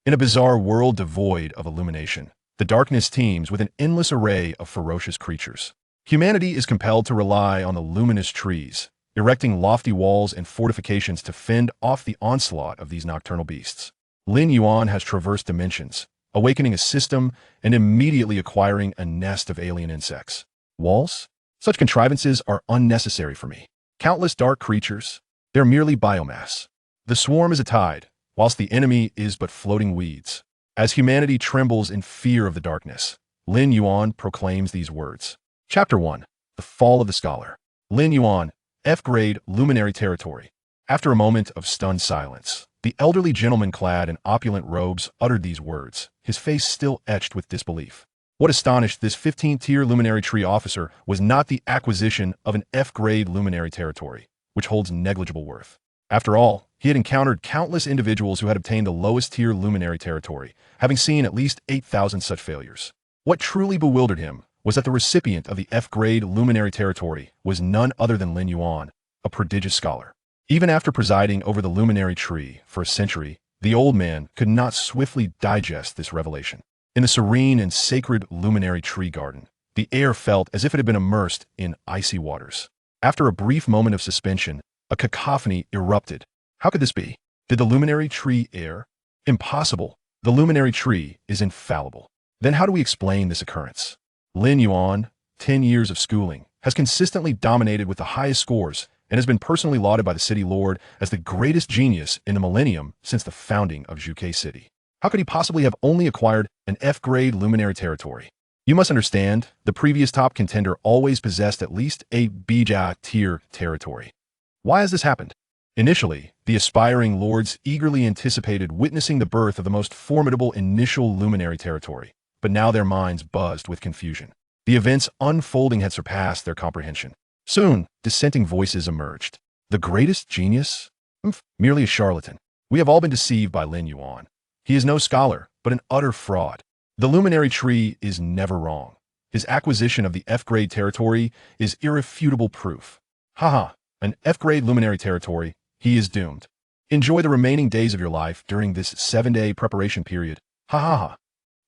In a bizarre world devoid of illumination, the darkness teems with an endless array of ferocious creatures. Humanity is compelled to rely on the luminous trees, erecting lofty walls and fortifications to fend off the onslaught of these nocturnal beasts. Lin Yuan has traversed dimensions, awakening a system and immediately acquiring a nest of alien insects. Walls? Such contrivances are unnecessary for me. Countless dark creatures? They're merely biomass. The swarm is a tide, whilst the enemy is but floating weeds. As humanity trembles in fear of the darkness, Lin Yuan proclaims these words. Chapter 1. The Fall of the Scholar. Lin Yuan, F-grade luminary territory. After a moment of stunned silence, the elderly gentleman clad in opulent robes uttered these words, his face still etched with disbelief. What astonished this 15th-tier luminary tree officer was not the acquisition of an F-grade luminary territory, which holds negligible worth. After all, he had encountered countless individuals who had obtained the lowest-tier luminary territory, having seen at least 8,000 such failures. What truly bewildered him was that the recipient of the F-grade luminary territory was none other than Lin Yuan, a prodigious scholar. Even after presiding over the luminary tree for a century, the old man could not swiftly digest this revelation. In the serene and sacred luminary tree garden, the air felt as if it had been immersed in icy waters. After a brief moment of suspension, a cacophony erupted. How could this be? Did the luminary tree err? Impossible. The luminary tree is infallible. Then how do we explain this occurrence? Lin Yuan, 10 years of schooling, has consistently dominated with the highest scores and has been personally lauded by the city lord as the greatest genius in the millennium since the founding of Zhuke City. How could he possibly have only acquired an F-grade luminary territory? You must understand, the previous top contender always possessed at least a B-tier territory. Why has this happened? Initially, the aspiring lords eagerly anticipated witnessing the birth of the most formidable initial luminary territory, but now their minds buzzed with confusion. The events unfolding had surpassed their comprehension. Soon, dissenting voices emerged. The greatest genius? Merely a charlatan. We have all been deceived by Lin Yuan. He is no scholar, but an utter fraud. The luminary tree is never wrong. His acquisition of the F-grade territory is irrefutable proof. Haha, an F-grade luminary territory, he is doomed. Enjoy the remaining days of your life during this 7-day preparation period. Ha ha ha.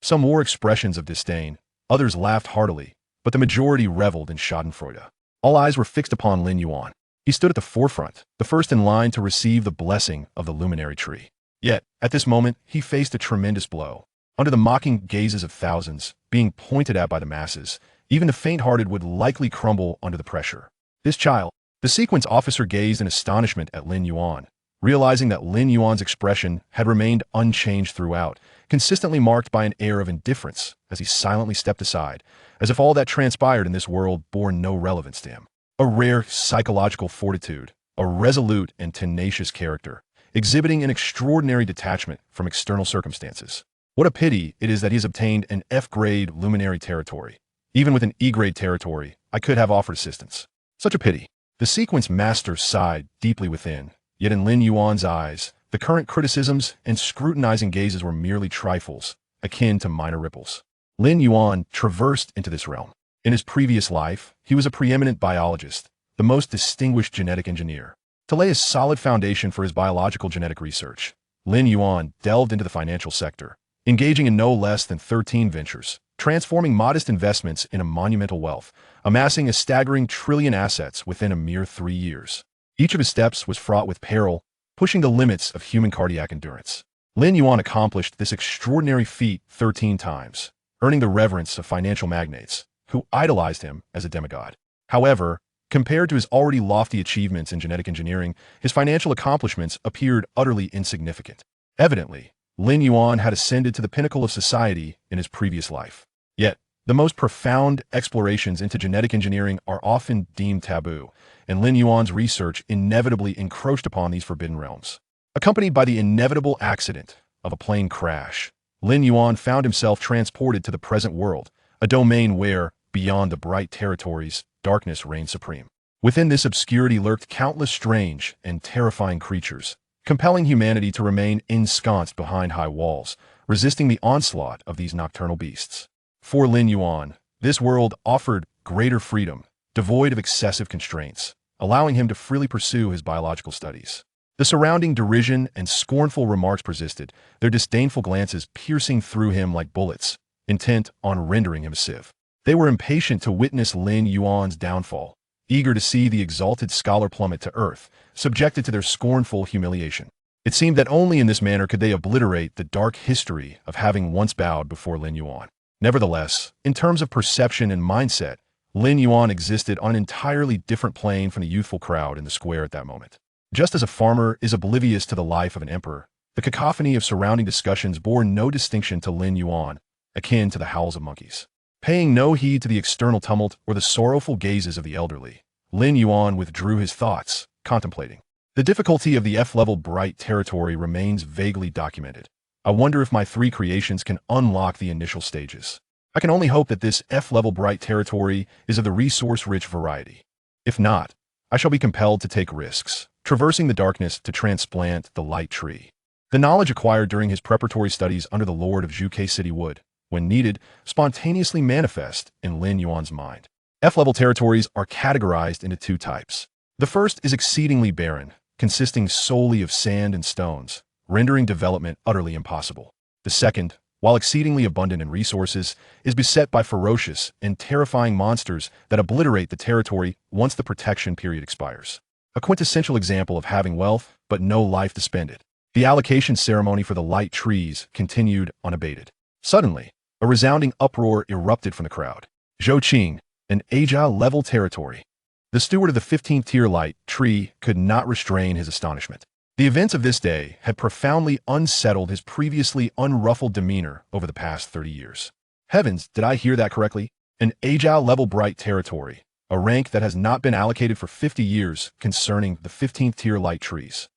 Some wore expressions of disdain, others laughed heartily, but the majority reveled in schadenfreude. All eyes were fixed upon Lin Yuan. He stood at the forefront, the first in line to receive the blessing of the luminary tree. Yet, at this moment, he faced a tremendous blow. Under the mocking gazes of thousands, being pointed at by the masses, even the faint-hearted would likely crumble under the pressure. This child. The sequence officer gazed in astonishment at Lin Yuan, realizing that Lin Yuan's expression had remained unchanged throughout, consistently marked by an air of indifference as he silently stepped aside, as if all that transpired in this world bore no relevance to him. A rare psychological fortitude, a resolute and tenacious character, exhibiting an extraordinary detachment from external circumstances. What a pity it is that he has obtained an F-grade luminary territory. Even with an E-grade territory, I could have offered assistance. Such a pity. The sequence master sighed deeply within, yet in Lin Yuan's eyes, the current criticisms and scrutinizing gazes were merely trifles, akin to minor ripples. Lin Yuan traversed into this realm. In his previous life, he was a preeminent biologist, the most distinguished genetic engineer. To lay a solid foundation for his biological genetic research, Lin Yuan delved into the financial sector, engaging in no less than 13 ventures, transforming modest investments into monumental wealth, amassing a staggering $1 trillion assets within a mere 3 years. Each of his steps was fraught with peril, pushing the limits of human cardiac endurance. Lin Yuan accomplished this extraordinary feat 13 times, earning the reverence of financial magnates, who idolized him as a demigod. However, compared to his already lofty achievements in genetic engineering, his financial accomplishments appeared utterly insignificant. Evidently, Lin Yuan had ascended to the pinnacle of society in his previous life. Yet, the most profound explorations into genetic engineering are often deemed taboo, and Lin Yuan's research inevitably encroached upon these forbidden realms. Accompanied by the inevitable accident of a plane crash, Lin Yuan found himself transported to the present world, a domain where, beyond the bright territories, darkness reigned supreme. Within this obscurity lurked countless strange and terrifying creatures, compelling humanity to remain ensconced behind high walls, resisting the onslaught of these nocturnal beasts. For Lin Yuan, this world offered greater freedom, devoid of excessive constraints, allowing him to freely pursue his biological studies. The surrounding derision and scornful remarks persisted, their disdainful glances piercing through him like bullets, intent on rendering him a sieve. They were impatient to witness Lin Yuan's downfall, eager to see the exalted scholar plummet to earth, subjected to their scornful humiliation. It seemed that only in this manner could they obliterate the dark history of having once bowed before Lin Yuan. Nevertheless, in terms of perception and mindset, Lin Yuan existed on an entirely different plane from the youthful crowd in the square at that moment. Just as a farmer is oblivious to the life of an emperor, the cacophony of surrounding discussions bore no distinction to Lin Yuan, akin to the howls of monkeys. Paying no heed to the external tumult or the sorrowful gazes of the elderly, Lin Yuan withdrew his thoughts, contemplating. The difficulty of the F-level bright territory remains vaguely documented. I wonder if my 3 creations can unlock the initial stages. I can only hope that this F-level bright territory is of the resource-rich variety. If not, I shall be compelled to take risks, traversing the darkness to transplant the light tree. The knowledge acquired during his preparatory studies under the Lord of Zhuke City would, when needed, spontaneously manifest in Lin Yuan's mind. F-level territories are categorized into 2 types. The first is exceedingly barren, consisting solely of sand and stones, rendering development utterly impossible. The second, while exceedingly abundant in resources, is beset by ferocious and terrifying monsters that obliterate the territory once the protection period expires. A quintessential example of having wealth, but no life to spend it. The allocation ceremony for the light trees continued unabated. Suddenly, a resounding uproar erupted from the crowd. Zhou Qing, an agile-level territory. The steward of the 15th tier light tree could not restrain his astonishment. The events of this day had profoundly unsettled his previously unruffled demeanor over the past 30 years. Heavens, did I hear that correctly? An agile-level bright territory, a rank that has not been allocated for 50 years concerning the 15th tier light trees.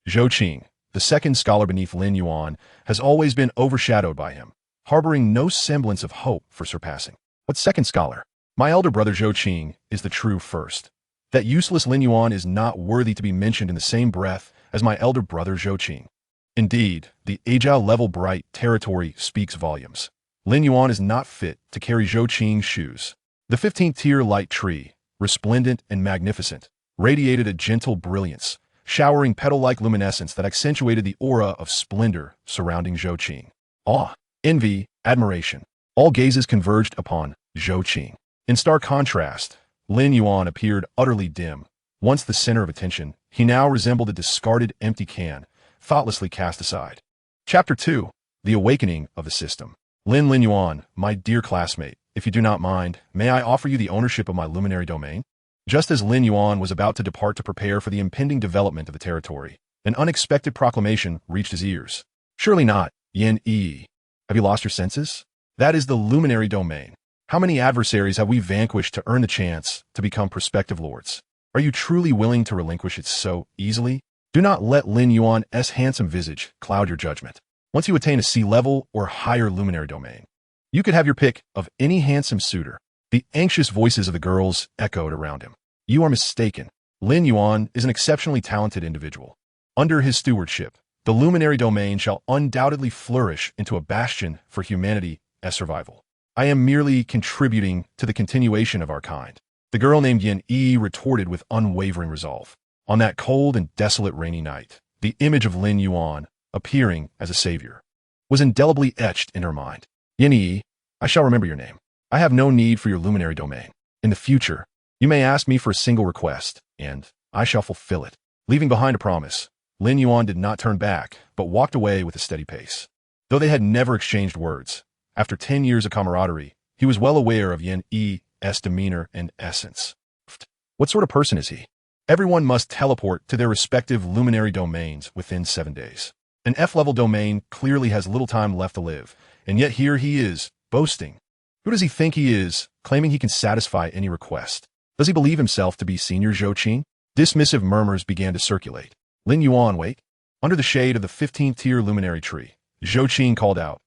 Zhou Qing, the second scholar beneath Lin Yuan, has always been overshadowed by him, harboring no semblance of hope for surpassing. What second scholar? My elder brother Zhou Qing is the true first. That useless Lin Yuan is not worthy to be mentioned in the same breath as my elder brother Zhou Qing. Indeed, the agile-level bright territory speaks volumes. Lin Yuan is not fit to carry Zhou Qing's shoes. The 15th tier light tree, resplendent and magnificent, radiated a gentle brilliance, showering petal-like luminescence that accentuated the aura of splendor surrounding Zhou Qing. Awe, envy, admiration. All gazes converged upon Zhou Qing. In stark contrast, Lin Yuan appeared utterly dim. Once the center of attention, he now resembled a discarded empty can, thoughtlessly cast aside. Chapter 2. The Awakening of the System. Lin Yuan, my dear classmate, if you do not mind, may I offer you the ownership of my luminary domain? Just as Lin Yuan was about to depart to prepare for the impending development of the territory, an unexpected proclamation reached his ears. Surely not, Yin Yi. Have you lost your senses? That is the luminary domain. How many adversaries have we vanquished to earn the chance to become prospective lords? Are you truly willing to relinquish it so easily? Do not let Lin Yuan's handsome visage cloud your judgment. Once you attain a C-level or higher luminary domain, you could have your pick of any handsome suitor. The anxious voices of the girls echoed around him. You are mistaken. Lin Yuan is an exceptionally talented individual. Under his stewardship, the luminary domain shall undoubtedly flourish into a bastion for humanity's survival. I am merely contributing to the continuation of our kind. The girl named Yin Yi retorted with unwavering resolve. On that cold and desolate rainy night, the image of Lin Yuan, appearing as a savior, was indelibly etched in her mind. Yin Yi, I shall remember your name. I have no need for your luminary domain. In the future, you may ask me for a single request, and I shall fulfill it. Leaving behind a promise, Lin Yuan did not turn back, but walked away with a steady pace. Though they had never exchanged words, after 10 years of camaraderie, he was well aware of Yin Yi's demeanor and essence. What sort of person is he? Everyone must teleport to their respective luminary domains within 7 days. An F-level domain clearly has little time left to live, and yet here he is, boasting. Who does he think he is, claiming he can satisfy any request? Does he believe himself to be Senior Zhou Qing? Dismissive murmurs began to circulate. Lin Yuan, wait. Under the shade of the 15th tier luminary tree, Zhou Qing called out,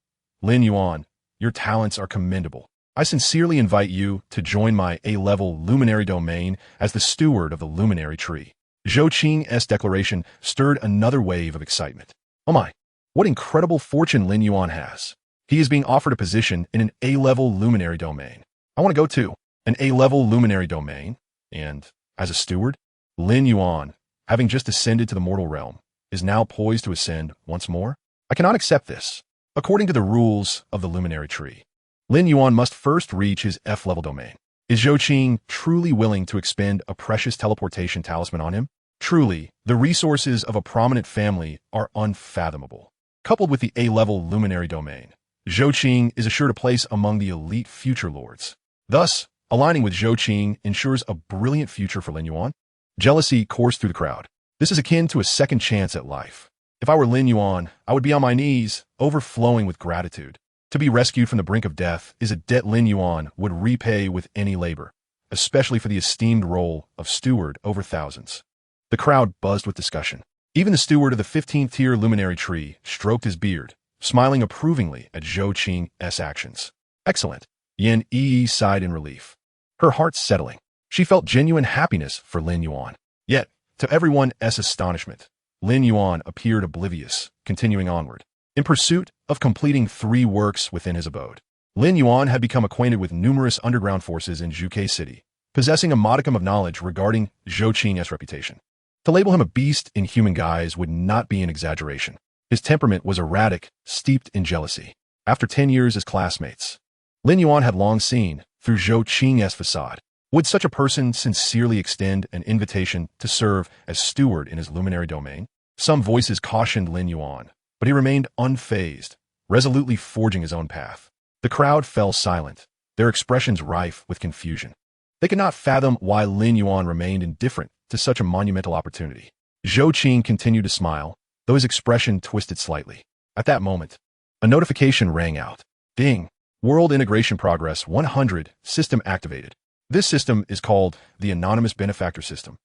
Lin Yuan, your talents are commendable. I sincerely invite you to join my A-level luminary domain as the steward of the luminary tree. Zhou Qing's declaration stirred another wave of excitement. Oh my, what incredible fortune Lin Yuan has. He is being offered a position in an A-level luminary domain. I want to go to an A-level luminary domain, and as a steward, Lin Yuan, having just ascended to the mortal realm, is now poised to ascend once more? I cannot accept this. According to the rules of the luminary tree, Lin Yuan must first reach his F-level domain. Is Zhou Qing truly willing to expend a precious teleportation talisman on him? Truly, the resources of a prominent family are unfathomable. Coupled with the A-level luminary domain, Zhou Qing is assured a place among the elite future lords. Thus, aligning with Zhou Qing ensures a brilliant future for Lin Yuan. Jealousy coursed through the crowd. This is akin to a second chance at life. If I were Lin Yuan, I would be on my knees, overflowing with gratitude. To be rescued from the brink of death is a debt Lin Yuan would repay with any labor, especially for the esteemed role of steward over thousands. The crowd buzzed with discussion. Even the steward of the 15th tier luminary tree stroked his beard, smiling approvingly at Zhou Qing's actions. Excellent. Yan Yi sighed in relief, her heart settling. She felt genuine happiness for Lin Yuan. Yet, to everyone's astonishment, Lin Yuan appeared oblivious, continuing onward. In pursuit of completing 3 works within his abode, Lin Yuan had become acquainted with numerous underground forces in Zhuge City, possessing a modicum of knowledge regarding Zhou Qing's reputation. To label him a beast in human guise would not be an exaggeration. His temperament was erratic, steeped in jealousy. After 10 years as classmates, Lin Yuan had long seen through Zhou Qing's facade. Would such a person sincerely extend an invitation to serve as steward in his luminary domain? Some voices cautioned Lin Yuan, but he remained unfazed, resolutely forging his own path. The crowd fell silent, their expressions rife with confusion. They could not fathom why Lin Yuan remained indifferent to such a monumental opportunity. Zhou Qing continued to smile, though his expression twisted slightly. At that moment, a notification rang out. Ding! World Integration Progress 100 System activated. This system is called the Anonymous Benefactor System.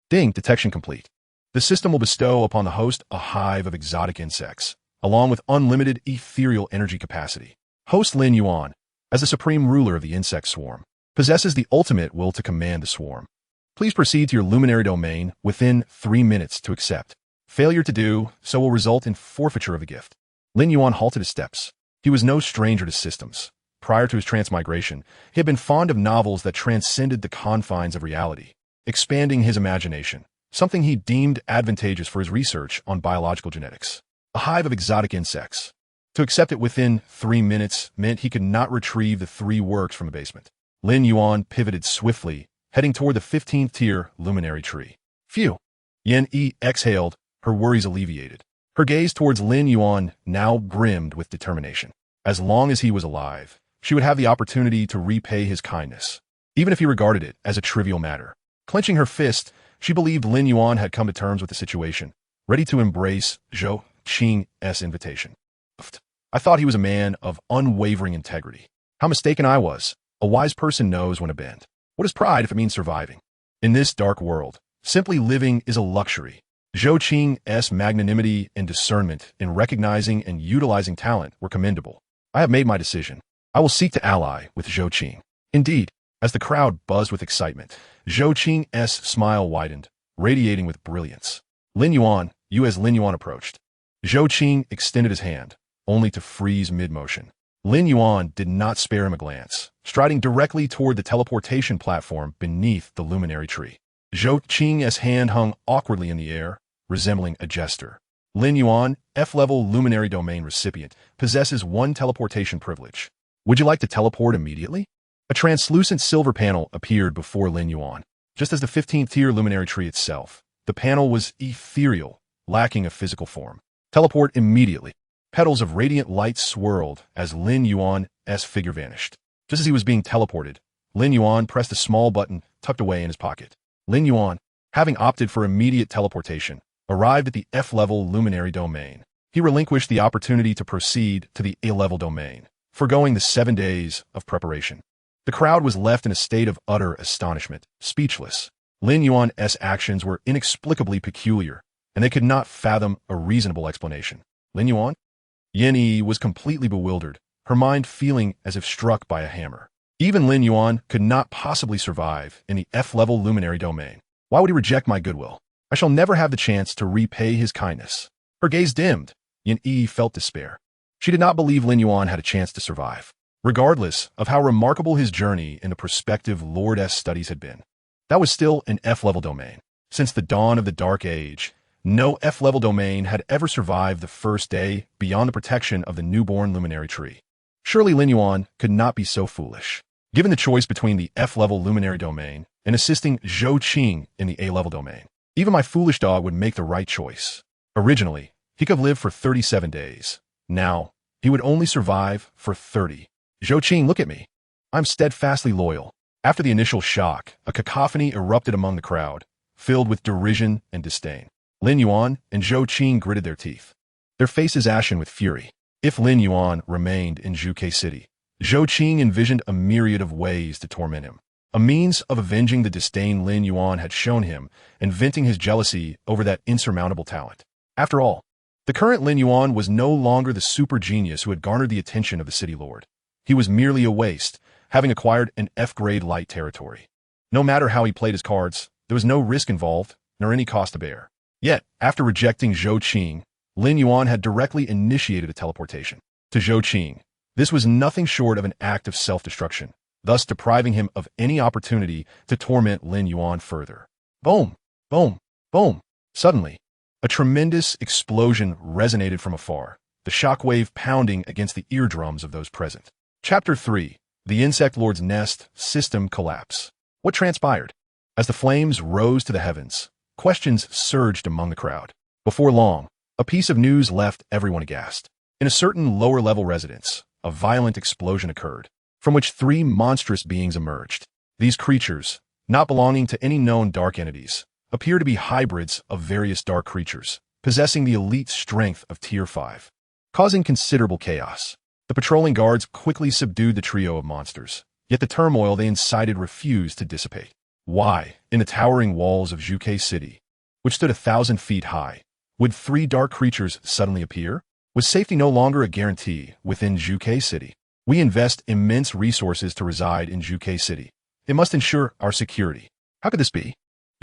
Ding! Detection complete. The system will bestow upon the host a hive of exotic insects, along with unlimited ethereal energy capacity. Host Lin Yuan, as the supreme ruler of the insect swarm, possesses the ultimate will to command the swarm. Please proceed to your luminary domain within 3 minutes to accept. Failure to do so will result in forfeiture of the gift. Lin Yuan halted his steps. He was no stranger to systems. Prior to his transmigration, he had been fond of novels that transcended the confines of reality, expanding his imagination, something he deemed advantageous for his research on biological genetics. A hive of exotic insects. To accept it within 3 minutes meant he could not retrieve the 3 works from the basement. Lin Yuan pivoted swiftly, heading toward the 15th tier luminary tree. Phew! Yan Yi exhaled, her worries alleviated. Her gaze towards Lin Yuan now brimmed with determination. As long as he was alive, she would have the opportunity to repay his kindness, even if he regarded it as a trivial matter. Clenching her fist, she believed Lin Yuan had come to terms with the situation, ready to embrace Zhou Qing's invitation. I thought he was a man of unwavering integrity. How mistaken I was. A wise person knows when to bend. What is pride if it means surviving? In this dark world, simply living is a luxury. Zhou Qing's magnanimity and discernment in recognizing and utilizing talent were commendable. I have made my decision. I will seek to ally with Zhou Qing. Indeed, as the crowd buzzed with excitement, Zhou Qing's smile widened, radiating with brilliance. Lin Yuan, as Lin Yuan approached. Zhou Qing extended his hand, only to freeze mid-motion. Lin Yuan did not spare him a glance, striding directly toward the teleportation platform beneath the luminary tree. Zhou Qing's hand hung awkwardly in the air, resembling a jester. Lin Yuan, F-level luminary domain recipient, possesses 1 teleportation privilege. Would you like to teleport immediately? A translucent silver panel appeared before Lin Yuan. Just as the 15th tier luminary tree itself, the panel was ethereal, lacking a physical form. Teleport immediately. Petals of radiant light swirled as Lin Yuan's figure vanished. Just as he was being teleported, Lin Yuan pressed a small button tucked away in his pocket. Lin Yuan, having opted for immediate teleportation, arrived at the F-level luminary domain. He relinquished the opportunity to proceed to the A-level domain, foregoing the 7 days of preparation. The crowd was left in a state of utter astonishment, speechless. Lin Yuan's actions were inexplicably peculiar, and they could not fathom a reasonable explanation. Lin Yuan? Yan Yi was completely bewildered, her mind feeling as if struck by a hammer. Even Lin Yuan could not possibly survive in the F-level luminary domain. Why would he reject my goodwill? I shall never have the chance to repay his kindness. Her gaze dimmed. Yan Yi felt despair. She did not believe Lin Yuan had a chance to survive, regardless of how remarkable his journey in the prospective Lord's studies had been. That was still an F-level domain. Since the dawn of the Dark Age, No F-level domain had ever survived the first day beyond the protection of the newborn luminary tree. Surely Lin Yuan could not be so foolish. Given the choice between the F-level luminary domain and assisting Zhou Qing in the A-level domain, even my foolish dog would make the right choice. Originally, he could have lived for 37 days. Now, he would only survive for 30. Zhou Qing, look at me. I'm steadfastly loyal. After the initial shock, a cacophony erupted among the crowd, filled with derision and disdain. Lin Yuan and Zhou Qing gritted their teeth, their faces ashen with fury. If Lin Yuan remained in Zhuge City, Zhou Qing envisioned a myriad of ways to torment him, a means of avenging the disdain Lin Yuan had shown him and venting his jealousy over that insurmountable talent. After all, the current Lin Yuan was no longer the super genius who had garnered the attention of the city lord. He was merely a waste, having acquired an F-grade light territory. No matter how he played his cards, there was no risk involved, nor any cost to bear. Yet, after rejecting Zhou Qing, Lin Yuan had directly initiated a teleportation. To Zhou Qing, this was nothing short of an act of self-destruction, thus depriving him of any opportunity to torment Lin Yuan further. Boom! Boom! Boom! Suddenly, a tremendous explosion resonated from afar, the shockwave pounding against the eardrums of those present. Chapter 3. The Insect Lord's Nest System Collapse. What transpired? As the flames rose to the heavens, questions surged among the crowd. Before long, a piece of news left everyone aghast. In a certain lower-level residence, a violent explosion occurred, from which 3 monstrous beings emerged. These creatures, not belonging to any known dark entities, appear to be hybrids of various dark creatures, possessing the elite strength of Tier 5, causing considerable chaos. The patrolling guards quickly subdued the trio of monsters, yet the turmoil they incited refused to dissipate. Why, in the towering walls of Zhuge City, which stood 1,000 feet high, would 3 dark creatures suddenly appear? Was safety no longer a guarantee within Zhuge City? We invest immense resources to reside in Zhuge City. It must ensure our security. How could this be?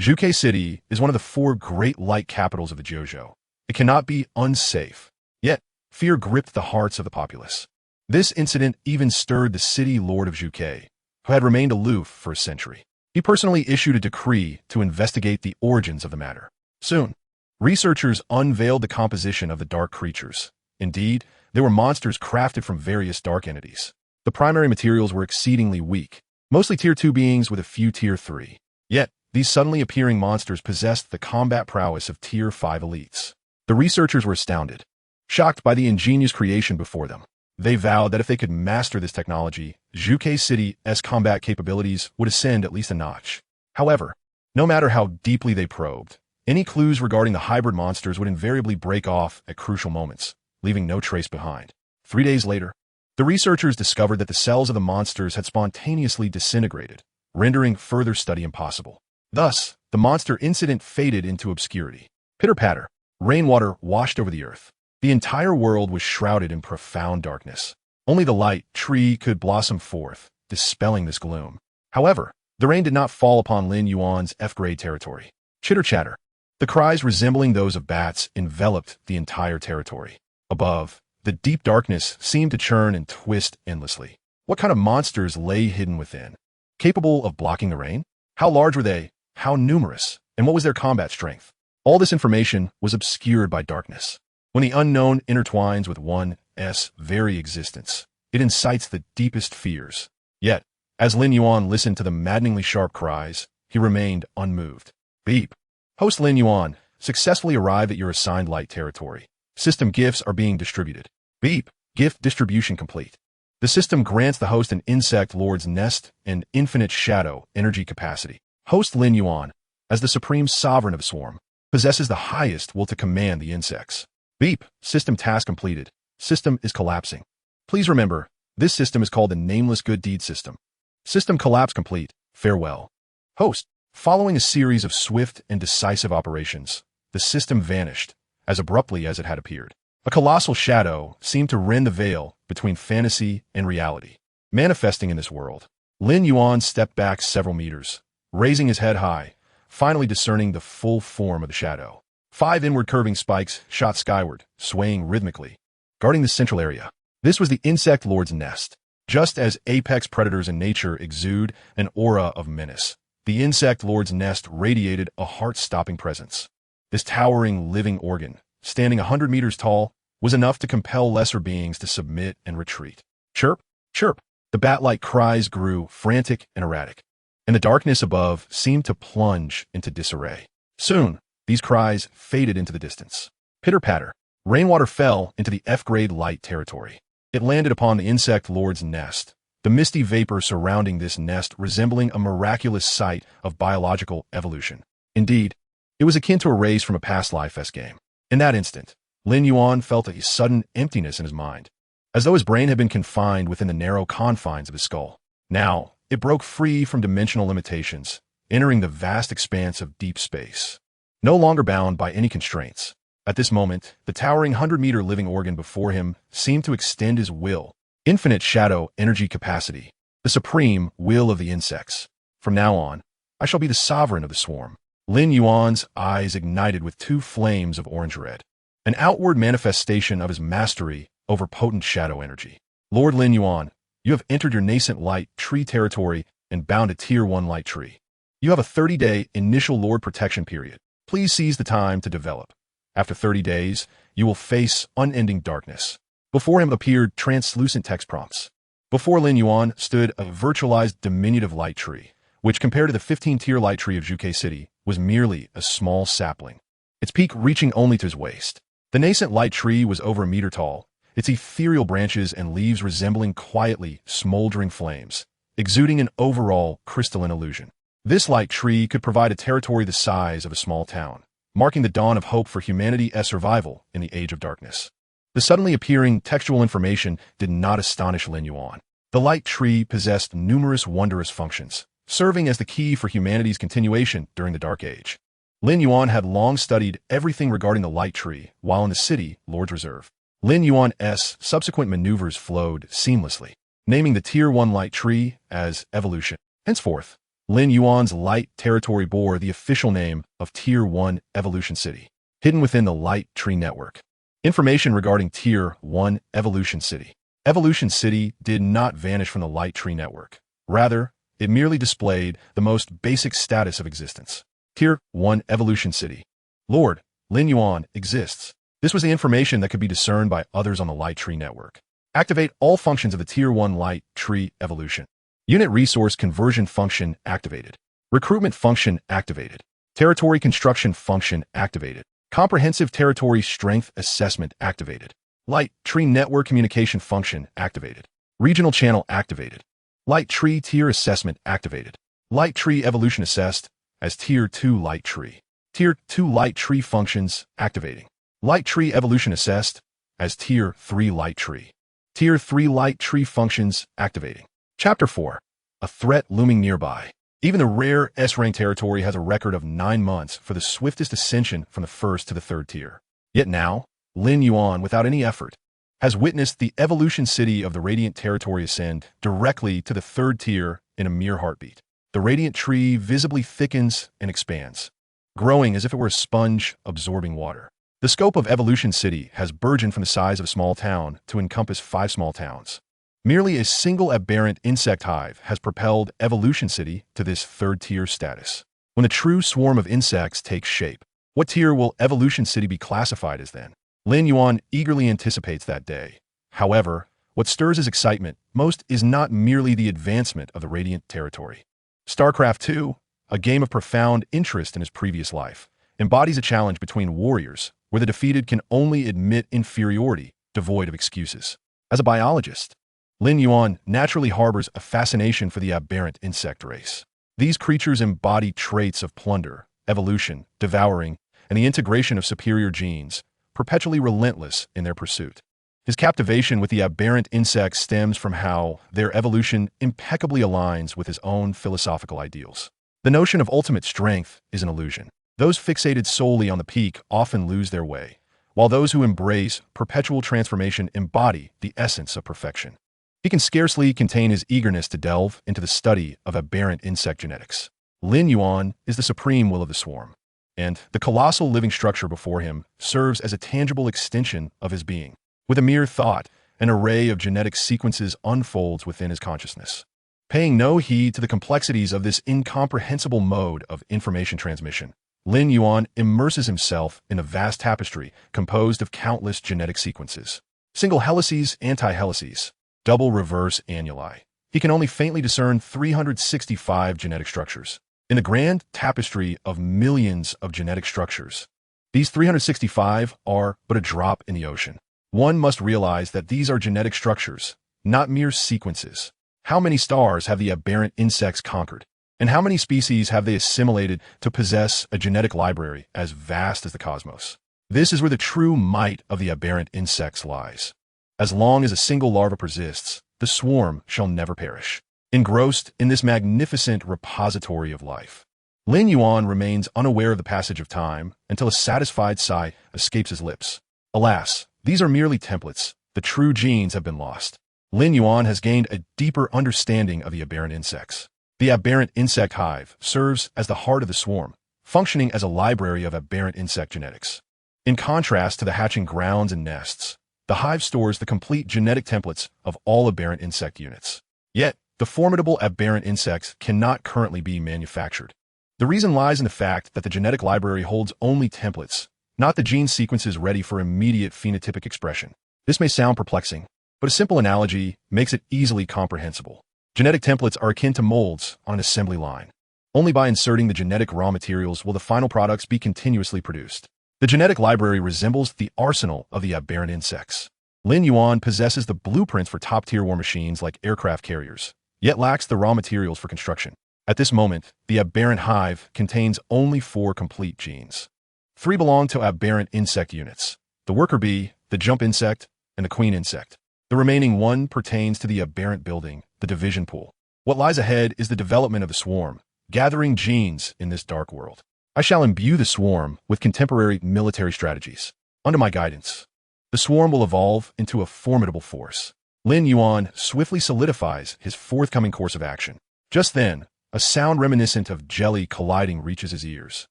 Zhuge City is one of the 4 great light capitals of the Jojo. It cannot be unsafe. Yet, fear gripped the hearts of the populace. This incident even stirred the city lord of Zhuge, who had remained aloof for a century. He personally issued a decree to investigate the origins of the matter. Soon, researchers unveiled the composition of the dark creatures. Indeed, they were monsters crafted from various dark entities. The primary materials were exceedingly weak, mostly Tier 2 beings with a few Tier 3. Yet, these suddenly appearing monsters possessed the combat prowess of Tier 5 elites. The researchers were astounded, shocked by the ingenious creation before them. They vowed that if they could master this technology, Zhuge City's combat capabilities would ascend at least a notch. However, no matter how deeply they probed, any clues regarding the hybrid monsters would invariably break off at crucial moments, leaving no trace behind. 3 days later, the researchers discovered that the cells of the monsters had spontaneously disintegrated, rendering further study impossible. Thus, the monster incident faded into obscurity. Pitter-patter, rainwater washed over the earth. The entire world was shrouded in profound darkness. Only the light tree could blossom forth, dispelling this gloom. However, the rain did not fall upon Lin Yuan's F-grade territory. Chitter-chatter. The cries resembling those of bats enveloped the entire territory. Above, the deep darkness seemed to churn and twist endlessly. What kind of monsters lay hidden within? Capable of blocking the rain? How large were they? How numerous? And what was their combat strength? All this information was obscured by darkness. When the unknown intertwines with one's very existence, it incites the deepest fears. Yet, as Lin Yuan listened to the maddeningly sharp cries, he remained unmoved. Beep. Host Lin Yuan, successfully arrived at your assigned light territory. System gifts are being distributed. Beep. Gift distribution complete. The system grants the host an insect lord's nest and infinite shadow energy capacity. Host Lin Yuan, as the supreme sovereign of Swarm, possesses the highest will to command the insects. Beep. System task completed. System is collapsing. Please remember, this system is called the Nameless Good Deed System. System collapse complete. Farewell. Host. Following a series of swift and decisive operations, the system vanished, as abruptly as it had appeared. A colossal shadow seemed to rend the veil between fantasy and reality. Manifesting in this world, Lin Yuan stepped back several meters, raising his head high, finally discerning the full form of the shadow. 5 inward curving spikes shot skyward, swaying rhythmically, guarding the central area. This was the insect lord's nest. Just as apex predators in nature exude an aura of menace, the insect lord's nest radiated a heart-stopping presence. This towering living organ, standing 100 meters tall, was enough to compel lesser beings to submit and retreat. Chirp, chirp. The bat-like cries grew frantic and erratic, and the darkness above seemed to plunge into disarray. Soon, these cries faded into the distance. Pitter-patter. Rainwater fell into the F-grade light territory. It landed upon the insect lord's nest, the misty vapor surrounding this nest resembling a miraculous sight of biological evolution. Indeed, it was akin to a race from a past life game. In that instant, Lin Yuan felt a sudden emptiness in his mind, as though his brain had been confined within the narrow confines of his skull. Now, it broke free from dimensional limitations, entering the vast expanse of deep space. No longer bound by any constraints, at this moment, the towering 100-meter living organ before him seemed to extend his will, infinite shadow energy capacity, the supreme will of the insects. From now on, I shall be the sovereign of the swarm. Lin Yuan's eyes ignited with two flames of orange-red, an outward manifestation of his mastery over potent shadow energy. Lord Lin Yuan, you have entered your nascent light tree territory and bound a Tier 1 light tree. You have a 30-day initial Lord protection period. Please seize the time to develop. After 30 days, you will face unending darkness. Before him appeared translucent text prompts. Before Lin Yuan stood a virtualized diminutive light tree, which compared to the 15-tier light tree of Zhuke City was merely a small sapling, its peak reaching only to his waist. The nascent light tree was over a meter tall, its ethereal branches and leaves resembling quietly smoldering flames, exuding an overall crystalline illusion. This light tree could provide a territory the size of a small town, marking the dawn of hope for humanity as survival in the age of darkness. The suddenly appearing textual information did not astonish Lin Yuan. The light tree possessed numerous wondrous functions, serving as the key for humanity's continuation during the Dark Age. Lin Yuan had long studied everything regarding the light tree while in the city Lord's Reserve. Lin Yuan's subsequent maneuvers flowed seamlessly, naming the Tier 1 light tree as Evolution. Henceforth, Lin Yuan's light territory bore the official name of Tier 1 Evolution City, hidden within the light tree network. Information regarding Tier 1 Evolution City. Evolution City did not vanish from the light tree network. Rather, it merely displayed the most basic status of existence. Tier 1 Evolution City. Lord Lin Yuan exists. This was the information that could be discerned by others on the light tree network. Activate all functions of the Tier 1 light tree evolution. Unit resource conversion function activated. Recruitment function activated. Territory construction function activated. Comprehensive territory strength assessment activated. Light tree network communication function activated. Regional channel activated. Light tree tier assessment activated. Light tree evolution assessed as Tier 2 light tree. Tier 2 light tree functions activating. Light tree evolution assessed as Tier 3 light tree. Tier 3 light tree functions activating. Chapter 4. A threat looming nearby. Even the rare S-rank territory has a record of 9 months for the swiftest ascension from the 1st to the 3rd tier. Yet now, Lin Yuan, without any effort, has witnessed the evolution city of the Radiant territory ascend directly to the 3rd tier in a mere heartbeat. The Radiant tree visibly thickens and expands, growing as if it were a sponge absorbing water. The scope of Evolution City has burgeoned from the size of a small town to encompass 5 small towns. Merely a single aberrant insect hive has propelled Evolution City to this 3rd tier status. When the true swarm of insects takes shape, what tier will Evolution City be classified as then? Lin Yuan eagerly anticipates that day. However, what stirs his excitement most is not merely the advancement of the Radiant territory. StarCraft 2, a game of profound interest in his previous life, embodies a challenge between warriors where the defeated can only admit inferiority, devoid of excuses. As a biologist, Lin Yuan naturally harbors a fascination for the aberrant insect race. These creatures embody traits of plunder, evolution, devouring, and the integration of superior genes, perpetually relentless in their pursuit. His captivation with the aberrant insects stems from how their evolution impeccably aligns with his own philosophical ideals. The notion of ultimate strength is an illusion. Those fixated solely on the peak often lose their way, while those who embrace perpetual transformation embody the essence of perfection. He can scarcely contain his eagerness to delve into the study of aberrant insect genetics. Lin Yuan is the supreme will of the swarm, and the colossal living structure before him serves as a tangible extension of his being. With a mere thought, an array of genetic sequences unfolds within his consciousness. Paying no heed to the complexities of this incomprehensible mode of information transmission, Lin Yuan immerses himself in a vast tapestry composed of countless genetic sequences. Single helices, anti-helices, double reverse annuli. He can only faintly discern 365 genetic structures. In the grand tapestry of millions of genetic structures, these 365 are but a drop in the ocean. One must realize that these are genetic structures, not mere sequences. How many stars have the aberrant insects conquered? And how many species have they assimilated to possess a genetic library as vast as the cosmos? This is where the true might of the aberrant insects lies. As long as a single larva persists, the swarm shall never perish. Engrossed in this magnificent repository of life, Lin Yuan remains unaware of the passage of time until a satisfied sigh escapes his lips. Alas, these are merely templates. The true genes have been lost. Lin Yuan has gained a deeper understanding of the aberrant insects. The aberrant insect hive serves as the heart of the swarm, functioning as a library of aberrant insect genetics. In contrast to the hatching grounds and nests, the hive stores the complete genetic templates of all aberrant insect units. Yet, the formidable aberrant insects cannot currently be manufactured. The reason lies in the fact that the genetic library holds only templates, not the gene sequences ready for immediate phenotypic expression. This may sound perplexing, but a simple analogy makes it easily comprehensible. Genetic templates are akin to molds on an assembly line. Only by inserting the genetic raw materials will the final products be continuously produced. The genetic library resembles the arsenal of the aberrant insects. Lin Yuan possesses the blueprints for top-tier war machines like aircraft carriers, yet lacks the raw materials for construction. At this moment, the aberrant hive contains only 4 complete genes. 3 belong to aberrant insect units: the worker bee, the jump insect, and the queen insect. The remaining 1 pertains to the aberrant building, the division pool. What lies ahead is the development of the swarm, gathering genes in this dark world. I shall imbue the swarm with contemporary military strategies. Under my guidance, the swarm will evolve into a formidable force. Lin Yuan swiftly solidifies his forthcoming course of action. Just then, a sound reminiscent of jelly colliding reaches his ears.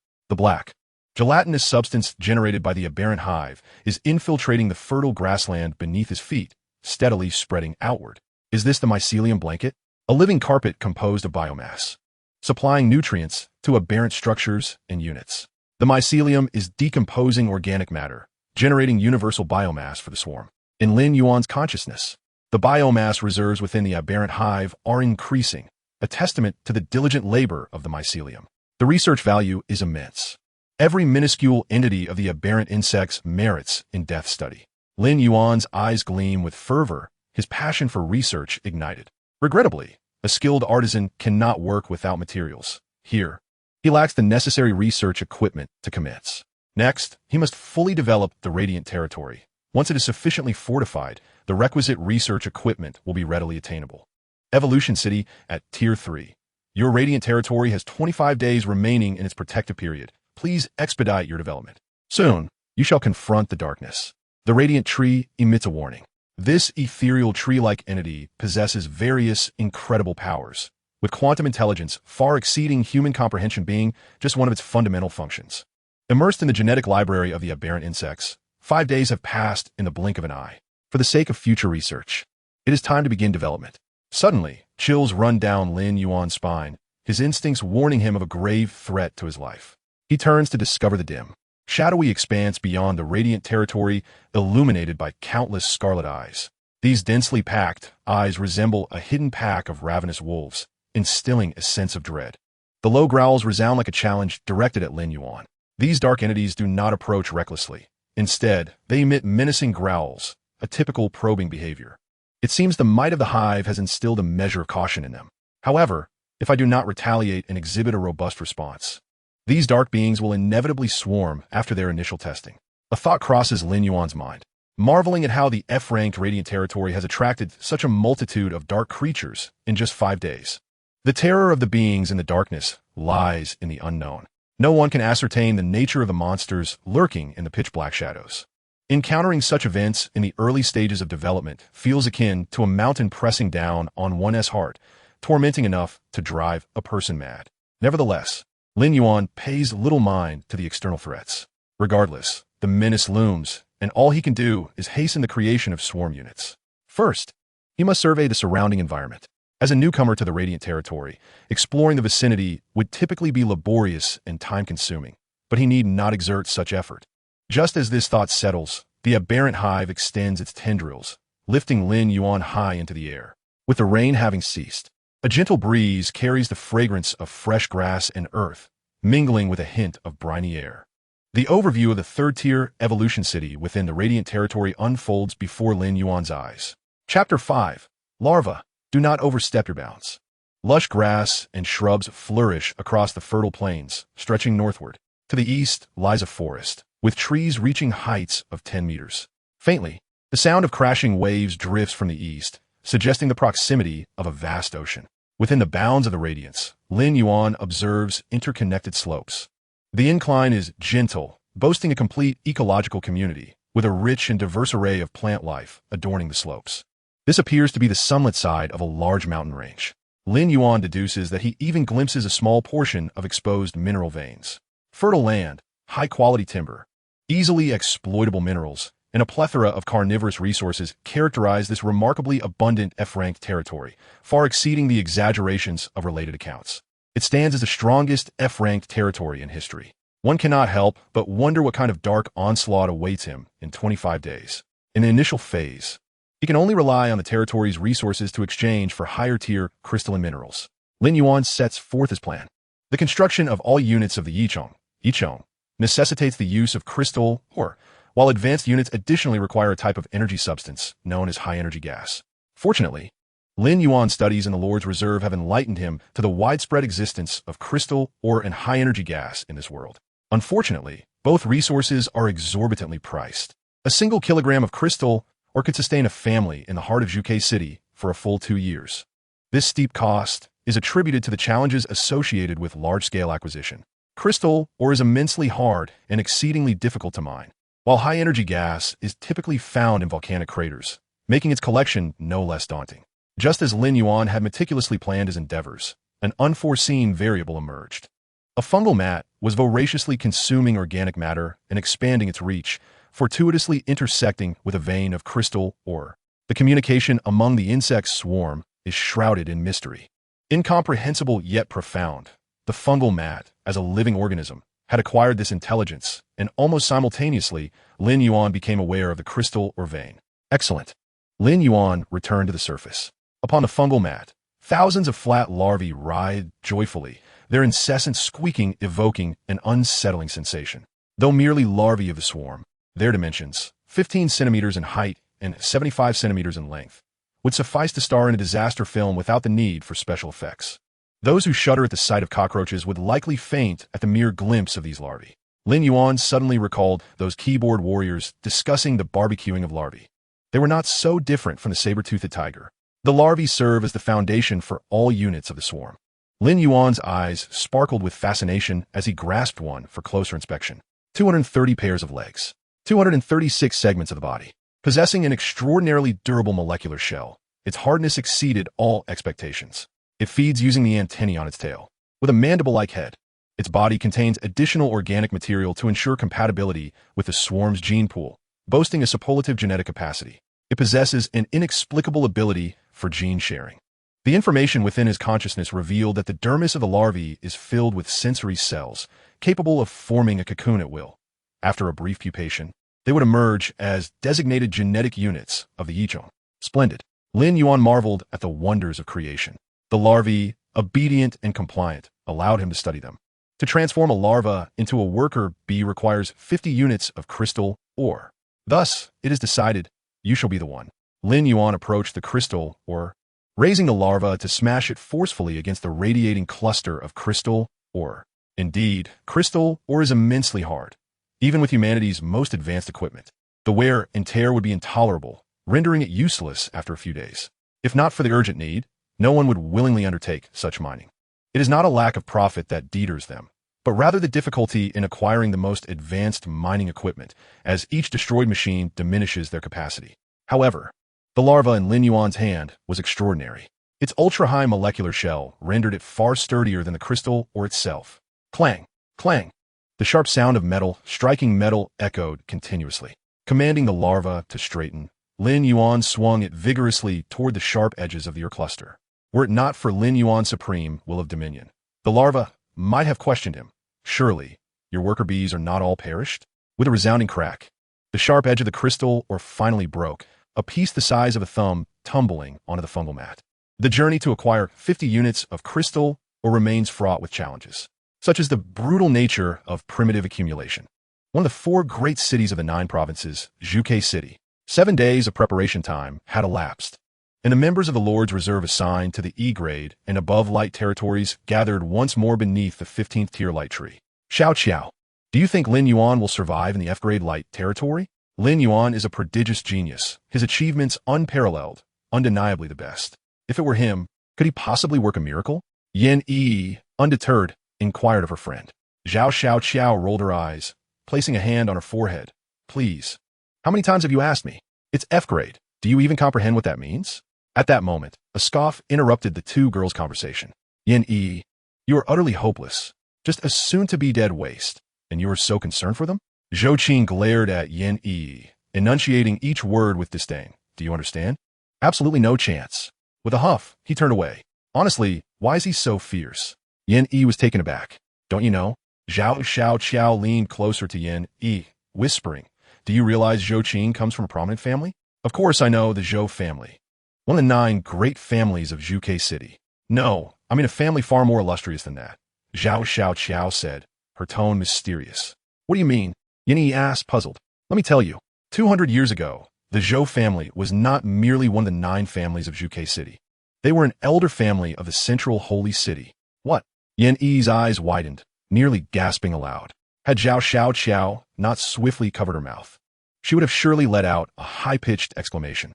The black, gelatinous substance generated by the aberrant hive is infiltrating the fertile grassland beneath his feet, steadily spreading outward. Is this the mycelium blanket? A living carpet composed of biomass, supplying nutrients to aberrant structures and units. The mycelium is decomposing organic matter, generating universal biomass for the swarm. In Lin Yuan's consciousness, the biomass reserves within the aberrant hive are increasing, a testament to the diligent labor of the mycelium. The research value is immense. Every minuscule entity of the aberrant insects merits in-depth study. Lin Yuan's eyes gleam with fervor, his passion for research ignited. Regrettably, a skilled artisan cannot work without materials. Here, he lacks the necessary research equipment to commence. Next, he must fully develop the radiant territory. Once it is sufficiently fortified, the requisite research equipment will be readily attainable. Evolution City at Tier 3. Your radiant territory has 25 days remaining in its protective period. Please expedite your development. Soon, you shall confront the darkness. The radiant tree emits a warning. This ethereal tree-like entity possesses various incredible powers, with quantum intelligence far exceeding human comprehension being just one of its fundamental functions. Immersed in the genetic library of the aberrant insects, 5 days have passed in the blink of an eye. For the sake of future research, it is time to begin development. Suddenly, chills run down Lin Yuan's spine, his instincts warning him of a grave threat to his life. He turns to discover the dim, shadowy expanse beyond the radiant territory illuminated by countless scarlet eyes. These densely packed eyes resemble a hidden pack of ravenous wolves, instilling a sense of dread. The low growls resound like a challenge directed at Lin Yuan. These dark entities do not approach recklessly. Instead, they emit menacing growls, a typical probing behavior. It seems the might of the hive has instilled a measure of caution in them. However, if I do not retaliate and exhibit a robust response, these dark beings will inevitably swarm after their initial testing. A thought crosses Lin Yuan's mind, marveling at how the F-ranked radiant territory has attracted such a multitude of dark creatures in just 5 days. The terror of the beings in the darkness lies in the unknown. No one can ascertain the nature of the monsters lurking in the pitch-black shadows. Encountering such events in the early stages of development feels akin to a mountain pressing down on one's heart, tormenting enough to drive a person mad. Nevertheless, Lin Yuan pays little mind to the external threats. Regardless, the menace looms, and all he can do is hasten the creation of swarm units. First, he must survey the surrounding environment. As a newcomer to the radiant territory, exploring the vicinity would typically be laborious and time-consuming. But but he need not exert such effort. Just as this thought settles, the aberrant hive extends its tendrils, lifting Lin Yuan high into the air. With the rain having ceased, a gentle breeze carries the fragrance of fresh grass and earth, mingling with a hint of briny air. The overview of the third-tier evolution city within the Radiant Territory unfolds before Lin Yuan's eyes. Chapter 5. Larva. Do not overstep your bounds. Lush grass and shrubs flourish across the fertile plains, stretching northward. To the east lies a forest, with trees reaching heights of 10 meters. Faintly, the sound of crashing waves drifts from the east, suggesting the proximity of a vast ocean. Within the bounds of the radiance, Lin Yuan observes interconnected slopes. The incline is gentle, boasting a complete ecological community, with a rich and diverse array of plant life adorning the slopes. This appears to be the sunlit side of a large mountain range. Lin Yuan deduces that he even glimpses a small portion of exposed mineral veins. Fertile land, high-quality timber, easily exploitable minerals, and a plethora of carnivorous resources characterize this remarkably abundant F-ranked territory, far exceeding the exaggerations of related accounts. It stands as the strongest F-ranked territory in history. One cannot help but wonder what kind of dark onslaught awaits him in 25 days. In the initial phase, he can only rely on the territory's resources to exchange for higher-tier crystalline minerals. Lin Yuan sets forth his plan. The construction of all units of the Yichong necessitates the use of crystal ore, while advanced units additionally require a type of energy substance known as high-energy gas. Fortunately, Lin Yuan's studies in the Lord's Reserve have enlightened him to the widespread existence of crystal ore and high-energy gas in this world. Unfortunately, both resources are exorbitantly priced. A single kilogram of crystal ore could sustain a family in the heart of Zhuke City for a full 2 years. This steep cost is attributed to the challenges associated with large-scale acquisition. Crystal ore is immensely hard and exceedingly difficult to mine, while high-energy gas is typically found in volcanic craters, making its collection no less daunting. Just as Lin Yuan had meticulously planned his endeavors, an unforeseen variable emerged. A fungal mat was voraciously consuming organic matter and expanding its reach, fortuitously intersecting with a vein of crystal ore. The communication among the insect swarm is shrouded in mystery. Incomprehensible yet profound, the fungal mat, as a living organism, had acquired this intelligence, and almost simultaneously, Lin Yuan became aware of the crystal ore vein. Excellent. Lin Yuan returned to the surface. Upon the fungal mat, thousands of flat larvae writhed joyfully, their incessant squeaking evoking an unsettling sensation. Though merely larvae of the swarm, their dimensions, 15 centimeters in height and 75 centimeters in length, would suffice to star in a disaster film without the need for special effects. Those who shudder at the sight of cockroaches would likely faint at the mere glimpse of these larvae. Lin Yuan suddenly recalled those keyboard warriors discussing the barbecuing of larvae. They were not so different from the saber-toothed tiger. The larvae serve as the foundation for all units of the swarm. Lin Yuan's eyes sparkled with fascination as he grasped one for closer inspection. 230 pairs of legs. 236 segments of the body. Possessing an extraordinarily durable molecular shell, its hardness exceeded all expectations. It feeds using the antennae on its tail. With a mandible-like head, its body contains additional organic material to ensure compatibility with the swarm's gene pool, boasting a superlative genetic capacity. It possesses an inexplicable ability for gene sharing. The information within his consciousness revealed that the dermis of the larvae is filled with sensory cells, capable of forming a cocoon at will. After a brief pupation, they would emerge as designated genetic units of the Yichong. Splendid. Lin Yuan marveled at the wonders of creation. The larvae, obedient and compliant, allowed him to study them. To transform a larva into a worker bee requires 50 units of crystal ore. Thus, it is decided, you shall be the one. Lin Yuan approached the crystal ore, raising the larva to smash it forcefully against the radiating cluster of crystal ore. Indeed, crystal ore is immensely hard, even with humanity's most advanced equipment. The wear and tear would be intolerable, rendering it useless after a few days. If not for the urgent need, no one would willingly undertake such mining. It is not a lack of profit that deters them, but rather the difficulty in acquiring the most advanced mining equipment, as each destroyed machine diminishes their capacity. However, the larva in Lin Yuan's hand was extraordinary. Its ultra-high molecular shell rendered it far sturdier than the crystal ore itself. Clang! Clang! The sharp sound of metal striking metal echoed continuously. Commanding the larva to straighten, Lin Yuan swung it vigorously toward the sharp edges of the ore cluster. Were it not for Lin Yuan's supreme will of dominion, the larva might have questioned him. Surely, your worker bees are not all perished? With a resounding crack, the sharp edge of the crystal ore finally broke, a piece the size of a thumb tumbling onto the fungal mat. The journey to acquire 50 units of crystal ore remains fraught with challenges, such as the brutal nature of primitive accumulation. One of the 4 great cities of the 9 provinces, Zhuke City. 7 days of preparation time had elapsed, and the members of the Lord's Reserve assigned to the E-grade and above light territories gathered once more beneath the 15th tier light tree. Xiao, do you think Lin Yuan will survive in the F-grade light territory? Lin Yuan is a prodigious genius, his achievements unparalleled, undeniably the best. If it were him, could he possibly work a miracle? Yin Yi, undeterred, inquired of her friend. Xiao rolled her eyes, placing a hand on her forehead. Please. How many times have you asked me? It's F-grade. Do you even comprehend what that means? At that moment, a scoff interrupted the 2 girls' conversation. Yin Yi, you are utterly hopeless, just a soon-to-be dead waste, and you are so concerned for them? Zhou Qing glared at Yin Yi, enunciating each word with disdain. Do you understand? Absolutely no chance. With a huff, he turned away. Honestly, why is he so fierce? Yin Yi was taken aback. Don't you know? Xiao leaned closer to Yin Yi, whispering, do you realize Zhou Qing comes from a prominent family? Of course I know the Zhou family. One of the 9 great families of Zhuke City. No, I mean a family far more illustrious than that. Xiao said, her tone mysterious. What do you mean? Yin Yi asked, puzzled. Let me tell you. 200 years ago, the Zhou family was not merely one of the 9 families of Zhuke City. They were an elder family of the central holy city. What? Yin Yi's eyes widened, nearly gasping aloud. Had Xiao not swiftly covered her mouth, she would have surely let out a high-pitched exclamation.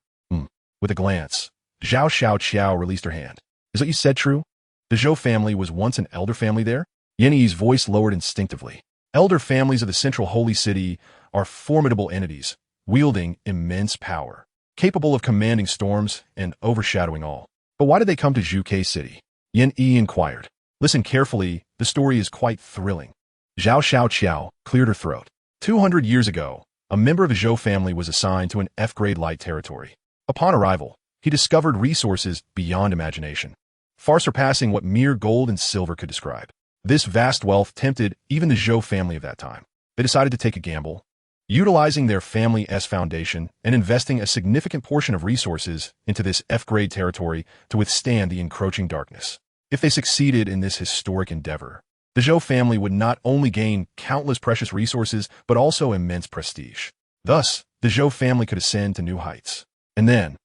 With a glance, Xiao released her hand. Is what you said true? The Zhou family was once an elder family there? Yin Yi's voice lowered instinctively. Elder families of the central holy city are formidable entities, wielding immense power, capable of commanding storms and overshadowing all. But why did they come to Zhuke City? Yin Yi inquired. Listen carefully, the story is quite thrilling. Xiao cleared her throat. 200 years ago, a member of the Zhou family was assigned to an F-grade light territory. Upon arrival, he discovered resources beyond imagination, far surpassing what mere gold and silver could describe. This vast wealth tempted even the Zhou family of that time. They decided to take a gamble, utilizing their family's foundation and investing a significant portion of resources into this F-grade territory to withstand the encroaching darkness. If they succeeded in this historic endeavor, the Zhou family would not only gain countless precious resources, but also immense prestige. Thus, the Zhou family could ascend to new heights. And then,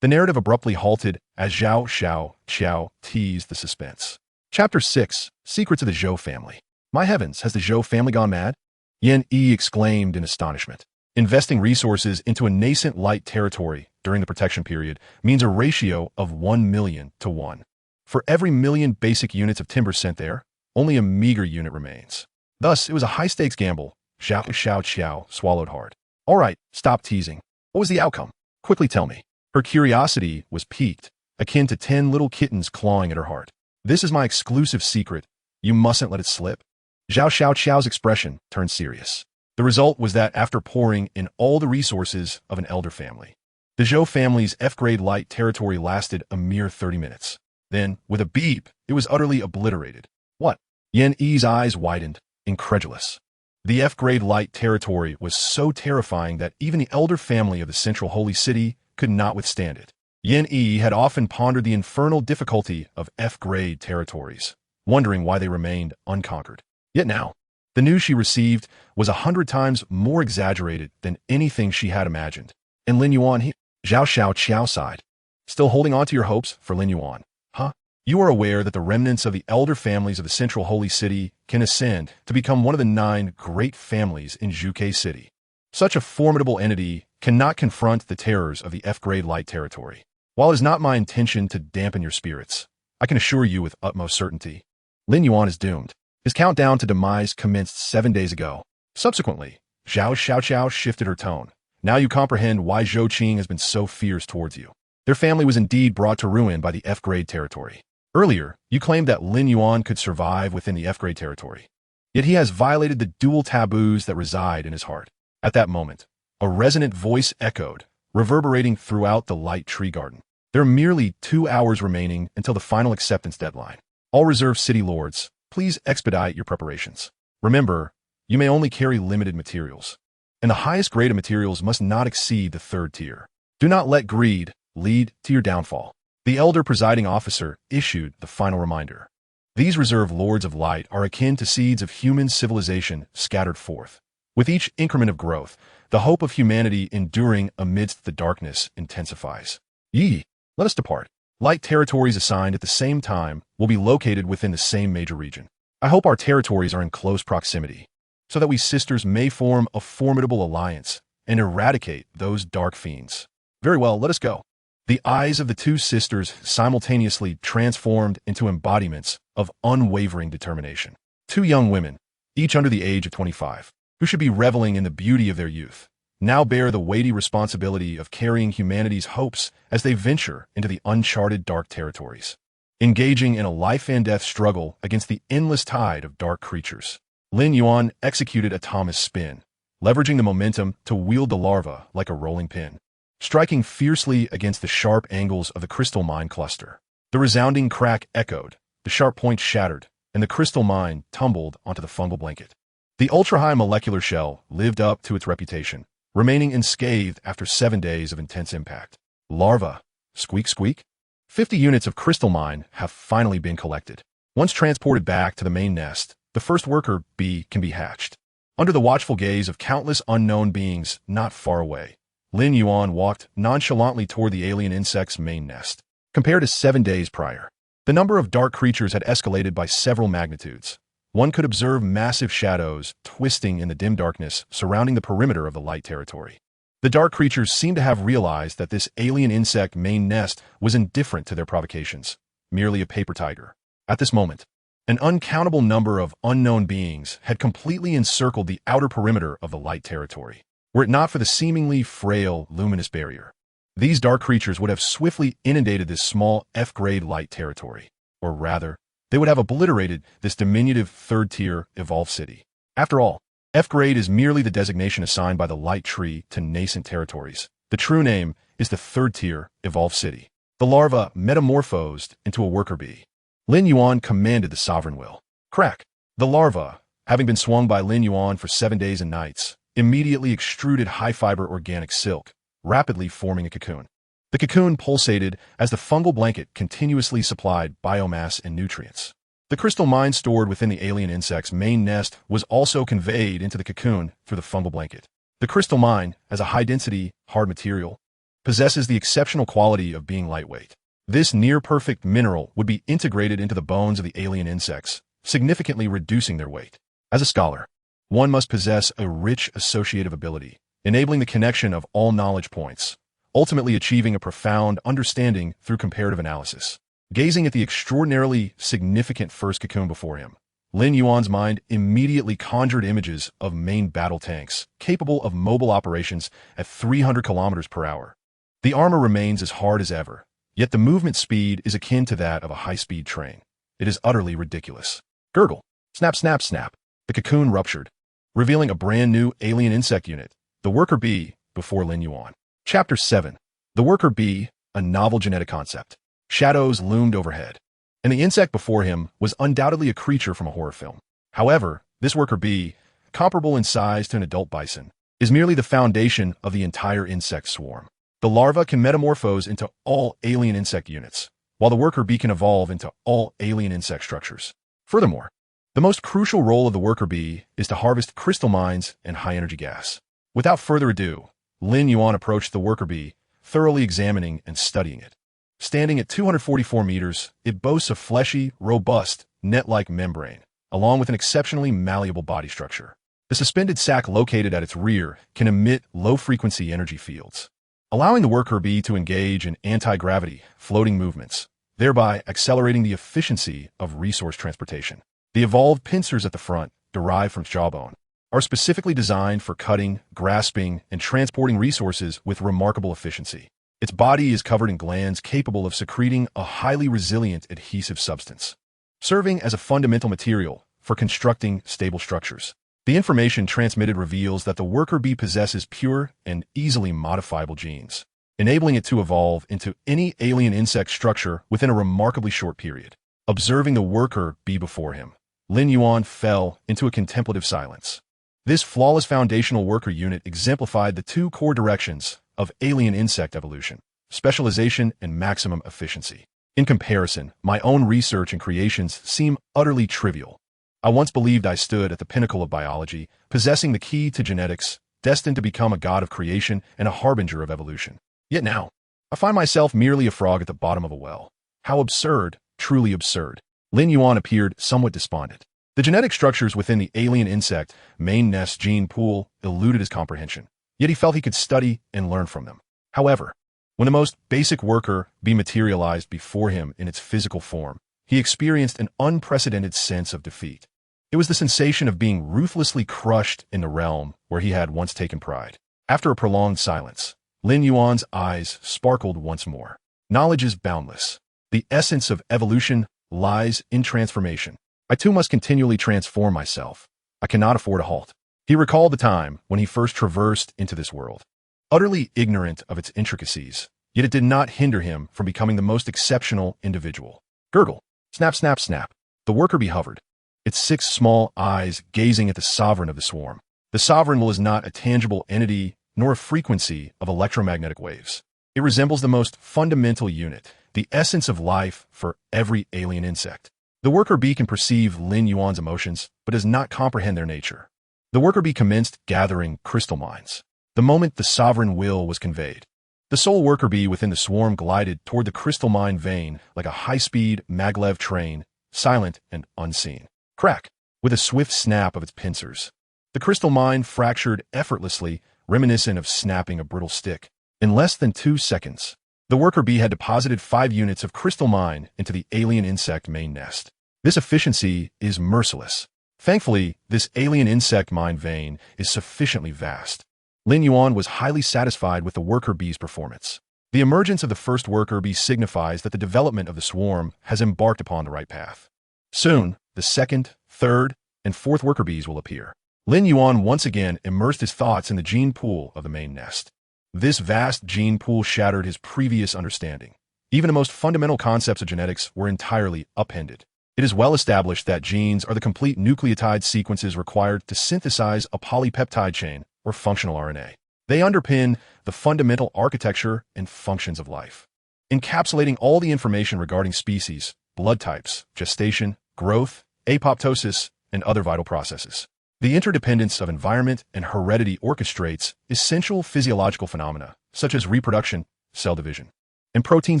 the narrative abruptly halted as Xiao teased the suspense. Chapter 6, Secrets of the Zhou Family. My heavens, has the Zhou family gone mad? Yin Yi exclaimed in astonishment. Investing resources into a nascent light territory during the protection period means a ratio of 1 million to 1. For every million basic units of timber sent there, only a meager unit remains. Thus, it was a high-stakes gamble. Xiao swallowed hard. All right, stop teasing. What was the outcome? Quickly tell me. Her curiosity was piqued, akin to 10 little kittens clawing at her heart. This is my exclusive secret. You mustn't let it slip. Xiao's expression turned serious. The result was that after pouring in all the resources of an elder family, the Zhou family's F-grade light territory lasted a mere 30 minutes. Then, with a beep, it was utterly obliterated. What? Yin Yi's eyes widened, incredulous. The F-grade light territory was so terrifying that even the elder family of the central holy city could not withstand it. Yin Yi had often pondered the infernal difficulty of F-grade territories, wondering why they remained unconquered. Yet now, the news she received was 100 times more exaggerated than anything she had imagined. And Lin Yuan, Xiao sighed. Still holding on to your hopes for Lin Yuan, huh? You are aware that the remnants of the elder families of the central holy city can ascend to become one of the 9 great families in Zhuke City. Such a formidable entity cannot confront the terrors of the F-grade light territory. While it is not my intention to dampen your spirits, I can assure you with utmost certainty, Lin Yuan is doomed. His countdown to demise commenced 7 days ago. Subsequently, Xiao shifted her tone. Now you comprehend why Zhou Qing has been so fierce towards you. Their family was indeed brought to ruin by the F-grade territory. Earlier, you claimed that Lin Yuan could survive within the F-grade territory. Yet he has violated the dual taboos that reside in his heart. At that moment, a resonant voice echoed, reverberating throughout the light tree garden. There are merely 2 hours remaining until the final acceptance deadline. All reserve city lords, please expedite your preparations. Remember, you may only carry limited materials, and the highest grade of materials must not exceed the third tier. Do not let greed lead to your downfall. The elder presiding officer issued the final reminder. These reserve lords of light are akin to seeds of human civilization scattered forth. With each increment of growth, the hope of humanity enduring amidst the darkness intensifies. Ye, let us depart. Light territories assigned at the same time will be located within the same major region. I hope our territories are in close proximity, so that we sisters may form a formidable alliance and eradicate those dark fiends. Very well, let us go. The eyes of the two sisters simultaneously transformed into embodiments of unwavering determination. Two young women, each under the age of 25, who should be reveling in the beauty of their youth, now bear the weighty responsibility of carrying humanity's hopes as they venture into the uncharted dark territories, engaging in a life-and-death struggle against the endless tide of dark creatures. Lin Yuan executed a Thomas spin, leveraging the momentum to wield the larva like a rolling pin, striking fiercely against the sharp angles of the crystal mine cluster. The resounding crack echoed, the sharp point shattered, and the crystal mine tumbled onto the fungal blanket. The ultra-high molecular shell lived up to its reputation, remaining unscathed after 7 days of intense impact. Larva, squeak squeak. 50 units of crystal mine have finally been collected. Once transported back to the main nest, the first worker bee can be hatched. Under the watchful gaze of countless unknown beings not far away, Lin Yuan walked nonchalantly toward the alien insect's main nest. Compared to 7 days prior, the number of dark creatures had escalated by several magnitudes. One could observe massive shadows twisting in the dim darkness surrounding the perimeter of the light territory. The dark creatures seemed to have realized that this alien insect main nest was indifferent to their provocations, merely a paper tiger. At this moment, an uncountable number of unknown beings had completely encircled the outer perimeter of the light territory. Were it not for the seemingly frail, luminous barrier, these dark creatures would have swiftly inundated this small F-grade light territory. Or rather, they would have obliterated this diminutive third-tier evolved city. After all, F-grade is merely the designation assigned by the light tree to nascent territories. The true name is the third-tier evolved city. The larva metamorphosed into a worker bee. Lin Yuan commanded the sovereign will. Crack! The larva, having been swung by Lin Yuan for 7 days and nights, immediately extruded high-fiber organic silk, rapidly forming a cocoon. The cocoon pulsated as the fungal blanket continuously supplied biomass and nutrients. The crystal mine stored within the alien insect's main nest was also conveyed into the cocoon through the fungal blanket. The crystal mine, as a high-density, hard material, possesses the exceptional quality of being lightweight. This near-perfect mineral would be integrated into the bones of the alien insects, significantly reducing their weight. As a scholar, one must possess a rich associative ability, enabling the connection of all knowledge points, ultimately achieving a profound understanding through comparative analysis. Gazing at the extraordinarily significant first cocoon before him, Lin Yuan's mind immediately conjured images of main battle tanks, capable of mobile operations at 300 kilometers per hour. The armor remains as hard as ever, yet the movement speed is akin to that of a high-speed train. It is utterly ridiculous. Gurgle. Snap, snap, snap. The cocoon ruptured, revealing a brand-new alien insect unit, the worker bee, before Lin Yuan. Chapter 7. The worker bee, a novel genetic concept. Shadows loomed overhead, and the insect before him was undoubtedly a creature from a horror film. However, this worker bee, comparable in size to an adult bison, is merely the foundation of the entire insect swarm. The larva can metamorphose into all alien insect units, while the worker bee can evolve into all alien insect structures. Furthermore, the most crucial role of the worker bee is to harvest crystal mines and high-energy gas. Without further ado, Lin Yuan approached the worker bee, thoroughly examining and studying it. Standing at 244 meters, it boasts a fleshy, robust, net-like membrane, along with an exceptionally malleable body structure. The suspended sac located at its rear can emit low-frequency energy fields, allowing the worker bee to engage in anti-gravity floating movements, thereby accelerating the efficiency of resource transportation. The evolved pincers at the front, derived from jawbone, are specifically designed for cutting, grasping, and transporting resources with remarkable efficiency. Its body is covered in glands capable of secreting a highly resilient adhesive substance, serving as a fundamental material for constructing stable structures. The information transmitted reveals that the worker bee possesses pure and easily modifiable genes, enabling it to evolve into any alien insect structure within a remarkably short period. Observing the worker bee before him, Lin Yuan fell into a contemplative silence. This flawless foundational worker unit exemplified the two core directions of alien insect evolution: specialization and maximum efficiency. In comparison, my own research and creations seem utterly trivial. I once believed I stood at the pinnacle of biology, possessing the key to genetics, destined to become a god of creation and a harbinger of evolution. Yet now, I find myself merely a frog at the bottom of a well. How absurd, truly absurd. Lin Yuan appeared somewhat despondent. The genetic structures within the alien insect main nest gene pool eluded his comprehension, yet he felt he could study and learn from them. However, when the most basic worker bee materialized before him in its physical form, he experienced an unprecedented sense of defeat. It was the sensation of being ruthlessly crushed in the realm where he had once taken pride. After a prolonged silence, Lin Yuan's eyes sparkled once more. Knowledge is boundless. The essence of evolution lies in transformation. I too must continually transform myself. I cannot afford a halt. He recalled the time when he first traversed into this world, utterly ignorant of its intricacies, yet it did not hinder him from becoming the most exceptional individual. Gurgle. Snap, snap, snap. The worker bee hovered, its 6 small eyes gazing at the sovereign of the swarm. The sovereign is not a tangible entity nor a frequency of electromagnetic waves. It resembles the most fundamental unit, the essence of life for every alien insect. The worker bee can perceive Lin Yuan's emotions, but does not comprehend their nature. The worker bee commenced gathering crystal mines. The moment the sovereign will was conveyed, the sole worker bee within the swarm glided toward the crystal mine vein like a high-speed maglev train, silent and unseen. Crack! With a swift snap of its pincers, the crystal mine fractured effortlessly, reminiscent of snapping a brittle stick. In less than 2 seconds, the worker bee had deposited 5 units of crystal mine into the alien insect main nest. This efficiency is merciless. Thankfully, this alien insect mine vein is sufficiently vast. Lin Yuan was highly satisfied with the worker bee's performance. The emergence of the first worker bee signifies that the development of the swarm has embarked upon the right path. Soon, the second, third, and fourth worker bees will appear. Lin Yuan once again immersed his thoughts in the gene pool of the main nest. This vast gene pool shattered his previous understanding. Even the most fundamental concepts of genetics were entirely upended. It is well established that genes are the complete nucleotide sequences required to synthesize a polypeptide chain or functional RNA. They underpin the fundamental architecture and functions of life, encapsulating all the information regarding species, blood types, gestation, growth, apoptosis, and other vital processes. The interdependence of environment and heredity orchestrates essential physiological phenomena, such as reproduction, cell division, and protein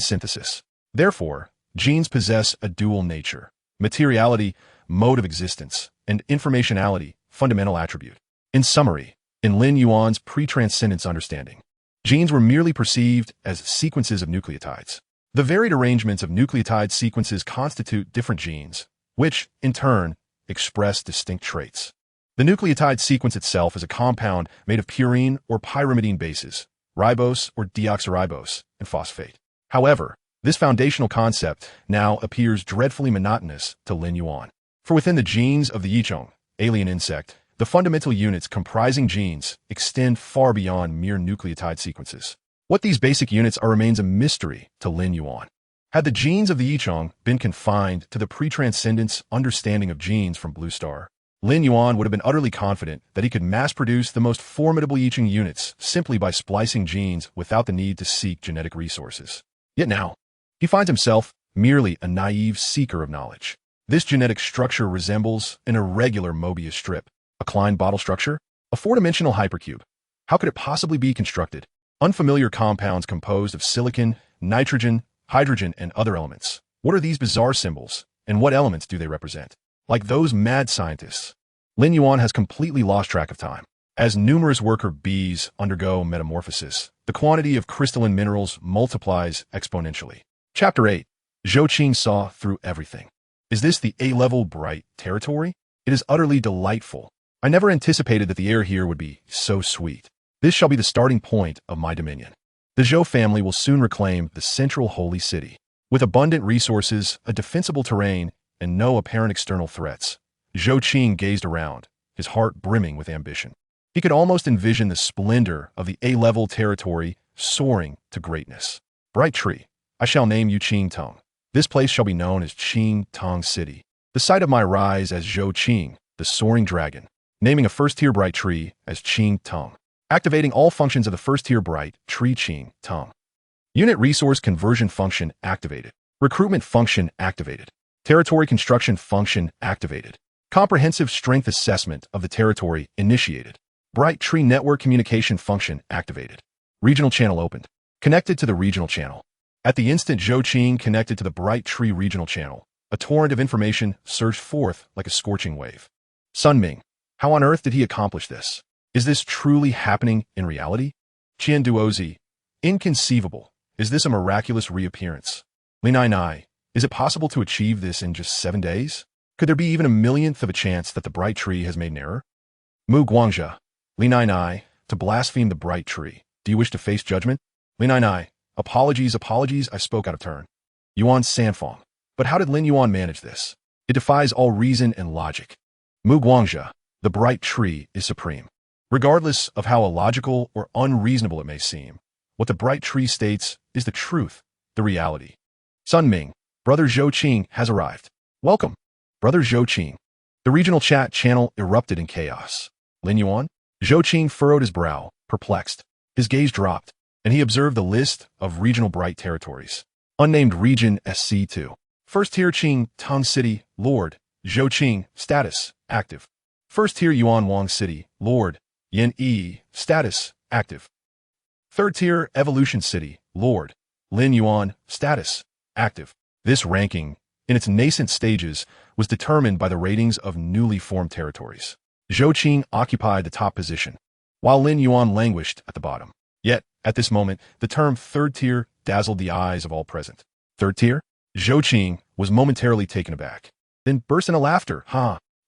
synthesis. Therefore, genes possess a dual nature: materiality, mode of existence, and informationality, fundamental attribute. In summary, in Lin Yuan's pre-transcendence understanding, genes were merely perceived as sequences of nucleotides. The varied arrangements of nucleotide sequences constitute different genes, which, in turn, express distinct traits. The nucleotide sequence itself is a compound made of purine or pyrimidine bases, ribose or deoxyribose, and phosphate. However, this foundational concept now appears dreadfully monotonous to Lin Yuan. For within the genes of the Yichong, alien insect, the fundamental units comprising genes extend far beyond mere nucleotide sequences. What these basic units are remains a mystery to Lin Yuan. Had the genes of the Yichong been confined to the pre-transcendence understanding of genes from Blue Star, Lin Yuan would have been utterly confident that he could mass-produce the most formidable Yichong units simply by splicing genes without the need to seek genetic resources. Yet now, he finds himself merely a naive seeker of knowledge. This genetic structure resembles an irregular Mobius strip, a Klein bottle structure, a 4-dimensional hypercube. How could it possibly be constructed? Unfamiliar compounds composed of silicon, nitrogen, hydrogen, and other elements. What are these bizarre symbols, and what elements do they represent? Like those mad scientists, Lin Yuan has completely lost track of time. As numerous worker bees undergo metamorphosis, the quantity of crystalline minerals multiplies exponentially. Chapter 8. Zhou Qing saw through everything. Is this the A-level bright territory? It is utterly delightful. I never anticipated that the air here would be so sweet. This shall be the starting point of my dominion. The Zhou family will soon reclaim the central holy city. With abundant resources, a defensible terrain, and no apparent external threats, Zhou Qing gazed around, his heart brimming with ambition. He could almost envision the splendor of the A-level territory soaring to greatness. Bright tree, I shall name you Qing Tong. This place shall be known as Qing Tong City, the site of my rise as Zhou Qing, the soaring dragon. Naming a first-tier bright tree as Qing Tong. Activating all functions of the first-tier bright tree Qing Tong. Unit resource conversion function activated. Recruitment function activated. Territory construction function activated. Comprehensive strength assessment of the territory initiated. Bright tree network communication function activated. Regional channel opened. Connected to the regional channel. At the instant Zhou Qing connected to the bright tree regional channel, a torrent of information surged forth like a scorching wave. Sun Ming, how on earth did he accomplish this? Is this truly happening in reality? Qian Duozi, inconceivable. Is this a miraculous reappearance? Lin Yuan, is it possible to achieve this in just 7 days? Could there be even a millionth of a chance that the bright tree has made an error? Mu Guangzhe, Lin Yuan, to blaspheme the bright tree. Do you wish to face judgment? Lin Yuan, apologies, I spoke out of turn. Yuan Sanfong, but how did Lin Yuan manage this? It defies all reason and logic. Mu Guangzhe, the bright tree is supreme. Regardless of how illogical or unreasonable it may seem, what the bright tree states is the truth, the reality. Sun Ming, Brother Zhou Qing has arrived. Welcome, Brother Zhou Qing. The regional chat channel erupted in chaos. Lin Yuan? Zhou Qing furrowed his brow, perplexed. His gaze dropped, and he observed the list of regional bright territories. Unnamed region SC2. First tier Qing Tong City, Lord. Zhou Qing, status, active. First tier Yuan Wang City, Lord. Yin Yi, status, active. Third tier Evolution City, Lord. Lin Yuan, status, active. This ranking, in its nascent stages, was determined by the ratings of newly formed territories. Zhou Qing occupied the top position, while Lin Yuan languished at the bottom. Yet, at this moment, the term third tier dazzled the eyes of all present. Third tier? Zhou Qing was momentarily taken aback, then burst into laughter.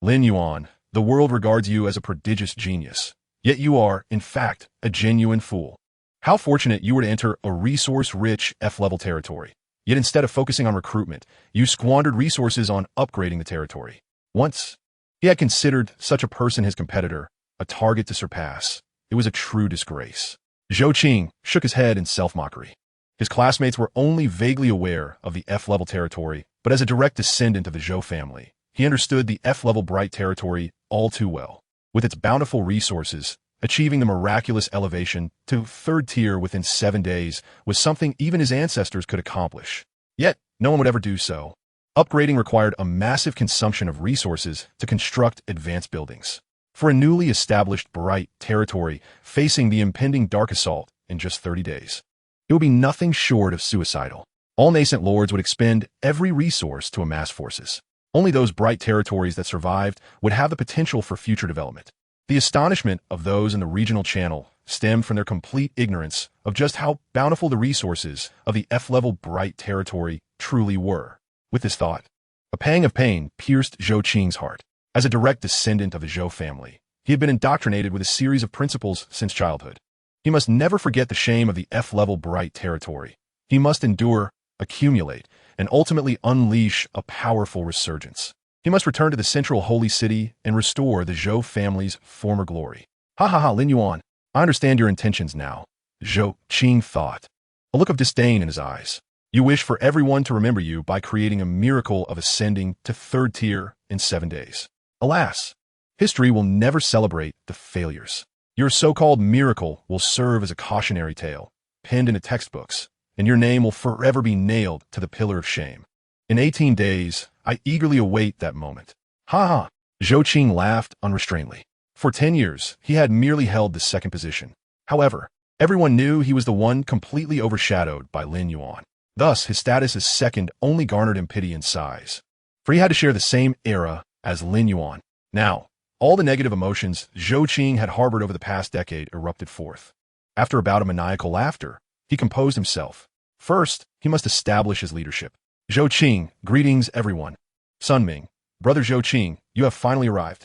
Lin Yuan, the world regards you as a prodigious genius. Yet you are, in fact, a genuine fool. How fortunate you were to enter a resource-rich F-level territory. Yet instead of focusing on recruitment, you squandered resources on upgrading the territory. Once, he had considered such a person his competitor, a target to surpass. It was a true disgrace. Zhou Qing shook his head in self-mockery. His classmates were only vaguely aware of the F-level territory, but as a direct descendant of the Zhou family, he understood the F-level bright territory all too well. With its bountiful resources, achieving the miraculous elevation to third tier within 7 days was something even his ancestors could accomplish. Yet, no one would ever do so. Upgrading required a massive consumption of resources to construct advanced buildings. For a newly established bright territory facing the impending dark assault in just 30 days, it would be nothing short of suicidal. All nascent lords would expend every resource to amass forces. Only those bright territories that survived would have the potential for future development. The astonishment of those in the regional channel stemmed from their complete ignorance of just how bountiful the resources of the F-level bright territory truly were. With this thought, a pang of pain pierced Zhou Qing's heart. As a direct descendant of the Zhou family, he had been indoctrinated with a series of principles since childhood. He must never forget the shame of the F-level bright territory. He must endure, accumulate, and ultimately unleash a powerful resurgence. He must return to the central holy city and restore the Zhou family's former glory. Lin Yuan, I understand your intentions now, Zhou Qing thought, a look of disdain in his eyes. You wish for everyone to remember you by creating a miracle of ascending to third tier in 7 days. Alas, history will never celebrate the failures. Your so-called miracle will serve as a cautionary tale, penned into textbooks, and your name will forever be nailed to the pillar of shame. In 18 days, I eagerly await that moment. Zhou Qing laughed unrestrainedly. For 10 years, he had merely held the second position. However, everyone knew he was the one completely overshadowed by Lin Yuan. Thus, his status as second only garnered him pity and sighs, for he had to share the same era as Lin Yuan. Now, all the negative emotions Zhou Qing had harbored over the past decade erupted forth. After a bout of maniacal laughter, he composed himself. First, he must establish his leadership. Zhou Qing, greetings everyone. Sun Ming, Brother Zhou Qing, you have finally arrived.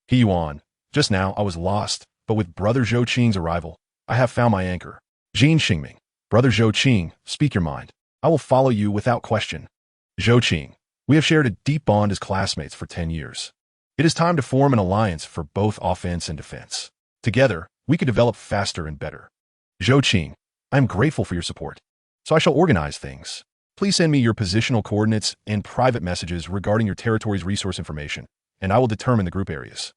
He Yuan, just now I was lost, but with Brother Zhou Qing's arrival, I have found my anchor. Jin Xingming, Brother Zhou Qing, speak your mind. I will follow you without question. Zhou Qing, we have shared a deep bond as classmates for 10 years. It is time to form an alliance for both offense and defense. Together, we could develop faster and better. Zhou Qing, I am grateful for your support. So I shall organize things. Please send me your positional coordinates and private messages regarding your territory's resource information, and I will determine the group areas.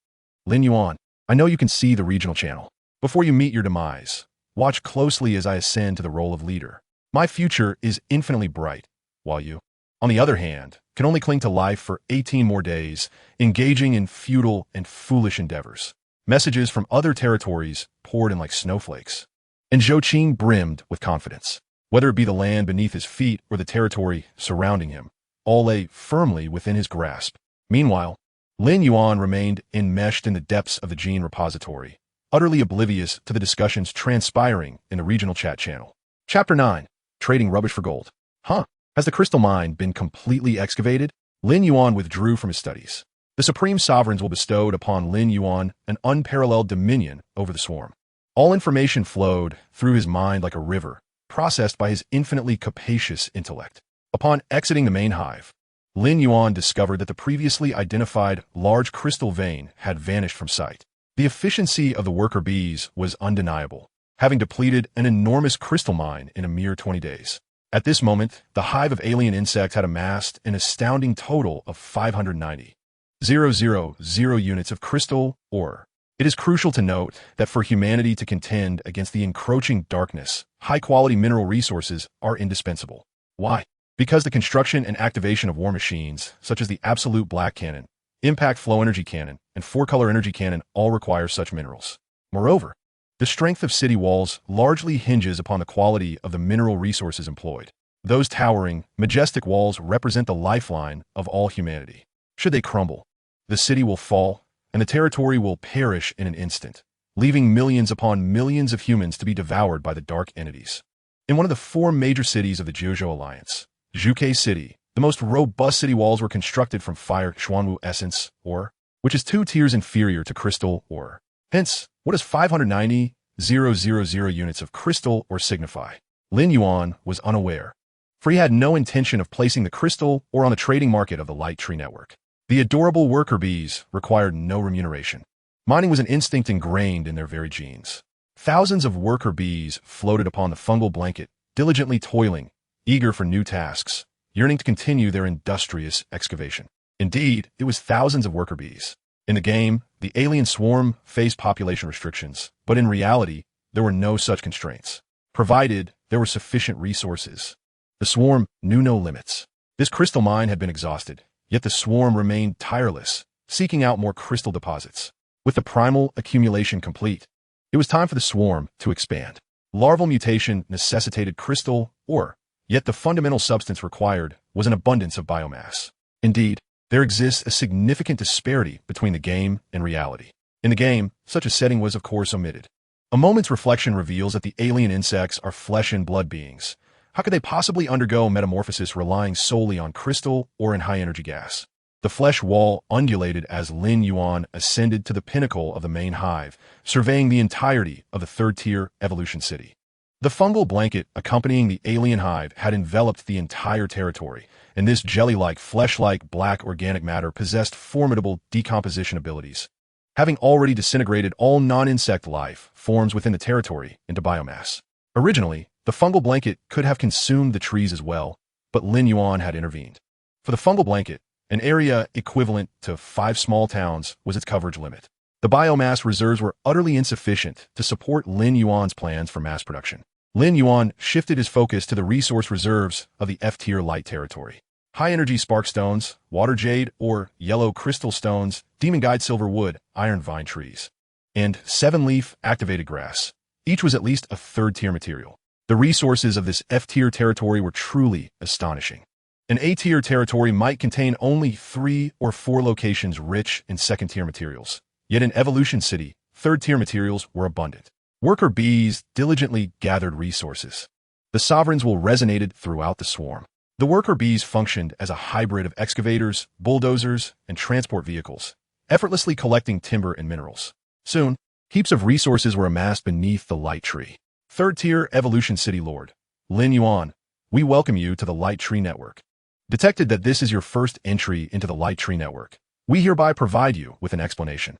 Lin Yuan, I know you can see the regional channel. Before you meet your demise, watch closely as I ascend to the role of leader. My future is infinitely bright, while you, on the other hand, can only cling to life for 18 more days, engaging in futile and foolish endeavors. Messages from other territories poured in like snowflakes, and Zhou brimmed with confidence. Whether it be the land beneath his feet or the territory surrounding him, all lay firmly within his grasp. Meanwhile, Lin Yuan remained enmeshed in the depths of the gene repository, utterly oblivious to the discussions transpiring in the regional chat channel. Chapter 9. Trading Rubbish for Gold. Has the crystal mine been completely excavated? Lin Yuan withdrew from his studies. The supreme sovereigns will bestow upon Lin Yuan an unparalleled dominion over the swarm. All information flowed through his mind like a river, processed by his infinitely capacious intellect. Upon exiting the main hive, Lin Yuan discovered that the previously identified large crystal vein had vanished from sight. The efficiency of the worker bees was undeniable, having depleted an enormous crystal mine in a mere 20 days. At this moment, the hive of alien insects had amassed an astounding total of 590,000 units of crystal ore. It is crucial to note that for humanity to contend against the encroaching darkness, high-quality mineral resources are indispensable. Why? Because the construction and activation of war machines, such as the Absolute Black Cannon, Impact Flow Energy Cannon, and Four-Color Energy Cannon all require such minerals. Moreover, the strength of city walls largely hinges upon the quality of the mineral resources employed. Those towering, majestic walls represent the lifeline of all humanity. Should they crumble, the city will fall, and the territory will perish in an instant, leaving millions upon millions of humans to be devoured by the dark entities. In one of the 4 major cities of the Jiuzhou Alliance, Zhuke City, the most robust city walls were constructed from fire Xuanwu essence ore, which is 2 tiers inferior to crystal ore. Hence, what does 590,000 units of crystal ore signify? Lin Yuan was unaware, for he had no intention of placing the crystal ore on the trading market of the Light Tree Network. The adorable worker bees required no remuneration. Mining was an instinct ingrained in their very genes. Thousands of worker bees floated upon the fungal blanket, diligently toiling, eager for new tasks, yearning to continue their industrious excavation. Indeed, it was thousands of worker bees. In the game, the alien swarm faced population restrictions, but in reality, there were no such constraints, provided there were sufficient resources. The swarm knew no limits. This crystal mine had been exhausted, yet the swarm remained tireless, seeking out more crystal deposits. With the primal accumulation complete, it was time for the swarm to expand. Larval mutation necessitated crystal ore, yet the fundamental substance required was an abundance of biomass. Indeed, there exists a significant disparity between the game and reality. In the game, such a setting was of course omitted. A moment's reflection reveals that the alien insects are flesh and blood beings. How could they possibly undergo metamorphosis relying solely on crystal or in high-energy gas? The flesh wall undulated as Lin Yuan ascended to the pinnacle of the main hive, surveying the entirety of the 3rd-tier evolution city. The fungal blanket accompanying the alien hive had enveloped the entire territory, and this jelly-like, flesh-like black organic matter possessed formidable decomposition abilities, having already disintegrated all non-insect life forms within the territory into biomass. Originally, the fungal blanket could have consumed the trees as well, but Lin Yuan had intervened. For the fungal blanket, an area equivalent to 5 small towns was its coverage limit. The biomass reserves were utterly insufficient to support Lin Yuan's plans for mass production. Lin Yuan shifted his focus to the resource reserves of the F-tier light territory. High-energy spark stones, water jade or yellow crystal stones, demon guide silver wood, iron vine trees, and 7-leaf activated grass. Each was at least a 3rd-tier material. The resources of this F-tier territory were truly astonishing. An A-tier territory might contain only 3 or 4 locations rich in 2nd-tier materials. Yet in Evolution City, 3rd-tier materials were abundant. Worker bees diligently gathered resources. The sovereigns will resonated throughout the swarm. The worker bees functioned as a hybrid of excavators, bulldozers, and transport vehicles, effortlessly collecting timber and minerals. Soon, heaps of resources were amassed beneath the light tree. 3rd-tier Evolution City Lord, Lin Yuan, we welcome you to the Light Tree Network. Detected that this is your first entry into the Light Tree Network. We hereby provide you with an explanation.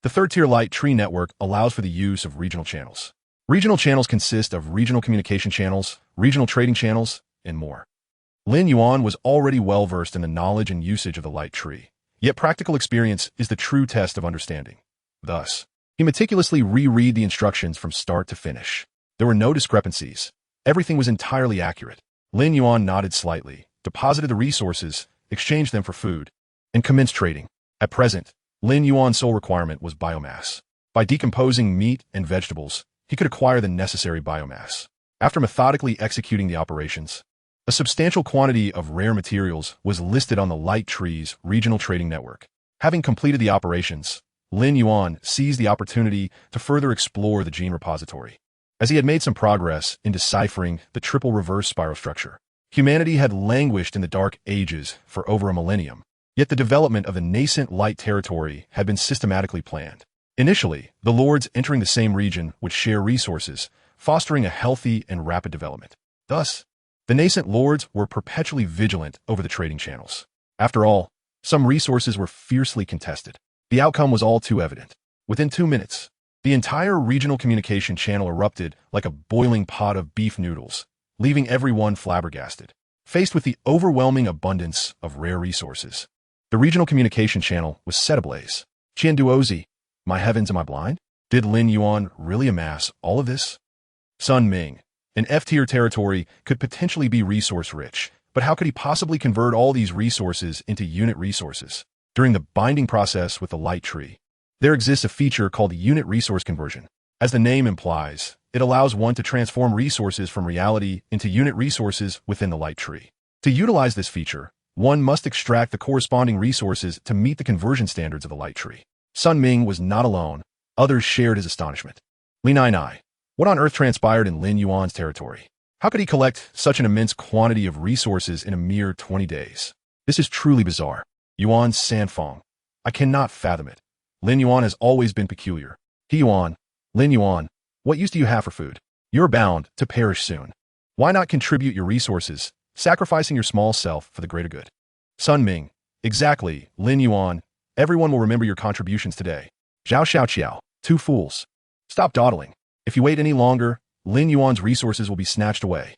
The 3rd-tier Light Tree Network allows for the use of regional channels. Regional channels consist of regional communication channels, regional trading channels, and more. Lin Yuan was already well-versed in the knowledge and usage of the Light Tree, yet practical experience is the true test of understanding. Thus, he meticulously reread the instructions from start to finish. There were no discrepancies. Everything was entirely accurate. Lin Yuan nodded slightly, deposited the resources, exchanged them for food, and commenced trading. At present, Lin Yuan's sole requirement was biomass. By decomposing meat and vegetables, he could acquire the necessary biomass. After methodically executing the operations, a substantial quantity of rare materials was listed on the Light Tree's regional trading network. Having completed the operations, Lin Yuan seized the opportunity to further explore the gene repository. As he had made some progress in deciphering the triple reverse spiral structure, humanity had languished in the Dark Ages for over a millennium. Yet the development of the nascent light territory had been systematically planned. Initially, the lords entering the same region would share resources, fostering a healthy and rapid development. Thus, the nascent lords were perpetually vigilant over the trading channels. After all, some resources were fiercely contested. The outcome was all too evident. Within 2 minutes, the entire regional communication channel erupted like a boiling pot of beef noodles, leaving everyone flabbergasted. Faced with the overwhelming abundance of rare resources, the regional communication channel was set ablaze. Qianduozi, my heavens, am I blind? Did Lin Yuan really amass all of this? Sun Ming, an F-tier territory could potentially be resource-rich, but how could he possibly convert all these resources into unit resources? During the binding process with the Light Tree, there exists a feature called unit resource conversion. As the name implies, it allows one to transform resources from reality into unit resources within the Light Tree. To utilize this feature, one must extract the corresponding resources to meet the conversion standards of the Light Tree. Sun Ming was not alone. Others shared his astonishment. Li Nai, what on earth transpired in Lin Yuan's territory? How could he collect such an immense quantity of resources in a mere 20 days? This is truly bizarre. Yuan Sanfeng. I cannot fathom it. Lin Yuan has always been peculiar. Yuan, Lin Yuan, what use do you have for food? You're bound to perish soon. Why not contribute your resources, sacrificing your small self for the greater good? Sun Ming, exactly, Lin Yuan, everyone will remember your contributions today. Zhao Xiaoqiao, 2 fools. Stop dawdling. If you wait any longer, Lin Yuan's resources will be snatched away.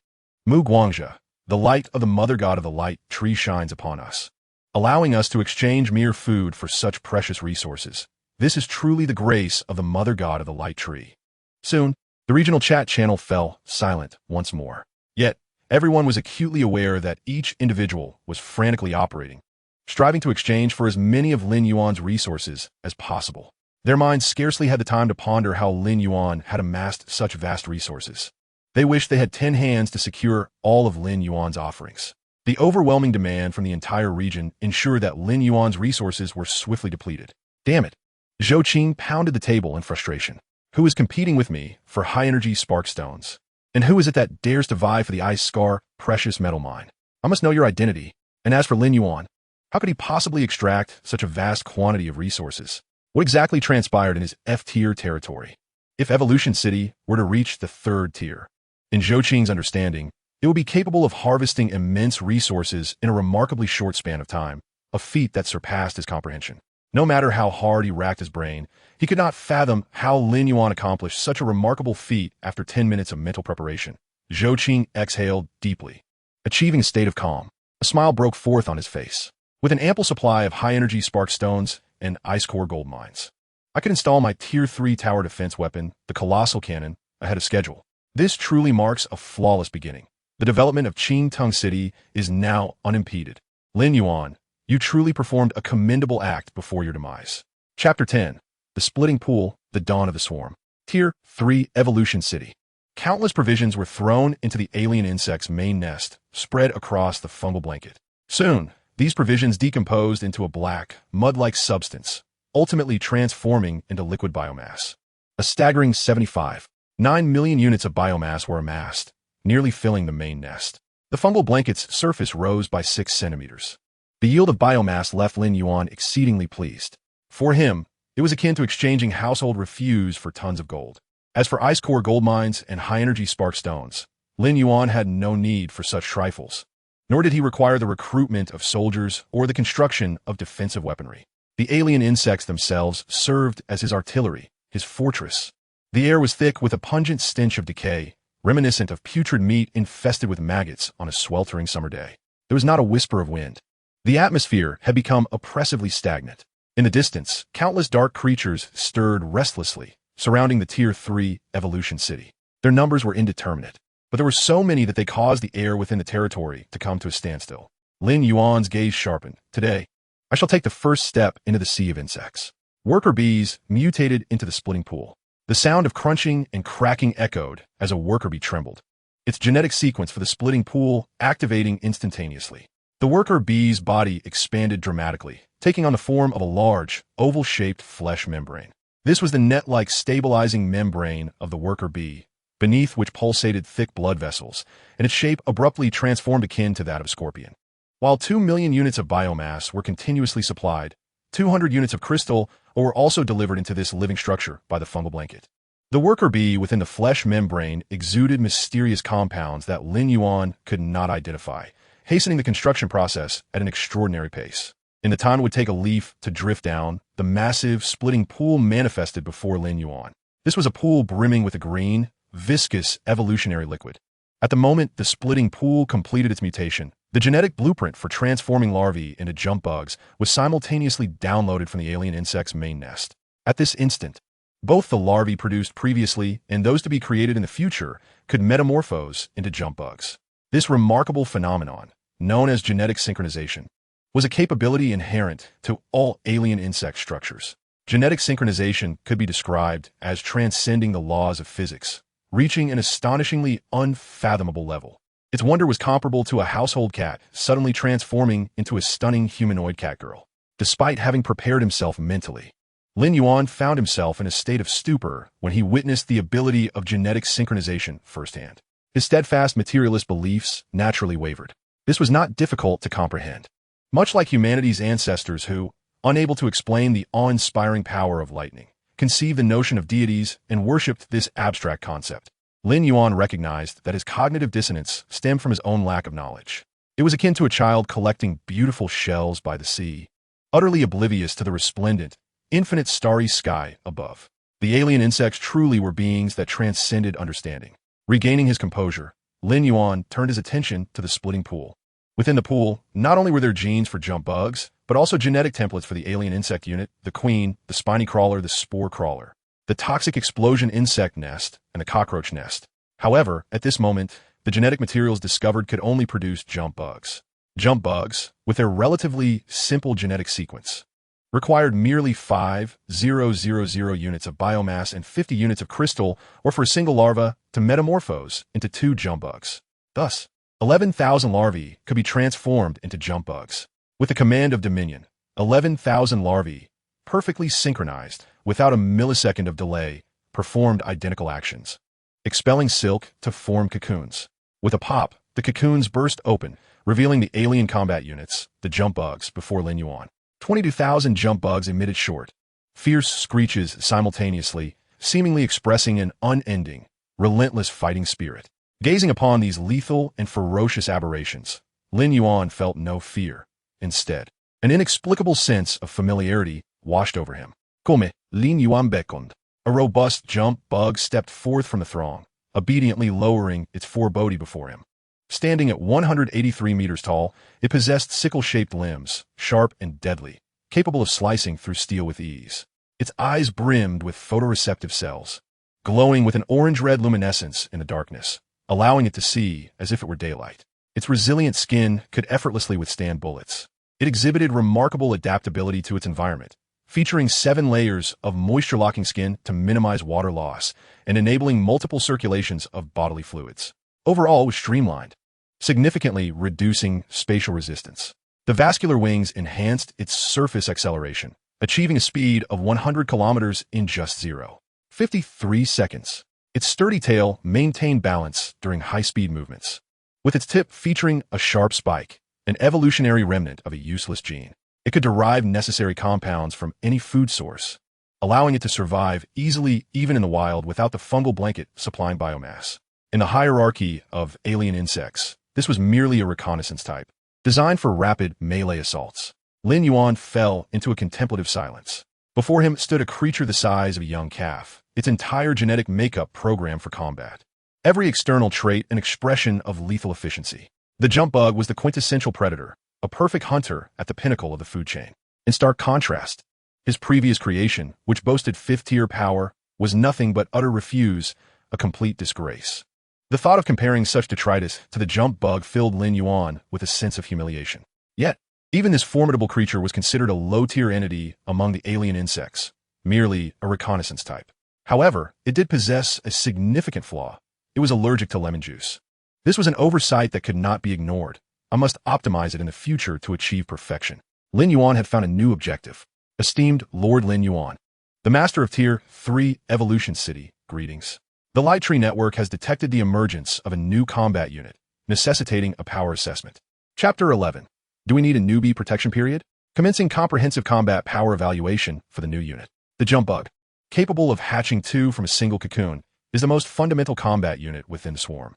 Mu Guangzhe, the light of the mother god of the Light Tree shines upon us, allowing us to exchange mere food for such precious resources. This is truly the grace of the mother god of the Light Tree. Soon, the regional chat channel fell silent once more. Yet, everyone was acutely aware that each individual was frantically operating, striving to exchange for as many of Lin Yuan's resources as possible. Their minds scarcely had the time to ponder how Lin Yuan had amassed such vast resources. They wished they had 10 hands to secure all of Lin Yuan's offerings. The overwhelming demand from the entire region ensured that Lin Yuan's resources were swiftly depleted. Damn it! Zhou Qing pounded the table in frustration. Who is competing with me for high-energy spark stones? And who is it that dares to vie for the Ice Scar precious metal mine? I must know your identity. And as for Lin Yuan, how could he possibly extract such a vast quantity of resources? What exactly transpired in his F-tier territory? If Evolution City were to reach the 3rd tier, in Zhou Qing's understanding, it would be capable of harvesting immense resources in a remarkably short span of time, a feat that surpassed his comprehension. No matter how hard he racked his brain, he could not fathom how Lin Yuan accomplished such a remarkable feat after 10 minutes of mental preparation. Zhou Qing exhaled deeply. Achieving a state of calm, a smile broke forth on his face. With an ample supply of high-energy spark stones and ice core gold mines, I could install my Tier 3 tower defense weapon, the Colossal Cannon, ahead of schedule. This truly marks a flawless beginning. The development of Qingtung City is now unimpeded. Lin Yuan, you truly performed a commendable act before your demise. Chapter 10. The Splitting Pool, the Dawn of the Swarm. Tier 3 Evolution City. Countless provisions were thrown into the alien insect's main nest, spread across the fungal blanket. Soon, these provisions decomposed into a black, mud-like substance, ultimately transforming into liquid biomass. A staggering 75.9 million units of biomass were amassed, nearly filling the main nest. The fungal blanket's surface rose by 6 centimeters. The yield of biomass left Lin Yuan exceedingly pleased. For him, it was akin to exchanging household refuse for tons of gold. As for ice core gold mines and high-energy spark stones, Lin Yuan had no need for such trifles, nor did he require the recruitment of soldiers or the construction of defensive weaponry. The alien insects themselves served as his artillery, his fortress. The air was thick with a pungent stench of decay, reminiscent of putrid meat infested with maggots on a sweltering summer day. There was not a whisper of wind. The atmosphere had become oppressively stagnant. In the distance, countless dark creatures stirred restlessly, surrounding the Tier 3 evolution city. Their numbers were indeterminate, but there were so many that they caused the air within the territory to come to a standstill. Lin Yuan's gaze sharpened. Today, I shall take the first step into the sea of insects. Worker bees mutated into the splitting pool. The sound of crunching and cracking echoed as a worker bee trembled, its genetic sequence for the splitting pool activating instantaneously. The worker bee's body expanded dramatically, taking on the form of a large, oval-shaped flesh membrane. This was the net-like stabilizing membrane of the worker bee, beneath which pulsated thick blood vessels, and its shape abruptly transformed akin to that of a scorpion. While 2 million units of biomass were continuously supplied, 200 units of crystal were also delivered into this living structure by the fungal blanket. The worker bee within the flesh membrane exuded mysterious compounds that Lin Yuan could not identify, hastening the construction process at an extraordinary pace. In the time it would take a leaf to drift down, the massive, splitting pool manifested before Lin Yuan. This was a pool brimming with a green, viscous, evolutionary liquid. At the moment the splitting pool completed its mutation, the genetic blueprint for transforming larvae into jump bugs was simultaneously downloaded from the alien insect's main nest. At this instant, both the larvae produced previously and those to be created in the future could metamorphose into jump bugs. This remarkable phenomenon, known as genetic synchronization, was a capability inherent to all alien insect structures. Genetic synchronization could be described as transcending the laws of physics, reaching an astonishingly unfathomable level. Its wonder was comparable to a household cat suddenly transforming into a stunning humanoid catgirl. Despite having prepared himself mentally, Lin Yuan found himself in a state of stupor when he witnessed the ability of genetic synchronization firsthand. His steadfast materialist beliefs naturally wavered. This was not difficult to comprehend. Much like humanity's ancestors who, unable to explain the awe-inspiring power of lightning, conceived the notion of deities and worshipped this abstract concept, Lin Yuan recognized that his cognitive dissonance stemmed from his own lack of knowledge. It was akin to a child collecting beautiful shells by the sea, utterly oblivious to the resplendent, infinite starry sky above. The alien insects truly were beings that transcended understanding. Regaining his composure, Lin Yuan turned his attention to the splitting pool. Within the pool, not only were there genes for jump bugs, but also genetic templates for the alien insect unit, the queen, the spiny crawler, the spore crawler, the toxic explosion insect nest, and the cockroach nest. However, at this moment, the genetic materials discovered could only produce jump bugs. Jump bugs, with their relatively simple genetic sequence, required merely 5,000 units of biomass and 50 units of crystal, or for a single larva to metamorphose into 2 jump bugs. Thus, 11,000 larvae could be transformed into jump bugs. With the command of Dominion, 11,000 larvae, perfectly synchronized, without a millisecond of delay, performed identical actions, expelling silk to form cocoons. With a pop, the cocoons burst open, revealing the alien combat units, the jump bugs, before Lin Yuan. 22,000 jump bugs emitted short, fierce screeches simultaneously, seemingly expressing an unending, relentless fighting spirit. Gazing upon these lethal and ferocious aberrations, Lin Yuan felt no fear. Instead, an inexplicable sense of familiarity washed over him. Come, Lin Yuan beckoned. A robust jump bug stepped forth from the throng, obediently lowering its foreboding before him. Standing at 183 meters tall, it possessed sickle-shaped limbs, sharp and deadly, capable of slicing through steel with ease. Its eyes brimmed with photoreceptive cells, glowing with an orange-red luminescence in the darkness, allowing it to see as if it were daylight. Its resilient skin could effortlessly withstand bullets. It exhibited remarkable adaptability to its environment, featuring 7 layers of moisture-locking skin to minimize water loss and enabling multiple circulations of bodily fluids. Overall, it was streamlined, significantly reducing spatial resistance. The vascular wings enhanced its surface acceleration, achieving a speed of 100 kilometers in just 0.53 seconds. Its sturdy tail maintained balance during high-speed movements, with its tip featuring a sharp spike, an evolutionary remnant of a useless gene. It could derive necessary compounds from any food source, allowing it to survive easily even in the wild without the fungal blanket supplying biomass. In the hierarchy of alien insects, this was merely a reconnaissance type, designed for rapid melee assaults. Lin Yuan fell into a contemplative silence. Before him stood a creature the size of a young calf, its entire genetic makeup programmed for combat. Every external trait an expression of lethal efficiency. The jump bug was the quintessential predator, a perfect hunter at the pinnacle of the food chain. In stark contrast, His previous creation, which boasted 5th-tier power, was nothing but utter refuse, a complete disgrace. The thought of comparing such detritus to the jump bug filled Lin Yuan with a sense of humiliation. Yet, even this formidable creature was considered a low-tier entity among the alien insects, merely a reconnaissance type. However, it did possess a significant flaw. It was allergic to lemon juice. This was an oversight that could not be ignored. I must optimize it in the future to achieve perfection. Lin Yuan had found a new objective. Esteemed Lord Lin Yuan, the master of Tier 3 Evolution City, greetings. The Light Tree Network has detected the emergence of a new combat unit, necessitating a power assessment. Chapter 11. Do we need a newbie protection period? Commencing comprehensive combat power evaluation for the new unit. The jump bug, capable of hatching 2 from a single cocoon, is the most fundamental combat unit within the swarm.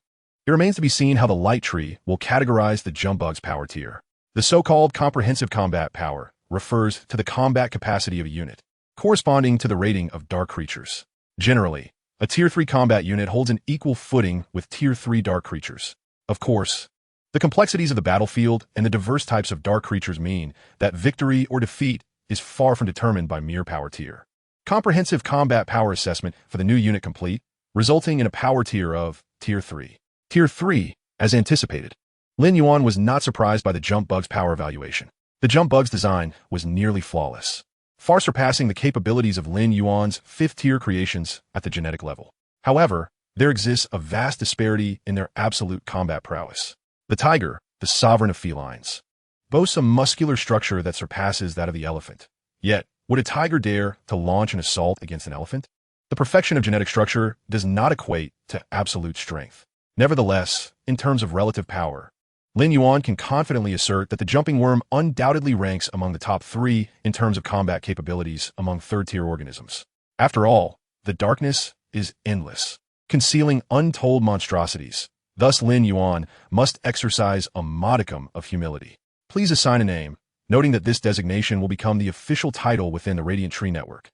It remains to be seen how the Light Tree will categorize the jump bug's power tier. The so-called comprehensive combat power refers to the combat capacity of a unit, corresponding to the rating of dark creatures. Generally, a Tier 3 combat unit holds an equal footing with Tier 3 dark creatures. Of course, the complexities of the battlefield and the diverse types of dark creatures mean that victory or defeat is far from determined by mere power tier. Comprehensive combat power assessment for the new unit complete, resulting in a power tier of Tier 3. Tier 3, as anticipated. Lin Yuan was not surprised by the jump bug's power evaluation. The jump bug's design was nearly flawless, far surpassing the capabilities of Lin Yuan's 5th-tier creations at the genetic level. However, there exists a vast disparity in their absolute combat prowess. The tiger, the sovereign of felines, boasts a muscular structure that surpasses that of the elephant. Yet, would a tiger dare to launch an assault against an elephant? The perfection of genetic structure does not equate to absolute strength. Nevertheless, in terms of relative power, Lin Yuan can confidently assert that the jumping worm undoubtedly ranks among the top 3 in terms of combat capabilities among 3rd-tier organisms. After all, the darkness is endless, concealing untold monstrosities. Thus, Lin Yuan must exercise a modicum of humility. Please assign a name, noting that this designation will become the official title within the Radiant Tree Network.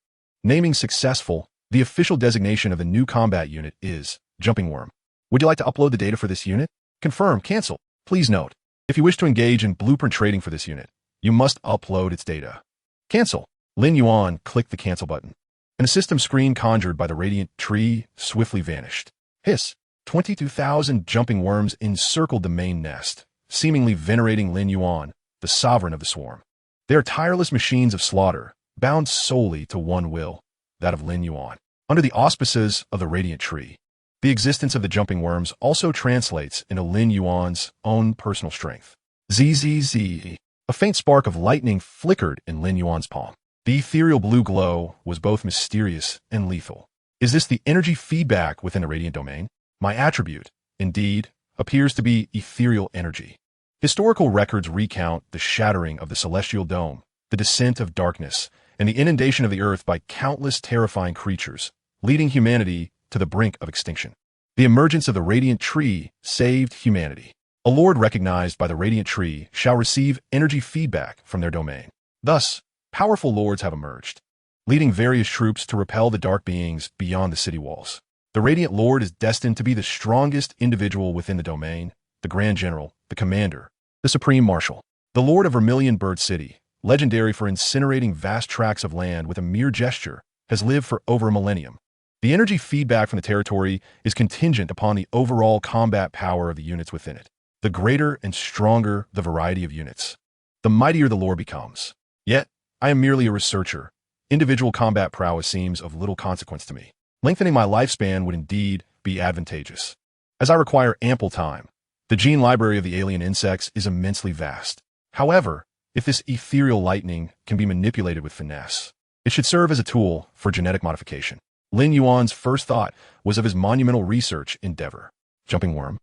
Naming successful, the official designation of the new combat unit is Jumping Worm. Would you like to upload the data for this unit? Confirm, cancel. Please note, if you wish to engage in blueprint trading for this unit, you must upload its data. Cancel. Lin Yuan clicked the cancel button, and a system screen conjured by the Radiant Tree swiftly vanished. Hiss. 22,000 jumping worms encircled the main nest, seemingly venerating Lin Yuan, the sovereign of the swarm. They are tireless machines of slaughter, bound solely to one will, that of Lin Yuan. Under the auspices of the Radiant Tree, the existence of the jumping worms also translates into Lin Yuan's own personal strength. Zzz. A faint spark of lightning flickered in Lin Yuan's palm. The ethereal blue glow was both mysterious and lethal. Is this the energy feedback within the radiant domain? My attribute, indeed, appears to be ethereal energy. Historical records recount the shattering of the celestial dome, the descent of darkness, and the inundation of the earth by countless terrifying creatures, leading humanity to the brink of extinction. The emergence of the Radiant Tree saved humanity. A lord recognized by the Radiant Tree shall receive energy feedback from their domain. Thus, powerful lords have emerged, leading various troops to repel the dark beings beyond the city walls. The Radiant Lord is destined to be the strongest individual within the domain, the Grand General, the Commander, the Supreme Marshal. The Lord of Vermilion Bird City, legendary for incinerating vast tracts of land with a mere gesture, has lived for over a millennium. The energy feedback from the territory is contingent upon the overall combat power of the units within it. The greater and stronger the variety of units, the mightier the lore becomes. Yet, I am merely a researcher. Individual combat prowess seems of little consequence to me. Lengthening my lifespan would indeed be advantageous, as I require ample time. The gene library of the alien insects is immensely vast. However, if this ethereal lightning can be manipulated with finesse, it should serve as a tool for genetic modification. Lin Yuan's first thought was of his monumental research endeavor. Jumping worm.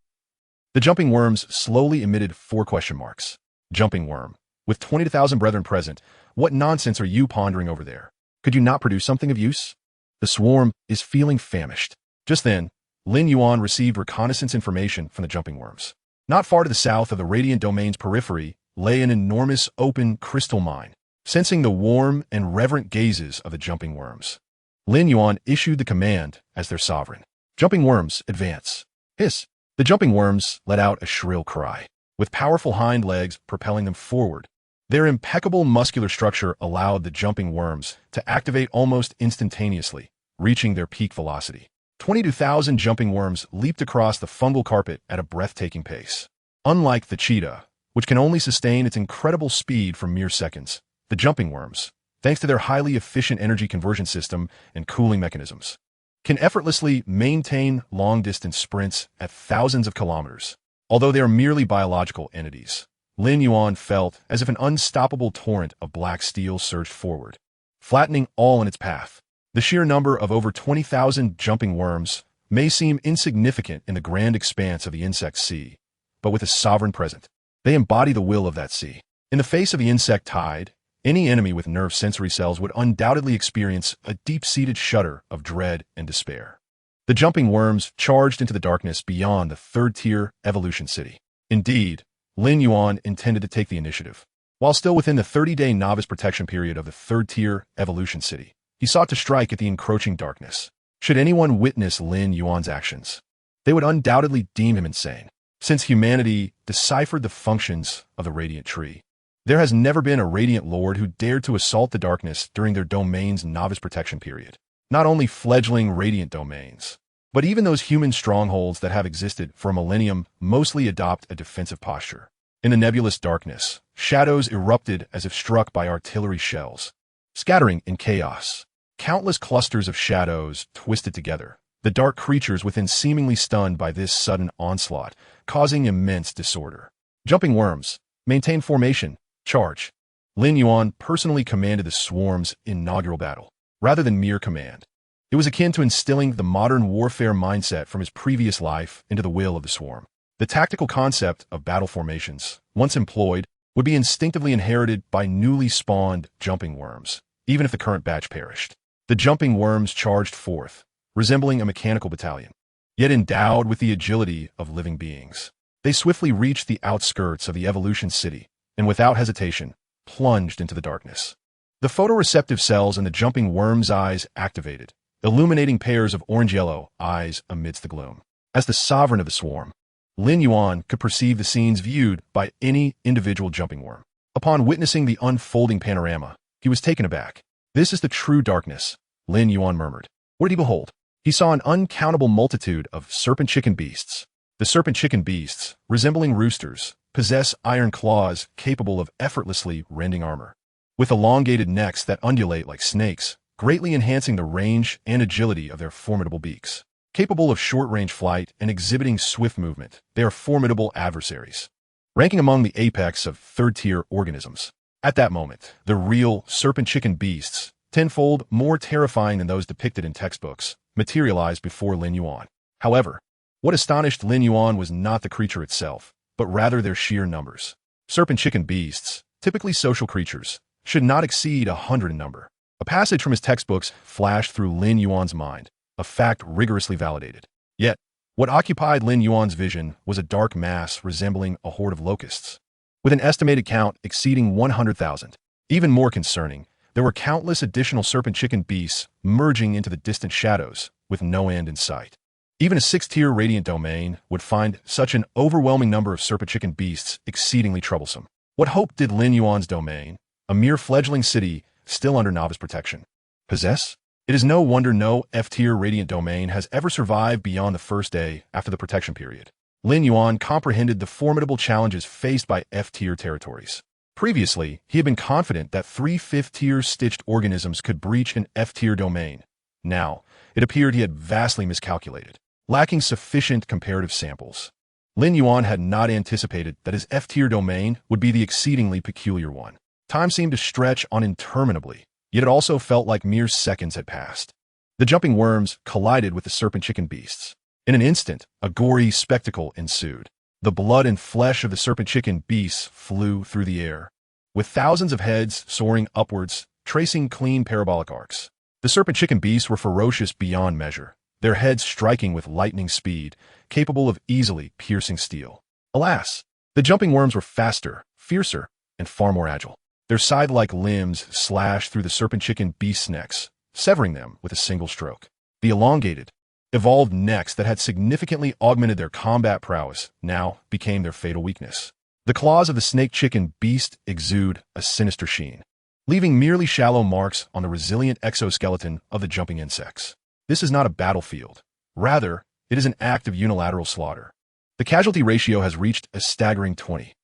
The jumping worms slowly emitted 4 question marks. Jumping worm. With 20,000 brethren present, what nonsense are you pondering over there? Could you not produce something of use? The swarm is feeling famished. Just then, Lin Yuan received reconnaissance information from the jumping worms. Not far to the south of the radiant domain's periphery lay an enormous open crystal mine. Sensing the warm and reverent gazes of the jumping worms, Lin Yuan issued the command as their sovereign. Jumping worms, advance. Hiss. The jumping worms let out a shrill cry, with powerful hind legs propelling them forward. Their impeccable muscular structure allowed the jumping worms to activate almost instantaneously, reaching their peak velocity. 22,000 jumping worms leaped across the fungal carpet at a breathtaking pace. Unlike the cheetah, which can only sustain its incredible speed for mere seconds, the jumping worms, thanks to their highly efficient energy conversion system and cooling mechanisms, can effortlessly maintain long-distance sprints at thousands of kilometers. Although they are merely biological entities, Lin Yuan felt as if an unstoppable torrent of black steel surged forward, flattening all in its path. The sheer number of over 20,000 jumping worms may seem insignificant in the grand expanse of the insect sea, but with a sovereign presence, they embody the will of that sea. In the face of the insect tide, any enemy with nerve sensory cells would undoubtedly experience a deep-seated shudder of dread and despair. The jumping worms charged into the darkness beyond the third-tier evolution city. Indeed, Lin Yuan intended to take the initiative. While still within the 30-day novice protection period of the third-tier evolution city, he sought to strike at the encroaching darkness. Should anyone witness Lin Yuan's actions, they would undoubtedly deem him insane. Since humanity deciphered the functions of the Radiant Tree, there has never been a Radiant Lord who dared to assault the darkness during their domain's novice protection period. Not only fledgling Radiant domains, but even those human strongholds that have existed for a millennium mostly adopt a defensive posture. In the nebulous darkness, shadows erupted as if struck by artillery shells, scattering in chaos. Countless clusters of shadows twisted together, the dark creatures within seemingly stunned by this sudden onslaught, causing immense disorder. Jumping worms, maintain formation, charge. Lin Yuan personally commanded the swarm's inaugural battle, rather than mere command. It was akin to instilling the modern warfare mindset from his previous life into the will of the swarm. The tactical concept of battle formations, once employed, would be instinctively inherited by newly spawned jumping worms, even if the current batch perished. The jumping worms charged forth, resembling a mechanical battalion, yet endowed with the agility of living beings. They swiftly reached the outskirts of the evolution city, and without hesitation, plunged into the darkness. The photoreceptive cells in the jumping worm's eyes activated, illuminating pairs of orange-yellow eyes amidst the gloom. As the sovereign of the swarm, Lin Yuan could perceive the scenes viewed by any individual jumping worm. Upon witnessing the unfolding panorama, he was taken aback. "This is the true darkness," Lin Yuan murmured. What did he behold? He saw an uncountable multitude of serpent chicken beasts. The serpent chicken beasts, resembling roosters, possess iron claws capable of effortlessly rending armor, with elongated necks that undulate like snakes, greatly enhancing the range and agility of their formidable beaks. Capable of short-range flight and exhibiting swift movement, they are formidable adversaries, ranking among the apex of third-tier organisms. At that moment, the real serpent chicken beasts, tenfold more terrifying than those depicted in textbooks, materialized before Lin Yuan. However, what astonished Lin Yuan was not the creature itself, but rather their sheer numbers. Serpent chicken beasts, typically social creatures, should not exceed 100 in number. A passage from his textbooks flashed through Lin Yuan's mind, a fact rigorously validated. Yet, what occupied Lin Yuan's vision was a dark mass resembling a horde of locusts, with an estimated count exceeding 100,000. Even more concerning, there were countless additional serpent chicken beasts merging into the distant shadows, with no end in sight. Even a 6th-tier radiant domain would find such an overwhelming number of serpent chicken beasts exceedingly troublesome. What hope did Lin Yuan's domain, a mere fledgling city still under novice protection, possess? It is no wonder no F-tier radiant domain has ever survived beyond the first day after the protection period. Lin Yuan comprehended the formidable challenges faced by F-tier territories. Previously, he had been confident that 3 5th-tier stitched organisms could breach an F-tier domain. Now, it appeared he had vastly miscalculated, lacking sufficient comparative samples. Lin Yuan had not anticipated that his F-tier domain would be the exceedingly peculiar one. Time seemed to stretch on interminably, yet it also felt like mere seconds had passed. The jumping worms collided with the serpent chicken beasts. In an instant, a gory spectacle ensued. The blood and flesh of the serpent chicken beasts flew through the air, with thousands of heads soaring upwards, tracing clean parabolic arcs. The serpent chicken beasts were ferocious beyond measure, their heads striking with lightning speed, capable of easily piercing steel. Alas, the jumping worms were faster, fiercer, and far more agile. Their scythe-like limbs slashed through the serpent chicken beasts' necks, severing them with a single stroke. The elongated, evolved necks that had significantly augmented their combat prowess now became their fatal weakness. The claws of the snake-chicken beast exude a sinister sheen, leaving merely shallow marks on the resilient exoskeleton of the jumping insects. This is not a battlefield. Rather, it is an act of unilateral slaughter. The casualty ratio has reached a staggering 21.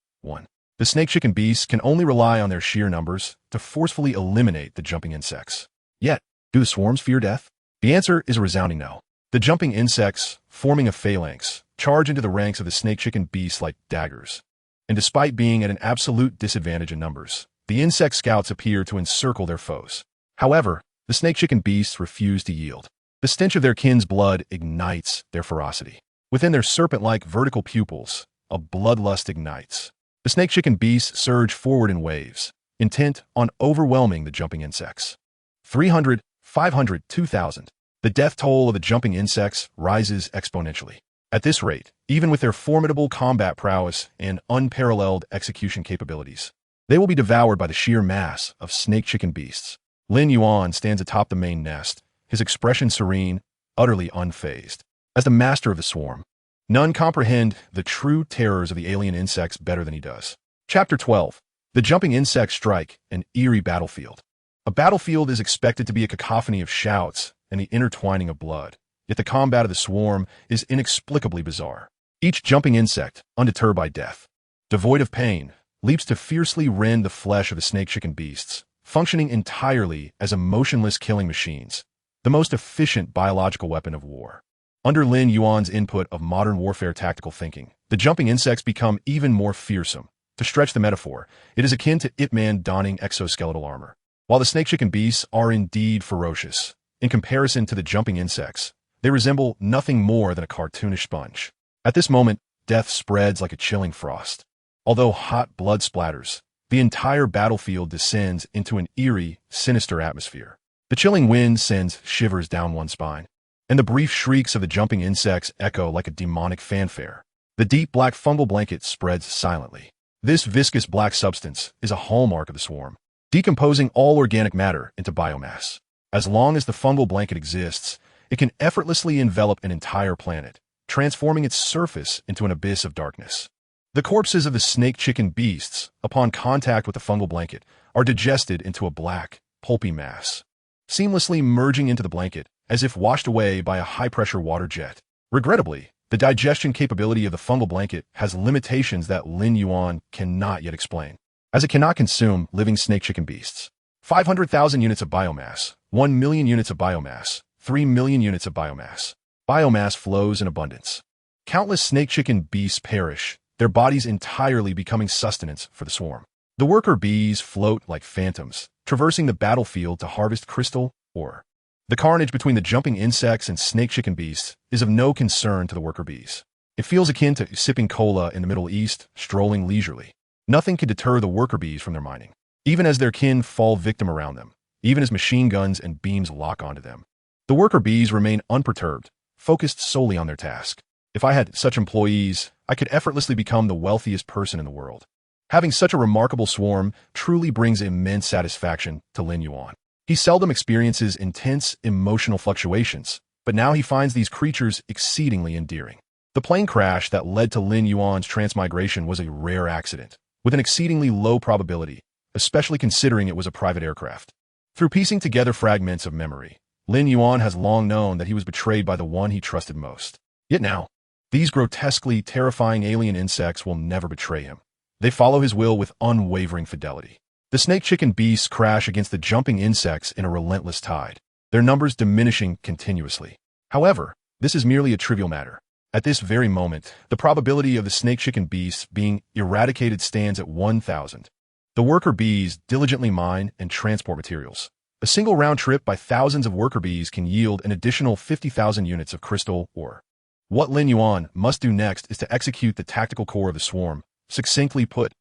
The snake-chicken beasts can only rely on their sheer numbers to forcefully eliminate the jumping insects. Yet, do the swarms fear death? The answer is a resounding no. The jumping insects, forming a phalanx, charge into the ranks of the snake-chicken beasts like daggers. And despite being at an absolute disadvantage in numbers, the insect scouts appear to encircle their foes. However, the snake-chicken beasts refuse to yield. The stench of their kin's blood ignites their ferocity. Within their serpent-like vertical pupils, a bloodlust ignites. The snake-chicken beasts surge forward in waves, intent on overwhelming the jumping insects. 300, 500, 2,000. The death toll of the jumping insects rises exponentially. At this rate, even with their formidable combat prowess and unparalleled execution capabilities, they will be devoured by the sheer mass of snake-chicken beasts. Lin Yuan stands atop the main nest, his expression serene, utterly unfazed. As the master of the swarm, none comprehend the true terrors of the alien insects better than he does. Chapter 12. The jumping insects strike an eerie battlefield. A battlefield is expected to be a cacophony of shouts and the intertwining of blood, yet the combat of the swarm is inexplicably bizarre. Each jumping insect, undeterred by death, devoid of pain, leaps to fiercely rend the flesh of the snake-chicken beasts, functioning entirely as emotionless killing machines, the most efficient biological weapon of war. Under Lin Yuan's input of modern warfare tactical thinking, the jumping insects become even more fearsome. To stretch the metaphor, it is akin to Ip Man donning exoskeletal armor. While the snake-chicken beasts are indeed ferocious, in comparison to the jumping insects, they resemble nothing more than a cartoonish sponge. At this moment, death spreads like a chilling frost. Although hot blood splatters, the entire battlefield descends into an eerie, sinister atmosphere. The chilling wind sends shivers down one's spine, and the brief shrieks of the jumping insects echo like a demonic fanfare. The deep black fungal blanket spreads silently. This viscous black substance is a hallmark of the swarm, decomposing all organic matter into biomass. As long as the fungal blanket exists, it can effortlessly envelop an entire planet, transforming its surface into an abyss of darkness. The corpses of the snake-chicken beasts, upon contact with the fungal blanket, are digested into a black, pulpy mass, seamlessly merging into the blanket as if washed away by a high-pressure water jet. Regrettably, the digestion capability of the fungal blanket has limitations that Lin Yuan cannot yet explain, as it cannot consume living snake-chicken beasts. 500,000 units of biomass, 1 million units of biomass, 3 million units of biomass. Biomass flows in abundance. Countless snake-chicken beasts perish, their bodies entirely becoming sustenance for the swarm. The worker bees float like phantoms, traversing the battlefield to harvest crystal ore. The carnage between the jumping insects and snake-chicken beasts is of no concern to the worker bees. It feels akin to sipping cola in the Middle East, strolling leisurely. Nothing can deter the worker bees from their mining, even as their kin fall victim around them, even as machine guns and beams lock onto them. The worker bees remain unperturbed, focused solely on their task. If I had such employees, I could effortlessly become the wealthiest person in the world. Having such a remarkable swarm truly brings immense satisfaction to Lin Yuan. He seldom experiences intense emotional fluctuations, but now he finds these creatures exceedingly endearing. The plane crash that led to Lin Yuan's transmigration was a rare accident, with an exceedingly low probability, especially considering it was a private aircraft. Through piecing together fragments of memory, Lin Yuan has long known that he was betrayed by the one he trusted most. Yet now, these grotesquely terrifying alien insects will never betray him. They follow his will with unwavering fidelity. The snake-chicken beasts crash against the jumping insects in a relentless tide, their numbers diminishing continuously. However, this is merely a trivial matter. At this very moment, the probability of the snake-chicken beasts being eradicated stands at 1,000. The worker bees diligently mine and transport materials. A single round trip by thousands of worker bees can yield an additional 50,000 units of crystal ore. What Lin Yuan must do next is to execute the tactical core of the swarm. Succinctly put,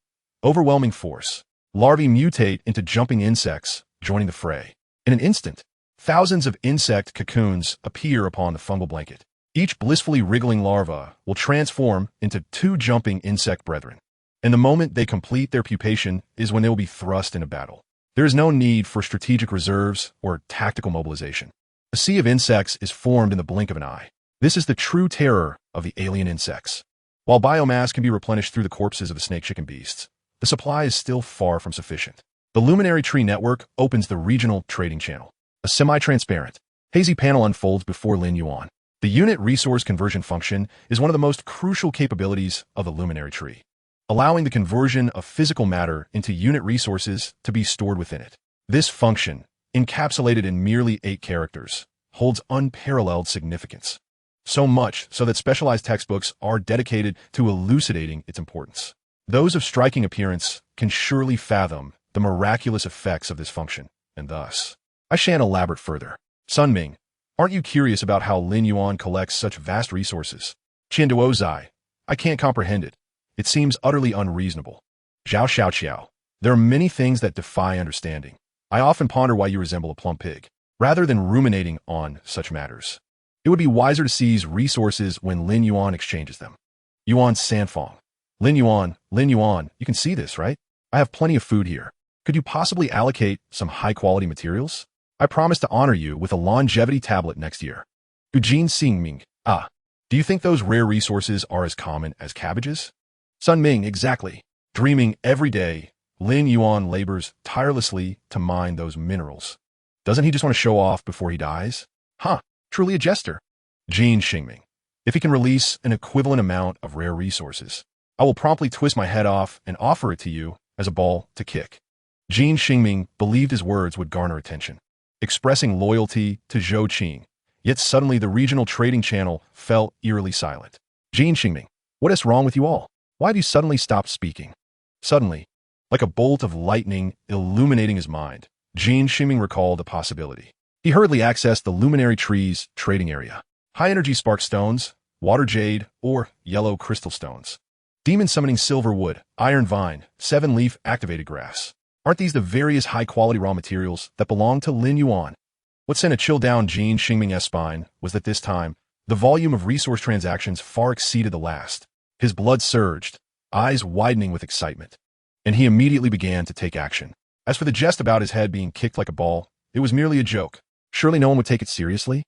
overwhelming force. Larvae mutate into jumping insects, joining the fray. In an instant, thousands of insect cocoons appear upon the fungal blanket. Each blissfully wriggling larva will transform into 2 jumping insect brethren. And the moment they complete their pupation is when they will be thrust into battle. There is no need for strategic reserves or tactical mobilization. A sea of insects is formed in the blink of an eye. This is the true terror of the alien insects. While biomass can be replenished through the corpses of the snake chicken beasts, the supply is still far from sufficient. The Luminary Tree Network opens the regional trading channel. A semi-transparent, hazy panel unfolds before Lin Yuan. The unit resource conversion function is one of the most crucial capabilities of the Luminary Tree, allowing the conversion of physical matter into unit resources to be stored within it. This function, encapsulated in merely 8 characters, holds unparalleled significance. So much so that specialized textbooks are dedicated to elucidating its importance. Those of striking appearance can surely fathom the miraculous effects of this function, and thus, I shan't elaborate further. Sun Ming, aren't you curious about how Lin Yuan collects such vast resources? Qian Duozai, I can't comprehend it. It seems utterly unreasonable. Zhao Xiaoqiao, there are many things that defy understanding. I often ponder why you resemble a plump pig. Rather than ruminating on such matters, it would be wiser to seize resources when Lin Yuan exchanges them. Yuan Sanfong. Lin Yuan, you can see this, right? I have plenty of food here. Could you possibly allocate some high-quality materials? I promise to honor you with a longevity tablet next year. Ujin Xingming. Do you think those rare resources are as common as cabbages? Sun Ming, exactly. Dreaming every day, Lin Yuan labors tirelessly to mine those minerals. Doesn't he just want to show off before he dies? Truly a jester. Jin Xingming. If he can release an equivalent amount of rare resources, I will promptly twist my head off and offer it to you as a ball to kick. Jin Xingming believed his words would garner attention, expressing loyalty to Zhou Qing. Yet suddenly the regional trading channel fell eerily silent. Jin Xingming, what is wrong with you all? Why do you suddenly stop speaking? Suddenly, like a bolt of lightning illuminating his mind, Jin Xingming recalled a possibility. He hurriedly accessed the Luminary Tree's trading area. High-energy spark stones, water jade, or yellow crystal stones. Demon summoning silver wood, iron vine, 7-leaf activated grass. Aren't these the various high-quality raw materials that belong to Lin Yuan? What sent a chill down Jin Xingming's spine was that this time, the volume of resource transactions far exceeded the last. His blood surged, eyes widening with excitement, and he immediately began to take action. As for the jest about his head being kicked like a ball, it was merely a joke. Surely no one would take it seriously?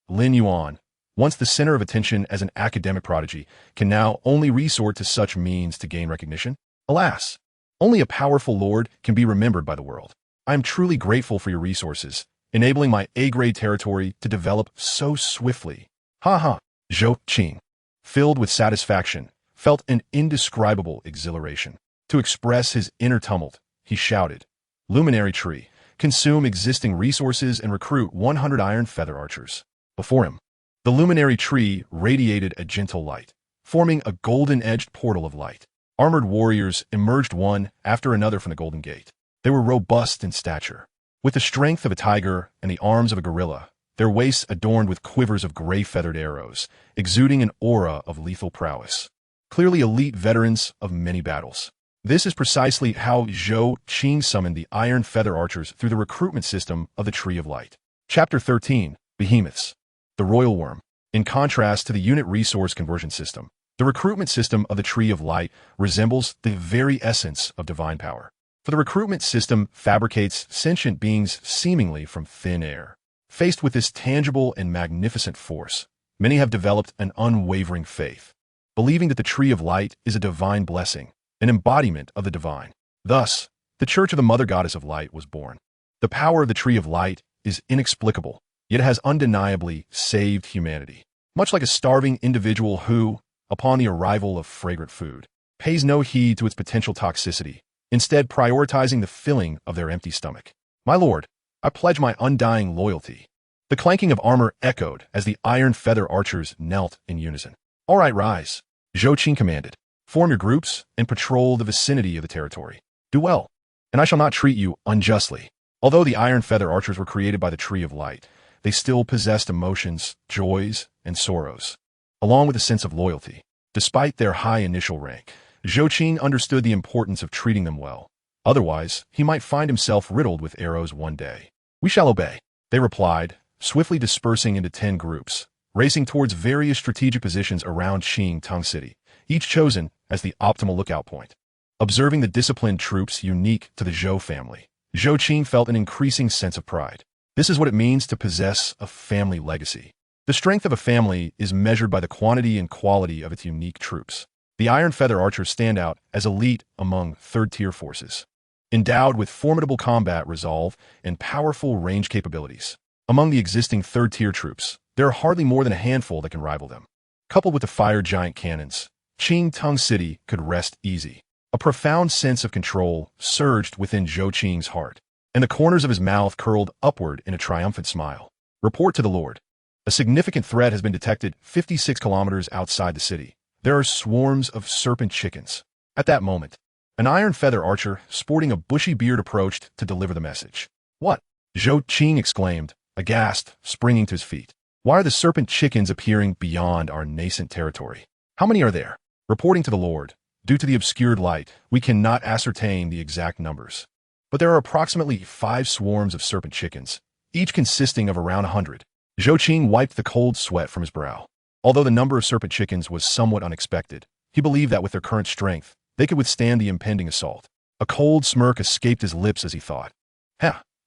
Lin Yuan, once the center of attention as an academic prodigy, can now only resort to such means to gain recognition? Alas, only a powerful lord can be remembered by the world. I am truly grateful for your resources, enabling my A-grade territory to develop so swiftly. Zhou Qing, filled with satisfaction, felt an indescribable exhilaration. To express his inner tumult, he shouted, Luminary Tree, consume existing resources and recruit 100 iron feather archers. Before him, the Luminary Tree radiated a gentle light, forming a golden-edged portal of light. Armored warriors emerged one after another from the Golden Gate. They were robust in stature, with the strength of a tiger and the arms of a gorilla, their waists adorned with quivers of gray-feathered arrows, exuding an aura of lethal prowess. Clearly elite veterans of many battles. This is precisely how Zhou Qing summoned the Iron Feather Archers through the recruitment system of the Tree of Light. Chapter 13, Behemoths. The Royal Worm. In contrast to the unit resource conversion system, the recruitment system of the Tree of Light resembles the very essence of divine power. For the recruitment system fabricates sentient beings seemingly from thin air. Faced with this tangible and magnificent force, many have developed an unwavering faith, believing that the Tree of Light is a divine blessing, an embodiment of the divine. Thus, the Church of the Mother Goddess of Light was born. The power of the Tree of Light is inexplicable, yet it has undeniably saved humanity. Much like a starving individual who, upon the arrival of fragrant food, pays no heed to its potential toxicity, instead prioritizing the filling of their empty stomach. My lord, I pledge my undying loyalty. The clanking of armor echoed as the Iron Feather Archers knelt in unison. All right, rise, Zhou Qing commanded. Form your groups and patrol the vicinity of the territory. Do well, and I shall not treat you unjustly. Although the Iron Feather Archers were created by the Tree of Light, they still possessed emotions, joys, and sorrows, along with a sense of loyalty. Despite their high initial rank, Zhou Qing understood the importance of treating them well. Otherwise, he might find himself riddled with arrows one day. We shall obey, they replied, swiftly dispersing into 10 groups, racing towards various strategic positions around Qingtang City, each chosen as the optimal lookout point. Observing the disciplined troops unique to the Zhou family, Zhou Qing felt an increasing sense of pride. This is what it means to possess a family legacy. The strength of a family is measured by the quantity and quality of its unique troops. The Iron Feather Archers stand out as elite among third-tier forces, endowed with formidable combat resolve and powerful range capabilities. Among the existing third-tier troops, there are hardly more than a handful that can rival them. Coupled with the fire giant cannons, Qing Tung City could rest easy. A profound sense of control surged within Zhou Qing's heart, and the corners of his mouth curled upward in a triumphant smile. Report to the Lord. A significant threat has been detected 56 kilometers outside the city. There are swarms of serpent chickens. At that moment, an Iron Feather Archer sporting a bushy beard approached to deliver the message. What? Zhou Qing exclaimed, aghast, springing to his feet. Why are the serpent chickens appearing beyond our nascent territory? How many are there? Reporting to the Lord. Due to the obscured light, we cannot ascertain the exact numbers. But there are approximately 5 swarms of serpent chickens, each consisting of around 100. Zhou Qing wiped the cold sweat from his brow. Although the number of serpent chickens was somewhat unexpected, he believed that with their current strength, they could withstand the impending assault. A cold smirk escaped his lips as he thought.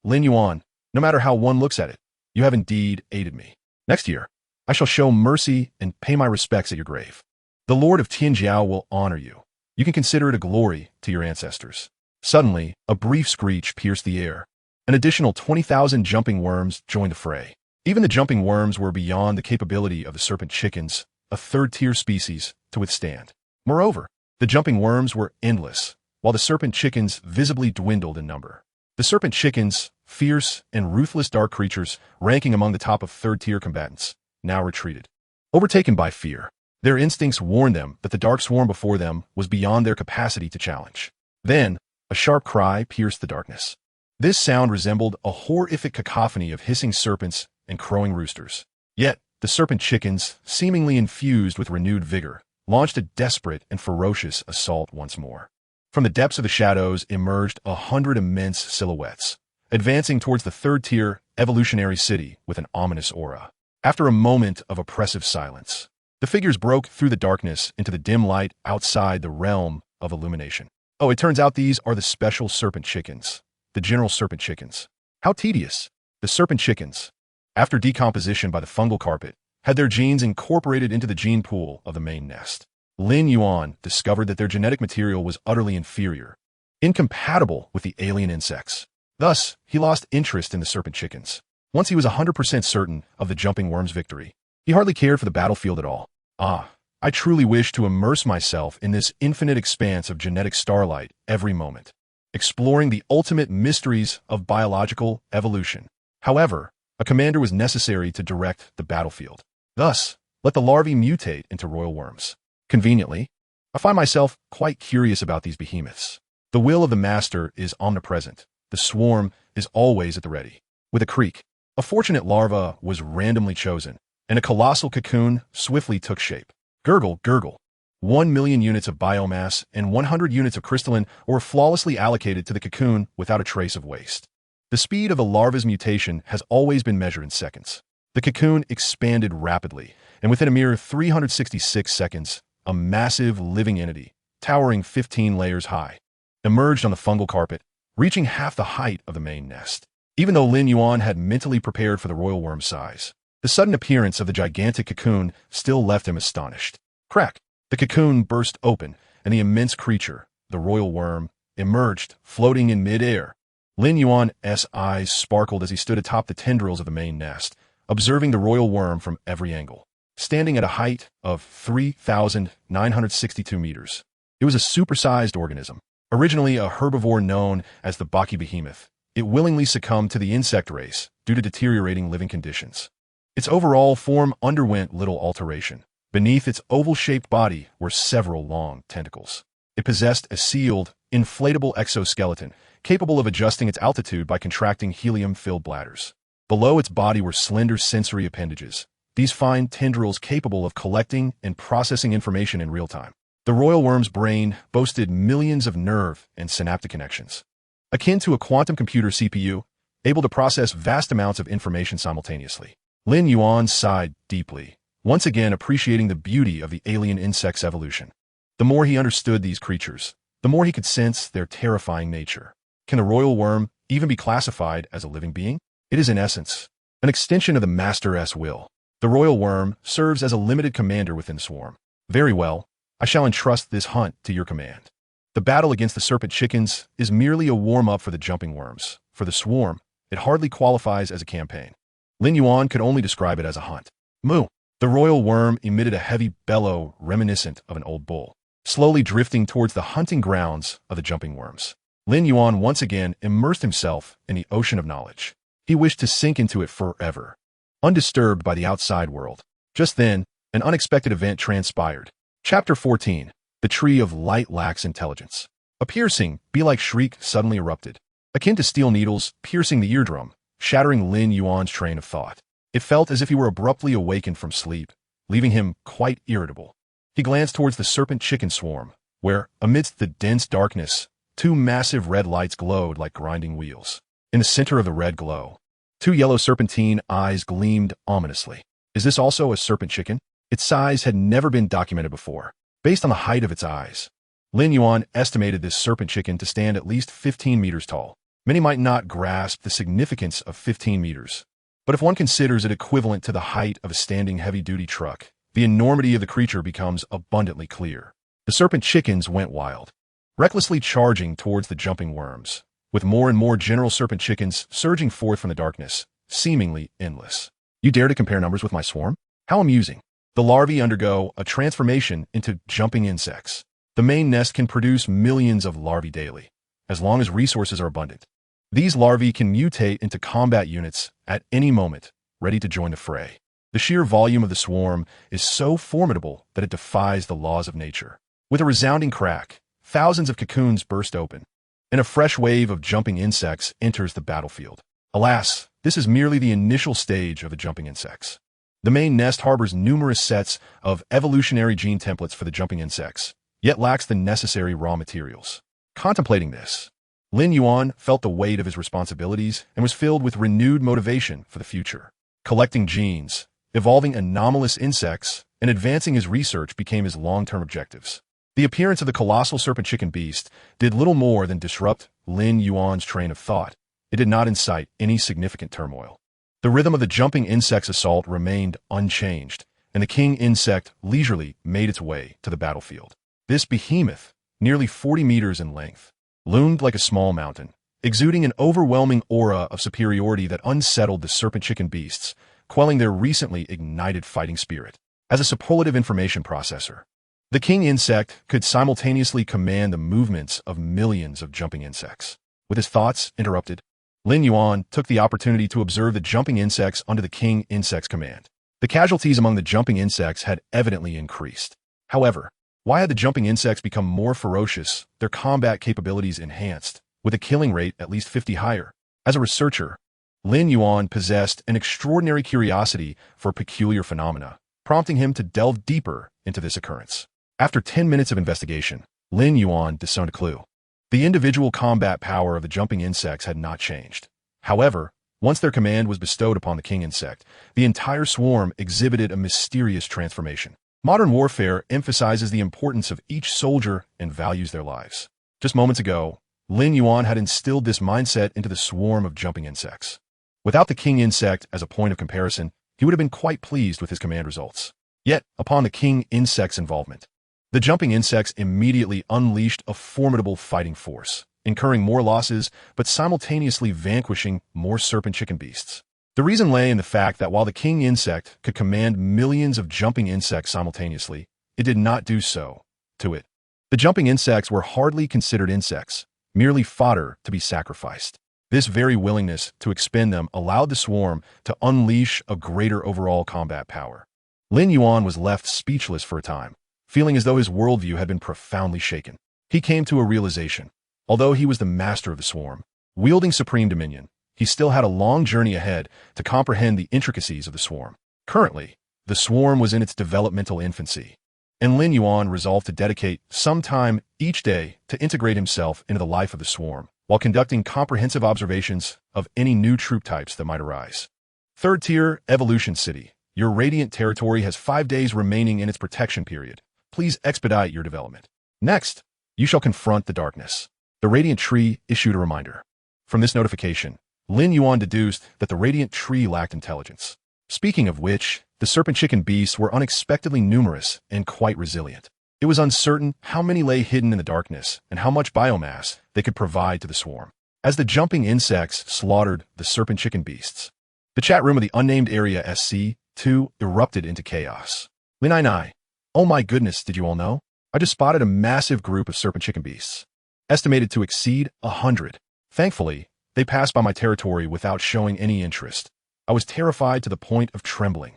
Lin Yuan, no matter how one looks at it, you have indeed aided me. Next year, I shall show mercy and pay my respects at your grave. The Lord of Tianjiao will honor you. You can consider it a glory to your ancestors. Suddenly, a brief screech pierced the air. An additional 20,000 jumping worms joined the fray. Even the jumping worms were beyond the capability of the serpent chickens, a third-tier species, to withstand. Moreover, the jumping worms were endless, while the serpent chickens visibly dwindled in number. The serpent chickens, fierce and ruthless dark creatures ranking among the top of third-tier combatants, now retreated. Overtaken by fear, their instincts warned them that the dark swarm before them was beyond their capacity to challenge. Then, a sharp cry pierced the darkness. This sound resembled a horrific cacophony of hissing serpents and crowing roosters. Yet, the serpent chickens, seemingly infused with renewed vigor, launched a desperate and ferocious assault once more. From the depths of the shadows emerged 100 immense silhouettes, advancing towards the third-tier evolutionary city with an ominous aura. After a moment of oppressive silence, the figures broke through the darkness into the dim light outside the realm of illumination. Oh, it turns out these are the special serpent chickens, the general serpent chickens. How tedious! The serpent chickens, after decomposition by the fungal carpet, had their genes incorporated into the gene pool of the main nest. Lin Yuan discovered that their genetic material was utterly inferior, incompatible with the alien insects. Thus, he lost interest in the serpent chickens. Once he was 100% certain of the jumping worm's victory, he hardly cared for the battlefield at all. I truly wish to immerse myself in this infinite expanse of genetic starlight every moment, exploring the ultimate mysteries of biological evolution. However, a commander was necessary to direct the battlefield. Thus, let the larvae mutate into royal worms. Conveniently, I find myself quite curious about these behemoths. The will of the master is omnipresent. The swarm is always at the ready. With a creak, a fortunate larva was randomly chosen, and a colossal cocoon swiftly took shape. Gurgle, gurgle. 1 million units of biomass and 100 units of crystalline were flawlessly allocated to the cocoon without a trace of waste. The speed of the larva's mutation has always been measured in seconds. The cocoon expanded rapidly, and within a mere 366 seconds, a massive living entity, towering 15 layers high, emerged on the fungal carpet, reaching half the height of the main nest. Even though Lin Yuan had mentally prepared for the royal worm's size, the sudden appearance of the gigantic cocoon still left him astonished. Crack! The cocoon burst open, and the immense creature, the royal worm, emerged, floating in mid-air. Lin Yuan's eyes sparkled as he stood atop the tendrils of the main nest, observing the royal worm from every angle. Standing at a height of 3,962 meters, it was a supersized organism. Originally a herbivore known as the Baki behemoth, it willingly succumbed to the insect race due to deteriorating living conditions. Its overall form underwent little alteration. Beneath its oval-shaped body were several long tentacles. It possessed a sealed, inflatable exoskeleton, capable of adjusting its altitude by contracting helium-filled bladders. Below its body were slender sensory appendages, these fine tendrils capable of collecting and processing information in real time. The royal worm's brain boasted millions of nerve and synaptic connections, akin to a quantum computer CPU, able to process vast amounts of information simultaneously. Lin Yuan sighed deeply, once again appreciating the beauty of the alien insect's evolution. The more he understood these creatures, the more he could sense their terrifying nature. Can the royal worm even be classified as a living being? It is in essence an extension of the Master's will. The royal worm serves as a limited commander within the swarm. Very well, I shall entrust this hunt to your command. The battle against the serpent chickens is merely a warm-up for the jumping worms. For the swarm, it hardly qualifies as a campaign. Lin Yuan could only describe it as a hunt. Moo! The royal worm emitted a heavy bellow reminiscent of an old bull, slowly drifting towards the hunting grounds of the jumping worms. Lin Yuan once again immersed himself in the ocean of knowledge. He wished to sink into it forever, undisturbed by the outside world. Just then, an unexpected event transpired. Chapter 14. The Tree of Light lacks intelligence. A piercing, bee-like shriek suddenly erupted, akin to steel needles piercing the eardrum, shattering Lin Yuan's train of thought. It felt as if he were abruptly awakened from sleep, leaving him quite irritable. He glanced towards the serpent chicken swarm, where, amidst the dense darkness, two massive red lights glowed like grinding wheels. In the center of the red glow, two yellow serpentine eyes gleamed ominously. Is this also a serpent chicken? Its size had never been documented before. Based on the height of its eyes, Lin Yuan estimated this serpent chicken to stand at least 15 meters tall. Many might not grasp the significance of 15 meters, but if one considers it equivalent to the height of a standing heavy-duty truck, the enormity of the creature becomes abundantly clear. The serpent chickens went wild, recklessly charging towards the jumping worms, with more and more general serpent chickens surging forth from the darkness, seemingly endless. You dare to compare numbers with my swarm? How amusing. The larvae undergo a transformation into jumping insects. The main nest can produce millions of larvae daily, as long as resources are abundant. These larvae can mutate into combat units at any moment, ready to join the fray. The sheer volume of the swarm is so formidable that it defies the laws of nature. With a resounding crack, thousands of cocoons burst open, and a fresh wave of jumping insects enters the battlefield. Alas, this is merely the initial stage of the jumping insects. The main nest harbors numerous sets of evolutionary gene templates for the jumping insects, yet lacks the necessary raw materials. Contemplating this, Lin Yuan felt the weight of his responsibilities and was filled with renewed motivation for the future. Collecting genes, evolving anomalous insects, and advancing his research became his long-term objectives. The appearance of the colossal serpent chicken beast did little more than disrupt Lin Yuan's train of thought. It did not incite any significant turmoil. The rhythm of the jumping insect's assault remained unchanged, and the king insect leisurely made its way to the battlefield. This behemoth, nearly 40 meters in length, loomed like a small mountain, exuding an overwhelming aura of superiority that unsettled the serpent chicken beasts, quelling their recently ignited fighting spirit. As a superlative information processor, the king insect could simultaneously command the movements of millions of jumping insects. With his thoughts interrupted, Lin Yuan took the opportunity to observe the jumping insects under the king insect's command. The casualties among the jumping insects had evidently increased. However, why had the jumping insects become more ferocious, their combat capabilities enhanced, with a killing rate at least 50 higher? As a researcher, Lin Yuan possessed an extraordinary curiosity for peculiar phenomena, prompting him to delve deeper into this occurrence. After 10 minutes of investigation, Lin Yuan discerned a clue. The individual combat power of the jumping insects had not changed. However, once their command was bestowed upon the king insect, the entire swarm exhibited a mysterious transformation. Modern warfare emphasizes the importance of each soldier and values their lives. Just moments ago, Lin Yuan had instilled this mindset into the swarm of jumping insects. Without the king insect as a point of comparison, he would have been quite pleased with his command results. Yet, upon the king insect's involvement, the jumping insects immediately unleashed a formidable fighting force, incurring more losses but simultaneously vanquishing more serpent chicken beasts. The reason lay in the fact that while the king insect could command millions of jumping insects simultaneously, it did not do so to it. The jumping insects were hardly considered insects, merely fodder to be sacrificed. This very willingness to expend them allowed the swarm to unleash a greater overall combat power. Lin Yuan was left speechless for a time, feeling as though his worldview had been profoundly shaken. He came to a realization. Although he was the master of the swarm, wielding supreme dominion, he still had a long journey ahead to comprehend the intricacies of the swarm. Currently, the swarm was in its developmental infancy, and Lin Yuan resolved to dedicate some time each day to integrate himself into the life of the swarm, while conducting comprehensive observations of any new troop types that might arise. Third Tier Evolution City. Your radiant territory has 5 days remaining in its protection period. Please expedite your development. Next, you shall confront the darkness. The Radiant Tree issued a reminder. From this notification, Lin Yuan deduced that the Radiant Tree lacked intelligence. Speaking of which, the serpent chicken beasts were unexpectedly numerous and quite resilient. It was uncertain how many lay hidden in the darkness and how much biomass they could provide to the swarm. As the jumping insects slaughtered the serpent chicken beasts, the chat room of the unnamed area SC2 erupted into chaos. Lin Yuan, oh my goodness, did you all know? I just spotted a massive group of serpent chicken beasts, estimated to exceed 100. Thankfully, they passed by my territory without showing any interest. I was terrified to the point of trembling.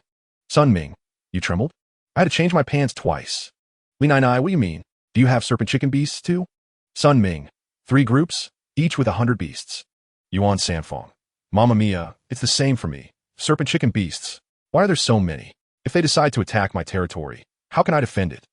Sun Ming, you trembled? I had to change my pants twice. Lin Yuan, what do you mean? Do you have serpent chicken beasts too? Sun Ming, 3 groups, each with 100 beasts. Yuan Sanfong, Mamma Mia, it's the same for me. Serpent chicken beasts. Why are there so many? If they decide to attack my territory, how can I defend it?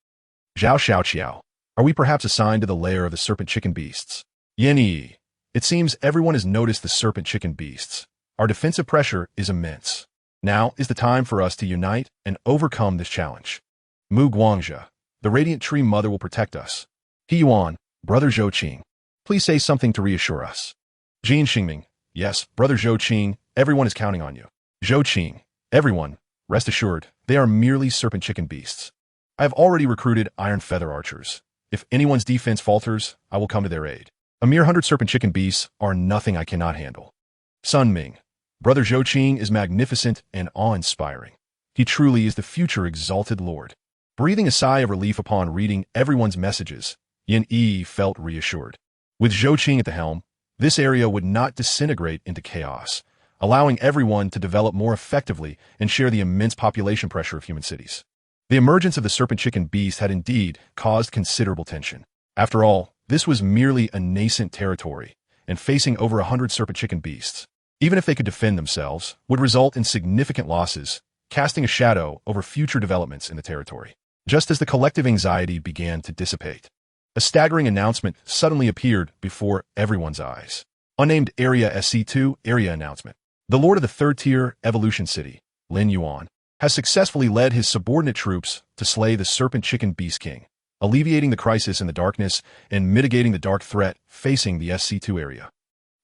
Zhao Xiaoqiao, are we perhaps assigned to the lair of the serpent chicken beasts? Yan Yi, it seems everyone has noticed the serpent chicken beasts. Our defensive pressure is immense. Now is the time for us to unite and overcome this challenge. Mu Guangzhe, the radiant tree mother will protect us. He Yuan, brother Zhou Qing, please say something to reassure us. Jin Xingming, yes, brother Zhou Qing, everyone is counting on you. Zhou Qing, everyone, rest assured, they are merely serpent chicken beasts. I have already recruited iron feather archers. If anyone's defense falters, I will come to their aid. A mere 100 serpent chicken beasts are nothing I cannot handle. Sun Ming, brother Zhou Qing is magnificent and awe-inspiring. He truly is the future exalted lord. Breathing a sigh of relief upon reading everyone's messages, Yan Yi felt reassured. With Zhou Qing at the helm, this area would not disintegrate into chaos, allowing everyone to develop more effectively and share the immense population pressure of human cities. The emergence of the serpent chicken beast had indeed caused considerable tension. After all, this was merely a nascent territory, and facing over 100 serpent chicken beasts, even if they could defend themselves, would result in significant losses, casting a shadow over future developments in the territory. Just as the collective anxiety began to dissipate, a staggering announcement suddenly appeared before everyone's eyes. Unnamed Area SC2 Area Announcement. The Lord of the Third-Tier Evolution City, Lin Yuan, has successfully led his subordinate troops to slay the Serpent Chicken Beast King, alleviating the crisis in the darkness and mitigating the dark threat facing the SC2 area.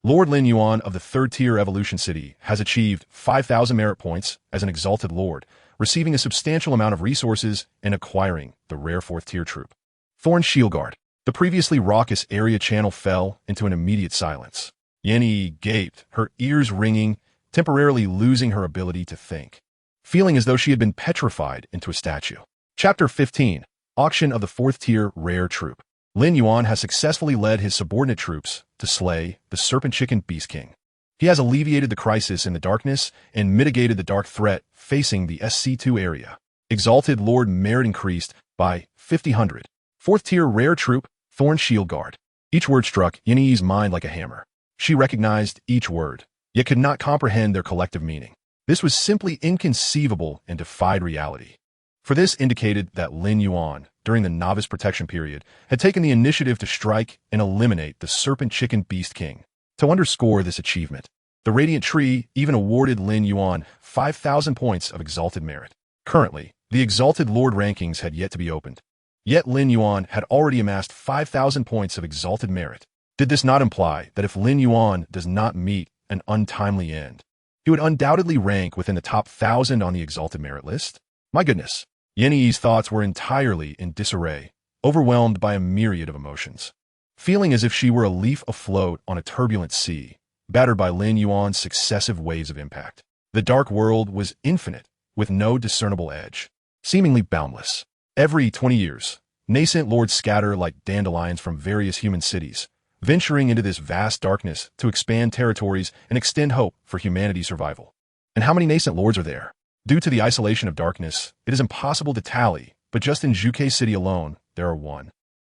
Lord Lin Yuan of the Third-Tier Evolution City has achieved 5,000 merit points as an Exalted Lord, receiving a substantial amount of resources and acquiring the rare 4th-tier troop. Thorn Shieldguard. The previously raucous area channel fell into an immediate silence. Yan Yi gaped, her ears ringing, temporarily losing her ability to think, feeling as though she had been petrified into a statue. Chapter 15. Auction of the 4th-tier Rare Troop. Lin Yuan has successfully led his subordinate troops to slay the Serpent Chicken Beast King. He has alleviated the crisis in the darkness and mitigated the dark threat facing the SC2 area. Exalted Lord merit increased by 5,000. 4th-tier Rare Troop, Thorn Shieldguard. Each word struck Yan Yi's mind like a hammer. She recognized each word, yet could not comprehend their collective meaning. This was simply inconceivable and defied reality. For this indicated that Lin Yuan, during the novice protection period, had taken the initiative to strike and eliminate the Serpent Chicken Beast King. To underscore this achievement, the Radiant Tree even awarded Lin Yuan 5,000 points of Exalted Merit. Currently, the Exalted Lord rankings had yet to be opened. Yet Lin Yuan had already amassed 5,000 points of Exalted Merit. Did this not imply that if Lin Yuan does not meet an untimely end, he would undoubtedly rank within the top 1,000 on the Exalted Merit list? My goodness. Yan Yi's thoughts were entirely in disarray, overwhelmed by a myriad of emotions. Feeling as if she were a leaf afloat on a turbulent sea, battered by Lin Yuan's successive waves of impact. The dark world was infinite, with no discernible edge, seemingly boundless. Every 20 years, nascent lords scatter like dandelions from various human cities, venturing into this vast darkness to expand territories and extend hope for humanity's survival. And how many nascent lords are there? Due to the isolation of darkness, it is impossible to tally, but just in Zhuke City alone, there are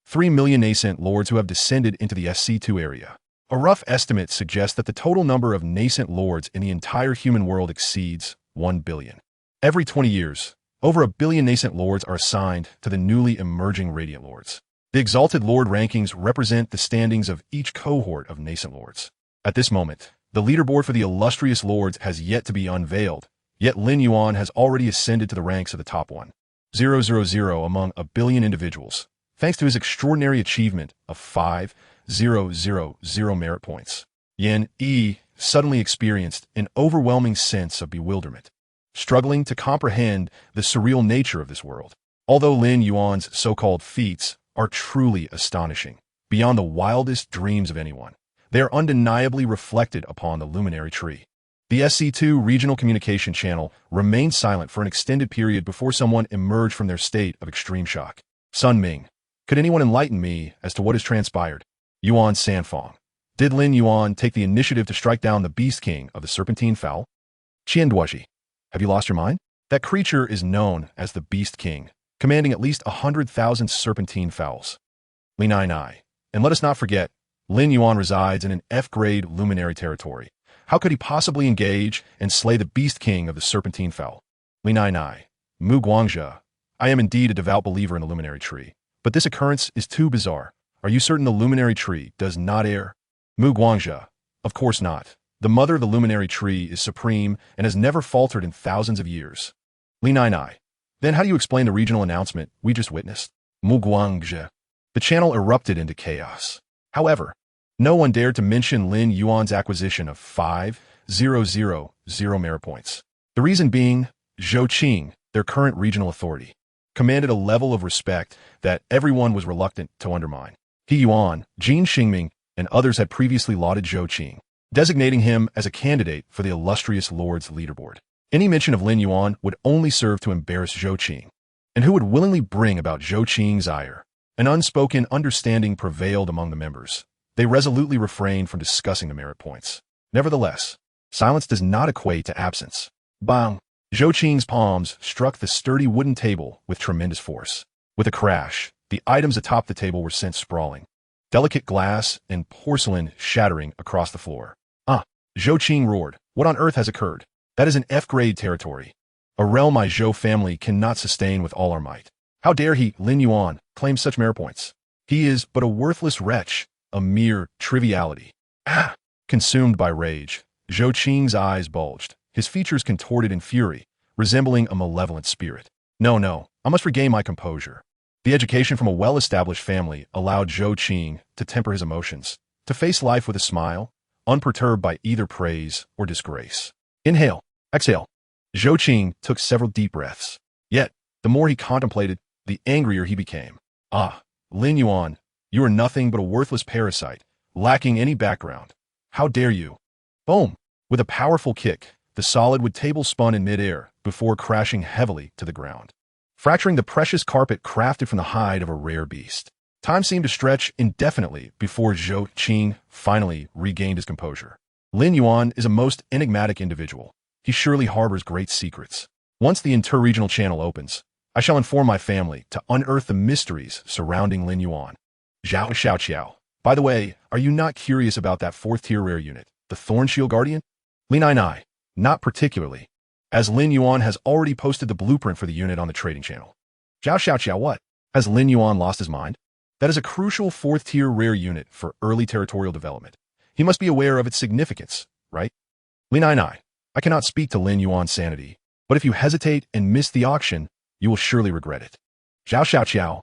3 million nascent lords who have descended into the SC2 area. A rough estimate suggests that the total number of nascent lords in the entire human world exceeds 1 billion. Every 20 years, over 1 billion nascent lords are assigned to the newly emerging Radiant Lords. The Exalted Lord rankings represent the standings of each cohort of nascent lords. At this moment, the leaderboard for the illustrious lords has yet to be unveiled, yet Lin Yuan has already ascended to the ranks of the top 1,000 among 1 billion individuals, thanks to his extraordinary achievement of 5,000 merit points. Yan Yi suddenly experienced an overwhelming sense of bewilderment. struggling to comprehend the surreal nature of this world. Although Lin Yuan's so-called feats are truly astonishing, beyond the wildest dreams of anyone, they are undeniably reflected upon the luminary tree. The SC2 regional communication channel remained silent for an extended period before someone emerged from their state of extreme shock. Sun Ming, could anyone enlighten me as to what has transpired? Yuan Sanfong, did Lin Yuan take the initiative to strike down the Beast King of the Serpentine Fowl? Qian Duoji, have you lost your mind? That creature is known as the Beast King, commanding at least 100,000 serpentine fowls. Li Nai Nai, and let us not forget, Lin Yuan resides in an F-grade luminary territory. How could he possibly engage and slay the Beast King of the Serpentine Fowl? Li Nai Nai, Mu Guangzhe, I am indeed a devout believer in the luminary tree, but this occurrence is too bizarre. Are you certain the luminary tree does not err? Mu Guangzhe, of course not. The mother of the luminary tree is supreme and has never faltered in thousands of years. Li Nai Nai, then how do you explain the regional announcement we just witnessed? Mu Guangzhe. The channel erupted into chaos. However, no one dared to mention Lin Yuan's acquisition of 5,000 merit points. The reason being, Zhou Qing, their current regional authority, commanded a level of respect that everyone was reluctant to undermine. He Yuan, Jin Xingming, and others had previously lauded Zhou Qing, designating him as a candidate for the illustrious Lord's leaderboard. Any mention of Lin Yuan would only serve to embarrass Zhou Qing. And who would willingly bring about Zhou Qing's ire? An unspoken understanding prevailed among the members. They resolutely refrained from discussing the merit points. Nevertheless, silence does not equate to absence. Bang! Zhou Qing's palms struck the sturdy wooden table with tremendous force. With a crash, the items atop the table were sent sprawling, delicate glass and porcelain shattering across the floor. Zhou Qing roared, what on earth has occurred? That is an F-grade territory. A realm my Zhou family cannot sustain with all our might. How dare he, Lin Yuan, claim such merit points? He is but a worthless wretch, a mere triviality. Consumed by rage, Zhou Qing's eyes bulged, his features contorted in fury, resembling a malevolent spirit. No, I must regain my composure. The education from a well-established family allowed Zhou Qing to temper his emotions, to face life with a smile, unperturbed by either praise or disgrace. Inhale, exhale. Zhou Qing took several deep breaths. Yet, the more he contemplated, the angrier he became. Lin Yuan, you are nothing but a worthless parasite, lacking any background. How dare you? Boom! With a powerful kick, the solid wood table spun in midair before crashing heavily to the ground, fracturing the precious carpet crafted from the hide of a rare beast. Time seemed to stretch indefinitely before Zhou Qing finally regained his composure. Lin Yuan is a most enigmatic individual. He surely harbors great secrets. Once the inter-regional channel opens, I shall inform my family to unearth the mysteries surrounding Lin Yuan. Zhao Xiaoqiao. By the way, are you not curious about that 4th-tier rare unit, the Thorn Shield Guardian? Li Nai Nai. Not particularly, as Lin Yuan has already posted the blueprint for the unit on the trading channel. Zhao Xiaoqiao, what? Has Lin Yuan lost his mind? That is a crucial 4th-tier rare unit for early territorial development. He must be aware of its significance, right? Li Nai Nai. I cannot speak to Lin Yuan's sanity, but if you hesitate and miss the auction, you will surely regret it. Zhao Xiaoqiao,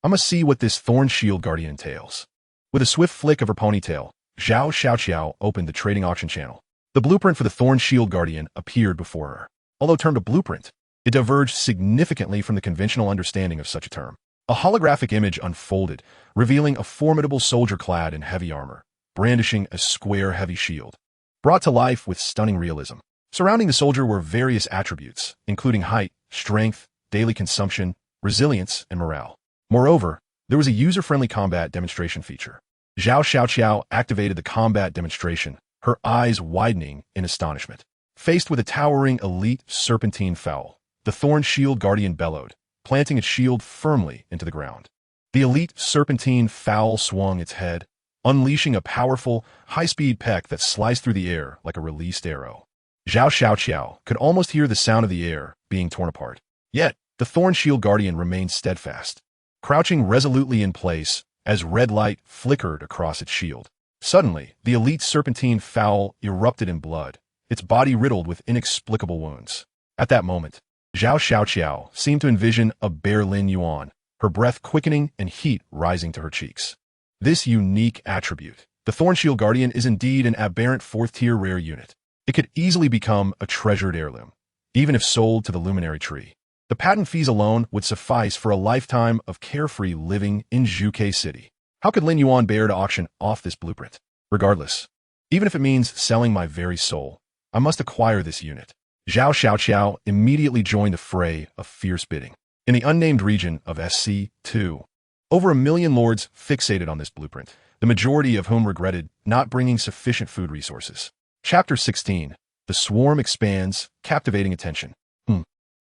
I must see what this Thorn Shield Guardian entails. With a swift flick of her ponytail, Zhao Xiaoqiao opened the trading auction channel. The blueprint for the Thorn Shield Guardian appeared before her. Although termed a blueprint, it diverged significantly from the conventional understanding of such a term. A holographic image unfolded, revealing a formidable soldier clad in heavy armor, brandishing a square heavy shield, brought to life with stunning realism. Surrounding the soldier were various attributes, including height, strength, daily consumption, resilience, and morale. Moreover, there was a user-friendly combat demonstration feature. Zhao Xiaoqiao activated the combat demonstration, her eyes widening in astonishment. Faced with a towering elite serpentine fowl, the Thorn Shield Guardian bellowed, planting its shield firmly into the ground. The elite serpentine fowl swung its head, unleashing a powerful, high-speed peck that sliced through the air like a released arrow. Zhao Xiaoqiao could almost hear the sound of the air being torn apart. Yet, the Thorn Shield Guardian remained steadfast, crouching resolutely in place as red light flickered across its shield. Suddenly, the elite serpentine fowl erupted in blood, its body riddled with inexplicable wounds. At that moment, Zhao Xiaoqiao seemed to envision a bare Lin Yuan, her breath quickening and heat rising to her cheeks. This unique attribute, the Thorn Shield Guardian, is indeed an aberrant 4th-tier rare unit. It could easily become a treasured heirloom. even if sold to the luminary tree. The patent fees alone would suffice for a lifetime of carefree living in Zhuke City. How could Lin Yuan bear to auction off this blueprint? Regardless, even if it means selling my very soul, I must acquire this unit. Zhao Xiaoqiao immediately joined the fray of fierce bidding. In the unnamed region of SC2, over 1 million lords fixated on this blueprint, the majority of whom regretted not bringing sufficient food resources. Chapter 16. The swarm expands, captivating attention.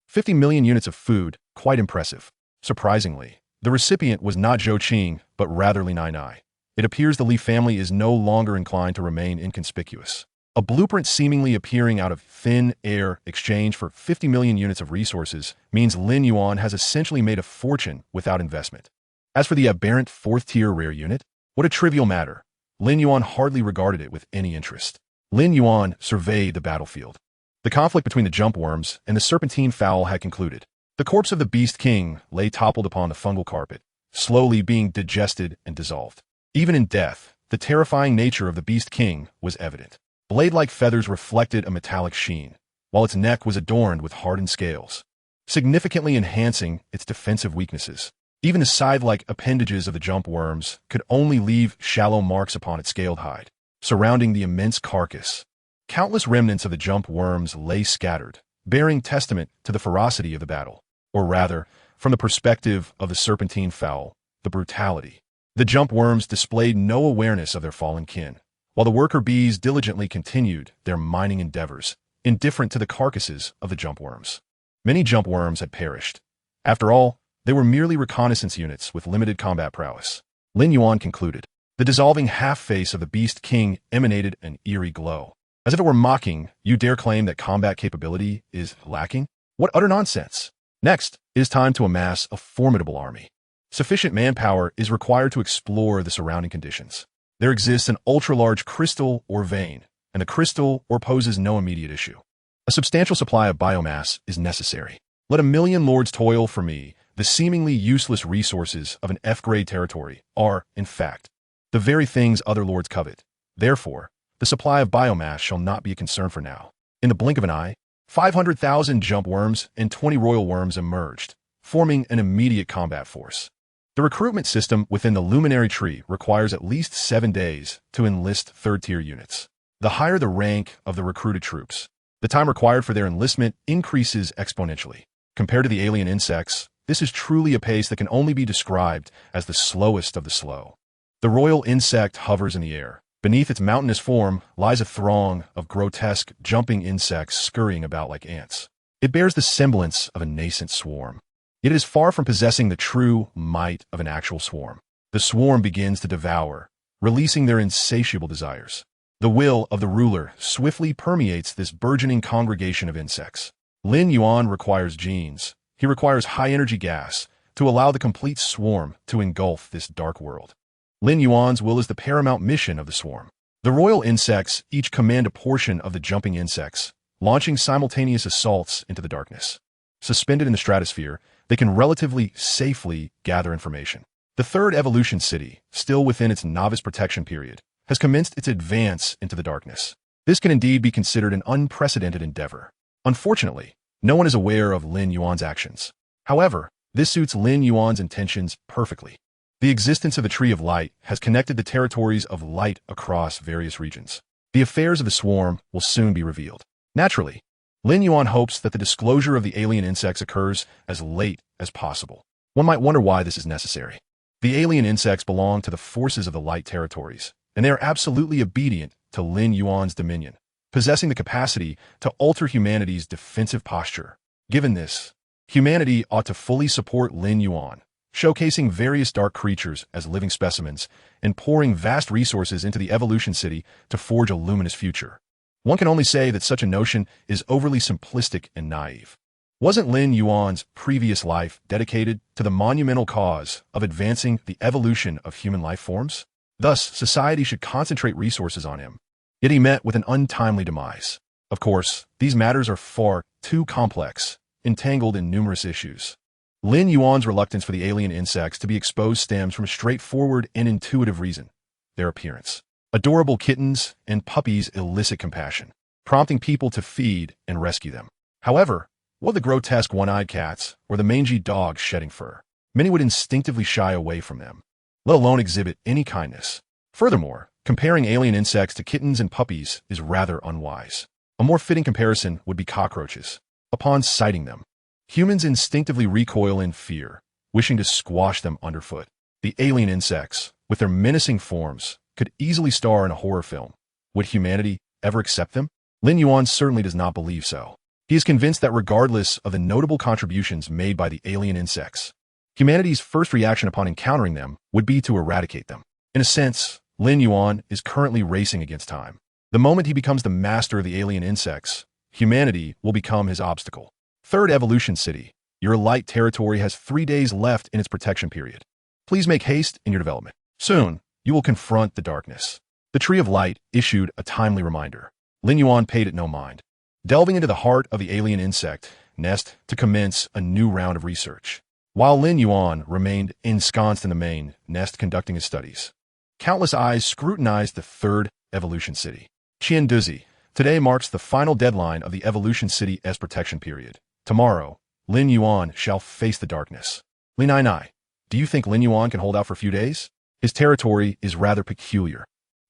50 million units of food, quite impressive. Surprisingly, the recipient was not Zhou Qing, but rather Lin Yuan. It appears the Li family is no longer inclined to remain inconspicuous. A blueprint seemingly appearing out of thin air exchange for 50 million units of resources means Lin Yuan has essentially made a fortune without investment. As for the aberrant 4th-tier rare unit, what a trivial matter. Lin Yuan hardly regarded it with any interest. Lin Yuan surveyed the battlefield. The conflict between the jump worms and the serpentine fowl had concluded. The corpse of the beast king lay toppled upon the fungal carpet, slowly being digested and dissolved. Even in death, the terrifying nature of the beast king was evident. Blade-like feathers reflected a metallic sheen, while its neck was adorned with hardened scales, significantly enhancing its defensive weaknesses. Even the scythe-like appendages of the jump worms could only leave shallow marks upon its scaled hide, surrounding the immense carcass. Countless remnants of the jump worms lay scattered, bearing testament to the ferocity of the battle. Or rather, from the perspective of the serpentine fowl, the brutality. The jump worms displayed no awareness of their fallen kin, while the worker bees diligently continued their mining endeavors, indifferent to the carcasses of the jump worms. Many jump worms had perished. After all, they were merely reconnaissance units with limited combat prowess. Lin Yuan concluded. The dissolving half-face of the beast king emanated an eerie glow. As if it were mocking, you dare claim that combat capability is lacking? What utter nonsense! Next, it is time to amass a formidable army. Sufficient manpower is required to explore the surrounding conditions. There exists an ultra-large crystal or vein, and the crystal or poses no immediate issue. A substantial supply of biomass is necessary. Let 1 million lords toil for me. The seemingly useless resources of an F-grade territory are, in fact, the very things other lords covet. Therefore, the supply of biomass shall not be a concern for now. In the blink of an eye, 500,000 jump worms and 20 royal worms emerged, forming an immediate combat force. The recruitment system within the luminary tree requires at least 7 days to enlist 3rd-tier units. The higher the rank of the recruited troops, the time required for their enlistment increases exponentially. Compared to the alien insects, this is truly a pace that can only be described as the slowest of the slow. The royal insect hovers in the air. Beneath its mountainous form lies a throng of grotesque, jumping insects scurrying about like ants. It bears the semblance of a nascent swarm. Yet it is far from possessing the true might of an actual swarm. The swarm begins to devour, releasing their insatiable desires. The will of the ruler swiftly permeates this burgeoning congregation of insects. Lin Yuan requires genes. He requires high-energy gas to allow the complete swarm to engulf this dark world. Lin Yuan's will is the paramount mission of the swarm. The royal insects each command a portion of the jumping insects, launching simultaneous assaults into the darkness. Suspended in the stratosphere, they can relatively safely gather information. The 3rd evolution city, still within its novice protection period, has commenced its advance into the darkness. This can indeed be considered an unprecedented endeavor. Unfortunately, no one is aware of Lin Yuan's actions. However, this suits Lin Yuan's intentions perfectly. The existence of the Tree of Light has connected the territories of light across various regions. The affairs of the swarm will soon be revealed. Naturally, Lin Yuan hopes that the disclosure of the alien insects occurs as late as possible. One might wonder why this is necessary. The alien insects belong to the forces of the light territories, and they are absolutely obedient to Lin Yuan's dominion, possessing the capacity to alter humanity's defensive posture. Given this, humanity ought to fully support Lin Yuan, showcasing various dark creatures as living specimens and pouring vast resources into the evolution city to forge a luminous future. One can only say that such a notion is overly simplistic and naive. Wasn't Lin Yuan's previous life dedicated to the monumental cause of advancing the evolution of human life forms? Thus, society should concentrate resources on him. Yet he met with an untimely demise. Of course, these matters are far too complex, entangled in numerous issues. Lin Yuan's reluctance for the alien insects to be exposed stems from a straightforward and intuitive reason: their appearance. Adorable kittens and puppies elicit compassion, prompting people to feed and rescue them. However, what the grotesque one-eyed cats or the mangy dogs shedding fur? Many would instinctively shy away from them, let alone exhibit any kindness. Furthermore, comparing alien insects to kittens and puppies is rather unwise. A more fitting comparison would be cockroaches. Upon sighting them, humans instinctively recoil in fear, wishing to squash them underfoot. The alien insects, with their menacing forms, could easily star in a horror film. Would humanity ever accept them? Lin Yuan certainly does not believe so. He is convinced that regardless of the notable contributions made by the alien insects, humanity's first reaction upon encountering them would be to eradicate them. In a sense, Lin Yuan is currently racing against time. The moment he becomes the master of the alien insects, humanity will become his obstacle. Third Evolution City. Your light territory has 3 days left in its protection period. Please make haste in your development. Soon, you will confront the darkness. The Tree of Light issued a timely reminder. Lin Yuan paid it no mind, delving into the heart of the alien insect nest to commence a new round of research. While Lin Yuan remained ensconced in the main nest conducting his studies, countless eyes scrutinized the Third Evolution City. Qian Duzi, today marks the final deadline of the Evolution City's protection period. Tomorrow, Lin Yuan shall face the darkness. Lin Nai, do you think Lin Yuan can hold out for a few days? His territory is rather peculiar.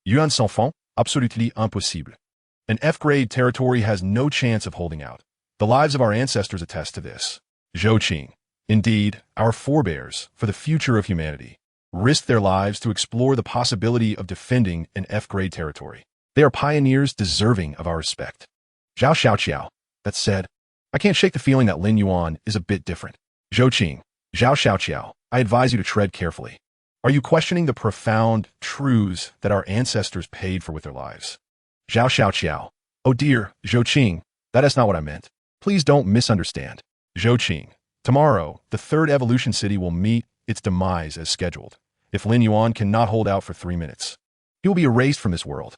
Yuan s'enfant, absolument impossible. An F-grade territory has no chance of holding out. The lives of our ancestors attest to this. Zhou Qing. Indeed, our forebears, for the future of humanity, risked their lives to explore the possibility of defending an F-grade territory. They are pioneers deserving of our respect. Zhao Xiaoqiao. That said, I can't shake the feeling that Lin Yuan is a bit different. Zhou Qing. Zhao Xiaoqiao. I advise you to tread carefully. Are you questioning the profound truths that our ancestors paid for with their lives? Zhao Xiaoqiao. Oh dear, Zhou Qing, that is not what I meant. Please don't misunderstand. Zhou Qing. Tomorrow, the Third Evolution City will meet its demise as scheduled. If Lin Yuan cannot hold out for 3 minutes, he will be erased from this world.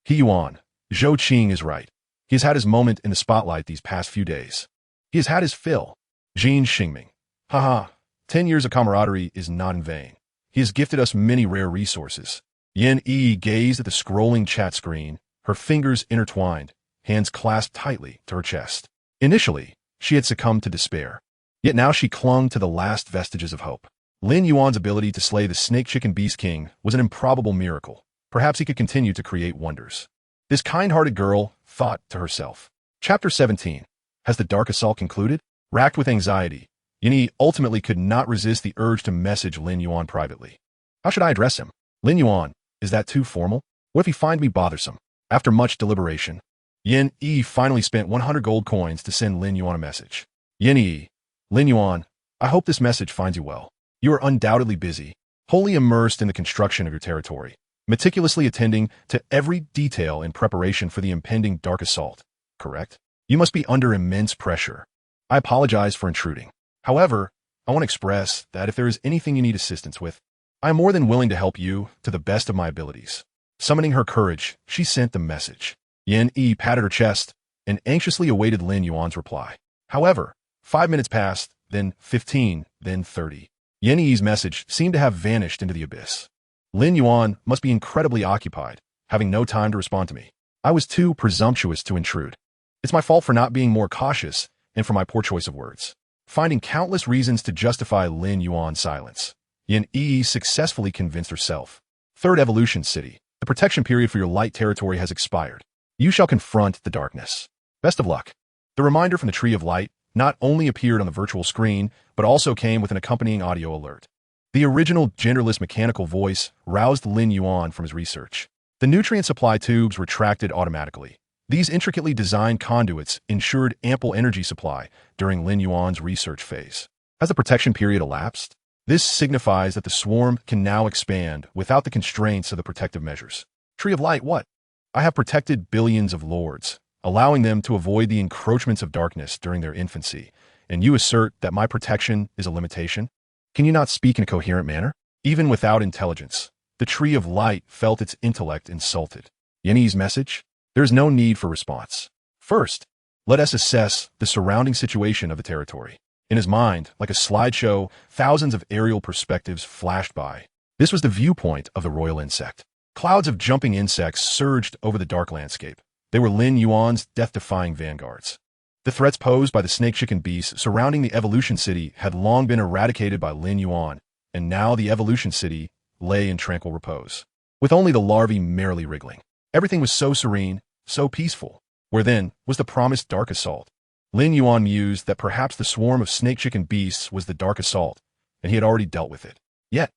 He Yuan. Zhou Qing is right. He has had his moment in the spotlight these past few days. He has had his fill. Jin Xingming. Haha, 10 years of camaraderie is not in vain. He has gifted us many rare resources. Yan Yi gazed at the scrolling chat screen, her fingers intertwined, hands clasped tightly to her chest. Initially, she had succumbed to despair. Yet now she clung to the last vestiges of hope. Lin Yuan's ability to slay the Snake Chicken Beast King was an improbable miracle. Perhaps he could continue to create wonders. This kind-hearted girl thought to herself. Chapter 17. Has the Dark Assault concluded? Racked with anxiety, Yini ultimately could not resist the urge to message Lin Yuan privately. How should I address him? Lin Yuan, is that too formal? What if he finds me bothersome? After much deliberation, Yin Yi finally spent 100 gold coins to send Lin Yuan a message. Yin Yi. Lin Yuan, I hope this message finds you well. You are undoubtedly busy, wholly immersed in the construction of your territory, meticulously attending to every detail in preparation for the impending Dark Assault, correct? You must be under immense pressure. I apologize for intruding. However, I want to express that if there is anything you need assistance with, I am more than willing to help you to the best of my abilities. Summoning her courage, she sent the message. Yin Yi patted her chest and anxiously awaited Lin Yuan's reply. However, 5 minutes passed, then 15, then 30. Yin Yi's message seemed to have vanished into the abyss. Lin Yuan must be incredibly occupied, having no time to respond to me. I was too presumptuous to intrude. It's my fault for not being more cautious and for my poor choice of words. Finding countless reasons to justify Lin Yuan's silence, Yin Yi successfully convinced herself. Third Evolution City. The protection period for your light territory has expired. You shall confront the darkness. Best of luck. The reminder from the Tree of Light not only appeared on the virtual screen, but also came with an accompanying audio alert. The original genderless mechanical voice roused Lin Yuan from his research. The nutrient supply tubes retracted automatically. These intricately designed conduits ensured ample energy supply during Lin Yuan's research phase. Has the protection period elapsed? This signifies that the swarm can now expand without the constraints of the protective measures. Tree of Light, what? I have protected billions of lords, allowing them to avoid the encroachments of darkness during their infancy, and you assert that my protection is a limitation? Can you not speak in a coherent manner? Even without intelligence, the Tree of Light felt its intellect insulted. Yeni's message? There is no need for response. First, let us assess the surrounding situation of the territory. In his mind, like a slideshow, thousands of aerial perspectives flashed by. This was the viewpoint of the royal insect. Clouds of jumping insects surged over the dark landscape. They were Lin Yuan's death-defying vanguards. The threats posed by the snake-chicken beasts surrounding the Evolution City had long been eradicated by Lin Yuan, and now the Evolution City lay in tranquil repose, with only the larvae merrily wriggling. Everything was so serene, so peaceful. Where then was the promised dark assault? Lin Yuan mused that perhaps the swarm of snake-chicken beasts was the dark assault, and he had already dealt with it. Yet,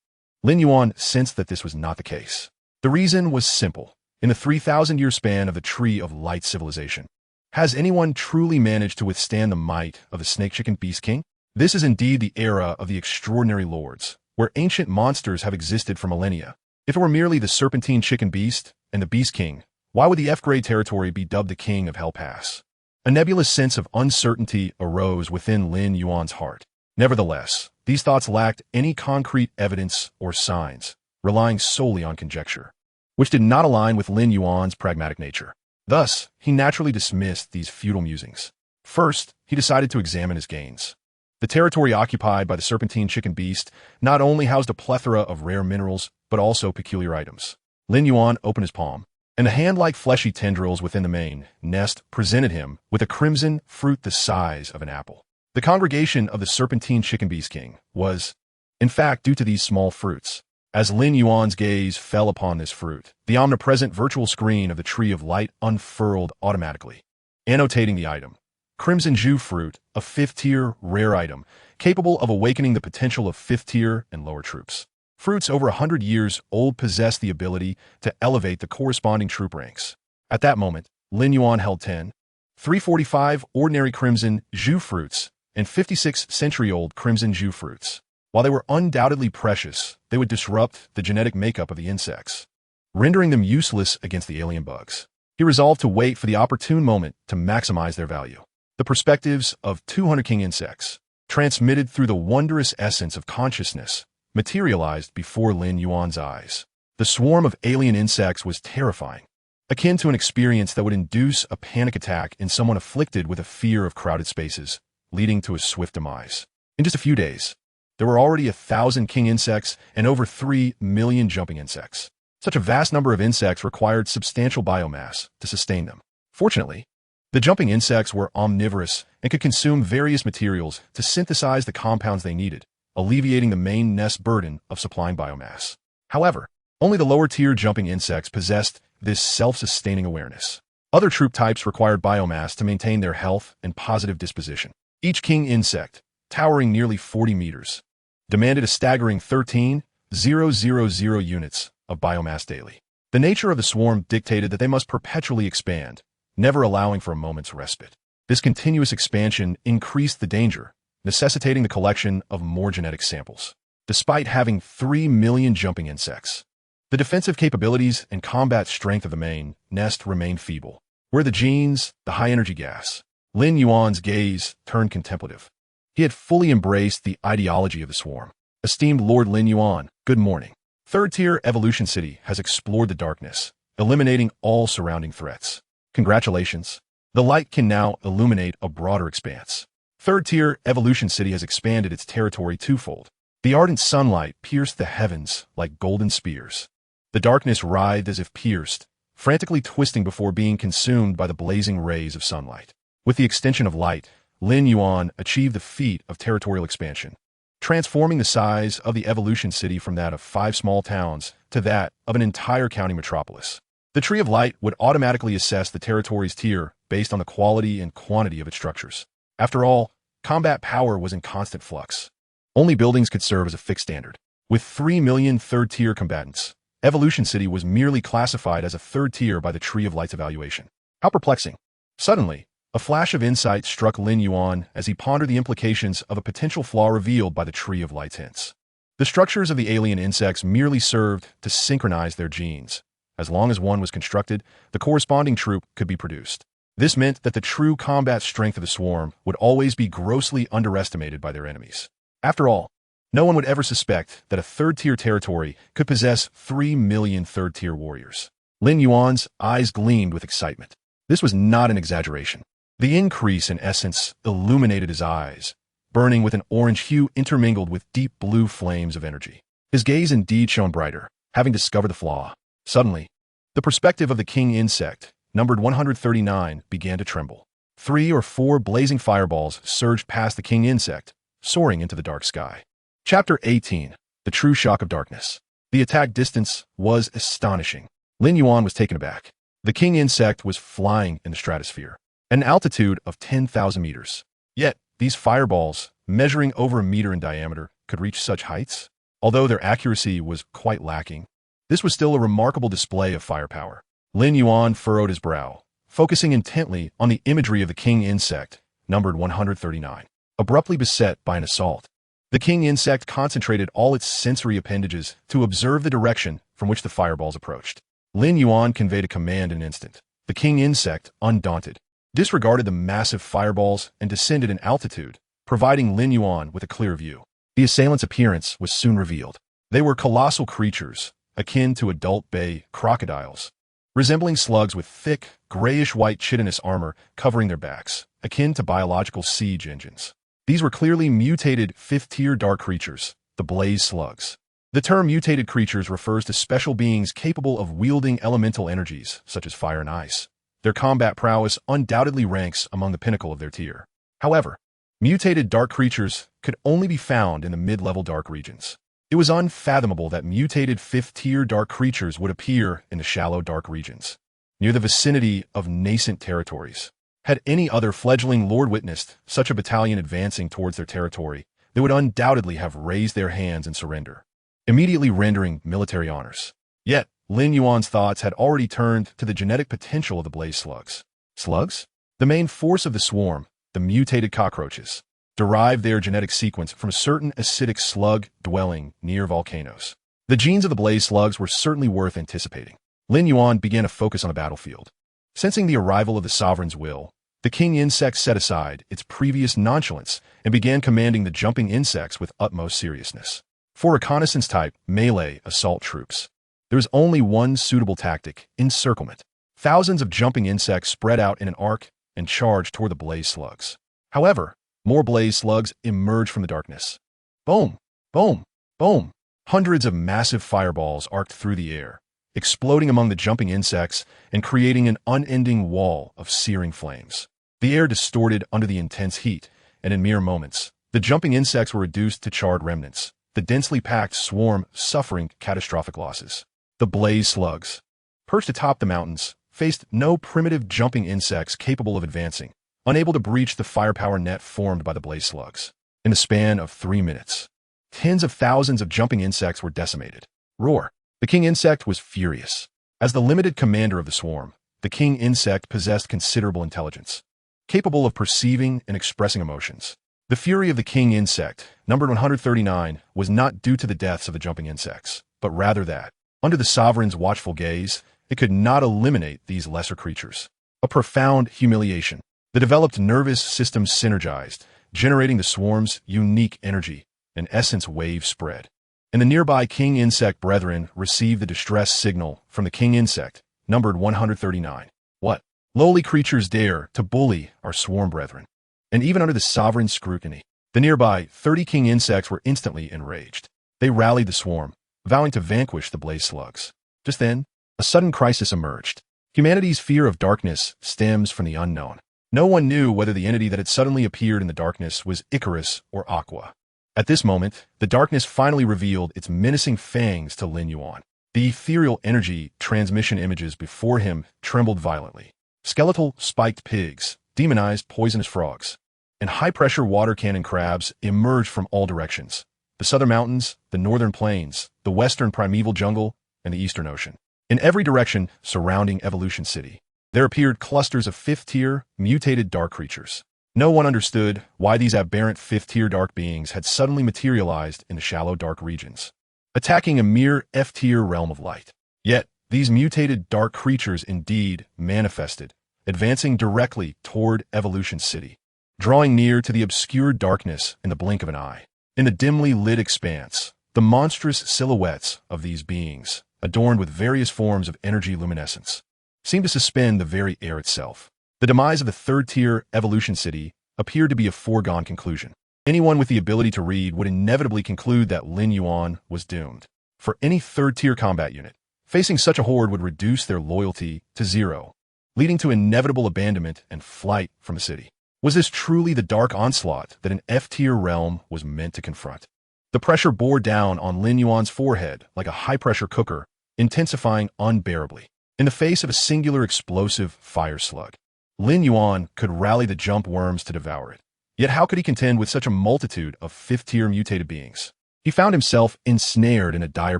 Lin Yuan sensed that this was not the case. The reason was simple. In the 3,000-year span of the Tree of Light civilization, has anyone truly managed to withstand the might of the snake-chicken beast king? This is indeed the era of the extraordinary lords, where ancient monsters have existed for millennia. If it were merely the serpentine chicken beast and the beast king, why would the F-grade territory be dubbed the king of Hell Pass? A nebulous sense of uncertainty arose within Lin Yuan's heart. Nevertheless, these thoughts lacked any concrete evidence or signs, relying solely on conjecture, which did not align with Lin Yuan's pragmatic nature. Thus, he naturally dismissed these futile musings. First, he decided to examine his gains. The territory occupied by the serpentine chicken beast not only housed a plethora of rare minerals, but also peculiar items. Lin Yuan opened his palm, and the hand-like fleshy tendrils within the main nest presented him with a crimson fruit the size of an apple. The congregation of the serpentine chicken beast king was, in fact, due to these small fruits. As Lin Yuan's gaze fell upon this fruit, the omnipresent virtual screen of the Tree of Light unfurled automatically, annotating the item. Crimson Ju fruit, a 5th-tier rare item, capable of awakening the potential of 5th-tier and lower troops. Fruits over 100 years old possess the ability to elevate the corresponding troop ranks. At that moment, Lin Yuan held 10, 345 ordinary Crimson Ju fruits and 56 century-old Crimson Ju fruits. While they were undoubtedly precious, they would disrupt the genetic makeup of the insects, rendering them useless against the alien bugs. He resolved to wait for the opportune moment to maximize their value. The perspectives of 200 king insects, transmitted through the wondrous essence of consciousness, materialized before Lin Yuan's eyes. The swarm of alien insects was terrifying, akin to an experience that would induce a panic attack in someone afflicted with a fear of crowded spaces, leading to a swift demise. In just a few days, there were already 1,000 king insects and over 3 million jumping insects. Such a vast number of insects required substantial biomass to sustain them. Fortunately, the jumping insects were omnivorous and could consume various materials to synthesize the compounds they needed, alleviating the main nest burden of supplying biomass. However, only the lower-tier jumping insects possessed this self-sustaining awareness. Other troop types required biomass to maintain their health and positive disposition. Each king insect, towering nearly 40 meters, demanded a staggering 13,000 units of biomass daily. The nature of the swarm dictated that they must perpetually expand, never allowing for a moment's respite. This continuous expansion increased the danger, necessitating the collection of more genetic samples. Despite having 3 million jumping insects, the defensive capabilities and combat strength of the main nest remained feeble. Where the genes, the high-energy gas? Lin Yuan's gaze turned contemplative. He had fully embraced the ideology of the swarm. Esteemed Lord Lin Yuan, good morning. Third-tier Evolution City has explored the darkness, eliminating all surrounding threats. Congratulations. The light can now illuminate a broader expanse. Third-tier Evolution City has expanded its territory twofold. The ardent sunlight pierced the heavens like golden spears. The darkness writhed as if pierced, frantically twisting before being consumed by the blazing rays of sunlight. With the extension of light, Lin Yuan achieved the feat of territorial expansion, transforming the size of the Evolution City from that of 5 small towns to that of an entire county metropolis. The Tree of Light would automatically assess the territory's tier based on the quality and quantity of its structures. After all, combat power was in constant flux. Only buildings could serve as a fixed standard. With 3 million third-tier combatants, Evolution City was merely classified as a third tier by the Tree of Light's evaluation. How perplexing. Suddenly, a flash of insight struck Lin Yuan as he pondered the implications of a potential flaw revealed by the Tree of Light's hints. The structures of the alien insects merely served to synchronize their genes. As long as one was constructed, the corresponding troop could be produced. This meant that the true combat strength of the swarm would always be grossly underestimated by their enemies. After all, no one would ever suspect that a third-tier territory could possess 3 million third-tier warriors. Lin Yuan's eyes gleamed with excitement. This was not an exaggeration. The increase in essence illuminated his eyes, burning with an orange hue intermingled with deep blue flames of energy. His gaze indeed shone brighter, having discovered the flaw. Suddenly, the perspective of the king insect, numbered 139, began to tremble. 3 or 4 blazing fireballs surged past the king insect, soaring into the dark sky. Chapter 18. The True Shock of Darkness. The attack distance was astonishing. Lin Yuan was taken aback. The king insect was flying in the stratosphere, at an altitude of 10,000 meters. Yet, these fireballs, measuring over a meter in diameter, could reach such heights? Although their accuracy was quite lacking, this was still a remarkable display of firepower. Lin Yuan furrowed his brow, focusing intently on the imagery of the king insect, numbered 139, abruptly beset by an assault. The king insect concentrated all its sensory appendages to observe the direction from which the fireballs approached. Lin Yuan conveyed a command in an instant. The king insect, undaunted, disregarded the massive fireballs and descended in altitude, providing Lin Yuan with a clear view. The assailant's appearance was soon revealed. They were colossal creatures, akin to adult bay crocodiles, resembling slugs with thick, grayish-white chitinous armor covering their backs, akin to biological siege engines. These were clearly mutated fifth-tier dark creatures, the blaze slugs. The term mutated creatures refers to special beings capable of wielding elemental energies, such as fire and ice. Their combat prowess undoubtedly ranks among the pinnacle of their tier. However, mutated dark creatures could only be found in the mid-level dark regions. It was unfathomable that mutated fifth-tier dark creatures would appear in the shallow dark regions, near the vicinity of nascent territories. Had any other fledgling lord witnessed such a battalion advancing towards their territory, they would undoubtedly have raised their hands in surrender, immediately rendering military honors. Yet, Lin Yuan's thoughts had already turned to the genetic potential of the blaze slugs. Slugs? The main force of the swarm, the mutated cockroaches, derived their genetic sequence from a certain acidic slug dwelling near volcanoes. The genes of the blaze slugs were certainly worth anticipating. Lin Yuan began to focus on the battlefield. Sensing the arrival of the sovereign's will, the king insect set aside its previous nonchalance and began commanding the jumping insects with utmost seriousness. For reconnaissance-type melee assault troops, there is only one suitable tactic: encirclement. Thousands of jumping insects spread out in an arc and charged toward the blaze slugs. However, more blaze slugs emerged from the darkness. Boom! Boom! Boom! Hundreds of massive fireballs arced through the air, exploding among the jumping insects and creating an unending wall of searing flames. The air distorted under the intense heat, and in mere moments, the jumping insects were reduced to charred remnants, the densely packed swarm suffering catastrophic losses. The blaze slugs, perched atop the mountains, faced no primitive jumping insects capable of advancing, unable to breach the firepower net formed by the blaze slugs. In the span of 3 minutes, tens of thousands of jumping insects were decimated. Roar! The king insect was furious. As the limited commander of the swarm, the king insect possessed considerable intelligence, capable of perceiving and expressing emotions. The fury of the king insect, numbered 139, was not due to the deaths of the jumping insects, but rather that, under the sovereign's watchful gaze, it could not eliminate these lesser creatures. A profound humiliation. The developed nervous system synergized, generating the swarm's unique energy, an essence wave spread. And the nearby king insect brethren received the distress signal from the king insect, numbered 139. What? Lowly creatures dare to bully our swarm brethren. And even under the sovereign's scrutiny, the nearby 30 king insects were instantly enraged. They rallied the swarm, vowing to vanquish the blaze slugs. Just then, a sudden crisis emerged. Humanity's fear of darkness stems from the unknown. No one knew whether the entity that had suddenly appeared in the darkness was Icarus or Aqua. At this moment, the darkness finally revealed its menacing fangs to Lin Yuan. The ethereal energy transmission images before him trembled violently. Skeletal spiked pigs, demonized poisonous frogs, and high-pressure water cannon crabs emerged from all directions. The southern mountains, the northern plains, the western primeval jungle, and the eastern ocean. In every direction surrounding Evolution City, there appeared clusters of fifth-tier, mutated dark creatures. No one understood why these aberrant fifth-tier dark beings had suddenly materialized in the shallow dark regions, attacking a mere F-tier realm of light. Yet, these mutated dark creatures indeed manifested, advancing directly toward Evolution City, drawing near to the obscure darkness in the blink of an eye. In the dimly lit expanse, the monstrous silhouettes of these beings, adorned with various forms of energy luminescence, seemed to suspend the very air itself. The demise of the third-tier Evolution City appeared to be a foregone conclusion. Anyone with the ability to read would inevitably conclude that Lin Yuan was doomed. For any third-tier combat unit, facing such a horde would reduce their loyalty to zero. leading to inevitable abandonment and flight from the city. Was this truly the dark onslaught that an F-tier realm was meant to confront? The pressure bore down on Lin Yuan's forehead like a high-pressure cooker, intensifying unbearably. In the face of a singular explosive fire slug, Lin Yuan could rally the jump worms to devour it. Yet how could he contend with such a multitude of fifth-tier mutated beings? He found himself ensnared in a dire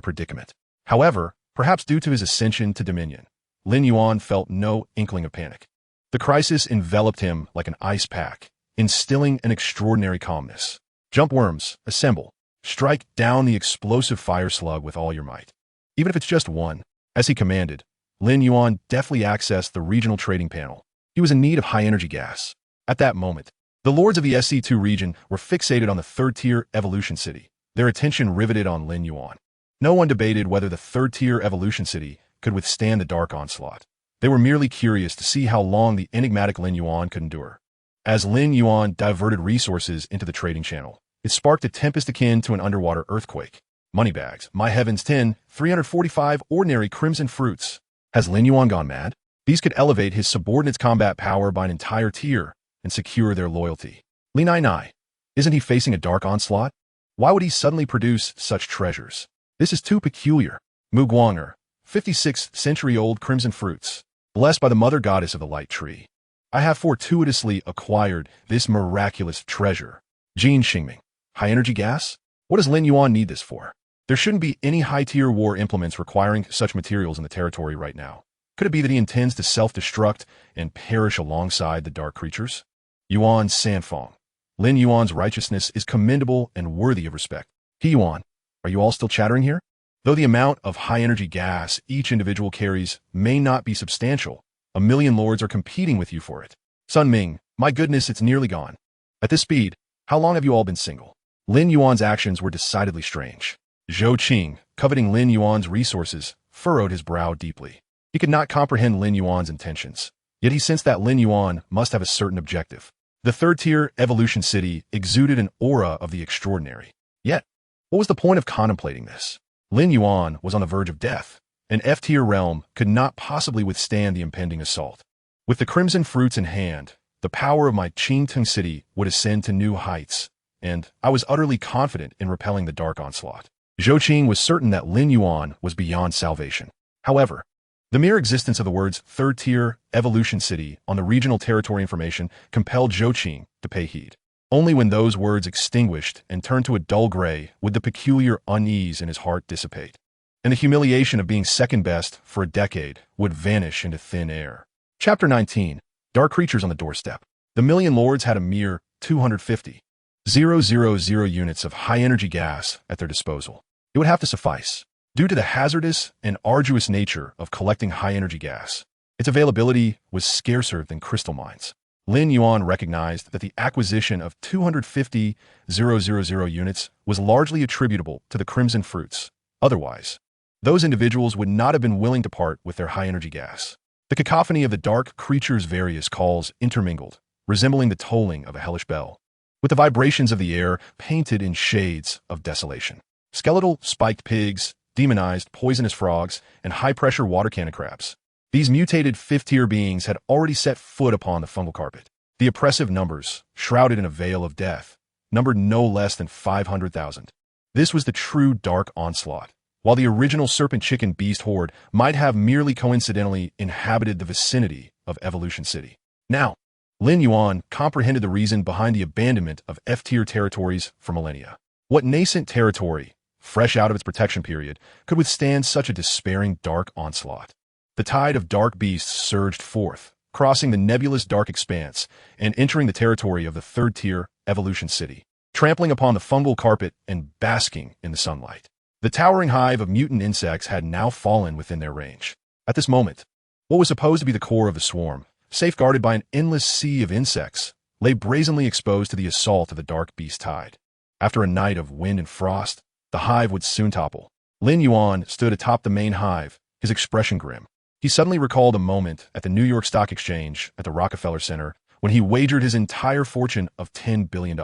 predicament. However, perhaps due to his ascension to dominion, Lin Yuan felt no inkling of panic. The crisis enveloped him like an ice pack, instilling an extraordinary calmness. Jump worms, assemble. Strike down the explosive fire slug with all your might. Even if it's just one. As he commanded, Lin Yuan deftly accessed the regional trading panel. He was in need of high-energy gas. At that moment, the lords of the SC2 region were fixated on the third-tier evolution city, their attention riveted on Lin Yuan. No one debated whether the third-tier evolution city could withstand the dark onslaught. They were merely curious to see how long the enigmatic Lin Yuan could endure. As Lin Yuan diverted resources into the trading channel, it sparked a tempest akin to an underwater earthquake. Moneybags, my heavens 345 ordinary crimson fruits. Has Lin Yuan gone mad? These could elevate his subordinates' combat power by an entire tier and secure their loyalty. Lin Yuan, isn't he facing a dark onslaught? Why would he suddenly produce such treasures? This is too peculiar. Mu Guang'er, 56th-century-old crimson fruits, blessed by the mother goddess of the light tree. I have fortuitously acquired this miraculous treasure. Jin Xingming, high-energy gas? What does Lin Yuan need this for? There shouldn't be any high-tier war implements requiring such materials in the territory right now. Could it be that he intends to self-destruct and perish alongside the dark creatures? Yuan Sanfeng. Lin Yuan's righteousness is commendable and worthy of respect. He Yuan, are you all still chattering here? Though the amount of high-energy gas each individual carries may not be substantial, a million lords are competing with you for it. Sun Ming, my goodness, it's nearly gone. At this speed, how long have you all been single? Lin Yuan's actions were decidedly strange. Zhou Qing, coveting Lin Yuan's resources, furrowed his brow deeply. He could not comprehend Lin Yuan's intentions, yet he sensed that Lin Yuan must have a certain objective. The third-tier evolution city exuded an aura of the extraordinary. Yet, what was the point of contemplating this? Lin Yuan was on the verge of death. An F-tier realm could not possibly withstand the impending assault. With the crimson fruits in hand, the power of my Qingtung city would ascend to new heights, and I was utterly confident in repelling the dark onslaught. Zhou Qing was certain that Lin Yuan was beyond salvation. However, the mere existence of the words third-tier evolution city on the regional territory information compelled Zhou Qing to pay heed. Only when those words extinguished and turned to a dull gray would the peculiar unease in his heart dissipate, and the humiliation of being second best for a decade would vanish into thin air. Chapter 19. Dark Creatures on the Doorstep. The million lords had a mere 250,000 units of high-energy gas at their disposal. It would have to suffice. Due to the hazardous and arduous nature of collecting high-energy gas, its availability was scarcer than crystal mines. Lin Yuan recognized that the acquisition of 250,000 units was largely attributable to the crimson fruits. Otherwise, those individuals would not have been willing to part with their high-energy gas. The cacophony of the dark creature's various calls intermingled, resembling the tolling of a hellish bell, with the vibrations of the air painted in shades of desolation. Skeletal spiked pigs, demonized poisonous frogs, and high-pressure water cannon crabs. These mutated fifth-tier beings had already set foot upon the fungal carpet. The oppressive numbers, shrouded in a veil of death, numbered no less than 500,000. This was the true dark onslaught. While the original serpent chicken beast horde might have merely coincidentally inhabited the vicinity of Evolution City. Now, Lin Yuan comprehended the reason behind the abandonment of F-tier territories for millennia. What nascent territory, fresh out of its protection period, could withstand such a despairing dark onslaught? The tide of dark beasts surged forth, crossing the nebulous dark expanse and entering the territory of the third-tier Evolution City, trampling upon the fungal carpet and basking in the sunlight. The towering hive of mutant insects had now fallen within their range. At this moment, what was supposed to be the core of the swarm, safeguarded by an endless sea of insects, lay brazenly exposed to the assault of the dark beast tide. After a night of wind and frost, the hive would soon topple. Lin Yuan stood atop the main hive, his expression grim. He suddenly recalled a moment at the New York Stock Exchange at the Rockefeller Center when he wagered his entire fortune of $10 billion.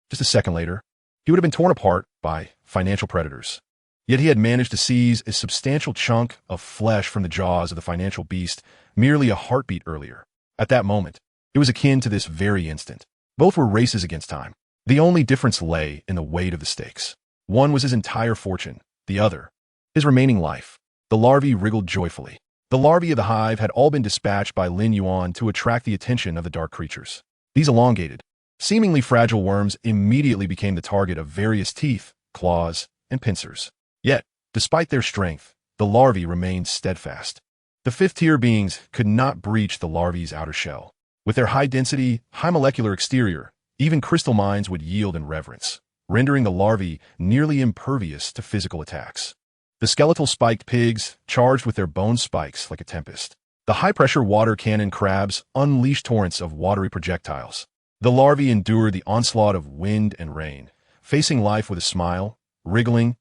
Just a second later, he would have been torn apart by financial predators. Yet he had managed to seize a substantial chunk of flesh from the jaws of the financial beast merely a heartbeat earlier. At that moment, it was akin to this very instant. Both were races against time. The only difference lay in the weight of the stakes. One was his entire fortune, the other, his remaining life. The larvae wriggled joyfully. The larvae of the hive had all been dispatched by Lin Yuan to attract the attention of the dark creatures. These elongated, seemingly fragile worms immediately became the target of various teeth, claws, and pincers. Yet, despite their strength, the larvae remained steadfast. The fifth-tier beings could not breach the larvae's outer shell. With their high-density, high-molecular exterior, even crystal mines would yield in reverence, rendering the larvae nearly impervious to physical attacks. The skeletal spiked pigs charged with their bone spikes like a tempest. The high-pressure water cannon crabs unleashed torrents of watery projectiles. The larvae endured the onslaught of wind and rain, facing life with a smile, wriggling,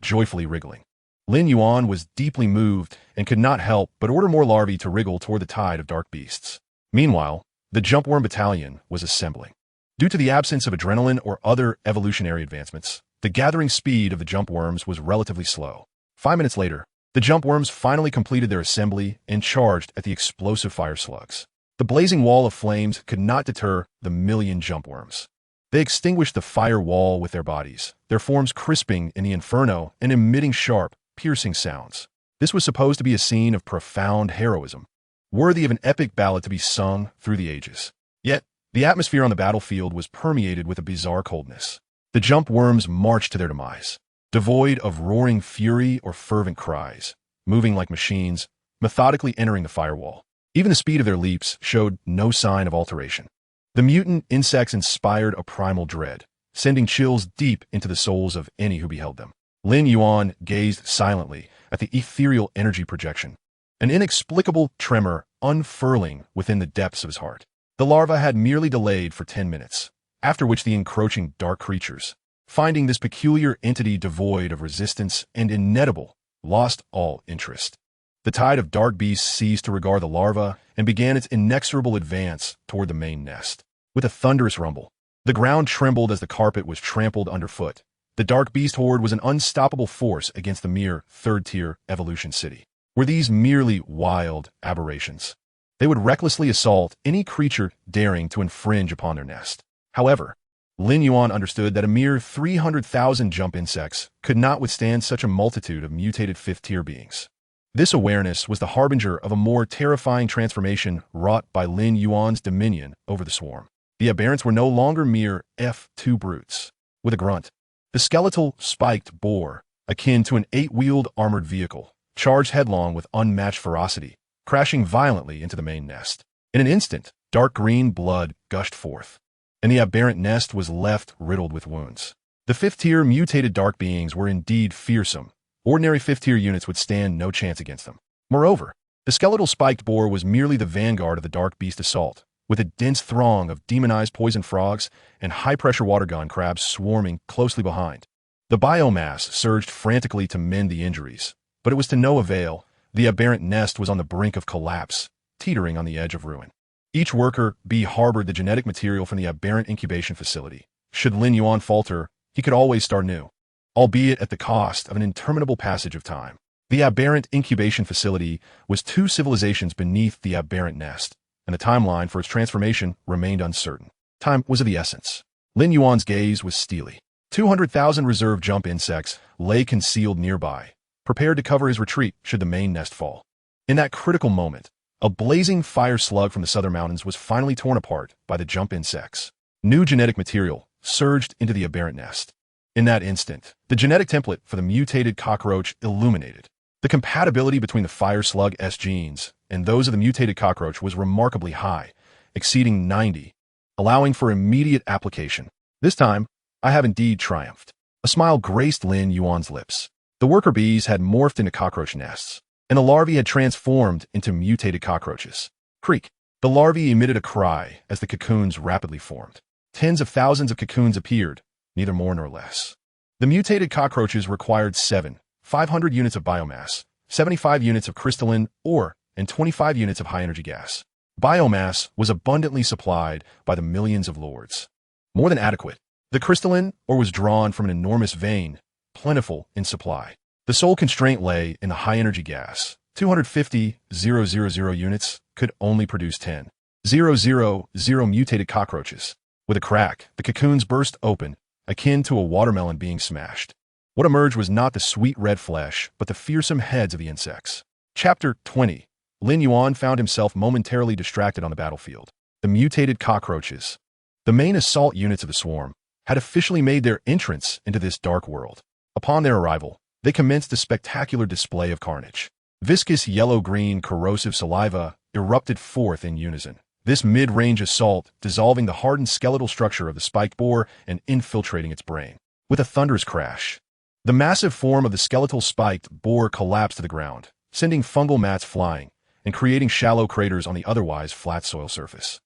joyfully wriggling. Lin Yuan was deeply moved and could not help but order more larvae to wriggle toward the tide of dark beasts. Meanwhile, the jumpworm battalion was assembling. Due to the absence of adrenaline or other evolutionary advancements, the gathering speed of the jumpworms was relatively slow. 5 minutes later, the jumpworms finally completed their assembly and charged at the explosive fire slugs. The blazing wall of flames could not deter the million jumpworms. They extinguished the fire wall with their bodies, their forms crisping in the inferno and emitting sharp, piercing sounds. This was supposed to be a scene of profound heroism, worthy of an epic ballad to be sung through the ages. Yet, the atmosphere on the battlefield was permeated with a bizarre coldness. The jumpworms marched to their demise, devoid of roaring fury or fervent cries, moving like machines, methodically entering the firewall. Even the speed of their leaps showed no sign of alteration. The mutant insects inspired a primal dread, sending chills deep into the souls of any who beheld them. Lin Yuan gazed silently at the ethereal energy projection, an inexplicable tremor unfurling within the depths of his heart. The larva had merely delayed for 10 minutes, after which the encroaching dark creatures, finding this peculiar entity devoid of resistance and inedible, lost all interest. The tide of dark beasts ceased to regard the larva and began its inexorable advance toward the main nest. With a thunderous rumble, the ground trembled as the carpet was trampled underfoot. The dark beast horde was an unstoppable force against the mere third-tier evolution city. Were these merely wild aberrations? They would recklessly assault any creature daring to infringe upon their nest. However, Lin Yuan understood that a mere 300,000 jump insects could not withstand such a multitude of mutated fifth-tier beings. This awareness was the harbinger of a more terrifying transformation wrought by Lin Yuan's dominion over the swarm. The aberrants were no longer mere F2 brutes. With a grunt, the skeletal, spiked boar, akin to an 8-wheeled armored vehicle, charged headlong with unmatched ferocity, crashing violently into the main nest. In an instant, dark green blood gushed forth, and the aberrant nest was left riddled with wounds. The fifth-tier mutated dark beings were indeed fearsome. Ordinary fifth-tier units would stand no chance against them. Moreover, the skeletal spiked boar was merely the vanguard of the dark beast assault, with a dense throng of demonized poison frogs and high-pressure water gun crabs swarming closely behind. The biomass surged frantically to mend the injuries, but it was to no avail. The aberrant nest was on the brink of collapse, teetering on the edge of ruin. Each worker bee harbored the genetic material from the aberrant incubation facility. Should Lin Yuan falter, he could always start anew, albeit at the cost of an interminable passage of time. The aberrant incubation facility was 2 civilizations beneath the aberrant nest, and the timeline for its transformation remained uncertain. Time was of the essence. Lin Yuan's gaze was steely. 200,000 reserve jump insects lay concealed nearby, prepared to cover his retreat should the main nest fall. In that critical moment, a blazing fire slug from the southern mountains was finally torn apart by the jump insects. New genetic material surged into the aberrant nest. In that instant, the genetic template for the mutated cockroach illuminated. The compatibility between the fire slug's genes and those of the mutated cockroach was remarkably high, exceeding 90, allowing for immediate application. This time, I have indeed triumphed. A smile graced Lin Yuan's lips. The worker bees had morphed into cockroach nests, and the larvae had transformed into mutated cockroaches. Creak! The larvae emitted a cry as the cocoons rapidly formed. Tens of thousands of cocoons appeared, neither more nor less. The mutated cockroaches required 500 units of biomass, 75 units of crystalline ore, and 25 units of high-energy gas. Biomass was abundantly supplied by the millions of lords. More than adequate. The crystalline ore was drawn from an enormous vein, plentiful in supply. The sole constraint lay in the high-energy gas, 250,000 units could only produce 10,000 mutated cockroaches. With a crack, the cocoons burst open, akin to a watermelon being smashed. What emerged was not the sweet red flesh, but the fearsome heads of the insects. Chapter 20. Lin Yuan found himself momentarily distracted on the battlefield. The mutated cockroaches. The main assault units of the swarm had officially made their entrance into this dark world. Upon their arrival, they commenced a spectacular display of carnage. Viscous yellow-green corrosive saliva erupted forth in unison. This mid-range assault dissolving the hardened skeletal structure of the spiked boar and infiltrating its brain. With a thunderous crash, the massive form of the skeletal spiked boar collapsed to the ground, sending fungal mats flying and creating shallow craters on the otherwise flat soil surface.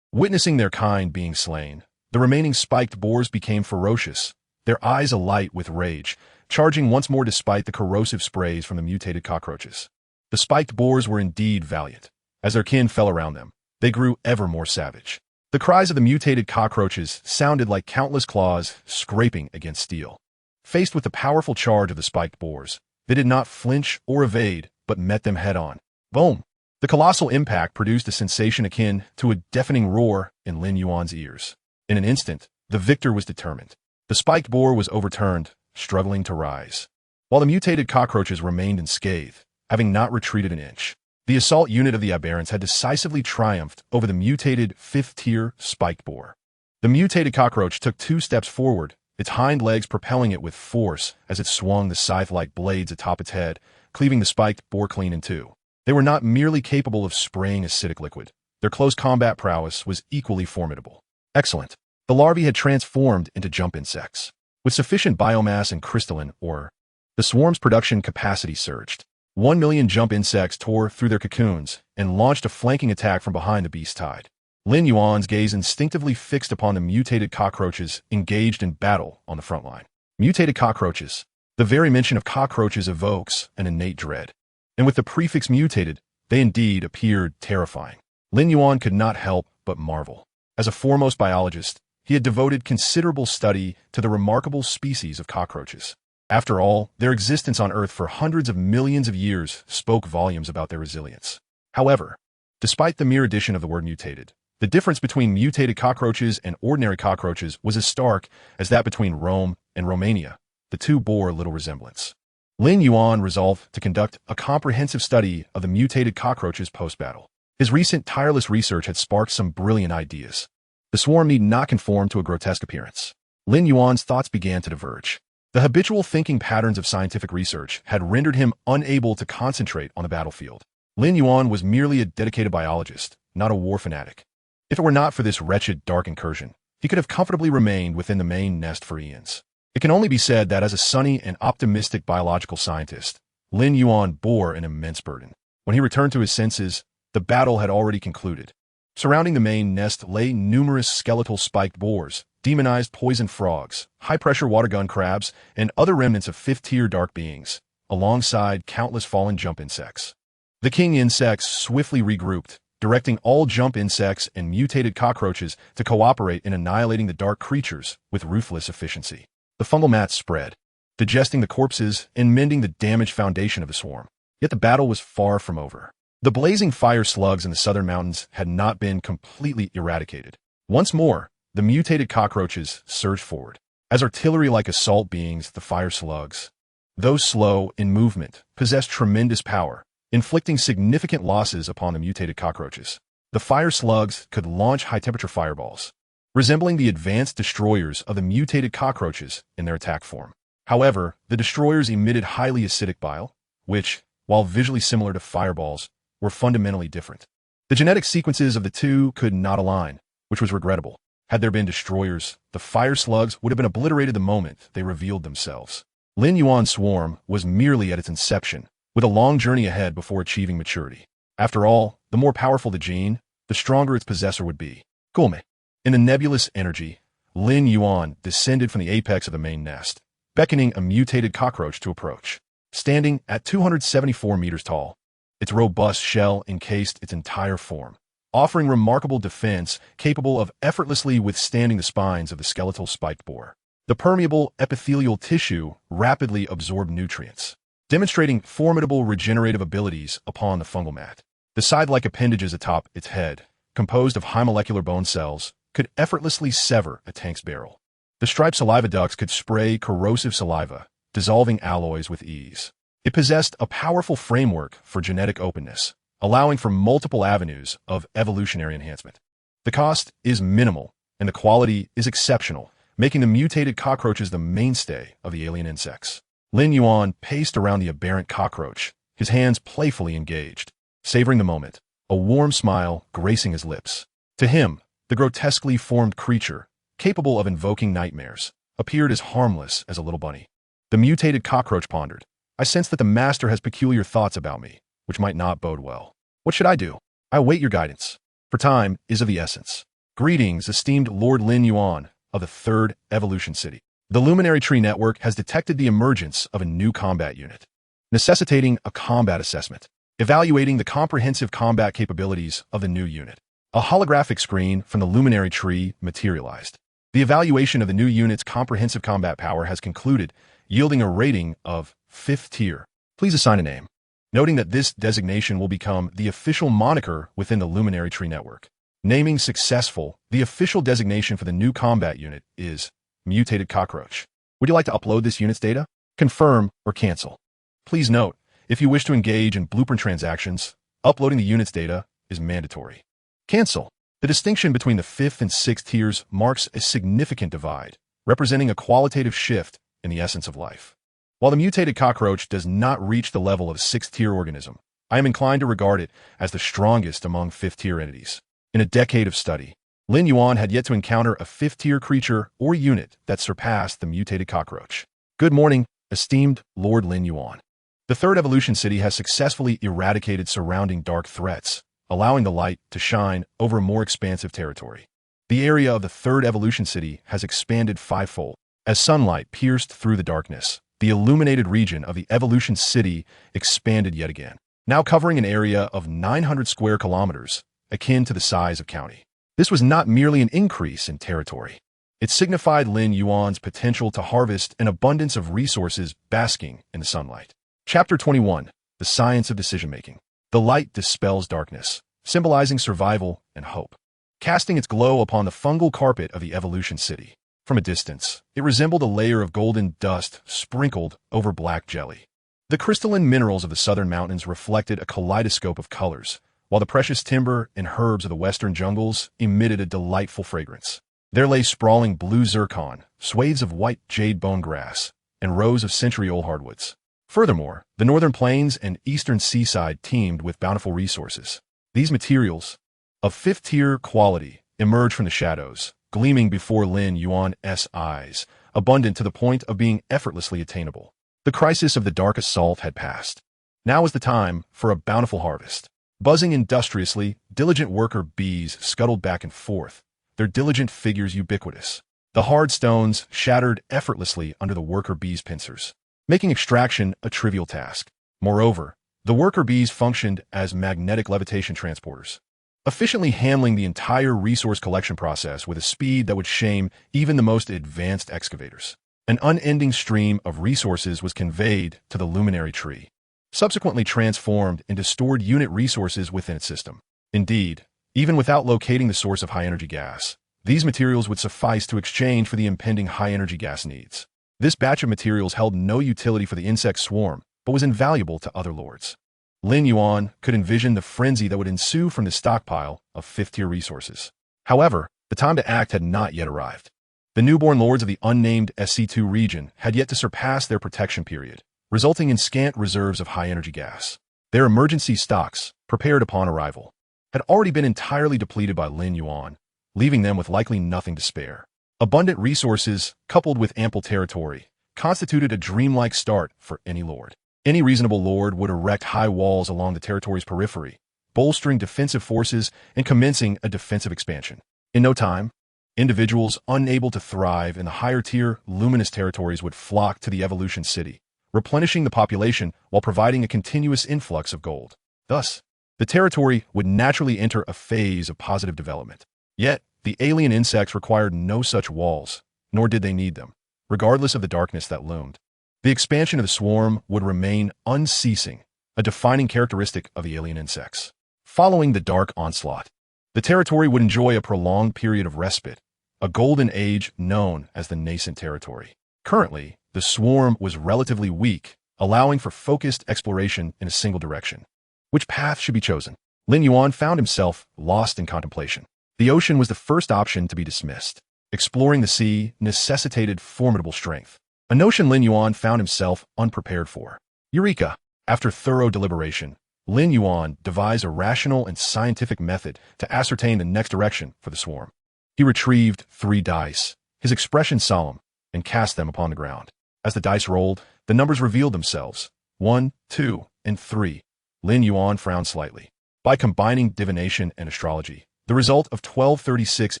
Witnessing their kind being slain, the remaining spiked boars became ferocious, their eyes alight with rage, charging once more despite the corrosive sprays from the mutated cockroaches. The spiked boars were indeed valiant. As their kin fell around them, they grew ever more savage. The cries of the mutated cockroaches sounded like countless claws scraping against steel. Faced with the powerful charge of the spiked boars, they did not flinch or evade, but met them head-on. Boom! The colossal impact produced a sensation akin to a deafening roar in Lin Yuan's ears. In an instant, the victor was determined. The spiked boar was overturned, struggling to rise, while the mutated cockroaches remained unscathed, having not retreated an inch. The assault unit of the aberrants had decisively triumphed over the mutated fifth-tier spiked boar. The mutated cockroach took 2 steps forward, its hind legs propelling it with force as it swung the scythe-like blades atop its head, cleaving the spiked boar clean in two. They were not merely capable of spraying acidic liquid. Their close combat prowess was equally formidable. Excellent. The larvae had transformed into jump insects. With sufficient biomass and crystalline ore, the swarm's production capacity surged. 1 million jump insects tore through their cocoons and launched a flanking attack from behind the beast's hide. Lin Yuan's gaze instinctively fixed upon the mutated cockroaches engaged in battle on the front line. Mutated cockroaches. The very mention of cockroaches evokes an innate dread. And with the prefix mutated, they indeed appeared terrifying. Lin Yuan could not help but marvel. As a foremost biologist, he had devoted considerable study to the remarkable species of cockroaches. After all, their existence on Earth for hundreds of millions of years spoke volumes about their resilience. However, despite the mere addition of the word mutated, the difference between mutated cockroaches and ordinary cockroaches was as stark as that between Rome and Romania. The two bore little resemblance. Lin Yuan resolved to conduct a comprehensive study of the mutated cockroaches post-battle. His recent tireless research had sparked some brilliant ideas. The swarm need not conform to a grotesque appearance. Lin Yuan's thoughts began to diverge. The habitual thinking patterns of scientific research had rendered him unable to concentrate on the battlefield. Lin Yuan was merely a dedicated biologist, not a war fanatic. If it were not for this wretched, dark incursion, he could have comfortably remained within the main nest for eons. It can only be said that as a sunny and optimistic biological scientist, Lin Yuan bore an immense burden. When he returned to his senses, the battle had already concluded. Surrounding the main nest lay numerous skeletal spiked boars, demonized poison frogs, high-pressure water gun crabs, and other remnants of fifth-tier dark beings, alongside countless fallen jump insects. The king insects swiftly regrouped, directing all jump insects and mutated cockroaches to cooperate in annihilating the dark creatures with ruthless efficiency. The fungal mats spread, digesting the corpses and mending the damaged foundation of the swarm. Yet the battle was far from over. The blazing fire slugs in the southern mountains had not been completely eradicated. Once more, the mutated cockroaches surged forward. As artillery-like assault beings, the fire slugs, though slow in movement, possessed tremendous power, inflicting significant losses upon the mutated cockroaches. The fire slugs could launch high-temperature fireballs, resembling the advanced destroyers of the mutated cockroaches in their attack form. However, the destroyers emitted highly acidic bile, which, while visually similar to fireballs, were fundamentally different. The genetic sequences of the two could not align, which was regrettable. Had there been destroyers, the fire slugs would have been obliterated the moment they revealed themselves. Lin Yuan's swarm was merely at its inception, with a long journey ahead before achieving maturity. After all, the more powerful the gene, the stronger its possessor would be. Gulme. In the nebulous energy, Lin Yuan descended from the apex of the main nest, beckoning a mutated cockroach to approach. Standing at 274 meters tall, its robust shell encased its entire form, offering remarkable defense capable of effortlessly withstanding the spines of the skeletal spiked boar. The permeable epithelial tissue rapidly absorbed nutrients, demonstrating formidable regenerative abilities upon the fungal mat. The scythe-like appendages atop its head, composed of high molecular bone cells, could effortlessly sever a tank's barrel. The striped saliva ducts could spray corrosive saliva, dissolving alloys with ease. It possessed a powerful framework for genetic openness, allowing for multiple avenues of evolutionary enhancement. The cost is minimal, and the quality is exceptional, making the mutated cockroaches the mainstay of the alien insects. Lin Yuan paced around the aberrant cockroach, his hands playfully engaged, savoring the moment, a warm smile gracing his lips. To him, the grotesquely formed creature, capable of invoking nightmares, appeared as harmless as a little bunny. The mutated cockroach pondered, "I sense that the master has peculiar thoughts about me, which might not bode well. What should I do? I await your guidance, for time is of the essence." Greetings, esteemed Lord Lin Yuan of the Third Evolution City. The Luminary Tree Network has detected the emergence of a new combat unit, necessitating a combat assessment, evaluating the comprehensive combat capabilities of the new unit. A holographic screen from the Luminary Tree materialized. The evaluation of the new unit's comprehensive combat power has concluded, yielding a rating of 5th tier. Please assign a name. Noting that this designation will become the official moniker within the Luminary Tree Network. Naming successful, the official designation for the new combat unit is Mutated Cockroach. Would you like to upload this unit's data? Confirm or cancel. Please note, if you wish to engage in blueprint transactions, uploading the unit's data is mandatory. Cancel. The distinction between the 5th and 6th tiers marks a significant divide, representing a qualitative shift in the essence of life. While the mutated cockroach does not reach the level of a 6th tier organism, I am inclined to regard it as the strongest among 5th tier entities. In a decade of study, Lin Yuan had yet to encounter a 5th tier creature or unit that surpassed the mutated cockroach. Good morning, esteemed Lord Lin Yuan. The Third Evolution City has successfully eradicated surrounding dark threats, allowing the light to shine over a more expansive territory. The area of the Third Evolution City has expanded fivefold. As sunlight pierced through the darkness, the illuminated region of the Evolution City expanded yet again, now covering an area of 900 square kilometers, akin to the size of county. This was not merely an increase in territory. It signified Lin Yuan's potential to harvest an abundance of resources basking in the sunlight. Chapter 21. The Science of Decision-Making. The light dispels darkness, symbolizing survival and hope, casting its glow upon the fungal carpet of the Evolution City. From a distance, it resembled a layer of golden dust sprinkled over black jelly. The crystalline minerals of the southern mountains reflected a kaleidoscope of colors, while the precious timber and herbs of the western jungles emitted a delightful fragrance. There lay sprawling blue zircon, swathes of white jade bone grass, and rows of century-old hardwoods. Furthermore, the northern plains and eastern seaside teemed with bountiful resources. These materials, of 5th tier quality, emerged from the shadows, gleaming before Lin Yuan's eyes, abundant to the point of being effortlessly attainable. The crisis of the dark assault had passed. Now was the time for a bountiful harvest. Buzzing industriously, diligent worker bees scuttled back and forth, their diligent figures ubiquitous. The hard stones shattered effortlessly under the worker bees' pincers, making extraction a trivial task. Moreover, the worker bees functioned as magnetic levitation transporters, efficiently handling the entire resource collection process with a speed that would shame even the most advanced excavators. An unending stream of resources was conveyed to the luminary tree, subsequently transformed into stored unit resources within its system. Indeed, even without locating the source of high-energy gas, these materials would suffice to exchange for the impending high-energy gas needs. This batch of materials held no utility for the insect swarm, but was invaluable to other lords. Lin Yuan could envision the frenzy that would ensue from the stockpile of 5th-tier resources. However, the time to act had not yet arrived. The newborn lords of the unnamed SC2 region had yet to surpass their protection period, resulting in scant reserves of high-energy gas. Their emergency stocks, prepared upon arrival, had already been entirely depleted by Lin Yuan, leaving them with likely nothing to spare. Abundant resources, coupled with ample territory, constituted a dreamlike start for any lord. Any reasonable lord would erect high walls along the territory's periphery, bolstering defensive forces and commencing a defensive expansion. In no time, individuals unable to thrive in the higher-tier, luminous territories would flock to the Evolution City, replenishing the population while providing a continuous influx of gold. Thus, the territory would naturally enter a phase of positive development. Yet, the alien insects required no such walls, nor did they need them, regardless of the darkness that loomed. The expansion of the swarm would remain unceasing, a defining characteristic of the alien insects. Following the dark onslaught, the territory would enjoy a prolonged period of respite, a golden age known as the nascent territory. Currently, the swarm was relatively weak, allowing for focused exploration in a single direction. Which path should be chosen? Lin Yuan found himself lost in contemplation. The ocean was the first option to be dismissed. Exploring the sea necessitated formidable strength, a notion Lin Yuan found himself unprepared for. Eureka! After thorough deliberation, Lin Yuan devised a rational and scientific method to ascertain the next direction for the swarm. He retrieved 3 dice, his expression solemn, and cast them upon the ground. As the dice rolled, the numbers revealed themselves. 1, 2, and 3. Lin Yuan frowned slightly. By combining divination and astrology, the result of 1236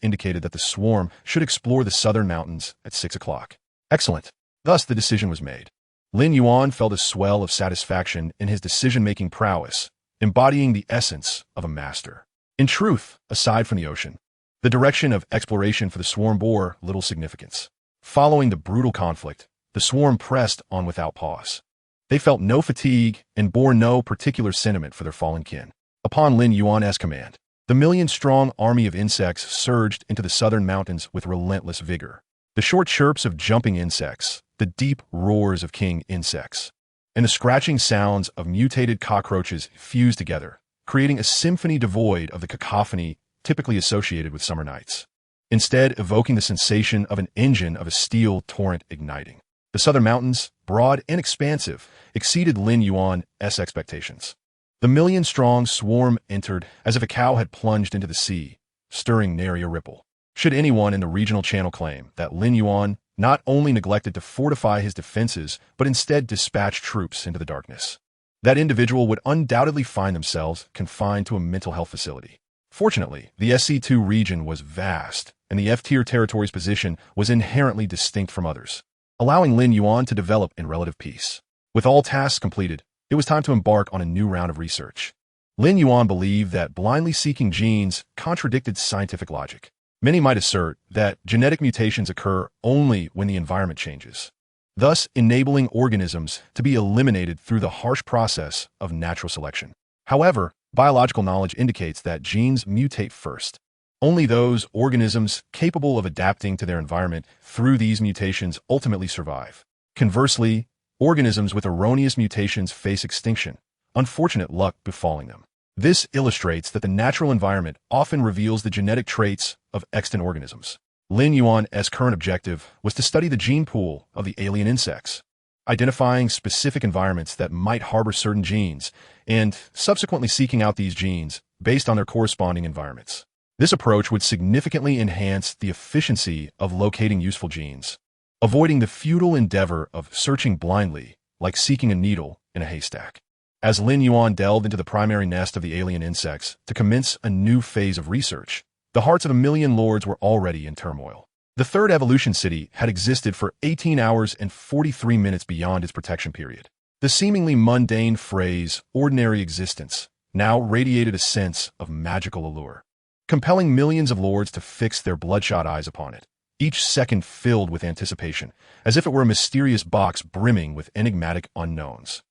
indicated that the swarm should explore the southern mountains at 6 o'clock. Excellent. Thus the decision was made. Lin Yuan felt a swell of satisfaction in his decision-making prowess, embodying the essence of a master. In truth, aside from the ocean, the direction of exploration for the swarm bore little significance. Following the brutal conflict, the swarm pressed on without pause. They felt no fatigue and bore no particular sentiment for their fallen kin. Upon Lin Yuan's command, the million-strong army of insects surged into the southern mountains with relentless vigor. The short chirps of jumping insects, the deep roars of king insects, and the scratching sounds of mutated cockroaches fused together, creating a symphony devoid of the cacophony typically associated with summer nights, instead evoking the sensation of an engine of a steel torrent igniting. The southern mountains, broad and expansive, exceeded Lin Yuan's expectations. The million-strong swarm entered as if a cow had plunged into the sea, stirring nary a ripple. Should anyone in the regional channel claim that Lin Yuan not only neglected to fortify his defenses, but instead dispatched troops into the darkness, that individual would undoubtedly find themselves confined to a mental health facility. Fortunately, the SC2 region was vast, and the F-tier territory's position was inherently distinct from others, allowing Lin Yuan to develop in relative peace. With all tasks completed, it was time to embark on a new round of research. Lin Yuan believed that blindly seeking genes contradicted scientific logic. Many might assert that genetic mutations occur only when the environment changes, thus enabling organisms to be eliminated through the harsh process of natural selection. However, biological knowledge indicates that genes mutate first. Only those organisms capable of adapting to their environment through these mutations ultimately survive. Conversely, organisms with erroneous mutations face extinction, unfortunate luck befalling them. This illustrates that the natural environment often reveals the genetic traits of extant organisms. Lin Yuan's current objective was to study the gene pool of the alien insects, identifying specific environments that might harbor certain genes, and subsequently seeking out these genes based on their corresponding environments. This approach would significantly enhance the efficiency of locating useful genes, avoiding the futile endeavor of searching blindly, like seeking a needle in a haystack. As Lin Yuan delved into the primary nest of the alien insects to commence a new phase of research, the hearts of a million lords were already in turmoil. The third evolution city had existed for 18 hours and 43 minutes beyond its protection period. The seemingly mundane phrase, ordinary existence, now radiated a sense of magical allure, compelling millions of lords to fix their bloodshot eyes upon it, each second filled with anticipation, as if it were a mysterious box brimming with enigmatic unknowns.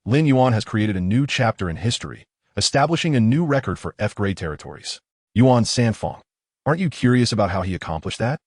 Lin Yuan has created a new chapter in history, establishing a new record for F-grade territories. Yuan Sanfeng, aren't you curious about how he accomplished that?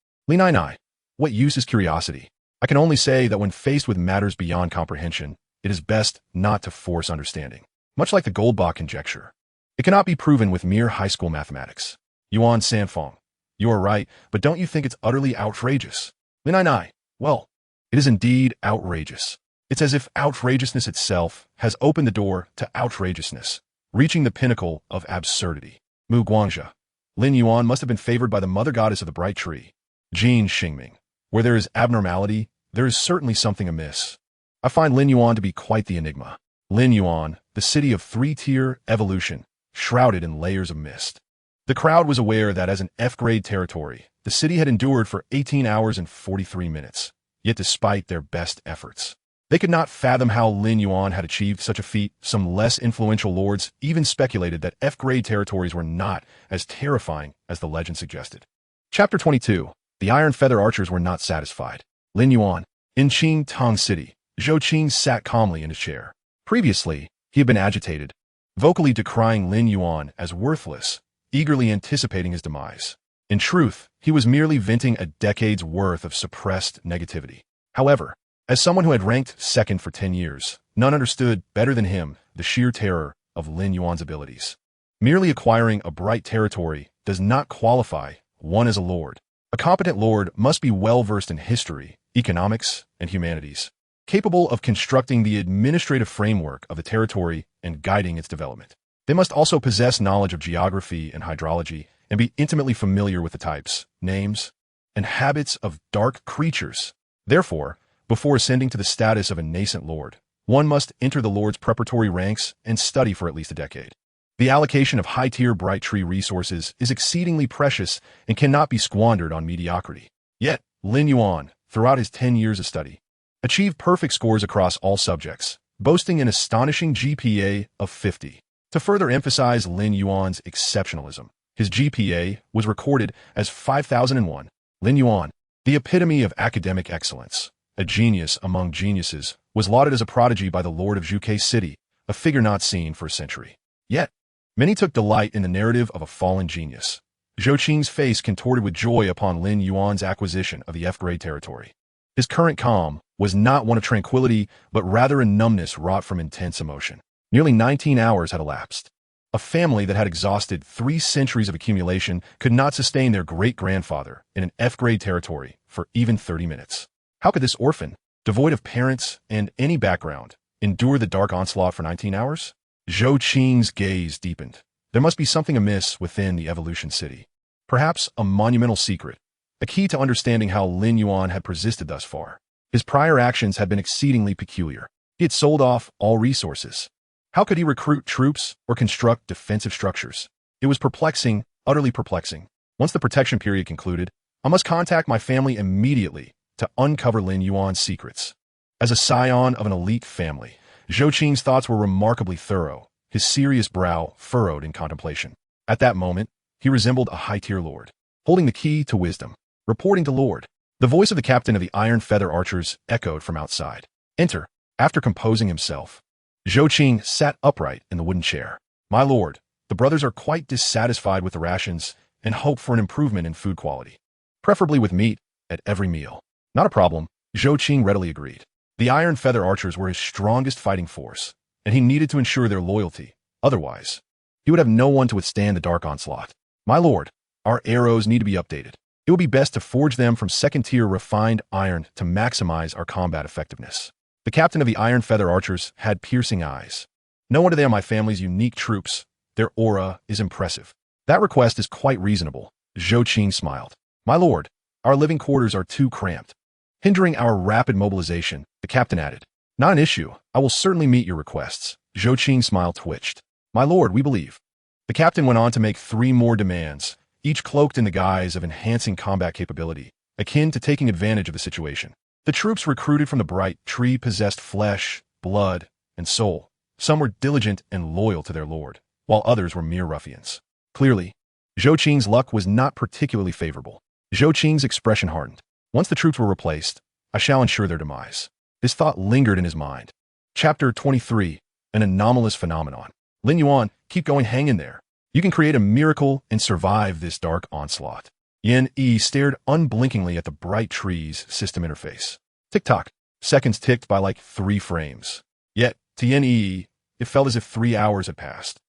What use is curiosity? I can only say that when faced with matters beyond comprehension, it is best not to force understanding. Much like the Goldbach conjecture, it cannot be proven with mere high school mathematics. Yuan Sanfeng, you are right, but don't you think it's utterly outrageous? Well, it is indeed outrageous. It's as if outrageousness itself has opened the door to outrageousness, reaching the pinnacle of absurdity. Mu Guangzhe. Lin Yuan must have been favored by the mother goddess of the bright tree. Jin Xingming. Where there is abnormality, there is certainly something amiss. I find Lin Yuan to be quite the enigma. Lin Yuan, the city of 3-tier evolution, shrouded in layers of mist. The crowd was aware that as an F-grade territory, the city had endured for 18 hours and 43 minutes. Yet despite their best efforts, they could not fathom how Lin Yuan had achieved such a feat. Some less influential lords even speculated that F-grade territories were not as terrifying as the legend suggested. Chapter 22. The Iron Feather Archers were not satisfied. Lin Yuan, In Qing Tong City, Zhou Qing sat calmly in his chair. Previously, he had been agitated, vocally decrying Lin Yuan as worthless, eagerly anticipating his demise. In truth, he was merely venting a decade's worth of suppressed negativity. However, as someone who had ranked second for 10 years, none understood better than him the sheer terror of Lin Yuan's abilities. Merely acquiring a bright territory does not qualify one as a lord. A competent lord must be well-versed in history, economics, and humanities, capable of constructing the administrative framework of the territory and guiding its development. They must also possess knowledge of geography and hydrology and be intimately familiar with the types, names, and habits of dark creatures. Therefore, before ascending to the status of a nascent lord, one must enter the lord's preparatory ranks and study for at least a decade. The allocation of high-tier bright tree resources is exceedingly precious and cannot be squandered on mediocrity. Yet, Lin Yuan, throughout his 10 years of study, achieved perfect scores across all subjects, boasting an astonishing GPA of 50. To further emphasize Lin Yuan's exceptionalism, his GPA was recorded as 5001. Lin Yuan, the epitome of academic excellence, a genius among geniuses, was lauded as a prodigy by the lord of Zhuke City, a figure not seen for a century. Yet, many took delight in the narrative of a fallen genius. Zhou Qing's face contorted with joy upon Lin Yuan's acquisition of the F-grade territory. His current calm was not one of tranquility, but rather a numbness wrought from intense emotion. Nearly 19 hours had elapsed. A family that had exhausted 3 centuries of accumulation could not sustain their great-grandfather in an F-grade territory for even 30 minutes. How could this orphan, devoid of parents and any background, endure the dark onslaught for 19 hours? Zhou Qing's gaze deepened. There must be something amiss within the Evolution City. Perhaps a monumental secret, a key to understanding how Lin Yuan had persisted thus far. His prior actions had been exceedingly peculiar. He had sold off all resources. How could he recruit troops or construct defensive structures? It was perplexing, utterly perplexing. Once the protection period concluded, I must contact my family immediately to uncover Lin Yuan's secrets. As a scion of an elite family, Zhou Qing's thoughts were remarkably thorough, his serious brow furrowed in contemplation. At that moment, he resembled a high-tier lord, holding the key to wisdom. Reporting to Lord. The voice of the captain of the Iron Feather Archers echoed from outside. Enter. After composing himself, Zhou Qing sat upright in the wooden chair. My lord, the brothers are quite dissatisfied with the rations and hope for an improvement in food quality, preferably with meat at every meal. Not a problem, Zhou Qing readily agreed. The Iron Feather Archers were his strongest fighting force, and he needed to ensure their loyalty. Otherwise, he would have no one to withstand the dark onslaught. My lord, our arrows need to be updated. It would be best to forge them from second-tier refined iron to maximize our combat effectiveness. The captain of the Iron Feather Archers had piercing eyes. No wonder they are my family's unique troops. Their aura is impressive. That request is quite reasonable. Zhou Qing smiled. My lord, our living quarters are too cramped, hindering our rapid mobilization, the captain added. Not an issue. I will certainly meet your requests. Zhou Qing's smile twitched. My lord, we believe. The captain went on to make 3 more demands, each cloaked in the guise of enhancing combat capability, akin to taking advantage of the situation. The troops recruited from the bright tree possessed flesh, blood, and soul. Some were diligent and loyal to their lord, while others were mere ruffians. Clearly, Zhou Qing's luck was not particularly favorable. Zhou Qing's expression hardened. Once the troops were replaced, I shall ensure their demise. This thought lingered in his mind. Chapter 23, An Anomalous Phenomenon. Lin Yuan, keep going, hang in there. You can create a miracle and survive this dark onslaught. Yin Yi stared unblinkingly at the bright tree's system interface. Tick-tock. Seconds ticked by like 3 frames. Yet, to Yin Yi, it felt as if 3 hours had passed.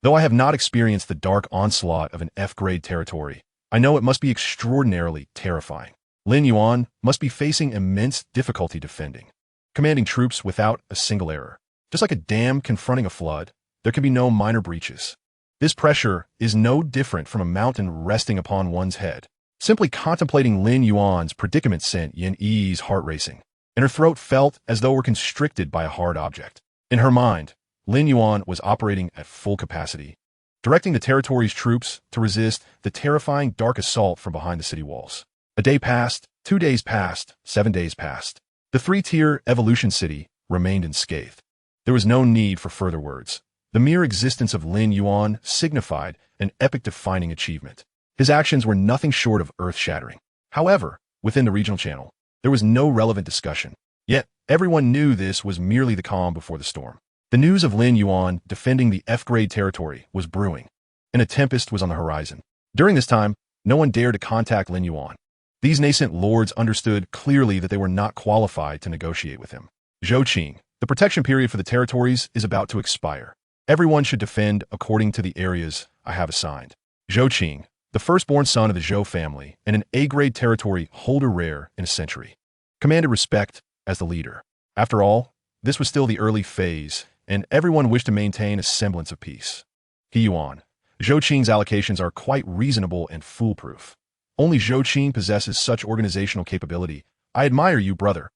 Though I have not experienced the dark onslaught of an F-grade territory, I know it must be extraordinarily terrifying. Lin Yuan must be facing immense difficulty defending, commanding troops without a single error. Just like a dam confronting a flood, there can be no minor breaches. This pressure is no different from a mountain resting upon one's head. Simply contemplating Lin Yuan's predicament sent Yin Yi's heart racing, and her throat felt as though it were constricted by a hard object. In her mind, Lin Yuan was operating at full capacity, directing the territory's troops to resist the terrifying dark assault from behind the city walls. A day passed, 2 days passed, 7 days passed. The 3-tier Evolution City remained unscathed. There was no need for further words. The mere existence of Lin Yuan signified an epic-defining achievement. His actions were nothing short of earth-shattering. However, within the regional channel, There was no relevant discussion. Yet, everyone knew this was merely the calm before the storm. The news of Lin Yuan defending the F-grade territory was brewing, and a tempest was on the horizon. During this time, no one dared to contact Lin Yuan. These nascent lords understood clearly that they were not qualified to negotiate with him. Zhou Qing, the protection period for the territories is about to expire. Everyone should defend according to the areas I have assigned. Zhou Qing, the firstborn son of the Zhou family and an A-grade territory holder rare in a century, commanded respect as the leader. After all, this was still the early phase, and everyone wished to maintain a semblance of peace. He Yuan, Zhou Qing's allocations are quite reasonable and foolproof. Only Zhou Qing possesses such organizational capability. I admire you, brother.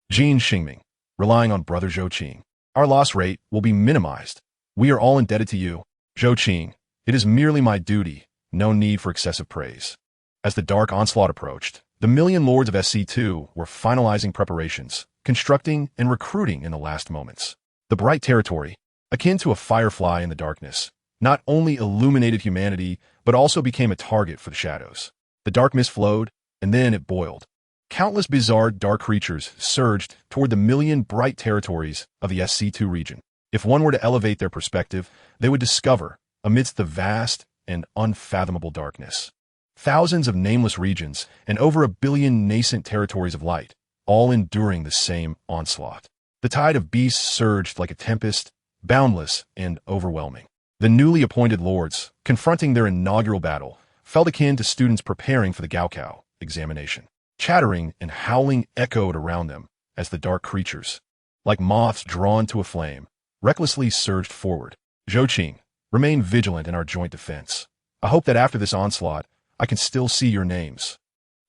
Jin Xingming, relying on brother Zhou Qing. Our loss rate will be minimized. We are all indebted to you. Zhou Qing, it is merely my duty, no need for excessive praise. As the dark onslaught approached, the million lords of SC2 were finalizing preparations, constructing and recruiting in the last moments. The bright territory, akin to a firefly in the darkness, not only illuminated humanity, but also became a target for the shadows. The dark mist flowed, and then it boiled. Countless bizarre dark creatures surged toward the million bright territories of the SC2 region. If one were to elevate their perspective, they would discover, amidst the vast and unfathomable darkness, thousands of nameless regions and over 1 billion nascent territories of light, all enduring the same onslaught. The tide of beasts surged like a tempest, boundless and overwhelming. The newly appointed lords, confronting their inaugural battle, felt akin to students preparing for the Gaokao examination. Chattering and howling echoed around them as the dark creatures, like moths drawn to a flame, recklessly surged forward. Zhou Qing, remain vigilant in our joint defense. I hope that after this onslaught, I can still see your names.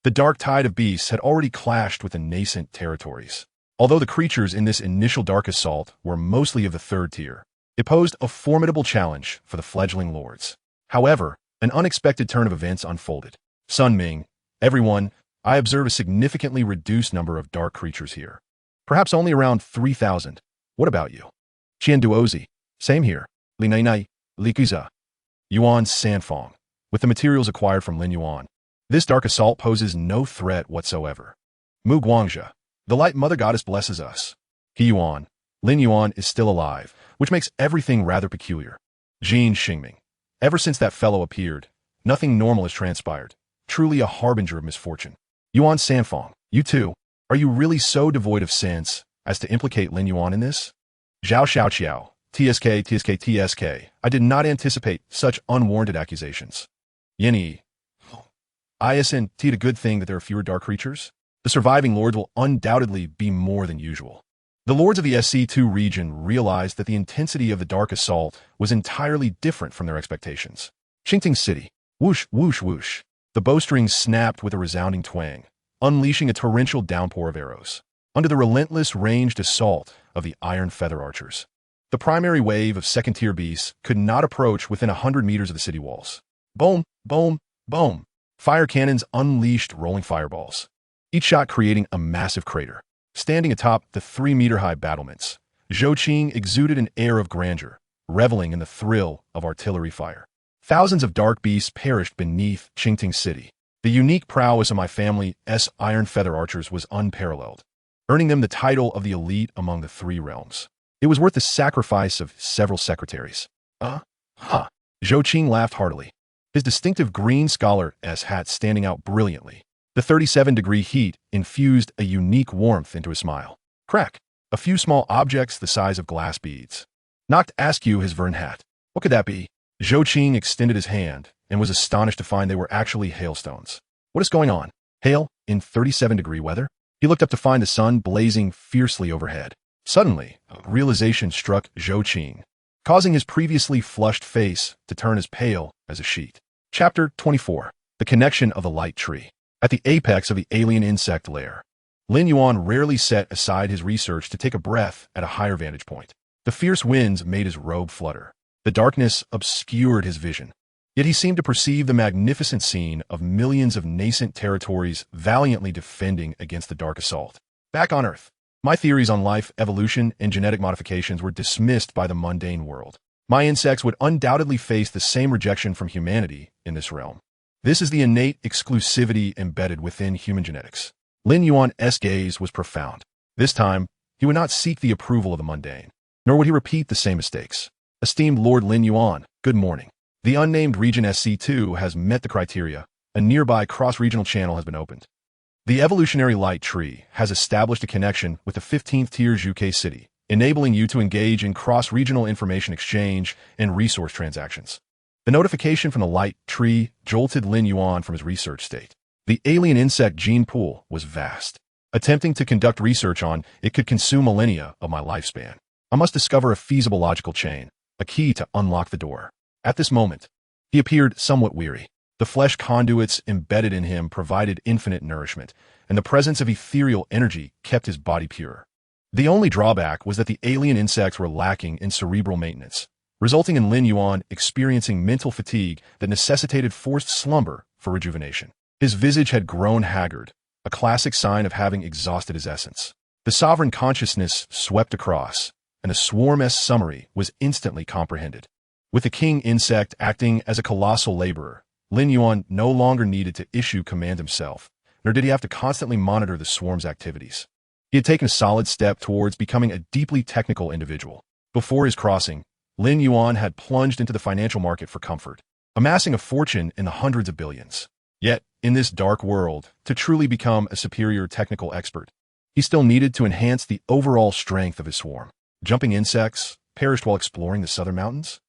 The dark tide of beasts had already clashed with the nascent territories. Although the creatures in this initial dark assault were mostly of the third tier, it posed a formidable challenge for the fledgling lords. However, an unexpected turn of events unfolded. Sun Ming, everyone, I observe a significantly reduced number of dark creatures here. Perhaps only around 3,000. What about you? Qian Duozi, same here. Li Nainai, Li Guiza. Yuan Sanfong, with the materials acquired from Lin Yuan. This dark assault poses no threat whatsoever. Mu Guangzhe, the light mother goddess blesses us. He Yuan, Lin Yuan is still alive, which makes everything rather peculiar. Jin Xingming, ever since that fellow appeared, nothing normal has transpired. Truly a harbinger of misfortune. Yuan Sanfong, you too, are you really so devoid of sense as to implicate Lin Yuan in this? Zhao Xiaoqiao, TSK, I did not anticipate such unwarranted accusations. Yin Yi, isn't it a good thing that there are fewer dark creatures? The surviving lords will undoubtedly be more than usual. The lords of the SC2 region realized that the intensity of the dark assault was entirely different from their expectations. Qingting City, whoosh, whoosh, whoosh. The bowstrings snapped with a resounding twang, unleashing a torrential downpour of arrows. Under the relentless ranged assault of the iron feather archers, the primary wave of second-tier beasts could not approach within 100 meters of the city walls. Boom, boom, boom. Fire cannons unleashed rolling fireballs, each shot creating a massive crater. Standing atop the 3-meter-high battlements, Zhou Qing exuded an air of grandeur, reveling in the thrill of artillery fire. Thousands of dark beasts perished beneath Qingting City. The unique prowess of my family's iron feather archers was unparalleled, earning them the title of the elite among the 3 realms. It was worth the sacrifice of several secretaries. Zhou Qing laughed heartily, his distinctive green scholar's hat standing out brilliantly. The 37-degree heat infused a unique warmth into his smile. Crack! A few small objects the size of glass beads. Knocked askew his Vern hat. What could that be? Zhou Qing extended his hand and was astonished to find they were actually hailstones. What is going on? Hail in 37-degree weather? He looked up to find the sun blazing fiercely overhead. Suddenly, a realization struck Zhou Qing, causing his previously flushed face to turn as pale as a sheet. Chapter 24. The Connection of the Light Tree. At the apex of the alien insect lair, Lin Yuan rarely set aside his research to take a breath at a higher vantage point. The fierce winds made his robe flutter. The darkness obscured his vision. Yet he seemed to perceive the magnificent scene of millions of nascent territories valiantly defending against the dark assault. Back on Earth, my theories on life, evolution, and genetic modifications were dismissed by the mundane world. My insects would undoubtedly face the same rejection from humanity in this realm. This is the innate exclusivity embedded within human genetics. Lin Yuan's gaze was profound. This time, he would not seek the approval of the mundane, nor would he repeat the same mistakes. Esteemed Lord Lin Yuan, good morning. The unnamed region SC2 has met the criteria. A nearby cross-regional channel has been opened. The evolutionary light tree has established a connection with the 15th tier's UK city, enabling you to engage in cross-regional information exchange and resource transactions. The notification from the light tree jolted Lin Yuan from his research state. The alien insect gene pool was vast. Attempting to conduct research on it could consume millennia of my lifespan. I must discover a feasible logical chain, a key to unlock the door. At this moment, he appeared somewhat weary. The flesh conduits embedded in him provided infinite nourishment, and the presence of ethereal energy kept his body pure. The only drawback was that the alien insects were lacking in cerebral maintenance, resulting in Lin Yuan experiencing mental fatigue that necessitated forced slumber for rejuvenation. His visage had grown haggard, a classic sign of having exhausted his essence. The sovereign consciousness swept across, and the swarm's summary was instantly comprehended. With the king insect acting as a colossal laborer, Lin Yuan no longer needed to issue command himself, nor did he have to constantly monitor the swarm's activities. He had taken a solid step towards becoming a deeply technical individual. Before his crossing, Lin Yuan had plunged into the financial market for comfort, amassing a fortune in the hundreds of billions. Yet, in this dark world, to truly become a superior technical expert, he still needed to enhance the overall strength of his swarm. Jumping insects perished while exploring the southern mountains?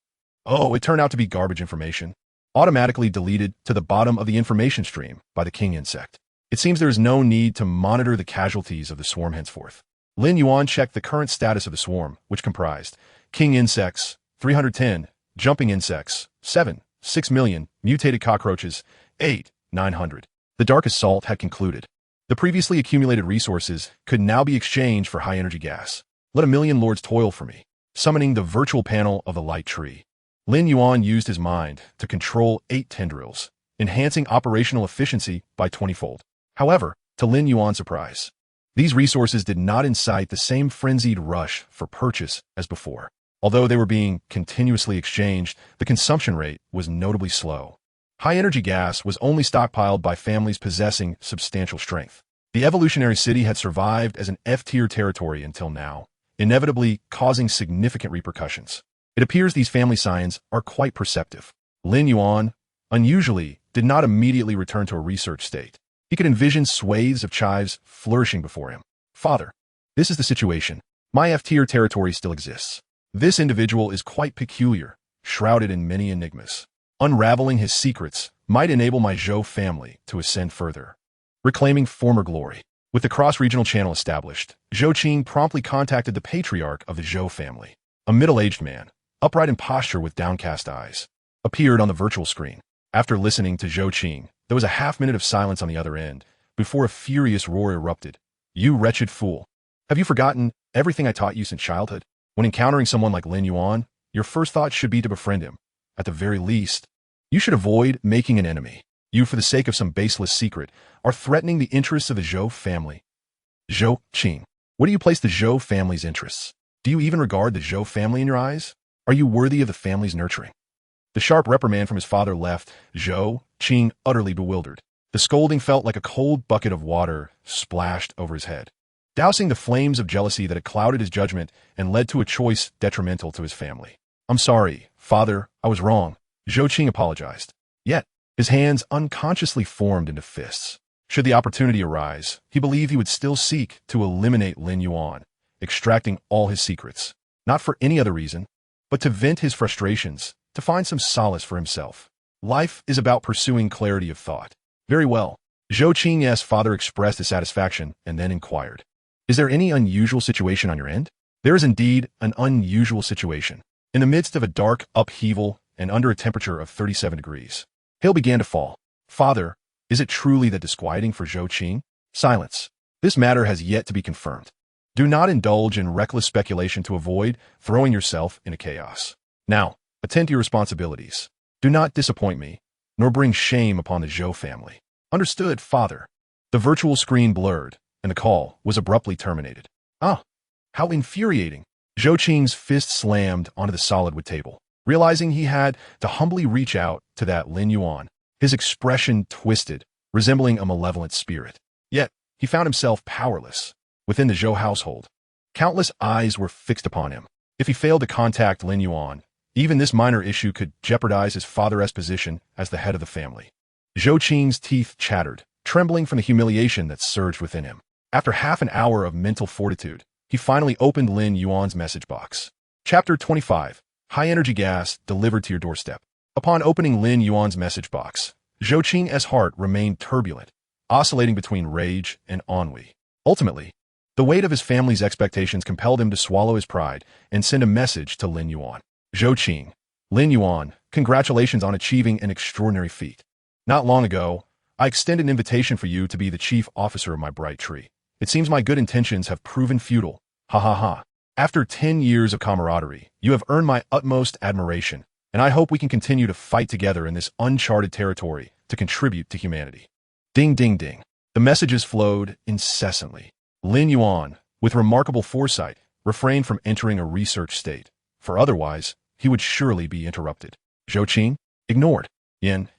Oh, it turned out to be garbage information, automatically deleted to the bottom of the information stream by the king insect. It seems there is no need to monitor the casualties of the swarm henceforth. Lin Yuan checked the current status of the swarm, which comprised king insects, 310, jumping insects, 7, 6 million, mutated cockroaches, 8, 900. The dark assault had concluded. The previously accumulated resources could now be exchanged for high-energy gas. Let a million lords toil for me. Summoning the virtual panel of the light tree, Lin Yuan used his mind to control 8 tendrils, enhancing operational efficiency by 20-fold. However, to Lin Yuan's surprise, these resources did not incite the same frenzied rush for purchase as before. Although they were being continuously exchanged, the consumption rate was notably slow. High-energy gas was only stockpiled by families possessing substantial strength. The evolutionary city had survived as an F-tier territory until now, inevitably causing significant repercussions. It appears these family signs are quite perceptive. Lin Yuan, unusually, did not immediately return to a research state. He could envision swathes of chives flourishing before him. Father, this is the situation. My F-tier territory still exists. This individual is quite peculiar, shrouded in many enigmas. Unraveling his secrets might enable my Zhou family to ascend further. Reclaiming former glory. With the cross-regional channel established, Zhou Qing promptly contacted the patriarch of the Zhou family. A middle-aged man, upright in posture with downcast eyes, appeared on the virtual screen. After listening to Zhou Qing, there was a half-minute of silence on the other end, before a furious roar erupted. You wretched fool! Have you forgotten everything I taught you since childhood? When encountering someone like Lin Yuan, your first thought should be to befriend him. At the very least, you should avoid making an enemy. You, for the sake of some baseless secret, are threatening the interests of the Zhou family. Zhou Qing, where do you place the Zhou family's interests? Do you even regard the Zhou family in your eyes? Are you worthy of the family's nurturing? The sharp reprimand from his father left Zhou Qing utterly bewildered. The scolding felt like a cold bucket of water splashed over his head, dousing the flames of jealousy that had clouded his judgment and led to a choice detrimental to his family. I'm sorry, father, I was wrong. Zhou Qing apologized. Yet, his hands unconsciously formed into fists. Should the opportunity arise, he believed he would still seek to eliminate Lin Yuan, extracting all his secrets, not for any other reason, but to vent his frustrations, to find some solace for himself. Life is about pursuing clarity of thought. Very well. Zhou Qing's father expressed dissatisfaction and then inquired, is there any unusual situation on your end? There is indeed an unusual situation. In the midst of a dark upheaval and under a temperature of 37 degrees, hail began to fall. Father, is it truly that disquieting for Zhou Qing? Silence. This matter has yet to be confirmed. Do not indulge in reckless speculation to avoid throwing yourself into chaos. Now, attend to your responsibilities. Do not disappoint me, nor bring shame upon the Zhou family. Understood, father. The virtual screen blurred, and the call was abruptly terminated. Ah, how infuriating. Zhou Qing's fist slammed onto the solid wood table, realizing he had to humbly reach out to that Lin Yuan. His expression twisted, resembling a malevolent spirit. Yet, he found himself powerless. Within the Zhou household, countless eyes were fixed upon him. If he failed to contact Lin Yuan, even this minor issue could jeopardize his father's position as the head of the family. Zhou Qing's teeth chattered, trembling from the humiliation that surged within him. After half an hour of mental fortitude, he finally opened Lin Yuan's message box. Chapter 25. High-energy gas delivered to your doorstep. Upon opening Lin Yuan's message box, Zhou Qing's heart remained turbulent, oscillating between rage and ennui. Ultimately, the weight of his family's expectations compelled him to swallow his pride and send a message to Lin Yuan. Zhou Qing, Lin Yuan, congratulations on achieving an extraordinary feat. Not long ago, I extended an invitation for you to be the chief officer of my bright tree. It seems my good intentions have proven futile. Ha ha ha. After 10 years of camaraderie, you have earned my utmost admiration, and I hope we can continue to fight together in this uncharted territory to contribute to humanity. Ding ding ding. The messages flowed incessantly. Lin Yuan, with remarkable foresight, refrained from entering a research state, for otherwise, he would surely be interrupted. Zhou Qing, ignored. Yin,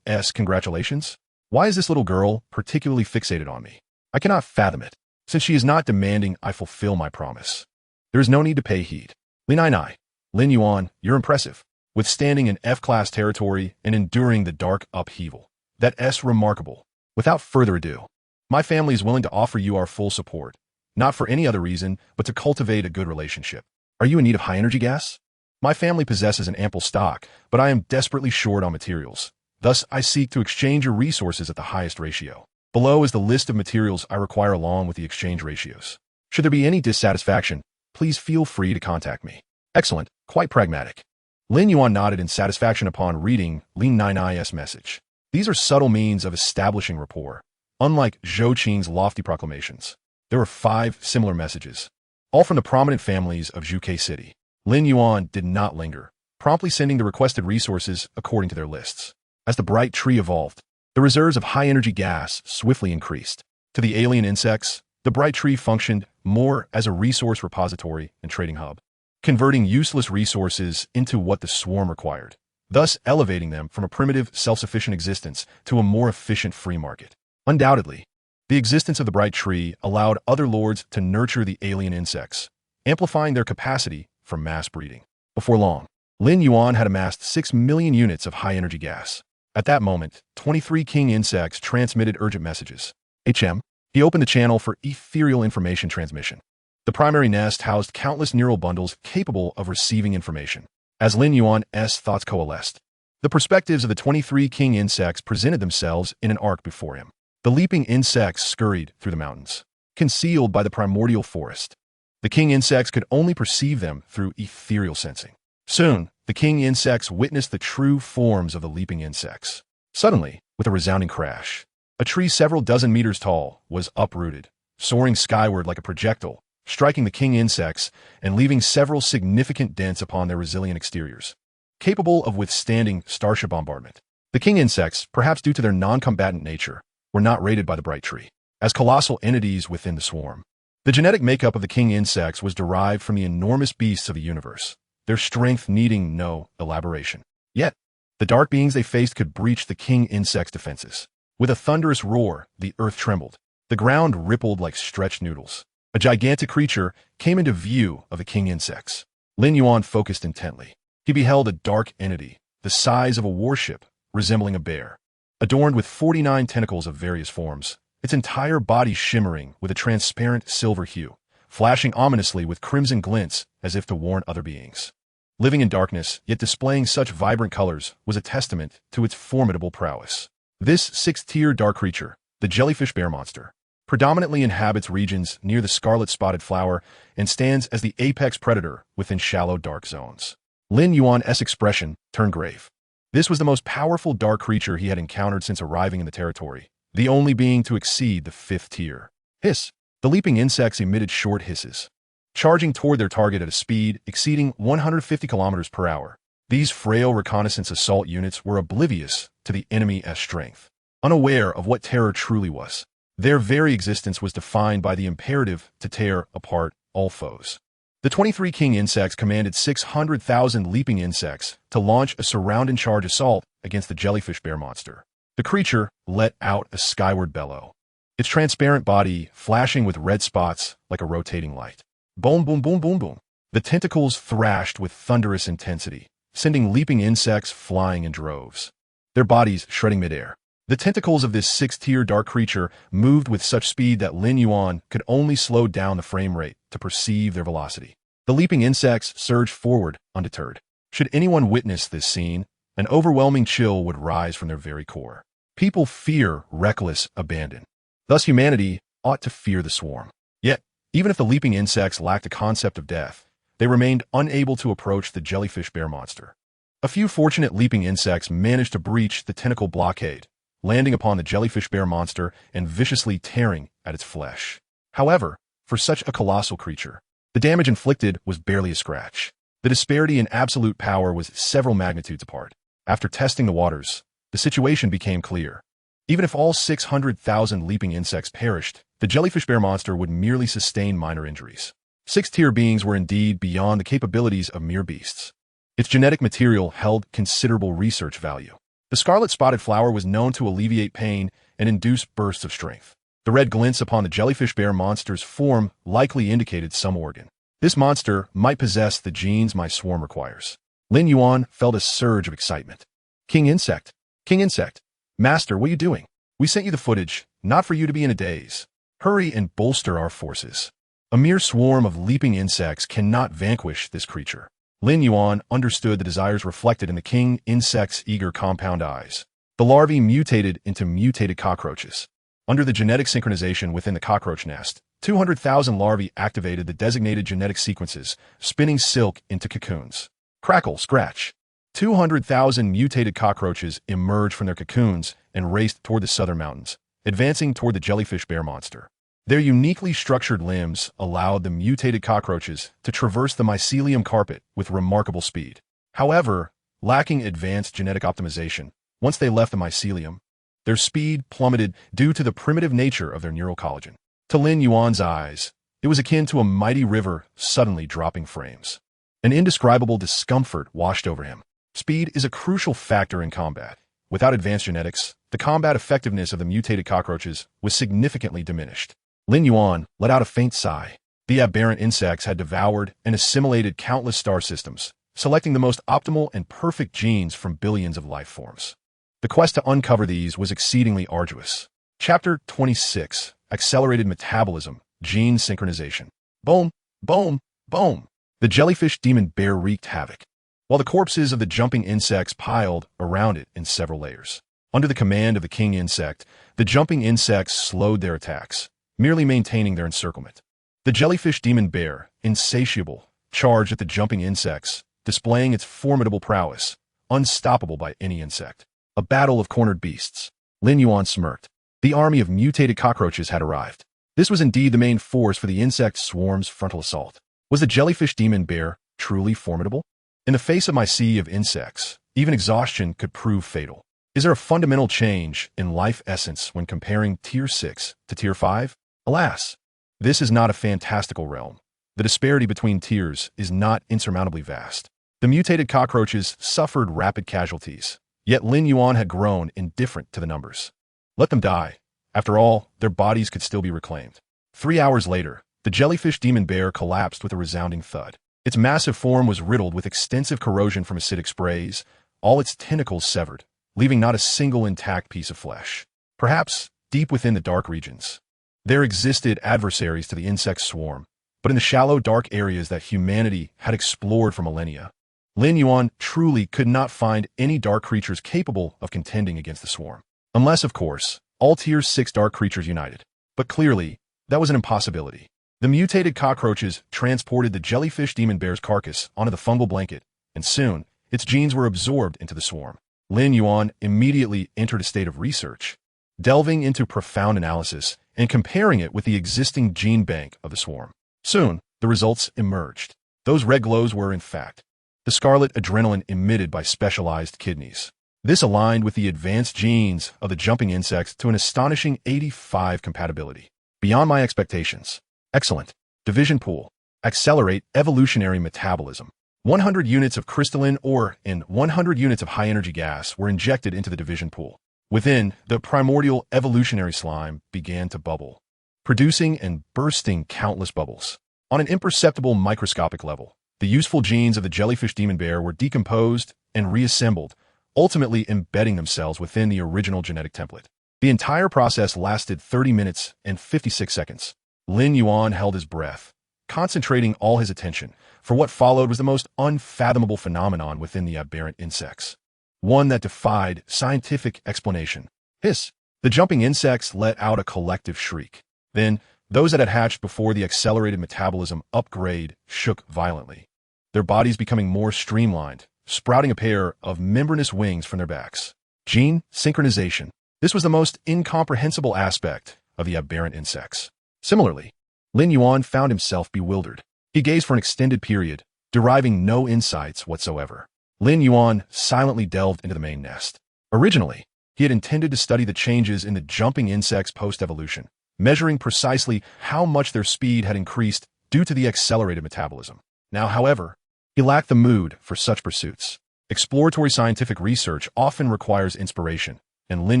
congratulations? Why is this little girl particularly fixated on me? I cannot fathom it, since she is not demanding I fulfill my promise. There is no need to pay heed. Lin Yuan, you're impressive, withstanding an F-class territory and enduring the dark upheaval. That's remarkable. Without further ado, my family is willing to offer you our full support, not for any other reason, but to cultivate a good relationship. Are you in need of high-energy gas? My family possesses an ample stock, but I am desperately short on materials. Thus, I seek to exchange your resources at the highest ratio. Below is the list of materials I require along with the exchange ratios. Should there be any dissatisfaction, please feel free to contact me. Excellent, quite pragmatic. Lin Yuan nodded in satisfaction upon reading Lin Yuan's message. These are subtle means of establishing rapport. Unlike Zhou Qing's lofty proclamations, there were 5 similar messages, all from the prominent families of Zhuke City. Lin Yuan did not linger, promptly sending the requested resources according to their lists. As the bright tree evolved, the reserves of high-energy gas swiftly increased. To the alien insects, the bright tree functioned more as a resource repository and trading hub, converting useless resources into what the swarm required, thus elevating them from a primitive, self-sufficient existence to a more efficient free market. Undoubtedly, the existence of the bright tree allowed other lords to nurture the alien insects, amplifying their capacity for mass breeding. Before long, Lin Yuan had amassed 6 million units of high-energy gas. At that moment, 23 king insects transmitted urgent messages. He opened the channel for ethereal information transmission. The primary nest housed countless neural bundles capable of receiving information. As Lin Yuan's thoughts coalesced, the perspectives of the 23 king insects presented themselves in an arc before him. The leaping insects scurried through the mountains, concealed by the primordial forest. The king insects could only perceive them through ethereal sensing. Soon, the king insects witnessed the true forms of the leaping insects. Suddenly, with a resounding crash, a tree several dozen meters tall was uprooted, soaring skyward like a projectile, striking the king insects and leaving several significant dents upon their resilient exteriors, capable of withstanding starship bombardment. The king insects, perhaps due to their non-combatant nature, were not rated by the bright tree as colossal entities within the swarm. The genetic makeup of the king insects was derived from the enormous beasts of the universe, their strength needing no elaboration. Yet, the dark beings they faced could breach the king insect's defenses. With a thunderous roar, the earth trembled. The ground rippled like stretched noodles. A gigantic creature came into view of the king insects. Lin Yuan focused intently. He beheld a dark entity, the size of a warship, resembling a bear, adorned with 49 tentacles of various forms, its entire body shimmering with a transparent silver hue, flashing ominously with crimson glints as if to warn other beings. Living in darkness, yet displaying such vibrant colors, was a testament to its formidable prowess. This 6th-tier dark creature, the jellyfish bear monster, predominantly inhabits regions near the scarlet-spotted flower and stands as the apex predator within shallow dark zones. Lin Yuan's expression turned grave. This was the most powerful dark creature he had encountered since arriving in the territory, the only being to exceed the 5th tier. Hiss! The leaping insects emitted short hisses, charging toward their target at a speed exceeding 150 kilometers per hour. These frail reconnaissance assault units were oblivious to the enemy's strength, unaware of what terror truly was. Their very existence was defined by the imperative to tear apart all foes. The 23 king insects commanded 600,000 leaping insects to launch a surround and charge assault against the jellyfish bear monster. The creature let out a skyward bellow, its transparent body flashing with red spots like a rotating light. Boom, boom, boom, boom, boom. The tentacles thrashed with thunderous intensity, sending leaping insects flying in droves, their bodies shredding midair. The tentacles of this sixth-tier dark creature moved with such speed that Lin Yuan could only slow down the frame rate to perceive their velocity. The leaping insects surged forward undeterred. Should anyone witness this scene, an overwhelming chill would rise from their very core. People fear reckless abandon. Thus humanity ought to fear the swarm. Yet, even if the leaping insects lacked a concept of death, they remained unable to approach the jellyfish bear monster. A few fortunate leaping insects managed to breach the tentacle blockade, landing upon the jellyfish bear monster and viciously tearing at its flesh. However, for such a colossal creature, the damage inflicted was barely a scratch. The disparity in absolute power was several magnitudes apart. After testing the waters, the situation became clear. Even if all 600,000 leaping insects perished, the jellyfish bear monster would merely sustain minor injuries. Sixth-tier beings were indeed beyond the capabilities of mere beasts. Its genetic material held considerable research value. The scarlet spotted flower was known to alleviate pain and induce bursts of strength. The red glints upon the jellyfish bear monster's form likely indicated some organ. This monster might possess the genes my swarm requires. Lin Yuan felt a surge of excitement. King Insect! King Insect! Master, what are you doing? We sent you the footage, not for you to be in a daze. Hurry and bolster our forces. A mere swarm of leaping insects cannot vanquish this creature. Lin Yuan understood the desires reflected in the king insect's eager compound eyes. The larvae mutated into mutated cockroaches. Under the genetic synchronization within the cockroach nest, 200,000 larvae activated the designated genetic sequences, spinning silk into cocoons. Crackle, scratch. 200,000 mutated cockroaches emerged from their cocoons and raced toward the southern mountains, advancing toward the jellyfish bear monster. Their uniquely structured limbs allowed the mutated cockroaches to traverse the mycelium carpet with remarkable speed. However, lacking advanced genetic optimization, once they left the mycelium, their speed plummeted due to the primitive nature of their neural collagen. To Lin Yuan's eyes, it was akin to a mighty river suddenly dropping frames. An indescribable discomfort washed over him. Speed is a crucial factor in combat. Without advanced genetics, the combat effectiveness of the mutated cockroaches was significantly diminished. Lin Yuan let out a faint sigh. The aberrant insects had devoured and assimilated countless star systems, selecting the most optimal and perfect genes from billions of life forms. The quest to uncover these was exceedingly arduous. Chapter 26: Accelerated Metabolism, Gene Synchronization. Boom, boom, boom. The jellyfish demon bear wreaked havoc, while the corpses of the jumping insects piled around it in several layers. Under the command of the king insect, the jumping insects slowed their attacks, merely maintaining their encirclement. The jellyfish demon bear, insatiable, charged at the jumping insects, displaying its formidable prowess, unstoppable by any insect. A battle of cornered beasts. Lin Yuan smirked. The army of mutated cockroaches had arrived. This was indeed the main force for the insect swarm's frontal assault. Was the jellyfish demon bear truly formidable? In the face of my sea of insects, even exhaustion could prove fatal. Is there a fundamental change in life essence when comparing Tier 6 to Tier 5? Alas, this is not a fantastical realm. The disparity between tiers is not insurmountably vast. The mutated cockroaches suffered rapid casualties, yet Lin Yuan had grown indifferent to the numbers. Let them die. After all, their bodies could still be reclaimed. 3 hours later, the jellyfish demon bear collapsed with a resounding thud. Its massive form was riddled with extensive corrosion from acidic sprays, all its tentacles severed, leaving not a single intact piece of flesh. Perhaps, deep within the dark regions, there existed adversaries to the insect swarm, but in the shallow dark areas that humanity had explored for millennia, Lin Yuan truly could not find any dark creatures capable of contending against the swarm. Unless, of course, all Tier 6 dark creatures united. But clearly, that was an impossibility. The mutated cockroaches transported the jellyfish demon bear's carcass onto the fungal blanket, and soon, its genes were absorbed into the swarm. Lin Yuan immediately entered a state of research, delving into profound analysis and comparing it with the existing gene bank of the swarm. Soon, the results emerged. Those red glows were, in fact, the scarlet adrenaline emitted by specialized kidneys. This aligned with the advanced genes of the jumping insects to an astonishing 85 compatibility. Beyond my expectations. Excellent. Division pool. Accelerate evolutionary metabolism. 100 units of crystalline ore and 100 units of high-energy gas were injected into the division pool. Within, the primordial evolutionary slime began to bubble, producing and bursting countless bubbles. On an imperceptible microscopic level, the useful genes of the jellyfish demon bear were decomposed and reassembled, ultimately embedding themselves within the original genetic template. The entire process lasted 30 minutes and 56 seconds. Lin Yuan held his breath, concentrating all his attention, for what followed was the most unfathomable phenomenon within the aberrant insects. One that defied scientific explanation. Hiss! The jumping insects let out a collective shriek. Then, those that had hatched before the accelerated metabolism upgrade shook violently, their bodies becoming more streamlined, sprouting a pair of membranous wings from their backs. Gene synchronization. This was the most incomprehensible aspect of the aberrant insects. Similarly, Lin Yuan found himself bewildered. He gazed for an extended period, deriving no insights whatsoever. Lin Yuan silently delved into the main nest. Originally, he had intended to study the changes in the jumping insects post-evolution, measuring precisely how much their speed had increased due to the accelerated metabolism. Now, however, he lacked the mood for such pursuits. Exploratory scientific research often requires inspiration, and Lin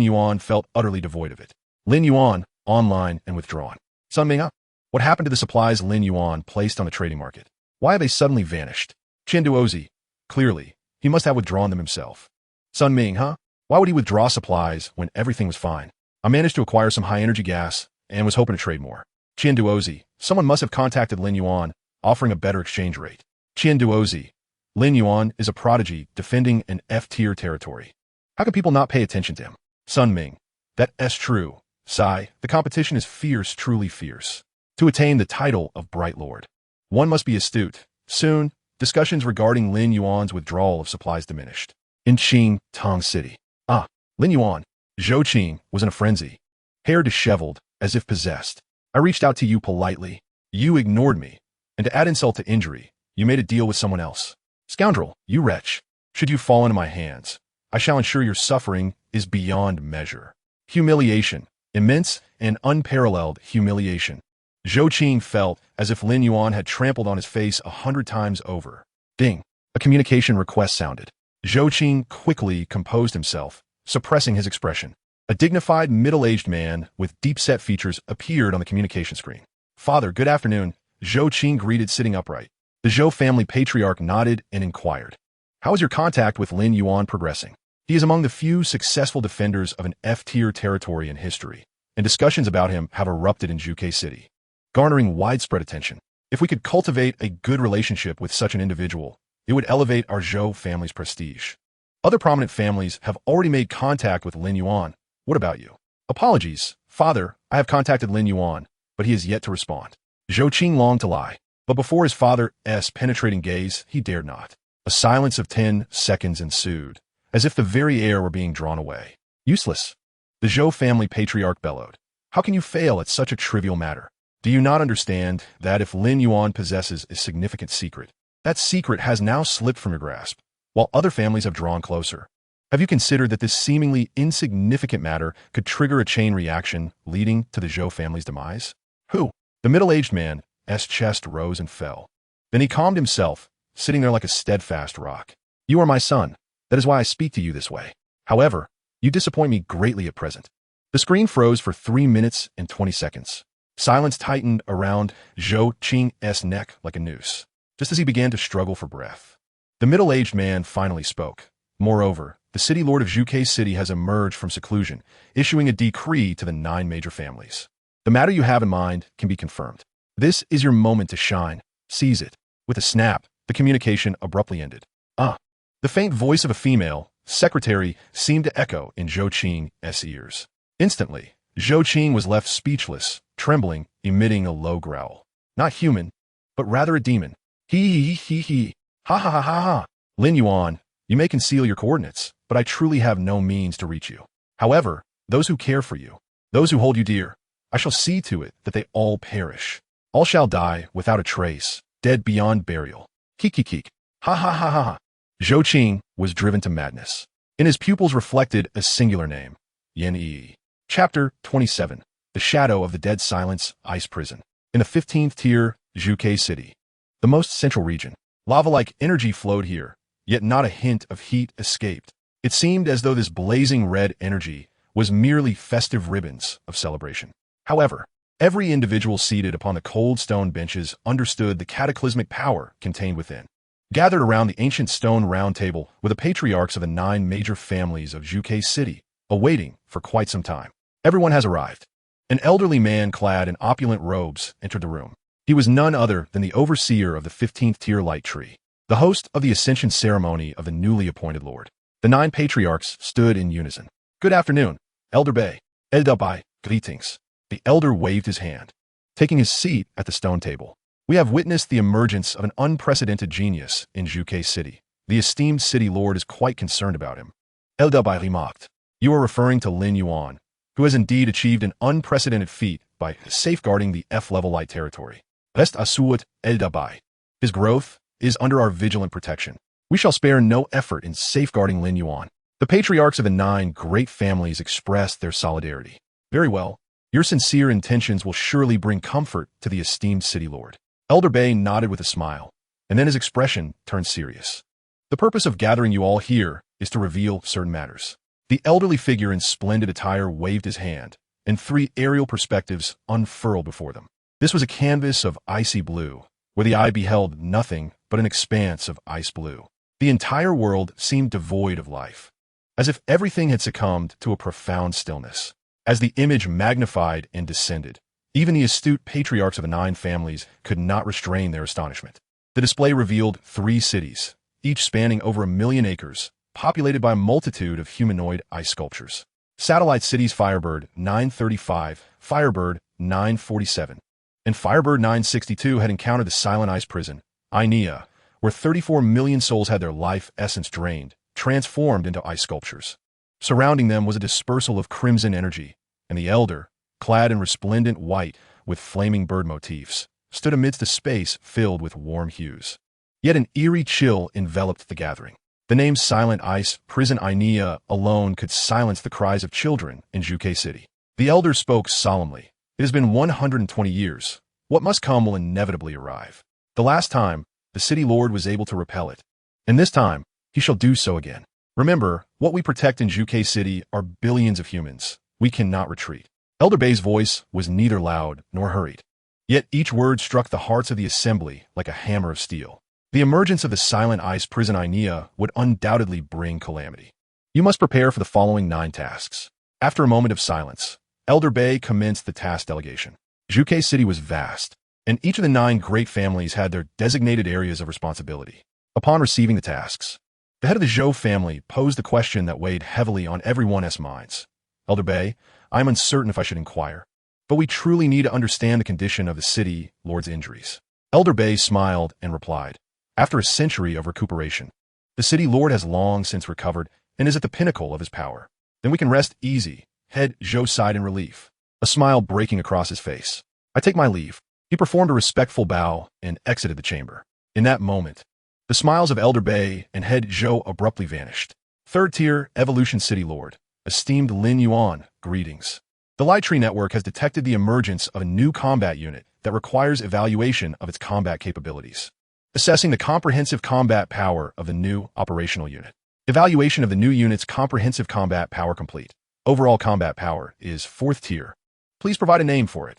Yuan felt utterly devoid of it. Lin Yuan, online and withdrawn. Sun Ming, what happened to the supplies Lin Yuan placed on the trading market? Why have they suddenly vanished? Qian Duozi, clearly, he must have withdrawn them himself. Sun Ming, why would he withdraw supplies when everything was fine? I managed to acquire some high-energy gas and was hoping to trade more. Qian Duozi, someone must have contacted Lin Yuan, offering a better exchange rate. Qian Duozi, Lin Yuan is a prodigy defending an F-tier territory. How can people not pay attention to him? Sun Ming, that's true. Sigh, the competition is fierce, truly fierce. To attain the title of Bright Lord, one must be astute. Soon, discussions regarding Lin Yuan's withdrawal of supplies diminished. In Qing, Tong City. Lin Yuan. Zhou Qing was in a frenzy. Hair disheveled, as if possessed. I reached out to you politely. You ignored me. And to add insult to injury, you made a deal with someone else. Scoundrel, you wretch. Should you fall into my hands, I shall ensure your suffering is beyond measure. Humiliation. Immense and unparalleled humiliation. Zhou Qing felt as if Lin Yuan had trampled on his face 100 times over. Ding. A communication request sounded. Zhou Qing quickly composed himself, suppressing his expression. A dignified, middle-aged man with deep-set features appeared on the communication screen. Father, good afternoon, Zhou Qing greeted sitting upright. The Zhou family patriarch nodded and inquired. How is your contact with Lin Yuan progressing? He is among the few successful defenders of an F-tier territory in history, and discussions about him have erupted in Zhuke City, garnering widespread attention. If we could cultivate a good relationship with such an individual, it would elevate our Zhou family's prestige. Other prominent families have already made contact with Lin Yuan. What about you? Apologies, father, I have contacted Lin Yuan, but he has yet to respond. Zhou Qing longed to lie, but before his father's penetrating gaze, he dared not. A silence of 10 seconds ensued, as if the very air were being drawn away. Useless. The Zhou family patriarch bellowed. How can you fail at such a trivial matter? Do you not understand that if Lin Yuan possesses a significant secret, that secret has now slipped from your grasp, while other families have drawn closer? Have you considered that this seemingly insignificant matter could trigger a chain reaction leading to the Zhou family's demise? Who? The middle-aged man's chest rose and fell. Then he calmed himself, sitting there like a steadfast rock. You are my son. That is why I speak to you this way. However, you disappoint me greatly at present. The screen froze for 3 minutes and 20 seconds. Silence tightened around Zhou Qing's neck like a noose, just as he began to struggle for breath. The middle-aged man finally spoke. Moreover, the city lord of Zhuke City has emerged from seclusion, issuing a decree to the 9 major families. The matter you have in mind can be confirmed. This is your moment to shine. Seize it. With a snap, the communication abruptly ended. The faint voice of a female secretary seemed to echo in Zhou Qing's ears. Instantly, Zhou Qing was left speechless, trembling, emitting a low growl. Not human, but rather a demon. He. Ha ha ha ha ha. Lin Yuan, you may conceal your coordinates, but I truly have no means to reach you. However, those who care for you, those who hold you dear, I shall see to it that they all perish. All shall die without a trace, dead beyond burial. Kikikik. Ha ha ha ha ha. Zhou Qing was driven to madness. In his pupils reflected a singular name, Yan Yi. Chapter 27. The Shadow of the Dead Silence Ice Prison. In the 15th tier, Zhuke City, the most central region, lava-like energy flowed here, yet not a hint of heat escaped. It seemed as though this blazing red energy was merely festive ribbons of celebration. However, every individual seated upon the cold stone benches understood the cataclysmic power contained within. Gathered around the ancient stone round table were the patriarchs of the 9 major families of Zhuge City, awaiting for quite some time. Everyone has arrived. An elderly man clad in opulent robes entered the room. He was none other than the overseer of the 15th tier light tree, the host of the ascension ceremony of the newly appointed lord. The 9 patriarchs stood in unison. Good afternoon, Elder Bei. Elder Bei, greetings. The elder waved his hand, taking his seat at the stone table. We have witnessed the emergence of an unprecedented genius in Zhuge City. The esteemed city lord is quite concerned about him. Elder Bei remarked. You are referring to Lin Yuan, who has indeed achieved an unprecedented feat by safeguarding the F-level light territory. Rest assured, Elder Bei. His growth is under our vigilant protection. We shall spare no effort in safeguarding Lin Yuan. The patriarchs of the 9 great families expressed their solidarity. Very well. Your sincere intentions will surely bring comfort to the esteemed city lord. Elder Bei nodded with a smile, and then his expression turned serious. The purpose of gathering you all here is to reveal certain matters. The elderly figure in splendid attire waved his hand, and 3 aerial perspectives unfurled before them. This was a canvas of icy blue, where the eye beheld nothing but an expanse of ice blue. The entire world seemed devoid of life, as if everything had succumbed to a profound stillness. As the image magnified and descended, even the astute patriarchs of the 9 families could not restrain their astonishment. The display revealed 3 cities, each spanning over 1 million acres, populated by a multitude of humanoid ice sculptures. Satellite cities Firebird 935, Firebird 947, and Firebird 962 had encountered the silent ice prison, Ainea, where 34 million souls had their life essence drained, transformed into ice sculptures. Surrounding them was a dispersal of crimson energy, and the elder, clad in resplendent white with flaming bird motifs, stood amidst a space filled with warm hues. Yet an eerie chill enveloped the gathering. The name Silent Ice Prison Ainea alone could silence the cries of children in Zhuge City. The elder spoke solemnly. It has been 120 years. What must come will inevitably arrive. The last time, the city lord was able to repel it. And this time, he shall do so again. Remember, what we protect in Zhuge City are billions of humans. We cannot retreat. Elder Bei's voice was neither loud nor hurried. Yet each word struck the hearts of the assembly like a hammer of steel. The emergence of the silent ice prison Ainea would undoubtedly bring calamity. You must prepare for the following 9 tasks. After a moment of silence, Elder Bei commenced the task delegation. Zhuge City was vast, and each of the 9 great families had their designated areas of responsibility. Upon receiving the tasks, the head of the Zhou family posed the question that weighed heavily on everyone's minds. Elder Bei, I am uncertain if I should inquire, but we truly need to understand the condition of the city lord's injuries. Elder Bei smiled and replied, after a century of recuperation, the city lord has long since recovered and is at the pinnacle of his power. Then we can rest easy. Head Zhou sighed in relief, a smile breaking across his face. I take my leave. He performed a respectful bow and exited the chamber. In that moment, the smiles of Elder Bei and Head Zhou abruptly vanished. 3rd tier Evolution City Lord, esteemed Lin Yuan, greetings. The Light Tree Network has detected the emergence of a new combat unit that requires evaluation of its combat capabilities. Assessing the comprehensive combat power of the new operational unit. Evaluation of the new unit's comprehensive combat power complete. Overall combat power is 4th tier. Please provide a name for it.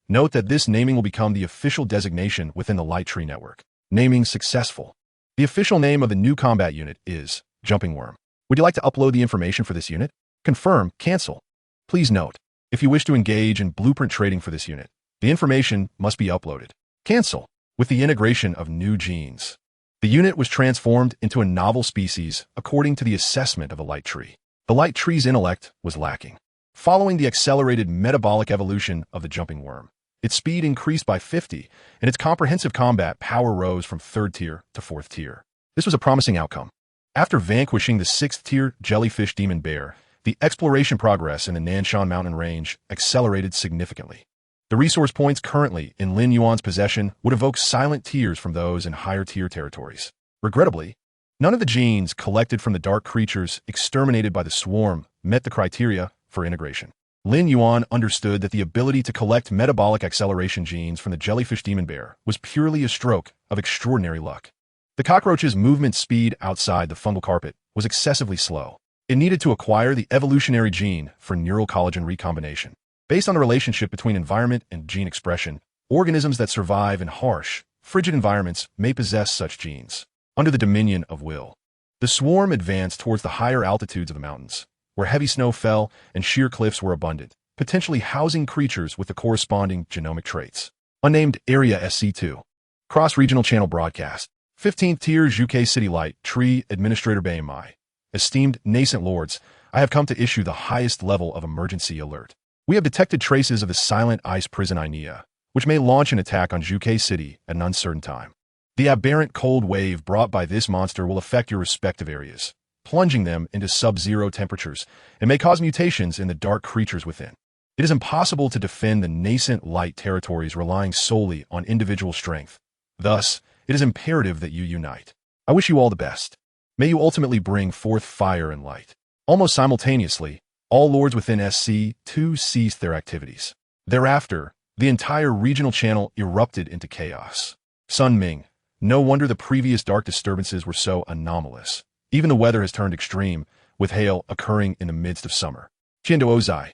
Note that this naming will become the official designation within the Light Tree Network. Naming successful. The official name of the new combat unit is Jumping Worm. Would you like to upload the information for this unit? Confirm, cancel. Please note, if you wish to engage in blueprint trading for this unit, the information must be uploaded. Cancel. With the integration of new genes, the unit was transformed into a novel species according to the assessment of the Light Tree. The Light Tree's intellect was lacking. Following the accelerated metabolic evolution of the Jumping Worm, its speed increased by 50, and its comprehensive combat power rose from 3rd tier to 4th tier. This was a promising outcome. After vanquishing the 6th tier Jellyfish Demon Bear, the exploration progress in the Nanshan Mountain Range accelerated significantly. The resource points currently in Lin Yuan's possession would evoke silent tears from those in higher tier territories. Regrettably, none of the genes collected from the dark creatures exterminated by the swarm met the criteria for integration. Lin Yuan understood that the ability to collect metabolic acceleration genes from the Jellyfish Demon Bear was purely a stroke of extraordinary luck. The cockroach's movement speed outside the fungal carpet was excessively slow. It needed to acquire the evolutionary gene for neural collagen recombination. Based on the relationship between environment and gene expression, organisms that survive in harsh, frigid environments may possess such genes. Under the dominion of will, the swarm advanced towards the higher altitudes of the mountains, where heavy snow fell and sheer cliffs were abundant, potentially housing creatures with the corresponding genomic traits. Unnamed Area SC2. Cross-Regional Channel Broadcast. 15th Tier UK City Light Tree Administrator Baimai. Esteemed nascent lords, I have come to issue the highest level of emergency alert. We have detected traces of the silent ice prison Inea, which may launch an attack on UK City at an uncertain time. The aberrant cold wave brought by this monster will affect your respective areas, plunging them into sub-zero temperatures, and may cause mutations in the dark creatures within. It is impossible to defend the nascent light territories relying solely on individual strength. Thus, it is imperative that you unite. I wish you all the best. May you ultimately bring forth fire and light. Almost simultaneously, all lords within SC2 ceased their activities. Thereafter, the entire regional channel erupted into chaos. Sun Ming, no wonder the previous dark disturbances were so anomalous. Even the weather has turned extreme, with hail occurring in the midst of summer. Chindo Ozai.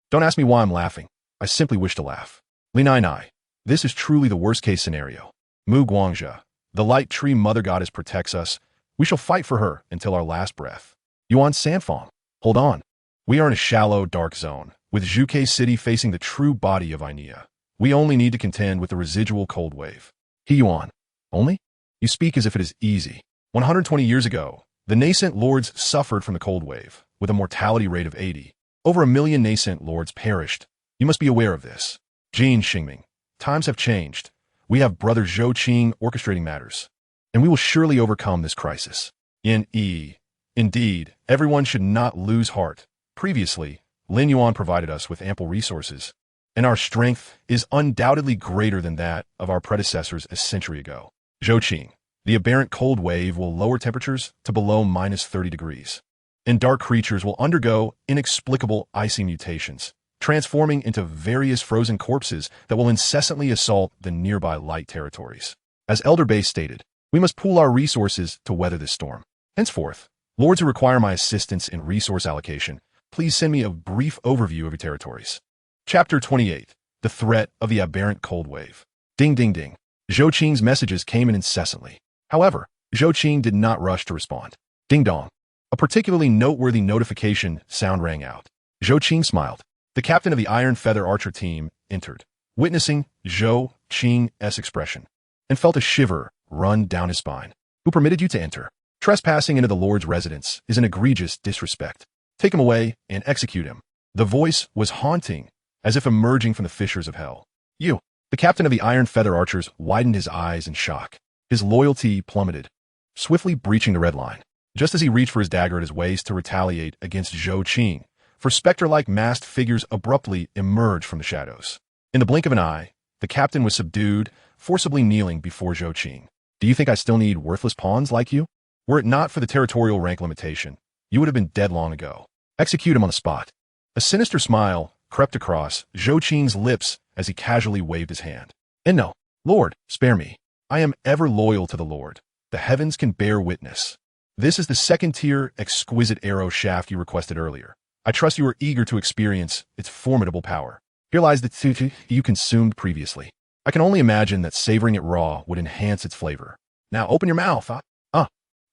Don't ask me why I'm laughing. I simply wish to laugh. Lin Yuan. This is truly the worst-case scenario. Mu Guangzhe. The light tree mother goddess protects us. We shall fight for her until our last breath. Yuan Sanfong. Hold on. We are in a shallow, dark zone, with UK City facing the true body of Inea. We only need to contend with the residual cold wave. Yuan. Only? You speak as if it is easy. 120 years ago, the nascent lords suffered from the cold wave, with a mortality rate of 80. Over 1 million nascent lords perished. You must be aware of this. Jin Xingming. Times have changed. We have Brother Zhou Qing orchestrating matters, and we will surely overcome this crisis. Indeed, everyone should not lose heart. Previously, Lin Yuan provided us with ample resources, and our strength is undoubtedly greater than that of our predecessors a century ago. Zhou Qing. The aberrant cold wave will lower temperatures to below -30 degrees, and dark creatures will undergo inexplicable icy mutations, transforming into various frozen corpses that will incessantly assault the nearby light territories. As Elder Base stated, we must pool our resources to weather this storm. Henceforth, lords who require my assistance in resource allocation, please send me a brief overview of your territories. Chapter 28. The Threat of the Aberrant Cold Wave. Ding ding ding. Zhou Qing's messages came in incessantly. However, Zhou Qing did not rush to respond. Ding dong. A particularly noteworthy notification sound rang out. Zhou Qing smiled. The captain of the Iron Feather Archer team entered, witnessing Zhou Qing's expression, and felt a shiver run down his spine. Who permitted you to enter? Trespassing into the Lord's residence is an egregious disrespect. Take him away and execute him. The voice was haunting, as if emerging from the fissures of hell. You. The captain of the Iron Feather Archers widened his eyes in shock. His loyalty plummeted, swiftly breaching the red line. Just as he reached for his dagger at his waist to retaliate against Zhou Qing, for specter-like masked figures abruptly emerged from the shadows. In the blink of an eye, the captain was subdued, forcibly kneeling before Zhou Qing. Do you think I still need worthless pawns like you? Were it not for the territorial rank limitation, you would have been dead long ago. Execute him on the spot. A sinister smile crept across Zhou Qing's lips as he casually waved his hand. And no, Lord, spare me. I am ever loyal to the Lord. The heavens can bear witness. This is the second-tier exquisite arrow shaft you requested earlier. I trust you are eager to experience its formidable power. Here lies the tsutu you consumed previously. I can only imagine that savoring it raw would enhance its flavor. Now open your mouth,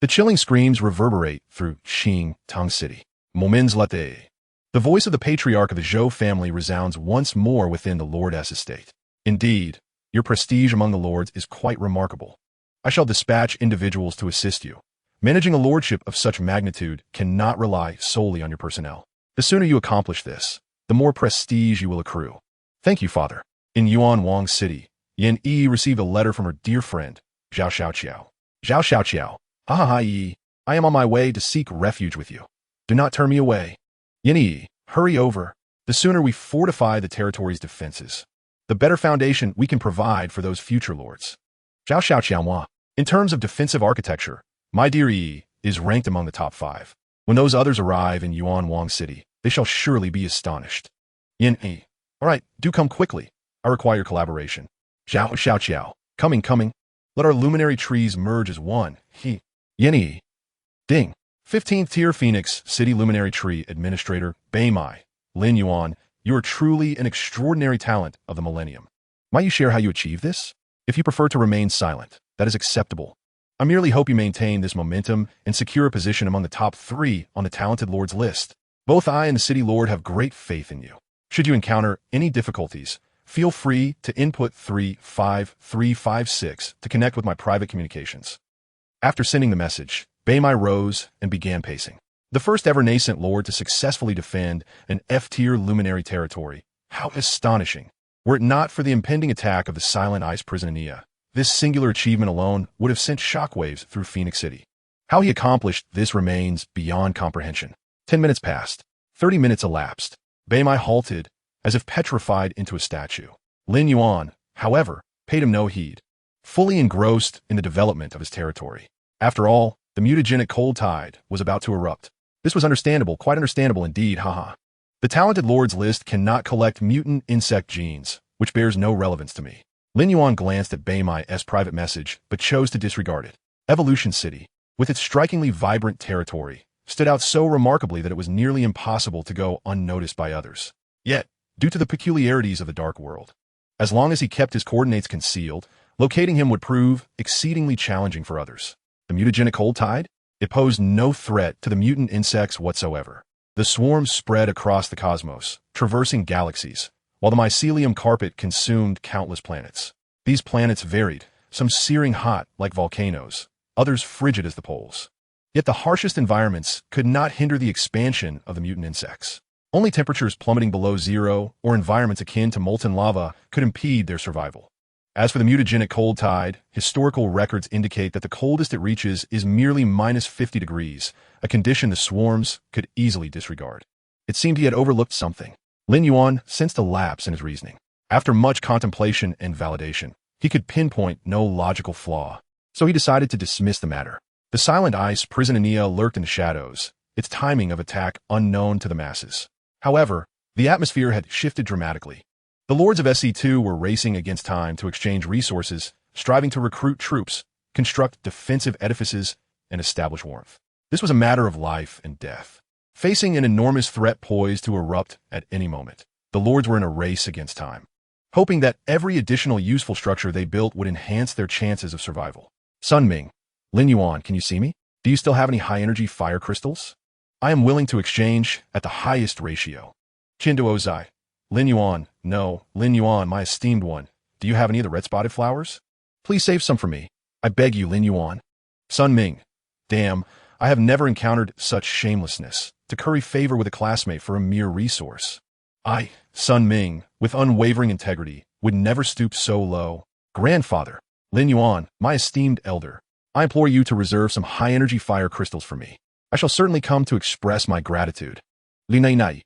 The chilling screams reverberate through Qing Tong City. Momins late. The voice of the patriarch of the Zhou family resounds once more within the Lord's estate. Indeed, your prestige among the lords is quite remarkable. I shall dispatch individuals to assist you. Managing a lordship of such magnitude cannot rely solely on your personnel. The sooner you accomplish this, the more prestige you will accrue. Thank you, Father. In Yuan Wang City, Yin Yi received a letter from her dear friend, Zhao Xiaoqiao. Zhao Xiaoqiao. Ha ha ha Yi. I am on my way to seek refuge with you. Do not turn me away. Yin Yi, hurry over. The sooner we fortify the territory's defenses, the better foundation we can provide for those future lords. Zhao Xiaoqiao. In terms of defensive architecture, my dear Yi is ranked among the top 5. When those others arrive in Yuan Wang City, they shall surely be astonished. Yin Yi. All right, do come quickly. I require your collaboration. Zhao Xiaoqiao. Coming. Let our luminary trees merge as one. Yin Yi. Ding. 15th Tier Phoenix City Luminary Tree Administrator Baimai, Lin Yuan, you are truly an extraordinary talent of the millennium. Might you share how you achieve this? If you prefer to remain silent, that is acceptable. I merely hope you maintain this momentum and secure a position among the top 3 on the Talented Lords list. Both I and the City Lord have great faith in you. Should you encounter any difficulties, feel free to input 35356 to connect with my private communications. After sending the message, Baimai rose and began pacing. The first ever nascent lord to successfully defend an F-tier luminary territory. How astonishing! Were it not for the impending attack of the Silent Ice Prison in Nia, this singular achievement alone would have sent shockwaves through Phoenix City. How he accomplished this remains beyond comprehension. 10 minutes passed. 30 minutes elapsed. Baimai halted, as if petrified into a statue. Lin Yuan, however, paid him no heed, fully engrossed in the development of his territory. After all, the mutagenic cold tide was about to erupt. This was understandable, quite understandable indeed, haha. The Talented Lords list cannot collect mutant insect genes, which bears no relevance to me. Lin Yuan glanced at Baimai's private message, but chose to disregard it. Evolution City, with its strikingly vibrant territory, stood out so remarkably that it was nearly impossible to go unnoticed by others. Yet, due to the peculiarities of the Dark World, as long as he kept his coordinates concealed, locating him would prove exceedingly challenging for others. The mutagenic cold tide? It posed no threat to the mutant insects whatsoever. The swarms spread across the cosmos, traversing galaxies, while the mycelium carpet consumed countless planets. These planets varied, some searing hot like volcanoes, others frigid as the poles. Yet the harshest environments could not hinder the expansion of the mutant insects. Only temperatures plummeting below zero or environments akin to molten lava could impede their survival. As for the mutagenic cold tide, historical records indicate that the coldest it reaches is merely -50 degrees, a condition the swarms could easily disregard. It seemed he had overlooked something. Lin Yuan sensed a lapse in his reasoning. After much contemplation and validation, he could pinpoint no logical flaw, so he decided to dismiss the matter. The Silent Ice Prison in Nia lurked in the shadows, its timing of attack unknown to the masses. However, the atmosphere had shifted dramatically. The Lords of SE2 were racing against time to exchange resources, striving to recruit troops, construct defensive edifices, and establish warmth. This was a matter of life and death. Facing an enormous threat poised to erupt at any moment, the Lords were in a race against time, hoping that every additional useful structure they built would enhance their chances of survival. Sun Ming, Lin Yuan, can you see me? Do you still have any high-energy fire crystals? I am willing to exchange at the highest ratio. Qinduozai, Lin Yuan, no, Lin Yuan, my esteemed one, do you have any of the red-spotted flowers? Please save some for me. I beg you, Lin Yuan. Sun Ming, damn, I have never encountered such shamelessness, to curry favor with a classmate for a mere resource. I, Sun Ming, with unwavering integrity, would never stoop so low. Grandfather, Lin Yuan, my esteemed elder, I implore you to reserve some high-energy fire crystals for me. I shall certainly come to express my gratitude. Linai,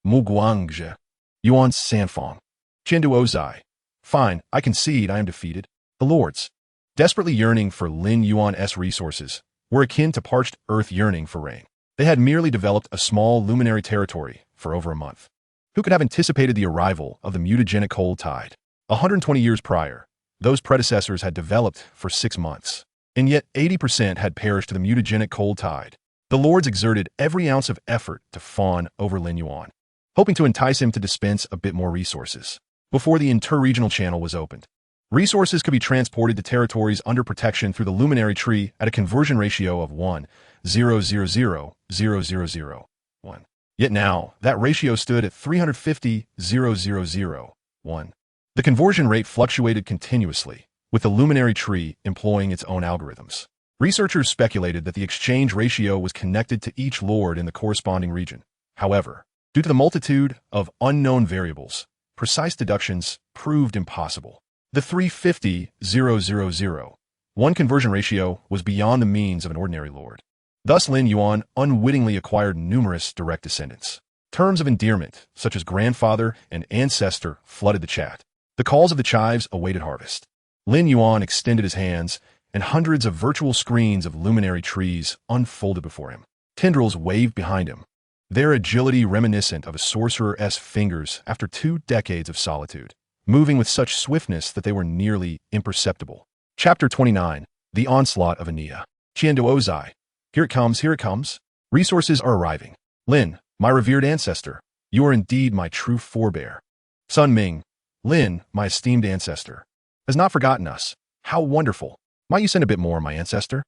Mu Guangzhe, Yuan Sanfong, Qinduozai. Fine, I concede I am defeated. The Lords, desperately yearning for Lin Yuan's resources, were akin to parched earth yearning for rain. They had merely developed a small luminary territory for over a month. Who could have anticipated the arrival of the mutagenic cold tide? 120 years prior, those predecessors had developed for 6 months, and yet 80% had perished to the mutagenic cold tide. The Lords exerted every ounce of effort to fawn over Lin Yuan, hoping to entice him to dispense a bit more resources. Before the interregional channel was opened, resources could be transported to territories under protection through the luminary tree at a conversion ratio of 1,000,000,1. Yet now, that ratio stood at 350,000,1. The conversion rate fluctuated continuously, with the luminary tree employing its own algorithms. Researchers speculated that the exchange ratio was connected to each lord in the corresponding region. However, due to the multitude of unknown variables, precise deductions proved impossible. The 350,000,1 conversion ratio was beyond the means of an ordinary lord. Thus Lin Yuan unwittingly acquired numerous direct descendants. Terms of endearment, such as grandfather and ancestor, flooded the chat. The calls of the chives awaited harvest. Lin Yuan extended his hands, and hundreds of virtual screens of luminary trees unfolded before him. Tendrils waved behind him, their agility reminiscent of a sorcerer's fingers after 2 decades of solitude, moving with such swiftness that they were nearly imperceptible. Chapter 29, The Onslaught of Ania. Qinduozai. Here it comes, here it comes. Resources are arriving. Lin, my revered ancestor, you are indeed my true forebear. Sun Ming, Lin, my esteemed ancestor, has not forgotten us. How wonderful. Might you send a bit more, my ancestor?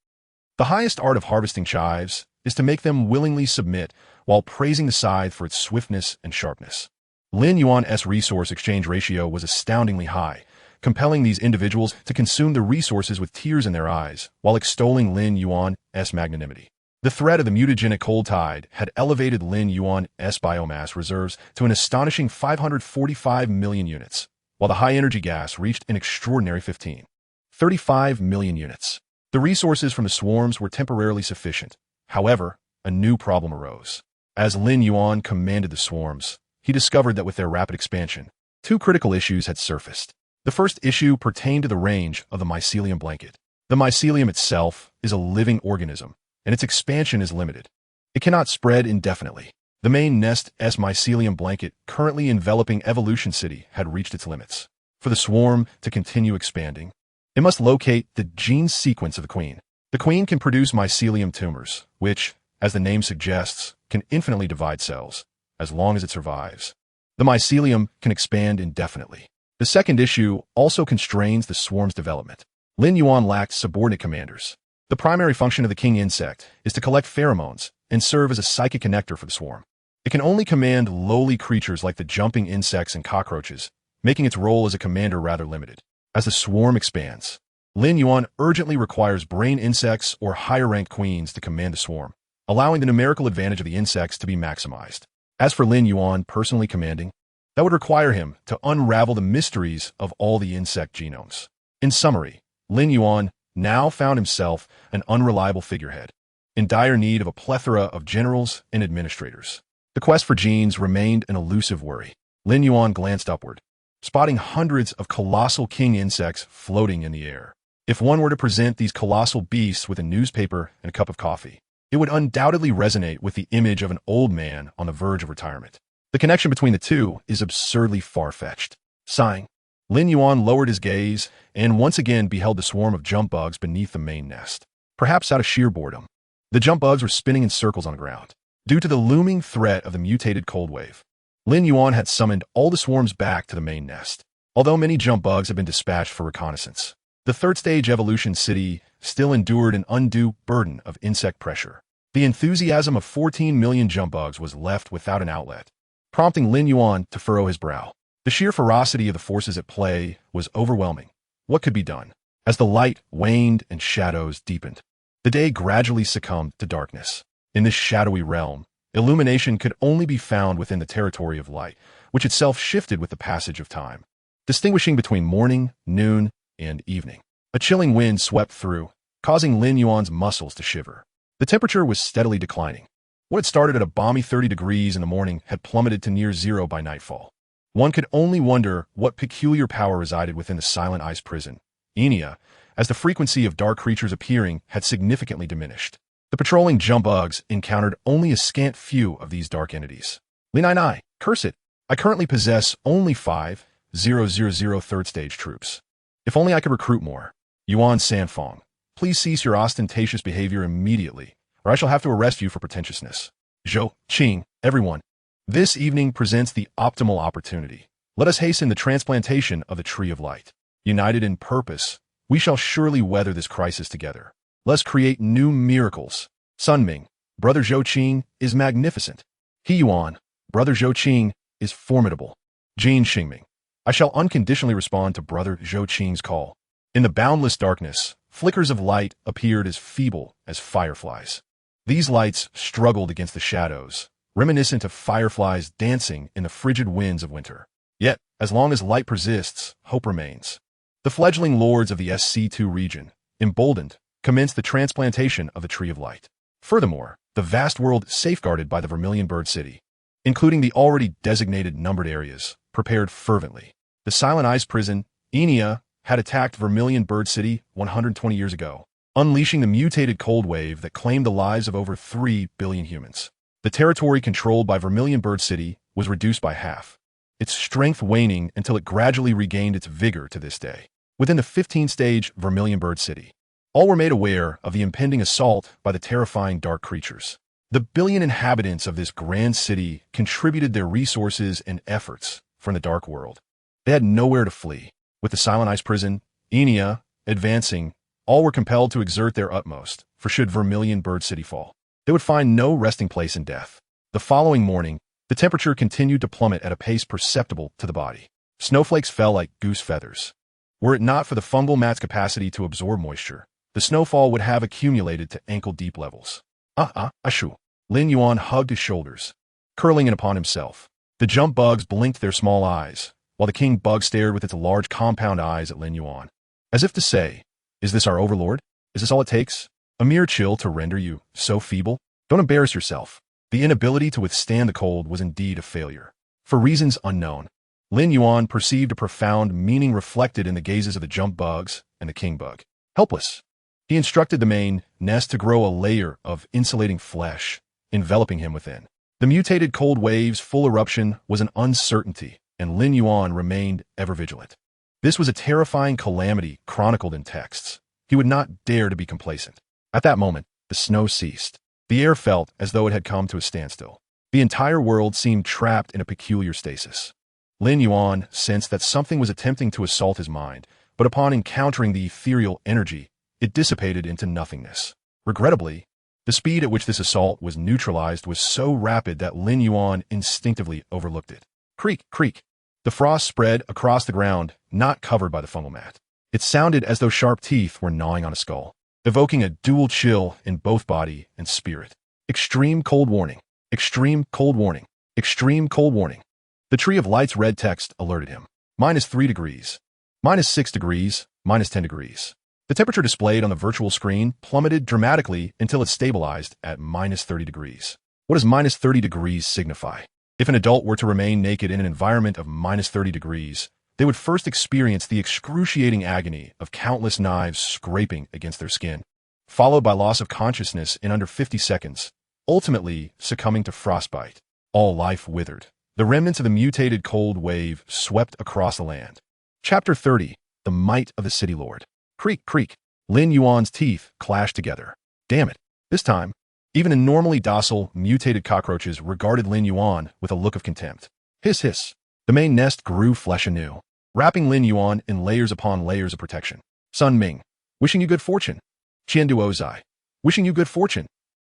The highest art of harvesting chives is to make them willingly submit while praising the scythe for its swiftness and sharpness. Lin Yuan's resource exchange ratio was astoundingly high, compelling these individuals to consume the resources with tears in their eyes while extolling Lin Yuan's magnanimity. The threat of the mutagenic cold tide had elevated Lin Yuan's biomass reserves to an astonishing 545 million units, while the high-energy gas reached an extraordinary 35 million units. The resources from the swarms were temporarily sufficient. However, a new problem arose. As Lin Yuan commanded the swarms, he discovered that with their rapid expansion, two critical issues had surfaced. The first issue pertained to the range of the mycelium blanket. The mycelium itself is a living organism, and its expansion is limited. It cannot spread indefinitely. The main nest's mycelium blanket currently enveloping Evolution City had reached its limits. For the swarm to continue expanding, it must locate the gene sequence of the queen. The queen can produce mycelium tumors, which, as the name suggests, can infinitely divide cells, as long as it survives. The mycelium can expand indefinitely. The second issue also constrains the swarm's development. Lin Yuan lacked subordinate commanders. The primary function of the king insect is to collect pheromones and serve as a psychic connector for the swarm. It can only command lowly creatures like the jumping insects and cockroaches, making its role as a commander rather limited. As the swarm expands, Lin Yuan urgently requires brain insects or higher-ranked queens to command the swarm, allowing the numerical advantage of the insects to be maximized. As for Lin Yuan personally commanding, that would require him to unravel the mysteries of all the insect genomes. In summary, Lin Yuan now found himself an unreliable figurehead, in dire need of a plethora of generals and administrators. The quest for genes remained an elusive worry. Lin Yuan glanced upward, spotting hundreds of colossal king insects floating in the air. If one were to present these colossal beasts with a newspaper and a cup of coffee, it would undoubtedly resonate with the image of an old man on the verge of retirement. The connection between the two is absurdly far-fetched. Sighing, Lin Yuan lowered his gaze and once again beheld the swarm of jump bugs beneath the main nest. Perhaps out of sheer boredom, the jump bugs were spinning in circles on the ground. Due to the looming threat of the mutated cold wave, Lin Yuan had summoned all the swarms back to the main nest. Although many jump bugs had been dispatched for reconnaissance, the third-stage Evolution City still endured an undue burden of insect pressure. The enthusiasm of 14 million jump bugs was left without an outlet, prompting Lin Yuan to furrow his brow. The sheer ferocity of the forces at play was overwhelming. What could be done? As the light waned and shadows deepened, the day gradually succumbed to darkness. In this shadowy realm, illumination could only be found within the territory of light, which itself shifted with the passage of time, distinguishing between morning, noon, and evening. A chilling wind swept through, causing Lin Yuan's muscles to shiver. The temperature was steadily declining. What had started at a balmy 30 degrees in the morning had plummeted to near zero by nightfall. One could only wonder what peculiar power resided within the silent ice prison, Enia, as the frequency of dark creatures appearing had significantly diminished. The patrolling jump bugs encountered only a scant few of these dark entities. Lin, curse it, I currently possess only 5,000 third-stage troops. If only I could recruit more. Yuan Sanfong, please cease your ostentatious behavior immediately, or I shall have to arrest you for pretentiousness. Zhou, Qing, everyone. This evening presents the optimal opportunity. Let us hasten the transplantation of the Tree of Light. United in purpose, we shall surely weather this crisis together. Let's create new miracles. Sun Ming, Brother Zhou Qing, is magnificent. He Yuan, Brother Zhou Qing, is formidable. Jin Xingming, I shall unconditionally respond to Brother Zhou Qing's call. In the boundless darkness, flickers of light appeared as feeble as fireflies. These lights struggled against the shadows, reminiscent of fireflies dancing in the frigid winds of winter. Yet, as long as light persists, hope remains. The fledgling lords of the SC2 region, emboldened, commenced the transplantation of the Tree of Light. Furthermore, the vast world safeguarded by the Vermilion Bird City, including the already designated numbered areas, prepared fervently. The Silent Ice Prison, Enia, had attacked Vermilion Bird City 120 years ago, unleashing the mutated cold wave that claimed the lives of over 3 billion humans. The territory controlled by Vermilion Bird City was reduced by half, its strength waning until it gradually regained its vigor to this day. Within the 15th-stage Vermilion Bird City, all were made aware of the impending assault by the terrifying dark creatures. The billion inhabitants of this grand city contributed their resources and efforts from the dark world. They had nowhere to flee. With the Silent Ice Prison, Enia, advancing, all were compelled to exert their utmost, for should Vermilion Bird City fall, they would find no resting place in death. The following morning, the temperature continued to plummet at a pace perceptible to the body. Snowflakes fell like goose feathers. Were it not for the fungal mat's capacity to absorb moisture, the snowfall would have accumulated to ankle-deep levels. Ashu. Lin Yuan hugged his shoulders, curling in upon himself. The jump bugs blinked their small eyes, while the king bug stared with its large compound eyes at Lin Yuan, as if to say, "Is this our overlord? Is this all it takes? A mere chill to render you so feeble? Don't embarrass yourself." The inability to withstand the cold was indeed a failure. For reasons unknown, Lin Yuan perceived a profound meaning reflected in the gazes of the jump bugs and the king bug. Helpless, he instructed the main nest to grow a layer of insulating flesh, enveloping him within. The mutated cold wave's full eruption was an uncertainty, and Lin Yuan remained ever vigilant. This was a terrifying calamity chronicled in texts. He would not dare to be complacent. At that moment, the snow ceased. The air felt as though it had come to a standstill. The entire world seemed trapped in a peculiar stasis. Lin Yuan sensed that something was attempting to assault his mind, but upon encountering the ethereal energy, it dissipated into nothingness. Regrettably, the speed at which this assault was neutralized was so rapid that Lin Yuan instinctively overlooked it. Creak, creak. The frost spread across the ground, not covered by the fungal mat. It sounded as though sharp teeth were gnawing on a skull, evoking a dual chill in both body and spirit. Extreme cold warning. Extreme cold warning. Extreme cold warning. The Tree of Light's red text alerted him. -3 degrees. -6 degrees. -10 degrees. The temperature displayed on the virtual screen plummeted dramatically until it stabilized at -30 degrees. What does -30 degrees signify? If an adult were to remain naked in an environment of -30 degrees, they would first experience the excruciating agony of countless knives scraping against their skin, followed by loss of consciousness in under 50 seconds, ultimately succumbing to frostbite. All life withered. The remnants of the mutated cold wave swept across the land. Chapter 30. The Might of the City Lord. Creak, creak. Lin Yuan's teeth clashed together. Damn it. This time, even the normally docile, mutated cockroaches regarded Lin Yuan with a look of contempt. Hiss, hiss. The main nest grew flesh anew, wrapping Lin Yuan in layers upon layers of protection. Sun Ming, wishing you good fortune. Qian Duozai, wishing you good fortune.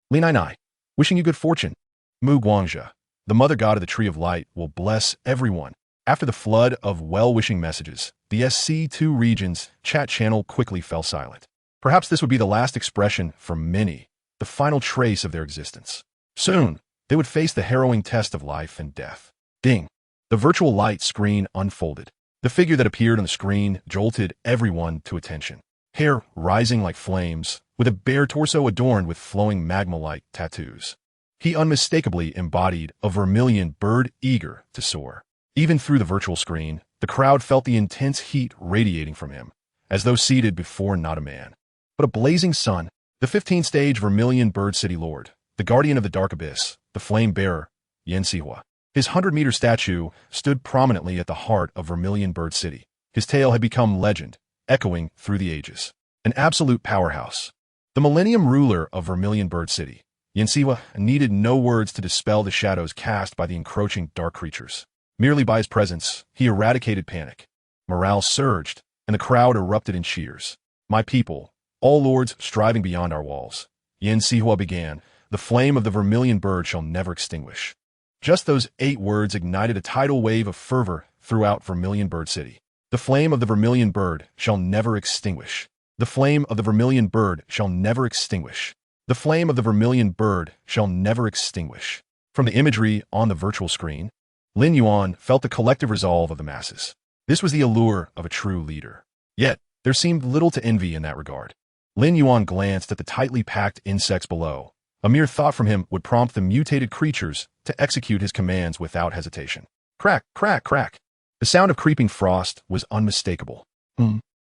Li Nai, wishing you good fortune. Mu Guangzhe, the mother god of the Tree of Light, will bless everyone. After the flood of well-wishing messages, the SC2 region's chat channel quickly fell silent. Perhaps this would be the last expression for many, the final trace of their existence. Soon, they would face the harrowing test of life and death. Ding! The virtual light screen unfolded. The figure that appeared on the screen jolted everyone to attention. Hair rising like flames, with a bare torso adorned with flowing magma-like tattoos. He unmistakably embodied a vermilion bird eager to soar. Even through the virtual screen, the crowd felt the intense heat radiating from him, as though seated before not a man, but a blazing sun. The 15th-stage Vermilion Bird City Lord, the guardian of the dark abyss, the flame-bearer, Yan Sihua. His 100-meter statue stood prominently at the heart of Vermilion Bird City. His tale had become legend, echoing through the ages. An absolute powerhouse. The Millennium ruler of Vermilion Bird City, Yan Sihua needed no words to dispel the shadows cast by the encroaching dark creatures. Merely by his presence, he eradicated panic. Morale surged, and the crowd erupted in cheers. My people, all lords striving beyond our walls. Yan Sihua began, the flame of the vermilion bird shall never extinguish. Just those 8 words ignited a tidal wave of fervor throughout Vermilion Bird City. The flame of the vermilion bird shall never extinguish. The flame of the vermilion bird shall never extinguish. The flame of the vermilion bird shall never extinguish. From the imagery on the virtual screen, Lin Yuan felt the collective resolve of the masses. This was the allure of a true leader. Yet, there seemed little to envy in that regard. Lin Yuan glanced at the tightly packed insects below. A mere thought from him would prompt the mutated creatures to execute his commands without hesitation. Crack, crack, crack. The sound of creeping frost was unmistakable.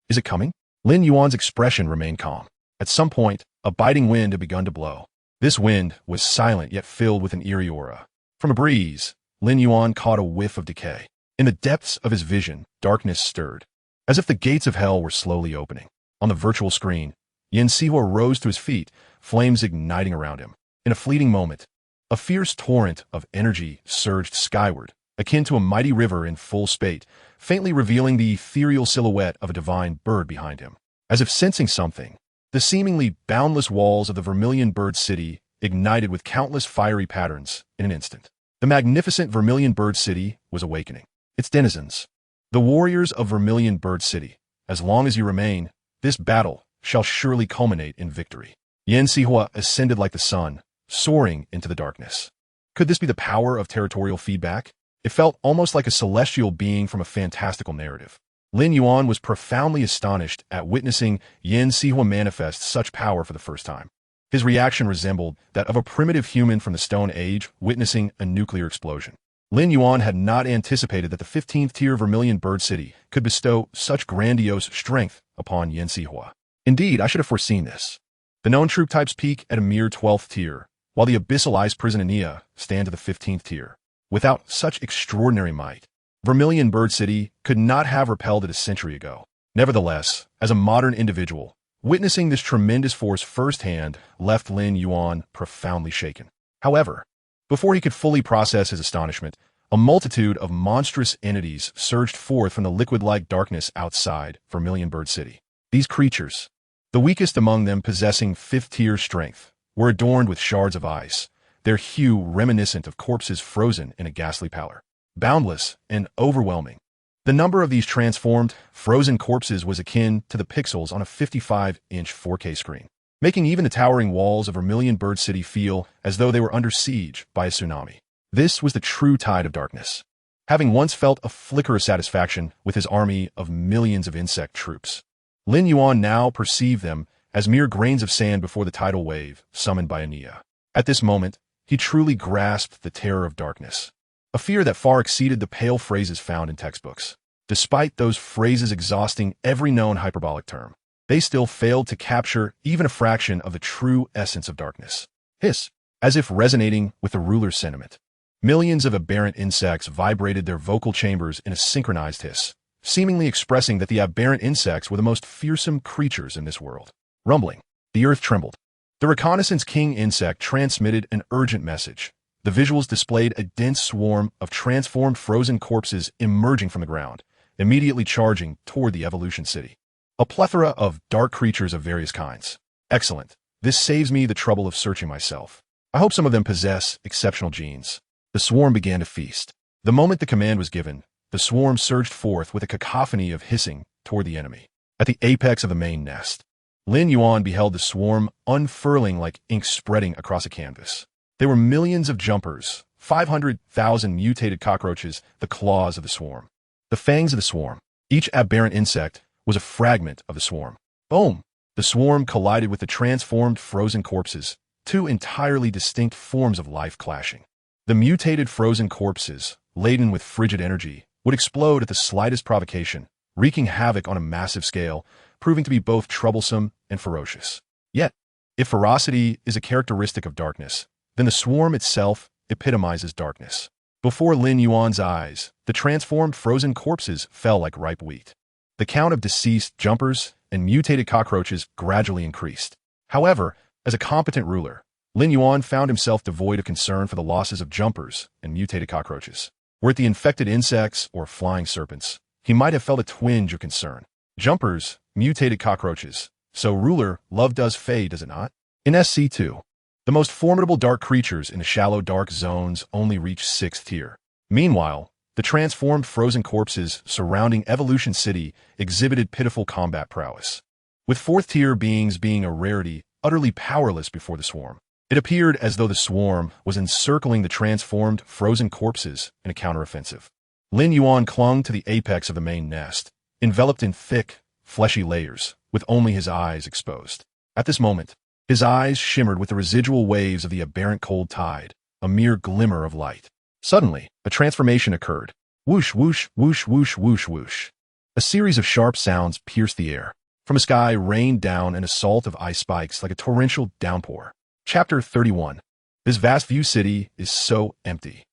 Is it coming? Lin Yuan's expression remained calm. At some point, a biting wind had begun to blow. This wind was silent yet filled with an eerie aura. From a breeze, Lin Yuan caught a whiff of decay. In the depths of his vision, darkness stirred, as if the gates of hell were slowly opening. On the virtual screen, Yan Sihua rose to his feet, flames igniting around him. In a fleeting moment, a fierce torrent of energy surged skyward, akin to a mighty river in full spate, faintly revealing the ethereal silhouette of a divine bird behind him. As if sensing something, the seemingly boundless walls of the Vermilion Bird City ignited with countless fiery patterns in an instant. The magnificent Vermilion Bird City was awakening. Its denizens, the warriors of Vermilion Bird City, as long as you remain, this battle shall surely culminate in victory. Yan Sihua ascended like the sun, soaring into the darkness. Could this be the power of territorial feedback? It felt almost like a celestial being from a fantastical narrative. Lin Yuan was profoundly astonished at witnessing Yan Sihua manifest such power for the first time. His reaction resembled that of a primitive human from the Stone Age witnessing a nuclear explosion. Lin Yuan had not anticipated that the 15th tier Vermilion Bird City could bestow such grandiose strength upon Yan Sihua. Indeed, I should have foreseen this. The known troop types peak at a mere 12th tier, while the abyssal ice prison Ania stand at the 15th tier. Without such extraordinary might, Vermilion Bird City could not have repelled it a century ago. Nevertheless, as a modern individual, witnessing this tremendous force firsthand left Lin Yuan profoundly shaken. However, before he could fully process his astonishment, a multitude of monstrous entities surged forth from the liquid-like darkness outside Vermilion Bird City. These creatures, the weakest among them possessing 5th-tier strength, were adorned with shards of ice, their hue reminiscent of corpses frozen in a ghastly pallor. Boundless and overwhelming, the number of these transformed, frozen corpses was akin to the pixels on a 55-inch 4K screen, making even the towering walls of Vermilion Bird City feel as though they were under siege by a tsunami. This was the true tide of darkness. Having once felt a flicker of satisfaction with his army of millions of insect troops, Lin Yuan now perceived them as mere grains of sand before the tidal wave summoned by Ania. At this moment, he truly grasped the terror of darkness, a fear that far exceeded the pale phrases found in textbooks. Despite those phrases exhausting every known hyperbolic term, they still failed to capture even a fraction of the true essence of darkness. Hiss, as if resonating with the ruler's sentiment. Millions of aberrant insects vibrated their vocal chambers in a synchronized hiss, seemingly expressing that the aberrant insects were the most fearsome creatures in this world. Rumbling, the earth trembled. The reconnaissance king insect transmitted an urgent message. The visuals displayed a dense swarm of transformed frozen corpses emerging from the ground, immediately charging toward the evolution city. A plethora of dark creatures of various kinds. Excellent. This saves me the trouble of searching myself. I hope some of them possess exceptional genes. The swarm began to feast. The moment the command was given, the swarm surged forth with a cacophony of hissing toward the enemy. At the apex of the main nest, Lin Yuan beheld the swarm unfurling like ink spreading across a canvas. There were millions of jumpers, 500,000 mutated cockroaches, the claws of the swarm. The fangs of the swarm. Each aberrant insect was a fragment of the swarm. Boom! The swarm collided with the transformed frozen corpses, two entirely distinct forms of life clashing. The mutated frozen corpses, laden with frigid energy, would explode at the slightest provocation, wreaking havoc on a massive scale, proving to be both troublesome and ferocious. Yet, if ferocity is a characteristic of darkness, then the swarm itself epitomizes darkness. Before Lin Yuan's eyes, the transformed frozen corpses fell like ripe wheat. The count of deceased jumpers and mutated cockroaches gradually increased. However, as a competent ruler, Lin Yuan found himself devoid of concern for the losses of jumpers and mutated cockroaches. Were it the infected insects or flying serpents, he might have felt a twinge of concern. Jumpers, mutated cockroaches. So ruler, love does fade, does it not? In SC2, the most formidable dark creatures in the shallow dark zones only reach 6th tier. Meanwhile, the transformed frozen corpses surrounding Evolution City exhibited pitiful combat prowess, with 4th tier beings being a rarity, utterly powerless before the swarm. It appeared as though the swarm was encircling the transformed frozen corpses in a counteroffensive. Lin Yuan clung to the apex of the main nest, enveloped in thick, fleshy layers, with only his eyes exposed. At this moment, his eyes shimmered with the residual waves of the aberrant cold tide, a mere glimmer of light. Suddenly, a transformation occurred. Whoosh, whoosh, whoosh, whoosh, whoosh, whoosh. A series of sharp sounds pierced the air. From the sky rained down an assault of ice spikes like a torrential downpour. Chapter 31. This vast view city is so empty.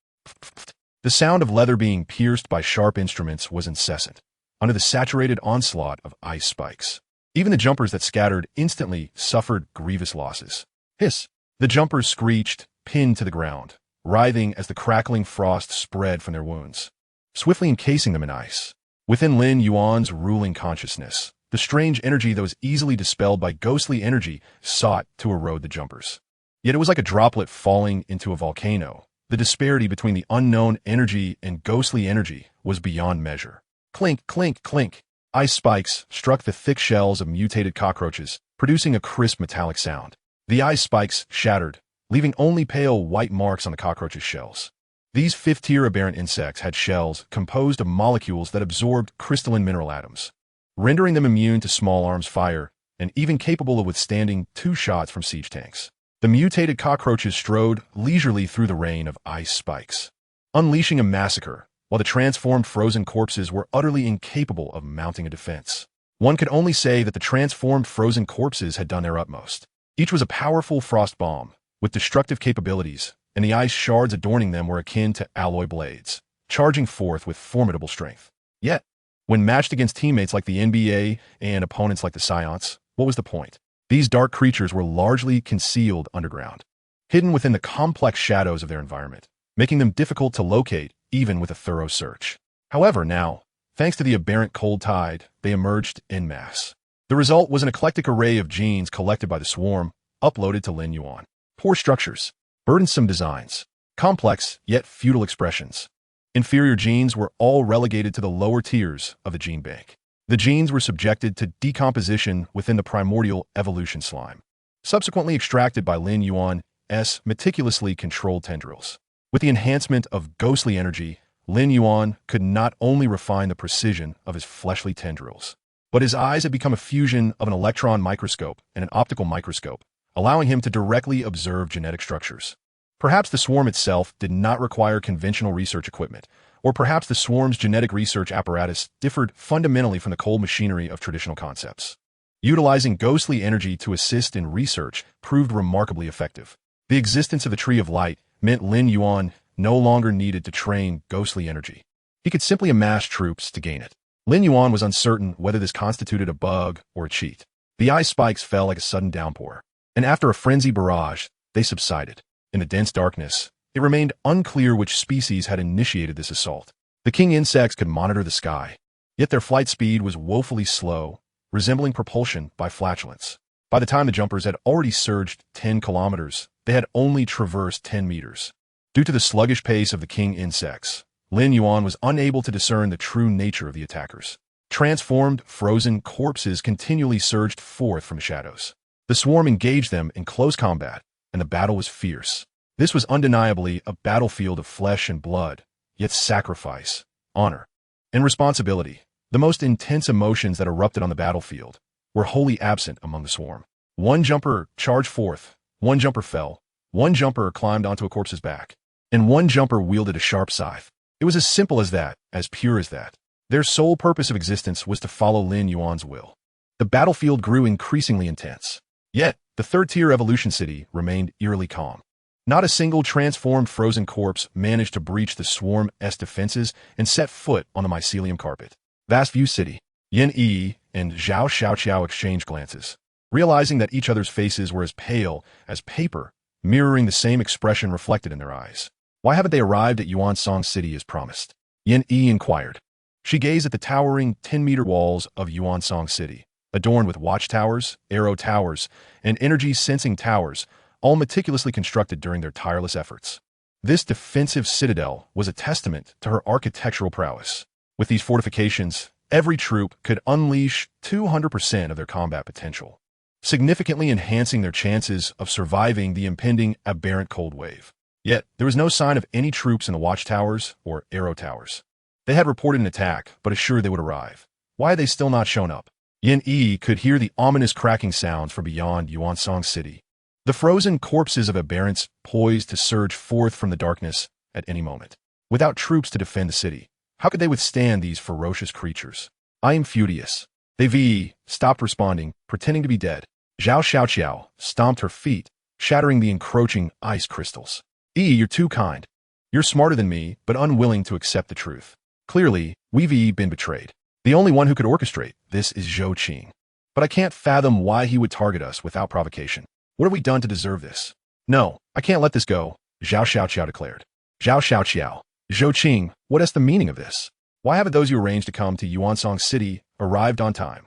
The sound of leather being pierced by sharp instruments was incessant, under the saturated onslaught of ice spikes. Even the jumpers that scattered instantly suffered grievous losses. Hiss! The jumpers screeched, pinned to the ground, writhing as the crackling frost spread from their wounds, swiftly encasing them in ice. Within Lin Yuan's ruling consciousness, the strange energy that was easily dispelled by ghostly energy sought to erode the jumpers. Yet it was like a droplet falling into a volcano. The disparity between the unknown energy and ghostly energy was beyond measure. Clink, clink, clink. Ice spikes struck the thick shells of mutated cockroaches, producing a crisp metallic sound. The ice spikes shattered, leaving only pale white marks on the cockroaches' shells. These fifth-tier aberrant insects had shells composed of molecules that absorbed crystalline mineral atoms, rendering them immune to small arms fire and even capable of withstanding 2 shots from siege tanks. The mutated cockroaches strode leisurely through the rain of ice spikes, unleashing a massacre, while the transformed frozen corpses were utterly incapable of mounting a defense. One could only say that the transformed frozen corpses had done their utmost. Each was a powerful frost bomb, with destructive capabilities, and the ice shards adorning them were akin to alloy blades, charging forth with formidable strength. Yet, when matched against teammates like the NBA and opponents like the Scions, what was the point? These dark creatures were largely concealed underground, hidden within the complex shadows of their environment, making them difficult to locate even with a thorough search. However, now, thanks to the aberrant cold tide, they emerged en masse. The result was an eclectic array of genes collected by the swarm, uploaded to Lin Yuan. Poor structures, burdensome designs, complex yet futile expressions. Inferior genes were all relegated to the lower tiers of the gene bank. The genes were subjected to decomposition within the primordial evolution slime, subsequently extracted by Lin Yuan's meticulously controlled tendrils. With the enhancement of ghostly energy, Lin Yuan could not only refine the precision of his fleshly tendrils, but his eyes had become a fusion of an electron microscope and an optical microscope, allowing him to directly observe genetic structures. Perhaps the swarm itself did not require conventional research equipment, or perhaps the swarm's genetic research apparatus differed fundamentally from the cold machinery of traditional concepts. Utilizing ghostly energy to assist in research proved remarkably effective. The existence of the Tree of Light meant Lin Yuan no longer needed to train ghostly energy. He could simply amass troops to gain it. Lin Yuan was uncertain whether this constituted a bug or a cheat. The ice spikes fell like a sudden downpour, and after a frenzied barrage, they subsided. In the dense darkness, it remained unclear which species had initiated this assault. The king insects could monitor the sky, yet their flight speed was woefully slow, resembling propulsion by flatulence. By the time the jumpers had already surged 10 kilometers, they had only traversed 10 meters. Due to the sluggish pace of the king insects, Lin Yuan was unable to discern the true nature of the attackers. Transformed, frozen corpses continually surged forth from the shadows. The swarm engaged them in close combat, and the battle was fierce. This was undeniably a battlefield of flesh and blood, yet sacrifice, honor, and responsibility, the most intense emotions that erupted on the battlefield, were wholly absent among the swarm. One jumper charged forth, one jumper fell, one jumper climbed onto a corpse's back, and one jumper wielded a sharp scythe. It was as simple as that, as pure as that. Their sole purpose of existence was to follow Lin Yuan's will. The battlefield grew increasingly intense. Yet, the third-tier evolution city remained eerily calm. Not a single transformed frozen corpse managed to breach the swarm's defenses and set foot on the mycelium carpet. Vast View City. Yin Yi and Zhao Xiaoqiao exchanged glances, realizing that each other's faces were as pale as paper, mirroring the same expression reflected in their eyes. Why haven't they arrived at Yuansong City as promised? Yin Yi inquired. She gazed at the towering 10-meter walls of Yuansong City, adorned with watchtowers, arrow towers, and energy-sensing towers, all meticulously constructed during their tireless efforts. This defensive citadel was a testament to her architectural prowess. With these fortifications, every troop could unleash 200% of their combat potential, significantly enhancing their chances of surviving the impending aberrant cold wave. Yet, there was no sign of any troops in the watchtowers or arrow towers. They had reported an attack, but assured they would arrive. Why had they still not shown up? Yin Yi could hear the ominous cracking sounds from beyond Yuansong City. The frozen corpses of aberrants poised to surge forth from the darkness at any moment. Without troops to defend the city, how could they withstand these ferocious creatures? I am furious. They stopped responding, pretending to be dead. Zhao Xiaoqiao stomped her feet, shattering the encroaching ice crystals. You're too kind. You're smarter than me, but unwilling to accept the truth. Clearly, we've been betrayed. The only one who could orchestrate this is Zhou Qing. But I can't fathom why he would target us without provocation. What have we done to deserve this? No, I can't let this go, Zhao Xiaoqiao declared. Zhao Xiaoqiao. Zhou Qing, what is the meaning of this? Why haven't those you arranged to come to Yuansong City arrived on time?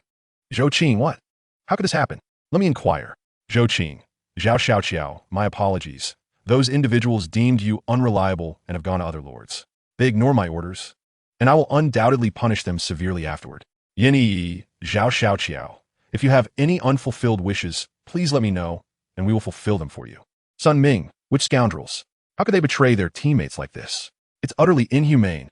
Zhou Qing, what? How could this happen? Let me inquire. Zhou Qing. Zhao Xiaoqiao, my apologies. Those individuals deemed you unreliable and have gone to other lords. They ignore my orders, and I will undoubtedly punish them severely afterward. Yin Yi, Zhao Xiaoqiao. If you have any unfulfilled wishes, please let me know, and we will fulfill them for you. Sun Ming, which scoundrels? How could they betray their teammates like this? It's utterly inhumane.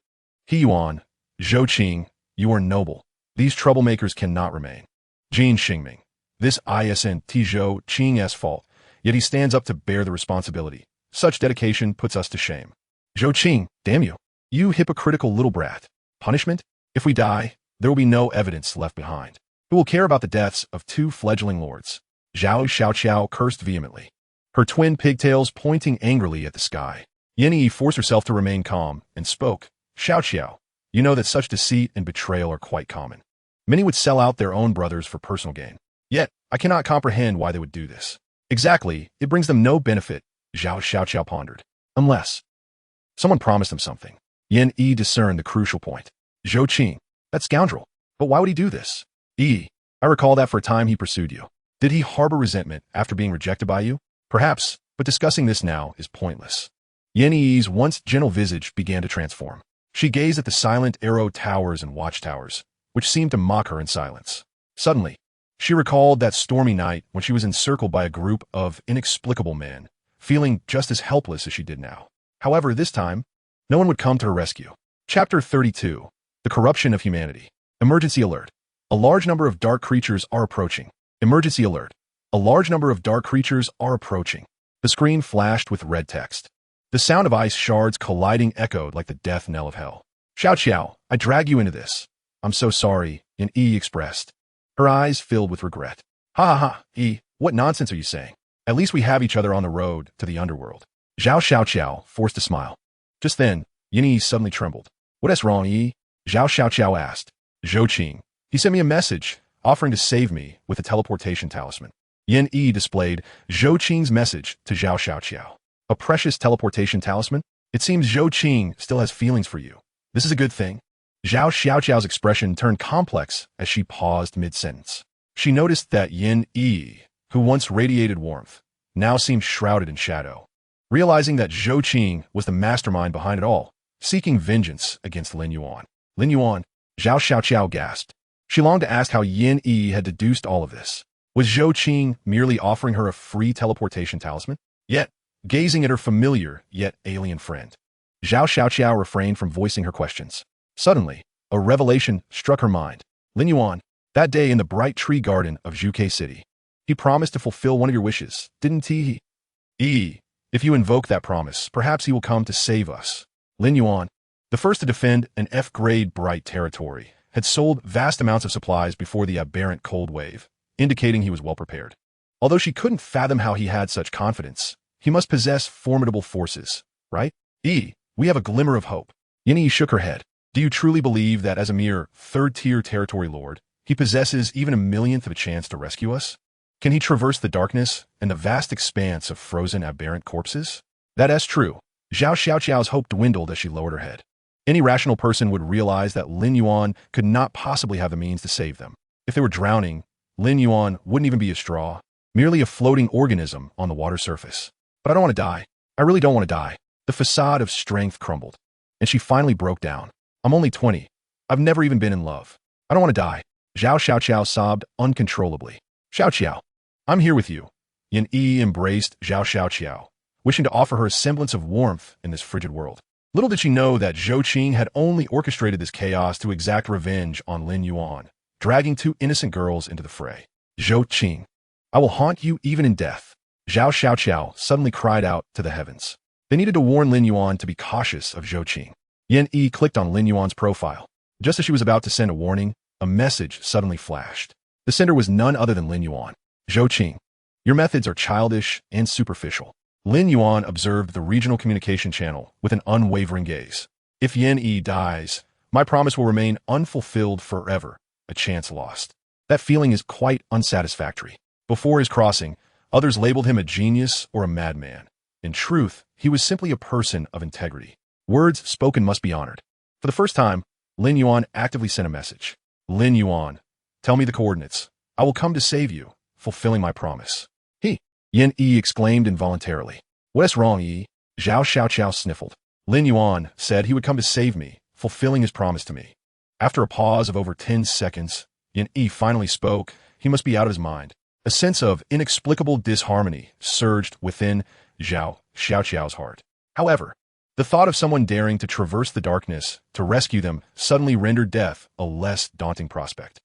He Yuan, Zhou Qing, you are noble. These troublemakers cannot remain. Jin Xingming. This isn't Zhou Qing's fault, yet he stands up to bear the responsibility. Such dedication puts us to shame. Zhou Qing, damn you. You hypocritical little brat. Punishment? If we die, there will be no evidence left behind. Who will care about the deaths of two fledgling lords? Zhao Xiaoqiao cursed vehemently, her twin pigtails pointing angrily at the sky. Yin Yi forced herself to remain calm and spoke. Xiaoqiao, you know that such deceit and betrayal are quite common. Many would sell out their own brothers for personal gain. Yet, I cannot comprehend why they would do this. Exactly, it brings them no benefit, Zhao Xiaoqiao pondered. Unless someone promised them something. Yin Yi discerned the crucial point. Zhou Qing, that scoundrel. But why would he do this? I recall that for a time he pursued you. Did he harbor resentment after being rejected by you? Perhaps, but discussing this now is pointless. Yin Yi's once gentle visage began to transform. She gazed at the silent arrow towers and watchtowers, which seemed to mock her in silence. Suddenly, she recalled that stormy night when she was encircled by a group of inexplicable men, feeling just as helpless as she did now. However, this time, no one would come to her rescue. Chapter 32. The Corruption of Humanity. Emergency alert. A large number of dark creatures are approaching. Emergency alert. A large number of dark creatures are approaching. The screen flashed with red text. The sound of ice shards colliding echoed like the death knell of hell. Xiaoqiao, I drag you into this. I'm so sorry, Yin Yi expressed. Her eyes filled with regret. Ha ha ha, Yi, what nonsense are you saying? At least we have each other on the road to the underworld. Zhao Xiaoqiao forced a smile. Just then, Yin Yi suddenly trembled. What is wrong, Yi? Zhao Xiaoqiao asked. Zhou Qing. He sent me a message, offering to save me with a teleportation talisman. Yin Yi displayed Zhou Qing's message to Zhao Xiaoqiao. A precious teleportation talisman? It seems Zhou Qing still has feelings for you. This is a good thing. Zhao Xiaoqiao's expression turned complex as she paused mid-sentence. She noticed that Yin Yi, who once radiated warmth, now seemed shrouded in shadow. Realizing that Zhou Qing was the mastermind behind it all, seeking vengeance against Lin Yuan. Lin Yuan, Zhao Xiaoqiao gasped. She longed to ask how Yin Yi had deduced all of this. Was Zhou Qing merely offering her a free teleportation talisman? Yet, gazing at her familiar yet alien friend, Zhao Xiaoqiao refrained from voicing her questions. Suddenly, a revelation struck her mind. Lin Yuan, that day in the bright tree garden of Zhuke City. He promised to fulfill one of your wishes, didn't he? If you invoke that promise, perhaps he will come to save us. Lin Yuan, the first to defend an F-grade bright territory, had sold vast amounts of supplies before the aberrant cold wave, indicating he was well prepared. Although she couldn't fathom how he had such confidence, he must possess formidable forces, right? We have a glimmer of hope. Yin Yi shook her head. Do you truly believe that as a mere third-tier territory lord, he possesses even a millionth of a chance to rescue us? Can he traverse the darkness and the vast expanse of frozen aberrant corpses? That is true. Zhao Xiaoqiao's hope dwindled as she lowered her head. Any rational person would realize that Lin Yuan could not possibly have the means to save them. If they were drowning, Lin Yuan wouldn't even be a straw, merely a floating organism on the water surface. But I don't want to die. I really don't want to die. The facade of strength crumbled, and she finally broke down. I'm only 20. I've never even been in love. I don't want to die. Zhao Xiaoqiao sobbed uncontrollably. Xiaoqiao, I'm here with you. Yin Yi embraced Zhao Xiaoqiao, wishing to offer her a semblance of warmth in this frigid world. Little did she know that Zhou Qing had only orchestrated this chaos to exact revenge on Lin Yuan, dragging two innocent girls into the fray. Zhou Qing, I will haunt you even in death. Zhao Xiaoqiao suddenly cried out to the heavens. They needed to warn Lin Yuan to be cautious of Zhou Qing. Yin Yi clicked on Lin Yuan's profile. Just as she was about to send a warning, a message suddenly flashed. The sender was none other than Lin Yuan. Zhou Qing, your methods are childish and superficial. Lin Yuan observed the regional communication channel with an unwavering gaze. If Yin Yi dies, my promise will remain unfulfilled forever, a chance lost. That feeling is quite unsatisfactory. Before his crossing, Others labeled him a genius or a madman. In truth, he was simply a person of integrity. Words spoken must be honored. For the first time, Lin Yuan actively sent a message. Lin Yuan, tell me the coordinates. I will come to save you, fulfilling my promise. He, Yin Yi exclaimed involuntarily. What's wrong, Yi? Zhao Xiaoqiao sniffled. Lin Yuan said he would come to save me, fulfilling his promise to me. After a pause of over 10 seconds, Yin Yi finally spoke. He must be out of his mind. A sense of inexplicable disharmony surged within Zhao Xiaoqiao's heart. However, the thought of someone daring to traverse the darkness to rescue them suddenly rendered death a less daunting prospect.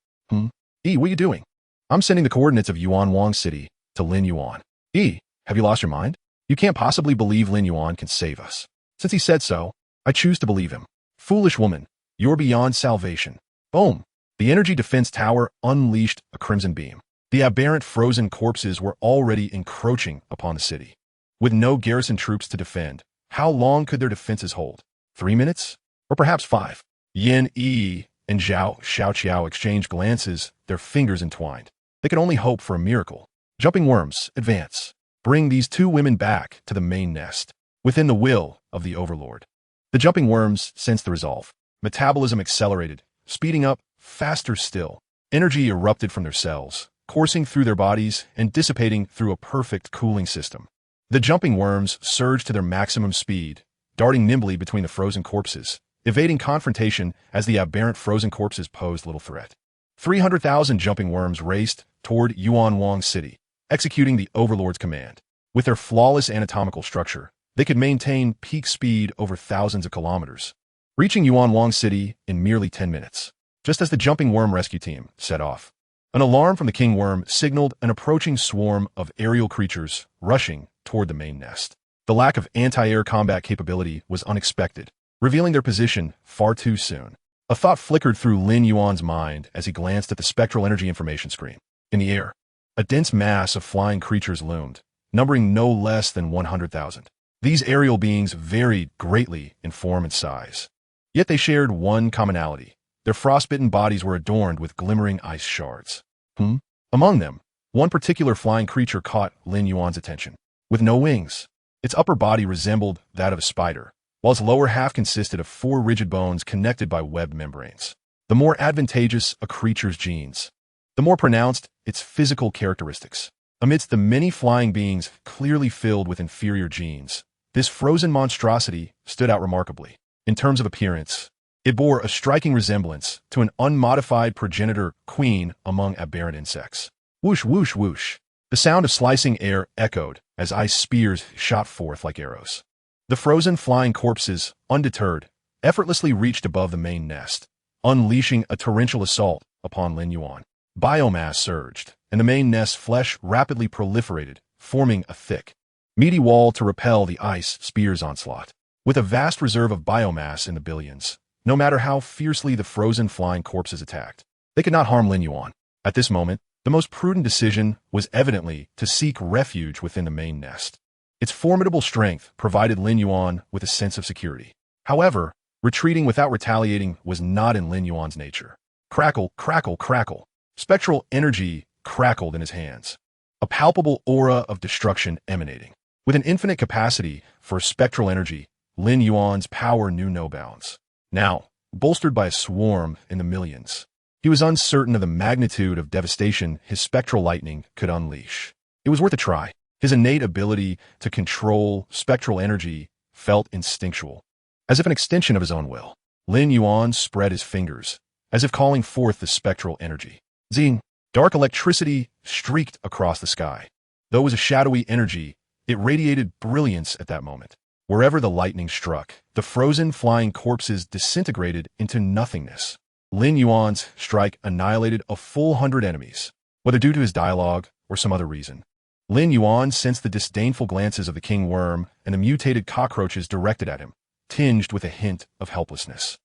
Yi, what are you doing? I'm sending the coordinates of Yuan Wang City to Lin Yuan. Yi, have you lost your mind? You can't possibly believe Lin Yuan can save us. Since he said so, I choose to believe him. Foolish woman, you're beyond salvation. Boom! The energy defense tower unleashed a crimson beam. The aberrant frozen corpses were already encroaching upon the city. With no garrison troops to defend, how long could their defenses hold? 3 minutes? Or perhaps 5? Yin Yi and Zhao Xiaoqiao exchanged glances, their fingers entwined. They could only hope for a miracle. Jumping worms, advance. Bring these 2 women back to the main nest, within the will of the Overlord. The jumping worms sensed the resolve. Metabolism accelerated, speeding up, faster still. Energy erupted from their cells, coursing through their bodies and dissipating through a perfect cooling system. The jumping worms surged to their maximum speed, darting nimbly between the frozen corpses, evading confrontation as the aberrant frozen corpses posed little threat. 300,000 jumping worms raced toward Yuan Wang City, executing the Overlord's command. With their flawless anatomical structure, they could maintain peak speed over thousands of kilometers, reaching Yuan Wang City in merely 10 minutes. Just as the jumping worm rescue team set off, an alarm from the king worm signaled an approaching swarm of aerial creatures rushing toward the main nest. The lack of anti-air combat capability was unexpected, revealing their position far too soon. A thought flickered through Lin Yuan's mind as he glanced at the spectral energy information screen. In the air, a dense mass of flying creatures loomed, numbering no less than 100,000. These aerial beings varied greatly in form and size. Yet they shared one commonality. Their frostbitten bodies were adorned with glimmering ice shards. Among them, one particular flying creature caught Lin Yuan's attention. With no wings, its upper body resembled that of a spider, while its lower half consisted of 4 rigid bones connected by webbed membranes. The more advantageous a creature's genes, the more pronounced its physical characteristics. Amidst the many flying beings clearly filled with inferior genes, this frozen monstrosity stood out remarkably. In terms of appearance, it bore a striking resemblance to an unmodified progenitor queen among aberrant insects. Whoosh, whoosh, whoosh. The sound of slicing air echoed as ice spears shot forth like arrows. The frozen flying corpses, undeterred, effortlessly reached above the main nest, unleashing a torrential assault upon Lin Yuan. Biomass surged, and the main nest's flesh rapidly proliferated, forming a thick, meaty wall to repel the ice spear's onslaught. With a vast reserve of biomass in the billions, no matter how fiercely the frozen flying corpses attacked, they could not harm Lin Yuan. At this moment, the most prudent decision was evidently to seek refuge within the main nest. Its formidable strength provided Lin Yuan with a sense of security. However, retreating without retaliating was not in Lin Yuan's nature. Crackle, crackle, crackle. Spectral energy crackled in his hands, a palpable aura of destruction emanating. With an infinite capacity for spectral energy, Lin Yuan's power knew no bounds. Now, bolstered by a swarm in the millions, he was uncertain of the magnitude of devastation his spectral lightning could unleash. It was worth a try. His innate ability to control spectral energy felt instinctual, as if an extension of his own will. Lin Yuan spread his fingers, as if calling forth the spectral energy. Zing! Dark electricity streaked across the sky. Though it was a shadowy energy, it radiated brilliance at that moment. Wherever the lightning struck, the frozen flying corpses disintegrated into nothingness. Lin Yuan's strike annihilated a full 100 enemies. Whether due to his dialogue or some other reason, Lin Yuan sensed the disdainful glances of the king worm and the mutated cockroaches directed at him, tinged with a hint of helplessness.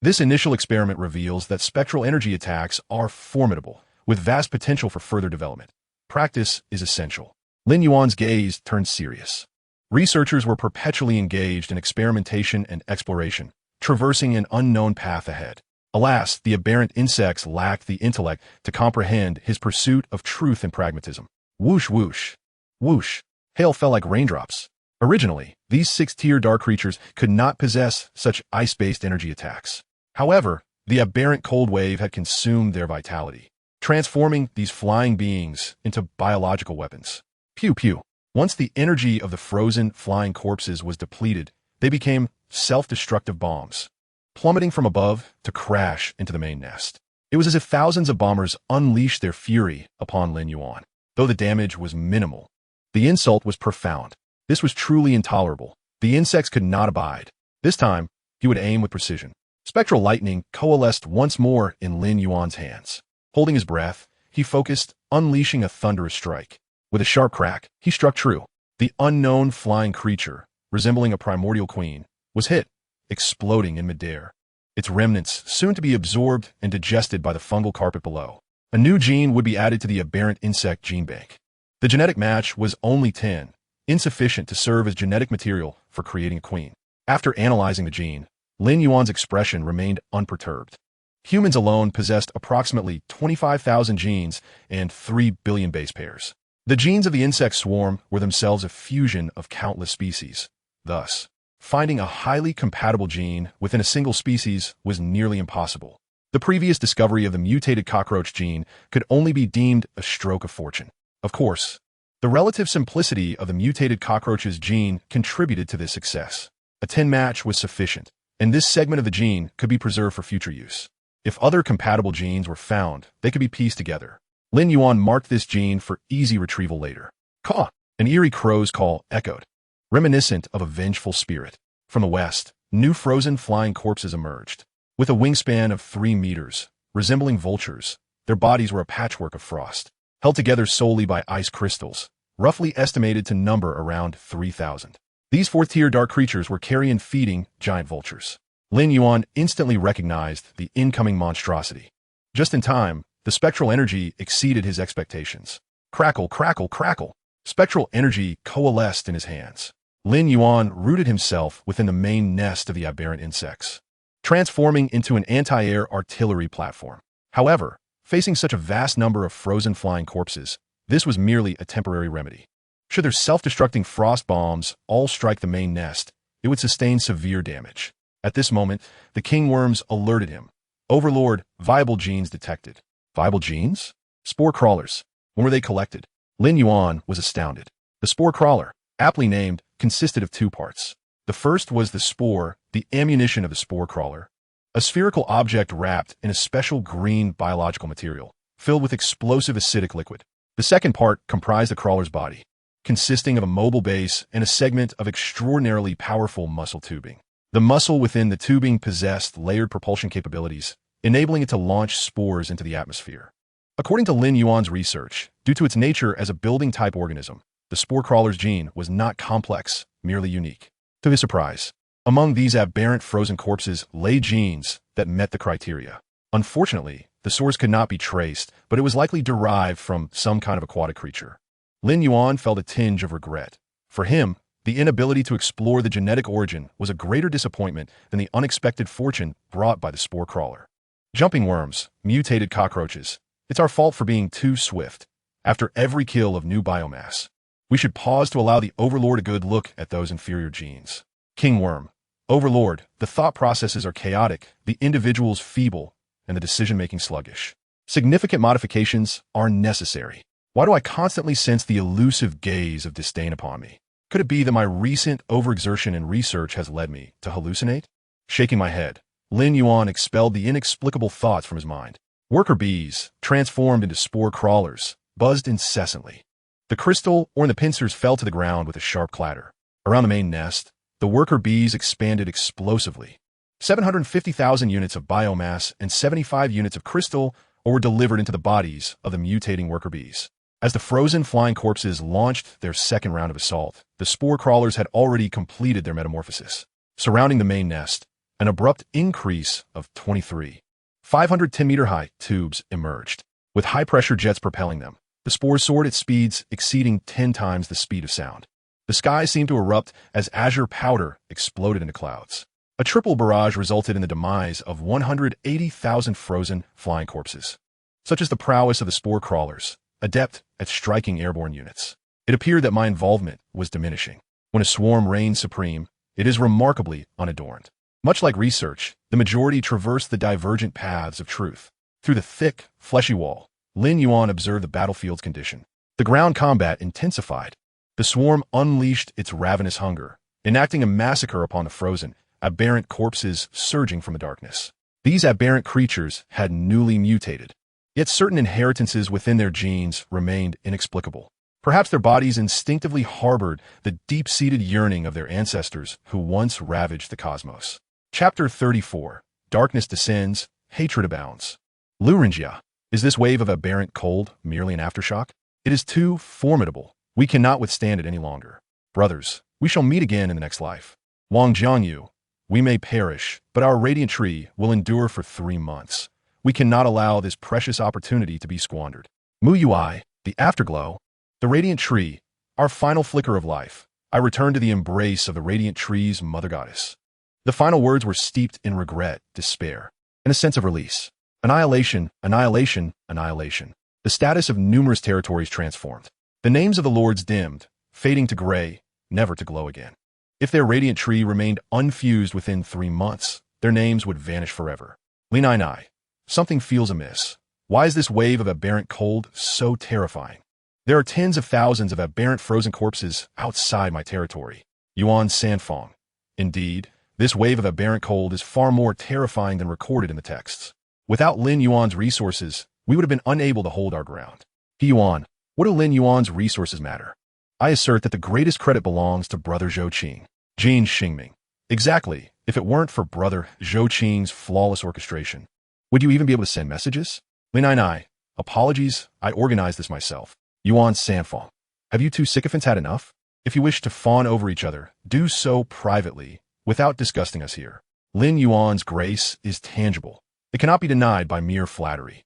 This initial experiment reveals that spectral energy attacks are formidable, with vast potential for further development. Practice is essential. Lin Yuan's gaze turned serious. Researchers were perpetually engaged in experimentation and exploration, traversing an unknown path ahead. Alas, the aberrant insects lacked the intellect to comprehend his pursuit of truth and pragmatism. Whoosh whoosh. Whoosh. Hail fell like raindrops. Originally, these six-tier dark creatures could not possess such ice-based energy attacks. However, the aberrant cold wave had consumed their vitality, transforming these flying beings into biological weapons. Pew pew. Once the energy of the frozen, flying corpses was depleted, they became self-destructive bombs, plummeting from above to crash into the main nest. It was as if thousands of bombers unleashed their fury upon Lin Yuan. Though the damage was minimal, the insult was profound. This was truly intolerable. The insects could not abide. This time, he would aim with precision. Spectral lightning coalesced once more in Lin Yuan's hands. Holding his breath, he focused, unleashing a thunderous strike. With a sharp crack, he struck true. The unknown flying creature, resembling a primordial queen, was hit, exploding in midair. Its remnants soon to be absorbed and digested by the fungal carpet below. A new gene would be added to the aberrant insect gene bank. The genetic match was only 10, insufficient to serve as genetic material for creating a queen. After analyzing the gene, Lin Yuan's expression remained unperturbed. Humans alone possessed approximately 25,000 genes and 3 billion base pairs. The genes of the insect swarm were themselves a fusion of countless species. Thus, finding a highly compatible gene within a single species was nearly impossible. The previous discovery of the mutated cockroach gene could only be deemed a stroke of fortune. Of course, the relative simplicity of the mutated cockroach's gene contributed to this success. A 10 match was sufficient, and this segment of the gene could be preserved for future use. If other compatible genes were found, they could be pieced together. Lin Yuan marked this gene for easy retrieval later. Caw! An eerie crow's call echoed, reminiscent of a vengeful spirit. From the west, new frozen flying corpses emerged. With a wingspan of 3 meters, resembling vultures, their bodies were a patchwork of frost, held together solely by ice crystals, roughly estimated to number around 3,000. These fourth-tier dark creatures were carrion-feeding giant vultures. Lin Yuan instantly recognized the incoming monstrosity. Just in time, the spectral energy exceeded his expectations. Crackle, crackle, crackle. Spectral energy coalesced in his hands. Lin Yuan rooted himself within the main nest of the aberrant insects, transforming into an anti-air artillery platform. However, facing such a vast number of frozen flying corpses, this was merely a temporary remedy. Should their self-destructing frost bombs all strike the main nest, it would sustain severe damage. At this moment, the king worms alerted him. Overlord, viable genes detected. Viable genes? Spore crawlers. When were they collected? Lin Yuan was astounded. The spore crawler, aptly named, consisted of 2 parts. The first was the spore, the ammunition of the spore crawler, a spherical object wrapped in a special green biological material, filled with explosive acidic liquid. The second part comprised the crawler's body, consisting of a mobile base and a segment of extraordinarily powerful muscle tubing. The muscle within the tubing possessed layered propulsion capabilities, enabling it to launch spores into the atmosphere. According to Lin Yuan's research, due to its nature as a building-type organism, the spore crawler's gene was not complex, merely unique. To his surprise, among these aberrant frozen corpses lay genes that met the criteria. Unfortunately, the source could not be traced, but it was likely derived from some kind of aquatic creature. Lin Yuan felt a tinge of regret. For him, the inability to explore the genetic origin was a greater disappointment than the unexpected fortune brought by the spore crawler. Jumping worms, mutated cockroaches. It's our fault for being too swift. After every kill of new biomass, we should pause to allow the Overlord a good look at those inferior genes. King worm. Overlord, the thought processes are chaotic, the individuals feeble, and the decision-making sluggish. Significant modifications are necessary. Why do I constantly sense the elusive gaze of disdain upon me? Could it be that my recent overexertion in research has led me to hallucinate? Shaking my head, Lin Yuan expelled the inexplicable thoughts from his mind. Worker bees, transformed into spore crawlers, buzzed incessantly. The crystal or the pincers fell to the ground with a sharp clatter. Around the main nest, the worker bees expanded explosively. 750,000 units of biomass and 75 units of crystal were delivered into the bodies of the mutating worker bees. As the frozen flying corpses launched their second round of assault, the spore crawlers had already completed their metamorphosis. Surrounding the main nest, an abrupt increase of 23, 510-meter-high tubes emerged, with high-pressure jets propelling them. The spores soared at speeds exceeding 10 times the speed of sound. The sky seemed to erupt as azure powder exploded into clouds. A triple barrage resulted in the demise of 180,000 frozen flying corpses. Such is the prowess of the spore crawlers, adept at striking airborne units. It appeared that my involvement was diminishing. When a swarm reigns supreme, it is remarkably unadorned. Much like research, the majority traversed the divergent paths of truth. Through the thick, fleshy wall, Lin Yuan observed the battlefield's condition. The ground combat intensified. The swarm unleashed its ravenous hunger, enacting a massacre upon the frozen, aberrant corpses surging from the darkness. These aberrant creatures had newly mutated, yet certain inheritances within their genes remained inexplicable. Perhaps their bodies instinctively harbored the deep-seated yearning of their ancestors who once ravaged the cosmos. Chapter 34. Darkness descends, hatred abounds. Luringia. Is this wave of aberrant cold merely an aftershock? It is too formidable. We cannot withstand it any longer. Brothers, we shall meet again in the next life. Wang Jiangyu. We may perish, but our radiant tree will endure for 3 months. We cannot allow this precious opportunity to be squandered. Mu Yui. The afterglow. The radiant tree. Our final flicker of life. I return to the embrace of the radiant tree's mother goddess. The final words were steeped in regret, despair, and a sense of release. Annihilation, annihilation, annihilation. The status of numerous territories transformed. The names of the lords dimmed, fading to gray, never to glow again. If their radiant tree remained unfused within 3 months, their names would vanish forever. Lin Yuan. Something feels amiss. Why is this wave of aberrant cold so terrifying? There are tens of thousands of aberrant frozen corpses outside my territory. Yuan Sanfeng. Indeed, this wave of aberrant cold is far more terrifying than recorded in the texts. Without Lin Yuan's resources, we would have been unable to hold our ground. Yuan. What do Lin Yuan's resources matter? I assert that the greatest credit belongs to Brother Zhou Qing. Jin Xingming. Exactly. If it weren't for Brother Zhou Qing's flawless orchestration, would you even be able to send messages? Lin Yuan. Apologies, I organized this myself. Yuan Sanfeng. Have you two sycophants had enough? If you wish to fawn over each other, do so privately, without disgusting us here. Lin Yuan's grace is tangible. It cannot be denied by mere flattery.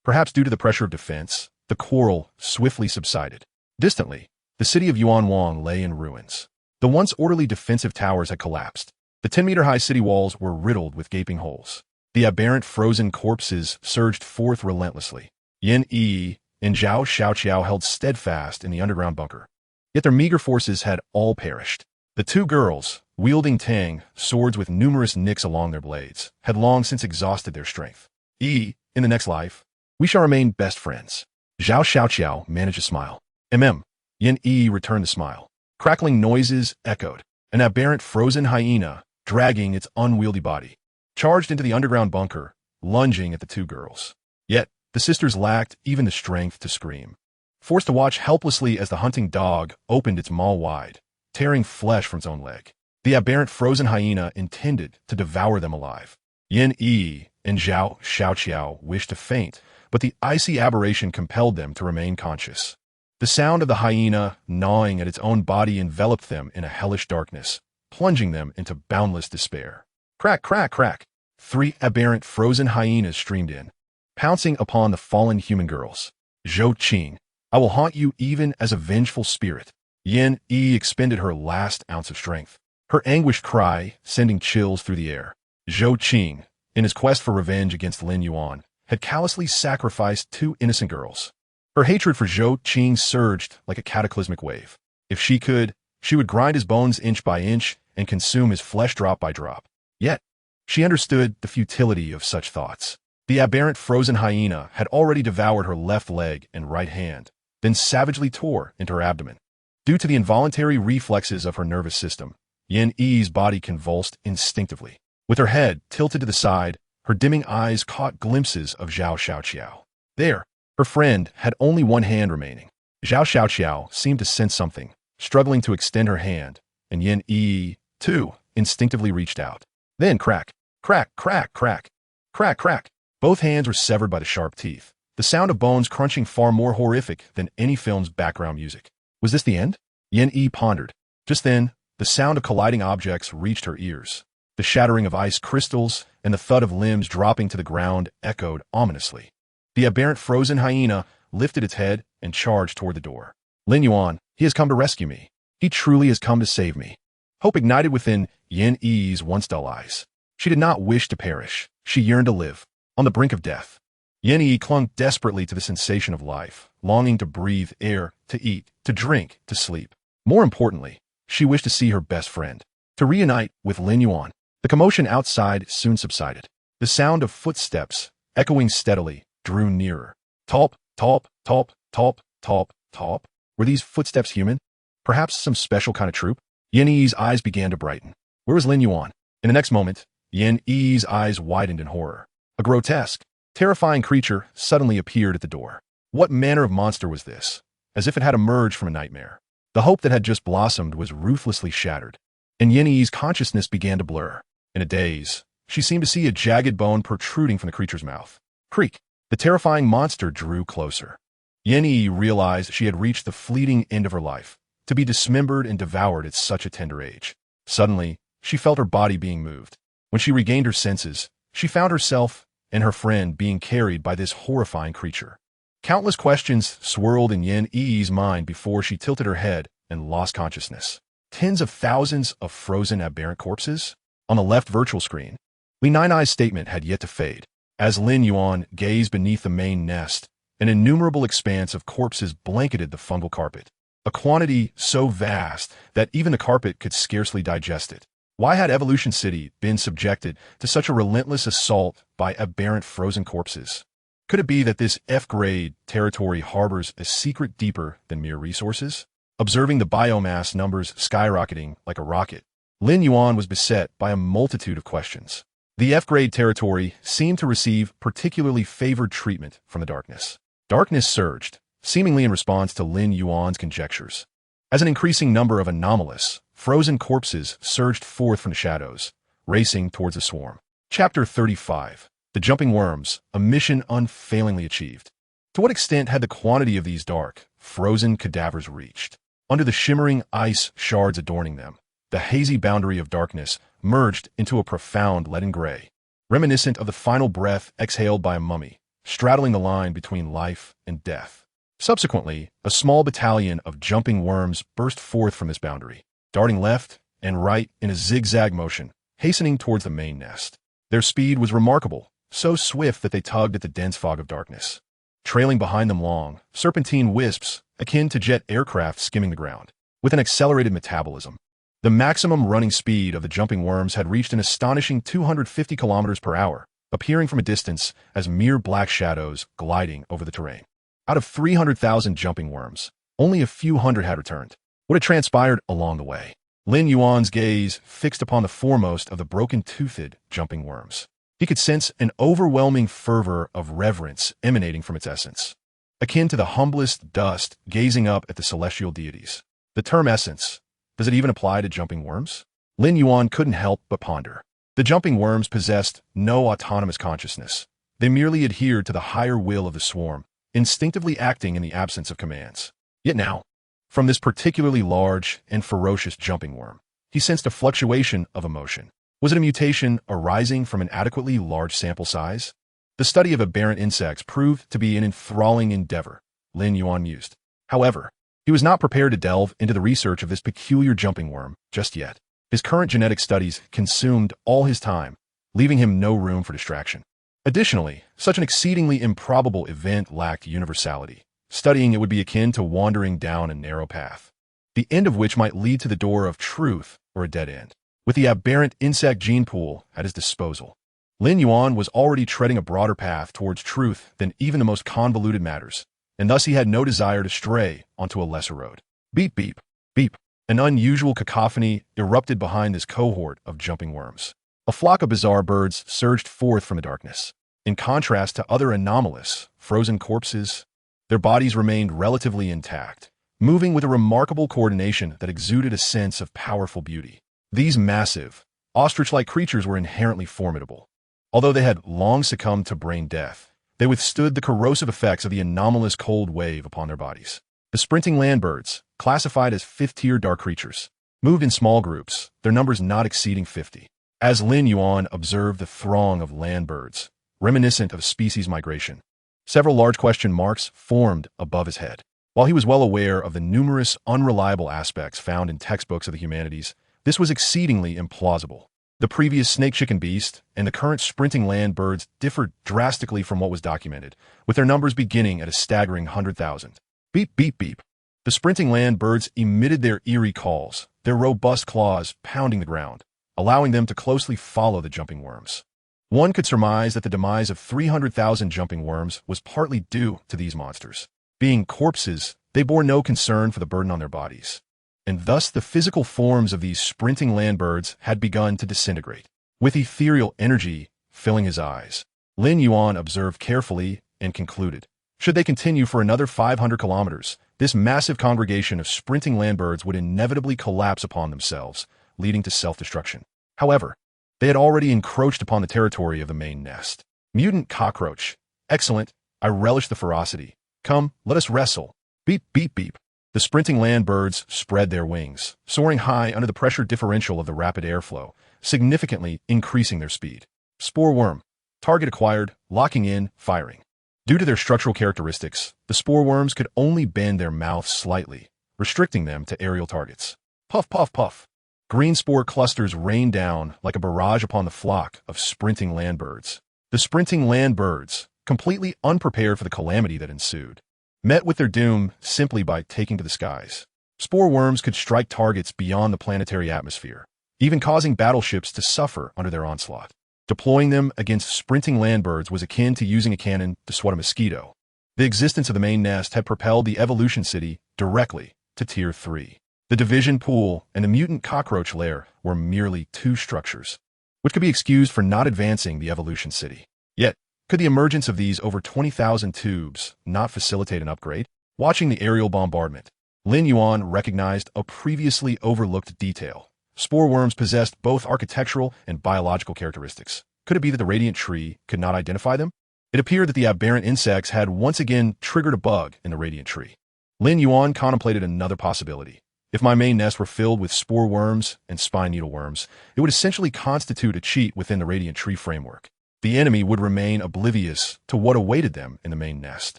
Perhaps due to the pressure of defense, the quarrel swiftly subsided. Distantly, the city of Yuanwang lay in ruins. The once orderly defensive towers had collapsed. The 10-meter-high city walls were riddled with gaping holes. The aberrant frozen corpses surged forth relentlessly. Yin Yi and Zhao Xiaoqiao held steadfast in the underground bunker. Yet their meager forces had all perished. The 2 girls, wielding tang, swords with numerous nicks along their blades, had long since exhausted their strength. In the next life, we shall remain best friends. Zhao Xiaoqiao managed a smile. Yin Yi returned the smile. Crackling noises echoed. An aberrant frozen hyena, dragging its unwieldy body, charged into the underground bunker, lunging at the 2 girls. Yet, the sisters lacked even the strength to scream. Forced to watch helplessly as the hunting dog opened its maw wide, tearing flesh from its own leg. The aberrant frozen hyena intended to devour them alive. Yin Yi and Zhao Xiaoqiao wished to faint, but the icy aberration compelled them to remain conscious. The sound of the hyena gnawing at its own body enveloped them in a hellish darkness, plunging them into boundless despair. Crack, crack, crack. 3 aberrant frozen hyenas streamed in, pouncing upon the fallen human girls. Zhou Qing. I will haunt you even as a vengeful spirit. Yin Yi expended her last ounce of strength, her anguished cry sending chills through the air. Zhou Qing, in his quest for revenge against Lin Yuan, had callously sacrificed 2 innocent girls. Her hatred for Zhou Qing surged like a cataclysmic wave. If she could, she would grind his bones inch by inch and consume his flesh drop by drop. Yet, she understood the futility of such thoughts. The aberrant frozen hyena had already devoured her left leg and right hand, then savagely tore into her abdomen. Due to the involuntary reflexes of her nervous system, Yin Yi's body convulsed instinctively. With her head tilted to the side, her dimming eyes caught glimpses of Zhao Xiaoqiao. There, her friend had only one hand remaining. Zhao Xiaoqiao seemed to sense something, struggling to extend her hand, and Yin Yi, too, instinctively reached out. Then crack, crack, crack, crack, crack, crack. Both hands were severed by the sharp teeth, the sound of bones crunching far more horrific than any film's background music. Was this the end? Yin Yi pondered. Just then, the sound of colliding objects reached her ears. The shattering of ice crystals and the thud of limbs dropping to the ground echoed ominously. The aberrant frozen hyena lifted its head and charged toward the door. Lin Yuan, he has come to rescue me. He truly has come to save me. Hope ignited within Yin Yi's once dull eyes. She did not wish to perish. She yearned to live. On the brink of death, Yin Yi clung desperately to the sensation of life, longing to breathe air, to eat, to drink, to sleep. More importantly, she wished to see her best friend, to reunite with Lin Yuan. The commotion outside soon subsided. The sound of footsteps, echoing steadily, drew nearer. Talp, talp, talp, talp, talp, talp. Were these footsteps human? Perhaps some special kind of troop? Yin Yi's eyes began to brighten. Where was Lin Yuan? In the next moment, Yin Yi's eyes widened in horror. A grotesque, terrifying creature suddenly appeared at the door. What manner of monster was this? As if it had emerged from a nightmare. The hope that had just blossomed was ruthlessly shattered, and Yin Yi's consciousness began to blur. In a daze, she seemed to see a jagged bone protruding from the creature's mouth. Creak! The terrifying monster drew closer. Yin Yi realized she had reached the fleeting end of her life, to be dismembered and devoured at such a tender age. Suddenly, she felt her body being moved. When she regained her senses, she found herself and her friend being carried by this horrifying creature. Countless questions swirled in Yin Yi's mind before she tilted her head and lost consciousness. Tens of thousands of frozen aberrant corpses? On the left virtual screen, Lin Yuan's statement had yet to fade. As Lin Yuan gazed beneath the main nest, an innumerable expanse of corpses blanketed the fungal carpet, a quantity so vast that even the carpet could scarcely digest it. Why had Evolution City been subjected to such a relentless assault by aberrant frozen corpses? Could it be that this F-grade territory harbors a secret deeper than mere resources? Observing the biomass numbers skyrocketing like a rocket, Lin Yuan was beset by a multitude of questions. The F-grade territory seemed to receive particularly favored treatment from the darkness. Darkness surged, seemingly in response to Lin Yuan's conjectures. As an increasing number of anomalous, frozen corpses surged forth from the shadows, racing towards the swarm. Chapter 35. The Jumping Worms, a mission unfailingly achieved. To what extent had the quantity of these dark, frozen cadavers reached? Under the shimmering ice shards adorning them, the hazy boundary of darkness merged into a profound leaden gray, reminiscent of the final breath exhaled by a mummy, straddling the line between life and death. Subsequently, a small battalion of jumping worms burst forth from this boundary, darting left and right in a zigzag motion, hastening towards the main nest. Their speed was remarkable, so swift that they tugged at the dense fog of darkness. Trailing behind them long, serpentine wisps, akin to jet aircraft skimming the ground, with an accelerated metabolism. The maximum running speed of the jumping worms had reached an astonishing 250 kilometers per hour, appearing from a distance as mere black shadows gliding over the terrain. Out of 300,000 jumping worms, only a few hundred had returned. What had transpired along the way? Lin Yuan's gaze fixed upon the foremost of the broken-toothed jumping worms. He could sense an overwhelming fervor of reverence emanating from its essence, akin to the humblest dust gazing up at the celestial deities. The term essence, does it even apply to jumping worms? Lin Yuan couldn't help but ponder. The jumping worms possessed no autonomous consciousness. They merely adhered to the higher will of the swarm, instinctively acting in the absence of commands. Yet now, from this particularly large and ferocious jumping worm, he sensed a fluctuation of emotion. Was it a mutation arising from an adequately large sample size? The study of aberrant insects proved to be an enthralling endeavor, Lin Yuan mused. However, he was not prepared to delve into the research of this peculiar jumping worm just yet. His current genetic studies consumed all his time, leaving him no room for distraction. Additionally, such an exceedingly improbable event lacked universality. Studying it would be akin to wandering down a narrow path, the end of which might lead to the door of truth or a dead end. With the aberrant insect gene pool at his disposal, Lin Yuan was already treading a broader path towards truth than even the most convoluted matters, and thus he had no desire to stray onto a lesser road. Beep, beep, beep. An unusual cacophony erupted behind this cohort of jumping worms. A flock of bizarre birds surged forth from the darkness. In contrast to other anomalous, frozen corpses, their bodies remained relatively intact, moving with a remarkable coordination that exuded a sense of powerful beauty. These massive, ostrich-like creatures were inherently formidable. Although they had long succumbed to brain death, they withstood the corrosive effects of the anomalous cold wave upon their bodies. The sprinting land birds, classified as fifth-tier dark creatures, moved in small groups, their numbers not exceeding 50. As Lin Yuan observed the throng of land birds, reminiscent of species migration, several large question marks formed above his head. While he was well aware of the numerous unreliable aspects found in textbooks of the humanities, this was exceedingly implausible. The previous snake-chicken beast and the current sprinting land birds differed drastically from what was documented, with their numbers beginning at a staggering 100,000. Beep, beep, beep. The sprinting land birds emitted their eerie calls, their robust claws pounding the ground, allowing them to closely follow the jumping worms. One could surmise that the demise of 300,000 jumping worms was partly due to these monsters. Being corpses, they bore no concern for the burden on their bodies, and thus the physical forms of these sprinting land birds had begun to disintegrate. With ethereal energy filling his eyes, Lin Yuan observed carefully and concluded, should they continue for another 500 kilometers, this massive congregation of sprinting land birds would inevitably collapse upon themselves, leading to self-destruction. However, they had already encroached upon the territory of the main nest. Mutant cockroach. Excellent. I relish the ferocity. Come, let us wrestle. Beep, beep, beep. The sprinting land birds spread their wings, soaring high under the pressure differential of the rapid airflow, significantly increasing their speed. Spore worm. Target acquired, locking in, firing. Due to their structural characteristics, the spore worms could only bend their mouths slightly, restricting them to aerial targets. Puff, puff, puff. Green spore clusters rained down like a barrage upon the flock of sprinting land birds. The sprinting land birds, completely unprepared for the calamity that ensued, met with their doom simply by taking to the skies. Spore worms could strike targets beyond the planetary atmosphere, even causing battleships to suffer under their onslaught. Deploying them against sprinting land birds was akin to using a cannon to swat a mosquito. The existence of the main nest had propelled the evolution city directly to Tier 3. The division pool and the mutant cockroach lair were merely two structures, which could be excused for not advancing the evolution city. Yet, could the emergence of these over 20,000 tubes not facilitate an upgrade? Watching the aerial bombardment, Lin Yuan recognized a previously overlooked detail. Spore worms possessed both architectural and biological characteristics. Could it be that the radiant tree could not identify them? It appeared that the aberrant insects had once again triggered a bug in the radiant tree. Lin Yuan contemplated another possibility. If my main nest were filled with spore worms and spine needle worms, it would essentially constitute a cheat within the radiant tree framework. The enemy would remain oblivious to what awaited them in the main nest.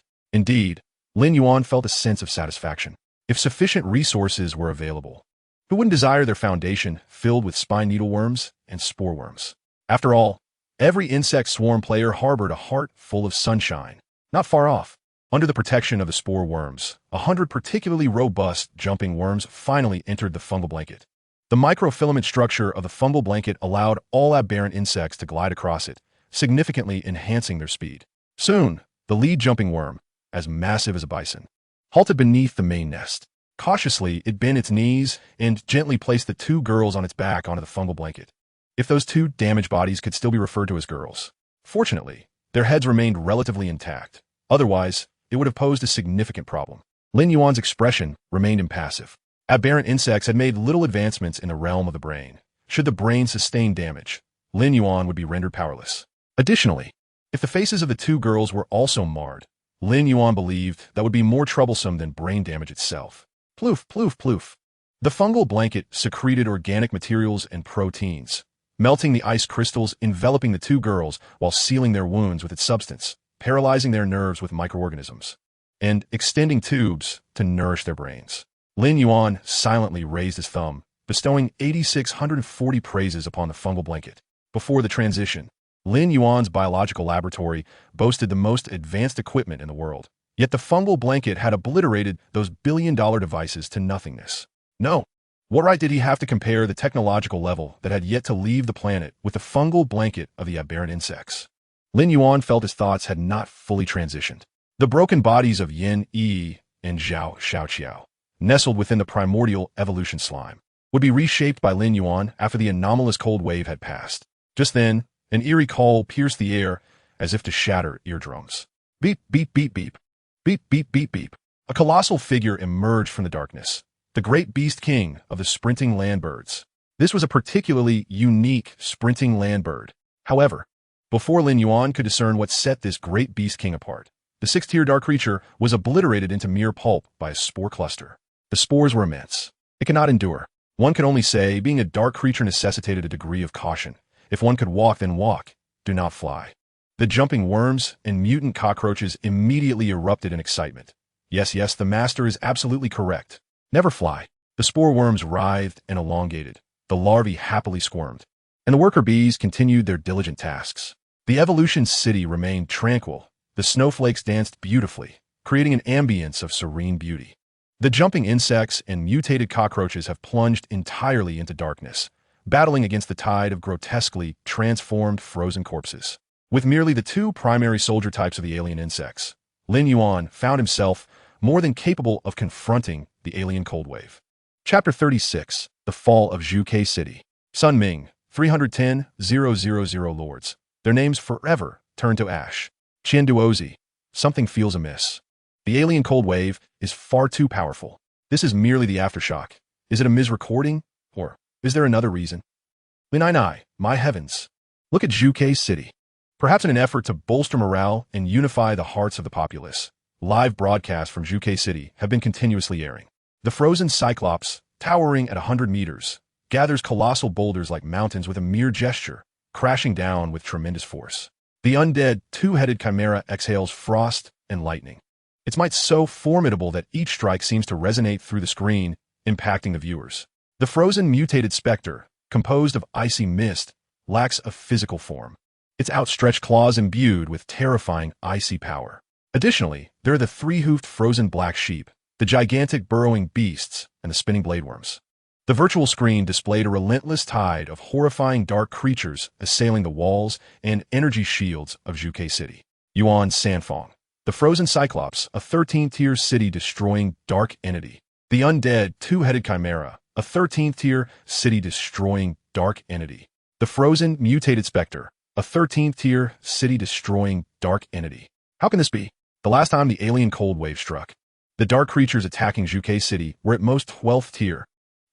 Indeed, Lin Yuan felt a sense of satisfaction. If sufficient resources were available, who wouldn't desire their foundation filled with spine needle worms and spore worms? After all, every insect swarm player harbored a heart full of sunshine. Not far off, under the protection of the spore worms, 100 particularly robust jumping worms finally entered the fungal blanket. The microfilament structure of the fungal blanket allowed all aberrant insects to glide across it, significantly enhancing their speed. Soon, the lead jumping worm, as massive as a bison, halted beneath the main nest. Cautiously, it bent its knees and gently placed the two girls on its back onto the fungal blanket. If those two damaged bodies could still be referred to as girls. Fortunately, their heads remained relatively intact. Otherwise, it would have posed a significant problem. Lin Yuan's expression remained impassive. Aberrant insects had made little advancements in the realm of the brain. Should the brain sustain damage, Lin Yuan would be rendered powerless. Additionally, if the faces of the two girls were also marred, Lin Yuan believed that would be more troublesome than brain damage itself. Ploof, ploof, ploof. The fungal blanket secreted organic materials and proteins, melting the ice crystals enveloping the two girls while sealing their wounds with its substance, paralyzing their nerves with microorganisms, and extending tubes to nourish their brains. Lin Yuan silently raised his thumb, bestowing 8,640 praises upon the fungal blanket. Before the transition, Lin Yuan's biological laboratory boasted the most advanced equipment in the world. Yet the fungal blanket had obliterated those billion-dollar devices to nothingness. No. What right did he have to compare the technological level that had yet to leave the planet with the fungal blanket of the aberrant insects? Lin Yuan felt his thoughts had not fully transitioned. The broken bodies of Yin Yi and Zhao Xiaoqiao, nestled within the primordial evolution slime, would be reshaped by Lin Yuan after the anomalous cold wave had passed. Just then, an eerie call pierced the air as if to shatter eardrums. Beep, beep, beep, beep. Beep, beep, beep, beep. A colossal figure emerged from the darkness, the great beast king of the sprinting land birds. This was a particularly unique sprinting land bird. However, before Lin Yuan could discern what set this great beast king apart, the six-tier dark creature was obliterated into mere pulp by a spore cluster. The spores were immense. It could not endure. One could only say being a dark creature necessitated a degree of caution. If one could walk, then walk. Do not fly. The jumping worms and mutant cockroaches immediately erupted in excitement. Yes, the master is absolutely correct. Never fly. The spore worms writhed and elongated. The larvae happily squirmed. and the worker bees continued their diligent tasks. The evolution city remained tranquil. The snowflakes danced beautifully, creating an ambience of serene beauty. The jumping insects and mutated cockroaches have plunged entirely into darkness, battling against the tide of grotesquely transformed frozen corpses. With merely the two primary soldier types of the alien insects, Lin Yuan found himself more than capable of confronting the alien cold wave. Chapter 36. The Fall of Zhuge City. Sun Ming, 310,000 lords. Their names forever turned to ash. Qian Duozi. Something feels amiss. The alien cold wave is far too powerful. This is merely the aftershock. Is it a misrecording? Or is there another reason? Lin Yuan, my heavens. Look at Zhuge City. Perhaps in an effort to bolster morale and unify the hearts of the populace, live broadcasts from Zhuge City have been continuously airing. The frozen Cyclops, towering at 100 meters, gathers colossal boulders like mountains with a mere gesture, crashing down with tremendous force. The undead, two-headed chimera exhales frost and lightning. Its might so formidable that each strike seems to resonate through the screen, impacting the viewers. The frozen mutated specter, composed of icy mist, lacks a physical form. Its outstretched claws imbued with terrifying icy power. Additionally, there are the three-hoofed frozen black sheep, the gigantic burrowing beasts, and the spinning bladeworms. The virtual screen displayed a relentless tide of horrifying dark creatures assailing the walls and energy shields of Zhuge City. Yuan Sanfeng, the frozen Cyclops, a 13th-tier city-destroying dark entity. The undead, two-headed chimera, a 13th-tier city-destroying dark entity. The frozen mutated specter, a 13th-tier city-destroying dark entity. How can this be? The last time the alien cold wave struck, the dark creatures attacking Zhuge City were at most 12th tier.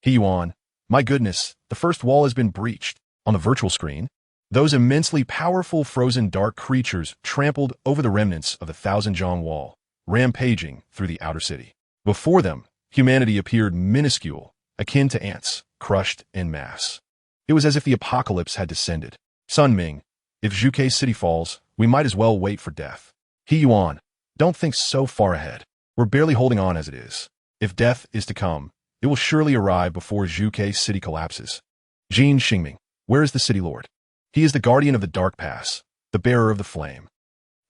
Yuan, my goodness, the first wall has been breached. On the virtual screen, those immensely powerful frozen dark creatures trampled over the remnants of the Thousand-Zhang Wall, rampaging through the outer city. Before them, humanity appeared minuscule, akin to ants, crushed en masse. It was as if the apocalypse had descended. Sun Ming, if Zhuge City falls, we might as well wait for death. Yuan, don't think so far ahead. We're barely holding on as it is. If death is to come, it will surely arrive before Zhuge City collapses. Jin Xingming, where is the city lord? He is the guardian of the dark pass, the bearer of the flame.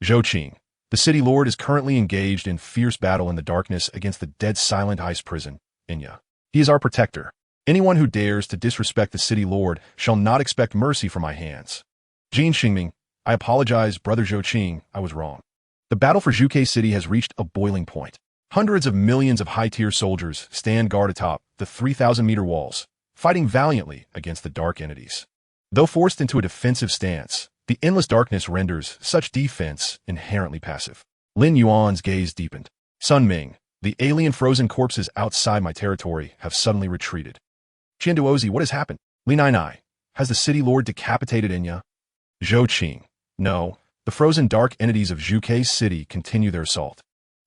Zhou Qing, the city lord is currently engaged in fierce battle in the darkness against the dead silent ice prison, Inya. He is our protector. Anyone who dares to disrespect the city lord shall not expect mercy from my hands. Jin Xingming, I apologize, brother Zhou Qing, I was wrong. The battle for Zhuge City has reached a boiling point. Hundreds of millions of high-tier soldiers stand guard atop the 3,000-meter walls, fighting valiantly against the dark entities. Though forced into a defensive stance, the endless darkness renders such defense inherently passive. Lin Yuan's gaze deepened. Sun Ming, the alien frozen corpses outside my territory have suddenly retreated. Qian Duozi, what has happened? Lin Yuan, has the city lord decapitated Inya? Zhou Qing, no. The frozen dark entities of Zhuge City continue their assault.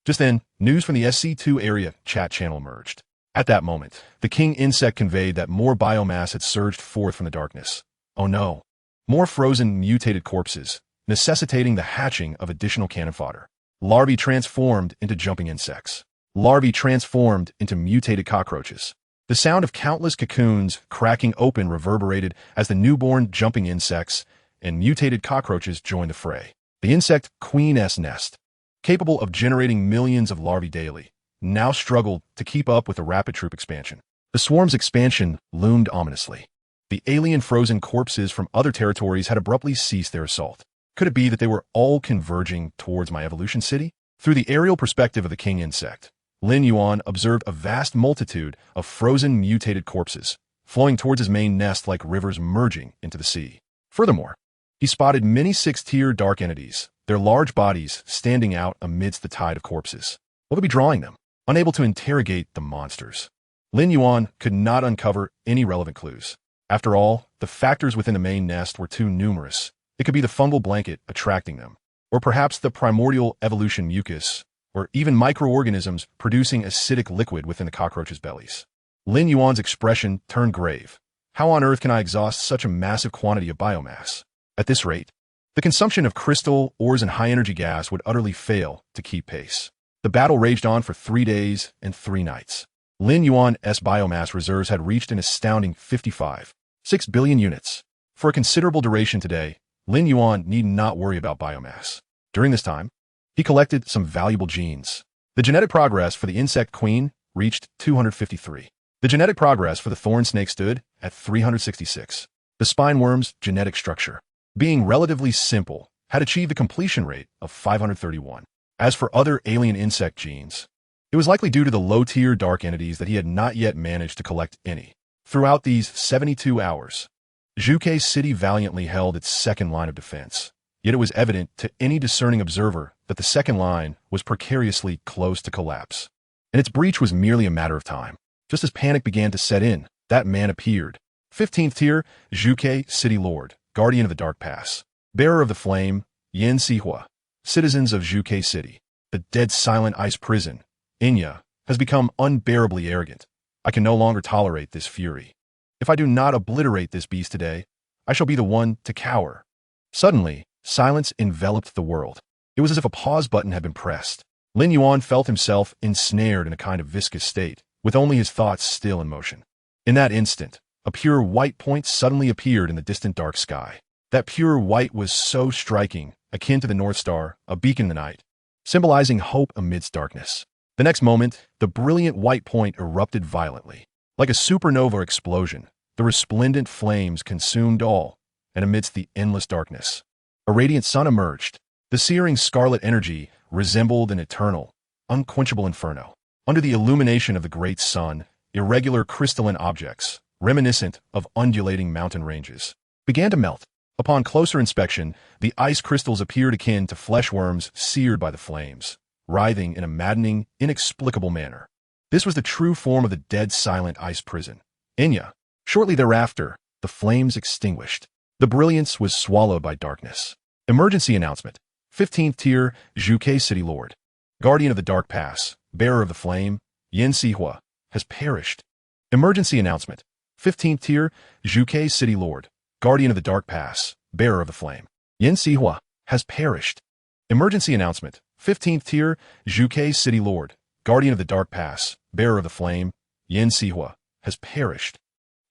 Just then, news from the SC2 area chat channel emerged. At that moment, the king insect conveyed that more biomass had surged forth from the darkness. Oh no. More frozen mutated corpses, necessitating the hatching of additional cannon fodder. Larvae transformed into jumping insects. Larvae transformed into mutated cockroaches. The sound of countless cocoons cracking open reverberated as the newborn jumping insects and mutated cockroaches joined the fray. The insect queen's nest, capable of generating millions of larvae daily, now struggled to keep up with the rapid troop expansion. The swarm's expansion loomed ominously. The alien frozen corpses from other territories had abruptly ceased their assault. Could it be that they were all converging towards my evolution city? Through the aerial perspective of the king insect, Lin Yuan observed a vast multitude of frozen mutated corpses, flowing towards his main nest like rivers merging into the sea. Furthermore, he spotted many six-tier dark entities, their large bodies standing out amidst the tide of corpses. What could be drawing them? Unable to interrogate the monsters, Lin Yuan could not uncover any relevant clues. After all, the factors within the main nest were too numerous. It could be the fungal blanket attracting them, or perhaps the primordial evolution mucus, or even microorganisms producing acidic liquid within the cockroaches' bellies. Lin Yuan's expression turned grave. How on earth can I exhaust such a massive quantity of biomass? At this rate, the consumption of crystal, ores, and high-energy gas would utterly fail to keep pace. The battle raged on for 3 days and 3 nights. Lin Yuan's biomass reserves had reached an astounding 55.6 billion units. For a considerable duration today, Lin Yuan need not worry about biomass. During this time, he collected some valuable genes. The genetic progress for the insect queen reached 253. The genetic progress for the thorn snake stood at 366. The spineworm's genetic structure, being relatively simple, had achieved a completion rate of 531. As for other alien insect genes, it was likely due to the low-tier dark entities that he had not yet managed to collect any. Throughout these 72 hours, Zhuke City valiantly held its second line of defense. Yet it was evident to any discerning observer that the second line was precariously close to collapse. And its breach was merely a matter of time. Just as panic began to set in, that man appeared. 15th tier, Zhuke City Lord, Guardian of the Dark Pass, Bearer of the Flame, Yin Sihua. Citizens of Zhuke City, the dead silent ice prison, Inya, has become unbearably arrogant. I can no longer tolerate this fury. If I do not obliterate this beast today, I shall be the one to cower. Suddenly, silence enveloped the world. It was as if a pause button had been pressed. Lin Yuan felt himself ensnared in a kind of viscous state, with only his thoughts still in motion. In that instant, a pure white point suddenly appeared in the distant dark sky. That pure white was so striking, akin to the North Star, a beacon in the night, symbolizing hope amidst darkness. The next moment, the brilliant white point erupted violently. Like a supernova explosion, the resplendent flames consumed all, and amidst the endless darkness, a radiant sun emerged. The searing scarlet energy resembled an eternal, unquenchable inferno. Under the illumination of the great sun, irregular crystalline objects, reminiscent of undulating mountain ranges, began to melt. Upon closer inspection, the ice crystals appeared akin to flesh worms seared by the flames, writhing in a maddening, inexplicable manner. This was the true form of the dead silent ice prison, Inya. Shortly thereafter, the flames extinguished. The brilliance was swallowed by darkness. Emergency announcement. 15th tier, Zhuke City Lord, Guardian of the Dark Pass, Bearer of the Flame, Yin Sihua, has perished. Emergency announcement. 15th tier, Zhuke City Lord, Guardian of the Dark Pass, Bearer of the Flame, Yin Sihua, has perished. Emergency announcement. 15th tier, Zhuke City Lord, Guardian of the Dark Pass, Bearer of the Flame, Yin Sihua, has perished.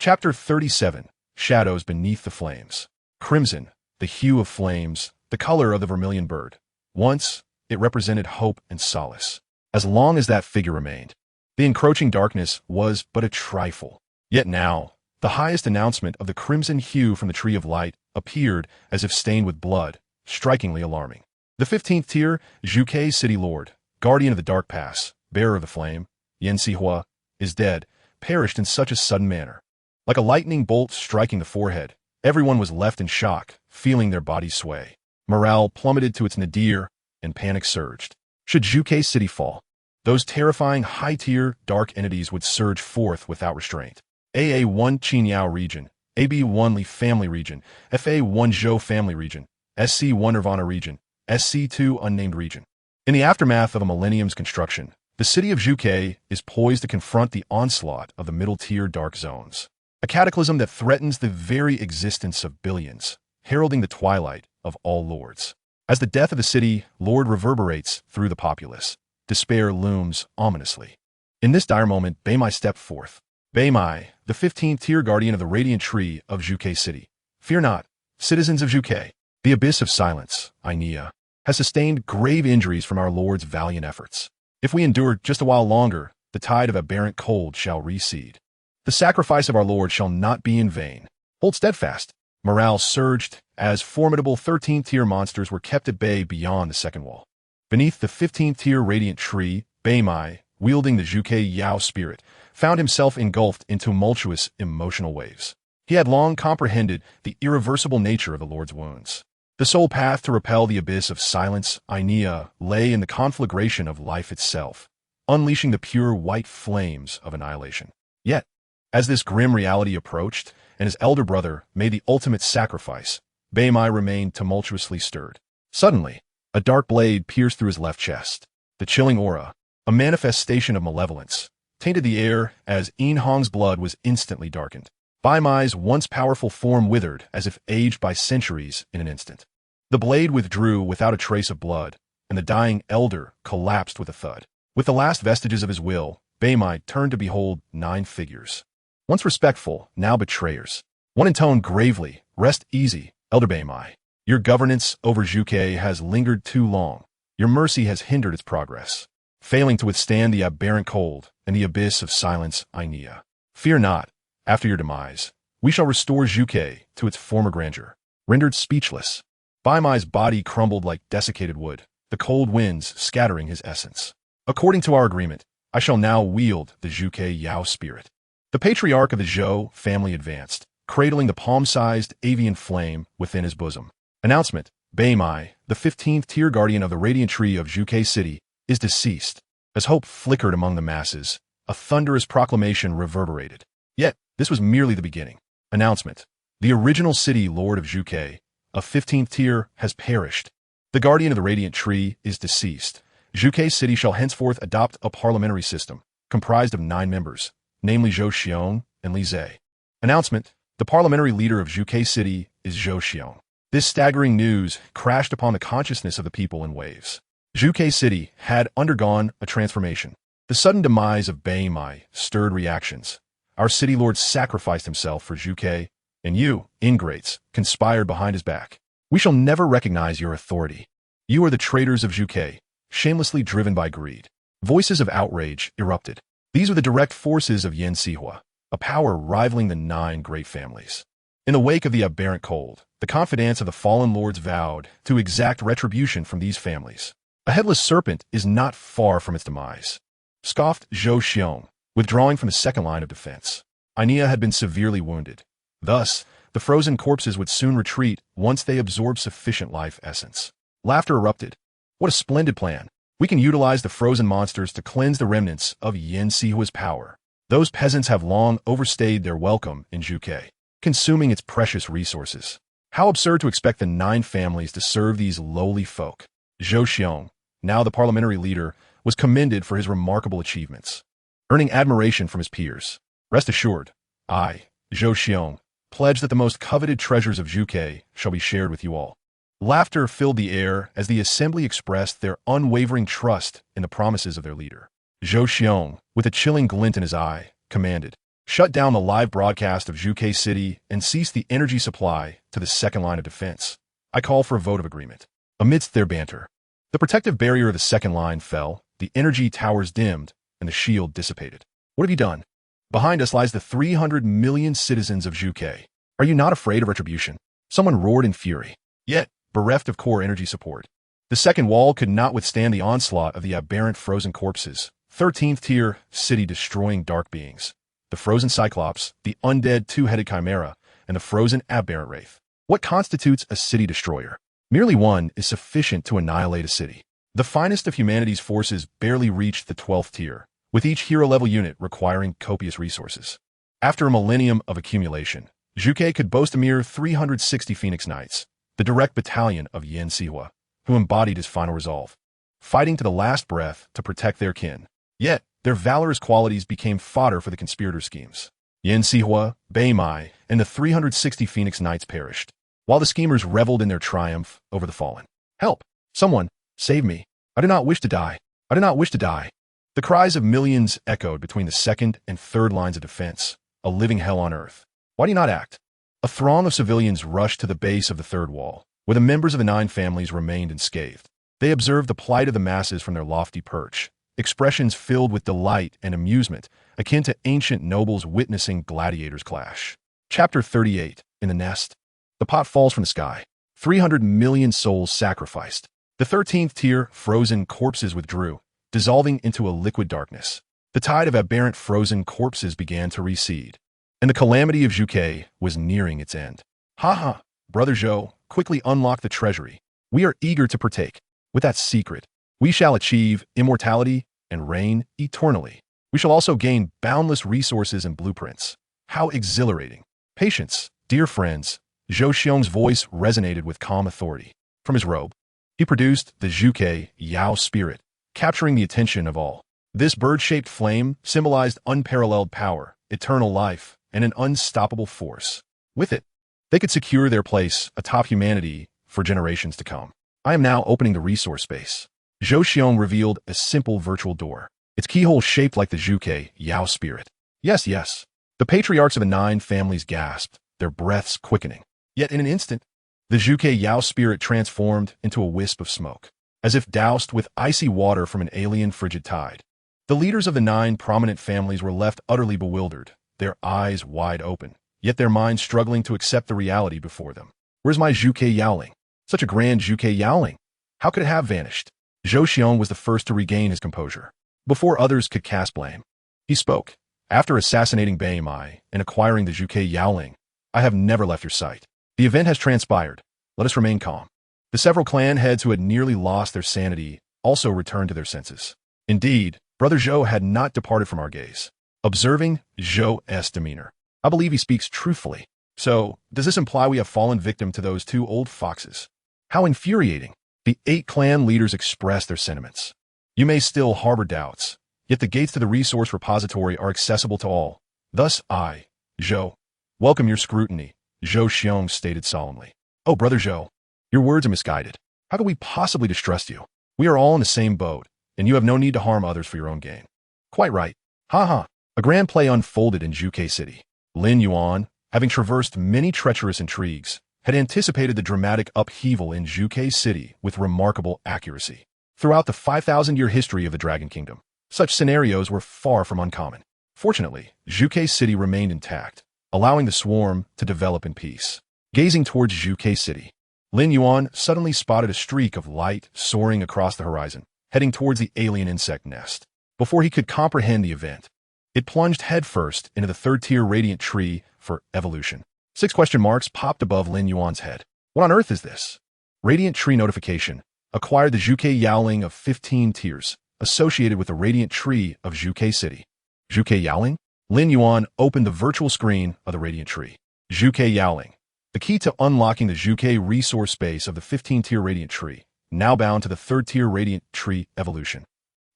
Chapter 37. Shadows Beneath the Flames. Crimson, the hue of flames, the color of the vermilion bird. Once, it represented hope and solace. As long as that figure remained, the encroaching darkness was but a trifle. Yet now, the highest announcement of the crimson hue from the Tree of Light appeared as if stained with blood, strikingly alarming. The 15th tier, Zhuke City Lord, Guardian of the Dark Pass, Bearer of the Flame, Yin Sihua, is dead, perished in such a sudden manner. Like a lightning bolt striking the forehead, everyone was left in shock, feeling their bodies sway. Morale plummeted to its nadir, and panic surged. Should Zhuke City fall, those terrifying high-tier dark entities would surge forth without restraint. AA1 Qinyao Region, AB1 Li Family Region, FA1 Zhou Family Region, SC1 Nirvana Region, SC2 Unnamed Region. In the aftermath of a millennium's construction, the city of Zhuke is poised to confront the onslaught of the middle-tier dark zones, a cataclysm that threatens the very existence of billions, heralding the twilight of all lords. As the death of the city lord reverberates through the populace, despair looms ominously. In this dire moment, Beimai stepped forth. Beimai, the 15th tier guardian of the radiant tree of Zhuke City. Fear not, citizens of Zhuke. The abyss of silence, Inia, has sustained grave injuries from our lord's valiant efforts. If we endure just a while longer, the tide of aberrant cold shall recede. The sacrifice of our lord shall not be in vain. Hold steadfast. Morale surged as formidable 13th tier monsters were kept at bay beyond the second wall. Beneath the 15th tier radiant tree, Beimai, wielding the Zhuke Yao spirit, found himself engulfed in tumultuous emotional waves. He had long comprehended the irreversible nature of the Lord's wounds. The sole path to repel the abyss of silence, Inia, lay in the conflagration of life itself, unleashing the pure white flames of annihilation. Yet, as this grim reality approached, and his elder brother made the ultimate sacrifice, Beimai remained tumultuously stirred. Suddenly, a dark blade pierced through his left chest. The chilling aura, a manifestation of malevolence, tainted the air as Hong's blood was instantly darkened. Beimai's once powerful form withered as if aged by centuries in an instant. The blade withdrew without a trace of blood, and the dying elder collapsed with a thud. With the last vestiges of his will, Beimai turned to behold 9 figures. Once respectful, now betrayers. One intoned gravely, "Rest easy, Elder Baimai. Your governance over Zhuge has lingered too long. Your mercy has hindered its progress, failing to withstand the aberrant cold and the abyss of silence, Ainea. Fear not, after your demise, we shall restore Zhuge to its former grandeur." Rendered speechless, Baimai's body crumbled like desiccated wood, the cold winds scattering his essence. "According to our agreement, I shall now wield the Zhuge Yao spirit." The patriarch of the Zhou family advanced, cradling the palm-sized avian flame within his bosom. Announcement: Baimai, the 15th tier guardian of the radiant tree of Zhuge City, is deceased. As hope flickered among the masses, a thunderous proclamation reverberated. Yet, this was merely the beginning. Announcement: the original city lord of Zhuge, a 15th tier, has perished. The guardian of the radiant tree is deceased. Zhuge City shall henceforth adopt a parliamentary system, comprised of 9 members, namely Zhou Xiong and Li Zhe. Announcement: the parliamentary leader of Zhuge City is Zhou Xiong. This staggering news crashed upon the consciousness of the people in waves. Zhuge City had undergone a transformation. The sudden demise of Baimai stirred reactions. Our city lord sacrificed himself for Zhuge, and you, ingrates, conspired behind his back. We shall never recognize your authority. You are the traitors of Zhuge, shamelessly driven by greed. Voices of outrage erupted. These were the direct forces of Yin Sihua, a power rivaling the 9 great families. In the wake of the aberrant cold, the confidants of the fallen lords vowed to exact retribution from these families. A headless serpent is not far from its demise, scoffed Zhou Xiong, withdrawing from the second line of defense. Ainea had been severely wounded. Thus, the frozen corpses would soon retreat once they absorbed sufficient life essence. Laughter erupted. What a splendid plan. We can utilize the frozen monsters to cleanse the remnants of Yin Sihua's power. Those peasants have long overstayed their welcome in Zhuge, consuming its precious resources. How absurd to expect the 9 families to serve these lowly folk. Zhou Xiong, now the parliamentary leader, was commended for his remarkable achievements, earning admiration from his peers. Rest assured, I, Zhou Xiong, pledge that the most coveted treasures of Zhuge shall be shared with you all. Laughter filled the air as the assembly expressed their unwavering trust in the promises of their leader. Zhou Xiong, with a chilling glint in his eye, commanded, "Shut down the live broadcast of Zhuge City and cease the energy supply to the second line of defense. I call for a vote of agreement." Amidst their banter, the protective barrier of the second line fell, the energy towers dimmed, and the shield dissipated. "What have you done? Behind us lies the 300 million citizens of Zhuge. Are you not afraid of retribution?" Someone roared in fury. Yet, bereft of core energy support, the second wall could not withstand the onslaught of the aberrant frozen corpses, 13th tier city-destroying dark beings. The frozen Cyclops, the undead 2-headed Chimera, and the frozen aberrant Wraith. What constitutes a city destroyer? Merely one is sufficient to annihilate a city. The finest of humanity's forces barely reached the 12th tier, with each hero-level unit requiring copious resources. After a millennium of accumulation, Zhuge could boast a mere 360 Phoenix Knights, the direct battalion of Yin Sihua, who embodied his final resolve, fighting to the last breath to protect their kin. Yet, their valorous qualities became fodder for the conspirator schemes. Yin Sihua, Baimai, and the 360 Phoenix Knights perished, while the schemers reveled in their triumph over the fallen. "Help! Someone! Save me! I do not wish to die! I do not wish to die!" The cries of millions echoed between the second and third lines of defense, a living hell on earth. Why do you not act? A throng of civilians rushed to the base of the third wall, where the members of the 9 families remained unscathed. They observed the plight of the masses from their lofty perch, expressions filled with delight and amusement, akin to ancient nobles witnessing gladiators clash. Chapter 38. In the Nest. The pot falls from the sky. 300 million souls sacrificed. The 13th tier frozen corpses withdrew, dissolving into a liquid darkness. The tide of aberrant frozen corpses began to recede, and the calamity of Zhuge was nearing its end. "Ha ha, Brother Zhou, quickly unlock the treasury. We are eager to partake. With that secret, we shall achieve immortality and reign eternally. We shall also gain boundless resources and blueprints. How exhilarating! Patience, dear friends." Zhou Xiong's voice resonated with calm authority. From his robe, he produced the Zhuge Yao spirit, capturing the attention of all. This bird-shaped flame symbolized unparalleled power, eternal life, and an unstoppable force. With it, they could secure their place atop humanity for generations to come. "I am now opening the resource space." Zhou Xiong revealed a simple virtual door, its keyhole shaped like the Zhuge Yao spirit. Yes. The patriarchs of the 9 families gasped, their breaths quickening. Yet in an instant, the Zhuge Yao spirit transformed into a wisp of smoke, as if doused with icy water from an alien frigid tide. The leaders of the 9 prominent families were left utterly bewildered, their eyes wide open, yet their minds struggling to accept the reality before them. Where's my Zhuge Yaoling? Such a grand Zhuge Yaoling! How could it have vanished? Zhou Xiong was the first to regain his composure. Before others could cast blame, he spoke. After assassinating Bai Mai and acquiring the Zhuge Yaoling, I have never left your sight. The event has transpired. Let us remain calm. The several clan heads who had nearly lost their sanity also returned to their senses. Indeed, Brother Zhou had not departed from our gaze. Observing Zhou's demeanor, I believe he speaks truthfully. So, does this imply we have fallen victim to those 2 old foxes? How infuriating! The 8 clan leaders expressed their sentiments. You may still harbor doubts, yet the gates to the resource repository are accessible to all. Thus I, Zhou, welcome your scrutiny, Zhou Xiong stated solemnly. Oh, Brother Zhou, your words are misguided. How could we possibly distrust you? We are all in the same boat, and you have no need to harm others for your own gain. Quite right. Ha ha. A grand play unfolded in Zhuge City. Lin Yuan, having traversed many treacherous intrigues, had anticipated the dramatic upheaval in Zhuge City with remarkable accuracy. Throughout the 5,000-year history of the Dragon Kingdom, such scenarios were far from uncommon. Fortunately, Zhuge City remained intact, allowing the swarm to develop in peace. Gazing towards Zhuge City, Lin Yuan suddenly spotted a streak of light soaring across the horizon, heading towards the alien insect nest. Before he could comprehend the event, it plunged headfirst into the 3rd-tier radiant tree for evolution. 6 question marks popped above Lin Yuan's head. What on earth is this? Radiant tree notification. Acquired the Zhuge Yaoling of 15 tiers, associated with the radiant tree of Zhuge City. Zhuge Yaoling? Lin Yuan opened the virtual screen of the radiant tree. Zhuge Yaoling. The key to unlocking the Zhuge resource space of the 15-tier radiant tree, now bound to the 3rd-tier radiant tree evolution.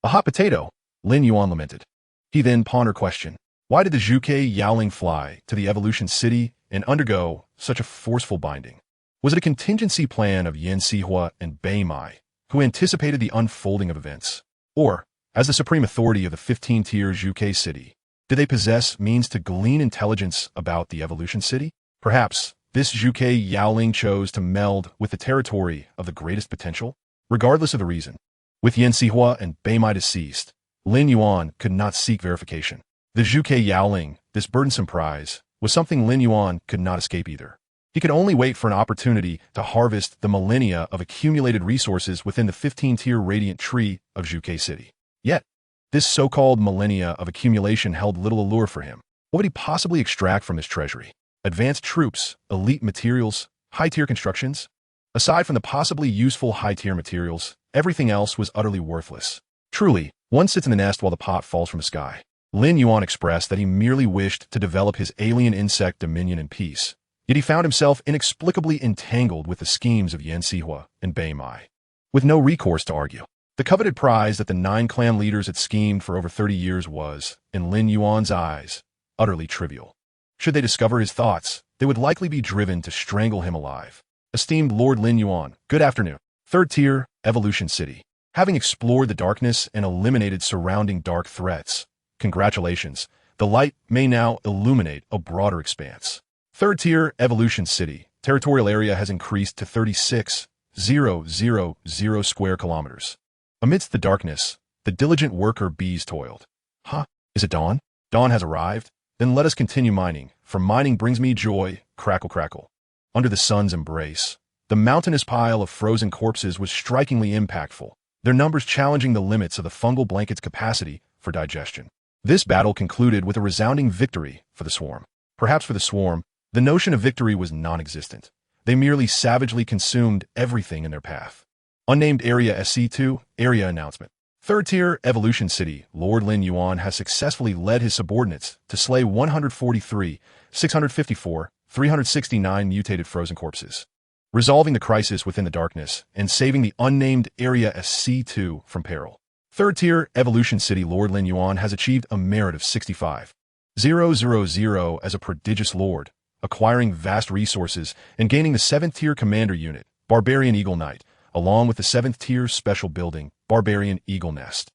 A hot potato, Lin Yuan lamented. He then pondered question. Why did the Zhuge Yaoling fly to the evolution city and undergo such a forceful binding? Was it a contingency plan of Yan Sihua and Bai Mai, who anticipated the unfolding of events? Or, as the supreme authority of the 15-tier Zhuge city, did they possess means to glean intelligence about the evolution city? Perhaps this Zhuge Yaoling chose to meld with the territory of the greatest potential, regardless of the reason. With Yan Sihua and Bai Mai deceased, Lin Yuan could not seek verification. The Zhuge Yaoling, this burdensome prize, was something Lin Yuan could not escape either. He could only wait for an opportunity to harvest the millennia of accumulated resources within the 15-tier radiant tree of Zhuge City. Yet, this so-called millennia of accumulation held little allure for him. What would he possibly extract from this treasury? Advanced troops, elite materials, high-tier constructions? Aside from the possibly useful high-tier materials, everything else was utterly worthless. Truly, one sits in the nest while the pot falls from the sky. Lin Yuan expressed that he merely wished to develop his alien insect dominion in peace, yet he found himself inexplicably entangled with the schemes of Yan Sihua and Bai Mai. With no recourse to argue, the coveted prize that the 9 clan leaders had schemed for over 30 years was, in Lin Yuan's eyes, utterly trivial. Should they discover his thoughts, they would likely be driven to strangle him alive. Esteemed Lord Lin Yuan, good afternoon. 3rd tier, Evolution City. Having explored the darkness and eliminated surrounding dark threats, congratulations, the light may now illuminate a broader expanse. 3rd tier, Evolution City. Territorial area has increased to 36,000 square kilometers. Amidst the darkness, the diligent worker bees toiled. Huh? Is it dawn? Dawn has arrived? Then let us continue mining, for mining brings me joy, crackle crackle. Under the sun's embrace, the mountainous pile of frozen corpses was strikingly impactful, their numbers challenging the limits of the fungal blanket's capacity for digestion. This battle concluded with a resounding victory for the swarm. Perhaps for the swarm, the notion of victory was non-existent. They merely savagely consumed everything in their path. Unnamed Area SC2, Area Announcement. 3rd tier, Evolution City. Lord Lin Yuan has successfully led his subordinates to slay 143, 654, 369 mutated frozen corpses, resolving the crisis within the darkness and saving the unnamed Area SC2 from peril. 3rd tier, Evolution City. Lord Lin Yuan has achieved a merit of 65,000 as a prodigious lord, acquiring vast resources and gaining the 7th tier commander unit, Barbarian Eagle Knight, along with the 7th tier special building, Barbarian Eagle Nest.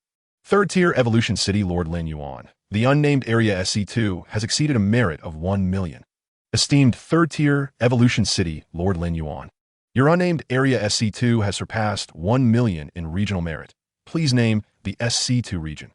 3rd tier, Evolution City. Lord Lin Yuan. The unnamed Area SC2 has exceeded a merit of 1 million. Esteemed third-tier evolution city, Lord Lin Yuan. Your unnamed area SC2 has surpassed 1 million in regional merit. Please name the SC2 region.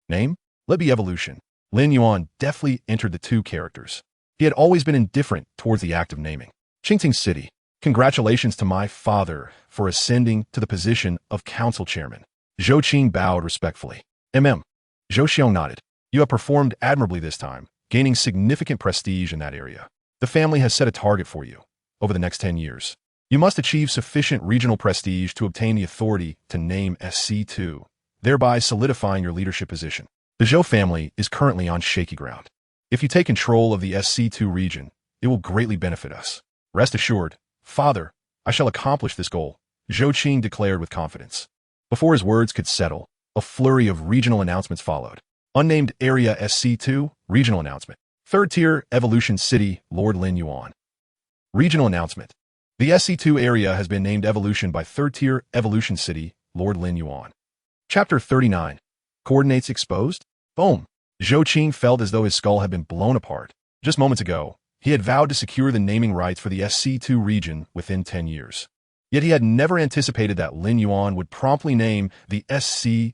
Name? Let be evolution. Lin Yuan deftly entered the two characters. He had always been indifferent towards the act of naming. Qingting City. Congratulations to my father for ascending to the position of council chairman. Zhou Qing bowed respectfully. Zhou Xiong nodded. You have performed admirably this time, gaining significant prestige in that area. The family has set a target for you. Over the next 10 years, you must achieve sufficient regional prestige to obtain the authority to name SC2, thereby solidifying your leadership position. The Zhou family is currently on shaky ground. If you take control of the SC2 region, it will greatly benefit us. Rest assured, Father, I shall accomplish this goal, Zhou Qing declared with confidence. Before his words could settle, a flurry of regional announcements followed. Unnamed Area SC2, Regional Announcement. Third-tier Evolution City, Lord Lin Yuan. Regional Announcement. The SC2 area has been named Evolution by third-tier Evolution City, Lord Lin Yuan. Chapter 39. Coordinates exposed? Boom. Zhou Qing felt as though his skull had been blown apart. Just moments ago, he had vowed to secure the naming rights for the SC2 region within 10 years. Yet he had never anticipated that Lin Yuan would promptly name the SC2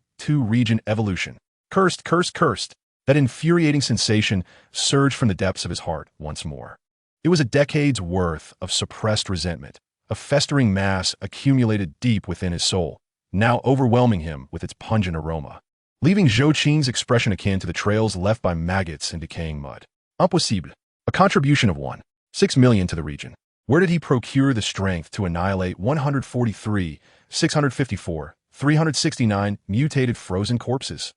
region Evolution. Cursed, cursed, cursed. That infuriating sensation surged from the depths of his heart once more. It was a decade's worth of suppressed resentment, a festering mass accumulated deep within his soul, now overwhelming him with its pungent aroma, leaving Zhou Qing's expression akin to the trails left by maggots and decaying mud. Impossible. A contribution of 1.6 million to the region. Where did he procure the strength to annihilate 143, 654, 369 mutated frozen corpses?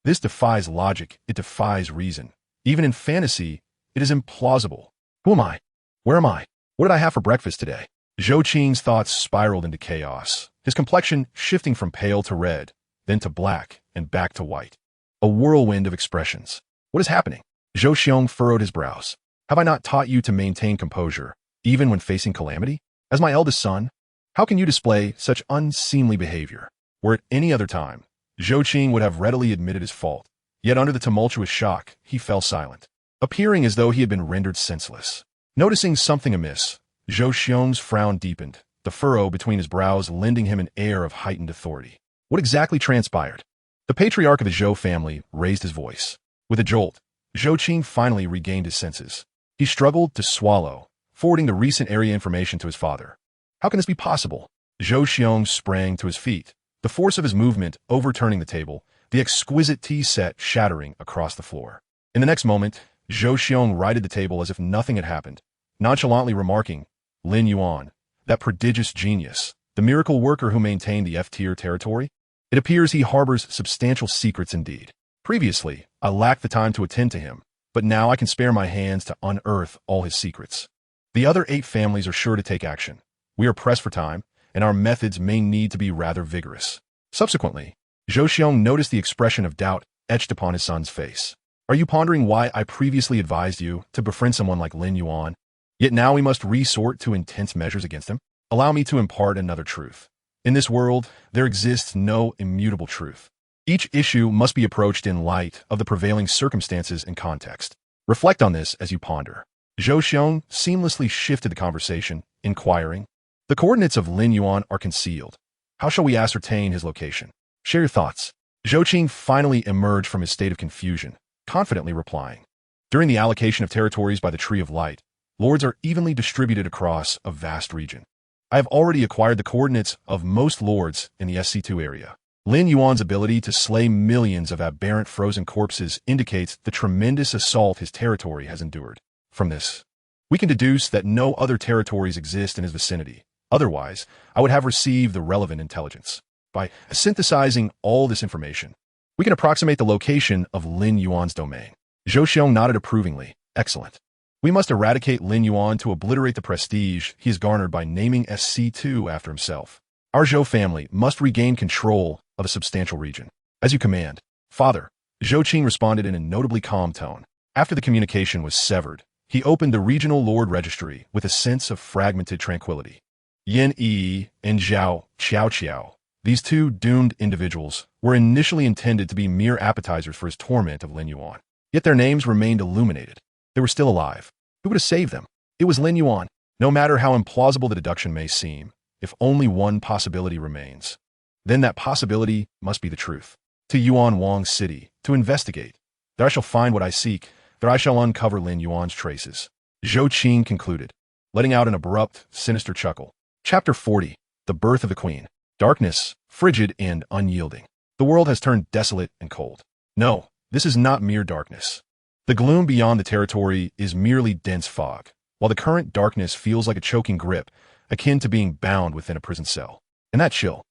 This defies logic, it defies reason. Even in fantasy, it is implausible. Who am I? Where am I? What did I have for breakfast today? Zhou Qing's thoughts spiraled into chaos, his complexion shifting from pale to red, then to black, and back to white. A whirlwind of expressions. What is happening? Zhou Xiong furrowed his brows. Have I not taught you to maintain composure, even when facing calamity? As my eldest son, how can you display such unseemly behavior? Were it any other time, Zhou Qing would have readily admitted his fault. Yet under the tumultuous shock, he fell silent, appearing as though he had been rendered senseless. Noticing something amiss, Zhou Xiong's frown deepened, the furrow between his brows lending him an air of heightened authority. What exactly transpired? The patriarch of the Zhou family raised his voice. With a jolt, Zhou Qing finally regained his senses. He struggled to swallow, forwarding the recent area information to his father. How can this be possible? Zhou Xiong sprang to his feet, the force of his movement overturning the table, the exquisite tea set shattering across the floor. In the next moment, Zhou Xiong righted the table as if nothing had happened, nonchalantly remarking, Lin Yuan, that prodigious genius, the miracle worker who maintained the F-tier territory? It appears he harbors substantial secrets indeed. Previously, I lacked the time to attend to him, but now I can spare my hands to unearth all his secrets. The other 8 families are sure to take action. We are pressed for time, and our methods may need to be rather vigorous. Subsequently, Zhou Xiong noticed the expression of doubt etched upon his son's face. Are you pondering why I previously advised you to befriend someone like Lin Yuan? Yet now we must resort to intense measures against him? Allow me to impart another truth. In this world, there exists no immutable truth. Each issue must be approached in light of the prevailing circumstances and context. Reflect on this as you ponder. Zhou Xiong seamlessly shifted the conversation, inquiring, the coordinates of Lin Yuan are concealed. How shall we ascertain his location? Share your thoughts. Zhou Qing finally emerged from his state of confusion, confidently replying. During the allocation of territories by the Tree of Light, lords are evenly distributed across a vast region. I have already acquired the coordinates of most lords in the SC2 area. Lin Yuan's ability to slay millions of aberrant frozen corpses indicates the tremendous assault his territory has endured. From this, we can deduce that no other territories exist in his vicinity. Otherwise, I would have received the relevant intelligence. By synthesizing all this information, we can approximate the location of Lin Yuan's domain. Zhou Xiong nodded approvingly. Excellent. We must eradicate Lin Yuan to obliterate the prestige he has garnered by naming SC2 after himself. Our Zhou family must regain control of a substantial region. As you command, Father, Zhou Qing responded in a notably calm tone. After the communication was severed, he opened the regional lord registry with a sense of fragmented tranquility. Yin Yi and Xiao Qiao, these 2 doomed individuals, were initially intended to be mere appetizers for his torment of Lin Yuan. Yet their names remained illuminated. They were still alive. Who would have saved them? It was Lin Yuan. No matter how implausible the deduction may seem, if only one possibility remains, then that possibility must be the truth. To Yuan Wang's city, to investigate. There I shall find what I seek, there I shall uncover Lin Yuan's traces. Zhou Qing concluded, letting out an abrupt, sinister chuckle. Chapter 40. The Birth of the Queen. Darkness, frigid and unyielding. The world has turned desolate and cold. No, this is not mere darkness. The gloom beyond the territory is merely dense fog, while the current darkness feels like a choking grip, akin to being bound within a prison cell. And that chill.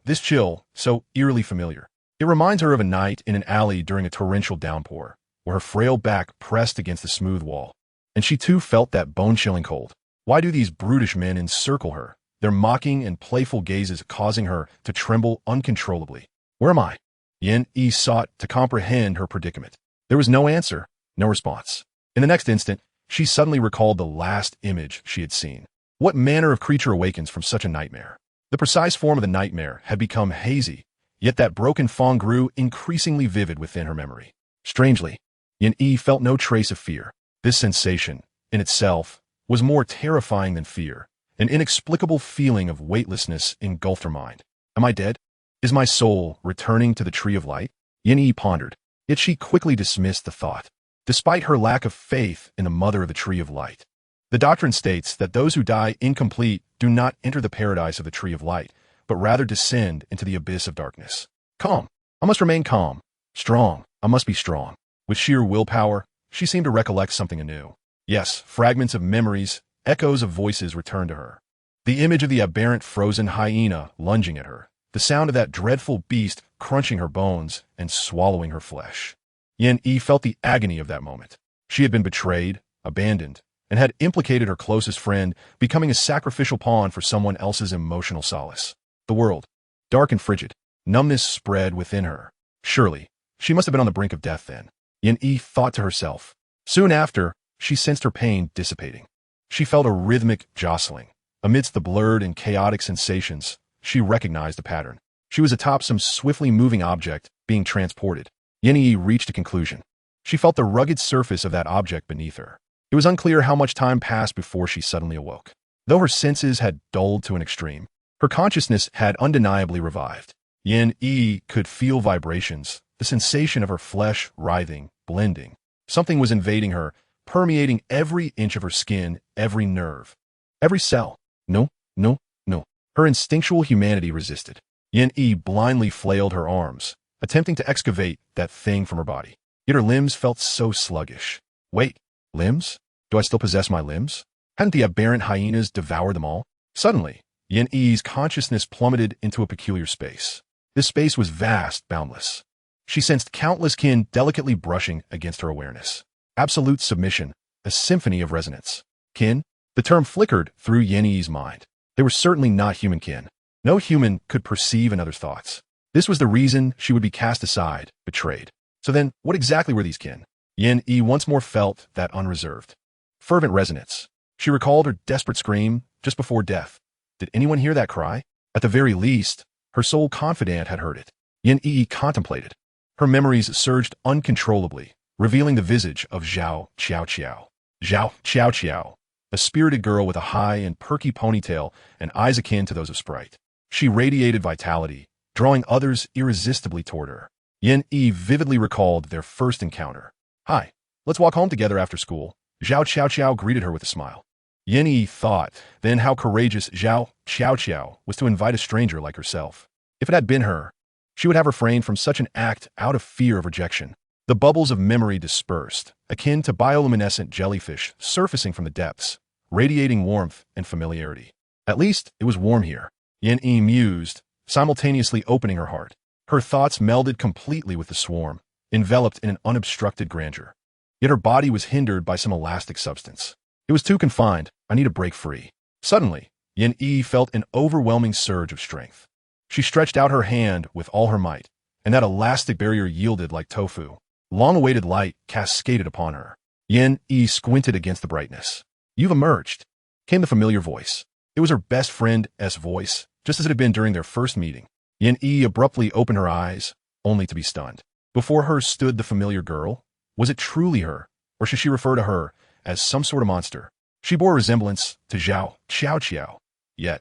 This chill, so eerily familiar. It reminds her of a night in an alley during a torrential downpour, where her frail back pressed against the smooth wall. And she too felt that bone-chilling cold. Why do these brutish men encircle her, their mocking and playful gazes causing her to tremble uncontrollably? Where am I? Yin Yi sought to comprehend her predicament. There was no answer, no response. In the next instant, she suddenly recalled the last image she had seen. What manner of creature awakens from such a nightmare? The precise form of the nightmare had become hazy, yet that broken fawn grew increasingly vivid within her memory. Strangely, Yin Yi felt no trace of fear. This sensation, in itself, was more terrifying than fear. An inexplicable feeling of weightlessness engulfed her mind. Am I dead? Is my soul returning to the Tree of Light? Yin Yi pondered, yet she quickly dismissed the thought. Despite her lack of faith in the Mother of the Tree of Light, the doctrine states that those who die incomplete do not enter the paradise of the Tree of Light, but rather descend into the abyss of darkness. Calm. I must remain calm. Strong. I must be strong. With sheer willpower, she seemed to recollect something anew. Yes, fragments of memories, echoes of voices returned to her. The image of the aberrant frozen hyena lunging at her, the sound of that dreadful beast crunching her bones and swallowing her flesh. Yin Yi felt the agony of that moment. She had been betrayed, abandoned, and had implicated her closest friend, becoming a sacrificial pawn for someone else's emotional solace. The world, dark and frigid, numbness spread within her. Surely, she must have been on the brink of death then. Yin Yi thought to herself. Soon after, she sensed her pain dissipating. She felt a rhythmic jostling. Amidst the blurred and chaotic sensations, she recognized a pattern. She was atop some swiftly moving object, being transported. Yin Yi reached a conclusion. She felt the rugged surface of that object beneath her. It was unclear how much time passed before she suddenly awoke. Though her senses had dulled to an extreme, her consciousness had undeniably revived. Yin Yi could feel vibrations, the sensation of her flesh writhing, blending. Something was invading her, permeating every inch of her skin, every nerve, every cell. No, no, no. Her instinctual humanity resisted. Yin Yi blindly flailed her arms, attempting to excavate that thing from her body. Yet her limbs felt so sluggish. Wait, limbs? Do I still possess my limbs? Hadn't the aberrant hyenas devoured them all? Suddenly, Yin Yi's consciousness plummeted into a peculiar space. This space was vast, boundless. She sensed countless kin delicately brushing against her awareness. Absolute submission, a symphony of resonance. Kin? The term flickered through Yin Yi's mind. They were certainly not human kin. No human could perceive another's thoughts. This was the reason she would be cast aside, betrayed. So then, what exactly were these kin? Yin Yi once more felt that unreserved, fervent resonance. She recalled her desperate scream just before death. Did anyone hear that cry? At the very least, her sole confidant had heard it. Yin Yi contemplated. Her memories surged uncontrollably, revealing the visage of Zhao Qiao. Zhao Qiao, a spirited girl with a high and perky ponytail and eyes akin to those of Sprite. She radiated vitality, drawing others irresistibly toward her. Yin Yi vividly recalled their first encounter. Hi, let's walk home together after school. Zhao Qiao greeted her with a smile. Yin Yi thought then how courageous Zhao Qiao was to invite a stranger like herself. If it had been her, she would have refrained from such an act out of fear of rejection. The bubbles of memory dispersed, akin to bioluminescent jellyfish surfacing from the depths, radiating warmth and familiarity. At least, it was warm here. Yin Yi mused, simultaneously opening her heart. Her thoughts melded completely with the swarm, enveloped in an unobstructed grandeur. Yet her body was hindered by some elastic substance. It was too confined. I need to break free. Suddenly, Yin Yi felt an overwhelming surge of strength. She stretched out her hand with all her might, and that elastic barrier yielded like tofu. Long-awaited light cascaded upon her. Yin Yi squinted against the brightness. You've emerged, came the familiar voice. It was her best friend's voice, just as it had been during their first meeting. Yin Yi abruptly opened her eyes, only to be stunned. Before her stood the familiar girl. Was it truly her, or should she refer to her as some sort of monster. She bore a resemblance to Zhao Xiao. Yet,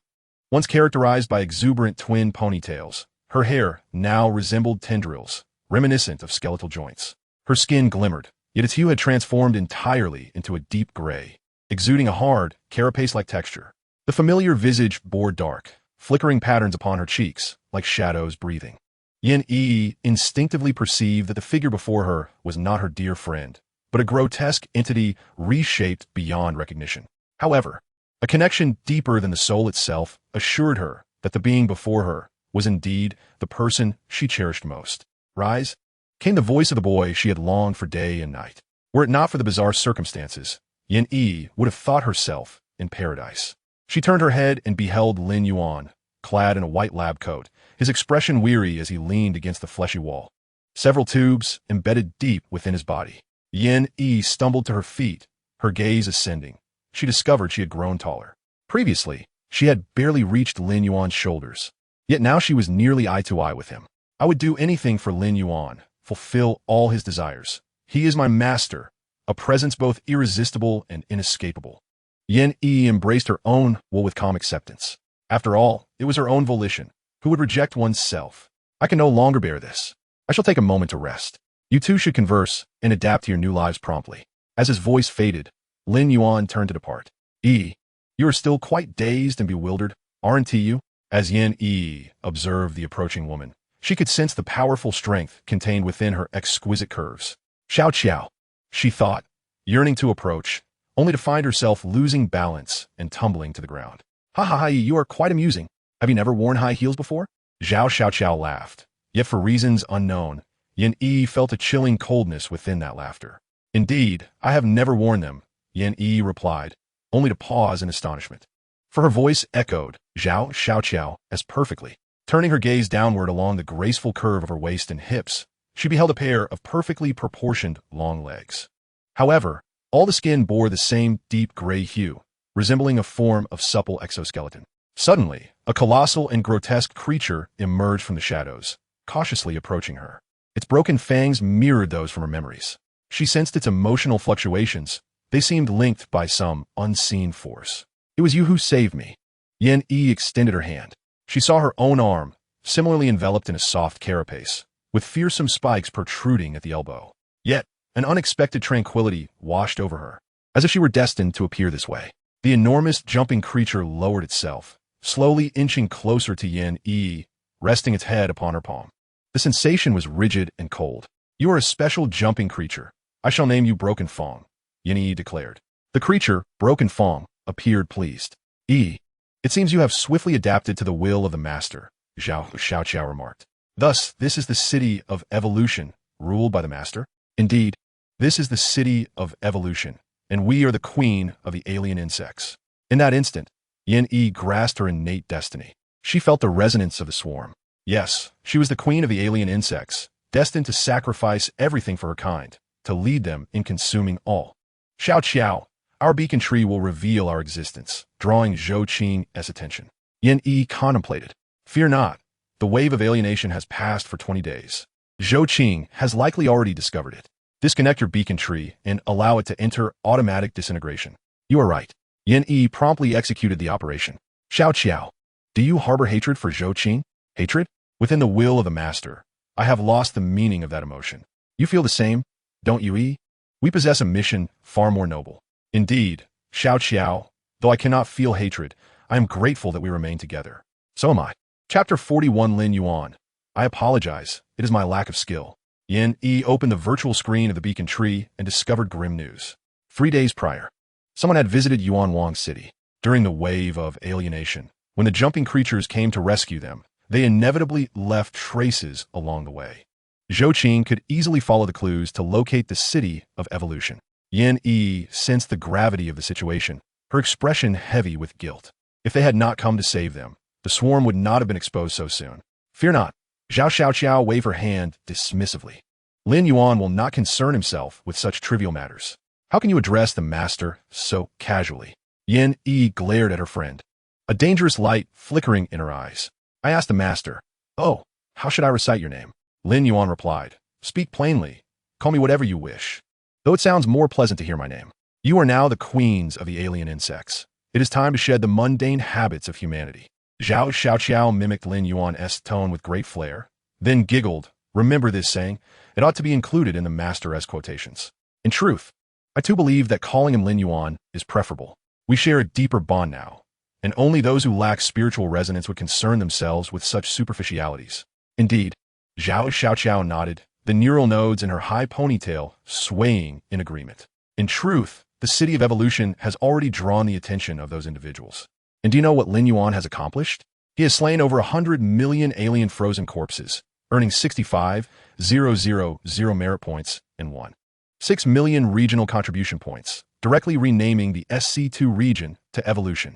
once characterized by exuberant twin ponytails, her hair now resembled tendrils, reminiscent of skeletal joints. Her skin glimmered, yet its hue had transformed entirely into a deep gray, exuding a hard, carapace-like texture. The familiar visage bore dark, flickering patterns upon her cheeks, like shadows breathing. Yin Yi instinctively perceived that the figure before her was not her dear friend, but a grotesque entity reshaped beyond recognition. However, a connection deeper than the soul itself assured her that the being before her was indeed the person she cherished most. Rise, came the voice of the boy she had longed for day and night. Were it not for the bizarre circumstances, Yin Yi would have thought herself in paradise. She turned her head and beheld Lin Yuan, clad in a white lab coat, his expression weary as he leaned against the fleshy wall. Several tubes embedded deep within his body. Yin Yi stumbled to her feet, her gaze ascending. She discovered she had grown taller. Previously, she had barely reached Lin Yuan's shoulders. Yet now she was nearly eye to eye with him. I would do anything for Lin Yuan, fulfill all his desires. He is my master, a presence both irresistible and inescapable. Yin Yi embraced her own will with calm acceptance. After all, it was her own volition. Who would reject oneself? I can no longer bear this. I shall take a moment to rest. You two should converse and adapt to your new lives promptly. As his voice faded, Lin Yuan turned to depart. You are still quite dazed and bewildered, aren't you? As Yin Yi observed the approaching woman, she could sense the powerful strength contained within her exquisite curves. Xiao, she thought, yearning to approach, only to find herself losing balance and tumbling to the ground. Ha, you are quite amusing. Have you never worn high heels before? Xiao laughed. Yet for reasons unknown, Yin Yi felt a chilling coldness within that laughter. Indeed, I have never worn them, Yin Yi replied, only to pause in astonishment. For her voice echoed Xiao as perfectly. Turning her gaze downward along the graceful curve of her waist and hips, she beheld a pair of perfectly proportioned long legs. However, all the skin bore the same deep gray hue, resembling a form of supple exoskeleton. Suddenly, a colossal and grotesque creature emerged from the shadows, cautiously approaching her. Its broken fangs mirrored those from her memories. She sensed its emotional fluctuations. They seemed linked by some unseen force. It was you who saved me. Yin Yi extended her hand. She saw her own arm, similarly enveloped in a soft carapace, with fearsome spikes protruding at the elbow. Yet, an unexpected tranquility washed over her, as if she were destined to appear this way. The enormous jumping creature lowered itself, slowly inching closer to Yin Yi, resting its head upon her palm. The sensation was rigid and cold. You are a special jumping creature. I shall name you Broken Fong, Yin Yi declared. The creature, Broken Fong, appeared pleased. It seems you have swiftly adapted to the will of the master, Xiao remarked. Thus, this is the city of evolution, ruled by the master? Indeed, this is the city of evolution, and we are the queen of the alien insects. In that instant, Yin Yi grasped her innate destiny. She felt the resonance of the swarm. Yes, she was the queen of the alien insects, destined to sacrifice everything for her kind, to lead them in consuming all. Xiao, our beacon tree will reveal our existence, drawing Zhou Qing's attention. Yin Yi contemplated. Fear not, the wave of alienation has passed for 20 days. Zhou Qing has likely already discovered it. Disconnect your beacon tree and allow it to enter automatic disintegration. You are right. Yin Yi promptly executed the operation. Xiao, do you harbor hatred for Zhou Qing? Hatred? Within the will of the master, I have lost the meaning of that emotion. You feel the same, don't you, Yi? We possess a mission far more noble. Indeed, Xiao, though I cannot feel hatred, I am grateful that we remain together. So am I. Chapter 41 Lin Yuan. I apologize, it is my lack of skill. Yin Yi opened the virtual screen of the beacon tree and discovered grim news. 3 days prior, someone had visited Yuan Wang City. During the wave of alienation, when the jumping creatures came to rescue them, they inevitably left traces along the way. Zhou Qing could easily follow the clues to locate the city of evolution. Yin Yi sensed the gravity of the situation, her expression heavy with guilt. If they had not come to save them, the swarm would not have been exposed so soon. Fear not. Xiao waved her hand dismissively. Lin Yuan will not concern himself with such trivial matters. How can you address the master so casually? Yin Yi glared at her friend, a dangerous light flickering in her eyes. I asked the master, "Oh, how should I recite your name?" Lin Yuan replied, "Speak plainly. Call me whatever you wish. Though it sounds more pleasant to hear my name." You are now the queens of the alien insects. It is time to shed the mundane habits of humanity. Zhao Xiaoqiao mimicked Lin Yuan's tone with great flair, then giggled. Remember this saying? It ought to be included in the Master quotations. In truth, I too believe that calling him Lin Yuan is preferable. We share a deeper bond now, and only those who lack spiritual resonance would concern themselves with such superficialities. Indeed, Zhao Xiaoqiao nodded, the neural nodes in her high ponytail swaying in agreement. In truth, the city of evolution has already drawn the attention of those individuals. And do you know what Lin Yuan has accomplished? He has slain over 100 million alien frozen corpses, earning 65,000 merit points and 1.6 million regional contribution points, directly renaming the SC2 region to evolution.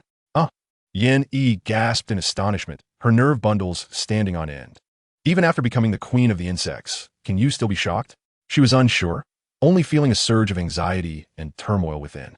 Yin Yi gasped in astonishment, her nerve bundles standing on end. Even after becoming the queen of the insects, can you still be shocked? She was unsure, only feeling a surge of anxiety and turmoil within.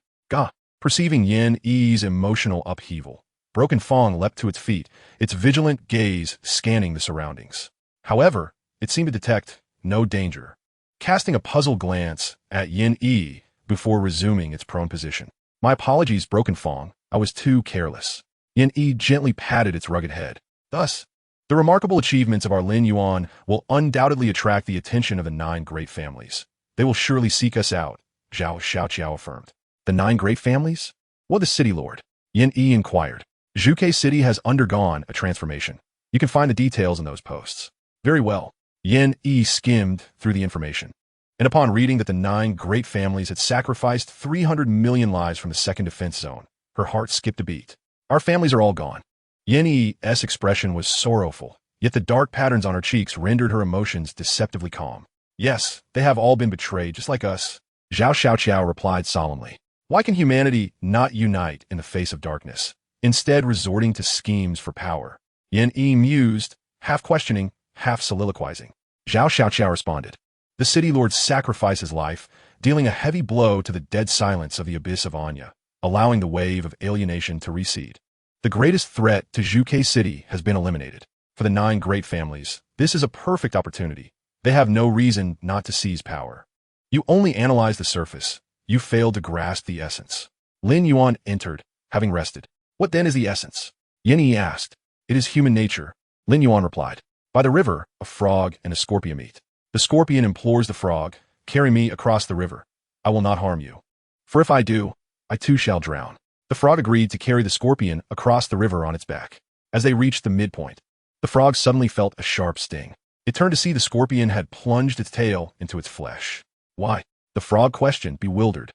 Perceiving Yin Yi's emotional upheaval, Broken Fong leapt to its feet, its vigilant gaze scanning the surroundings. However, it seemed to detect no danger, casting a puzzled glance at Yin Yi before resuming its prone position. My apologies, Broken Fong, I was too careless. Yin Yi gently patted its rugged head. Thus, the remarkable achievements of our Lin Yuan will undoubtedly attract the attention of the 9 great families. They will surely seek us out, Zhao Xiaoqiao affirmed. The 9 great families? What the city lord? Yin Yi inquired. Zhuke City has undergone a transformation. You can find the details in those posts. Very well. Yin Yi skimmed through the information. And upon reading that the 9 great families had sacrificed 300 million lives from the second defense zone, her heart skipped a beat. Our families are all gone. Yin Yi's expression was sorrowful, yet the dark patterns on her cheeks rendered her emotions deceptively calm. Yes, they have all been betrayed, just like us. Zhao Xiaoqiao replied solemnly. Why can humanity not unite in the face of darkness, instead resorting to schemes for power? Yin Yi mused, half questioning, half soliloquizing. Zhao Xiaoqiao responded. The city lord sacrificed his life, dealing a heavy blow to the dead silence of the abyss of Anya, allowing the wave of alienation to recede. The greatest threat to Zhuke City has been eliminated. For the 9 great families, this is a perfect opportunity. They have no reason not to seize power. You only analyze the surface. You failed to grasp the essence. Lin Yuan entered, having rested. What then is the essence? Yin Yi asked. It is human nature, Lin Yuan replied. By the river, a frog and a scorpion meet. The scorpion implores the frog, carry me across the river. I will not harm you. For if I do, I too shall drown. The frog agreed to carry the scorpion across the river on its back. As they reached the midpoint, the frog suddenly felt a sharp sting. It turned to see the scorpion had plunged its tail into its flesh. Why? The frog questioned, bewildered.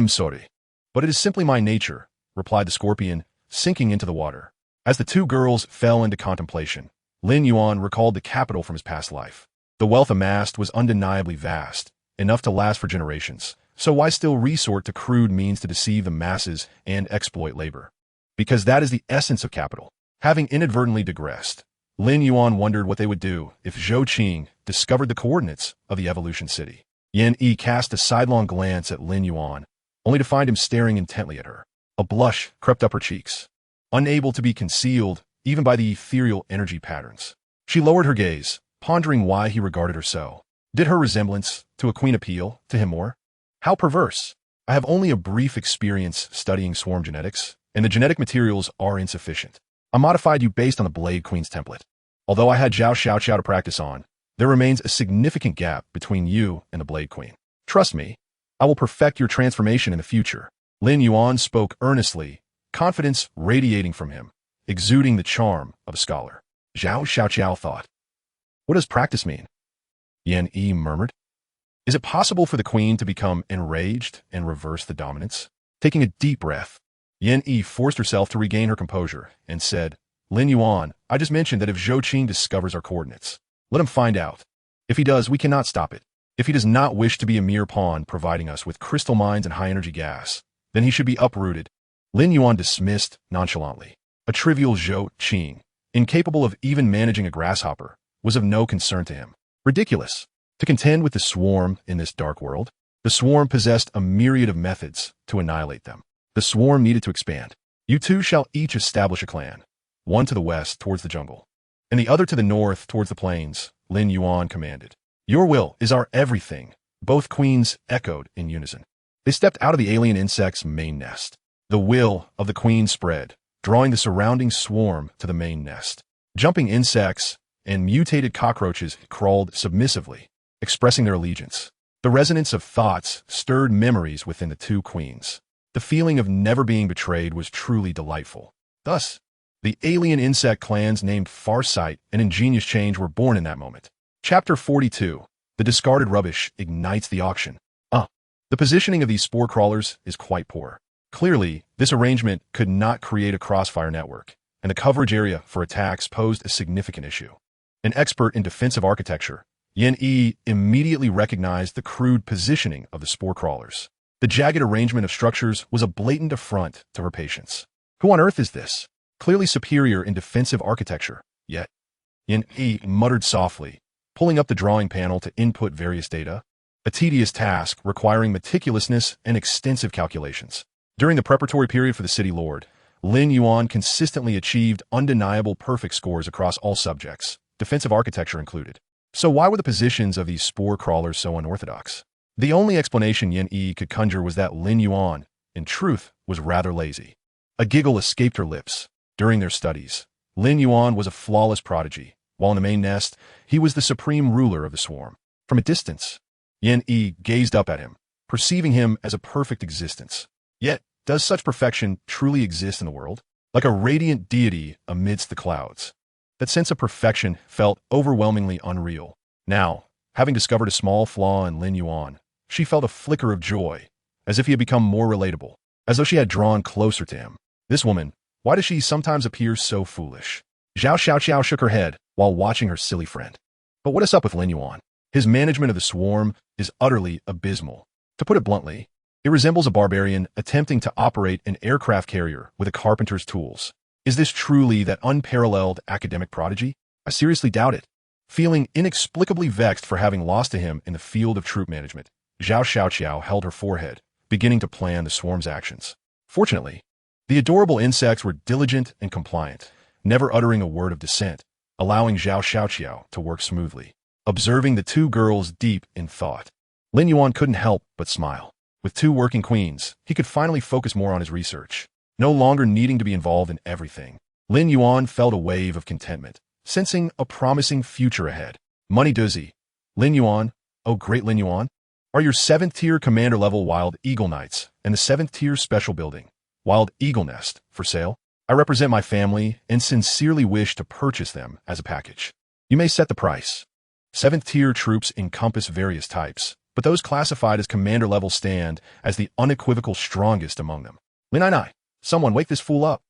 Sorry. But it is simply my nature, replied the scorpion, sinking into the water. As the 2 girls fell into contemplation, Lin Yuan recalled the capital from his past life. The wealth amassed was undeniably vast, enough to last for generations. So why still resort to crude means to deceive the masses and exploit labor? Because that is the essence of capital. Having inadvertently digressed, Lin Yuan wondered what they would do if Zhou Qing discovered the coordinates of the evolution city. Yin Yi cast a sidelong glance at Lin Yuan, only to find him staring intently at her. A blush crept up her cheeks, unable to be concealed even by the ethereal energy patterns. She lowered her gaze, pondering why he regarded her so. Did her resemblance to a queen appeal to him more? How perverse. I have only a brief experience studying swarm genetics, and the genetic materials are insufficient. I modified you based on the Blade Queen's template. Although I had Zhao Xiaoqiao to practice on, there remains a significant gap between you and the Blade Queen. Trust me, I will perfect your transformation in the future. Lin Yuan spoke earnestly, confidence radiating from him, exuding the charm of a scholar. Zhao Xiaoqiao thought. What does practice mean? Yin Yi murmured. Is it possible for the queen to become enraged and reverse the dominance? Taking a deep breath, Yin Yi forced herself to regain her composure and said, Lin Yuan, I just mentioned that if Zhou Qing discovers our coordinates, let him find out. If he does, we cannot stop it. If he does not wish to be a mere pawn providing us with crystal mines and high-energy gas, then he should be uprooted. Lin Yuan dismissed nonchalantly. A trivial Zhou Qing, incapable of even managing a grasshopper, was of no concern to him. Ridiculous. To contend with the swarm in this dark world, the swarm possessed a myriad of methods to annihilate them. The swarm needed to expand. You 2 shall each establish a clan, one to the west towards the jungle, and the other to the north towards the plains, Lin Yuan commanded. Your will is our everything, both queens echoed in unison. They stepped out of the alien insect's main nest. The will of the queen spread, drawing the surrounding swarm to the main nest. Jumping insects and mutated cockroaches crawled submissively, expressing their allegiance. The resonance of thoughts stirred memories within the two queens. The feeling of never being betrayed was truly delightful. Thus, the alien insect clans named Farsight and Ingenious Change were born in that moment. Chapter 42. The discarded rubbish ignites the auction. The positioning of these spore crawlers is quite poor. Clearly, this arrangement could not create a crossfire network, and the coverage area for attacks posed a significant issue. An expert in defensive architecture, Yin Yi immediately recognized the crude positioning of the spore crawlers. The jagged arrangement of structures was a blatant affront to her patience. Who on earth is this? Clearly superior in defensive architecture, yet. Yin Yi muttered softly, pulling up the drawing panel to input various data. A tedious task requiring meticulousness and extensive calculations. During the preparatory period for the City Lord, Lin Yuan consistently achieved undeniable perfect scores across all subjects, defensive architecture included. So why were the positions of these spore crawlers so unorthodox? The only explanation Yin Yi could conjure was that Lin Yuan, in truth, was rather lazy. A giggle escaped her lips. During their studies, Lin Yuan was a flawless prodigy, while in the main nest, he was the supreme ruler of the swarm. From a distance, Yin Yi gazed up at him, perceiving him as a perfect existence. Yet, does such perfection truly exist in the world? Like a radiant deity amidst the clouds. That sense of perfection felt overwhelmingly unreal. Now, having discovered a small flaw in Lin Yuan, she felt a flicker of joy, as if he had become more relatable, as though she had drawn closer to him. This woman, why does she sometimes appear so foolish? Zhao Xiaoqiao shook her head while watching her silly friend. But what is up with Lin Yuan? His management of the swarm is utterly abysmal. To put it bluntly, it resembles a barbarian attempting to operate an aircraft carrier with a carpenter's tools. Is this truly that unparalleled academic prodigy? I seriously doubt it. Feeling inexplicably vexed for having lost to him in the field of troop management, Zhao Xiaoqiao held her forehead, beginning to plan the swarm's actions. Fortunately, the adorable insects were diligent and compliant, never uttering a word of dissent, allowing Zhao Xiaoqiao to work smoothly. Observing the two girls deep in thought, Lin Yuan couldn't help but smile. With two working queens, he could finally focus more on his research, no longer needing to be involved in everything. Lin Yuan felt a wave of contentment, sensing a promising future ahead. Money doozy. Lin Yuan, oh great Lin Yuan, are your 7th tier commander level Wild Eagle Knights and the 7th tier special building, Wild Eagle Nest, for sale? I represent my family and sincerely wish to purchase them as a package. You may set the price. 7th tier troops encompass various types, but those classified as commander level stand as the unequivocal strongest among them. Lin Ai, someone wake this fool up.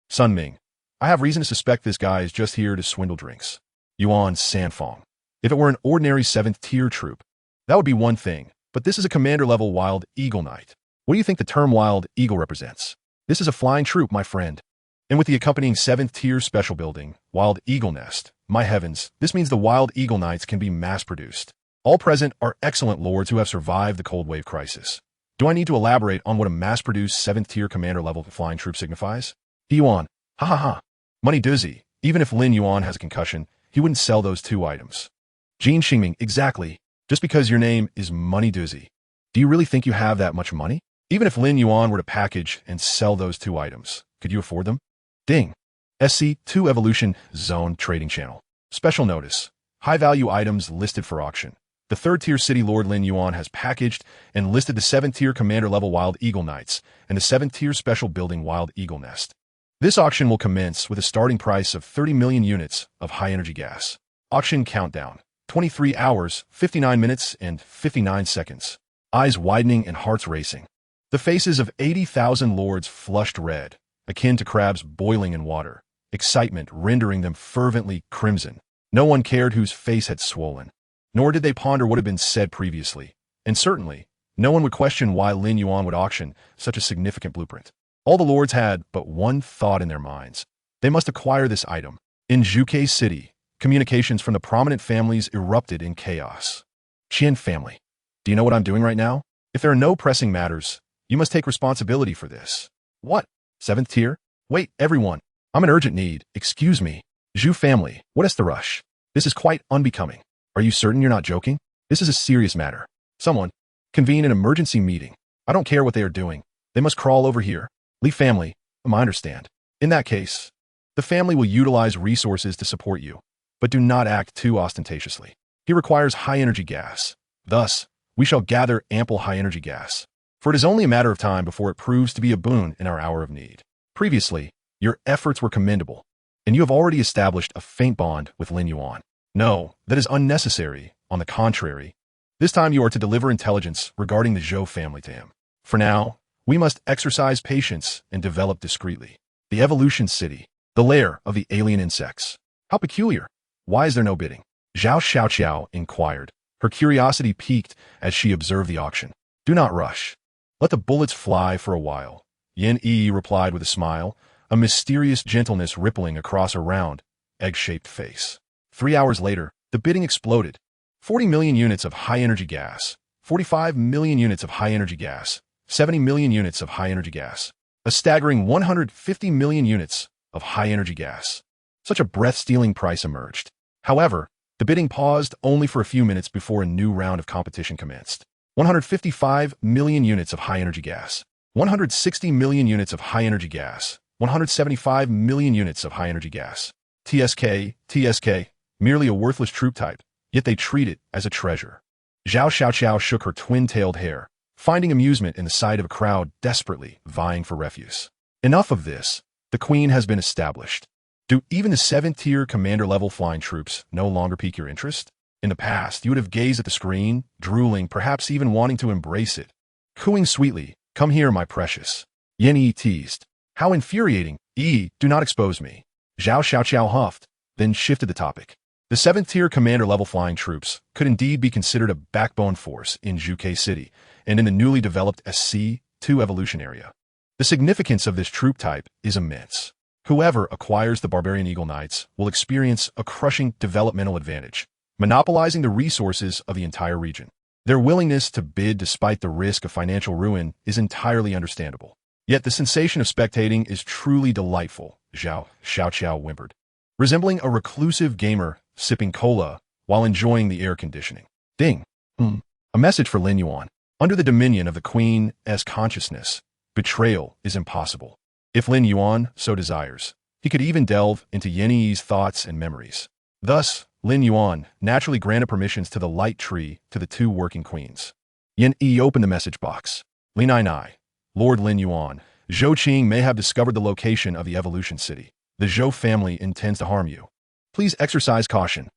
Sun Ming, I have reason to suspect this guy is just here to swindle drinks. Yuan Sanfong, if it were an ordinary 7th tier troop, that would be one thing, but this is a commander level Wild Eagle Knight. What do you think the term Wild Eagle represents? This is a flying troop, my friend. And with the accompanying 7th tier special building, Wild Eagle Nest, my heavens, this means the Wild Eagle Knights can be mass-produced. All present are excellent lords who have survived the Cold Wave crisis. Do I need to elaborate on what a mass-produced 7th tier commander level flying troop signifies? Yuan, ha ha ha. Money doozy. Even if Lin Yuan has a concussion, he wouldn't sell those two items. Jin Xingming, exactly. Just because your name is Money doozy. Do you really think you have that much money? Even if Lin Yuan were to package and sell those two items, could you afford them? Ding. SC2 Evolution Zone Trading Channel. Special notice. High-value items listed for auction. The 3rd tier City Lord Lin Yuan has packaged and listed the 7th tier commander level Wild Eagle Knights and the 7th tier special building Wild Eagle Nest. This auction will commence with a starting price of 30 million units of high-energy gas. Auction countdown. 23 hours, 59 minutes, and 59 seconds. Eyes widening and hearts racing. The faces of 80,000 lords flushed red, akin to crabs boiling in water, excitement rendering them fervently crimson. No one cared whose face had swollen, nor did they ponder what had been said previously, and certainly, no one would question why Lin Yuan would auction such a significant blueprint. All the lords had but one thought in their minds. They must acquire this item. In Zhuke City, communications from the prominent families erupted in chaos. Qian family, do you know what I'm doing right now? If there are no pressing matters, you must take responsibility for this. What? 7th tier? Wait, everyone. I'm in urgent need. Excuse me. Zhu family, what is the rush? This is quite unbecoming. Are you certain you're not joking? This is a serious matter. Someone, convene an emergency meeting. I don't care what they are doing. They must crawl over here. Leave family. I understand. In that case, the family will utilize resources to support you, but do not act too ostentatiously. He requires high-energy gas. Thus, we shall gather ample high-energy gas, for it is only a matter of time before it proves to be a boon in our hour of need. Previously, your efforts were commendable, and you have already established a faint bond with Lin Yuan. No, that is unnecessary. On the contrary, this time you are to deliver intelligence regarding the Zhou family to him. For now, we must exercise patience and develop discreetly. The Evolution City, the lair of the alien insects. How peculiar. Why is there no bidding? Zhao Xiaoqiao inquired. Her curiosity piqued as she observed the auction. Do not rush. Let the bullets fly for a while. Yin Yi replied with a smile, a mysterious gentleness rippling across her round, egg-shaped face. 3 hours later, the bidding exploded. 40 million units of high-energy gas, 45 million units of high-energy gas, 70 million units of high-energy gas, a staggering 150 million units of high-energy gas. Such a breath-stealing price emerged. However, the bidding paused only for a few minutes before a new round of competition commenced. 155 million units of high-energy gas, 160 million units of high-energy gas, 175 million units of high-energy gas. TSK, merely a worthless troop type, yet they treat it as a treasure. Zhao Xiaoqiao shook her twin-tailed hair, finding amusement in the sight of a crowd desperately vying for refuse. Enough of this. The queen has been established. Do even the 7th-tier commander-level flying troops no longer pique your interest? In the past, you would have gazed at the screen, drooling, perhaps even wanting to embrace it. Cooing sweetly, come here, my precious. Yin Yi teased. How infuriating. Do not expose me. Zhao Xiaoqiao huffed, then shifted the topic. The 7th-tier commander-level flying troops could indeed be considered a backbone force in Zhuke City and in the newly developed SC-2 evolution area. The significance of this troop type is immense. Whoever acquires the Barbarian Eagle Knights will experience a crushing developmental advantage, monopolizing the resources of the entire region. Their willingness to bid despite the risk of financial ruin is entirely understandable. Yet the sensation of spectating is truly delightful, Zhao Xiaoqiao whimpered, resembling a reclusive gamer sipping cola while enjoying the air conditioning. Ding! A message for Lin Yuan. Under the dominion of the Queen's consciousness, betrayal is impossible. If Lin Yuan so desires, he could even delve into Yin Yi's thoughts and memories. Thus, Lin Yuan naturally granted permissions to the light tree to the 2 working queens. Yin Yi opened the message box. Lin Nai, Lord Lin Yuan, Zhou Qing may have discovered the location of the Evolution City. The Zhou family intends to harm you. Please exercise caution.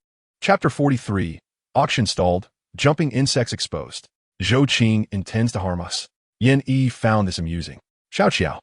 Chapter 43, Auction stalled, jumping insects exposed. Zhou Qing intends to harm us. Yin Yi found this amusing. Xiao.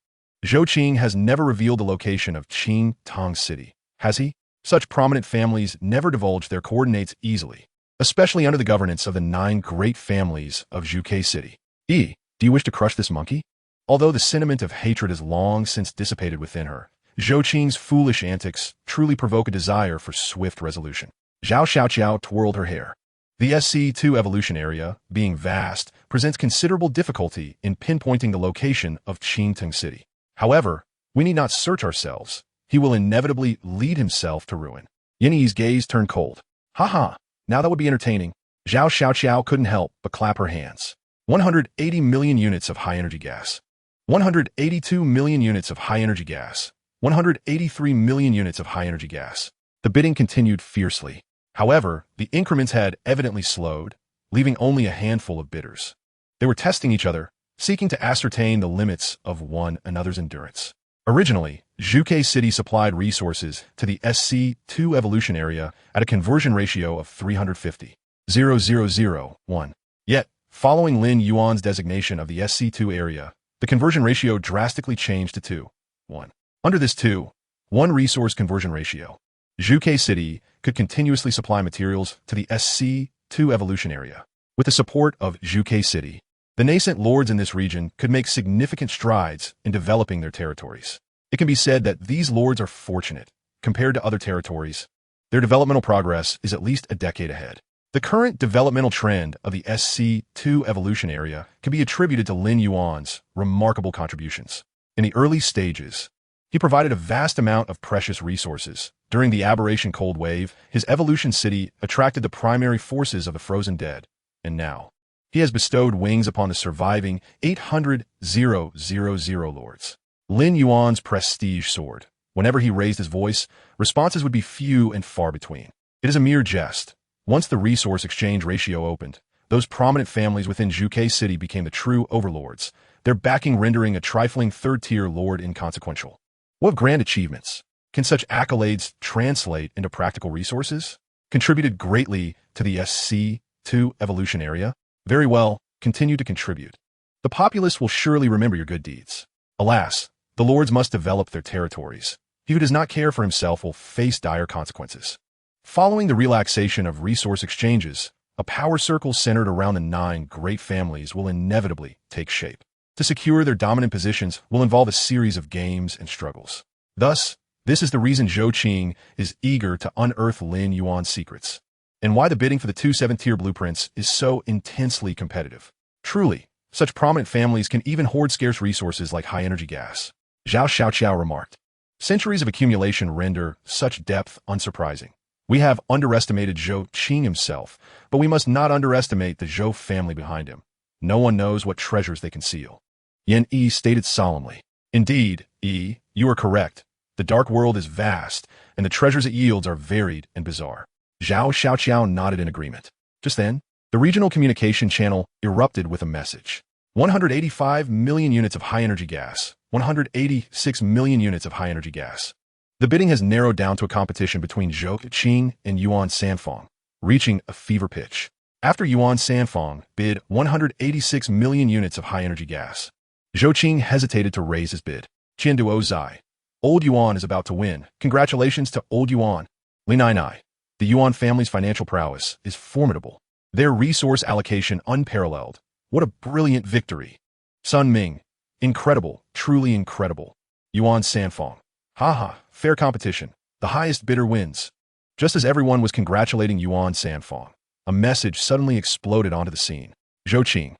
Zhou Qing has never revealed the location of Qing Tong City, has he? Such prominent families never divulge their coordinates easily, especially under the governance of the 9 great families of Zhuke City. Do you wish to crush this monkey? Although the sentiment of hatred has long since dissipated within her, Zhou Qing's foolish antics truly provoke a desire for swift resolution. Zhao Xiaoqiao twirled her hair. The SC-2 evolution area, being vast, presents considerable difficulty in pinpointing the location of Qing Tong City. However, we need not search ourselves. He will inevitably lead himself to ruin. Yin Yi's gaze turned cold. Now that would be entertaining. Zhao Xiaoqiao couldn't help but clap her hands. 180 million units of high-energy gas. 182 million units of high-energy gas. 183 million units of high-energy gas. The bidding continued fiercely. However, the increments had evidently slowed, leaving only a handful of bidders. They were testing each other, seeking to ascertain the limits of one another's endurance. Originally, Zhuke City supplied resources to the SC-2 evolution area at a conversion ratio of 350:1. Yet, following Lin Yuan's designation of the SC-2 area, the conversion ratio drastically changed to 2:1. Under this 2:1 resource conversion ratio, Zhuke City could continuously supply materials to the SC-2 evolution area. With the support of Zhuke City, the nascent lords in this region could make significant strides in developing their territories. It can be said that these lords are fortunate. Compared to other territories, their developmental progress is at least a decade ahead. The current developmental trend of the SC-2 evolution area can be attributed to Lin Yuan's remarkable contributions. In the early stages, he provided a vast amount of precious resources. During the Aberration Cold Wave, his evolution city attracted the primary forces of the frozen dead, and now, He has bestowed wings upon the surviving 800,000 lords. Lin Yuan's prestige soared. Whenever he raised his voice, responses would be few and far between. It is a mere jest. Once the resource exchange ratio opened, those prominent families within Zhuge City became the true overlords, their backing rendering a trifling third-tier lord inconsequential. What grand achievements! Can such accolades translate into practical resources? Contributed greatly to the SC2 evolution area? Very well, continue to contribute. The populace will surely remember your good deeds. Alas, the lords must develop their territories. He who does not care for himself will face dire consequences. Following the relaxation of resource exchanges, a power circle centered around the 9 great families will inevitably take shape. To secure their dominant positions will involve a series of games and struggles. Thus, this is the reason Zhou Qing is eager to unearth Lin Yuan's secrets, and why the bidding for the 2 7th-tier blueprints is so intensely competitive. Truly, such prominent families can even hoard scarce resources like high-energy gas. Zhao Xiaoqiao remarked. Centuries of accumulation render such depth unsurprising. We have underestimated Zhou Qing himself, but we must not underestimate the Zhou family behind him. No one knows what treasures they conceal. Yan Yi stated solemnly. Indeed, Yi, you are correct. The dark world is vast, and the treasures it yields are varied and bizarre. Zhao Xiaoqiao nodded in agreement. Just then, the regional communication channel erupted with a message. 185 million units of high-energy gas. 186 million units of high-energy gas. The bidding has narrowed down to a competition between Zhou Qing and Yuan Sanfang, reaching a fever pitch. After Yuan Sanfang bid 186 million units of high-energy gas, Zhou Qing hesitated to raise his bid. Qian Duo Zai. Old Yuan is about to win. Congratulations to Old Yuan. Lin Yuan. The Yuan family's financial prowess is formidable. Their resource allocation unparalleled. What a brilliant victory. Sun Ming. Incredible, truly incredible. Yuan Sanfang. Haha, fair competition. The highest bidder wins. Just as everyone was congratulating Yuan Sanfang, a message suddenly exploded onto the scene. Zhou Qing.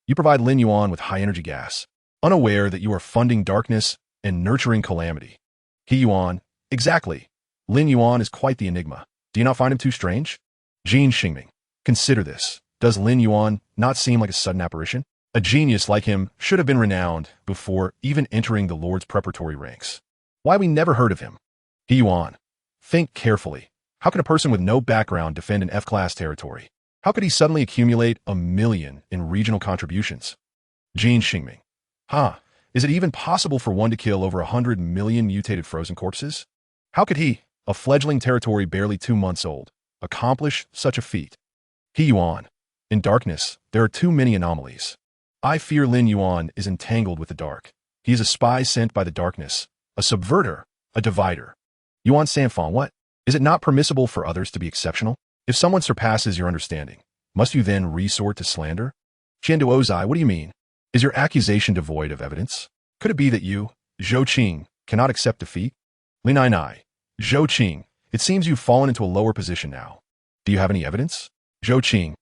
You provide Lin Yuan with high-energy gas, unaware that you are funding darkness and nurturing calamity. He Yuan. Exactly. Lin Yuan is quite the enigma. Do you not find him too strange? Jin Xingming. Consider this. Does Lin Yuan not seem like a sudden apparition? A genius like him should have been renowned before even entering the Lord's preparatory ranks. Why we never heard of him? He Yuan. Think carefully. How can a person with no background defend an F-class territory? How could he suddenly accumulate 1 million in regional contributions? Jin Xingming. Is it even possible for one to kill over 100 million mutated frozen corpses? How could he, a fledgling territory barely 2 months old, accomplish such a feat? He Yuan. In darkness, there are too many anomalies. I fear Lin Yuan is entangled with the dark. He is a spy sent by the darkness, a subverter, a divider. Yuan Sanfang, what? Is it not permissible for others to be exceptional? If someone surpasses your understanding, must you then resort to slander? Qian Duozai, what do you mean? Is your accusation devoid of evidence? Could it be that you, Zhou Qing, cannot accept defeat? Lin Yuan. Zhou Qing, it seems you've fallen into a lower position now. Do you have any evidence? Zhou Qing.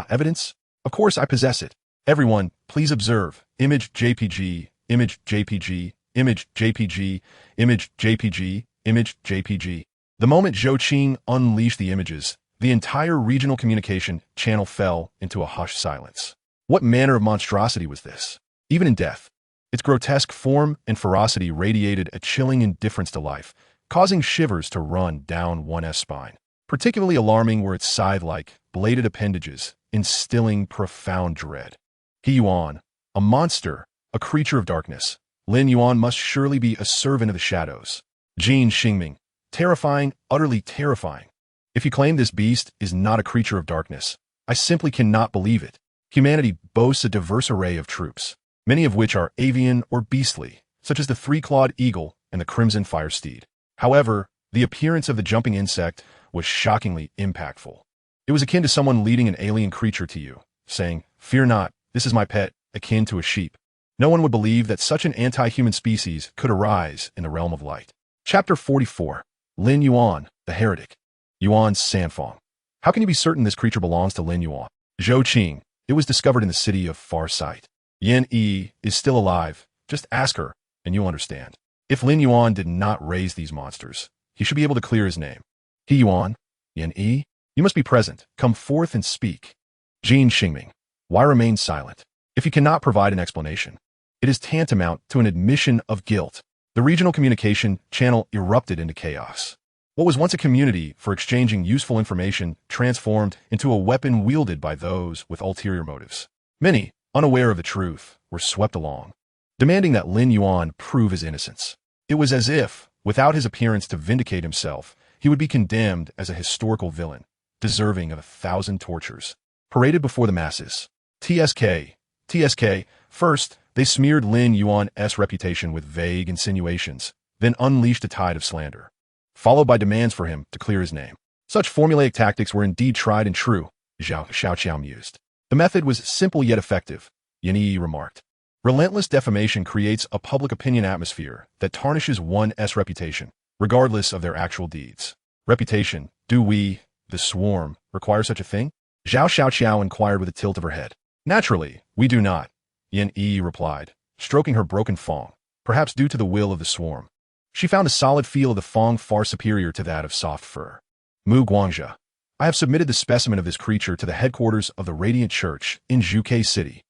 Evidence? Of course I possess it. Everyone, please observe. Image JPG, image JPG, image JPG, image JPG, image JPG. The moment Zhou Qing unleashed the images, the entire regional communication channel fell into a hushed silence. What manner of monstrosity was this? Even in death, its grotesque form and ferocity radiated a chilling indifference to life, causing shivers to run down one's spine. Particularly alarming were its scythe-like, bladed appendages, instilling profound dread. He Yuan, a monster, a creature of darkness. Lin Yuan must surely be a servant of the shadows. Jin Xingming. Terrifying, utterly terrifying. If you claim this beast is not a creature of darkness, I simply cannot believe it. Humanity boasts a diverse array of troops, many of which are avian or beastly, such as the 3-clawed eagle and the crimson fire steed. However, the appearance of the jumping insect was shockingly impactful. It was akin to someone leading an alien creature to you, saying, "Fear not, this is my pet," akin to a sheep. No one would believe that such an anti-human species could arise in the realm of light. Chapter 44. Lin Yuan, the Heretic. Yuan Sanfang. How can you be certain this creature belongs to Lin Yuan? Zhou Qing. It was discovered in the city of Far Sight. Yan Yi is still alive. Just ask her, and you'll understand. If Lin Yuan did not raise these monsters, he should be able to clear his name. He Yuan. Yan Yi. You must be present. Come forth and speak. Jin Xingming. Why remain silent? If you cannot provide an explanation, it is tantamount to an admission of guilt. The regional communication channel erupted into chaos. What was once a community for exchanging useful information transformed into a weapon wielded by those with ulterior motives. Many, unaware of the truth, were swept along, demanding that Lin Yuan prove his innocence. It was as if, without his appearance to vindicate himself, he would be condemned as a historical villain, deserving of 1,000 tortures. Paraded before the masses. TSK. First, they smeared Lin Yuan's reputation with vague insinuations, then unleashed a tide of slander, followed by demands for him to clear his name. Such formulaic tactics were indeed tried and true, Xiao mused. The method was simple yet effective, Yin Yi remarked. Relentless defamation creates a public opinion atmosphere that tarnishes one's reputation, regardless of their actual deeds. Reputation, do we, the swarm, require such a thing? Xiao inquired with a tilt of her head. Naturally, we do not, Yin Yi replied, stroking her broken fong, perhaps due to the will of the swarm. She found a solid feel of the fong far superior to that of soft fur. Mu Guangzhe. I have submitted the specimen of this creature to the headquarters of the Radiant Church in Zhuke City.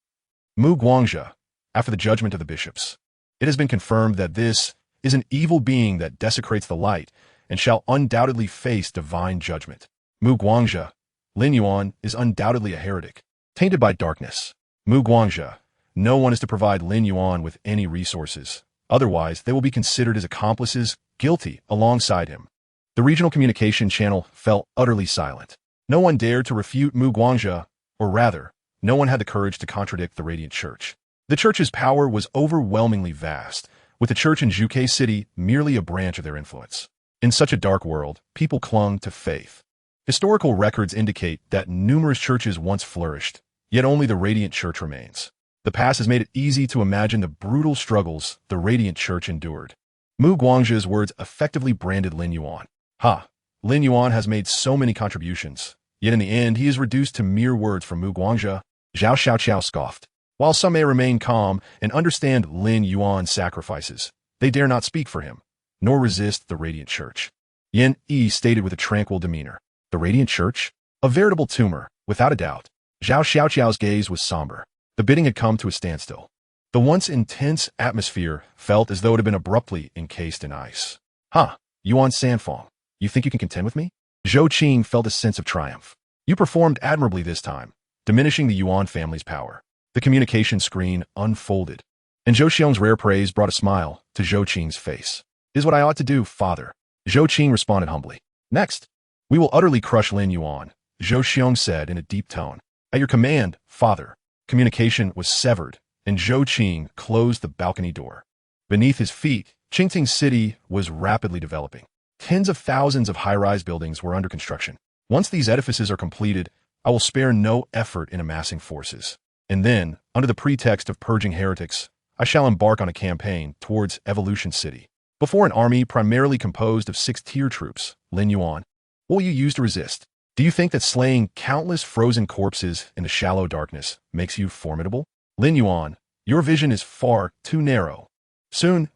Mu Guangzhe. After the judgment of the bishops, it has been confirmed that this is an evil being that desecrates the light and shall undoubtedly face divine judgment. Mu Guangzhe. Lin Yuan is undoubtedly a heretic, tainted by darkness. Mu Guangzhe. No one is to provide Lin Yuan with any resources. Otherwise, they will be considered as accomplices, guilty, alongside him. The regional communication channel fell utterly silent. No one dared to refute Mu Guangzhe, or rather, no one had the courage to contradict the Radiant Church. The church's power was overwhelmingly vast, with the church in Zhuke City merely a branch of their influence. In such a dark world, people clung to faith. Historical records indicate that numerous churches once flourished, yet only the Radiant Church remains. The past has made it easy to imagine the brutal struggles the Radiant Church endured. Mu Guangzhe's words effectively branded Lin Yuan. Lin Yuan has made so many contributions, yet in the end he is reduced to mere words from Mu Guangzhe. Xiao scoffed. While some may remain calm and understand Lin Yuan's sacrifices, they dare not speak for him, nor resist the Radiant Church. Yin Yi stated with a tranquil demeanor. The Radiant Church? A veritable tumor, without a doubt. Xiao's gaze was somber. The bidding had come to a standstill. The once intense atmosphere felt as though it had been abruptly encased in ice. Yuan Sanfong, you think you can contend with me? Zhou Qing felt a sense of triumph. You performed admirably this time, diminishing the Yuan family's power. The communication screen unfolded, and Zhou Xiong's rare praise brought a smile to Zhou Qing's face. Is what I ought to do, father. Zhou Qing responded humbly. Next, we will utterly crush Lin Yuan, Zhou Xiong said in a deep tone. At your command, father. Communication was severed, and Zhou Qing closed the balcony door. Beneath his feet, Qingting City was rapidly developing. Tens of thousands of high-rise buildings were under construction. Once these edifices are completed, I will spare no effort in amassing forces. And then, under the pretext of purging heretics, I shall embark on a campaign towards Evolution City. Before an army primarily composed of 6-tier troops, Lin Yuan, what will you use to resist? Do you think that slaying countless frozen corpses in the shallow darkness makes you formidable? Lin Yuan, your vision is far too narrow. Soon,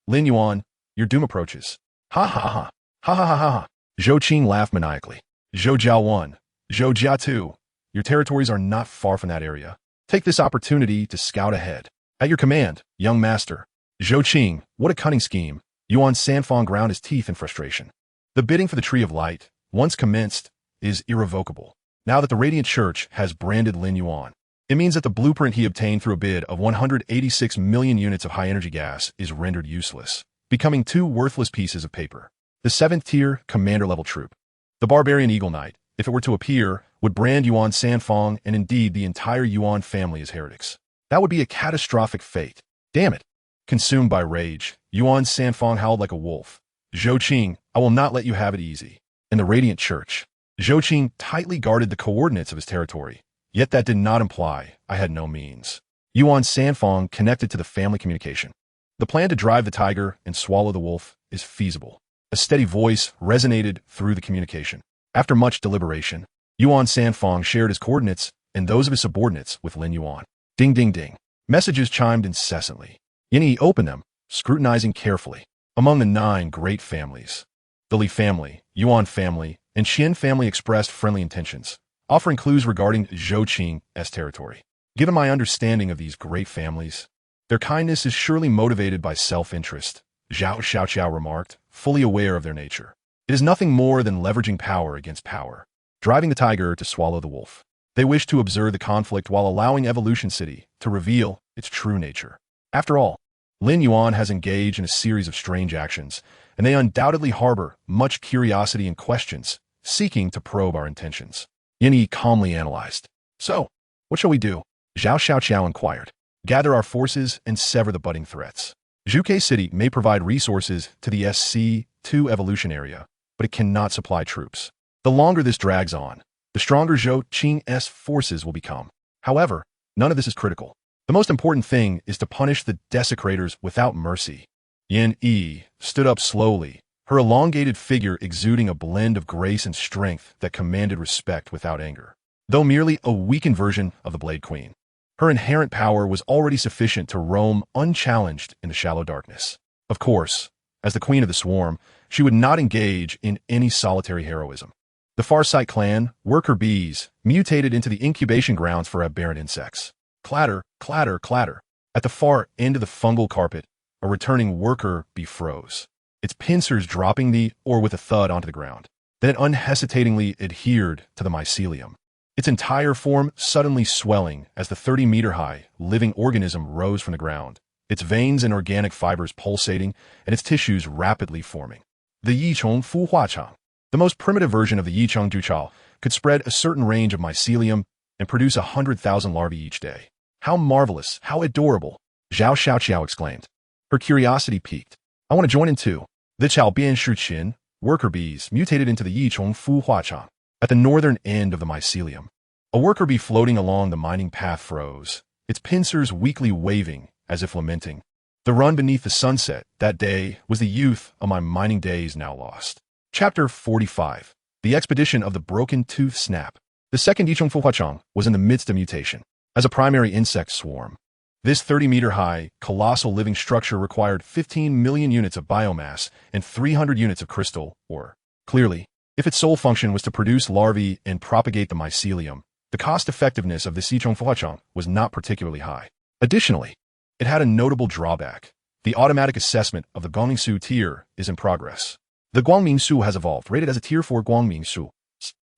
Lin Yuan, your doom approaches. Ha. Zhou Qing laughed maniacally. Zhou Jia 1, Zhou Jia 2, your territories are not far from that area. Take this opportunity to scout ahead. At your command, young master. Zhou Qing, what a cunning scheme. Yuan Sanfong ground his teeth in frustration. The bidding for the Tree of Light, once commenced, is irrevocable. Now that the Radiant Church has branded Lin Yuan, it means that the blueprint he obtained through a bid of 186 million units of high-energy gas is rendered useless, becoming 2 worthless pieces of paper. The 7th-tier, commander-level troop. The Barbarian Eagle Knight, if it were to appear, would brand Yuan Sanfong and indeed the entire Yuan family as heretics. That would be a catastrophic fate. Damn it. Consumed by rage, Yuan Sanfong howled like a wolf. Zhou Qing, I will not let you have it easy. In the Radiant Church, Zhou Qing tightly guarded the coordinates of his territory, yet that did not imply I had no means. Yuan Sanfong connected to the family communication. The plan to drive the tiger and swallow the wolf is feasible. A steady voice resonated through the communication. After much deliberation, Yuan Sanfong shared his coordinates and those of his subordinates with Lin Yuan. Ding ding ding. Messages chimed incessantly. Yin Yi opened them, scrutinizing carefully. Among the 9 great families, the Li family, Yuan family, and Qian family expressed friendly intentions, offering clues regarding Zhou-Qing's territory. Given my understanding of these great families, their kindness is surely motivated by self-interest, Zhao Xiaoqiao remarked, fully aware of their nature. It is nothing more than leveraging power against power, driving the tiger to swallow the wolf. They wish to observe the conflict while allowing Evolution City to reveal its true nature. After all, Lin Yuan has engaged in a series of strange actions, and they undoubtedly harbor much curiosity and questions, seeking to probe our intentions. Yin Yi calmly analyzed. So, what shall we do? Zhao Xiaoqiao inquired. Gather our forces and sever the budding threats. Zhuke City may provide resources to the SC2 evolution area, but it cannot supply troops. The longer this drags on, the stronger Zhou Qing's forces will become. However, none of this is critical. The most important thing is to punish the desecrators without mercy. Yin Yi stood up slowly, her elongated figure exuding a blend of grace and strength that commanded respect without anger. Though merely a weakened version of the Blade Queen, her inherent power was already sufficient to roam unchallenged in the shallow darkness. Of course, as the Queen of the Swarm, she would not engage in any solitary heroism. The Farsight clan, worker bees, mutated into the incubation grounds for aberrant insects. Clatter, clatter, clatter. At the far end of the fungal carpet, a returning worker bee froze, its pincers dropping the ore with a thud onto the ground. Then it unhesitatingly adhered to the mycelium, its entire form suddenly swelling as the 30-meter-high living organism rose from the ground, its veins and organic fibers pulsating and its tissues rapidly forming. The Yichong Fu Huachang, the most primitive version of the Yichong Juchao, could spread a certain range of mycelium and produce 100,000 larvae each day. How marvelous, how adorable, Zhao Xiaoqiao exclaimed. Her curiosity piqued. I want to join in too. The Chaobian Shuqin, worker bees, mutated into the Yichong Fu Huachang. At the northern end of the mycelium, a worker bee floating along the mining path froze, its pincers weakly waving as if lamenting. The run beneath the sunset that day was the youth of my mining days now lost. Chapter 45. The Expedition of the Broken Tooth Snap. The second Yichong Fu Huachang was in the midst of mutation. As a primary insect swarm, this 30-meter-high, colossal living structure required 15 million units of biomass and 300 units of crystal ore. Clearly, if its sole function was to produce larvae and propagate the mycelium, the cost-effectiveness of the Yichong Fu Huachang was not particularly high. Additionally, it had a notable drawback. The automatic assessment of the Guangmingsu tier is in progress. The Guangmingsu has evolved, rated as a Tier 4 Guangmingsu.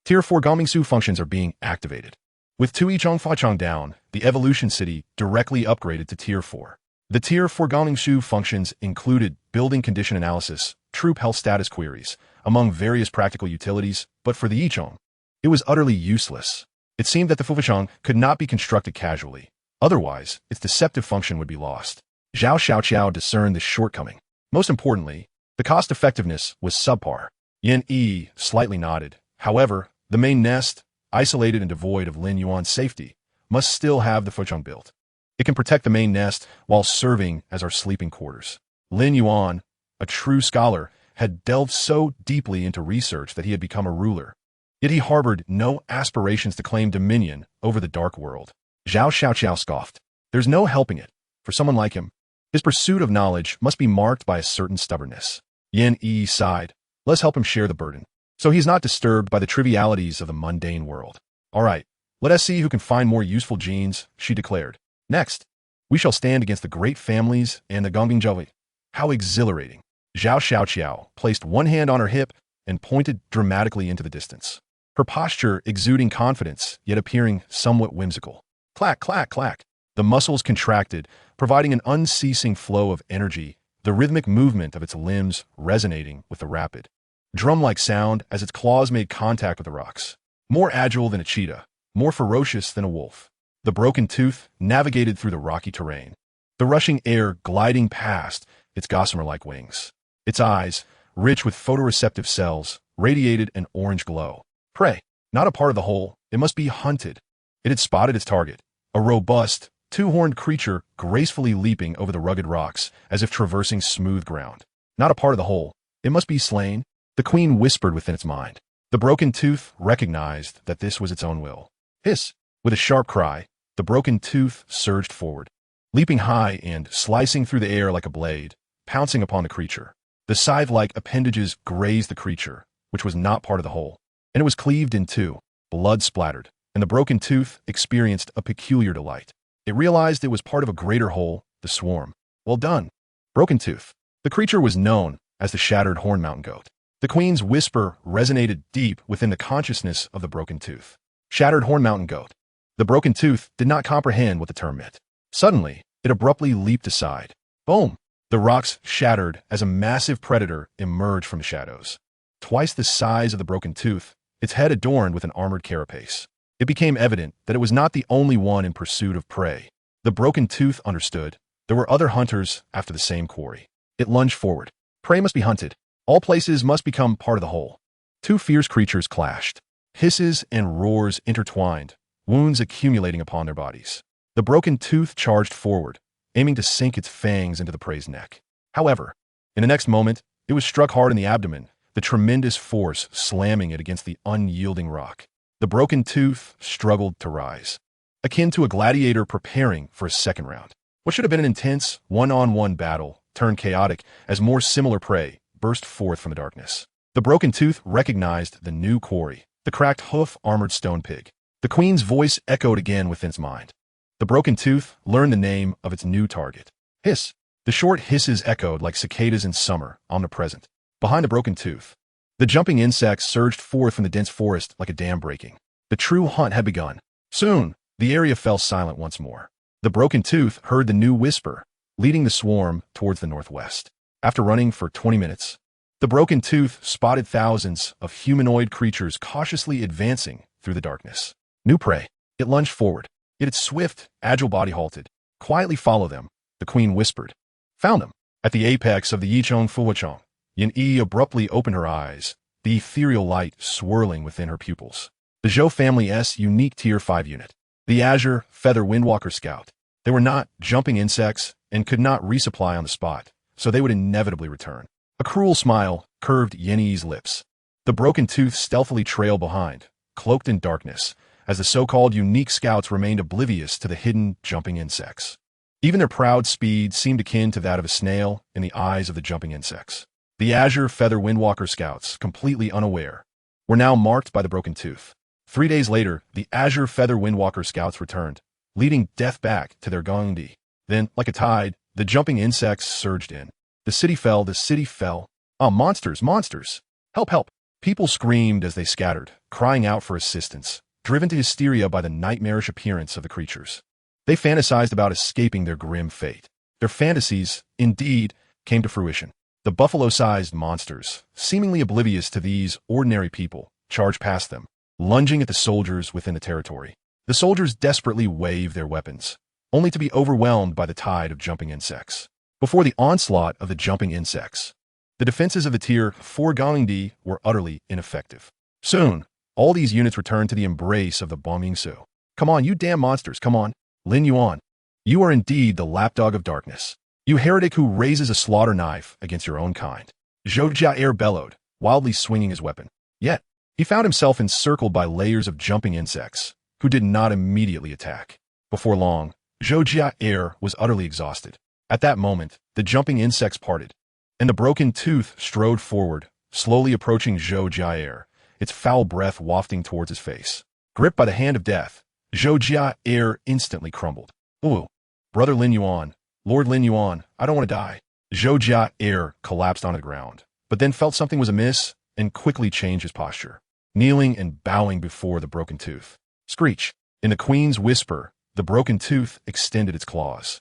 Tier 4 Guangmingsu functions are being activated. With 2 Yichong Fu Huachang down, the Evolution City directly upgraded to Tier 4. The Tier 4 Guangmingsu functions included building condition analysis, troop health status queries, among various practical utilities, but for the Yichong, it was utterly useless. It seemed that the Fu Huachang could not be constructed casually. Otherwise, its deceptive function would be lost. Zhao Xiaoqiao discerned this shortcoming. Most importantly, the cost-effectiveness was subpar. Yin Yi slightly nodded. However, the main nest, isolated and devoid of Lin Yuan's safety, must still have the Fu Huachang built. It can protect the main nest while serving as our sleeping quarters. Lin Yuan, a true scholar, had delved so deeply into research that he had become a ruler. Yet he harbored no aspirations to claim dominion over the dark world. Zhao Xiaoqiao scoffed. There's no helping it. For someone like him, his pursuit of knowledge must be marked by a certain stubbornness. Yin Yi sighed. Let's help him share the burden, so he's not disturbed by the trivialities of the mundane world. All right, let us see who can find more useful genes, she declared. Next, we shall stand against the great families and the Gongbing Zhouyi. How exhilarating. Zhao Xiaoqiao placed one hand on her hip and pointed dramatically into the distance, her posture exuding confidence, yet appearing somewhat whimsical. Clack, clack, clack. The muscles contracted, providing an unceasing flow of energy, the rhythmic movement of its limbs resonating with the rapid, drum-like sound as its claws made contact with the rocks. More agile than a cheetah, more ferocious than a wolf, the broken tooth navigated through the rocky terrain, the rushing air gliding past its gossamer-like wings. Its eyes, rich with photoreceptive cells, radiated an orange glow. Prey, not a part of the whole, it must be hunted. It had spotted its target, a robust, two-horned creature gracefully leaping over the rugged rocks as if traversing smooth ground. Not a part of the whole, it must be slain, the queen whispered within its mind. The broken tooth recognized that this was its own will. Hiss! With a sharp cry, the broken tooth surged forward, leaping high and slicing through the air like a blade, pouncing upon the creature. The scythe-like appendages grazed the creature, which was not part of the whole, and it was cleaved in two. blood splattered, and the broken tooth experienced a peculiar delight. It realized it was part of a greater whole, the swarm. Well done, broken tooth. The creature was known as the shattered horn mountain goat. The queen's whisper resonated deep within the consciousness of the broken tooth. Shattered horn mountain goat. The broken tooth did not comprehend what the term meant. Suddenly, it abruptly leaped aside. Boom! The rocks shattered as a massive predator emerged from the shadows. Twice the size of the broken tooth, its head adorned with an armored carapace. It became evident that it was not the only one in pursuit of prey. The broken tooth understood there were other hunters after the same quarry. It lunged forward. Prey must be hunted. All places must become part of the whole. Two fierce creatures clashed. Hisses and roars intertwined, wounds accumulating upon their bodies. The broken tooth charged forward, aiming to sink its fangs into the prey's neck. However, in the next moment, it was struck hard in the abdomen, the tremendous force slamming it against the unyielding rock. The broken tooth struggled to rise, akin to a gladiator preparing for a second round. What should have been an intense, one-on-one battle turned chaotic as more similar prey burst forth from the darkness. The broken tooth recognized the new quarry, the cracked hoof-armored stone pig. The queen's voice echoed again within its mind. The broken tooth learned the name of its new target. Hiss. The short hisses echoed like cicadas in summer, omnipresent. Behind the broken tooth, the jumping insects surged forth from the dense forest like a dam breaking. The true hunt had begun. Soon, the area fell silent once more. The broken tooth heard the new whisper, leading the swarm towards the northwest. After running for 20 minutes, the broken tooth spotted thousands of humanoid creatures cautiously advancing through the darkness. New prey. It lunged forward, yet its swift, agile body halted. Quietly follow them, the queen whispered. Found them. At the apex of the Yichong Fuwachong, Yin Yi abruptly opened her eyes, the ethereal light swirling within her pupils. The Zhou family's unique Tier 5 unit. The Azure Feather Windwalker Scout. They were not jumping insects and could not resupply on the spot, so they would inevitably return. A cruel smile curved Yin Yi's lips. The broken tooth stealthily trailed behind, cloaked in darkness, as the so-called unique scouts remained oblivious to the hidden jumping insects. Even their proud speed seemed akin to that of a snail in the eyes of the jumping insects. The Azure Feather Windwalker Scouts, completely unaware, were now marked by the broken tooth. 3 days later, the Azure Feather Windwalker Scouts returned, leading death back to their Gongdi. Then, like a tide, the jumping insects surged in. The city fell. Ah, monsters, monsters! Help, help! People screamed as they scattered, crying out for assistance, driven to hysteria by the nightmarish appearance of the creatures. They fantasized about escaping their grim fate. Their fantasies, indeed, came to fruition. The buffalo-sized monsters, seemingly oblivious to these ordinary people, charged past them, lunging at the soldiers within the territory. The soldiers desperately waved their weapons, only to be overwhelmed by the tide of jumping insects. Before the onslaught of the jumping insects, the defenses of the Tier 4 Gongdi were utterly ineffective. Soon, all these units returned to the embrace of the Bomingsu. Come on, you damn monsters, come on. Lin Yuan, you are indeed the lapdog of darkness. You heretic who raises a slaughter knife against your own kind. Zhou Jiaer bellowed, wildly swinging his weapon. Yet, he found himself encircled by layers of jumping insects, who did not immediately attack. Before long, Zhou Jiaer was utterly exhausted. At that moment, the jumping insects parted, and the broken tooth strode forward, slowly approaching Zhou Jiaer, its foul breath wafting towards his face. Gripped by the hand of death, Zhou Jiaer instantly crumbled. Ooh, brother Lin Yuan, Lord Lin Yuan, I don't want to die. Zhou Jiaer collapsed onto the ground, but then felt something was amiss and quickly changed his posture, kneeling and bowing before the broken tooth. Screech. In the queen's whisper, the broken tooth extended its claws.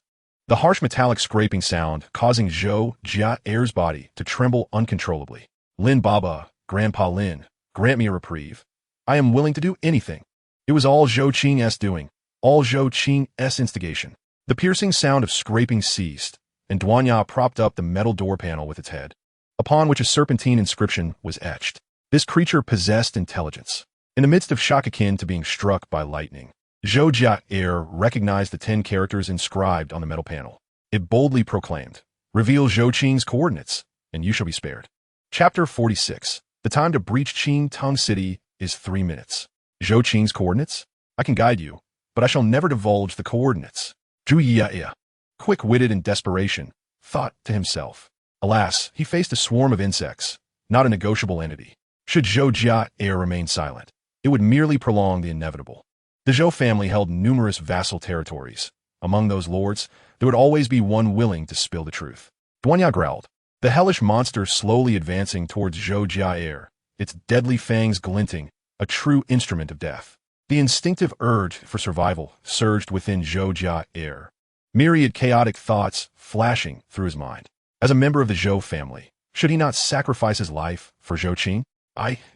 The harsh metallic scraping sound causing Zhou Jiaer's body to tremble uncontrollably. Lin Baba, Grandpa Lin, grant me a reprieve. I am willing to do anything. It was all Zhou Qing's doing, all Zhou Qing's instigation. The piercing sound of scraping ceased, and Duanya propped up the metal door panel with its head, upon which a serpentine inscription was etched. This creature possessed intelligence. In the midst of shock akin to being struck by lightning, Zhou Jiaer recognized the 10 characters inscribed on the metal panel. It boldly proclaimed, "Reveal Zhou Qing's coordinates, and you shall be spared." Chapter 46. The time to breach Qing Tung City is 3 minutes. Zhou Qing's coordinates? I can guide you, but I shall never divulge the coordinates. Zhu Yiya, quick-witted in desperation, thought to himself. Alas, he faced a swarm of insects, not a negotiable entity. Should Zhou Jiaer remain silent, It would merely prolong the inevitable. The Zhou family held numerous vassal territories. Among those lords, there would always be one willing to spill the truth. Duanya growled, the hellish monster slowly advancing towards Zhou Jia, its deadly fangs glinting, a true instrument of death. The instinctive urge for survival surged within Zhou Jia. Myriad chaotic thoughts flashing through his mind. As a member of the Zhou family, should he not sacrifice his life for Zhou Qing?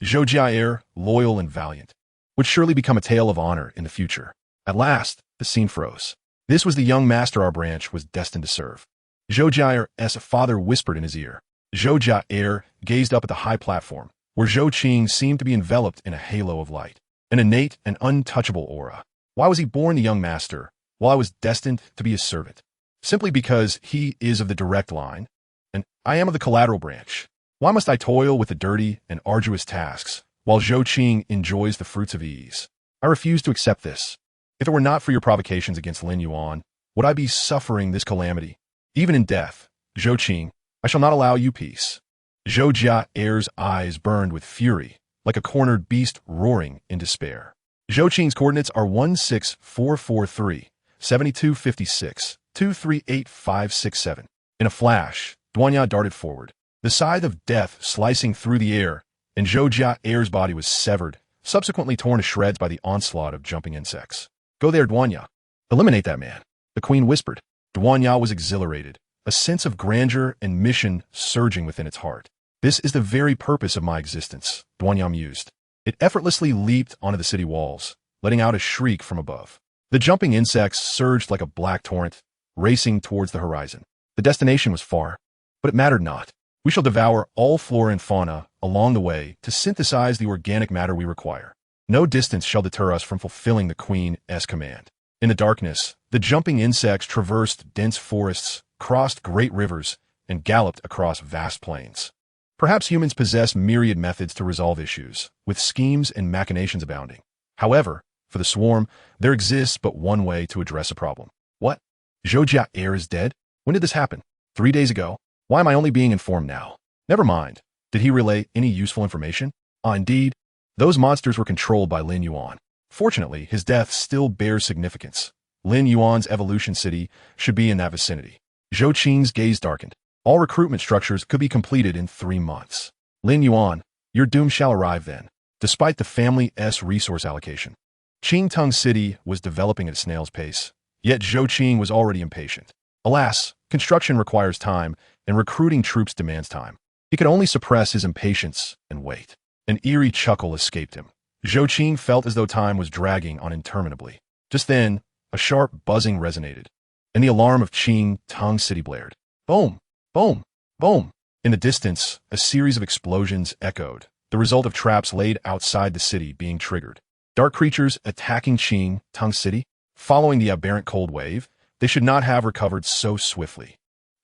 Zhou Jia, loyal and valiant, would surely become a tale of honor in the future. At last, the scene froze. This was the young master our branch was destined to serve. Zhou Jia's father whispered in his ear. Zhou Jia gazed up at the high platform, where Zhou Qing seemed to be enveloped in a halo of light, an innate and untouchable aura. Why was he born the young master, while I was destined to be his servant? Simply because he is of the direct line, and I am of the collateral branch. Why must I toil with the dirty and arduous tasks, while Zhou Qing enjoys the fruits of ease? I refuse to accept this. If it were not for your provocations against Lin Yuan, would I be suffering this calamity? Even in death, Zhou Qing, I shall not allow you peace. Zhou Jia's eyes burned with fury, like a cornered beast roaring in despair. Zhou Qing's coordinates are 16443, 7256, 238567. In a flash, Duanya darted forward, the scythe of death slicing through the air, and Zhou Jia's body was severed, subsequently torn to shreds by the onslaught of jumping insects. Go there, Duanya. Eliminate that man, the queen whispered. Duanya was exhilarated, a sense of grandeur and mission surging within its heart. This is the very purpose of my existence, Duanya mused. It effortlessly leaped onto the city walls, letting out a shriek from above. The jumping insects surged like a black torrent, racing towards the horizon. The destination was far, but it mattered not. We shall devour all flora and fauna along the way to synthesize the organic matter we require. No distance shall deter us from fulfilling the Queen's command. In the darkness, the jumping insects traversed dense forests, crossed great rivers, and galloped across vast plains. Perhaps humans possess myriad methods to resolve issues, with schemes and machinations abounding. However, for the swarm, there exists but one way to address a problem. What? Zhou Jia is dead? When did this happen? 3 days ago? Why am I only being informed now? Never mind. Did he relay any useful information? Indeed. Those monsters were controlled by Lin Yuan. Fortunately, his death still bears significance. Lin Yuan's evolution city should be in that vicinity. Zhou Qing's gaze darkened. All recruitment structures could be completed in 3 months. Lin Yuan, your doom shall arrive then, despite the family's resource allocation. Qingtung City was developing at a snail's pace, yet Zhou Qing was already impatient. Alas, construction requires time, and recruiting troops demands time. He could only suppress his impatience and wait. An eerie chuckle escaped him. Zhou Qing felt as though time was dragging on interminably. Just then, a sharp buzzing resonated, and the alarm of Qingtung City blared. Boom! Boom! Boom! In the distance, a series of explosions echoed, the result of traps laid outside the city being triggered. Dark creatures attacking Qingtung City? Following the aberrant cold wave, they should not have recovered so swiftly.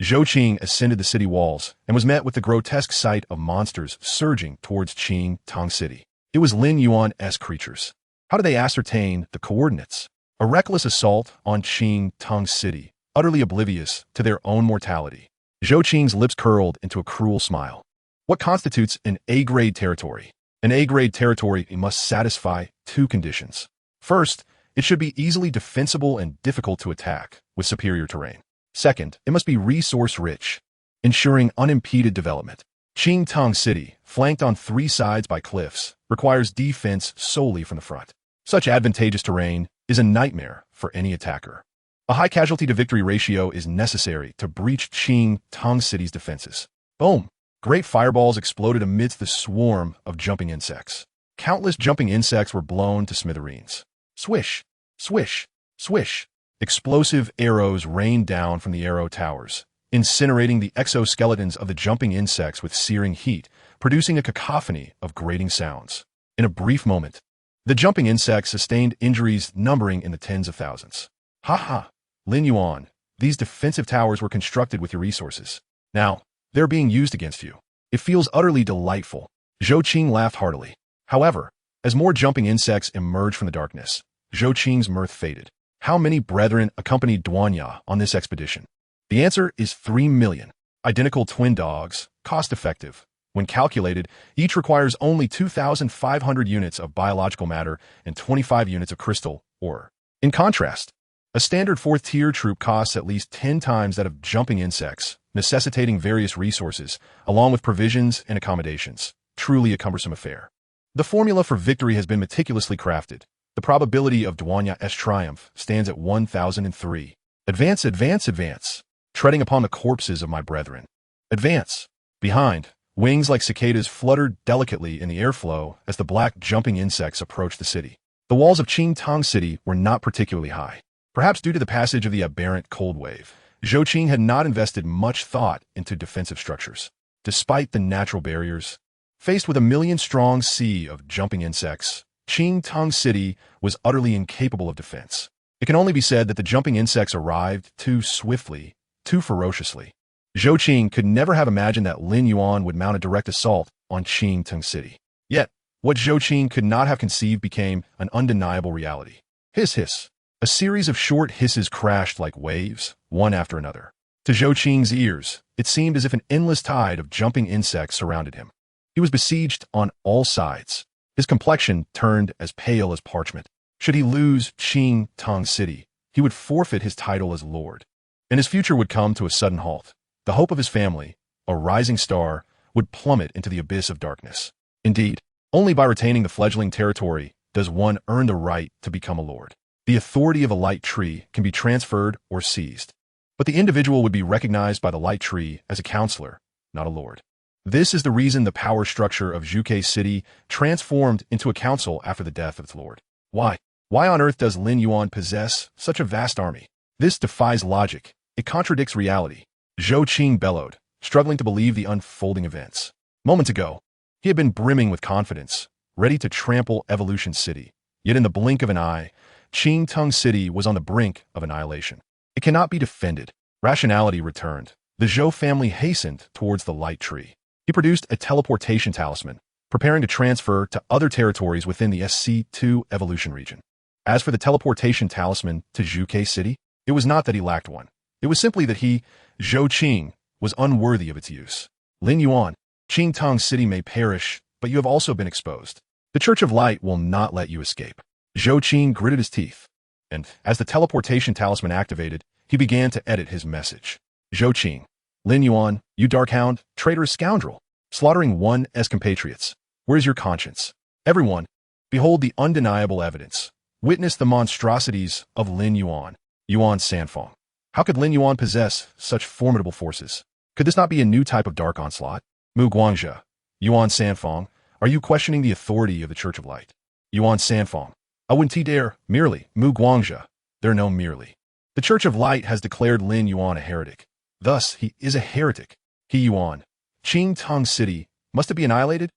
Zhou Qing ascended the city walls and was met with the grotesque sight of monsters surging towards Qingtung City. It was Lin Yuan's creatures. How did they ascertain the coordinates? A reckless assault on Qingtung City, utterly oblivious to their own mortality. Zhou Qing's lips curled into a cruel smile. What constitutes an A-grade territory? An A-grade territory must satisfy 2 conditions. First, it should be easily defensible and difficult to attack, with superior terrain. Second, it must be resource-rich, ensuring unimpeded development. Qingtung City, flanked on 3 sides by cliffs, requires defense solely from the front. Such advantageous terrain is a nightmare for any attacker. A high casualty-to-victory ratio is necessary to breach Qingtung City's defenses. Boom! Great fireballs exploded amidst the swarm of jumping insects. Countless jumping insects were blown to smithereens. Swish! Swish! Swish! Explosive arrows rained down from the arrow towers, incinerating the exoskeletons of the jumping insects with searing heat, producing a cacophony of grating sounds. In a brief moment, the jumping insects sustained injuries numbering in the tens of thousands. Ha ha! Lin Yuan, these defensive towers were constructed with your resources. Now, they're being used against you. It feels utterly delightful. Zhou Qing laughed heartily. However, as more jumping insects emerged from the darkness, Zhou Qing's mirth faded. How many brethren accompanied Duanya on this expedition? The answer is 3 million. Identical twin dogs, cost-effective, When calculated, each requires only 2,500 units of biological matter and 25 units of crystal ore. In contrast, a standard 4th-tier troop costs at least 10 times that of jumping insects, necessitating various resources, along with provisions and accommodations. Truly a cumbersome affair. The formula for victory has been meticulously crafted. The probability of Duanya's triumph stands at 1,003. Advance, advance, advance. Treading upon the corpses of my brethren. Advance. Behind, wings like cicadas fluttered delicately in the airflow as the black jumping insects approached the city. The walls of Qingtang City were not particularly high. Perhaps due to the passage of the aberrant cold wave, Zhou had not invested much thought into defensive structures. Despite the natural barriers, faced with a million-strong sea of jumping insects, Qingtang City was utterly incapable of defense. It can only be said that the jumping insects arrived too swiftly, too ferociously. Zhou could never have imagined that Lin Yuan would mount a direct assault on Qingtang City. Yet, what Zhou could not have conceived became an undeniable reality. Hiss, hiss. A series of short hisses crashed like waves, one after another. To Zhou ears, it seemed as if an endless tide of jumping insects surrounded him. He was besieged on all sides. His complexion turned as pale as parchment. Should he lose Qingtang City, he would forfeit his title as lord, and his future would come to a sudden halt. The hope of his family, a rising star, would plummet into the abyss of darkness. Indeed, only by retaining the fledgling territory does one earn the right to become a lord. The authority of a light tree can be transferred or seized, but the individual would be recognized by the light tree as a counselor, not a lord. This is the reason the power structure of Zhuge City transformed into a council after the death of its lord. Why? Why on earth does Lin Yuan possess such a vast army? This defies logic. It contradicts reality. Zhou bellowed, struggling to believe the unfolding events. Moments ago, he had been brimming with confidence, ready to trample Evolution City. Yet in the blink of an eye, Qingtang City was on the brink of annihilation. It cannot be defended. Rationality returned. The Zhou family hastened towards the light tree. He produced a teleportation talisman, preparing to transfer to other territories within the SC2 evolution region. As for the teleportation talisman to Zhuge City, it was not that he lacked one. It was simply that he, Zhou was unworthy of its use. Lin Yuan, Qingtang City may perish, but you have also been exposed. The Church of Light will not let you escape. Zhou gritted his teeth, and as the teleportation talisman activated, he began to edit his message. Zhou Lin Yuan, you dark hound, traitorous scoundrel, slaughtering one's compatriots. Where's your conscience? Everyone, behold the undeniable evidence. Witness the monstrosities of Lin Yuan, Yuan Sanfeng. How could Lin Yuan possess such formidable forces? Could this not be a new type of dark onslaught? Mu Guangzhe, Yuan Sanfeng, are you questioning the authority of the Church of Light? Yuan Sanfeng, I wouldn't dare, merely, Mu Guangzhe. There no merely. The Church of Light has declared Lin Yuan a heretic. Thus, he is a heretic. He Yuan. Qingtang City, must it be annihilated?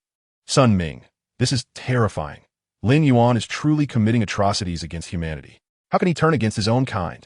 Sun Ming, this is terrifying. Lin Yuan is truly committing atrocities against humanity. How can he turn against his own kind?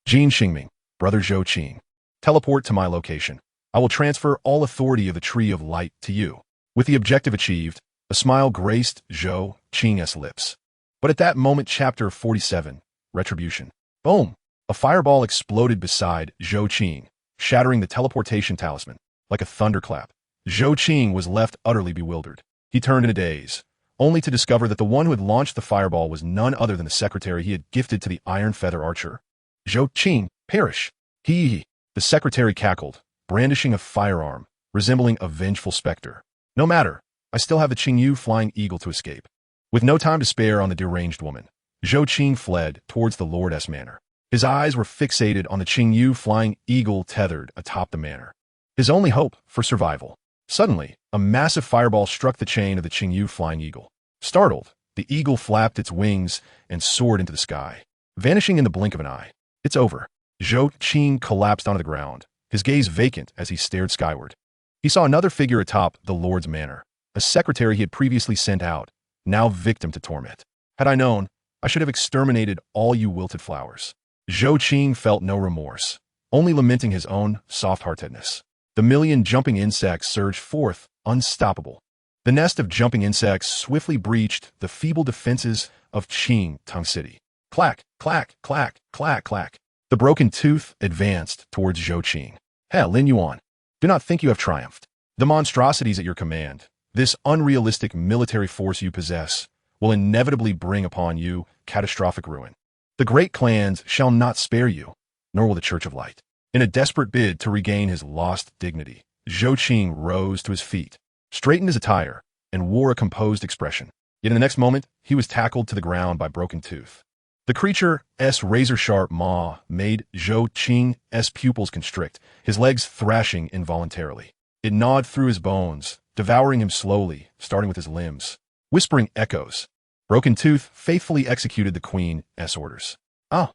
Jin Xingming, brother Zhou teleport to my location. I will transfer all authority of the Tree of Light to you. With the objective achieved, a smile graced Zhou Qing's lips. But at that moment, Chapter 47, Retribution. Boom! A fireball exploded beside Zhou shattering the teleportation talisman. Like a thunderclap, Zhou was left utterly bewildered. He turned in a daze, only to discover that the one who had launched the fireball was none other than the secretary he had gifted to the Iron Feather Archer. Zhou perish! The secretary cackled, brandishing a firearm, resembling a vengeful specter. No matter, I still have the Qingyu Flying Eagle to escape. With no time to spare on the deranged woman, Zhou fled towards the Lord's manor. His eyes were fixated on the Qingyu Flying Eagle tethered atop the manor. His only hope for survival. Suddenly, a massive fireball struck the chain of the Qingyu Flying Eagle. Startled, the eagle flapped its wings and soared into the sky, vanishing in the blink of an eye. It's over. Zhou collapsed onto the ground, his gaze vacant as he stared skyward. He saw another figure atop the Lord's manor, a secretary he had previously sent out, now victim to torment. Had I known, I should have exterminated all you wilted flowers. Zhou felt no remorse, only lamenting his own soft-heartedness. The million jumping insects surged forth, unstoppable. The nest of jumping insects swiftly breached the feeble defenses of Qingtang City. Clack, clack, clack, clack, clack. The broken tooth advanced towards Zhou Hey, Lin Yuan, do not think you have triumphed. The monstrosities at your command, this unrealistic military force you possess, will inevitably bring upon you catastrophic ruin. The great clans shall not spare you, nor will the Church of Light. In a desperate bid to regain his lost dignity, Zhou Qing rose to his feet, straightened his attire, and wore a composed expression. Yet in the next moment, he was tackled to the ground by Broken Tooth. The creature's razor-sharp maw made Zhou Qing's pupils constrict, his legs thrashing involuntarily. It gnawed through his bones, devouring him slowly, starting with his limbs. Whispering echoes. Broken Tooth faithfully executed the Queen's orders. Ah!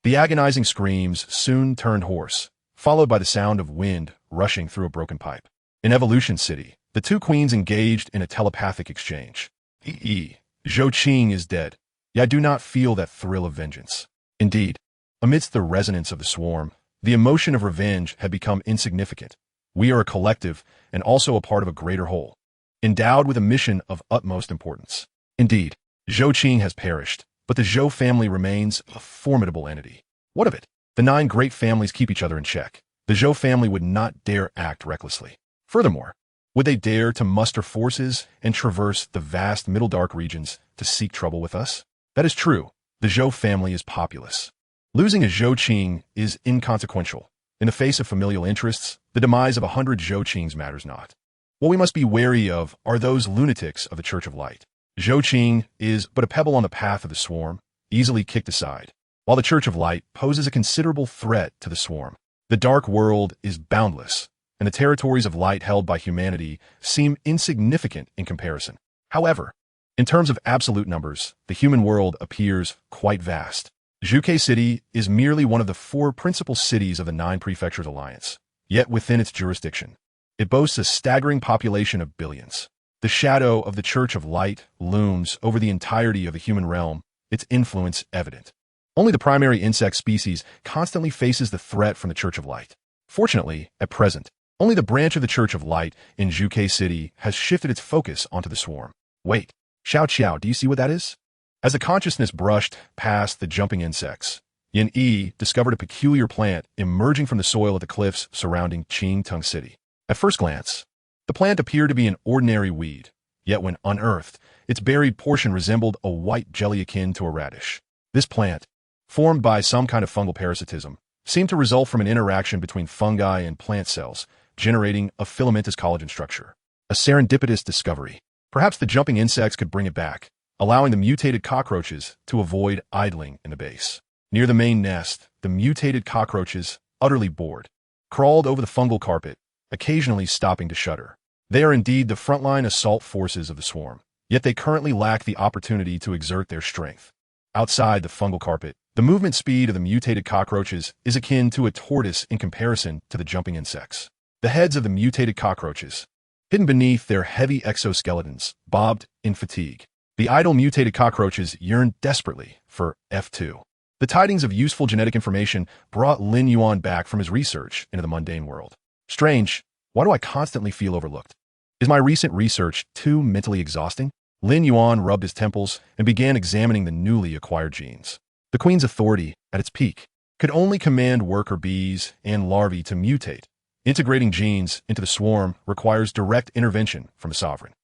The agonizing screams soon turned hoarse, followed by the sound of wind rushing through a broken pipe. In Evolution City, the two queens engaged in a telepathic exchange. Zhou Qing is dead, yet I do not feel that thrill of vengeance. Indeed, amidst the resonance of the swarm, the emotion of revenge had become insignificant. We are a collective and also a part of a greater whole, endowed with a mission of utmost importance. Indeed, Zhou Qing has perished, but the Zhou family remains a formidable entity. What of it? The 9 great families keep each other in check. The Zhou family would not dare act recklessly. Furthermore, would they dare to muster forces and traverse the vast Middle Dark regions to seek trouble with us? That is true. The Zhou family is populous. Losing a Zhou Qing is inconsequential. In the face of familial interests, the demise of 100 Zhou Qings matters not. What we must be wary of are those lunatics of the Church of Light. Zhou Qing is but a pebble on the path of the swarm, easily kicked aside, while the Church of Light poses a considerable threat to the swarm. The dark world is boundless, and the territories of light held by humanity seem insignificant in comparison. However, in terms of absolute numbers, the human world appears quite vast. Zhuke City is merely one of the 4 principal cities of the 9 Prefectures Alliance, yet within its jurisdiction, it boasts a staggering population of billions. The shadow of the Church of Light looms over the entirety of the human realm, its influence evident. Only the primary insect species constantly faces the threat from the Church of Light. Fortunately, at present, only the branch of the Church of Light in Zhuke City has shifted its focus onto the swarm. Wait, Xiao, do you see what that is? As the consciousness brushed past the jumping insects, Yin Yi discovered a peculiar plant emerging from the soil of the cliffs surrounding Qingtung City. At first glance, the plant appeared to be an ordinary weed, yet when unearthed, its buried portion resembled a white jelly akin to a radish. This plant, formed by some kind of fungal parasitism, seemed to result from an interaction between fungi and plant cells, generating a filamentous collagen structure. A serendipitous discovery. Perhaps the jumping insects could bring it back, allowing the mutated cockroaches to avoid idling in the base. Near the main nest, the mutated cockroaches, utterly bored, crawled over the fungal carpet, occasionally stopping to shudder. They are indeed the frontline assault forces of the swarm, yet they currently lack the opportunity to exert their strength. Outside the fungal carpet, the movement speed of the mutated cockroaches is akin to a tortoise in comparison to the jumping insects. The heads of the mutated cockroaches, hidden beneath their heavy exoskeletons, bobbed in fatigue. The idle mutated cockroaches yearned desperately for F2. The tidings of useful genetic information brought Lin Yuan back from his research into the mundane world. Strange, why do I constantly feel overlooked? Is my recent research too mentally exhausting? Lin Yuan rubbed his temples and began examining the newly acquired genes. The Queen's authority, at its peak, could only command worker bees and larvae to mutate. Integrating genes into the swarm requires direct intervention from a sovereign.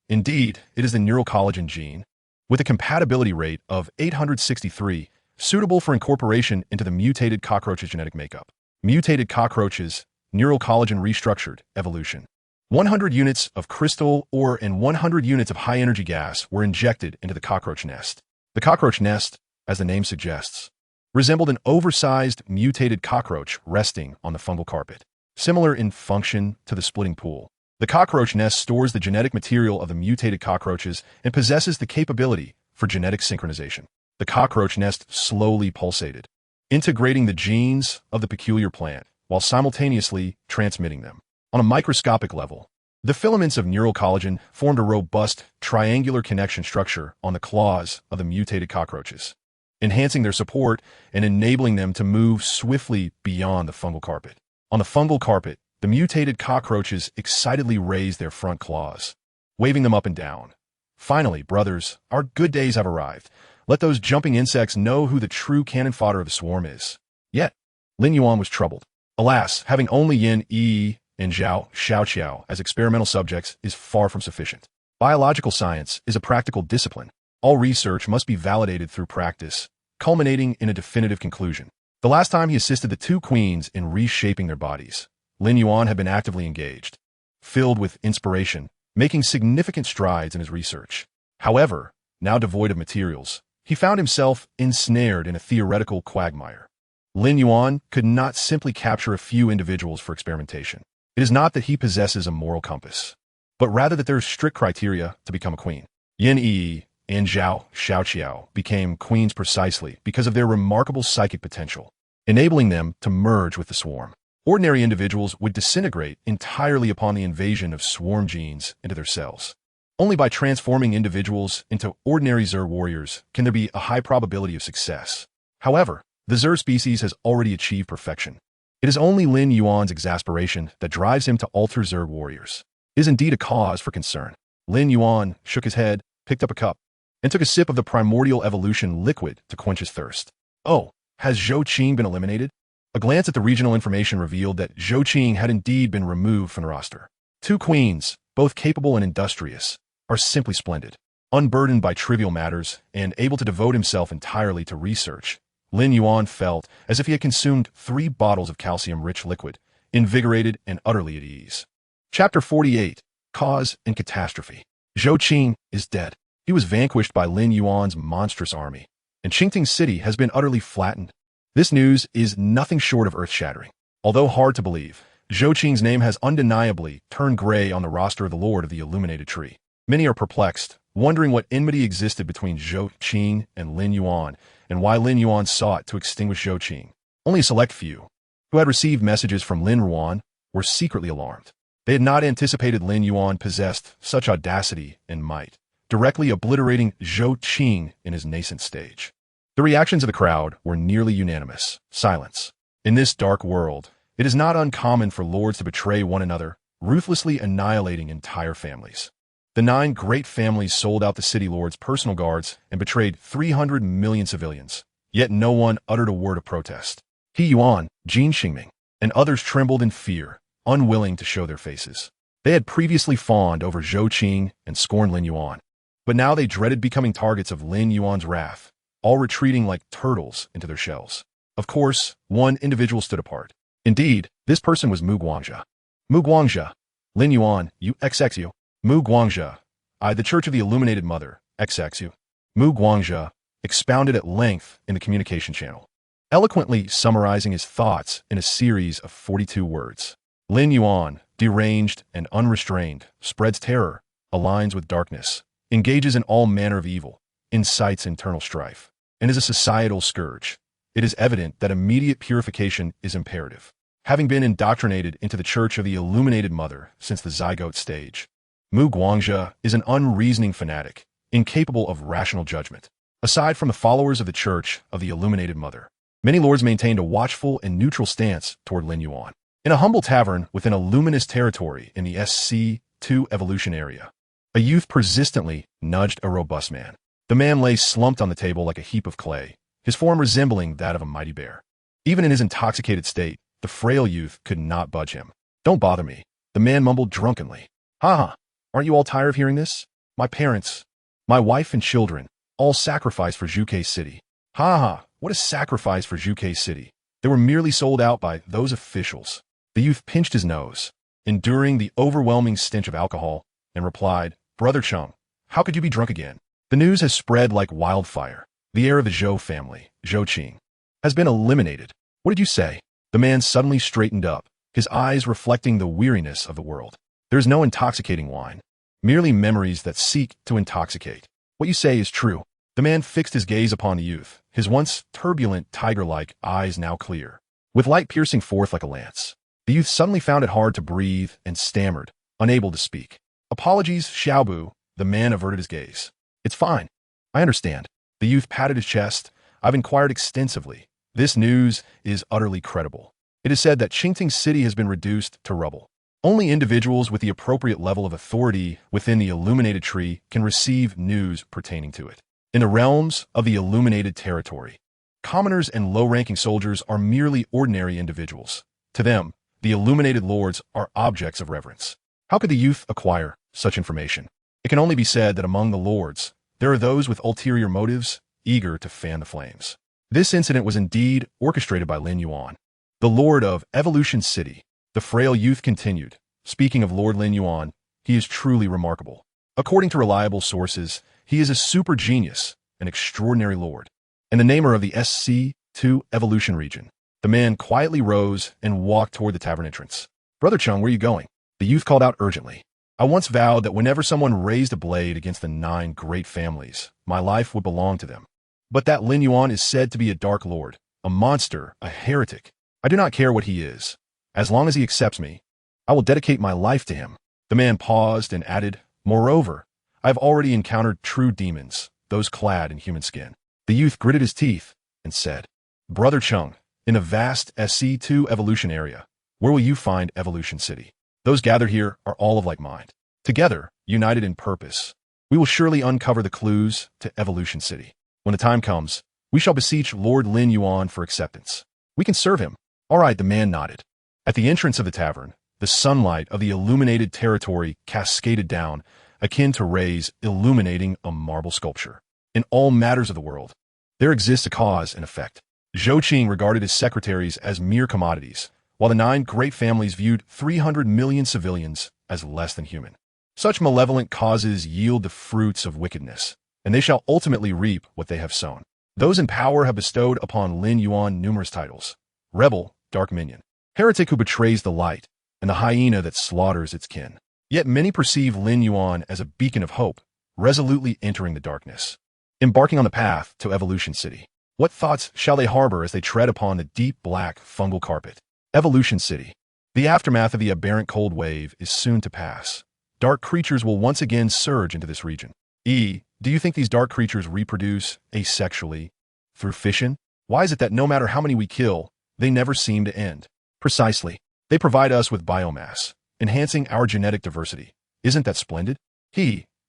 Indeed, it is the neural collagen gene, with a compatibility rate of 863, suitable for incorporation into the mutated cockroach's genetic makeup. Mutated cockroaches, neural collagen restructured, evolution. 100 units of crystal ore and 100 units of high-energy gas were injected into the cockroach nest. The cockroach nest, as the name suggests, resembled an oversized mutated cockroach resting on the fungal carpet, similar in function to the splitting pool. The cockroach nest stores the genetic material of the mutated cockroaches and possesses the capability for genetic synchronization. The cockroach nest slowly pulsated, integrating the genes of the peculiar plant while simultaneously transmitting them. On a microscopic level, the filaments of neural collagen formed a robust triangular connection structure on the claws of the mutated cockroaches, enhancing their support and enabling them to move swiftly beyond the fungal carpet. On the fungal carpet, the mutated cockroaches excitedly raised their front claws, waving them up and down. Finally, brothers, our good days have arrived. Let those jumping insects know who the true cannon fodder of the swarm is. Yet, Lin Yuan was troubled. Alas, having only Yin Yi and Xiao as experimental subjects is far from sufficient. Biological science is a practical discipline. All research must be validated through practice, culminating in a definitive conclusion. The last time he assisted the two queens in reshaping their bodies, Lin Yuan had been actively engaged, filled with inspiration, making significant strides in his research. However, now devoid of materials, he found himself ensnared in a theoretical quagmire. Lin Yuan could not simply capture a few individuals for experimentation. It is not that he possesses a moral compass, but rather that there are strict criteria to become a queen. Yin Yi and Xiao became queens precisely because of their remarkable psychic potential, enabling them to merge with the swarm. Ordinary individuals would disintegrate entirely upon the invasion of swarm genes into their cells. Only by transforming individuals into ordinary Zer warriors can there be a high probability of success. However, the Zer species has already achieved perfection. It is only Lin Yuan's exasperation that drives him to alter Zer warriors. It is indeed a cause for concern. Lin Yuan shook his head, picked up a cup, and took a sip of the primordial evolution liquid to quench his thirst. Oh, has Zhou Qing been eliminated? A glance at the regional information revealed that Zhou Qing had indeed been removed from the roster. Two queens, both capable and industrious, are simply splendid. Unburdened by trivial matters and able to devote himself entirely to research, Lin Yuan felt as if he had consumed 3 bottles of calcium-rich liquid, invigorated and utterly at ease. Chapter 48, Cause and Catastrophe. Zhou Qing is dead. He was vanquished by Lin Yuan's monstrous army, and Qingting City has been utterly flattened. This news is nothing short of earth-shattering. Although hard to believe, Zhou Qing's name has undeniably turned gray on the roster of the Lord of the Illuminated Tree. Many are perplexed, wondering what enmity existed between Zhou Qing and Lin Yuan, and why Lin Yuan sought to extinguish Zhou Qing. Only a select few, who had received messages from Lin Yuan, were secretly alarmed. They had not anticipated Lin Yuan possessed such audacity and might, directly obliterating Zhou Qing in his nascent stage. The reactions of the crowd were nearly unanimous. Silence. In this dark world, it is not uncommon for lords to betray one another, ruthlessly annihilating entire families. The 9 great families sold out the city lord's personal guards and betrayed 300 million civilians, yet no one uttered a word of protest. He Yuan, Jin Xingming, and others trembled in fear, unwilling to show their faces. They had previously fawned over Zhou Qing and scorned Lin Yuan, but now they dreaded becoming targets of Lin Yuan's wrath, all retreating like turtles into their shells. Of course, one individual stood apart. Indeed, this person was Mu Guangzhe. Mu Guangzhe, Lin Yuan, you XXU. Mu Guangzhe, the Church of the Illuminated Mother, XXU. Mu Guangzhe expounded at length in the communication channel, eloquently summarizing his thoughts in a series of 42 words. Lin Yuan, deranged and unrestrained, spreads terror, aligns with darkness, engages in all manner of evil, incites internal strife, and is a societal scourge. It is evident that immediate purification is imperative. Having been indoctrinated into the Church of the Illuminated Mother since the zygote stage, Mu Guangzhe is an unreasoning fanatic, incapable of rational judgment. Aside from the followers of the Church of the Illuminated Mother, many lords maintained a watchful and neutral stance toward Lin Yuan. In a humble tavern within a luminous territory in the SC2 evolution area, a youth persistently nudged a robust man. The man lay slumped on the table like a heap of clay, his form resembling that of a mighty bear. Even in his intoxicated state, the frail youth could not budge him. "Don't bother me," the man mumbled drunkenly. "Ha! Aren't you all tired of hearing this? My parents, my wife and children, all sacrificed for Zhuke City. Ha! What a sacrifice for Zhuke City. They were merely sold out by those officials." The youth pinched his nose, enduring the overwhelming stench of alcohol, and replied, "Brother Chung, how could you be drunk again? The news has spread like wildfire. The heir of the Zhou family, Zhou Qing, has been eliminated." "What did you say?" The man suddenly straightened up, his eyes reflecting the weariness of the world. "There is no intoxicating wine, merely memories that seek to intoxicate. What you say is true." The man fixed his gaze upon the youth, his once turbulent, tiger-like eyes now clear, with light piercing forth like a lance. The youth suddenly found it hard to breathe and stammered, unable to speak. "Apologies, Xiaobu," the man averted his gaze. "It's fine. I understand." The youth patted his chest. "I've inquired extensively. This news is utterly credible. It is said that Qingting City has been reduced to rubble. Only individuals with the appropriate level of authority within the Illuminated Tree can receive news pertaining to it. In the realms of the Illuminated Territory, commoners and low-ranking soldiers are merely ordinary individuals. To them, The illuminated lords are objects of reverence. How could the youth acquire such information? It can only be said that among the lords, there are those with ulterior motives, eager to fan the flames. This incident was indeed orchestrated by Lin Yuan, the lord of Evolution City. The frail youth continued, speaking of Lord Lin Yuan, he is truly remarkable. According to reliable sources, he is a super genius, an extraordinary lord, and the namer of the SC2 Evolution region. The man quietly rose and walked toward the tavern entrance. Brother Chung, where are you going? The youth called out urgently. I once vowed that whenever someone raised a blade against the 9 great families, my life would belong to them. But that Lin Yuan is said to be a dark lord, a monster, a heretic. I do not care what he is. As long as he accepts me, I will dedicate my life to him. The man paused and added, moreover, I have already encountered true demons, those clad in human skin. The youth gritted his teeth and said, Brother Chung, in the vast SC2 evolution area, where will you find Evolution City? Those gathered here are all of like mind. Together, united in purpose, we will surely uncover the clues to Evolution City. When the time comes, we shall beseech Lord Lin Yuan for acceptance. We can serve him. All right, the man nodded. At the entrance of the tavern, the sunlight of the illuminated territory cascaded down, akin to rays illuminating a marble sculpture. In all matters of the world, there exists a cause and effect. Zhou Qing regarded his secretaries as mere commodities, while the 9 great families viewed 300 million civilians as less than human. Such malevolent causes yield the fruits of wickedness, and they shall ultimately reap what they have sown. Those in power have bestowed upon Lin Yuan numerous titles: rebel, dark minion, heretic who betrays the light, and the hyena that slaughters its kin. Yet many perceive Lin Yuan as a beacon of hope, resolutely entering the darkness, embarking on the path to Evolution City. What thoughts shall they harbor as they tread upon the deep black fungal carpet? Evolution City. The aftermath of the aberrant cold wave is soon to pass. Dark creatures will once again surge into this region. Do you think these dark creatures reproduce asexually through fission? Why is it that no matter how many we kill, they never seem to end? Precisely. They provide us with biomass, enhancing our genetic diversity. Isn't that splendid?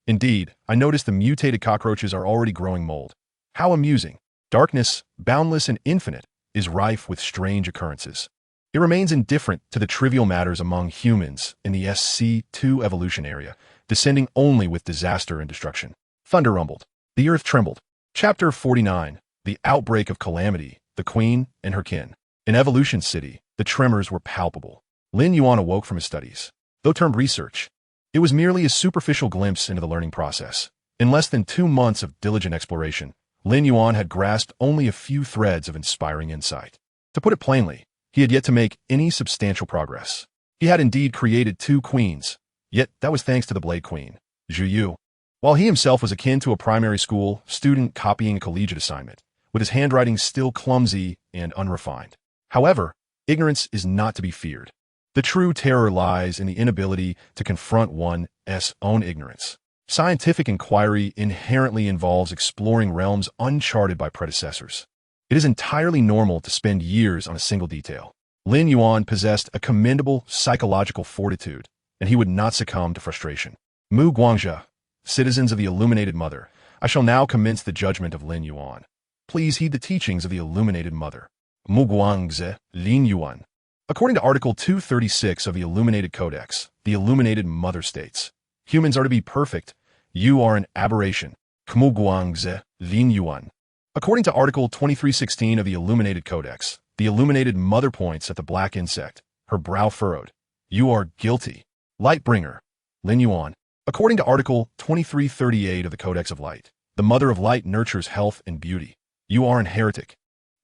Indeed, I noticed the mutated cockroaches are already growing mold. How amusing. Darkness, boundless and infinite, is rife with strange occurrences. It remains indifferent to the trivial matters among humans in the SC2 evolution area, descending only with disaster and destruction. Thunder rumbled. The earth trembled. Chapter 49. The Outbreak of Calamity, the Queen and Her Kin. In Evolution City, the tremors were palpable. Lin Yuan awoke from his studies. Though termed research, it was merely a superficial glimpse into the learning process. In less than 2 months of diligent exploration, Lin Yuan had grasped only a few threads of inspiring insight. To put it plainly, he had yet to make any substantial progress. He had indeed created 2 queens, yet that was thanks to the Blade Queen, Zhu Yu. While he himself was akin to a primary school student copying a collegiate assignment, with his handwriting still clumsy and unrefined. However, ignorance is not to be feared. The true terror lies in the inability to confront one's own ignorance. Scientific inquiry inherently involves exploring realms uncharted by predecessors. It is entirely normal to spend years on a single detail. Lin Yuan possessed a commendable psychological fortitude, and he would not succumb to frustration. Mu Guangzhe, citizens of the Illuminated Mother, I shall now commence the judgment of Lin Yuan. Please heed the teachings of the Illuminated Mother. Mu Guangzhe, Lin Yuan. According to Article 236 of the Illuminated Codex, the Illuminated Mother states, humans are to be perfect. You are an aberration. Mu Guangzhe, Lin Yuan. According to Article 2316 of the Illuminated Codex, the Illuminated Mother points at the black insect, her brow furrowed. You are guilty. Lightbringer, Lin Yuan. According to Article 2338 of the Codex of Light, the Mother of Light nurtures health and beauty. You are an heretic.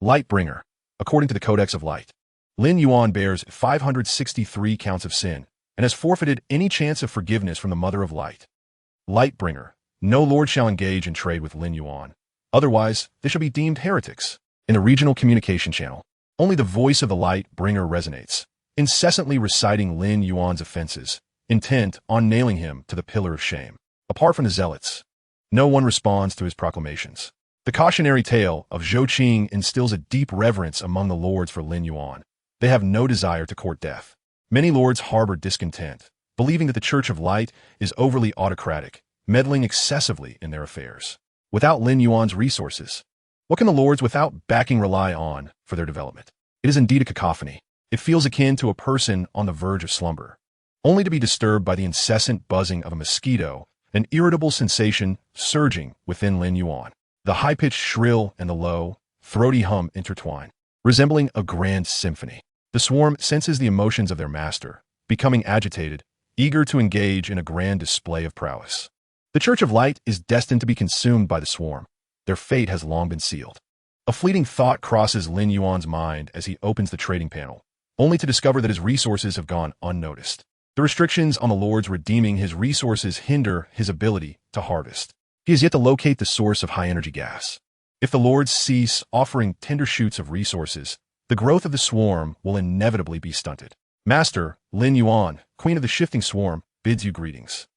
Lightbringer. According to the Codex of Light, Lin Yuan bears 563 counts of sin and has forfeited any chance of forgiveness from the Mother of Light. Lightbringer. No lord shall engage in trade with Lin Yuan. Otherwise, they shall be deemed heretics. In the regional communication channel, only the voice of the light bringer resonates, incessantly reciting Lin Yuan's offenses, intent on nailing him to the pillar of shame. Apart from the zealots, no one responds to his proclamations. The cautionary tale of Zhou Qing instills a deep reverence among the lords for Lin Yuan. They have no desire to court death. Many lords harbor discontent, believing that the Church of Light is overly autocratic, meddling excessively in their affairs. Without Lin Yuan's resources, what can the lords without backing rely on for their development? It is indeed a cacophony. It feels akin to a person on the verge of slumber, only to be disturbed by the incessant buzzing of a mosquito, an irritable sensation surging within Lin Yuan. The high-pitched shrill and the low, throaty hum intertwine, resembling a grand symphony. The swarm senses the emotions of their master, becoming agitated, eager to engage in a grand display of prowess. The Church of Light is destined to be consumed by the swarm. Their fate has long been sealed. A fleeting thought crosses Lin Yuan's mind as he opens the trading panel, only to discover that his resources have gone unnoticed. The restrictions on the Lord's redeeming his resources hinder his ability to harvest. He has yet to locate the source of high-energy gas. If the Lords cease offering tender shoots of resources, the growth of the swarm will inevitably be stunted. Master, Lin Yuan, Queen of the Shifting Swarm, bids you greetings.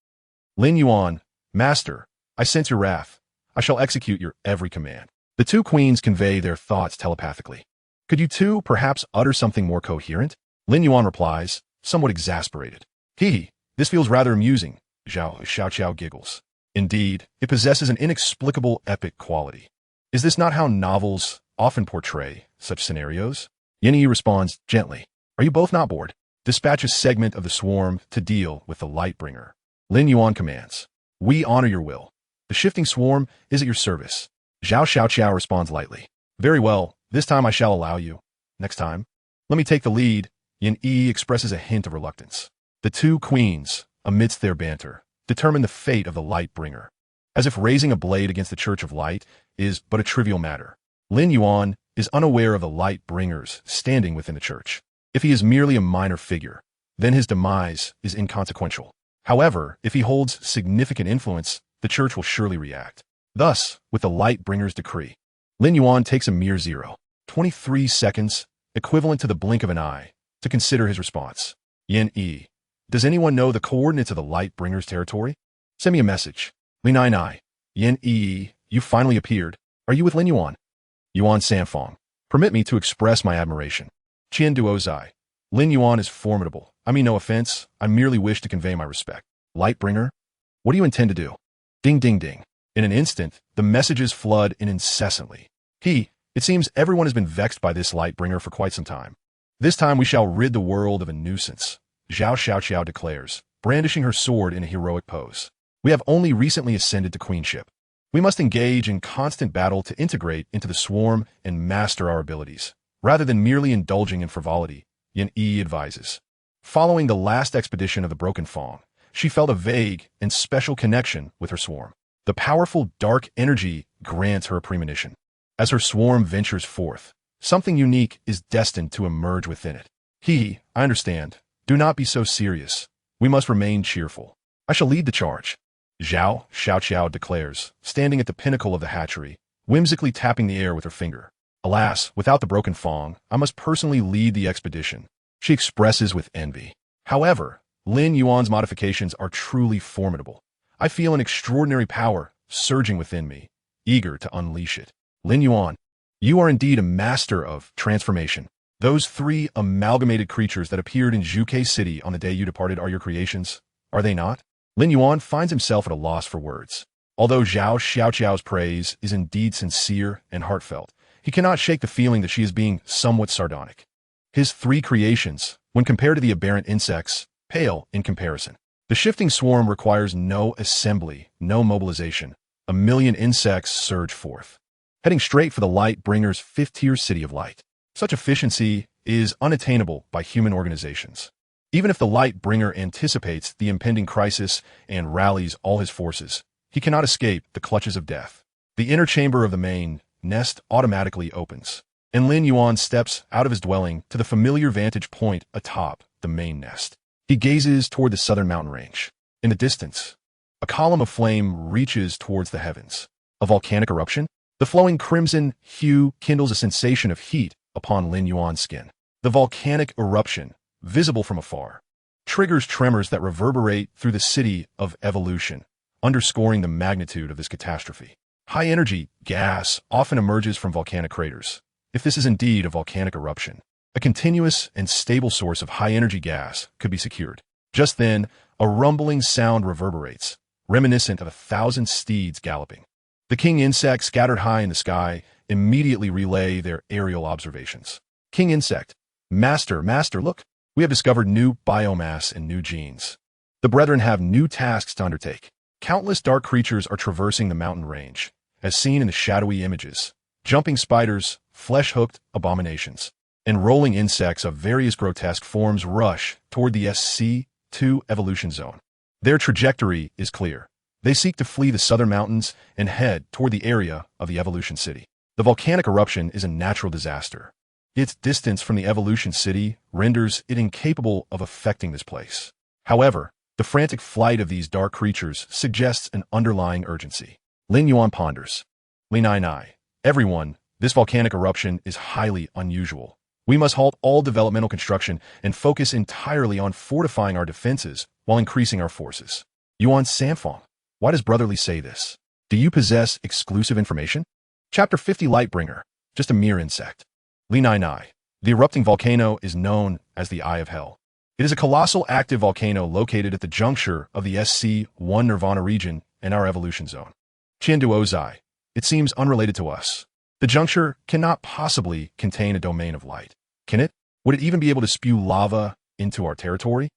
Lin Yuan, Master, I sense your wrath. I shall execute your every command. The two queens convey their thoughts telepathically. Could you two perhaps utter something more coherent? Lin Yuan replies, somewhat exasperated. This feels rather amusing. Xiao giggles. Indeed, it possesses an inexplicable epic quality. Is this not how novels often portray such scenarios? Yin Yi responds gently. Are you both not bored? Dispatch a segment of the swarm to deal with the Lightbringer. Lin Yuan commands. We honor your will. The shifting swarm is at your service. Xiao responds lightly. Very well, this time I shall allow you. Next time, let me take the lead. Yin Yi expresses a hint of reluctance. The two queens, amidst their banter, determine the fate of the Lightbringer, as if raising a blade against the Church of Light is but a trivial matter. Lin Yuan is unaware of the Lightbringer's standing within the church. If he is merely a minor figure, then his demise is inconsequential. However, if he holds significant influence, the church will surely react. Thus, with the Lightbringer's decree, Lin Yuan takes a mere 0.23 seconds, equivalent to the blink of an eye, to consider his response. Yin Yi. Does anyone know the coordinates of the Lightbringer's territory? Send me a message. Lin Nai. Yin Yi, you finally appeared. Are you with Lin Yuan? Yuan Sanfong. Permit me to express my admiration. Qian Duozai. Lin Yuan is formidable. I mean no offense. I merely wish to convey my respect. Lightbringer? What do you intend to do? Ding ding ding. In an instant, the messages flood in incessantly. It seems everyone has been vexed by this Lightbringer for quite some time. This time we shall rid the world of a nuisance. Xiao declares, brandishing her sword in a heroic pose. We have only recently ascended to queenship. We must engage in constant battle to integrate into the swarm and master our abilities, rather than merely indulging in frivolity, Yin Yi advises. Following the last expedition of the Broken Fong, she felt a vague and special connection with her swarm. The powerful dark energy grants her a premonition. As her swarm ventures forth, something unique is destined to emerge within it. I understand. Do not be so serious. We must remain cheerful. I shall lead the charge. Xiao declares, standing at the pinnacle of the hatchery, whimsically tapping the air with her finger. Alas, without the Broken Fong, I must personally lead the expedition. She expresses with envy. However, Lin Yuan's modifications are truly formidable. I feel an extraordinary power surging within me, eager to unleash it. Lin Yuan, you are indeed a master of transformation. Those three amalgamated creatures that appeared in Zhuke City on the day you departed are your creations, are they not? Lin Yuan finds himself at a loss for words. Although Xiao's praise is indeed sincere and heartfelt, he cannot shake the feeling that she is being somewhat sardonic. His three creations, when compared to the aberrant insects, pale in comparison. The shifting swarm requires no assembly, no mobilization. 1,000,000 insects surge forth, heading straight for the Lightbringer's 5th-tier city of light. Such efficiency is unattainable by human organizations. Even if the Lightbringer anticipates the impending crisis and rallies all his forces, he cannot escape the clutches of death. The inner chamber of the main nest automatically opens, and Lin Yuan steps out of his dwelling to the familiar vantage point atop the main nest. He gazes toward the southern mountain range. In the distance, a column of flame reaches towards the heavens. A volcanic eruption? The flowing crimson hue kindles a sensation of heat upon Lin Yuan's skin. The volcanic eruption, visible from afar, triggers tremors that reverberate through the city of evolution, underscoring the magnitude of this catastrophe. High-energy gas often emerges from volcanic craters. If this is indeed a volcanic eruption, a continuous and stable source of high-energy gas could be secured. Just then, a rumbling sound reverberates, reminiscent of 1,000 steeds galloping. The king insects scattered high in the sky immediately relay their aerial observations. King insect, Master, look. We have discovered new biomass and new genes. The brethren have new tasks to undertake. Countless dark creatures are traversing the mountain range, as seen in the shadowy images. Jumping spiders, flesh-hooked abominations, and rolling insects of various grotesque forms rush toward the SC2 evolution zone. Their trajectory is clear. They seek to flee the southern mountains and head toward the area of the evolution city. The volcanic eruption is a natural disaster. Its distance from the evolution city renders it incapable of affecting this place. However, the frantic flight of these dark creatures suggests an underlying urgency. Lin Yuan ponders. Lin, everyone, this volcanic eruption is highly unusual. We must halt all developmental construction and focus entirely on fortifying our defenses while increasing our forces. Yuan Sanfeng, why does Brotherly say this? Do you possess exclusive information? Chapter 50 Lightbringer, just a mere insect. Lin, the erupting volcano is known as the Eye of Hell. It is a colossal active volcano located at the juncture of the SC1 Nirvana region and our evolution zone. Qianduozai, it seems unrelated to us. The juncture cannot possibly contain a domain of light. Can it? Would it even be able to spew lava into our territory?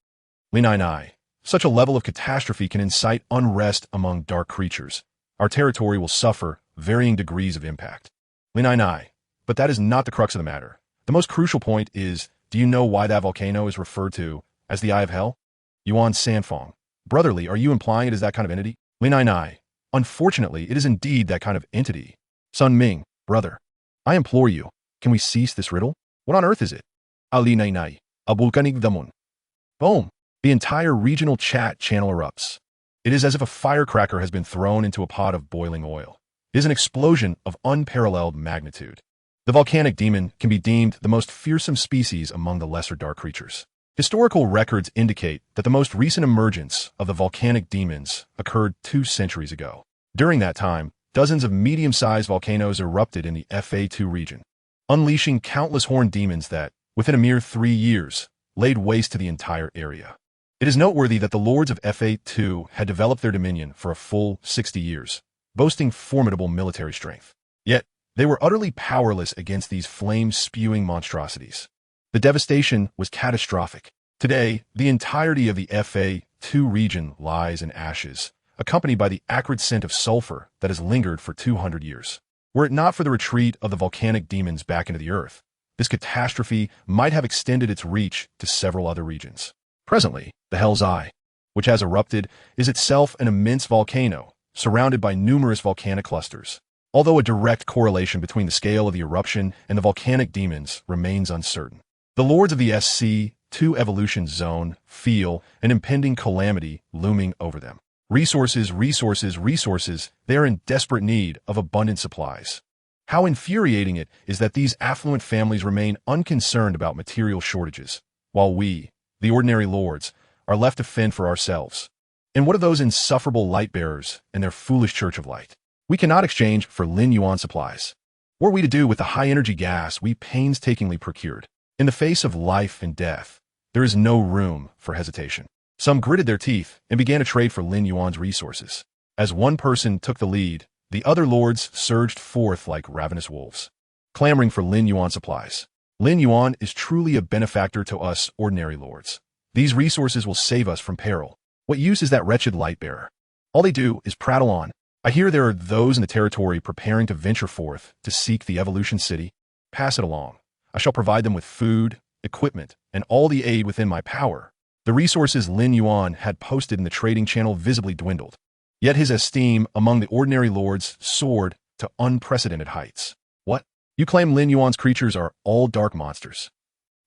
Lin, such a level of catastrophe can incite unrest among dark creatures. Our territory will suffer varying degrees of impact. Lin, but that is not the crux of the matter. The most crucial point is, do you know why that volcano is referred to as the Eye of Hell? Yuan Sanfeng, Brotherly, are you implying it is that kind of entity? Lin, unfortunately, it is indeed that kind of entity. Sun Ming, brother, I implore you, can we cease this riddle? What on earth is it? Ali Nai, Abulkanig Damun. Boom! The entire regional chat channel erupts. It is as if a firecracker has been thrown into a pot of boiling oil. It is an explosion of unparalleled magnitude. The volcanic demon can be deemed the most fearsome species among the lesser dark creatures. Historical records indicate that the most recent emergence of the volcanic demons occurred 2 centuries ago. During that time, dozens of medium-sized volcanoes erupted in the FA2 region, unleashing countless horned demons that, within a mere 3 years, laid waste to the entire area. It is noteworthy that the lords of FA2 had developed their dominion for a full 60 years, boasting formidable military strength. Yet, they were utterly powerless against these flame-spewing monstrosities. The devastation was catastrophic. Today, the entirety of the FA2 region lies in ashes, accompanied by the acrid scent of sulfur that has lingered for 200 years. Were it not for the retreat of the volcanic demons back into the earth, this catastrophe might have extended its reach to several other regions. Presently, the Hell's Eye, which has erupted, is itself an immense volcano, surrounded by numerous volcanic clusters. Although a direct correlation between the scale of the eruption and the volcanic demons remains uncertain. The lords of the SC2 evolution zone feel an impending calamity looming over them. Resources, they are in desperate need of abundant supplies. How infuriating it is that these affluent families remain unconcerned about material shortages, while we, the ordinary lords, are left to fend for ourselves. And what of those insufferable light-bearers and their foolish Church of Light? We cannot exchange for Lin Yuan supplies. What are we to do with the high-energy gas we painstakingly procured? In the face of life and death, there is no room for hesitation. Some gritted their teeth and began to trade for Lin Yuan's resources. As one person took the lead, the other lords surged forth like ravenous wolves, clamoring for Lin Yuan supplies. Lin Yuan is truly a benefactor to us ordinary lords. These resources will save us from peril. What use is that wretched light-bearer? All they do is prattle on. I hear there are those in the territory preparing to venture forth to seek the evolution city. Pass it along. I shall provide them with food, equipment, and all the aid within my power. The resources Lin Yuan had posted in the trading channel visibly dwindled. Yet his esteem among the ordinary lords soared to unprecedented heights. What? You claim Lin Yuan's creatures are all dark monsters?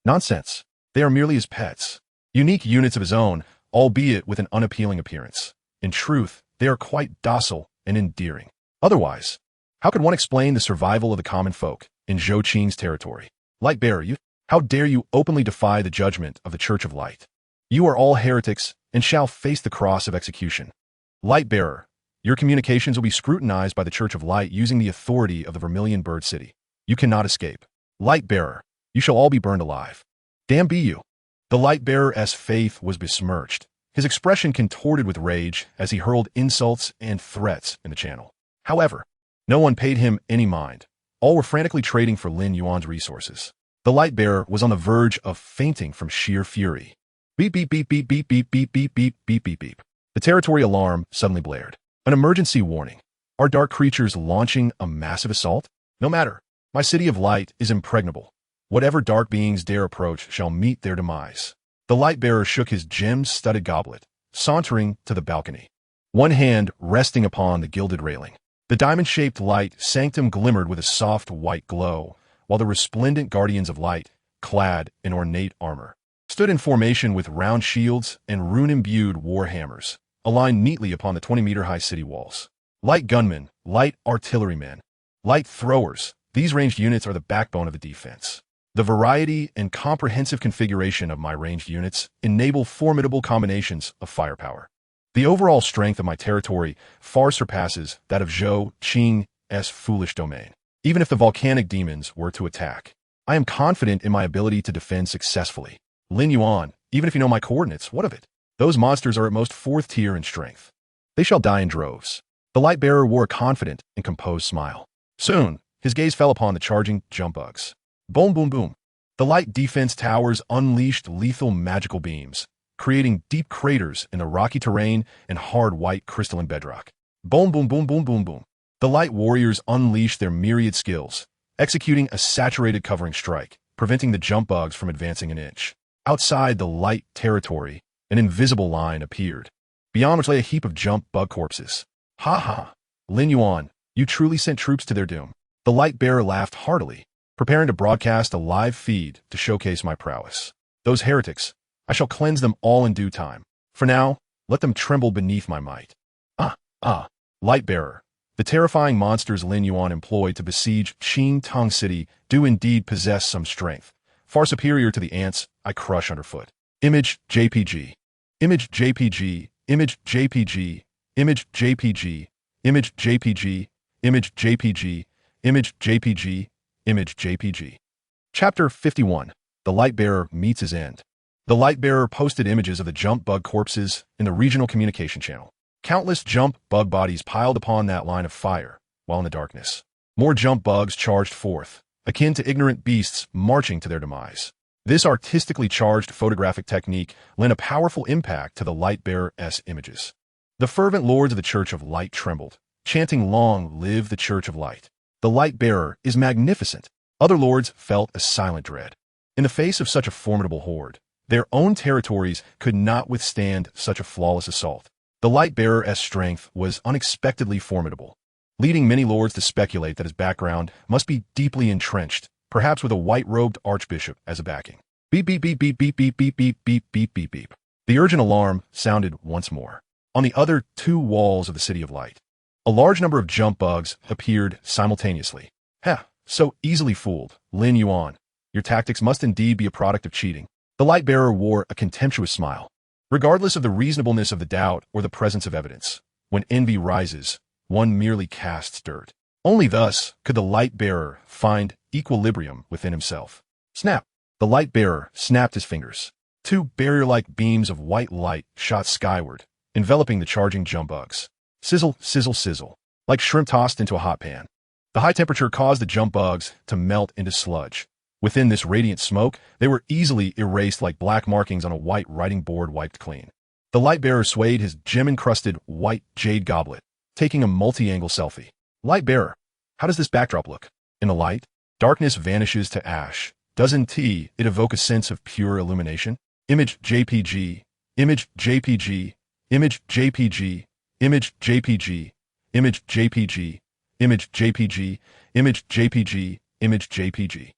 Nonsense. They are merely his pets. Unique units of his own, albeit with an unappealing appearance. In truth, they are quite docile and endearing. Otherwise, how could one explain the survival of the common folk in Zhou Qing's territory? Light-bearer, how dare you openly defy the judgment of the Church of Light? You are all heretics and shall face the cross of execution. Light-bearer, your communications will be scrutinized by the Church of Light using the authority of the Vermilion Bird City. You cannot escape. Light-bearer, you shall all be burned alive. Damn be you. The light-bearer's faith was besmirched. His expression contorted with rage as he hurled insults and threats in the channel. However, no one paid him any mind. All were frantically trading for Lin Yuan's resources. The light bearer was on the verge of fainting from sheer fury. Beep, beep, beep, beep, beep, beep, beep, beep, beep, beep, beep, beep. The territory alarm suddenly blared. An emergency warning. Are dark creatures launching a massive assault? No matter. My city of light is impregnable. Whatever dark beings dare approach shall meet their demise. The light bearer shook his gem-studded goblet, sauntering to the balcony, one hand resting upon the gilded railing. The diamond-shaped light sanctum glimmered with a soft white glow, while the resplendent guardians of light, clad in ornate armor, stood in formation with round shields and rune-imbued war hammers, aligned neatly upon the 20-meter-high city walls. Light gunmen, light artillerymen, light throwers, these ranged units are the backbone of the defense. The variety and comprehensive configuration of my ranged units enable formidable combinations of firepower. The overall strength of my territory far surpasses that of Zhou Qing's foolish domain. Even if the volcanic demons were to attack, I am confident in my ability to defend successfully. Lin Yuan, even if you know my coordinates, what of it? Those monsters are at most 4th tier in strength. They shall die in droves. The light bearer wore a confident and composed smile. Soon, his gaze fell upon the charging jump bugs. Boom, boom, boom. The light defense towers unleashed lethal magical beams, creating deep craters in the rocky terrain and hard white crystalline bedrock. Boom, boom, boom, boom, boom, boom. The light warriors unleashed their myriad skills, executing a saturated covering strike, preventing the jump bugs from advancing an inch. Outside the light territory, an invisible line appeared, beyond which lay a heap of jump bug corpses. Ha ha! Lin Yuan, you truly sent troops to their doom. The light bearer laughed heartily, preparing to broadcast a live feed to showcase my prowess. Those heretics, I shall cleanse them all in due time. For now, let them tremble beneath my might. Light bearer. The terrifying monsters Lin Yuan employed to besiege Qingtang City do indeed possess some strength, far superior to the ants I crush underfoot. Image JPG. Image JPG. Image JPG. Image JPG. Image JPG. Image JPG. Image JPG. Image JPG. Chapter 51. The light bearer meets his end. The light bearer posted images of the jump bug corpses in the regional communication channel. Countless jump bug bodies piled upon that line of fire, while in the darkness, more jump bugs charged forth, akin to ignorant beasts marching to their demise. This artistically charged photographic technique lent a powerful impact to the light bearer's images. The fervent lords of the Church of Light trembled, chanting, "Long live the Church of Light." The light bearer is magnificent. Other lords felt a silent dread. In the face of such a formidable horde, their own territories could not withstand such a flawless assault. The light bearer's strength was unexpectedly formidable, leading many lords to speculate that his background must be deeply entrenched, perhaps with a white-robed archbishop as a backing. Beep, beep, beep, beep, beep, beep, beep, beep, beep, beep, beep, beep. The urgent alarm sounded once more. On the other 2 walls of the City of Light, a large number of jump bugs appeared simultaneously. So easily fooled. Lin Yuan, your tactics must indeed be a product of cheating. The light bearer wore a contemptuous smile. Regardless of the reasonableness of the doubt or the presence of evidence, when envy rises, one merely casts dirt. Only thus could the light bearer find equilibrium within himself. Snap! The light bearer snapped his fingers. 2 barrier-like beams of white light shot skyward, enveloping the charging jump bugs. Sizzle, sizzle, sizzle, like shrimp tossed into a hot pan. The high temperature caused the jump bugs to melt into sludge. Within this radiant smoke, they were easily erased like black markings on a white writing board wiped clean. The light bearer swayed his gem-encrusted white jade goblet, taking a multi-angle selfie. Light bearer, how does this backdrop look? In the light, darkness vanishes to ash. Doesn't it evoke a sense of pure illumination? Image JPG. Image JPG. Image JPG. Image JPG. Image JPG. Image JPG. Image JPG. Image JPG.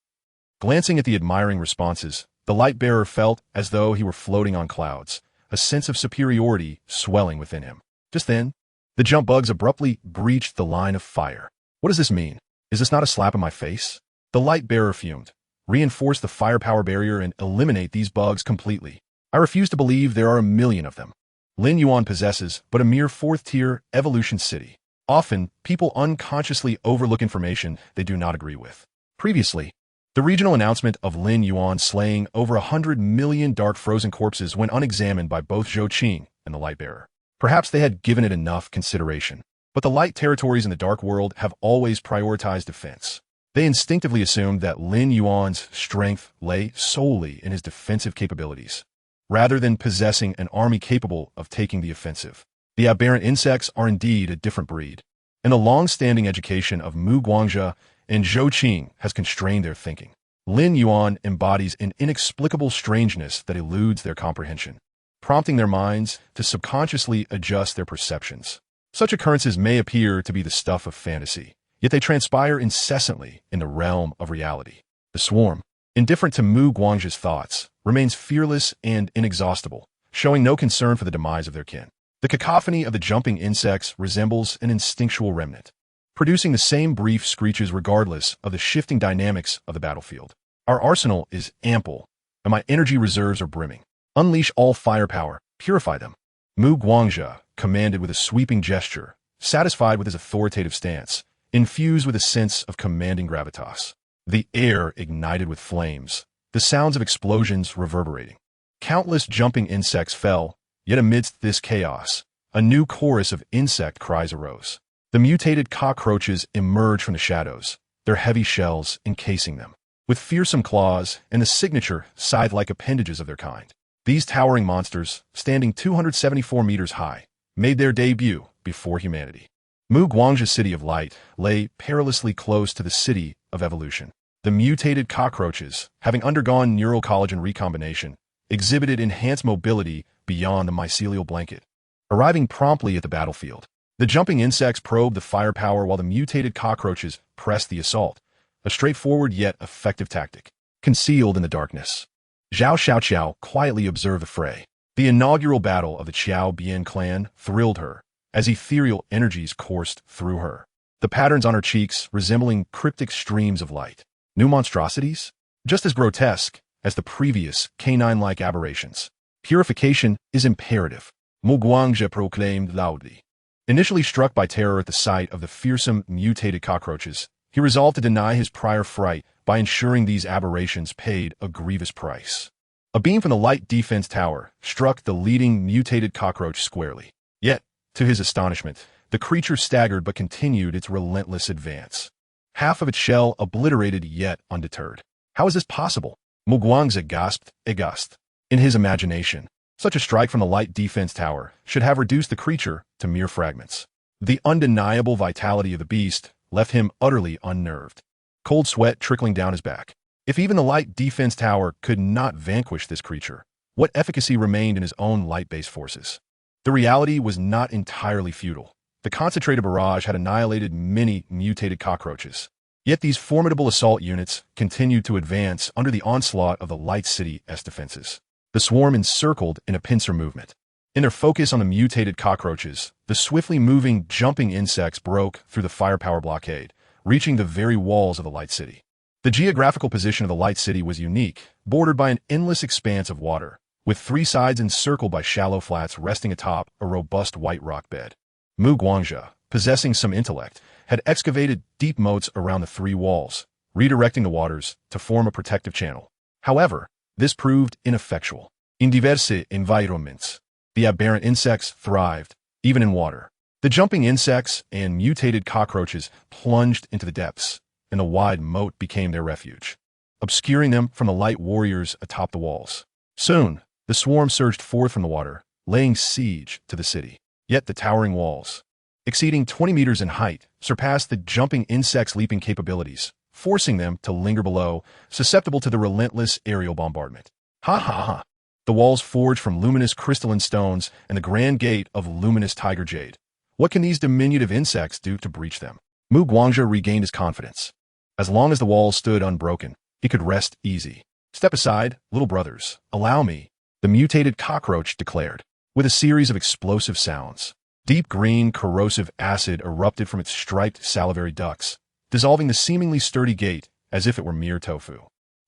Glancing at the admiring responses, the light bearer felt as though he were floating on clouds, a sense of superiority swelling within him. Just then, the jump bugs abruptly breached the line of fire. What does this mean? Is this not a slap in my face? The light bearer fumed. Reinforce the firepower barrier and eliminate these bugs completely. I refuse to believe there are a million of them. Lin Yuan possesses but a mere 4th-tier evolution city. Often, people unconsciously overlook information they do not agree with. Previously, the regional announcement of Lin Yuan slaying over 100 million dark frozen corpses went unexamined by both Zhou Qing and the light bearer. Perhaps they had given it enough consideration. But the light territories in the dark world have always prioritized defense. They instinctively assumed that Lin Yuan's strength lay solely in his defensive capabilities, rather than possessing an army capable of taking the offensive. The aberrant insects are indeed a different breed, and the long-standing education of Mu Guangzhe and Zhou Qing has constrained their thinking. Lin Yuan embodies an inexplicable strangeness that eludes their comprehension, prompting their minds to subconsciously adjust their perceptions. Such occurrences may appear to be the stuff of fantasy, yet they transpire incessantly in the realm of reality. The swarm, indifferent to Mu Guangzhe's thoughts, remains fearless and inexhaustible, showing no concern for the demise of their kin. The cacophony of the jumping insects resembles an instinctual remnant, producing the same brief screeches regardless of the shifting dynamics of the battlefield. Our arsenal is ample, and my energy reserves are brimming. Unleash all firepower, purify them. Mu Guangzhe commanded with a sweeping gesture, satisfied with his authoritative stance, infused with a sense of commanding gravitas. The air ignited with flames, the sounds of explosions reverberating. Countless jumping insects fell, yet amidst this chaos, a new chorus of insect cries arose. The mutated cockroaches emerged from the shadows, their heavy shells encasing them, with fearsome claws and the signature scythe-like appendages of their kind. These towering monsters, standing 274 meters high, made their debut before humanity. Mu Guangzhe's city of light lay perilously close to the city of evolution. The mutated cockroaches, having undergone neural collagen recombination, exhibited enhanced mobility beyond the mycelial blanket. Arriving promptly at the battlefield, the jumping insects probed the firepower while the mutated cockroaches pressed the assault, a straightforward yet effective tactic. Concealed in the darkness, Zhao Xiaoqiao quietly observed the fray. The inaugural battle of the Qiao Bian clan thrilled her, as ethereal energies coursed through her, the patterns on her cheeks resembling cryptic streams of light. New monstrosities? Just as grotesque as the previous canine-like aberrations. Purification is imperative, Mu Guangzhe proclaimed loudly. Initially struck by terror at the sight of the fearsome mutated cockroaches, he resolved to deny his prior fright by ensuring these aberrations paid a grievous price. A beam from the light defense tower struck the leading mutated cockroach squarely. Yet, to his astonishment, the creature staggered but continued its relentless advance. Half of its shell obliterated yet undeterred. How is this possible? Mu Guangzhe gasped, aghast. In his imagination, such a strike from the light defense tower should have reduced the creature to mere fragments. The undeniable vitality of the beast left him utterly unnerved, cold sweat trickling down his back. If even the light defense tower could not vanquish this creature, what efficacy remained in his own light-based forces? The reality was not entirely futile. The concentrated barrage had annihilated many mutated cockroaches. Yet these formidable assault units continued to advance under the onslaught of the Light City's defenses. The swarm encircled in a pincer movement. In their focus on the mutated cockroaches, the swiftly moving, jumping insects broke through the firepower blockade, reaching the very walls of the Light City. The geographical position of the Light City was unique, bordered by an endless expanse of water, with three sides encircled by shallow flats resting atop a robust white rock bed. Mu Guangzhe, possessing some intellect, had excavated deep moats around the three walls, redirecting the waters to form a protective channel. However, this proved ineffectual. In diverse environments, the aberrant insects thrived, even in water. The jumping insects and mutated cockroaches plunged into the depths, and the wide moat became their refuge, obscuring them from the light warriors atop the walls. Soon, the swarm surged forth from the water, laying siege to the city. Yet the towering walls, exceeding 20 meters in height, surpassed the jumping insects' leaping capabilities, forcing them to linger below, susceptible to the relentless aerial bombardment. Ha ha ha! The walls forged from luminous crystalline stones and the grand gate of luminous tiger jade. What can these diminutive insects do to breach them? Mu Guangzhe regained his confidence. As long as the walls stood unbroken, he could rest easy. Step aside, little brothers. Allow me, the mutated cockroach declared, with a series of explosive sounds. Deep green corrosive acid erupted from its striped salivary ducts, dissolving the seemingly sturdy gate as if it were mere tofu.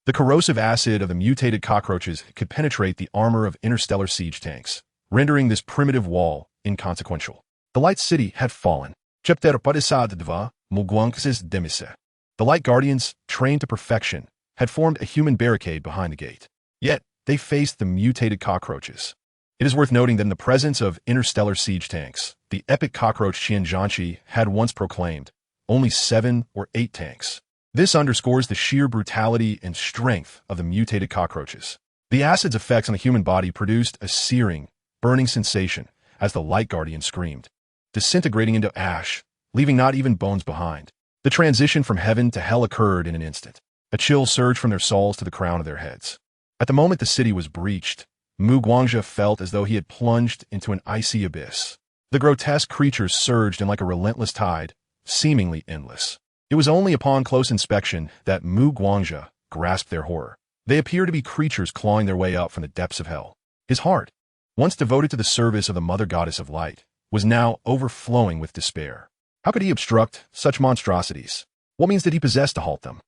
The corrosive acid of the mutated cockroaches could penetrate the armor of interstellar siege tanks, rendering this primitive wall inconsequential. The Light City had fallen. The Light Guardians, trained to perfection, had formed a human barricade behind the gate. Yet, they faced the mutated cockroaches. It is worth noting that in the presence of interstellar siege tanks, the epic cockroach Qianzhanqi had once proclaimed, only 7 or 8 tanks. This underscores the sheer brutality and strength of the mutated cockroaches. The acid's effects on the human body produced a searing, burning sensation as the Light Guardian screamed, disintegrating into ash, leaving not even bones behind. The transition from heaven to hell occurred in an instant. A chill surged from their souls to the crown of their heads. At the moment the city was breached, Mu Guangzhe felt as though he had plunged into an icy abyss. The grotesque creatures surged in like a relentless tide, seemingly endless. It was only upon close inspection that Mu Guangzhe grasped their horror. They appeared to be creatures clawing their way up from the depths of hell. His heart, once devoted to the service of the Mother Goddess of Light, was now overflowing with despair. How could he obstruct such monstrosities? What means did he possess to halt them?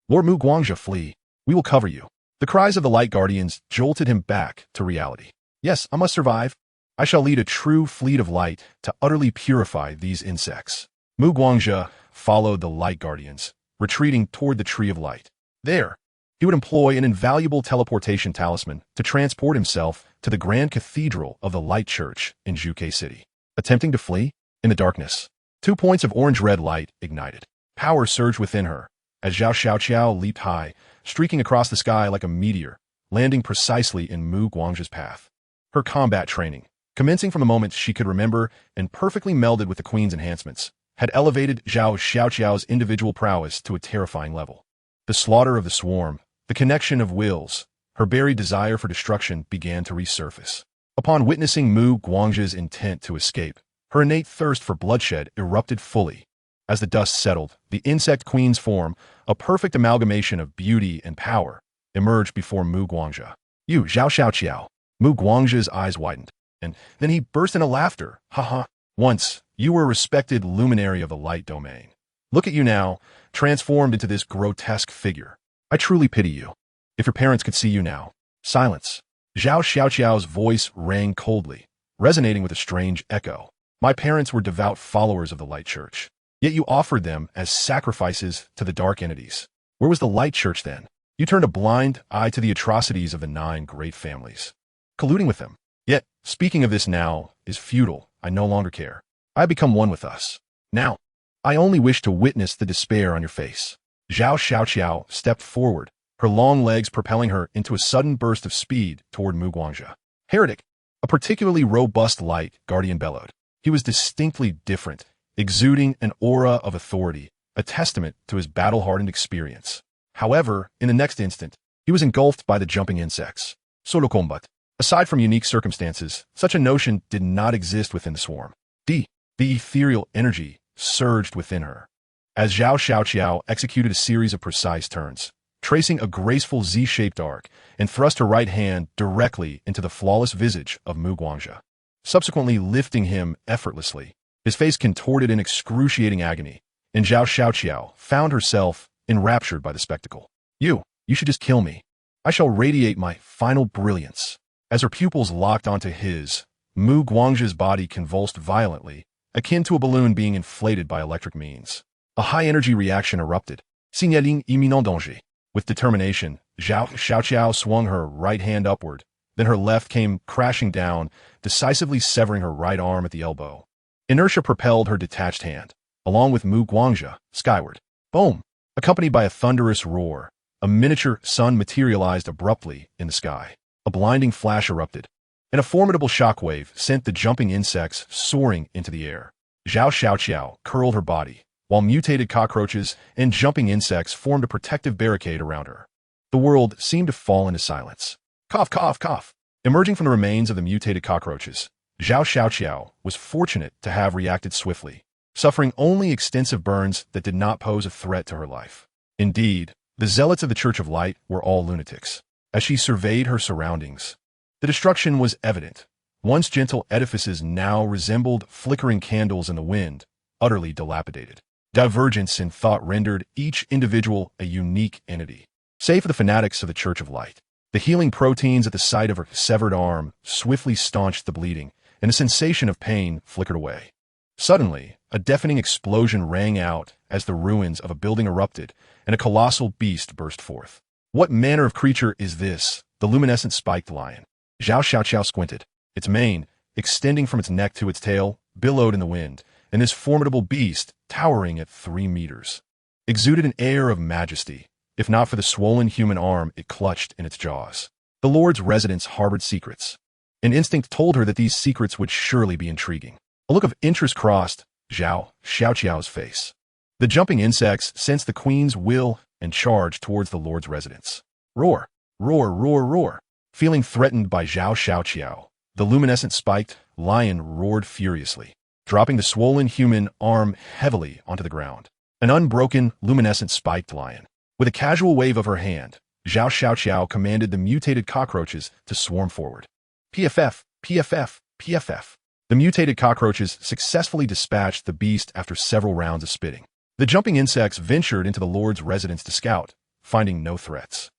Lord Mu Guangzhe, flee. We will cover you. The cries of the Light Guardians jolted him back to reality. Yes, I must survive. I shall lead a true fleet of light to utterly purify these insects. Mu Guangzhe followed the Light Guardians, retreating toward the Tree of Light. There, he would employ an invaluable teleportation talisman to transport himself to the Grand Cathedral of the Light Church in Zhuke City. Attempting to flee? In the darkness, 2 points of orange-red light ignited. Power surged within her, as Zhao Xiaoqiao leaped high, streaking across the sky like a meteor, landing precisely in Mu Guangzhe's path. Her combat training, commencing from the moment she could remember and perfectly melded with the Queen's enhancements, had elevated Zhao Xiaoqiao's individual prowess to a terrifying level. The slaughter of the swarm, the connection of wills, her buried desire for destruction began to resurface. Upon witnessing Mu Guangzhe's intent to escape, her innate thirst for bloodshed erupted fully. As the dust settled, the insect queen's form, a perfect amalgamation of beauty and power, emerged before Mu Guangzhe. You, Zhao Xiaoqiao. Mu Guangzhe's eyes widened, and then he burst into laughter. Ha. Once, you were a respected luminary of the light domain. Look at you now, transformed into this grotesque figure. I truly pity you. If your parents could see you now. Silence. Zhao Xiaoqiao's voice rang coldly, resonating with a strange echo. My parents were devout followers of the Light Church. Yet you offered them as sacrifices to the dark entities. Where was the Light Church then? You turned a blind eye to the atrocities of the 9 great families, colluding with them. Yet, speaking of this now is futile. I no longer care. I have become one with us. Now, I only wish to witness the despair on your face. Zhao Xiaoqiao stepped forward, her long legs propelling her into a sudden burst of speed toward Mu Guangzhe. Heretic, a particularly robust Light Guardian bellowed. He was distinctly different, exuding an aura of authority, a testament to his battle-hardened experience. However, in the next instant, he was engulfed by the jumping insects. Solo combat. Aside from unique circumstances, such a notion did not exist within the swarm. The ethereal energy surged within her. As Zhao Xiaoqiao executed a series of precise turns, tracing a graceful Z-shaped arc, and thrust her right hand directly into the flawless visage of Mu Guangzhe, subsequently lifting him effortlessly. His face contorted in excruciating agony, and Zhao Xiaoqiao found herself enraptured by the spectacle. You should just kill me. I shall radiate my final brilliance. As her pupils locked onto his, Mu Guangzhe's body convulsed violently, akin to a balloon being inflated by electric means. A high-energy reaction erupted, signaling imminent danger. With determination, Zhao Xiaoqiao swung her right hand upward, then her left came crashing down, decisively severing her right arm at the elbow. Inertia propelled her detached hand, along with Mu Guangzhe, skyward. Boom! Accompanied by a thunderous roar, a miniature sun materialized abruptly in the sky. A blinding flash erupted, and a formidable shockwave sent the jumping insects soaring into the air. Zhao Xiaoqiao curled her body, while mutated cockroaches and jumping insects formed a protective barricade around her. The world seemed to fall into silence. Cough, cough, cough. Emerging from the remains of the mutated cockroaches, Zhao Xiaoqiao was fortunate to have reacted swiftly, suffering only extensive burns that did not pose a threat to her life. Indeed, the zealots of the Church of Light were all lunatics. As she surveyed her surroundings, the destruction was evident. Once gentle edifices now resembled flickering candles in the wind, utterly dilapidated. Divergence in thought rendered each individual a unique entity. Save for the fanatics of the Church of Light, the healing proteins at the site of her severed arm swiftly staunched the bleeding, and a sensation of pain flickered away. Suddenly, a deafening explosion rang out as the ruins of a building erupted, and a colossal beast burst forth. What manner of creature is this? The luminescent spiked lion. Zhao Xiaoqiao squinted. Its mane, extending from its neck to its tail, billowed in the wind, and this formidable beast, towering at 3 meters, exuded an air of majesty, if not for the swollen human arm it clutched in its jaws. The Lord's residence harbored secrets. An instinct told her that these secrets would surely be intriguing. A look of interest crossed Xiao's face. The jumping insects sensed the queen's will and charged towards the Lord's residence. Roar, roar, roar, roar. Feeling threatened by Xiao, the luminescent spiked lion roared furiously, dropping the swollen human arm heavily onto the ground. An unbroken, luminescent spiked lion. With a casual wave of her hand, Xiao commanded the mutated cockroaches to swarm forward. PFF, PFF, PFF. The mutated cockroaches successfully dispatched the beast after several rounds of spitting. The jumping insects ventured into the Lord's residence to scout, finding no threats.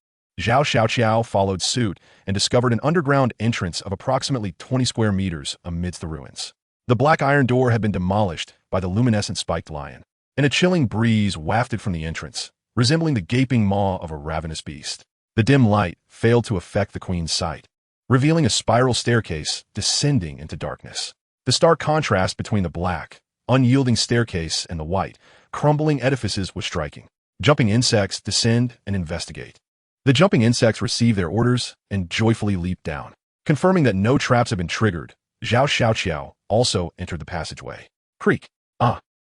Xiao followed suit and discovered an underground entrance of approximately 20 square meters amidst the ruins. The black iron door had been demolished by the luminescent spiked lion, and a chilling breeze wafted from the entrance, resembling the gaping maw of a ravenous beast. The dim light failed to affect the queen's sight, revealing a spiral staircase descending into darkness. The stark contrast between the black, unyielding staircase and the white, crumbling edifices was striking. Jumping insects descend and investigate. The jumping insects receive their orders and joyfully leap down. Confirming that no traps have been triggered, Xiao also entered the passageway. Creak.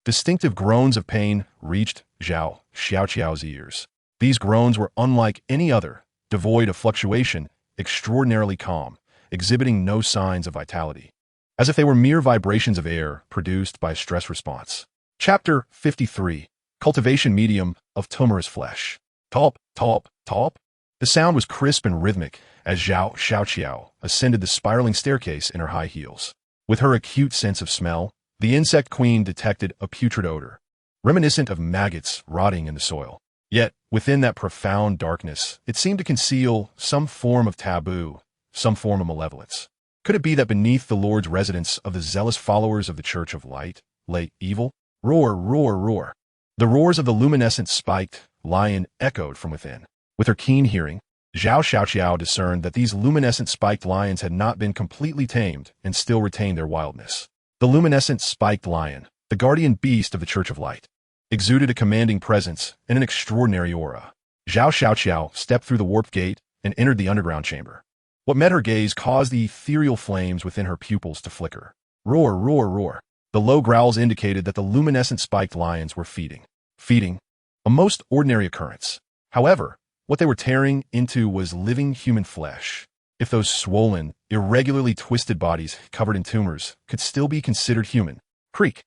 Distinctive groans of pain reached Xiao's ears. These groans were unlike any other, devoid of fluctuation, extraordinarily calm, exhibiting no signs of vitality, as if they were mere vibrations of air produced by a stress response. Chapter 53. Cultivation Medium of Tumorous Flesh. Top, top, top. The sound was crisp and rhythmic as Xiao ascended the spiraling staircase in her high heels. With her acute sense of smell, the insect queen detected a putrid odor, reminiscent of maggots rotting in the soil. Yet, within that profound darkness, it seemed to conceal some form of taboo, some form of malevolence. Could it be that beneath the Lord's residence of the zealous followers of the Church of Light lay evil? Roar, roar, roar. The roars of the luminescent spiked lion echoed from within. With her keen hearing, Xiao discerned that these luminescent spiked lions had not been completely tamed and still retained their wildness. The luminescent spiked lion, the guardian beast of the Church of Light, exuded a commanding presence and an extraordinary aura. Xiao stepped through the warped gate and entered the underground chamber. What met her gaze caused the ethereal flames within her pupils to flicker. Roar, roar, roar. The low growls indicated that the luminescent spiked lions were feeding. Feeding, a most ordinary occurrence. However, what they were tearing into was living human flesh. If those swollen, irregularly twisted bodies covered in tumors could still be considered human. Creak.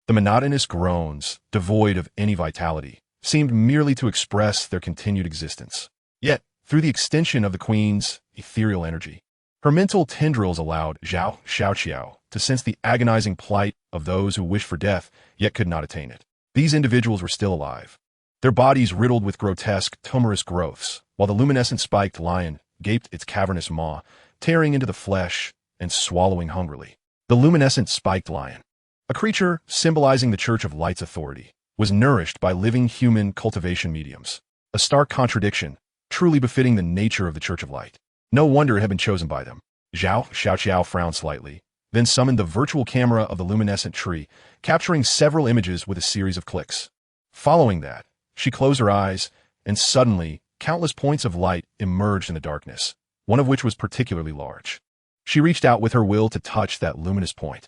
The monotonous groans, devoid of any vitality, seemed merely to express their continued existence. Yet, through the extension of the queen's ethereal energy, her mental tendrils allowed Xiao to sense the agonizing plight of those who wished for death yet could not attain it. These individuals were still alive, their bodies riddled with grotesque, tumorous growths, while the luminescent spiked lion gaped its cavernous maw, tearing into the flesh and swallowing hungrily. The luminescent spiked lion, a creature symbolizing the Church of Light's authority, was nourished by living human cultivation mediums. A stark contradiction, truly befitting the nature of the Church of Light. No wonder it had been chosen by them. Xiao frowned slightly, then summoned the virtual camera of the luminescent tree, capturing several images with a series of clicks. Following that, she closed her eyes, and suddenly, countless points of light emerged in the darkness, one of which was particularly large. She reached out with her will to touch that luminous point.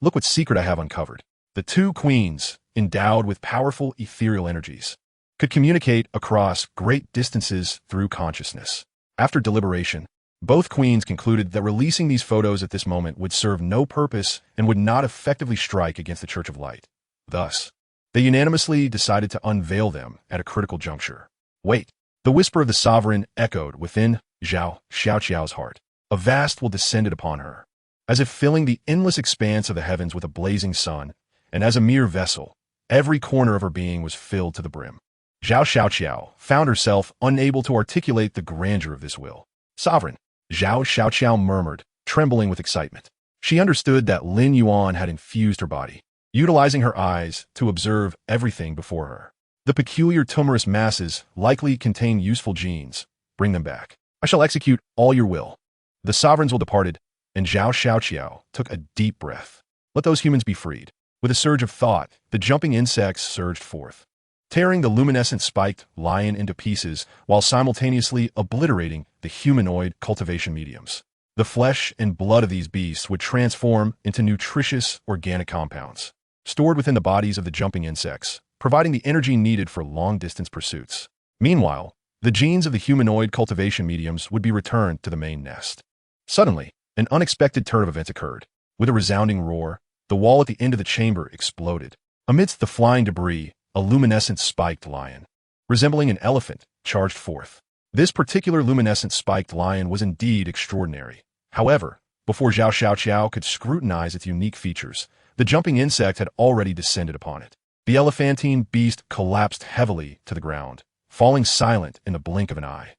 Look what secret I have uncovered. The two queens, endowed with powerful ethereal energies, could communicate across great distances through consciousness. After deliberation, both queens concluded that releasing these photos at this moment would serve no purpose and would not effectively strike against the Church of Light. Thus, they unanimously decided to unveil them at a critical juncture. Wait, the whisper of the sovereign echoed within Xiao's heart. A vast will descended upon her, as if filling the endless expanse of the heavens with a blazing sun, and as a mere vessel, every corner of her being was filled to the brim. Xiao found herself unable to articulate the grandeur of this will. Sovereign, Xiao murmured, trembling with excitement. She understood that Lin Yuan had infused her body, utilizing her eyes to observe everything before her. The peculiar tumorous masses likely contain useful genes. Bring them back. I shall execute all your will. The sovereign's will departed, and Xiao took a deep breath. Let those humans be freed. With a surge of thought, the jumping insects surged forth. tearing the luminescent spiked lion into pieces while simultaneously obliterating the humanoid cultivation mediums. The flesh and blood of these beasts would transform into nutritious organic compounds, stored within the bodies of the jumping insects, providing the energy needed for long-distance pursuits. Meanwhile, the genes of the humanoid cultivation mediums would be returned to the main nest. Suddenly, an unexpected turn of events occurred. With a resounding roar, the wall at the end of the chamber exploded. Amidst the flying debris, a luminescent spiked lion, resembling an elephant, charged forth. This particular luminescent spiked lion was indeed extraordinary. However, before Zhao Xiaoqiao could scrutinize its unique features, the jumping insect had already descended upon it. The elephantine beast collapsed heavily to the ground, falling silent in the blink of an eye.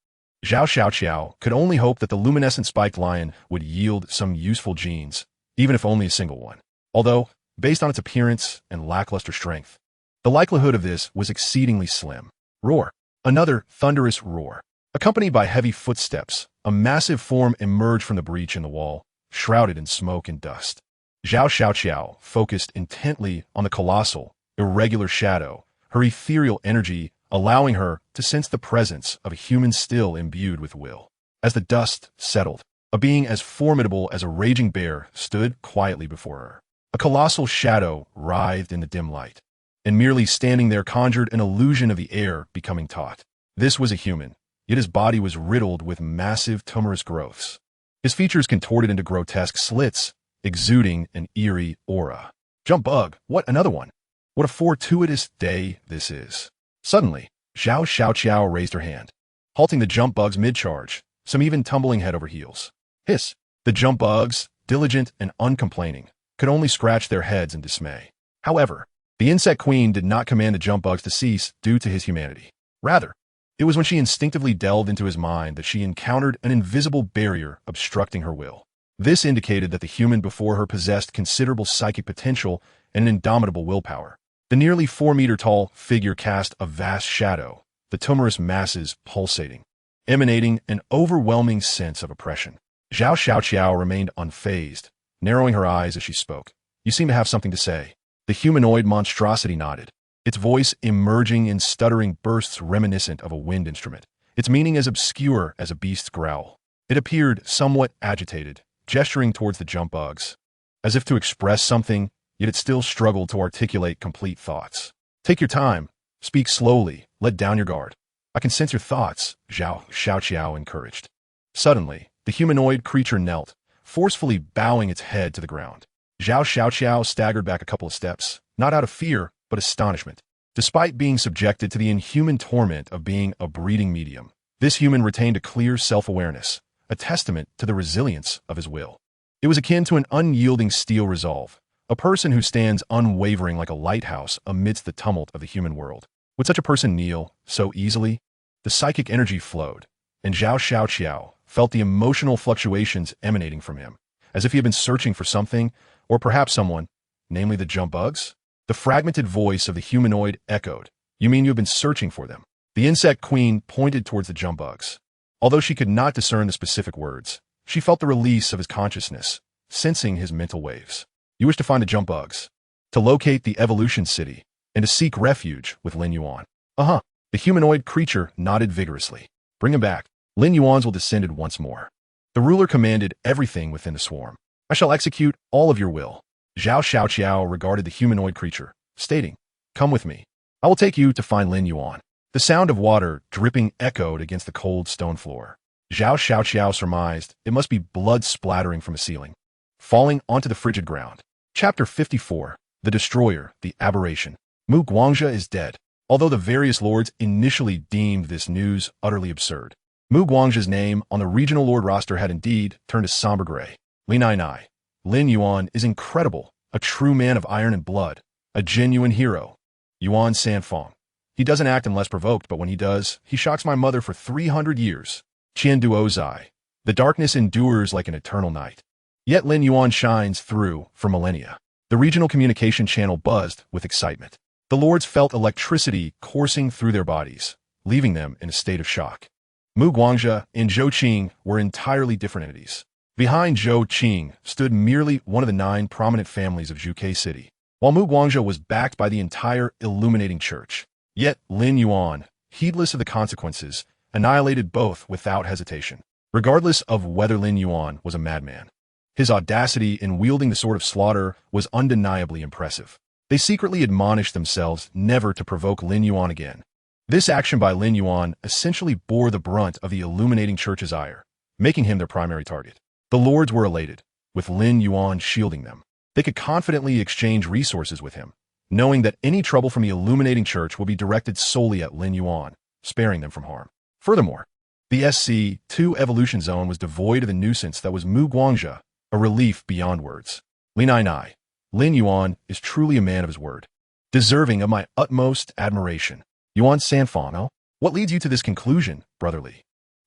Zhao Xiaoqiao could only hope that the luminescent spiked lion would yield some useful genes, even if only a single one. Although, based on its appearance and lackluster strength, the likelihood of this was exceedingly slim. Roar. Another thunderous roar. Accompanied by heavy footsteps, a massive form emerged from the breach in the wall, shrouded in smoke and dust. Zhao Xiaoqiao focused intently on the colossal, irregular shadow, her ethereal energy allowing her to sense the presence of a human still imbued with will. As the dust settled, a being as formidable as a raging bear stood quietly before her. A colossal shadow writhed in the dim light, and merely standing there conjured an illusion of the air becoming taut. This was a human, yet his body was riddled with massive tumorous growths. His features contorted into grotesque slits, exuding an eerie aura. Jump bug, what another one? What a fortuitous day this is. Suddenly, Zhao Xiaoqiao raised her hand, halting the jump bugs mid-charge, some even tumbling head over heels. Hiss! The jump bugs, diligent and uncomplaining, could only scratch their heads in dismay. However, the insect queen did not command the jump bugs to cease due to his humanity. Rather, it was when she instinctively delved into his mind that she encountered an invisible barrier obstructing her will. This indicated that the human before her possessed considerable psychic potential and an indomitable willpower. The nearly 4-meter-tall figure cast a vast shadow, the tumorous masses pulsating, emanating an overwhelming sense of oppression. Zhao Xiaoqiao remained unfazed, narrowing her eyes as she spoke. You seem to have something to say. The humanoid monstrosity nodded, its voice emerging in stuttering bursts reminiscent of a wind instrument, its meaning as obscure as a beast's growl. It appeared somewhat agitated, gesturing towards the jump bugs, as if to express something, yet it still struggled to articulate complete thoughts. Take your time, speak slowly, let down your guard. I can sense your thoughts, Zhao Xiaoqiao encouraged. Suddenly, the humanoid creature knelt, forcefully bowing its head to the ground. Zhao Xiaoqiao staggered back a couple of steps, not out of fear, but astonishment. Despite being subjected to the inhuman torment of being a breeding medium, this human retained a clear self-awareness, a testament to the resilience of his will. It was akin to an unyielding steel resolve, a person who stands unwavering like a lighthouse amidst the tumult of the human world. Would such a person kneel so easily? The psychic energy flowed, and Zhao Xiaoqiao felt the emotional fluctuations emanating from him, as if he had been searching for something, or perhaps someone, namely the jump bugs. The fragmented voice of the humanoid echoed, You mean you have been searching for them? The insect queen pointed towards the jump bugs. Although she could not discern the specific words, she felt the release of his consciousness, sensing his mental waves. You wish to find the jump bugs, to locate the evolution city, and to seek refuge with Lin Yuan. Uh-huh. The humanoid creature nodded vigorously. Bring him back. Lin Yuan's will descended once more. The ruler commanded everything within the swarm. I shall execute all of your will. Zhao Xiaoqiao regarded the humanoid creature, stating, Come with me. I will take you to find Lin Yuan. The sound of water dripping echoed against the cold stone floor. Zhao Xiaoqiao surmised it must be blood splattering from a ceiling, falling onto the frigid ground. Chapter 54. The Destroyer, the Aberration. Mu Guangzhe is dead. Although the various lords initially deemed this news utterly absurd, Mu Guangzhe's name on the regional lord roster had indeed turned a somber gray. Lin Yuan is incredible, a true man of iron and blood, a genuine hero. Yuan Sanfeng. He doesn't act unless provoked, but when he does, he shocks my mother for 300 years. Qian Duozai. The darkness endures like an eternal night. Yet Lin Yuan shines through for millennia. The regional communication channel buzzed with excitement. The lords felt electricity coursing through their bodies, leaving them in a state of shock. Mu Guangzhe and Zhou Qing were entirely different entities. Behind Zhou Qing stood merely one of the 9 prominent families of Zhuke City, while Mu Guangzhe was backed by the entire illuminating church. Yet Lin Yuan, heedless of the consequences, annihilated both without hesitation. Regardless of whether Lin Yuan was a madman, his audacity in wielding the sword of slaughter was undeniably impressive. They secretly admonished themselves never to provoke Lin Yuan again. This action by Lin Yuan essentially bore the brunt of the illuminating church's ire, making him their primary target. The lords were elated, with Lin Yuan shielding them. They could confidently exchange resources with him, knowing that any trouble from the illuminating church would be directed solely at Lin Yuan, sparing them from harm. Furthermore, the SC-2 evolution zone was devoid of the nuisance that was Mu Guangzhe, a relief beyond words. Lin Yuan is truly a man of his word, deserving of my utmost admiration. Yuan Sanfang, what leads you to this conclusion, brotherly?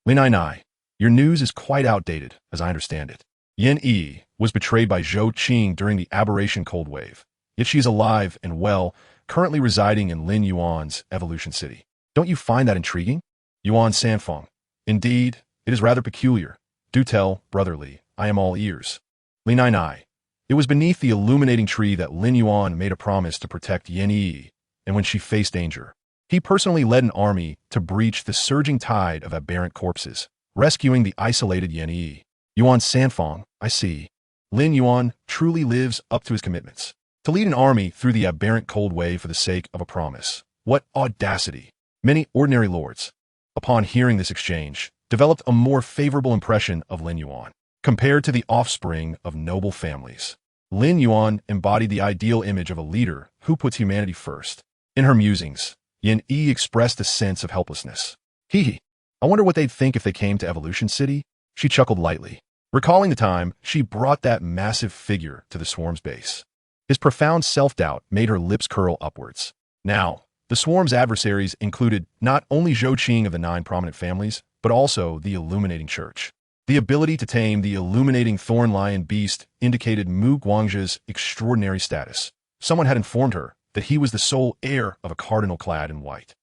Lin, your news is quite outdated, as I understand it. Yin Yi was betrayed by Zhou Qing during the aberration cold wave, yet she is alive and well, currently residing in Lin Yuan's evolution city. Don't you find that intriguing? Yuan Sanfang, indeed, it is rather peculiar. Do tell, brotherly, I am all ears. Lin, it was beneath the illuminating tree that Lin Yuan made a promise to protect Yin Yi, and when she faced danger, he personally led an army to breach the surging tide of aberrant corpses, rescuing the isolated Yin Yi. Yuan Sanfang, I see. Lin Yuan truly lives up to his commitments. To lead an army through the aberrant cold wave for the sake of a promise. What audacity! Many ordinary lords, upon hearing this exchange, developed a more favorable impression of Lin Yuan, compared to the offspring of noble families. Lin Yuan embodied the ideal image of a leader who puts humanity first. In her musings, Yin Yi expressed a sense of helplessness. I wonder what they'd think if they came to Evolution City? She chuckled lightly, recalling the time she brought that massive figure to the swarm's base. His profound self-doubt made her lips curl upwards. Now, the swarm's adversaries included not only Zhou Qing of the 9 prominent families, but also the Illuminating Church. The ability to tame the illuminating thorn lion beast indicated Mu Guangzhe's extraordinary status. Someone had informed her that he was the sole heir of a cardinal clad in white.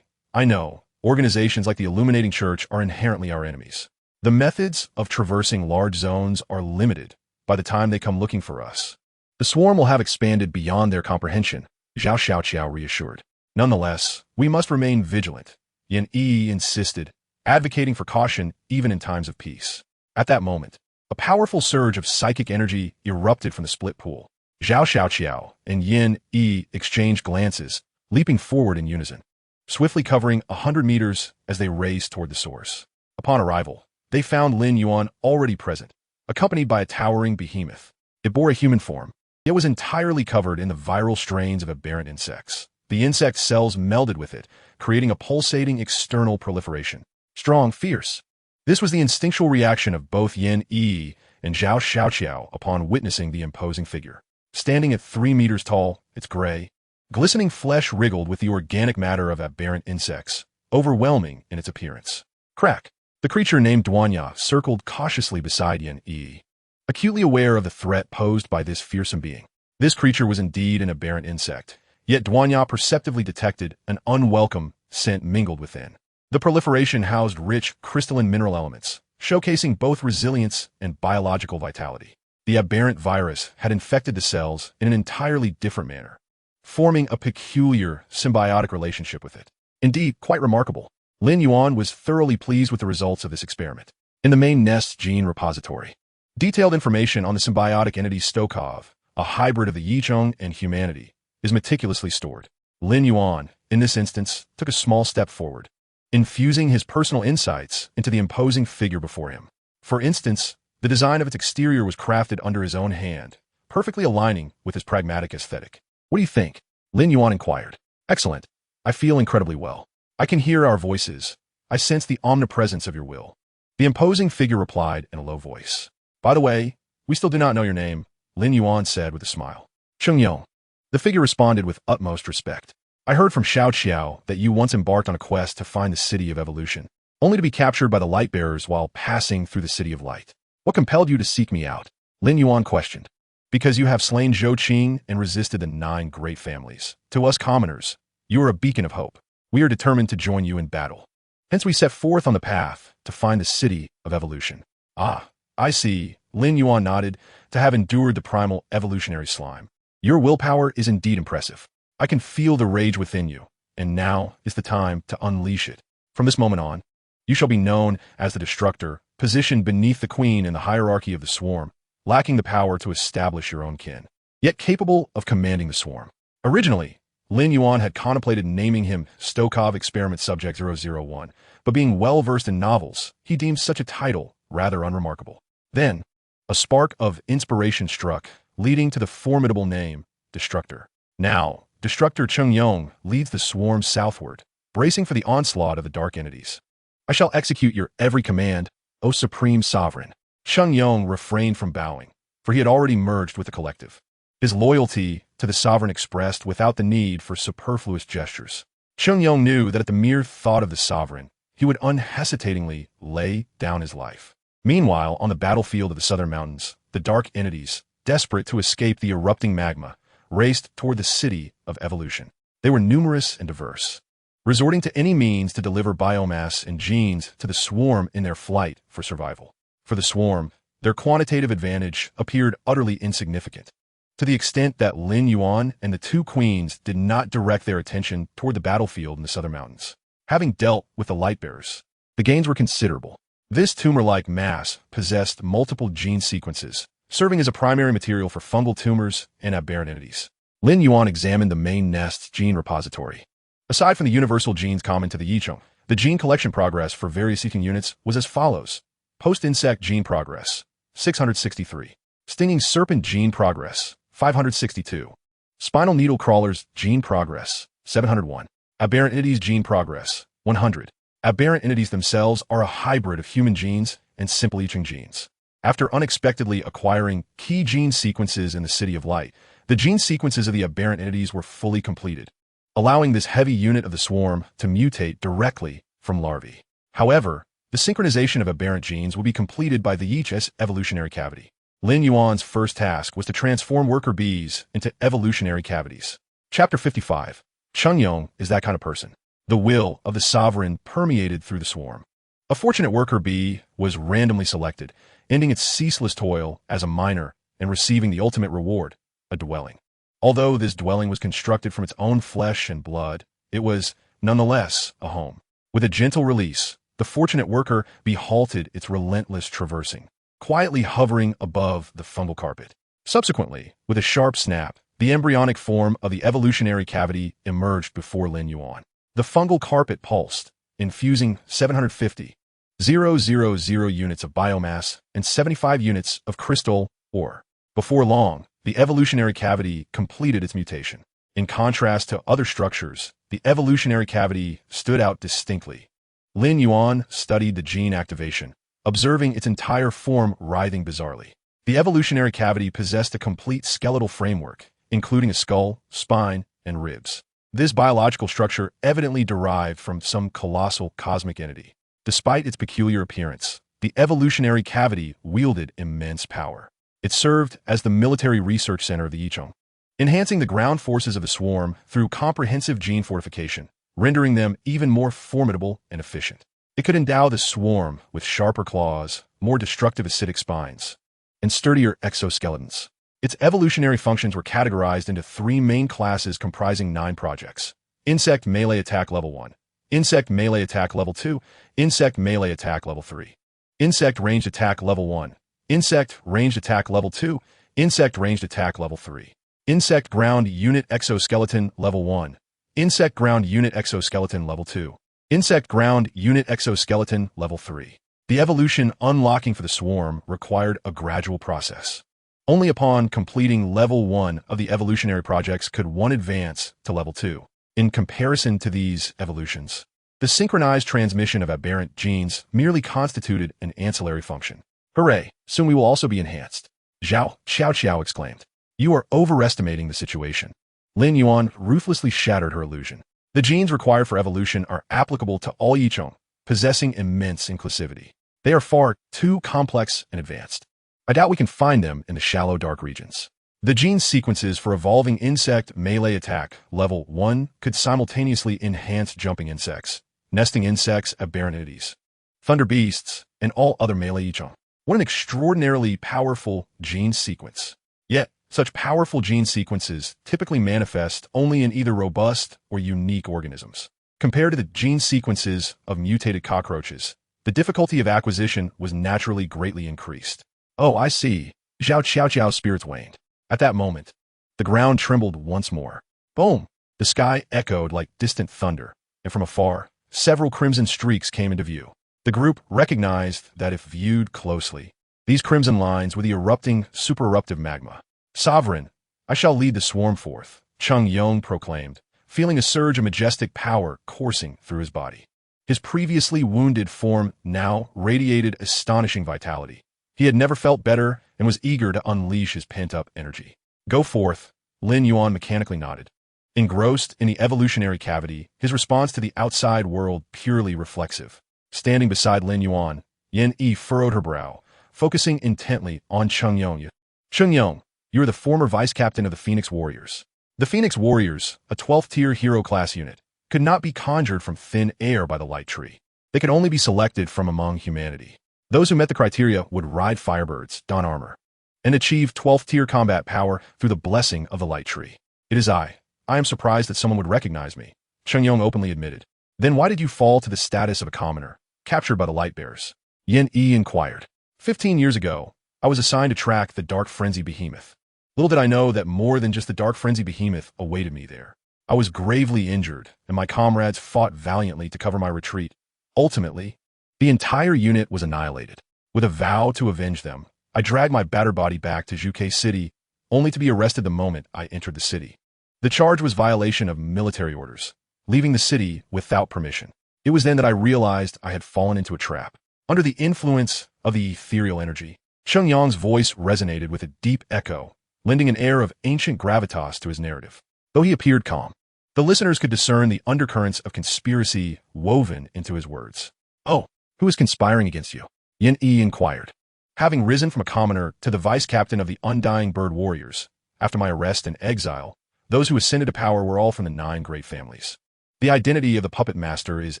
I know, organizations like the Illuminating Church are inherently our enemies. The methods of traversing large zones are limited by the time they come looking for us. The swarm will have expanded beyond their comprehension, Zhao Xiaoqiao reassured. Nonetheless, we must remain vigilant, Yin Yi insisted, advocating for caution even in times of peace. At that moment, a powerful surge of psychic energy erupted from the split pool. Zhao Xiaoqiao and Yin Yi exchanged glances, leaping forward in unison, swiftly covering 100 meters as they raced toward the source. Upon arrival, they found Lin Yuan already present, accompanied by a towering behemoth. It bore a human form, yet was entirely covered in the viral strains of aberrant insects. The insect cells melded with it, creating a pulsating external proliferation. Strong, fierce. This was the instinctual reaction of both Yin Yi and Zhao Xiaoqiao upon witnessing the imposing figure. Standing at 3 meters tall, its gray, glistening flesh wriggled with the organic matter of aberrant insects, overwhelming in its appearance. Crack. The creature named Duanya circled cautiously beside Yin Yi, acutely aware of the threat posed by this fearsome being. This creature was indeed an aberrant insect, yet Duanya perceptively detected an unwelcome scent mingled within. The proliferation housed rich crystalline mineral elements, showcasing both resilience and biological vitality. The aberrant virus had infected the cells in an entirely different manner, forming a peculiar symbiotic relationship with it. Indeed, quite remarkable. Lin Yuan was thoroughly pleased with the results of this experiment. In the main nest gene repository, detailed information on the symbiotic entity Stokov, a hybrid of the Yicheng and humanity, is meticulously stored. Lin Yuan, in this instance, took a small step forward, infusing his personal insights into the imposing figure before him. For instance, the design of its exterior was crafted under his own hand, perfectly aligning with his pragmatic aesthetic. What do you think? Lin Yuan inquired. Excellent. I feel incredibly well. I can hear our voices. I sense the omnipresence of your will. The imposing figure replied in a low voice. By the way, we still do not know your name, Lin Yuan said with a smile. Chungyong. The figure responded with utmost respect. I heard from Xiao Qiao that you once embarked on a quest to find the City of Evolution, only to be captured by the Lightbearers while passing through the City of Light. What compelled you to seek me out? Lin Yuan questioned. Because you have slain Zhou Qing and resisted the 9 great families. To us commoners, you are a beacon of hope. We are determined to join you in battle. Hence we set forth on the path to find the City of Evolution. Ah, I see, Lin Yuan nodded, to have endured the primal evolutionary slime. Your willpower is indeed impressive. I can feel the rage within you, and now is the time to unleash it. From this moment on, you shall be known as the Destructor, positioned beneath the Queen in the hierarchy of the swarm, lacking the power to establish your own kin, yet capable of commanding the swarm. Originally, Lin Yuan had contemplated naming him Stokov Experiment Subject 001, but being well-versed in novels, he deemed such a title rather unremarkable. Then, a spark of inspiration struck, leading to the formidable name, Destructor. Now, Destructor Cheng Yong leads the swarm southward, bracing for the onslaught of the dark entities. I shall execute your every command, O Supreme Sovereign. Cheng Yong refrained from bowing, for he had already merged with the collective. His loyalty to the sovereign expressed without the need for superfluous gestures. Cheng Yong knew that at the mere thought of the sovereign, he would unhesitatingly lay down his life. Meanwhile, on the battlefield of the southern mountains, the dark entities, desperate to escape the erupting magma, raced toward the city of evolution. They were numerous and diverse, resorting to any means to deliver biomass and genes to the swarm in their flight for survival. For the swarm, their quantitative advantage appeared utterly insignificant, to the extent that Lin Yuan and the two queens did not direct their attention toward the battlefield in the southern mountains. Having dealt with the Lightbearers, the gains were considerable. This tumor-like mass possessed multiple gene sequences, serving as a primary material for fungal tumors and aberrant entities. Lin Yuan examined the main nest's gene repository. Aside from the universal genes common to the Yicheng, the gene collection progress for various seeking units was as follows. Post-insect gene progress, 663. Stinging serpent gene progress, 562. Spinal needle crawlers gene progress, 701. Aberrant entities gene progress, 100. Aberrant entities themselves are a hybrid of human genes and simple Yicheng genes. After unexpectedly acquiring key gene sequences in the City of Light, the gene sequences of the aberrant entities were fully completed, allowing this heavy unit of the swarm to mutate directly from larvae. However, the synchronization of aberrant genes will be completed by the Yich's evolutionary cavity. Lin Yuan's first task was to transform worker bees into evolutionary cavities. Chapter 55. Cheng Yong is that kind of person. The will of the sovereign permeated through the swarm. A fortunate worker bee was randomly selected, ending its ceaseless toil as a miner and receiving the ultimate reward, a dwelling. Although this dwelling was constructed from its own flesh and blood, it was, nonetheless, a home. With a gentle release, the fortunate worker bee halted its relentless traversing, quietly hovering above the fungal carpet. Subsequently, with a sharp snap, the embryonic form of the evolutionary cavity emerged before Lin Yuan. The fungal carpet pulsed, infusing 750,000 units of biomass and 75 units of crystal ore. Before long, the evolutionary cavity completed its mutation. In contrast to other structures, the evolutionary cavity stood out distinctly. Lin Yuan studied the gene activation, observing its entire form writhing bizarrely. The evolutionary cavity possessed a complete skeletal framework, including a skull, spine, and ribs. This biological structure evidently derived from some colossal cosmic entity. Despite its peculiar appearance, the evolutionary cavity wielded immense power. It served as the military research center of the Yicheng, enhancing the ground forces of the swarm through comprehensive gene fortification, rendering them even more formidable and efficient. It could endow the swarm with sharper claws, more destructive acidic spines, and sturdier exoskeletons. Its evolutionary functions were categorized into three main classes comprising 9 projects. Insect Melee Attack Level 1, Insect Melee Attack Level 2, Insect Melee Attack Level 3, Insect Ranged Attack Level 1, Insect Ranged Attack Level 2, Insect Ranged Attack Level 3, Insect Ground Unit Exoskeleton Level 1, Insect Ground Unit Exoskeleton Level 2, Insect Ground Unit Exoskeleton Level 3. The evolution unlocking for the swarm required a gradual process. Only upon completing Level 1 of the evolutionary projects could one advance to Level 2. In comparison to these evolutions, the synchronized transmission of aberrant genes merely constituted an ancillary function. Hooray! Soon we will also be enhanced. Xiao exclaimed. You are overestimating the situation. Lin Yuan ruthlessly shattered her illusion. The genes required for evolution are applicable to all Yicheng, possessing immense inclusivity. They are far too complex and advanced. I doubt we can find them in the shallow dark regions. The gene sequences for evolving insect melee attack level 1 could simultaneously enhance jumping insects, nesting insects, aberrant entities, thunder beasts, and all other melee Yicheng. What an extraordinarily powerful gene sequence. Yet, Such powerful gene sequences typically manifest only in either robust or unique organisms. Compared to the gene sequences of mutated cockroaches, the difficulty of acquisition was naturally greatly increased. Oh, I see. Zhao Qiao's spirits waned. At that moment, the ground trembled once more. Boom! The sky echoed like distant thunder, and from afar, several crimson streaks came into view. The group recognized that if viewed closely, these crimson lines were the erupting, super-eruptive magma. Sovereign, I shall lead the swarm forth, Cheng Yong proclaimed, feeling a surge of majestic power coursing through his body. His previously wounded form now radiated astonishing vitality. He had never felt better and was eager to unleash his pent-up energy. Go forth, Lin Yuan mechanically nodded. Engrossed in the evolutionary cavity, his response to the outside world purely reflexive. Standing beside Lin Yuan, Yan Yi furrowed her brow, focusing intently on Cheng Yong. Cheng Yong, you are the former vice captain of the Phoenix Warriors. The Phoenix Warriors, a 12th-tier hero class unit, could not be conjured from thin air by the light tree. They could only be selected from among humanity. Those who met the criteria would ride firebirds, don armor, and achieve 12th-tier combat power through the blessing of the light tree. It is I. I am surprised that someone would recognize me, Cheng Yong openly admitted. Then why did you fall to the status of a commoner, captured by the light bears? Yan Yi inquired. 15 years ago, I was assigned to track the Dark Frenzy Behemoth. Little did I know that more than just the Dark Frenzy Behemoth awaited me there. I was gravely injured, and my comrades fought valiantly to cover my retreat. Ultimately, the entire unit was annihilated. With a vow to avenge them, I dragged my battered body back to Zhuke City, only to be arrested the moment I entered the city. The charge was violation of military orders, leaving the city without permission. It was then that I realized I had fallen into a trap. Under the influence of the ethereal energy, Cheng Yong's voice resonated with a deep echo, lending an air of ancient gravitas to his narrative. Though he appeared calm, the listeners could discern the undercurrents of conspiracy woven into his words. Oh, who is conspiring against you? Yan Yi inquired. Having risen from a commoner to the vice captain of the Undying Bird Warriors, after my arrest and exile, those who ascended to power were all from the 9 great families. The identity of the puppet master is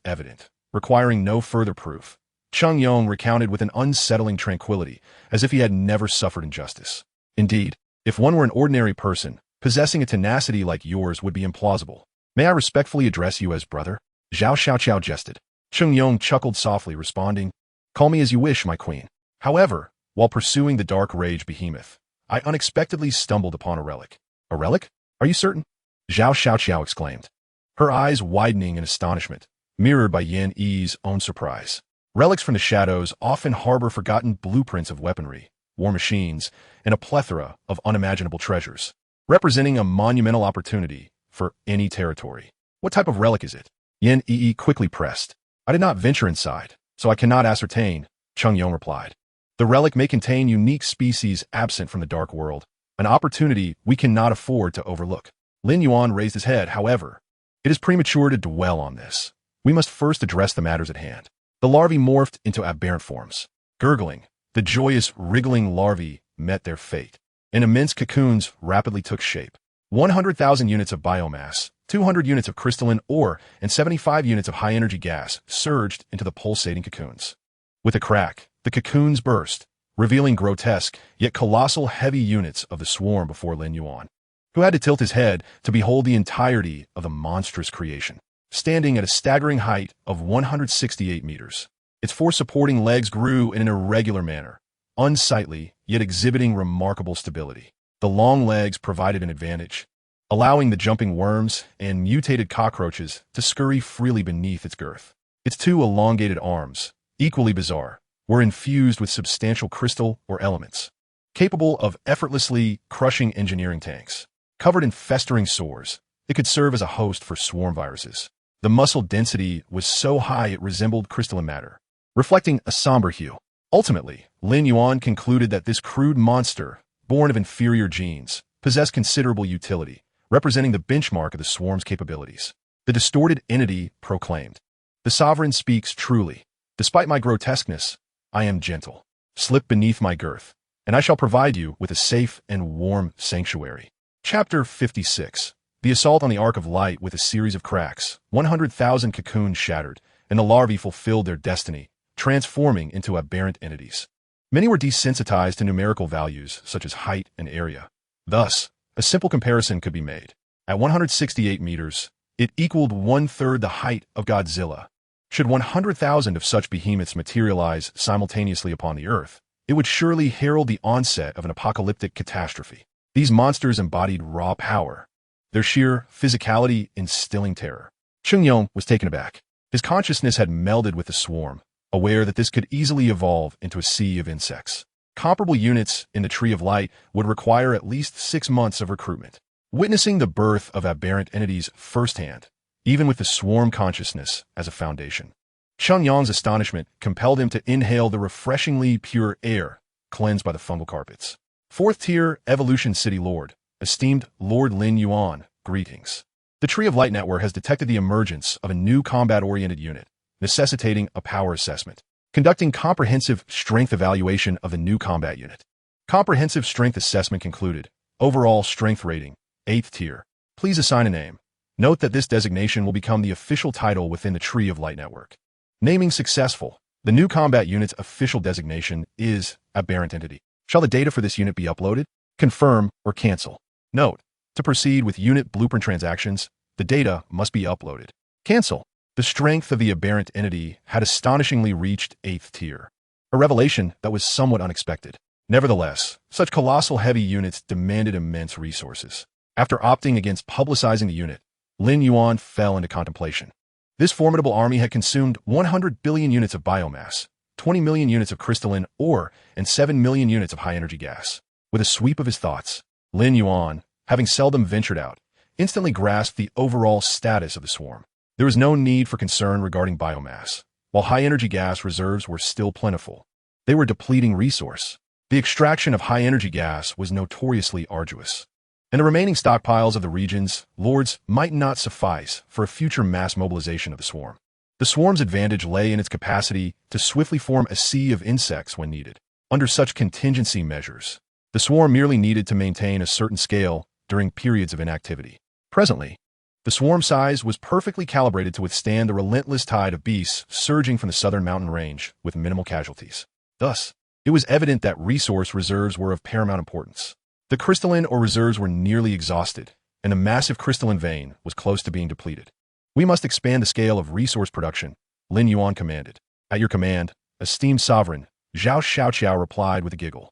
evident, requiring no further proof. Cheng Yong recounted with an unsettling tranquility, as if he had never suffered injustice. Indeed, if one were an ordinary person, possessing a tenacity like yours would be implausible. May I respectfully address you as brother? Zhao Xiaoqiao jested. Cheng Yong chuckled softly, responding, Call me as you wish, my queen. However, while pursuing the Dark Rage Behemoth, I unexpectedly stumbled upon a relic. A relic? Are you certain? Zhao Xiaoqiao exclaimed, her eyes widening in astonishment, mirrored by Yan Yi's own surprise. Relics from the shadows often harbor forgotten blueprints of weaponry, war machines, and a plethora of unimaginable treasures, representing a monumental opportunity for any territory. What type of relic is it? Yan Yi quickly pressed. I did not venture inside, so I cannot ascertain, Cheng Yong replied. The relic may contain unique species absent from the dark world, an opportunity we cannot afford to overlook. Lin Yuan raised his head, however. It is premature to dwell on this. We must first address the matters at hand. The larvae morphed into aberrant forms. Gurgling, the joyous, wriggling larvae met their fate. And immense cocoons rapidly took shape. 100,000 units of biomass, 200 units of crystalline ore, and 75 units of high-energy gas surged into the pulsating cocoons. With a crack, the cocoons burst, revealing grotesque, yet colossal heavy units of the swarm before Lin Yuan, who had to tilt his head to behold the entirety of the monstrous creation. Standing at a staggering height of 168 meters, its 4 supporting legs grew in an irregular manner, unsightly, yet exhibiting remarkable stability. The long legs provided an advantage, allowing the jumping worms and mutated cockroaches to scurry freely beneath its girth. Its 2 elongated arms, equally bizarre, were infused with substantial crystal or elements, capable of effortlessly crushing engineering tanks. Covered in festering sores, it could serve as a host for swarm viruses. The muscle density was so high it resembled crystalline matter, reflecting a somber hue. Ultimately, Lin Yuan concluded that this crude monster, born of inferior genes, possessed considerable utility, representing the benchmark of the swarm's capabilities. The distorted entity proclaimed, The sovereign speaks truly. Despite my grotesqueness, I am gentle. Slip beneath my girth, and I shall provide you with a safe and warm sanctuary. Chapter 56. The assault on the Ark of Light with a series of cracks. 100,000 cocoons shattered, and the larvae fulfilled their destiny, transforming into aberrant entities. Many were desensitized to numerical values, such as height and area. Thus, a simple comparison could be made. At 168 meters, it equaled one-third the height of Godzilla. Should 100,000 of such behemoths materialize simultaneously upon the Earth, it would surely herald the onset of an apocalyptic catastrophe. These monsters embodied raw power, their sheer physicality instilling terror. Cheng was taken aback. His consciousness had melded with the swarm, aware that this could easily evolve into a sea of insects. Comparable units in the Tree of Light would require at least 6 months of recruitment. Witnessing the birth of aberrant entities firsthand, even with the swarm consciousness as a foundation, Cheng Yang's astonishment compelled him to inhale the refreshingly pure air cleansed by the fungal carpets. 4th tier Evolution City Lord, esteemed Lord Lin Yuan, greetings. The Tree of Light Network has detected the emergence of a new combat-oriented unit, necessitating a power assessment. Conducting comprehensive strength evaluation of the new combat unit. Comprehensive strength assessment concluded. Overall strength rating, 8th tier. Please assign a name. Note that this designation will become the official title within the Tree of Light Network. Naming successful. The new combat unit's official designation is Aberrant Entity. Shall the data for this unit be uploaded? Confirm or cancel. Note, to proceed with unit blueprint transactions, the data must be uploaded. Cancel. The strength of the aberrant entity had astonishingly reached 8th tier, a revelation that was somewhat unexpected. Nevertheless, such colossal heavy units demanded immense resources. After opting against publicizing the unit, Lin Yuan fell into contemplation. This formidable army had consumed 100 billion units of biomass, 20 million units of crystalline ore, and 7 million units of high-energy gas. With a sweep of his thoughts, Lin Yuan, having seldom ventured out, instantly grasped the overall status of the swarm. There was no need for concern regarding biomass. While high-energy gas reserves were still plentiful, they were depleting resource. The extraction of high-energy gas was notoriously arduous, and the remaining stockpiles of the region's lords might not suffice for a future mass mobilization of the swarm. The swarm's advantage lay in its capacity to swiftly form a sea of insects when needed. Under such contingency measures, the swarm merely needed to maintain a certain scale during periods of inactivity. Presently, the swarm size was perfectly calibrated to withstand the relentless tide of beasts surging from the southern mountain range with minimal casualties. Thus, it was evident that resource reserves were of paramount importance. The crystalline ore reserves were nearly exhausted, and the massive crystalline vein was close to being depleted. We must expand the scale of resource production, Lin Yuan commanded. At your command, esteemed sovereign, Zhao Xiaoqiao replied with a giggle.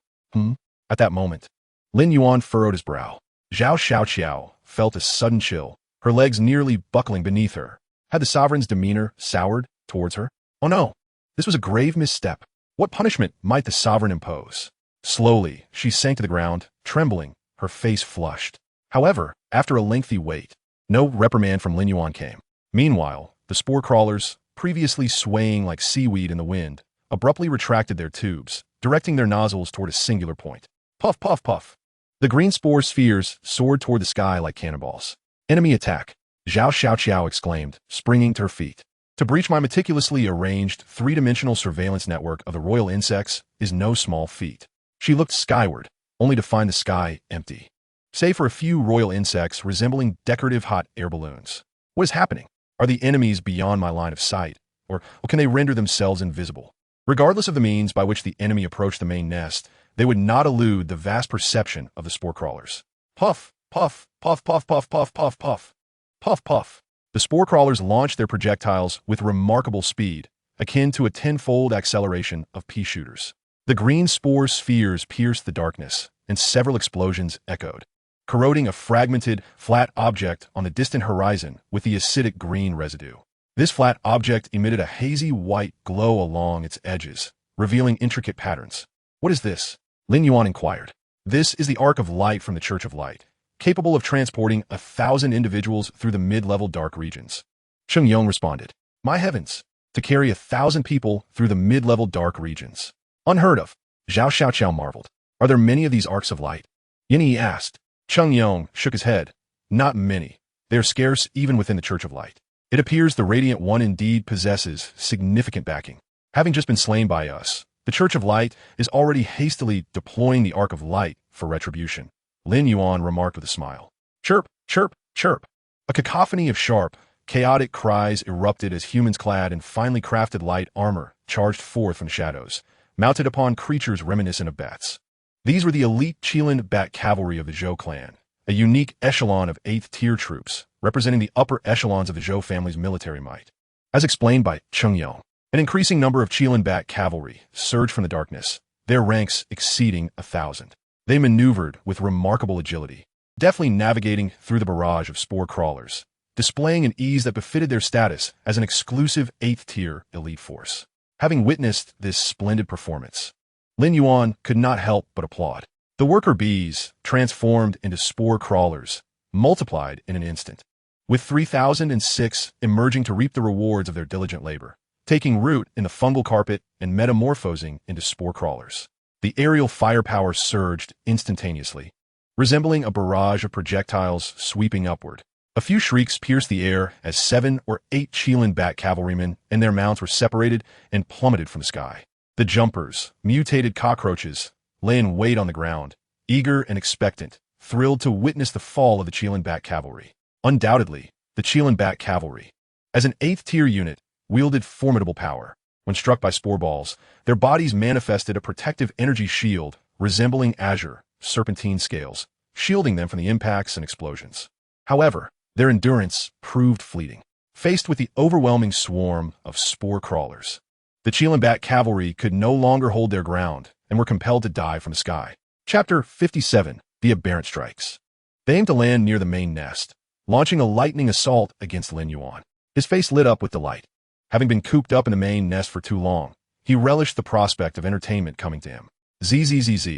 At that moment, Lin Yuan furrowed his brow. Zhao Xiaoqiao felt a sudden chill, her legs nearly buckling beneath her. Had the sovereign's demeanor soured towards her? Oh no, this was a grave misstep. What punishment might the sovereign impose? Slowly, she sank to the ground, trembling, her face flushed. However, after a lengthy wait, no reprimand from Lin Yuan came. Meanwhile, the spore crawlers, previously swaying like seaweed in the wind, abruptly retracted their tubes, directing their nozzles toward a singular point. Puff, puff, puff. The green spore spheres soared toward the sky like cannonballs. Enemy attack, Zhao Xiaoqiao exclaimed, springing to her feet. To breach my meticulously arranged three-dimensional surveillance network of the royal insects is no small feat. She looked skyward, only to find the sky empty, save for a few royal insects resembling decorative hot air balloons. What is happening? Are the enemies beyond my line of sight, or can they render themselves invisible? Regardless of the means by which the enemy approached the main nest, they would not elude the vast perception of the spore crawlers. Puff, puff, puff, puff, puff, puff, puff, puff, puff, puff. The spore crawlers launched their projectiles with remarkable speed, akin to a tenfold acceleration of pea shooters. The green spore spheres pierced the darkness, and several explosions echoed, corroding a fragmented, flat object on the distant horizon with the acidic green residue. This flat object emitted a hazy white glow along its edges, revealing intricate patterns. What is this? Lin Yuan inquired. This is the Arc of Light from the Church of Light, capable of transporting 1,000 individuals through the mid-level dark regions. Cheng Yong responded. My heavens, to carry 1,000 people through the mid-level dark regions. Unheard of. Zhao Xiaoqiao marveled. Are there many of these arcs of light? Yin Yi asked. Cheng Yong shook his head. Not many. They are scarce even within the Church of Light. It appears the Radiant One indeed possesses significant backing. Having just been slain by us, the Church of Light is already hastily deploying the Arc of Light for retribution. Lin Yuan remarked with a smile. Chirp, chirp, chirp. A cacophony of sharp, chaotic cries erupted as humans clad in finely crafted light armor charged forth from the shadows, mounted upon creatures reminiscent of bats. These were the elite Qilin Bat cavalry of the Zhou clan, a unique echelon of 8th-tier troops, representing the upper echelons of the Zhou family's military might. As explained by Cheng Yong, an increasing number of Qilin Bat cavalry surged from the darkness, their ranks exceeding 1,000. They maneuvered with remarkable agility, deftly navigating through the barrage of spore crawlers, displaying an ease that befitted their status as an exclusive 8th-tier elite force. Having witnessed this splendid performance, Lin Yuan could not help but applaud. The worker bees, transformed into spore crawlers, multiplied in an instant, with 3,006 emerging to reap the rewards of their diligent labor, taking root in the fungal carpet and metamorphosing into spore crawlers. The aerial firepower surged instantaneously, resembling a barrage of projectiles sweeping upward. A few shrieks pierced the air as 7 or 8 Qilin Bat cavalrymen and their mounts were separated and plummeted from the sky. The jumpers, mutated cockroaches, lay in wait on the ground, eager and expectant, thrilled to witness the fall of the Qilin Bat cavalry. Undoubtedly, the Qilin Bat cavalry, as an 8th-tier unit, wielded formidable power. When struck by spore balls, their bodies manifested a protective energy shield resembling azure, serpentine scales, shielding them from the impacts and explosions. However, their endurance proved fleeting. Faced with the overwhelming swarm of spore crawlers, the Qilin Bat cavalry could no longer hold their ground and were compelled to dive from the sky. Chapter 57. The Aberrant Strikes. They aimed to land near the main nest, launching a lightning assault against Lin Yuan. His face lit up with delight. Having been cooped up in the main nest for too long, he relished the prospect of entertainment coming to him. Zzz.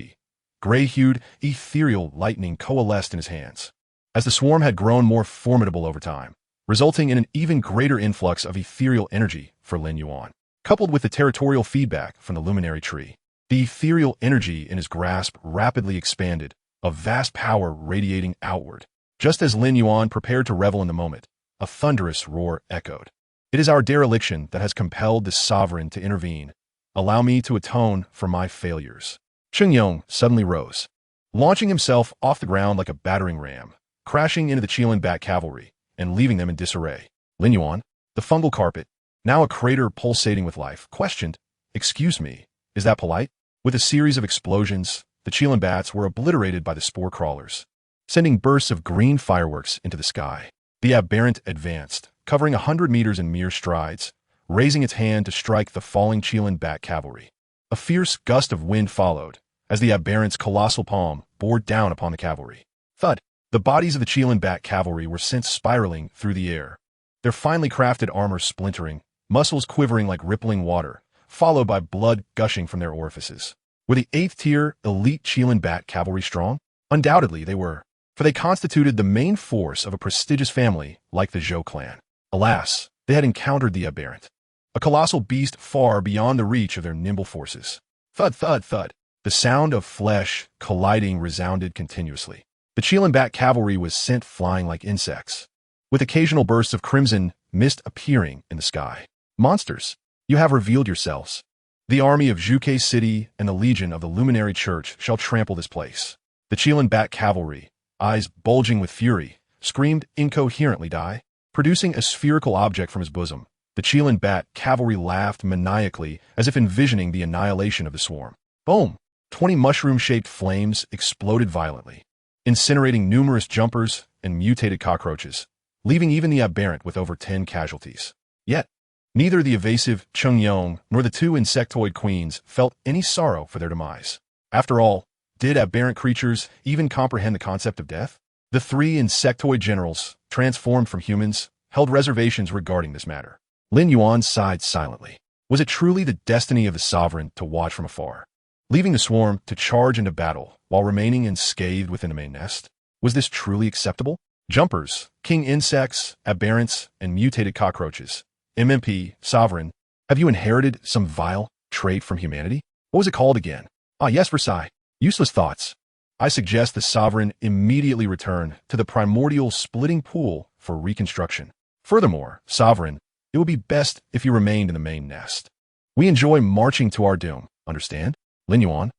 Gray-hued, ethereal lightning coalesced in his hands, as the swarm had grown more formidable over time, resulting in an even greater influx of ethereal energy for Lin Yuan. Coupled with the territorial feedback from the luminary tree, the ethereal energy in his grasp rapidly expanded, a vast power radiating outward. Just as Lin Yuan prepared to revel in the moment, a thunderous roar echoed. It is our dereliction that has compelled this sovereign to intervene. Allow me to atone for my failures. Cheng Yong suddenly rose, launching himself off the ground like a battering ram, crashing into the Qilin Bat cavalry and leaving them in disarray. Lin Yuan, the fungal carpet, now a crater pulsating with life, questioned, "Excuse me, is that polite?" With a series of explosions, the Qilin Bats were obliterated by the spore crawlers, sending bursts of green fireworks into the sky. The Aberrant advanced, covering 100 meters in mere strides, raising its hand to strike the falling Qilin Bat cavalry. A fierce gust of wind followed, as the Aberrant's colossal palm bore down upon the cavalry. Thud! The bodies of the Qilin Bat cavalry were sent spiraling through the air, their finely crafted armor splintering, muscles quivering like rippling water, followed by blood gushing from their orifices. Were the 8th-tier elite Qilin Bat cavalry strong? Undoubtedly they were, for they constituted the main force of a prestigious family like the Zhou clan. Alas, they had encountered the Aberrant, a colossal beast far beyond the reach of their nimble forces. Thud, thud, thud. The sound of flesh colliding resounded continuously. The Qilin Bat cavalry was sent flying like insects, with occasional bursts of crimson mist appearing in the sky. Monsters, you have revealed yourselves. The army of Zhuke City and the legion of the Luminary Church shall trample this place. The Qilin Bat cavalry, eyes bulging with fury, screamed incoherently, "Die!" Producing a spherical object from his bosom, the Qilin Bat cavalry laughed maniacally as if envisioning the annihilation of the swarm. Boom! 20 mushroom-shaped flames exploded violently, incinerating numerous jumpers and mutated cockroaches, leaving even the Aberrant with over 10 casualties. Yet, neither the evasive Cheng Yong nor the 2 insectoid queens felt any sorrow for their demise. After all, did Aberrant creatures even comprehend the concept of death? The 3 insectoid generals, transformed from humans, held reservations regarding this matter. Lin Yuan sighed silently. Was it truly the destiny of the sovereign to watch from afar, leaving the swarm to charge into battle while remaining unscathed within the main nest? Was this truly acceptable? Jumpers, king insects, aberrants, and mutated cockroaches. MMP, sovereign, have you inherited some vile trait from humanity? What was it called again? Ah, yes, Versailles. Useless thoughts. I suggest the sovereign immediately return to the primordial splitting pool for reconstruction. Furthermore, sovereign, it would be best if you remained in the main nest. We enjoy marching to our doom, understand? Lin Yuan.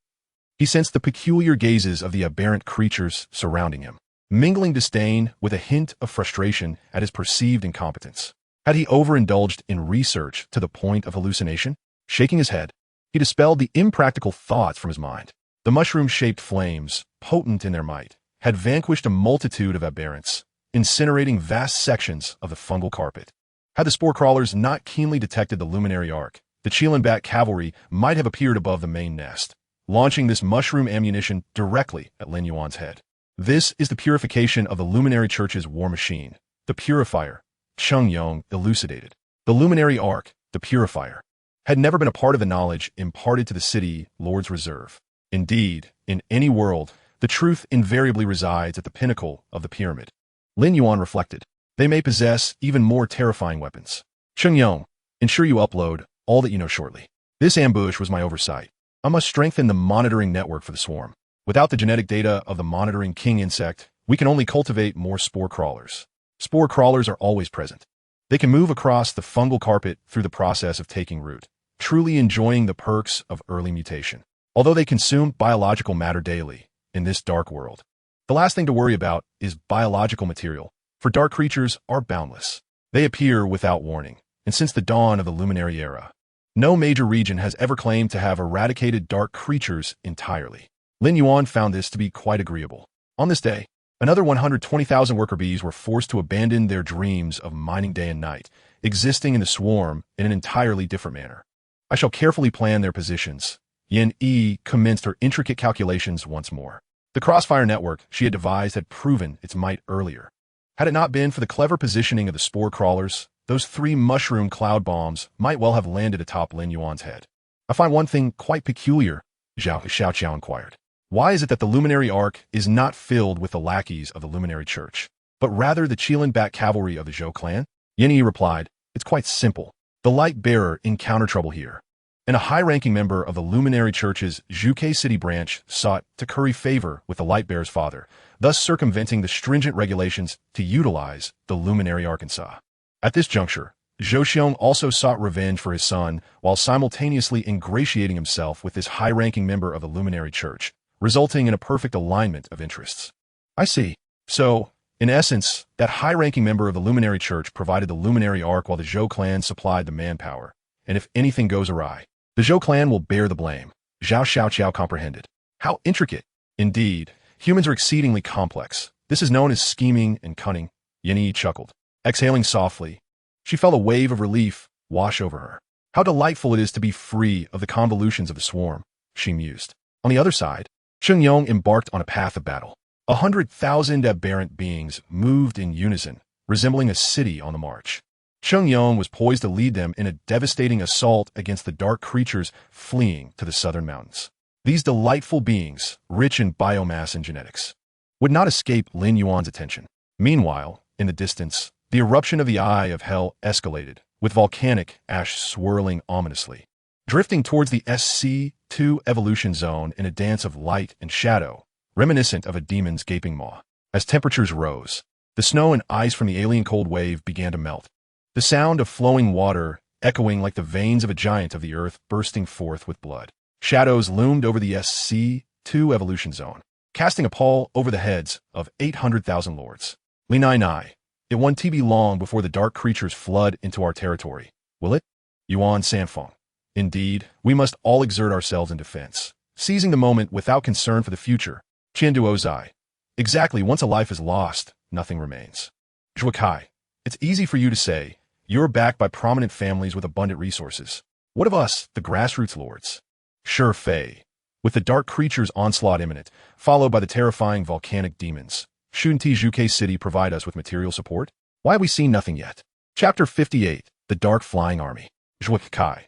He sensed the peculiar gazes of the aberrant creatures surrounding him, mingling disdain with a hint of frustration at his perceived incompetence. Had he overindulged in research to the point of hallucination? Shaking his head, he dispelled the impractical thoughts from his mind. The mushroom-shaped flames, potent in their might, had vanquished a multitude of aberrants, incinerating vast sections of the fungal carpet. Had the spore crawlers not keenly detected the luminary arc, the Chilenbat cavalry might have appeared above the main nest, launching this mushroom ammunition directly at Lin Yuan's head. This is the purification of the luminary church's war machine, the purifier, Cheng Yong elucidated. The luminary arc, the purifier, had never been a part of the knowledge imparted to the city Lord's Reserve. Indeed, in any world, the truth invariably resides at the pinnacle of the pyramid. Lin Yuan reflected. They may possess even more terrifying weapons. Cheng Yong, ensure you upload all that you know shortly. This ambush was my oversight. I must strengthen the monitoring network for the swarm. Without the genetic data of the monitoring king insect, we can only cultivate more spore crawlers. Spore crawlers are always present. They can move across the fungal carpet through the process of taking root, truly enjoying the perks of early mutation. Although they consume biological matter daily in this dark world, the last thing to worry about is biological material, for dark creatures are boundless. They appear without warning, and since the dawn of the luminary era, no major region has ever claimed to have eradicated dark creatures entirely. Lin Yuan found this to be quite agreeable. On this day, another 120,000 worker bees were forced to abandon their dreams of mining day and night, existing in the swarm in an entirely different manner. I shall carefully plan their positions. Yin Yi commenced her intricate calculations once more. The crossfire network she had devised had proven its might earlier. Had it not been for the clever positioning of the spore crawlers, those 3 mushroom cloud bombs might well have landed atop Lin Yuan's head. I find one thing quite peculiar, Xiao inquired. Why is it that the luminary arc is not filled with the lackeys of the luminary church, but rather the Chilenbat cavalry of the Zhou clan? Yin Yi replied, it's quite simple. The light bearer encountered trouble here, and a high-ranking member of the luminary church's Zhuke City branch sought to curry favor with the light bearer's father, thus circumventing the stringent regulations to utilize the luminary Arkansas. At this juncture, Zhou Xiong also sought revenge for his son while simultaneously ingratiating himself with this high-ranking member of the luminary church, resulting in a perfect alignment of interests. I see. So, in essence, that high-ranking member of the luminary church provided the luminary arc while the Zhou clan supplied the manpower, and if anything goes awry, the Zhou clan will bear the blame. Zhao Xiaoqiao comprehended. How intricate! Indeed, humans are exceedingly complex. This is known as scheming and cunning. Yin Yi chuckled. Exhaling softly, she felt a wave of relief wash over her. How delightful it is to be free of the convolutions of the swarm, she mused. On the other side, Cheng Yong embarked on a path of battle. 100,000 aberrant beings moved in unison, resembling a city on the march. Cheng Yong was poised to lead them in a devastating assault against the dark creatures fleeing to the southern mountains. These delightful beings, rich in biomass and genetics, would not escape Lin Yuan's attention. Meanwhile, in the distance, the eruption of the Eye of Hell escalated, with volcanic ash swirling ominously, drifting towards the SC2 evolution zone in a dance of light and shadow, reminiscent of a demon's gaping maw. As temperatures rose, the snow and ice from the alien cold wave began to melt, the sound of flowing water echoing like the veins of a giant of the earth bursting forth with blood. Shadows loomed over the SC2 evolution zone, casting a pall over the heads of 800,000 lords. Lin Yuan, it won't be long before the dark creatures flood into our territory, will it? Yuan Sanfeng. Indeed, we must all exert ourselves in defense, seizing the moment without concern for the future. Qianduo Zai. Exactly, once a life is lost, nothing remains. Zhuo Kai. It's easy for you to say. You're backed by prominent families with abundant resources. What of us, the grassroots lords? Sure Fei. With the dark creature's onslaught imminent, followed by the terrifying volcanic demons, shouldn't Zhuke City provide us with material support? Why have we seen nothing yet? Chapter 58. The Dark Flying Army. Zhuo Kai.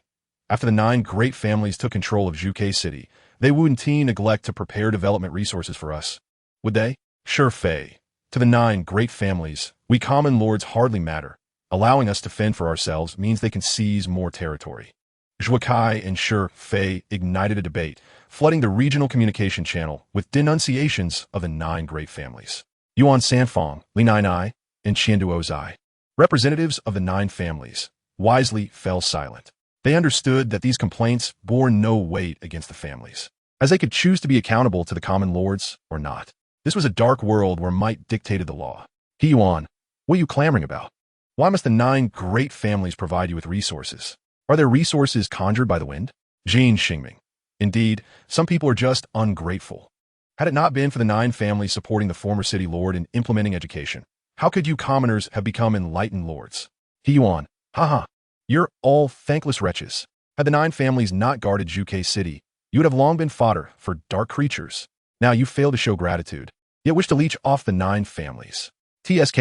After the 9 great families took control of Zhuke City, they wouldn't neglect to prepare development resources for us. Would they? Sure Fei. To the 9 great families, we common lords hardly matter. Allowing us to fend for ourselves means they can seize more territory. Zhuo Kai and Sure Fei ignited a debate, flooding the regional communication channel with denunciations of the 9 great families. Yuan Sanfeng, Lin Yuan, and Qianduo Zai, representatives of the 9 families, wisely fell silent. They understood that these complaints bore no weight against the families, as they could choose to be accountable to the common lords or not. This was a dark world where might dictated the law. Yuan, what are you clamoring about? Why must the 9 great families provide you with resources? Are their resources conjured by the wind? Jin Xingming. Indeed, some people are just ungrateful. Had it not been for the 9 families supporting the former city lord in implementing education, how could you commoners have become enlightened lords? Yuan, haha, you're all thankless wretches. Had the 9 families not guarded Juke City, you would have long been fodder for dark creatures. Now you fail to show gratitude, yet wish to leech off the 9 families. TSK,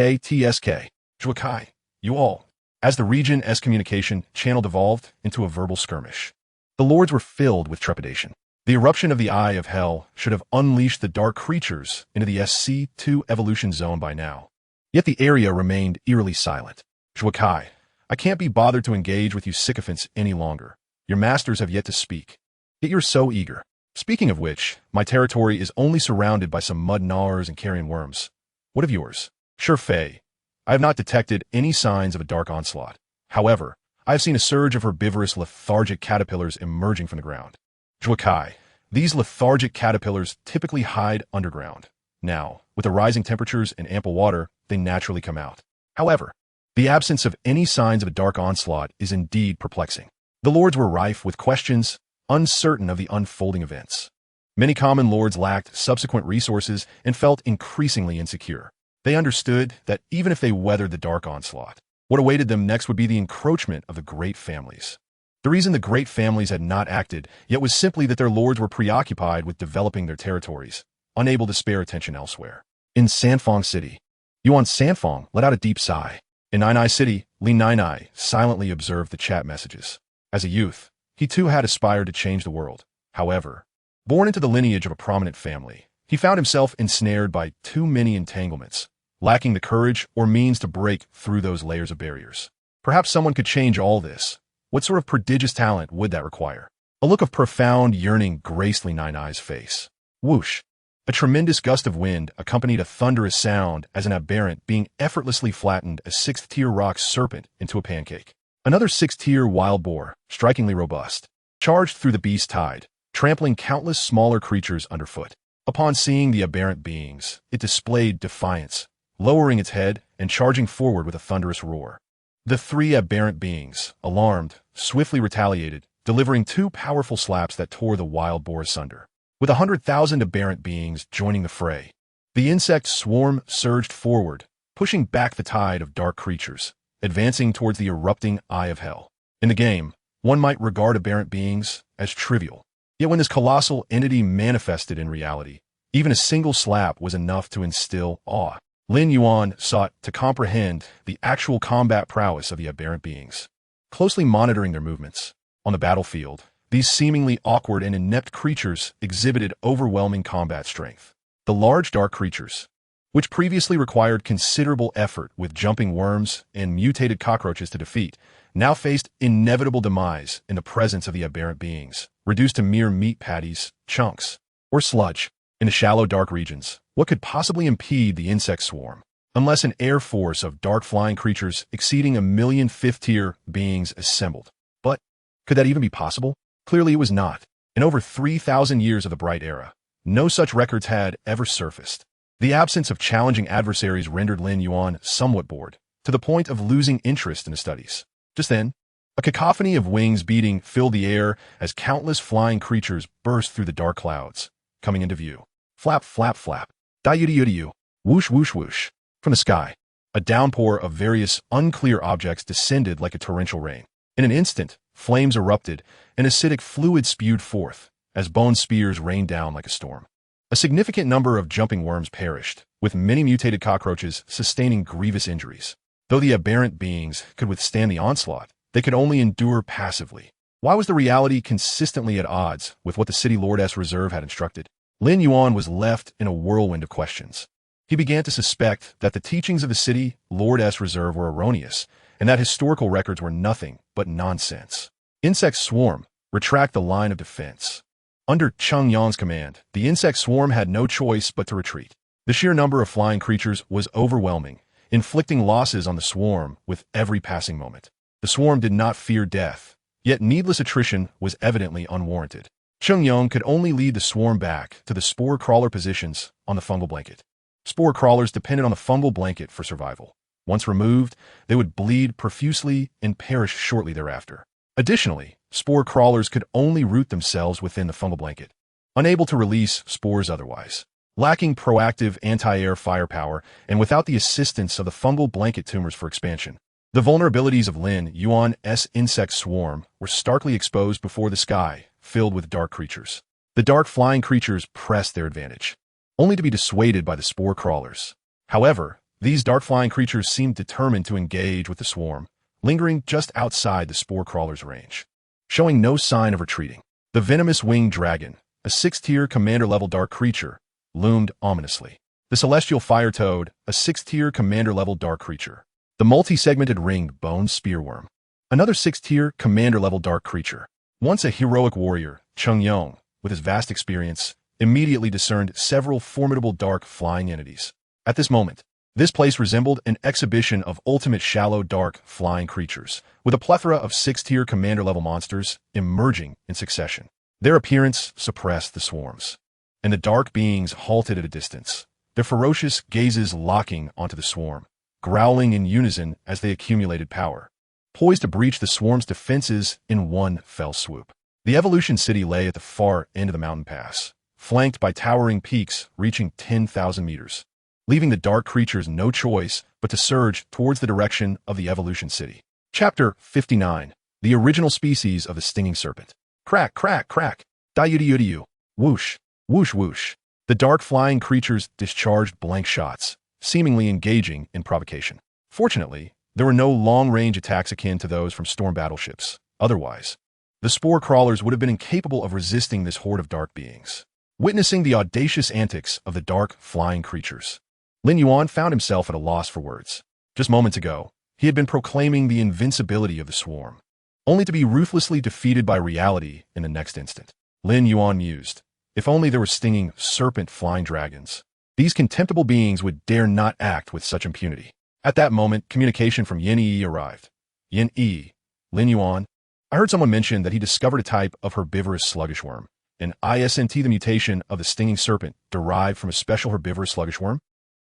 Zhuakai, you all. As the region's communication channel devolved into a verbal skirmish, the lords were filled with trepidation. The eruption of the Eye of Hell should have unleashed the dark creatures into the SC2 evolution zone by now. Yet the area remained eerily silent. Zhuakai, I can't be bothered to engage with you sycophants any longer. Your masters have yet to speak. Yet you're so eager. Speaking of which, my territory is only surrounded by some mud gnawers and carrion worms. What of yours? Sure, Fei. I have not detected any signs of a dark onslaught. However, I have seen a surge of herbivorous lethargic caterpillars emerging from the ground. Zhuakai, these lethargic caterpillars typically hide underground. Now, with the rising temperatures and ample water, they naturally come out. However, the absence of any signs of a dark onslaught is indeed perplexing. The lords were rife with questions, uncertain of the unfolding events. Many common lords lacked subsequent resources and felt increasingly insecure. They understood that even if they weathered the dark onslaught, what awaited them next would be the encroachment of the great families. The reason the great families had not acted yet was simply that their lords were preoccupied with developing their territories, unable to spare attention elsewhere. In Sanfeng City, Yuan Sanfeng let out a deep sigh. In Nainai City, Lin Yuan silently observed the chat messages. As a youth, he too had aspired to change the world. However, born into the lineage of a prominent family, he found himself ensnared by too many entanglements, lacking the courage or means to break through those layers of barriers. Perhaps someone could change all this. What sort of prodigious talent would that require? A look of profound yearning graced Lin Yuan's face. Whoosh! A tremendous gust of wind accompanied a thunderous sound as an aberrant being effortlessly flattened a 6th-tier rock serpent into a pancake. Another 6th-tier wild boar, strikingly robust, charged through the beast's tide, trampling countless smaller creatures underfoot. Upon seeing the aberrant beings, it displayed defiance, lowering its head and charging forward with a thunderous roar. The 3 aberrant beings, alarmed, swiftly retaliated, delivering 2 powerful slaps that tore the wild boar asunder. With 100,000 aberrant beings joining the fray, the insect swarm surged forward, pushing back the tide of dark creatures, advancing towards the erupting Eye of Hell. In the game, one might regard aberrant beings as trivial. Yet when this colossal entity manifested in reality, even a single slap was enough to instill awe. Lin Yuan sought to comprehend the actual combat prowess of the aberrant beings, closely monitoring their movements. On the battlefield, these seemingly awkward and inept creatures exhibited overwhelming combat strength. The large dark creatures, which previously required considerable effort with jumping worms and mutated cockroaches to defeat, now faced inevitable demise in the presence of the aberrant beings, reduced to mere meat patties, chunks, or sludge. In the shallow dark regions, what could possibly impede the insect swarm? Unless an air force of dark flying creatures exceeding 1,000,000 5th-tier beings assembled. But could that even be possible? Clearly it was not. In over 3,000 years of the Bright Era, no such records had ever surfaced. The absence of challenging adversaries rendered Lin Yuan somewhat bored, to the point of losing interest in his studies. Just then, a cacophony of wings beating filled the air as countless flying creatures burst through the dark clouds, coming into view. Flap, flap, flap. Da-yu-di-yu-di-yu. Whoosh, whoosh, whoosh. From the sky, a downpour of various unclear objects descended like a torrential rain. In an instant, flames erupted, and acidic fluid spewed forth, as bone spears rained down like a storm. A significant number of jumping worms perished, with many mutated cockroaches sustaining grievous injuries. Though the aberrant beings could withstand the onslaught, they could only endure passively. Why was the reality consistently at odds with what the City Lordess Reserve had instructed? Lin Yuan was left in a whirlwind of questions. He began to suspect that the teachings of the City Lordess Reserve were erroneous, and that historical records were nothing but nonsense. Insect swarm, retract the line of defense. Under Cheng Yang's command, the insect swarm had no choice but to retreat. The sheer number of flying creatures was overwhelming, inflicting losses on the swarm with every passing moment. The swarm did not fear death, yet needless attrition was evidently unwarranted. Cheng Yang could only lead the swarm back to the spore crawler positions on the fungal blanket. Spore crawlers depended on the fungal blanket for survival. Once removed, they would bleed profusely and perish shortly thereafter. Additionally, spore crawlers could only root themselves within the fungal blanket, unable to release spores otherwise. Lacking proactive anti-air firepower and without the assistance of the fungal blanket tumors for expansion, the vulnerabilities of Lin Yuan's insect swarm were starkly exposed before the sky, filled with dark creatures. The dark flying creatures pressed their advantage, only to be dissuaded by the spore crawlers. However, these dark flying creatures seemed determined to engage with the swarm, lingering just outside the spore crawlers' range, showing no sign of retreating. The venomous winged dragon, a 6th-tier commander-level dark creature, loomed ominously. The celestial fire toad, a 6th-tier commander-level dark creature. The multi-segmented ringed bone spearworm, another 6th-tier commander-level dark creature. Once a heroic warrior, Cheng Yong, with his vast experience, immediately discerned several formidable dark flying entities. At this moment, this place resembled an exhibition of ultimate shallow dark flying creatures, with a plethora of 6th-tier commander-level monsters emerging in succession. Their appearance suppressed the swarms, and the dark beings halted at a distance, their ferocious gazes locking onto the swarm, growling in unison as they accumulated power, poised to breach the swarm's defenses in one fell swoop. The Evolution City lay at the far end of the mountain pass, flanked by towering peaks reaching 10,000 meters, leaving the dark creatures no choice but to surge towards the direction of the Evolution City. Chapter 59. The Original Species of the Stinging Serpent. Crack, crack, crack. Da-yu-di-yu-di-yu. Whoosh, whoosh, whoosh. The dark flying creatures discharged blank shots, seemingly engaging in provocation. Fortunately, there were no long-range attacks akin to those from storm battleships. Otherwise, the spore crawlers would have been incapable of resisting this horde of dark beings. Witnessing the audacious antics of the dark flying creatures, Lin Yuan found himself at a loss for words. Just moments ago, he had been proclaiming the invincibility of the swarm, only to be ruthlessly defeated by reality in the next instant. Lin Yuan mused, if only there were stinging serpent flying dragons, these contemptible beings would dare not act with such impunity. At that moment, communication from Yin Yi arrived. Yin Yi, Lin Yuan, I heard someone mention that he discovered a type of herbivorous sluggish worm, an ISNT, the mutation of the stinging serpent derived from a special herbivorous sluggish worm.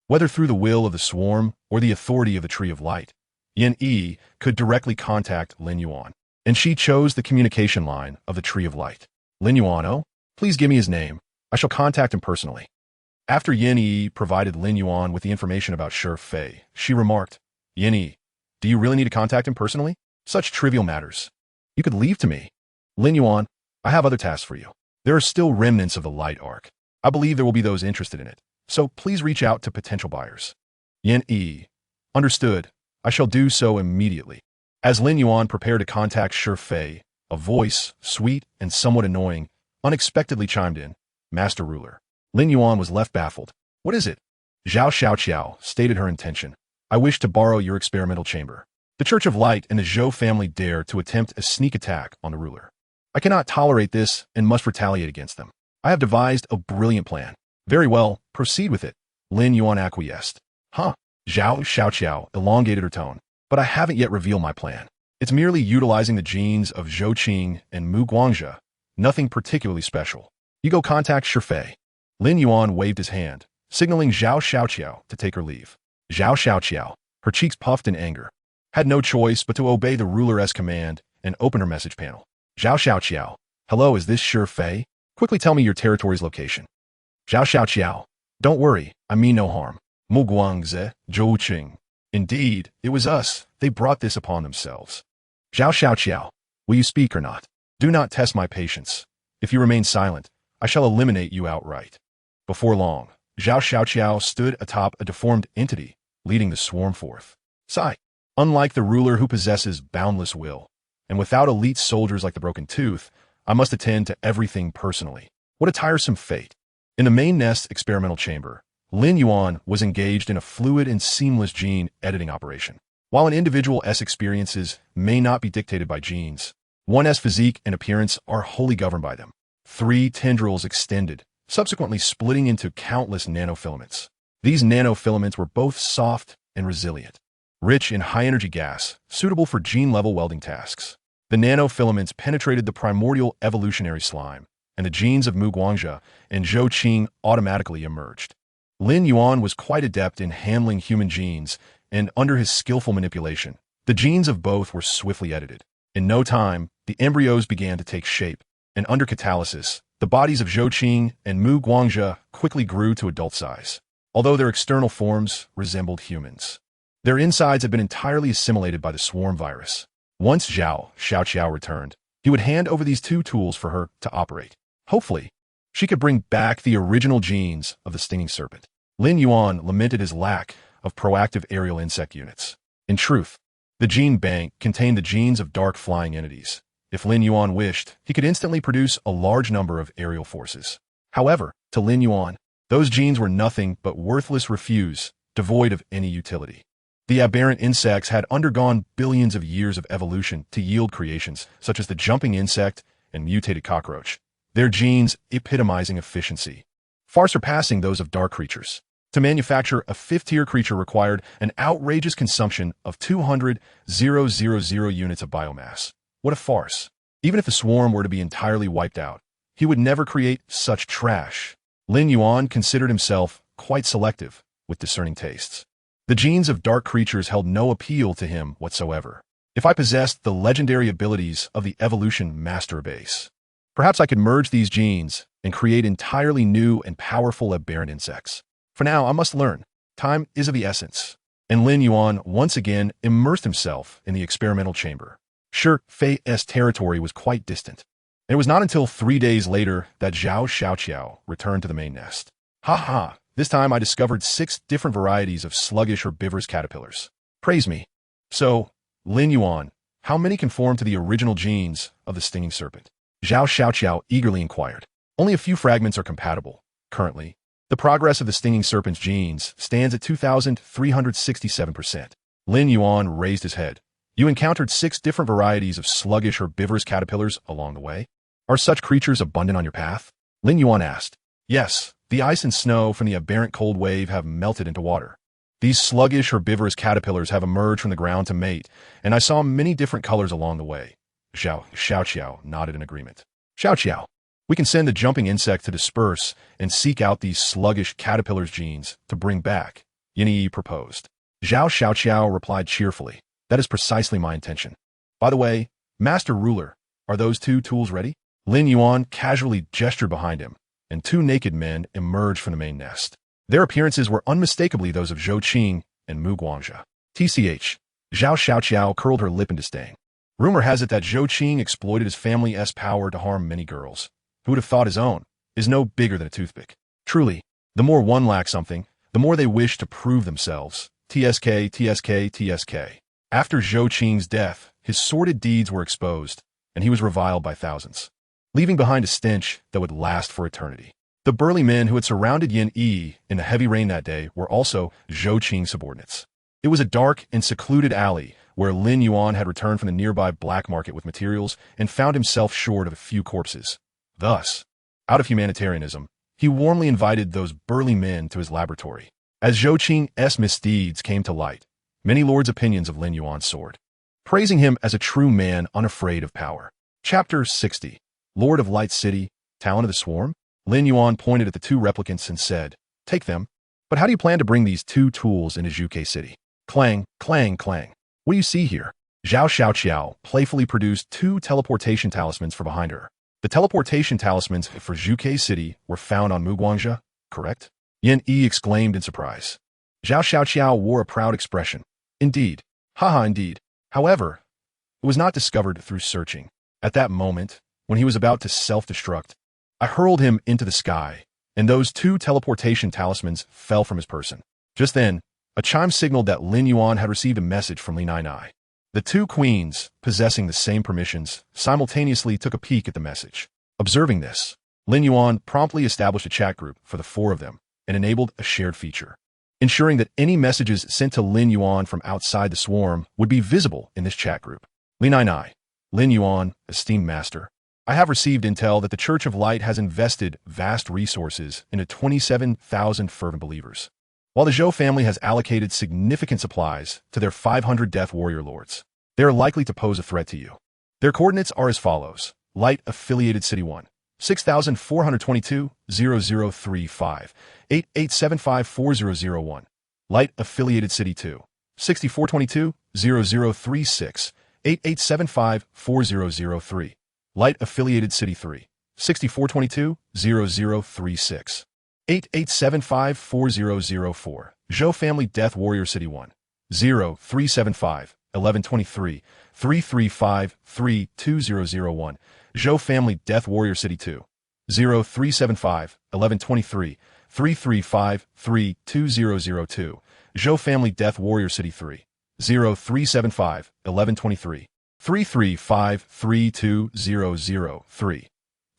Whether through the will of the swarm or the authority of the Tree of Light, Yin Yi could directly contact Lin Yuan, and she chose the communication line of the Tree of Light. Lin Yuan, oh, please give me his name. I shall contact him personally. After Yin Yi provided Lin Yuan with the information about Shi Fei, she remarked, Yin Yi, do you really need to contact him personally? Such trivial matters. You could leave to me. Lin Yuan, I have other tasks for you. There are still remnants of the Light Arc. I believe there will be those interested in it, so please reach out to potential buyers. Yin Yi, understood. I shall do so immediately. As Lin Yuan prepared to contact Shi Fei, a voice, sweet and somewhat annoying, unexpectedly chimed in, Master Ruler. Lin Yuan was left baffled. What is it? Zhao Xiaoqiao stated her intention. I wish to borrow your experimental chamber. The Church of Light and the Zhou family dare to attempt a sneak attack on the ruler. I cannot tolerate this and must retaliate against them. I have devised a brilliant plan. Very well, proceed with it. Lin Yuan acquiesced. Huh? Zhao Xiaoqiao elongated her tone. But I haven't yet revealed my plan. It's merely utilizing the genes of Zhou Qing and Mu Guangzhe. Nothing particularly special. You go contact Shi Fei. Lin Yuan waved his hand, signaling Zhao Xiaoqiao to take her leave. Zhao Xiaoqiao, her cheeks puffed in anger, had no choice but to obey the ruler's command and open her message panel. Zhao Xiaoqiao, hello, is this Shi Fei? Quickly tell me your territory's location. Zhao Xiaoqiao, don't worry, I mean no harm. Mu Guangzhe, Zhou Qing. Indeed, it was us. They brought this upon themselves. Zhao Xiaoqiao, will you speak or not? Do not test my patience. If you remain silent, I shall eliminate you outright. Before long, Zhao Xiaoqiao stood atop a deformed entity, leading the swarm forth. Sigh. Unlike the ruler who possesses boundless will, and without elite soldiers like the Broken Tooth, I must attend to everything personally. What a tiresome fate. In the main nest experimental chamber, Lin Yuan was engaged in a fluid and seamless gene editing operation. While an individual's experiences may not be dictated by genes, one's physique and appearance are wholly governed by them. 3 tendrils extended, subsequently splitting into countless nanofilaments. These nanofilaments were both soft and resilient, rich in high-energy gas, suitable for gene-level welding tasks. The nanofilaments penetrated the primordial evolutionary slime, and the genes of Mu Guangzhe and Zhou Qing automatically emerged. Lin Yuan was quite adept in handling human genes, and under his skillful manipulation, the genes of both were swiftly edited. In no time, the embryos began to take shape, and under catalysis, the bodies of Zhou Qing and Mu Guangzhe quickly grew to adult size, although their external forms resembled humans. Their insides had been entirely assimilated by the swarm virus. Once Zhao Xiaoqiao returned, he would hand over these two tools for her to operate. Hopefully, she could bring back the original genes of the stinging serpent. Lin Yuan lamented his lack of proactive aerial insect units. In truth, the gene bank contained the genes of dark flying entities. If Lin Yuan wished, he could instantly produce a large number of aerial forces. However, to Lin Yuan, those genes were nothing but worthless refuse, devoid of any utility. The aberrant insects had undergone billions of years of evolution to yield creations such as the jumping insect and mutated cockroach, their genes epitomizing efficiency, far surpassing those of dark creatures. To manufacture a fifth-tier creature required an outrageous consumption of 200,000 units of biomass. What a farce. Even if the swarm were to be entirely wiped out, he would never create such trash. Lin Yuan considered himself quite selective, with discerning tastes. The genes of dark creatures held no appeal to him whatsoever. If I possessed the legendary abilities of the evolution master base, perhaps I could merge these genes and create entirely new and powerful aberrant insects. For now, I must learn. Time is of the essence. And Lin Yuan once again immersed himself in the experimental chamber. Sure, Fei's territory was quite distant. It was not until 3 days later that Zhao Xiaoqiao returned to the main nest. Ha ha! This time I discovered 6 different varieties of sluggish herbivorous caterpillars. Praise me. So, Lin Yuan, how many conform to the original genes of the stinging serpent? Zhao Xiaoqiao eagerly inquired. Only a few fragments are compatible. Currently, the progress of the stinging serpent's genes stands at 2,367%. Lin Yuan raised his head. You encountered 6 different varieties of sluggish herbivorous caterpillars along the way? Are such creatures abundant on your path? Lin Yuan asked. Yes, the ice and snow from the aberrant cold wave have melted into water. These sluggish herbivorous caterpillars have emerged from the ground to mate, and I saw many different colors along the way. Zhao Xiaoqiao nodded in agreement. Xiaoqiao, we can send the jumping insect to disperse and seek out these sluggish caterpillars' genes to bring back, Yin Yi proposed. Zhao Xiaoqiao replied cheerfully. That is precisely my intention. By the way, Master Ruler, are those 2 tools ready? Lin Yuan casually gestured behind him, and 2 naked men emerged from the main nest. Their appearances were unmistakably those of Zhou Qing and Mu Guangzhe. TCH. Zhao Xiaoqiao curled her lip in disdain. Rumor has it that Zhou Qing exploited his family's power to harm many girls. Who would have thought his own is no bigger than a toothpick? Truly, the more one lacks something, the more they wish to prove themselves. TSK, TSK, TSK. After Zhou Qing's death, his sordid deeds were exposed, and he was reviled by thousands, leaving behind a stench that would last for eternity. The burly men who had surrounded Yin Yi in the heavy rain that day were also Zhou Qing's subordinates. It was a dark and secluded alley where Lin Yuan had returned from the nearby black market with materials and found himself short of a few corpses. Thus, out of humanitarianism, he warmly invited those burly men to his laboratory. As Zhou Qing's misdeeds came to light, many lords' opinions of Lin Yuan soared, praising him as a true man unafraid of power. Chapter 60. Lord of Light City, Talent of the Swarm? Lin Yuan pointed at the 2 replicants and said, Take them. But how do you plan to bring these 2 tools into Zhuge City? Clang, clang, clang. What do you see here? Zhao Xiaoqiao playfully produced 2 teleportation talismans for behind her. The teleportation talismans for Zhuge City were found on Mu Guangzhe, correct? Yin Yi exclaimed in surprise. Zhao Xiaoqiao wore a proud expression. Indeed. Haha, indeed. However, it was not discovered through searching. At that moment, when he was about to self-destruct, I hurled him into the sky, and those 2 teleportation talismans fell from his person. Just then, a chime signaled that Lin Yuan had received a message from Li Nai. The 2 queens, possessing the same permissions, simultaneously took a peek at the message. Observing this, Lin Yuan promptly established a chat group for the 4 of them and enabled a shared feature, ensuring that any messages sent to Lin Yuan from outside the swarm would be visible in this chat group. Li Nai, Lin Yuan, esteemed master, I have received intel that the Church of Light has invested vast resources into 27,000 fervent believers, while the Zhou family has allocated significant supplies to their 500 death warrior lords. They are likely to pose a threat to you. Their coordinates are as follows. Light Affiliated City 1, 6422 0035 8875 4001. Light Affiliated City 2, 6422 0036 88754003. Light Affiliated City 3, 6422-0036. 88754004. Zhou Family Death Warrior City 1, 0375-1123, 335-32001. Zhou Family Death Warrior City 2, 0375-1123, 335-32002. Zhou Family Death Warrior City 3, 0375-1123, 335-32003.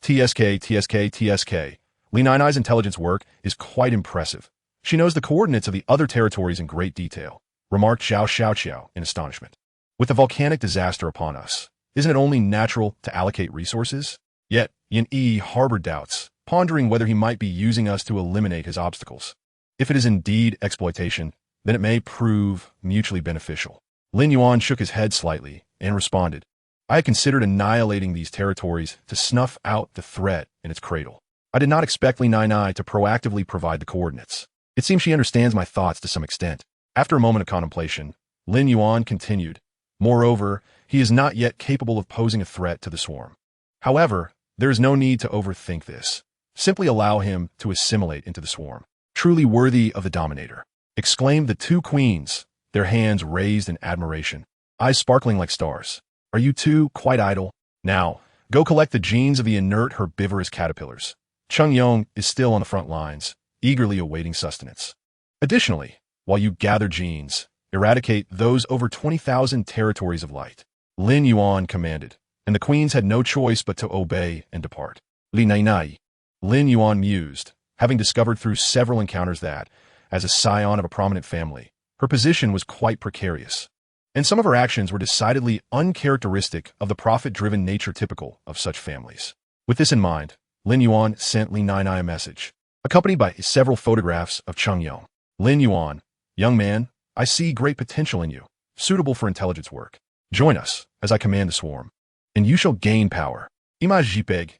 TSK. Lin Yuan's intelligence work is quite impressive. She knows the coordinates of the other territories in great detail, remarked Zhao Xiaoqiao in astonishment. With the volcanic disaster upon us, isn't it only natural to allocate resources? Yet, Yin Yi harbored doubts, pondering whether he might be using us to eliminate his obstacles. If it is indeed exploitation, then it may prove mutually beneficial. Lin Yuan shook his head slightly and responded, I had considered annihilating these territories to snuff out the threat in its cradle. I did not expect Lin Yuan to proactively provide the coordinates. It seems she understands my thoughts to some extent. After a moment of contemplation, Lin Yuan continued, Moreover, he is not yet capable of posing a threat to the swarm. However, there is no need to overthink this. Simply allow him to assimilate into the swarm. Truly worthy of the dominator, exclaimed the two queens, their hands raised in admiration, eyes sparkling like stars. Are you two quite idle? Now, go collect the genes of the inert herbivorous caterpillars. Cheng Yong is still on the front lines, eagerly awaiting sustenance. Additionally, while you gather genes, eradicate those over 20,000 territories of light. Lin Yuan commanded, and the queens had no choice but to obey and depart. Li Nai. Lin Yuan mused, having discovered through several encounters that, as a scion of a prominent family, her position was quite precarious. And some of her actions were decidedly uncharacteristic of the profit-driven nature typical of such families. With this in mind, Lin Yuan sent Li Nai a message, accompanied by several photographs of Cheng Yong. Lin Yuan, young man, I see great potential in you, suitable for intelligence work. Join us, as I command the swarm, and you shall gain power. Image JPEG.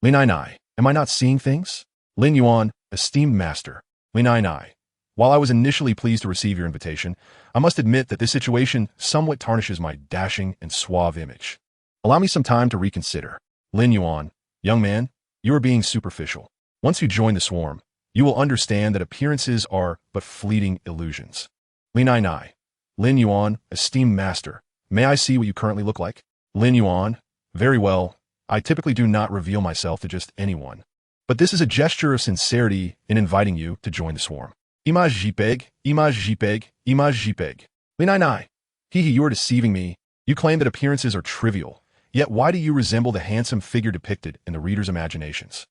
Lin Nai, am I not seeing things? Lin Yuan, esteemed master. Lin Nai, while I was initially pleased to receive your invitation, I must admit that this situation somewhat tarnishes my dashing and suave image. Allow me some time to reconsider. Lin Yuan, young man, you are being superficial. Once you join the swarm, you will understand that appearances are but fleeting illusions. Lin Nai, Lin Yuan, esteemed master, may I see what you currently look like? Lin Yuan, very well, I typically do not reveal myself to just anyone. But this is a gesture of sincerity in inviting you to join the swarm. Image JPEG. Lin Nai, you are deceiving me. You claim that appearances are trivial, yet why do you resemble the handsome figure depicted in the reader's imaginations?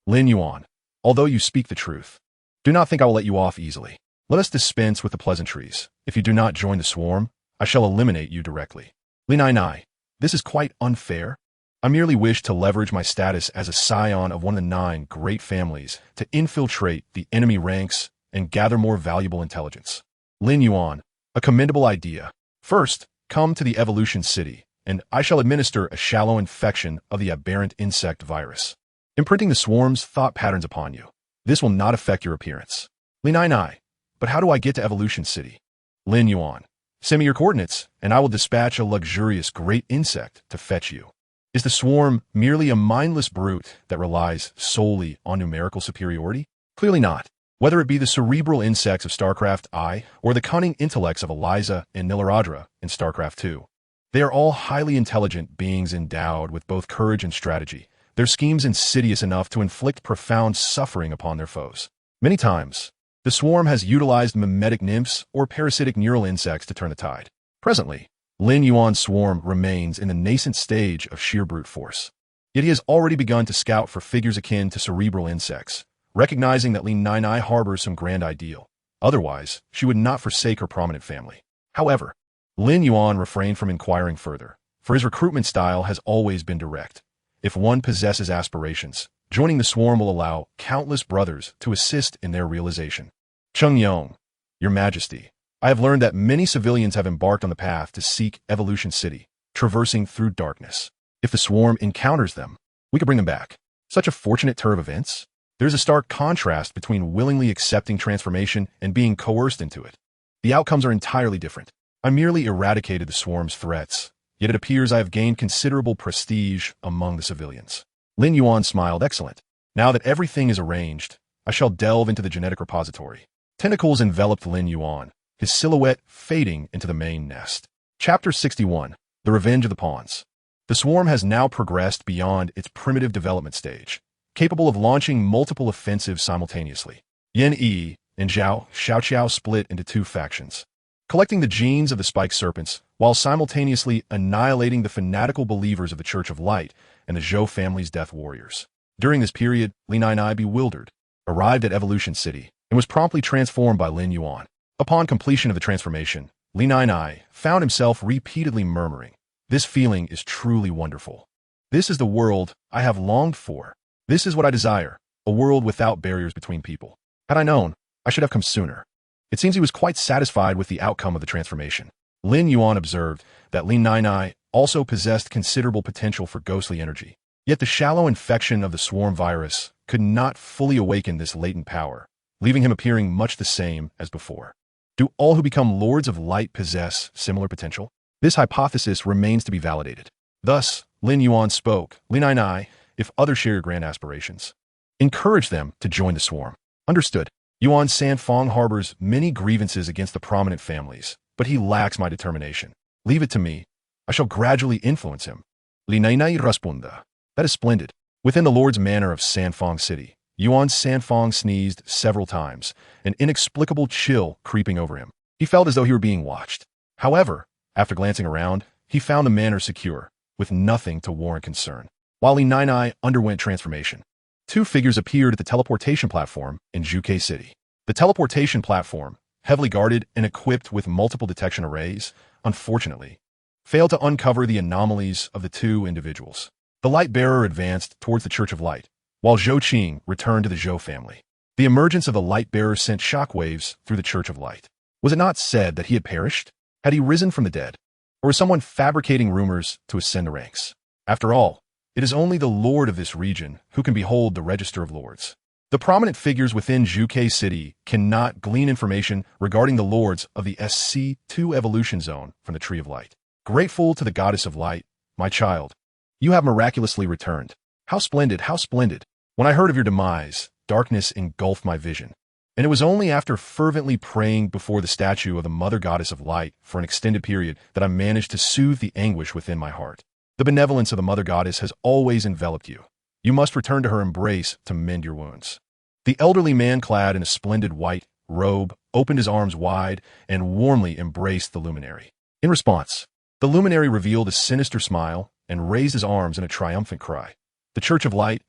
Lin Yuan, although you speak the truth, do not think I will let you off easily. Let us dispense with the pleasantries. If you do not join the swarm, I shall eliminate you directly. Lin Nai, this is quite unfair. I merely wish to leverage my status as a scion of one of the 9 great families to infiltrate the enemy ranks and gather more valuable intelligence. Lin Yuan, a commendable idea. First, come to the Evolution City, and I shall administer a shallow infection of the aberrant insect virus, imprinting the swarm's thought patterns upon you. This will not affect your appearance. Lin Nai, but how do I get to Evolution City? Lin Yuan, send me your coordinates, and I will dispatch a luxurious great insect to fetch you. Is the swarm merely a mindless brute that relies solely on numerical superiority? Clearly not. Whether it be the cerebral insects of StarCraft I or the cunning intellects of Eliza and Nilaradra in StarCraft II, they are all highly intelligent beings endowed with both courage and strategy, their schemes insidious enough to inflict profound suffering upon their foes. Many times, the swarm has utilized mimetic nymphs or parasitic neural insects to turn the tide. Presently, Lin Yuan's swarm remains in the nascent stage of sheer brute force. Yet he has already begun to scout for figures akin to cerebral insects, recognizing that Lin Nai harbors some grand ideal. Otherwise, she would not forsake her prominent family. However, Lin Yuan refrained from inquiring further, for his recruitment style has always been direct. If one possesses aspirations, joining the swarm will allow countless brothers to assist in their realization. Cheng Yong, Your Majesty, I have learned that many civilians have embarked on the path to seek Evolution City, traversing through darkness. If the swarm encounters them, we could bring them back. Such a fortunate turn of events. There's a stark contrast between willingly accepting transformation and being coerced into it. The outcomes are entirely different. I merely eradicated the swarm's threats, yet it appears I have gained considerable prestige among the civilians. Lin Yuan smiled. Excellent. Now that everything is arranged, I shall delve into the genetic repository. Tentacles enveloped Lin Yuan, his silhouette fading into the main nest. Chapter 61. The Revenge of the Pawns. The swarm has now progressed beyond its primitive development stage, capable of launching multiple offensives simultaneously. Yin Yi and Xiaoqiao split into two factions, collecting the genes of the spiked serpents while simultaneously annihilating the fanatical believers of the Church of Light and the Zhou family's death warriors. During this period, Lin Yuan, bewildered, arrived at Evolution City and was promptly transformed by Lin Yuan. Upon completion of the transformation, Lin Yuan found himself repeatedly murmuring, "This feeling is truly wonderful. This is the world I have longed for. This is what I desire, a world without barriers between people. Had I known, I should have come sooner." It seems he was quite satisfied with the outcome of the transformation. Lin Yuan observed that Lin Yuan also possessed considerable potential for ghostly energy. Yet the shallow infection of the swarm virus could not fully awaken this latent power, leaving him appearing much the same as before. Do all who become Lords of Light possess similar potential? This hypothesis remains to be validated. Thus, Lin Yuan spoke, "Lin Yuan, if others share your grand aspirations, encourage them to join the swarm." Understood. Yuan Sanfeng harbors many grievances against the prominent families, but he lacks my determination. Leave it to me. I shall gradually influence him. Lin Yuan responda. That is splendid. Within the Lord's Manor of Sanfeng City, Yuan Sanfeng sneezed several times, an inexplicable chill creeping over him. He felt as though he were being watched. However, after glancing around, he found the manor secure, with nothing to warrant concern. While Lin Yuan underwent transformation, two figures appeared at the teleportation platform in Zhuke City. The teleportation platform, heavily guarded and equipped with multiple detection arrays, unfortunately, failed to uncover the anomalies of the two individuals. The light-bearer advanced towards the Church of Light, while Zhou Qing returned to the Zhou family. The emergence of the light-bearer sent shockwaves through the Church of Light. Was it not said that he had perished? Had he risen from the dead? Or was someone fabricating rumors to ascend the ranks? After all, it is only the Lord of this region who can behold the Register of Lords. The prominent figures within Zhuke City cannot glean information regarding the Lords of the SC2 Evolution Zone from the Tree of Light. Grateful to the Goddess of Light, my child, you have miraculously returned. How splendid, how splendid. When I heard of your demise, darkness engulfed my vision. And it was only after fervently praying before the statue of the Mother Goddess of Light for an extended period that I managed to soothe the anguish within my heart. The benevolence of the Mother Goddess has always enveloped you. You must return to her embrace to mend your wounds. The elderly man clad in a splendid white robe opened his arms wide and warmly embraced the luminary. In response, the luminary revealed a sinister smile and raised his arms in a triumphant cry. The Church of Light,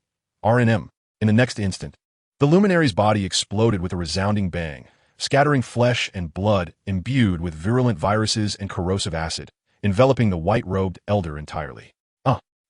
RNM. In the next instant, the luminary's body exploded with a resounding bang, scattering flesh and blood imbued with virulent viruses and corrosive acid, enveloping the white-robed elder entirely.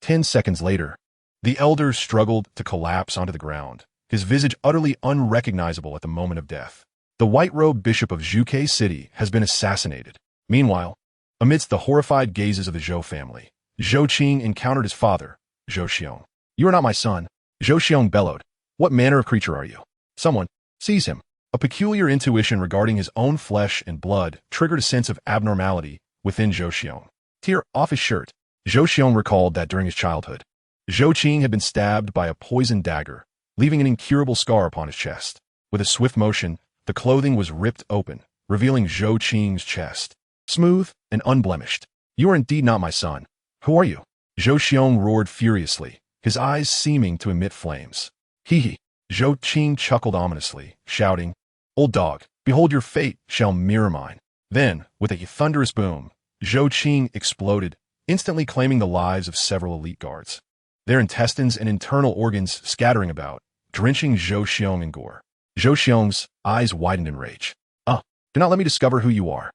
10 seconds later, the elder struggled to collapse onto the ground, his visage utterly unrecognizable at the moment of death. The white-robed bishop of Zhuke City has been assassinated. Meanwhile, amidst the horrified gazes of the Zhou family, Zhou Qing encountered his father, Zhou Xiong. "You are not my son," Zhou Xiong bellowed. "What manner of creature are you?" Someone, seize him. A peculiar intuition regarding his own flesh and blood triggered a sense of abnormality within Zhou Xiong. Tear off his shirt. Zhou Xiong recalled that during his childhood, Zhou Qing had been stabbed by a poisoned dagger, leaving an incurable scar upon his chest. With a swift motion, the clothing was ripped open, revealing Zhou Qing's chest, smooth and unblemished. "You are indeed not my son. Who are you?" Zhou Xiong roared furiously, his eyes seeming to emit flames. Hee. Zhou Qing chuckled ominously, shouting, "Old dog, behold your fate shall mirror mine." Then, with a thunderous boom, Zhou Qing exploded, instantly claiming the lives of several elite guards, their intestines and internal organs scattering about, drenching Zhou Xiong in gore. Zhou Xiong's eyes widened in rage. Do not let me discover who you are."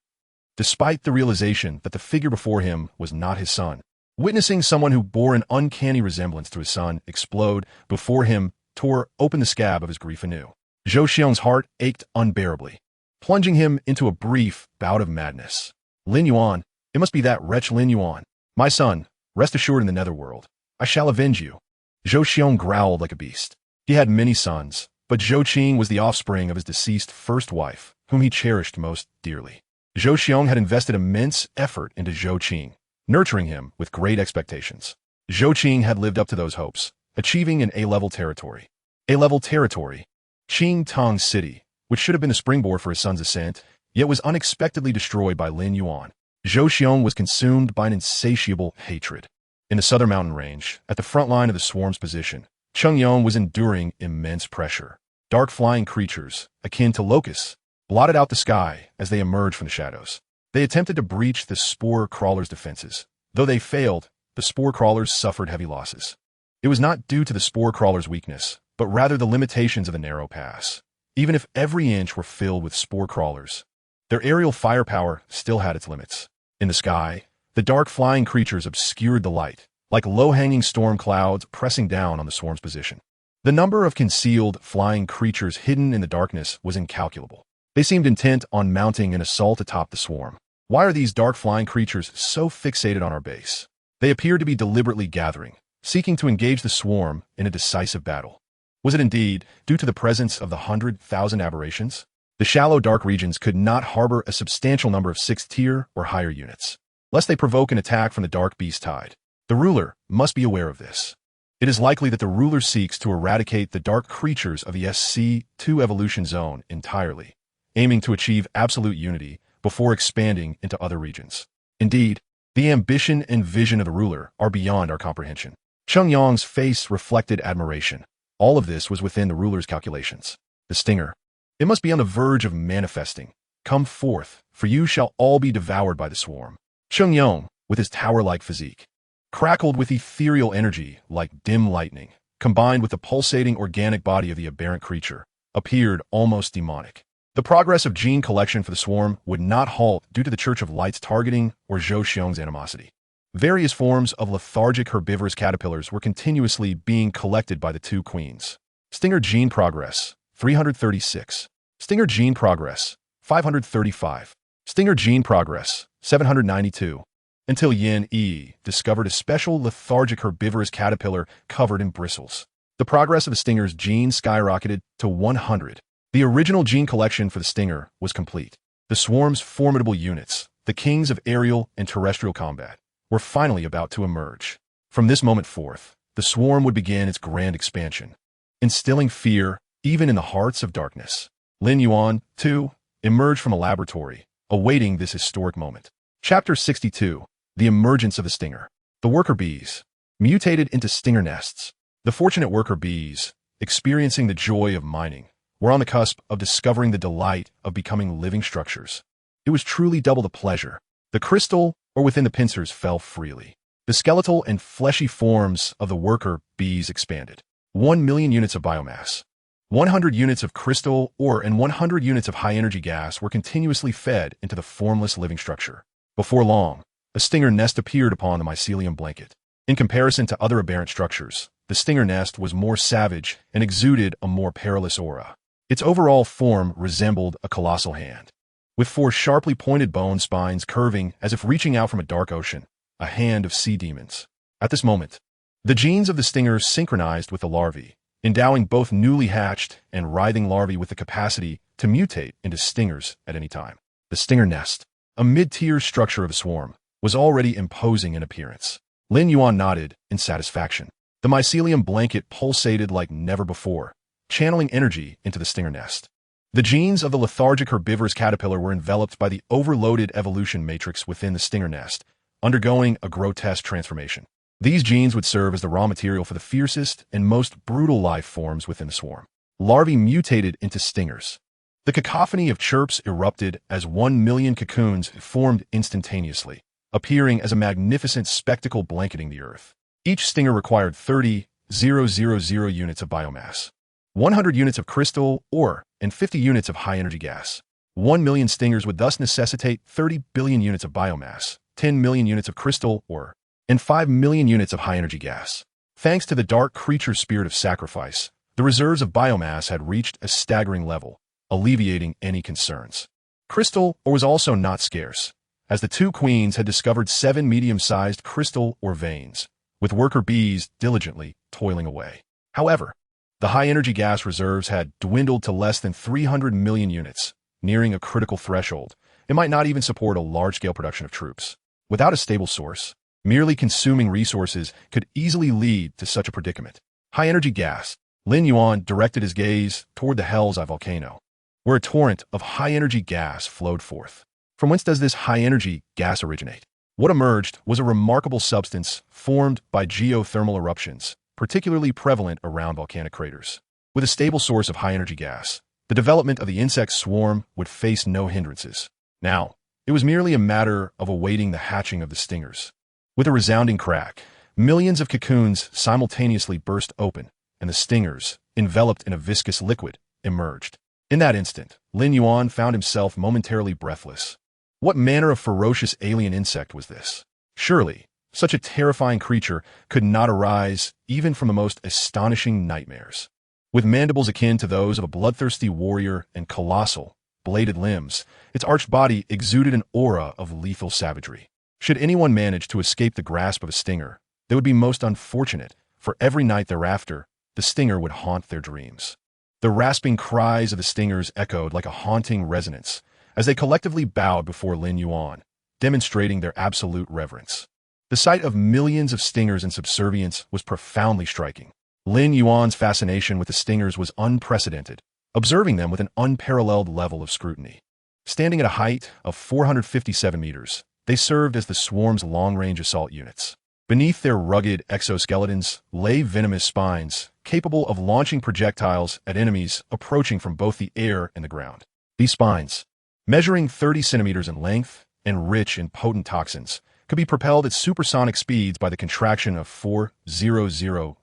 Despite the realization that the figure before him was not his son, witnessing someone who bore an uncanny resemblance to his son explode before him tore open the scab of his grief anew. Zhou Xiong's heart ached unbearably, plunging him into a brief bout of madness. "Lin Yuan, it must be that wretch Lin Yuan. My son, rest assured in the netherworld, I shall avenge you." Zhou Xiong growled like a beast. He had many sons, but Zhou Qing was the offspring of his deceased first wife, whom he cherished most dearly. Zhou Xiong had invested immense effort into Zhou Qing, nurturing him with great expectations. Zhou Qing had lived up to those hopes, achieving an A-level territory. A-level territory. Qing Tong City, which should have been a springboard for his son's ascent, yet was unexpectedly destroyed by Lin Yuan. Zhou Xiong was consumed by an insatiable hatred. In the southern mountain range, at the front line of the swarm's position, Cheng Yong was enduring immense pressure. Dark flying creatures, akin to locusts, blotted out the sky as they emerged from the shadows. They attempted to breach the spore crawlers' defenses. Though they failed, the spore crawlers suffered heavy losses. It was not due to the spore crawlers' weakness, but rather the limitations of the narrow pass. Even if every inch were filled with spore crawlers, their aerial firepower still had its limits. In the sky, the dark flying creatures obscured the light, like low-hanging storm clouds pressing down on the swarm's position. The number of concealed, flying creatures hidden in the darkness was incalculable. They seemed intent on mounting an assault atop the swarm. Why are these dark flying creatures so fixated on our base? They appeared to be deliberately gathering, seeking to engage the swarm in a decisive battle. Was it indeed due to the presence of the 100,000 aberrations? The shallow dark regions could not harbor a substantial number of 6th tier or higher units, lest they provoke an attack from the dark beast tide. The ruler must be aware of this. It is likely that the ruler seeks to eradicate the dark creatures of the SC2 evolution zone entirely, aiming to achieve absolute unity before expanding into other regions. Indeed, the ambition and vision of the ruler are beyond our comprehension. Cheng Yong's face reflected admiration. All of this was within the ruler's calculations. The stinger. It must be on the verge of manifesting. Come forth, for you shall all be devoured by the swarm. Cheng Yong, with his tower-like physique, crackled with ethereal energy like dim lightning, combined with the pulsating organic body of the aberrant creature, appeared almost demonic. The progress of gene collection for the swarm would not halt due to the Church of Light's targeting or Zhou Xiong's animosity. Various forms of lethargic herbivorous caterpillars were continuously being collected by the two queens. Stinger gene progress, 336. Stinger gene progress, 535. Stinger gene progress, 792. Until Yin Yi discovered a special lethargic herbivorous caterpillar covered in bristles. The progress of the stinger's gene skyrocketed to 100. The original gene collection for the stinger was complete. The swarm's formidable units, the kings of aerial and terrestrial combat, were finally about to emerge. From this moment forth, the swarm would begin its grand expansion, instilling fear even in the hearts of darkness. Lin Yuan, too, emerged from a laboratory, awaiting this historic moment. Chapter 62. The Emergence of the Stinger. The worker bees, mutated into stinger nests. The fortunate worker bees, experiencing the joy of mining, were on the cusp of discovering the delight of becoming living structures. It was truly double the pleasure. The crystal, or within the pincers, fell freely. The skeletal and fleshy forms of the worker bees expanded. 1 million units of biomass, 100 units of crystal ore, and 100 units of high-energy gas were continuously fed into the formless living structure. Before long, a stinger nest appeared upon the mycelium blanket. In comparison to other aberrant structures, the stinger nest was more savage and exuded a more perilous aura. Its overall form resembled a colossal hand, with 4 sharply pointed bone spines curving as if reaching out from a dark ocean, a hand of sea demons. At this moment, the genes of the stinger synchronized with the larvae, endowing both newly hatched and writhing larvae with the capacity to mutate into stingers at any time. The stinger nest, a mid-tier structure of a swarm, was already imposing in appearance. Lin Yuan nodded in satisfaction. The mycelium blanket pulsated like never before, channeling energy into the stinger nest. The genes of the lethargic herbivorous caterpillar were enveloped by the overloaded evolution matrix within the stinger nest, undergoing a grotesque transformation. These genes would serve as the raw material for the fiercest and most brutal life forms within the swarm. Larvae mutated into stingers. The cacophony of chirps erupted as 1 million cocoons formed instantaneously, appearing as a magnificent spectacle blanketing the earth. Each stinger required 30,000 units of biomass, 100 units of crystal ore, and 50 units of high-energy gas. 1 million stingers would thus necessitate 30 billion units of biomass, 10 million units of crystal ore, and 5 million units of high-energy gas. Thanks to the dark creature's spirit of sacrifice, the reserves of biomass had reached a staggering level, alleviating any concerns. Crystal ore was also not scarce, as the two queens had discovered 7 medium-sized crystal ore veins, with worker bees diligently toiling away. However, the high-energy gas reserves had dwindled to less than 300 million units, nearing a critical threshold, it might not even support a large-scale production of troops. Without a stable source, merely consuming resources could easily lead to such a predicament. High-energy gas. Lin Yuan directed his gaze toward the Hell's Eye volcano, where a torrent of high-energy gas flowed forth. From whence does this high-energy gas originate? What emerged was a remarkable substance formed by geothermal eruptions, particularly prevalent around volcanic craters. With a stable source of high-energy gas, the development of the insect swarm would face no hindrances. Now, it was merely a matter of awaiting the hatching of the stingers. With a resounding crack, millions of cocoons simultaneously burst open, and the stingers, enveloped in a viscous liquid, emerged. In that instant, Lin Yuan found himself momentarily breathless. What manner of ferocious alien insect was this? Surely, such a terrifying creature could not arise even from the most astonishing nightmares. With mandibles akin to those of a bloodthirsty warrior and colossal, bladed limbs, its arched body exuded an aura of lethal savagery. Should anyone manage to escape the grasp of a stinger, they would be most unfortunate, for every night thereafter, the stinger would haunt their dreams. The rasping cries of the stingers echoed like a haunting resonance as they collectively bowed before Lin Yuan, demonstrating their absolute reverence. The sight of millions of stingers in subservience was profoundly striking. Lin Yuan's fascination with the stingers was unprecedented, observing them with an unparalleled level of scrutiny. Standing at a height of 457 meters, they served as the swarm's long-range assault units. Beneath their rugged exoskeletons lay venomous spines, capable of launching projectiles at enemies approaching from both the air and the ground. These spines, measuring 30 centimeters in length and rich in potent toxins, could be propelled at supersonic speeds by the contraction of 4,000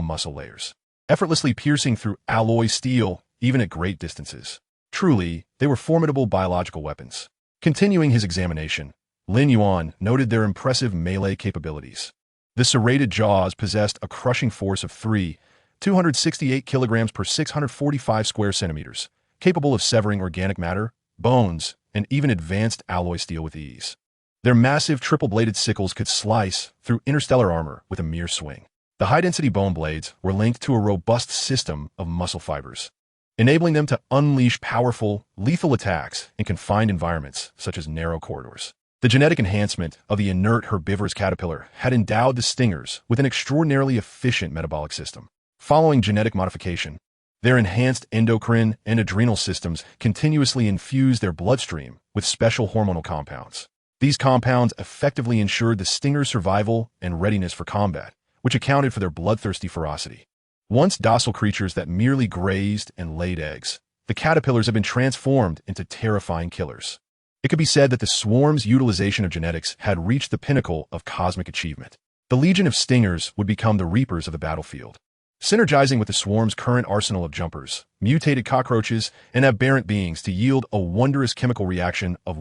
muscle layers, effortlessly piercing through alloy steel even at great distances. Truly, they were formidable biological weapons. Continuing his examination, Lin Yuan noted their impressive melee capabilities. The serrated jaws possessed a crushing force of 268 kilograms per 645 square centimeters, capable of severing organic matter, bones, and even advanced alloy steel with ease. Their massive triple-bladed sickles could slice through interstellar armor with a mere swing. The high-density bone blades were linked to a robust system of muscle fibers, enabling them to unleash powerful, lethal attacks in confined environments such as narrow corridors. The genetic enhancement of the inert herbivorous caterpillar had endowed the stingers with an extraordinarily efficient metabolic system. Following genetic modification, their enhanced endocrine and adrenal systems continuously infused their bloodstream with special hormonal compounds. These compounds effectively ensured the stinger's survival and readiness for combat, which accounted for their bloodthirsty ferocity. Once docile creatures that merely grazed and laid eggs, the caterpillars have been transformed into terrifying killers. It could be said that the swarm's utilization of genetics had reached the pinnacle of cosmic achievement. The legion of stingers would become the reapers of the battlefield, synergizing with the swarm's current arsenal of jumpers, mutated cockroaches, and aberrant beings to yield a wondrous chemical reaction of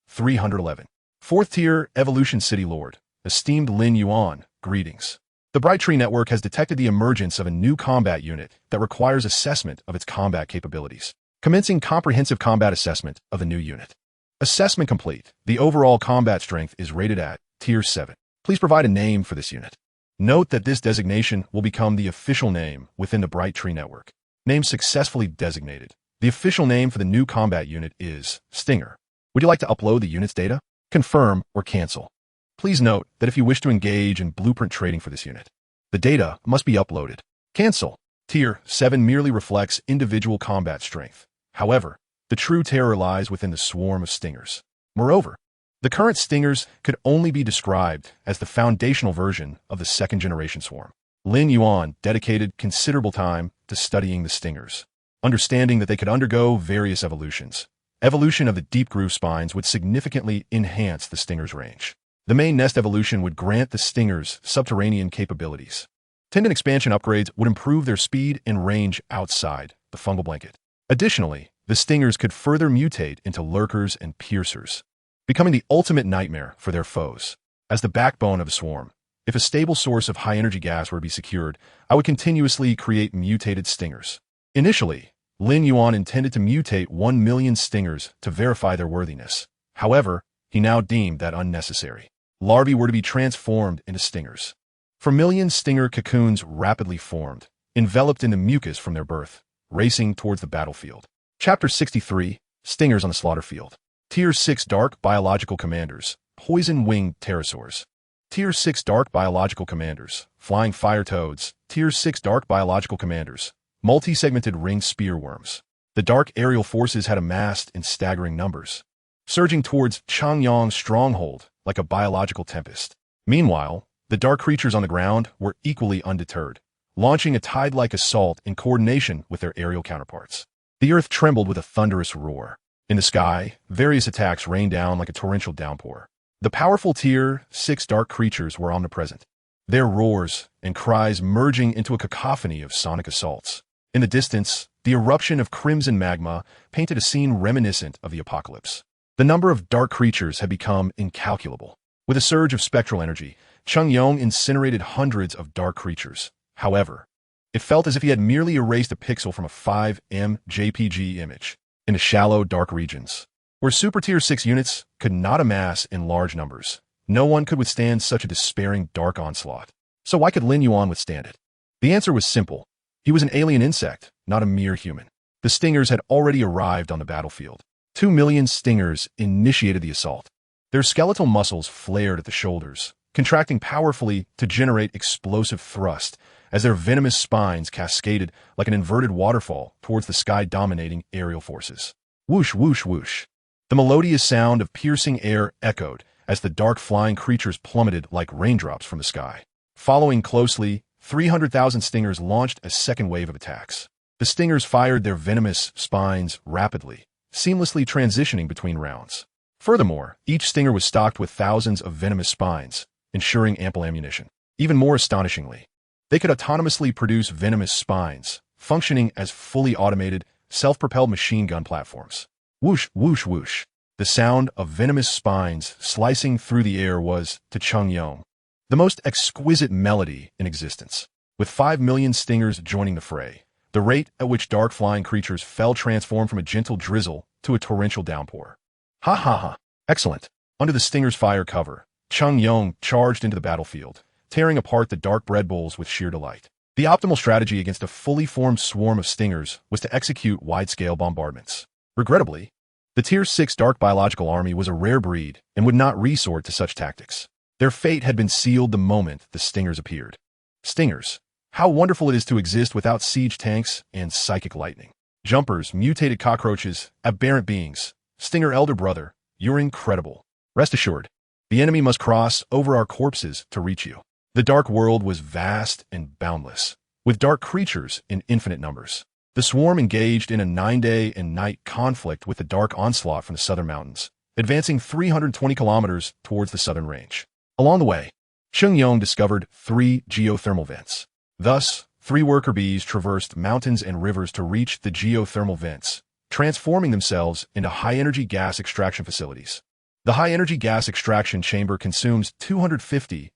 311. Fourth tier Evolution City Lord, esteemed Lin Yuan, greetings. The Bright Tree Network has detected the emergence of a new combat unit that requires assessment of its combat capabilities. Commencing comprehensive combat assessment of the new unit. Assessment complete. The overall combat strength is rated at Tier 7. Please provide a name for this unit. Note that this designation will become the official name within the Bright Tree Network. Name successfully designated. The official name for the new combat unit is Stinger. Would you like to upload the unit's data? Confirm or cancel. Please note that if you wish to engage in blueprint trading for this unit, the data must be uploaded. Cancel. Tier 7 merely reflects individual combat strength. However, the true terror lies within the swarm of stingers. Moreover, the current stingers could only be described as the foundational version of the second-generation swarm. Lin Yuan dedicated considerable time to studying the stingers, understanding that they could undergo various evolutions. Evolution of the deep groove spines would significantly enhance the stinger's range. The main nest evolution would grant the stingers subterranean capabilities. Tendon expansion upgrades would improve their speed and range outside the fungal blanket. Additionally, the stingers could further mutate into lurkers and piercers, becoming the ultimate nightmare for their foes. As the backbone of a swarm, if a stable source of high-energy gas were to be secured, I would continuously create mutated stingers. Initially, Lin Yuan intended to mutate 1 million stingers to verify their worthiness. However, he now deemed that unnecessary. Larvae were to be transformed into stingers. For millions, stinger cocoons rapidly formed, enveloped in the mucus from their birth, racing towards the battlefield. Chapter 63, Stingers on the Slaughter Field. Tier 6 Dark Biological Commanders, Poison-Winged Pterosaurs. Tier 6 Dark Biological Commanders, Flying Fire Toads. Tier 6 Dark Biological Commanders, Multi-segmented ringed spearworms. The dark aerial forces had amassed in staggering numbers, surging towards Changyang's stronghold like a biological tempest. Meanwhile, the dark creatures on the ground were equally undeterred, launching a tide-like assault in coordination with their aerial counterparts. The earth trembled with a thunderous roar. In the sky, various attacks rained down like a torrential downpour. The powerful Tier 6 dark creatures were omnipresent, their roars and cries merging into a cacophony of sonic assaults. In the distance, the eruption of crimson magma painted a scene reminiscent of the apocalypse. The number of dark creatures had become incalculable. With a surge of spectral energy, Changyang incinerated hundreds of dark creatures. However, it felt as if he had merely erased a pixel from a 5M JPG image. In the shallow, dark regions, where Super Tier 6 units could not amass in large numbers, no one could withstand such a despairing dark onslaught. So why could Lin Yuan withstand it? The answer was simple. He was an alien insect, not a mere human. The stingers had already arrived on the battlefield. 2 million stingers initiated the assault. Their skeletal muscles flared at the shoulders, contracting powerfully to generate explosive thrust as their venomous spines cascaded like an inverted waterfall towards the sky-dominating aerial forces. Whoosh, whoosh, whoosh. The melodious sound of piercing air echoed as the dark flying creatures plummeted like raindrops from the sky. Following closely, 300,000 stingers launched a second wave of attacks. The stingers fired their venomous spines rapidly, seamlessly transitioning between rounds. Furthermore, each stinger was stocked with thousands of venomous spines, ensuring ample ammunition. Even more astonishingly, they could autonomously produce venomous spines, functioning as fully automated, self-propelled machine gun platforms. Whoosh, whoosh, whoosh. The sound of venomous spines slicing through the air was, to Changyang, the most exquisite melody in existence. With 5 million stingers joining the fray, the rate at which dark flying creatures fell transformed from a gentle drizzle to a torrential downpour. Ha ha ha. Excellent. Under the stinger's fire cover, Changyang charged into the battlefield, tearing apart the dark bread bowls with sheer delight. The optimal strategy against a fully formed swarm of stingers was to execute wide-scale bombardments. Regrettably, the Tier 6 Dark Biological Army was a rare breed and would not resort to such tactics. Their fate had been sealed the moment the stingers appeared. Stingers. How wonderful it is to exist without siege tanks and psychic lightning. Jumpers, mutated cockroaches, aberrant beings. Stinger elder brother, you're incredible. Rest assured, the enemy must cross over our corpses to reach you. The dark world was vast and boundless, with dark creatures in infinite numbers. The swarm engaged in a 9-day and night conflict with the dark onslaught from the southern mountains, advancing 320 kilometers towards the southern range. Along the way, Changyang discovered 3 geothermal vents. Thus, 3 worker bees traversed mountains and rivers to reach the geothermal vents, transforming themselves into high-energy gas extraction facilities. The high-energy gas extraction chamber consumes 250,000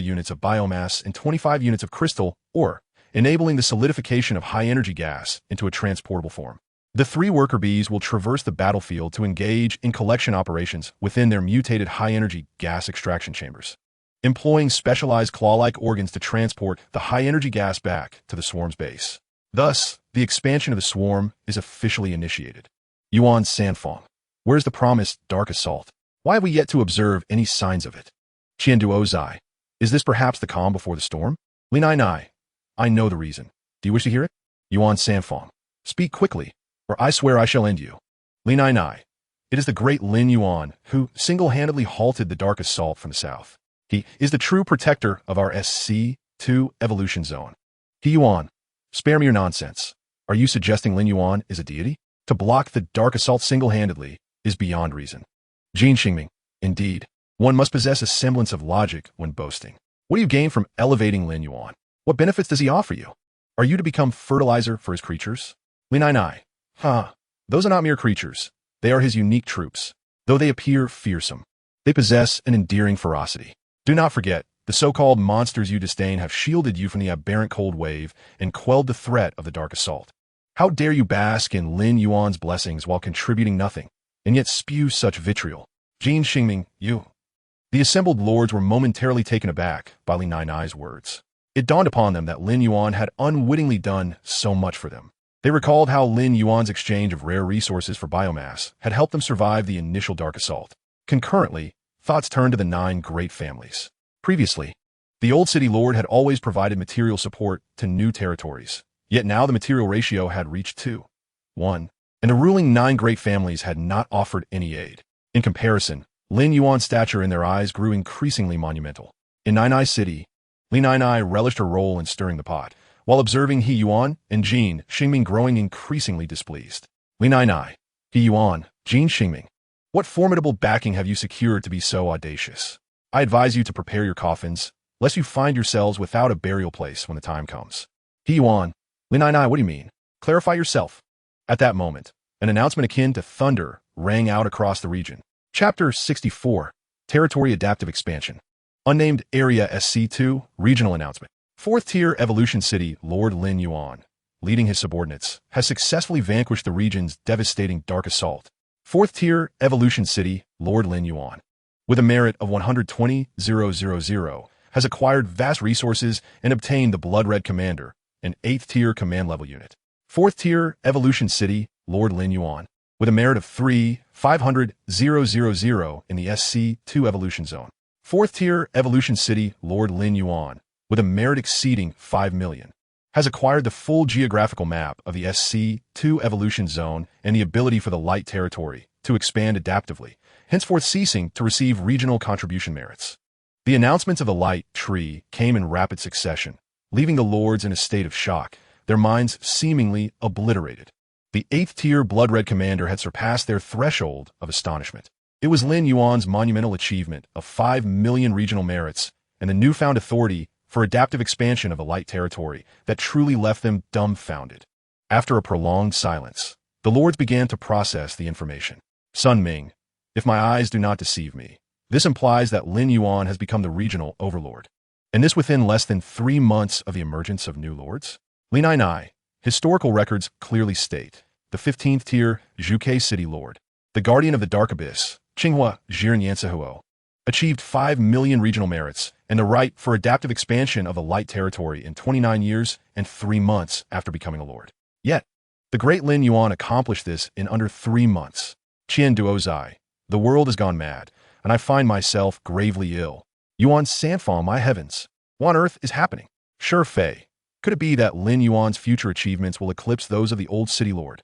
units of biomass and 25 units of crystal ore, enabling the solidification of high-energy gas into a transportable form. The 3 worker bees will traverse the battlefield to engage in collection operations within their mutated high-energy gas extraction chambers, employing specialized claw-like organs to transport the high-energy gas back to the swarm's base. Thus, the expansion of the swarm is officially initiated. Yuan Sanfeng. Where's the promised dark assault? Why have we yet to observe any signs of it? Qianduo Zai. Is this perhaps the calm before the storm? Lin Yuan. I know the reason. Do you wish to hear it? Yuan Sanfeng. Speak quickly, or I swear I shall end you. Lin Yuan. It is the great Lin Yuan who single-handedly halted the dark assault from the south. He is the true protector of our SC2 evolution zone. Yuan. Spare me your nonsense. Are you suggesting Lin Yuan is a deity? To block the dark assault single-handedly is beyond reason. Jin Xingming. Indeed, one must possess a semblance of logic when boasting. What do you gain from elevating Lin Yuan? What benefits does he offer you? Are you to become fertilizer for his creatures? Lin Yuan. Those are not mere creatures. They are his unique troops. Though they appear fearsome, they possess an endearing ferocity. Do not forget, the so-called monsters you disdain have shielded you from the aberrant cold wave and quelled the threat of the dark assault. How dare you bask in Lin Yuan's blessings while contributing nothing, and yet spew such vitriol? Jin Xingming, you. The assembled lords were momentarily taken aback by Lin Yuan's words. It dawned upon them that Lin Yuan had unwittingly done so much for them. They recalled how Lin Yuan's exchange of rare resources for biomass had helped them survive the initial dark assault. Concurrently, thoughts turned to the 9 great families. Previously, the old city lord had always provided material support to new territories, yet now the material ratio had reached 2:1, and the ruling 9 great families had not offered any aid. In comparison, Lin Yuan's stature in their eyes grew increasingly monumental. In Nainai City, Li Nainai relished her role in stirring the pot, while observing He Yuan and Jin Xingming growing increasingly displeased. Li Nainai, He Yuan, Jin Xingming, what formidable backing have you secured to be so audacious? I advise you to prepare your coffins, lest you find yourselves without a burial place when the time comes. He Yuan, Li Nainai, what do you mean? Clarify yourself. At that moment, an announcement akin to thunder rang out across the region. Chapter 64, Territory Adaptive Expansion. Unnamed Area SC2, Regional Announcement. 4th Tier Evolution City Lord Lin Yuan, leading his subordinates, has successfully vanquished the region's devastating dark assault. 4th Tier Evolution City Lord Lin Yuan, with a merit of 120,000, has acquired vast resources and obtained the Blood Red Commander, an 8th Tier command level unit. 4th Tier Evolution City Lord Lin Yuan, with a merit of 3,500,000 in the SC2 Evolution Zone. 4th Tier Evolution City Lord Lin Yuan, with a merit exceeding 5 million, has acquired the full geographical map of the SC2 Evolution Zone and the ability for the Light Territory to expand adaptively, henceforth ceasing to receive regional contribution merits. The announcements of the Light Tree came in rapid succession, leaving the lords in a state of shock, their minds seemingly obliterated. The 8th Tier Blood Red Commander had surpassed their threshold of astonishment. It was Lin Yuan's monumental achievement of 5 million regional merits and the newfound authority for adaptive expansion of the Light Territory that truly left them dumbfounded. After a prolonged silence, the lords began to process the information. Sun Ming, if my eyes do not deceive me, this implies that Lin Yuan has become the regional overlord. And this within less than 3 months of the emergence of new lords? Li Nainai, historical records clearly state, the 15th Tier Zhuke City Lord, the Guardian of the Dark Abyss, Qinghua Jiren Yansehuo, achieved 5 million regional merits and the right for adaptive expansion of the Light Territory in 29 years and 3 months after becoming a lord. Yet, the great Lin Yuan accomplished this in under 3 months. Qian Duozai, the world has gone mad, and I find myself gravely ill. Yuan Sanfang, my heavens, what on earth is happening? Sure Fei, could it be that Lin Yuan's future achievements will eclipse those of the old city lord?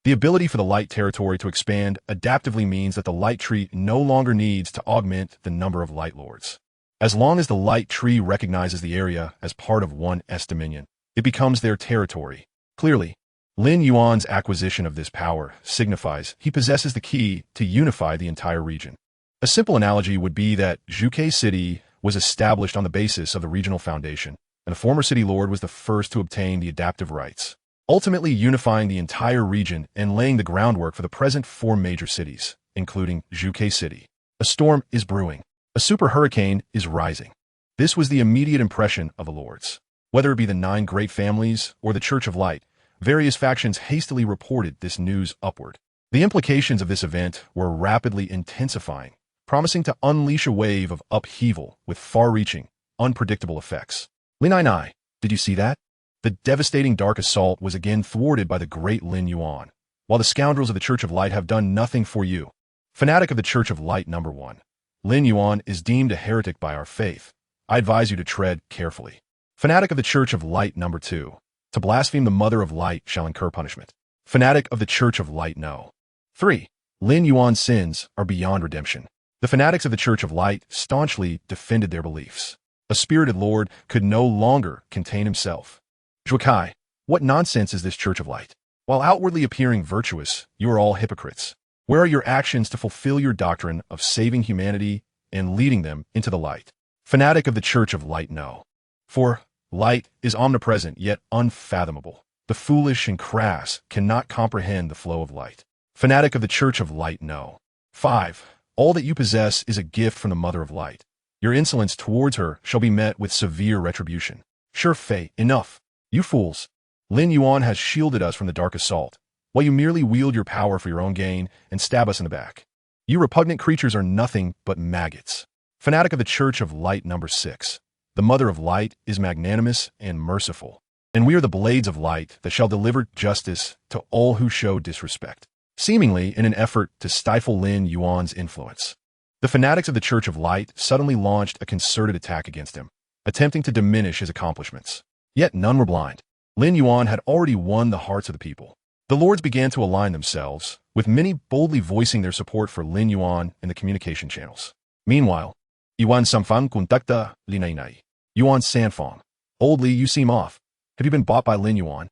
The ability for the Light Territory to expand adaptively means that the Light Tree no longer needs to augment the number of Light Lords. As long as the Light Tree recognizes the area as part of one S-Dominion, it becomes their territory. Clearly, Lin Yuan's acquisition of this power signifies he possesses the key to unify the entire region. A simple analogy would be that Zhuke City was established on the basis of the regional foundation, and the former city lord was the first to obtain the adaptive rights, ultimately unifying the entire region and laying the groundwork for the present 4 major cities, including Zhuke City. A storm is brewing. A super hurricane is rising. This was the immediate impression of the lords. Whether it be the 9 great families or the Church of Light, various factions hastily reported this news upward. The implications of this event were rapidly intensifying, promising to unleash a wave of upheaval with far-reaching, unpredictable effects. Li Nainai, did you see that? The devastating dark assault was again thwarted by the great Lin Yuan, while the scoundrels of the Church of Light have done nothing for you. Fanatic of the Church of Light number 1. Lin Yuan is deemed a heretic by our faith. I advise you to tread carefully. Fanatic of the Church of Light number 2. To blaspheme the Mother of Light shall incur punishment. Fanatic of the Church of Light no. 3. Lin Yuan's sins are beyond redemption. The fanatics of the Church of Light staunchly defended their beliefs. A spirited lord could no longer contain himself. Zhukai, what nonsense is this Church of Light? While outwardly appearing virtuous, you are all hypocrites. Where are your actions to fulfill your doctrine of saving humanity and leading them into the light? Fanatic of the Church of Light no. For light is omnipresent yet unfathomable. The foolish and crass cannot comprehend the flow of light. Fanatic of the Church of Light no. 5. All that you possess is a gift from the Mother of Light. Your insolence towards her shall be met with severe retribution. Sure Fei, enough. You fools. Lin Yuan has shielded us from the dark assault, while you merely wield your power for your own gain and stab us in the back. You repugnant creatures are nothing but maggots. Fanatic of the Church of Light number 6. The Mother of Light is magnanimous and merciful. and we are the blades of light that shall deliver justice to all who show disrespect. Seemingly in an effort to stifle Lin Yuan's influence, the fanatics of the Church of Light suddenly launched a concerted attack against him, attempting to diminish his accomplishments. Yet none were blind. Lin Yuan had already won the hearts of the people. The lords began to align themselves, with many boldly voicing their support for Lin Yuan in the communication channels. Meanwhile, Yuan Samfang contacta Linainai. Yuan Sanfang. Old Li, you seem off. Have you been bought by Lin Yuan?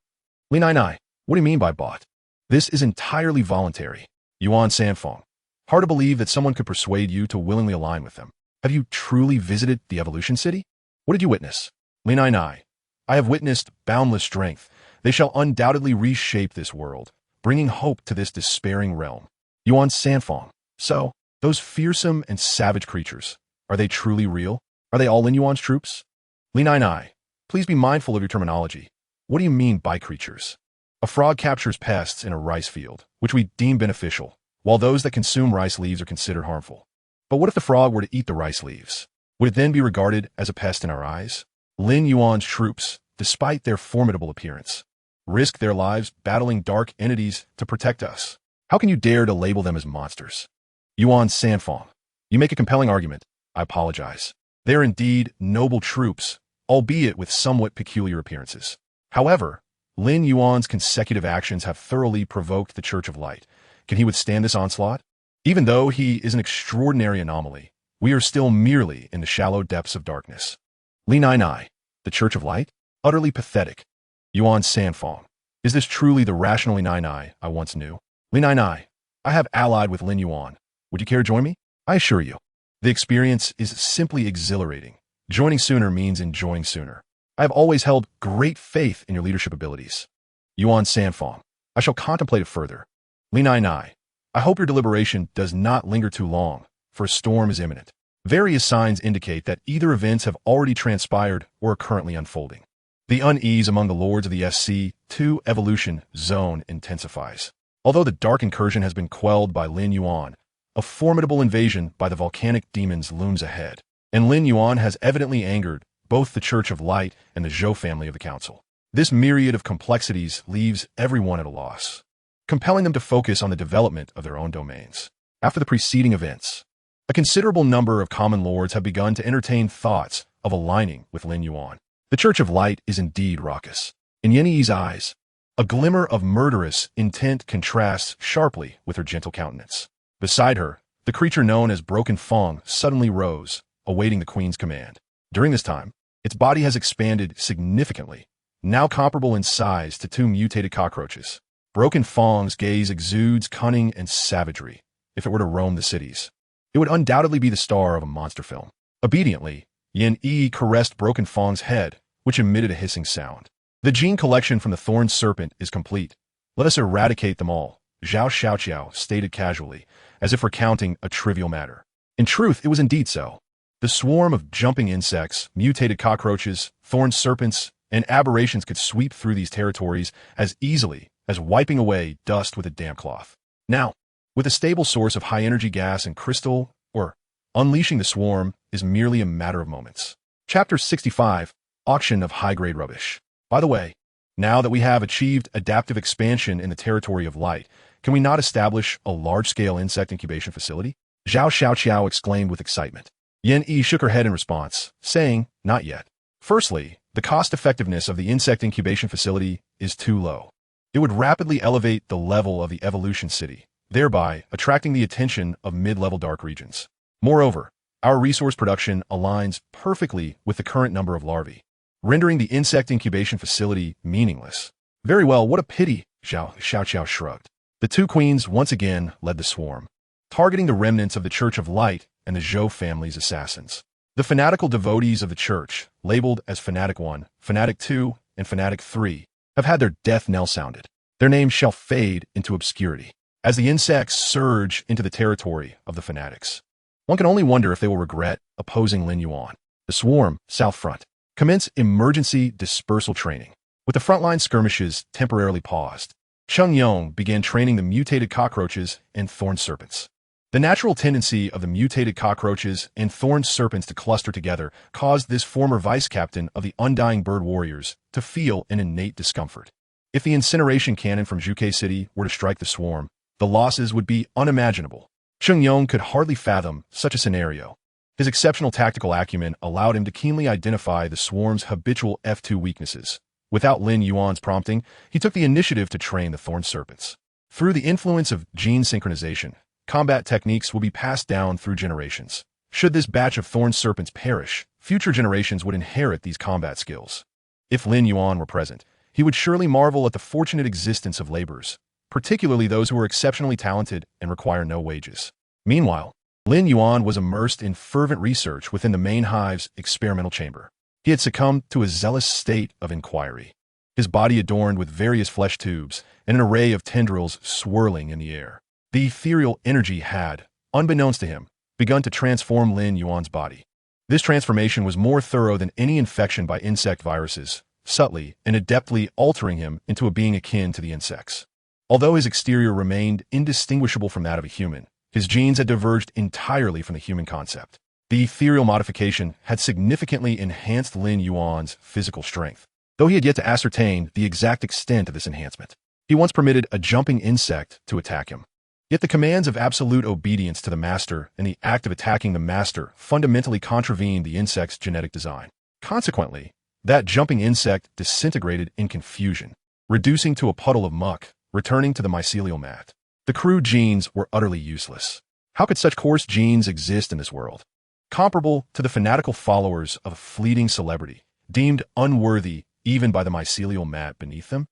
Linainai. What do you mean by bought? This is entirely voluntary. Yuan Sanfang. Hard to believe that someone could persuade you to willingly align with them. Have you truly visited the Evolution City? What did you witness? Linainai. I have witnessed boundless strength. They shall undoubtedly reshape this world, bringing hope to this despairing realm. Yuan Sanfang. So, those fearsome and savage creatures, are they truly real? Are they all Lin Yuan's troops? Linainai. Please be mindful of your terminology. What do you mean by creatures? A frog captures pests in a rice field, which we deem beneficial, while those that consume rice leaves are considered harmful. But what if the frog were to eat the rice leaves? Would it then be regarded as a pest in our eyes? Lin Yuan's troops, despite their formidable appearance, risk their lives battling dark entities to protect us. How can you dare to label them as monsters? Yuan Sanfang. You make a compelling argument. I apologize. They are indeed noble troops, albeit with somewhat peculiar appearances. However, Lin Yuan's consecutive actions have thoroughly provoked the Church of Light. Can he withstand this onslaught? Even though he is an extraordinary anomaly, we are still merely in the shallow depths of darkness. Linainai. The Church of Light? Utterly pathetic. Yuan Sanfang. Is this truly the rational Linainai I once knew? Linainai. I have allied with Lin Yuan. Would you care to join me? I assure you, the experience is simply exhilarating. Joining sooner means enjoying sooner. I have always held great faith in your leadership abilities. Yuan Sanfang. I shall contemplate it further. Linainai. I hope your deliberation does not linger too long, for a storm is imminent. Various signs indicate that either events have already transpired or are currently unfolding. The unease among the lords of the SC2 evolution zone intensifies. Although the dark incursion has been quelled by Lin Yuan, a formidable invasion by the volcanic demons looms ahead, and Lin Yuan has evidently angered both the Church of Light and the Zhou family of the Council. This myriad of complexities leaves everyone at a loss, compelling them to focus on the development of their own domains. After the preceding events, a considerable number of common lords have begun to entertain thoughts of aligning with Lin Yuan. The Church of Light is indeed raucous. In Yen Yi's eyes, a glimmer of murderous intent contrasts sharply with her gentle countenance. Beside her, the creature known as Broken Fong suddenly rose, awaiting the Queen's command. During this time, its body has expanded significantly, now comparable in size to two mutated cockroaches. Broken Fong's gaze exudes cunning and savagery. If it were to roam the cities, it would undoubtedly be the star of a monster film. Obediently, Yen Yi caressed Broken Fong's head, which emitted a hissing sound. The gene collection from the Thorn Serpent is complete. Let us eradicate them all, Zhao Xiaoqiao stated casually, as if recounting a trivial matter. In truth, it was indeed so. The swarm of jumping insects, mutated cockroaches, thorn serpents, and aberrations could sweep through these territories as easily as wiping away dust with a damp cloth. Now, with a stable source of high-energy gas and crystal, unleashing the swarm is merely a matter of moments. Chapter 65, Auction of High-Grade Rubbish. By the way, now that we have achieved adaptive expansion in the territory of light, can we not establish a large-scale insect incubation facility? Zhao Xiaoqiao exclaimed with excitement. Yen Yi shook her head in response, saying, not yet. Firstly, the cost-effectiveness of the insect incubation facility is too low. It would rapidly elevate the level of the evolution city, thereby attracting the attention of mid-level dark regions. Moreover, our resource production aligns perfectly with the current number of larvae, rendering the insect incubation facility meaningless. Very well, what a pity, Zhao Xiaoqiao shrugged. The two queens once again led the swarm, targeting the remnants of the Church of Light and the Zhou family's assassins. The fanatical devotees of the church, labeled as Fanatic 1, Fanatic 2, and Fanatic 3, have had their death knell sounded. Their names shall fade into obscurity as the insects surge into the territory of the fanatics. One can only wonder if they will regret opposing Lin Yuan. The swarm, South Front, commence emergency dispersal training. With the frontline skirmishes temporarily paused, Cheng Yong began training the mutated cockroaches and thorn serpents. The natural tendency of the mutated cockroaches and thorn serpents to cluster together caused this former vice-captain of the Undying Bird Warriors to feel an innate discomfort. If the incineration cannon from Zhuke City were to strike the swarm, the losses would be unimaginable. Cheng Yong could hardly fathom such a scenario. His exceptional tactical acumen allowed him to keenly identify the swarm's habitual F2 weaknesses. Without Lin Yuan's prompting, he took the initiative to train the thorn serpents. Through the influence of gene synchronization, combat techniques will be passed down through generations. Should this batch of thorn serpents perish, future generations would inherit these combat skills. If Lin Yuan were present, he would surely marvel at the fortunate existence of laborers, particularly those who are exceptionally talented and require no wages. Meanwhile, Lin Yuan was immersed in fervent research within the main Hive's experimental chamber. He had succumbed to a zealous state of inquiry. His body adorned with various flesh tubes and an array of tendrils swirling in the air. The ethereal energy had, unbeknownst to him, begun to transform Lin Yuan's body. This transformation was more thorough than any infection by insect viruses, subtly and adeptly altering him into a being akin to the insects. Although his exterior remained indistinguishable from that of a human, his genes had diverged entirely from the human concept. The ethereal modification had significantly enhanced Lin Yuan's physical strength, though he had yet to ascertain the exact extent of this enhancement. He once permitted a jumping insect to attack him. Yet the commands of absolute obedience to the master and the act of attacking the master fundamentally contravened the insect's genetic design. Consequently, that jumping insect disintegrated in confusion, reducing to a puddle of muck, returning to the mycelial mat. The crude genes were utterly useless. How could such coarse genes exist in this world? Comparable to the fanatical followers of a fleeting celebrity, deemed unworthy even by the mycelial mat beneath them?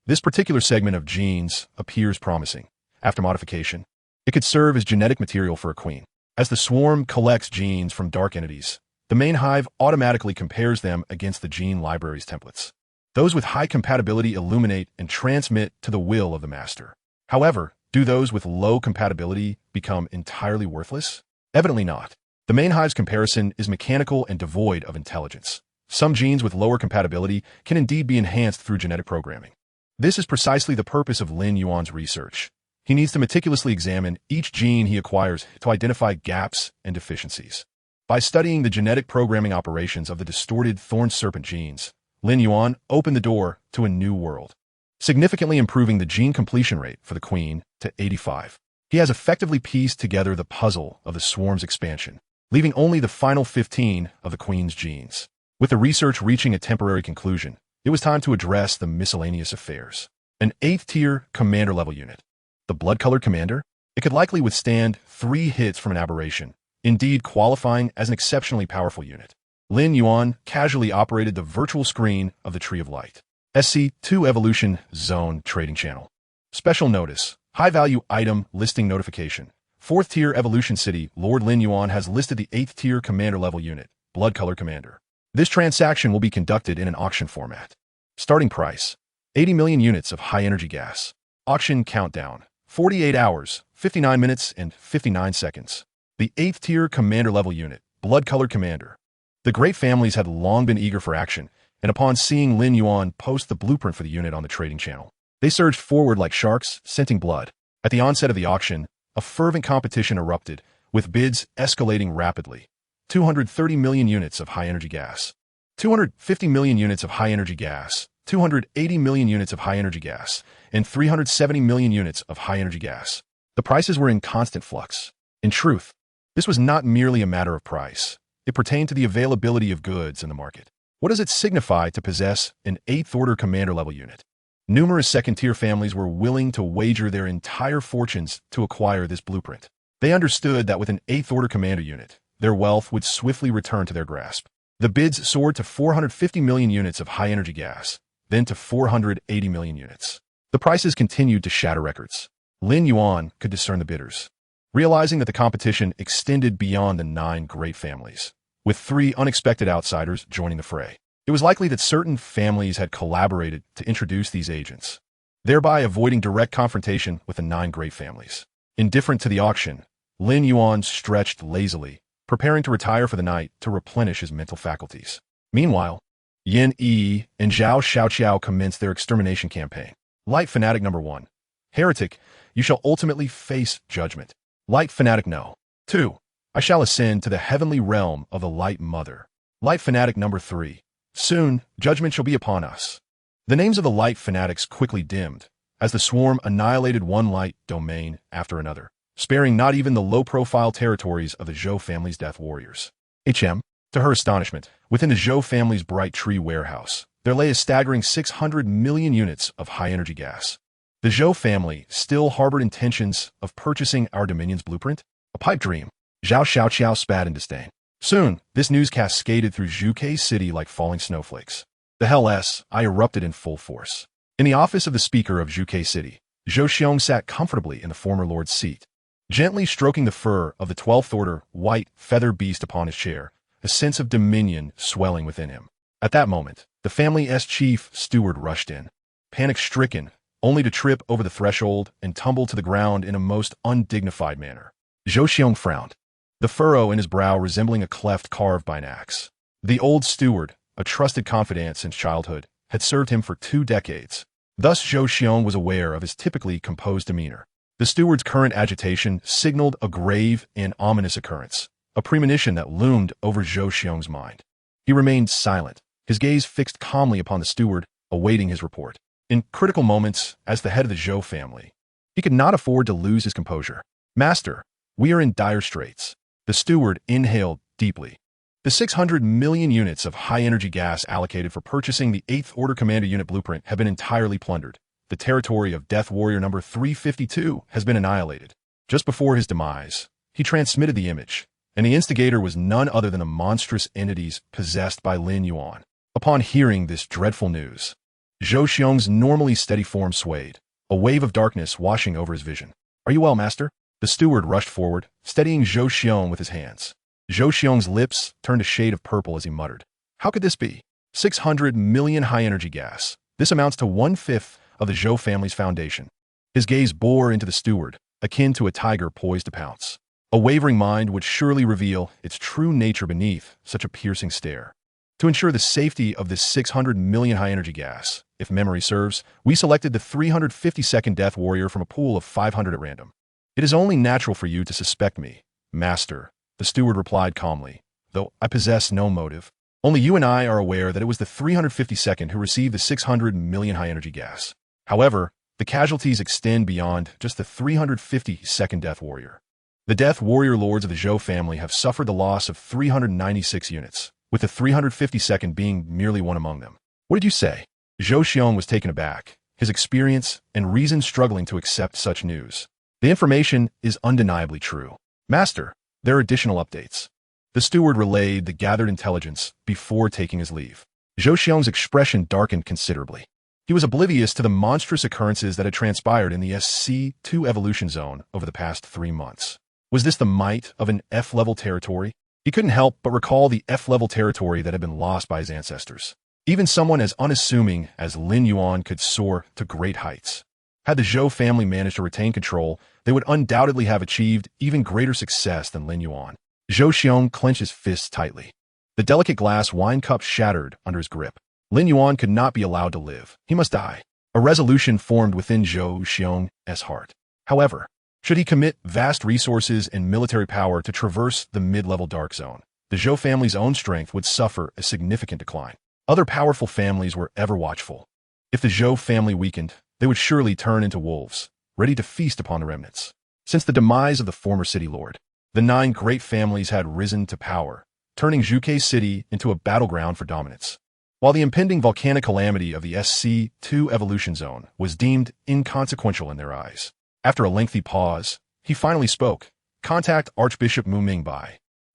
This particular segment of genes appears promising. After modification, it could serve as genetic material for a queen. As the swarm collects genes from dark entities, the main hive automatically compares them against the gene library's templates. Those with high compatibility illuminate and transmit to the will of the master. However, do those with low compatibility become entirely worthless? Evidently not. The main hive's comparison is mechanical and devoid of intelligence. Some genes with lower compatibility can indeed be enhanced through genetic programming. This is precisely the purpose of Lin Yuan's research. He needs to meticulously examine each gene he acquires to identify gaps and deficiencies. By studying the genetic programming operations of the distorted thorn serpent genes, Lin Yuan opened the door to a new world, significantly improving the gene completion rate for the queen to 85. He has effectively pieced together the puzzle of the swarm's expansion, leaving only the final 15 of the queen's genes. With the research reaching a temporary conclusion, it was time to address the miscellaneous affairs. An 8th-tier commander-level unit. The blood-colored commander? It could likely withstand 3 hits from an aberration, indeed qualifying as an exceptionally powerful unit. Lin Yuan casually operated the virtual screen of the Tree of Light. SC2 Evolution Zone Trading Channel. Special notice. High-value item listing notification. 4th-tier Evolution City, Lord Lin Yuan has listed the 8th-tier commander-level unit, blood-colored commander. This transaction will be conducted in an auction format. Starting price, 80 million units of high-energy gas. Auction countdown, 48 hours, 59 minutes, and 59 seconds. The 8th-tier commander-level unit, blood-colored commander. The great families had long been eager for action, and upon seeing Lin Yuan post the blueprint for the unit on the trading channel, they surged forward like sharks, scenting blood. At the onset of the auction, a fervent competition erupted, with bids escalating rapidly. 230 million units of high-energy gas. 250 million units of high-energy gas. 280 million units of high-energy gas, and 370 million units of high-energy gas. The prices were in constant flux. In truth, this was not merely a matter of price. It pertained to the availability of goods in the market. What does it signify to possess an 8th-order commander-level unit? Numerous second-tier families were willing to wager their entire fortunes to acquire this blueprint. They understood that with an 8th-order commander unit, their wealth would swiftly return to their grasp. The bids soared to 450 million units of high-energy gas, then to 480 million units. The prices continued to shatter records. Lin Yuan could discern the bidders, realizing that the competition extended beyond the 9 great families, with 3 unexpected outsiders joining the fray. It was likely that certain families had collaborated to introduce these agents, thereby avoiding direct confrontation with the 9 great families. Indifferent to the auction, Lin Yuan stretched lazily, preparing to retire for the night to replenish his mental faculties. Meanwhile, Yin Yi and Zhao Xiaoqiao commenced their extermination campaign. Light Fanatic Number 1. Heretic, you shall ultimately face judgment. Light Fanatic No. 2. I shall ascend to the heavenly realm of the Light Mother. Light Fanatic number 3. Soon, judgment shall be upon us. The names of the Light Fanatics quickly dimmed, as the swarm annihilated one light domain after another, sparing not even the low-profile territories of the Zhou family's death warriors. To her astonishment, within the Zhou family's bright tree warehouse, there lay a staggering 600 million units of high-energy gas. The Zhou family still harbored intentions of purchasing our Dominion's blueprint? A pipe dream. Zhao Xiaoqiao spat in disdain. Soon, this news cascaded through Zhuge City like falling snowflakes. The hell I erupted in full force. In the office of the speaker of Zhuge City, Zhou Xiong sat comfortably in the former lord's seat, gently stroking the fur of the 12th order white feather beast upon his chair, a sense of dominion swelling within him. At that moment, the family's chief steward rushed in, panic-stricken, only to trip over the threshold and tumble to the ground in a most undignified manner. Zhou Xiong frowned, the furrow in his brow resembling a cleft carved by an axe. The old steward, a trusted confidant since childhood, had served him for 2 decades. Thus Zhou Xiong was aware of his typically composed demeanor. The steward's current agitation signaled a grave and ominous occurrence, a premonition that loomed over Zhou Xiong's mind. He remained silent, his gaze fixed calmly upon the steward, awaiting his report. In critical moments, as the head of the Zhou family, he could not afford to lose his composure. Master, we are in dire straits. The steward inhaled deeply. The 600 million units of high-energy gas allocated for purchasing the 8th Order Commander Unit blueprint have been entirely plundered. The territory of Death Warrior number 352 has been annihilated. Just before his demise, he transmitted the image, and the instigator was none other than the monstrous entities possessed by Lin Yuan. Upon hearing this dreadful news, Zhou Xiong's normally steady form swayed, a wave of darkness washing over his vision. Are you well, master? The steward rushed forward, steadying Zhou Xiong with his hands. Zhou Xiong's lips turned a shade of purple as he muttered. How could this be? 600 million high-energy gas. This amounts to 1/5 of the Zhou family's foundation. His gaze bore into the steward, akin to a tiger poised to pounce. A wavering mind would surely reveal its true nature beneath such a piercing stare. To ensure the safety of this 600 million high-energy gas, if memory serves, we selected the 352nd Death Warrior from a pool of 500 at random. It is only natural for you to suspect me, master, the steward replied calmly, though I possess no motive. Only you and I are aware that it was the 352nd who received the 600 million high-energy gas. However, the casualties extend beyond just the 352nd Death Warrior. The Death Warrior Lords of the Zhou family have suffered the loss of 396 units, with the 352nd being merely one among them. What did you say? Zhou Xiong was taken aback, his experience and reason struggling to accept such news. The information is undeniably true. Master, there are additional updates. The steward relayed the gathered intelligence before taking his leave. Zhou Xiong's expression darkened considerably. He was oblivious to the monstrous occurrences that had transpired in the SC2 evolution zone over the past 3 months. Was this the might of an F-level territory? He couldn't help but recall the F-level territory that had been lost by his ancestors. Even someone as unassuming as Lin Yuan could soar to great heights. Had the Zhou family managed to retain control, they would undoubtedly have achieved even greater success than Lin Yuan. Zhou Xiong clenched his fists tightly. The delicate glass wine cup shattered under his grip. Lin Yuan could not be allowed to live. He must die. A resolution formed within Zhou Xiong's heart. However, should he commit vast resources and military power to traverse the mid-level dark zone, the Zhou family's own strength would suffer a significant decline. Other powerful families were ever watchful. If the Zhou family weakened, they would surely turn into wolves, ready to feast upon the remnants. Since the demise of the former city lord, the 9 great families had risen to power, turning Zhuge City into a battleground for dominance. While the impending volcanic calamity of the SC2 evolution zone was deemed inconsequential in their eyes. After a lengthy pause, he finally spoke. Contact Archbishop Mu Mingbai.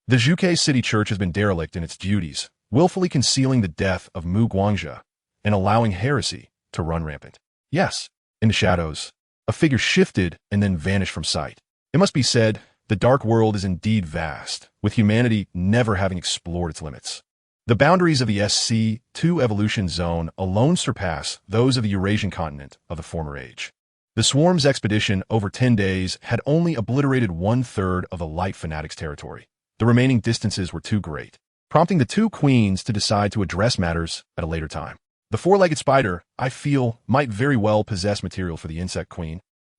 The Zhuge City Church has been derelict in its duties, willfully concealing the death of Mu Guangzhe and allowing heresy to run rampant. Yes, in the shadows, a figure shifted and then vanished from sight. It must be said, the dark world is indeed vast, with humanity never having explored its limits. The boundaries of the SC2 evolution zone alone surpass those of the Eurasian continent of the former age. The swarm's expedition over 10 days had only obliterated 1/3 of the Light Fanatics' territory. The remaining distances were too great, prompting the 2 queens to decide to address matters at a later time. The 4-legged spider, I feel, might very well possess material for the insect queen.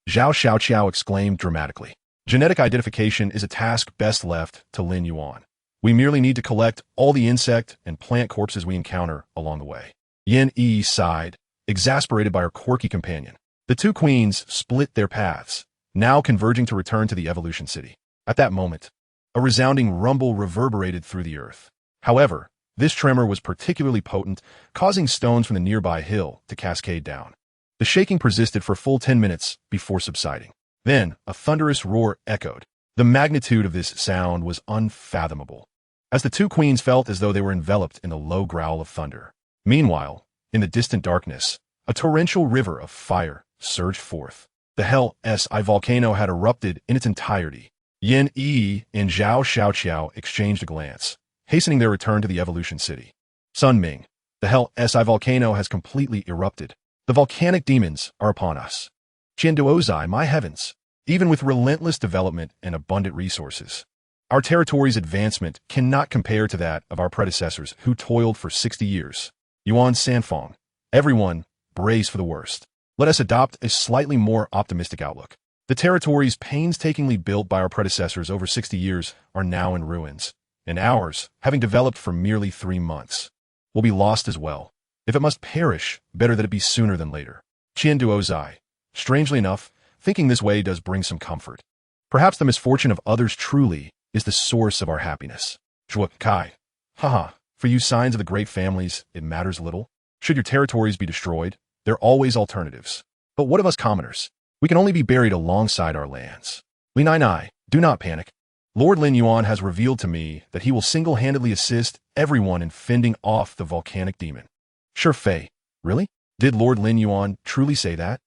Zhao Xiaoqiao exclaimed dramatically. Genetic identification is a task best left to Lin Yuan. We merely need to collect all the insect and plant corpses we encounter along the way. Yin Yi sighed, exasperated by her quirky companion. The two queens split their paths, now converging to return to the evolution city. At that moment, a resounding rumble reverberated through the earth. However, this tremor was particularly potent, causing stones from the nearby hill to cascade down. The shaking persisted for a full 10 minutes before subsiding. Then, a thunderous roar echoed. The magnitude of this sound was unfathomable, as the two queens felt as though they were enveloped in the low growl of thunder. Meanwhile, in the distant darkness, a torrential river of fire surged forth. The Hell-S volcano had erupted in its entirety. Yin Yi and Zhao Xiaoqiao exchanged a glance, hastening their return to the evolution city. Sun Ming, the Hell-S volcano has completely erupted. The volcanic demons are upon us. Qian Duozai, my heavens! Even with relentless development and abundant resources, our territory's advancement cannot compare to that of our predecessors who toiled for 60 years. Yuan Sanfeng, everyone, brace for the worst. Let us adopt a slightly more optimistic outlook. The territories painstakingly built by our predecessors over 60 years are now in ruins, and ours, having developed for merely 3 months, will be lost as well. If it must perish, better that it be sooner than later. Qian Duozai, strangely enough, thinking this way does bring some comfort. Perhaps the misfortune of others truly is the source of our happiness. Zhuo Kai, haha, for you signs of the great families, it matters little. Should your territories be destroyed, there are always alternatives. But what of us commoners? We can only be buried alongside our lands. Li Nai, do not panic. Lord Lin Yuan has revealed to me that he will single-handedly assist everyone in fending off the volcanic demon. Sure Fei, really? Did Lord Lin Yuan truly say that?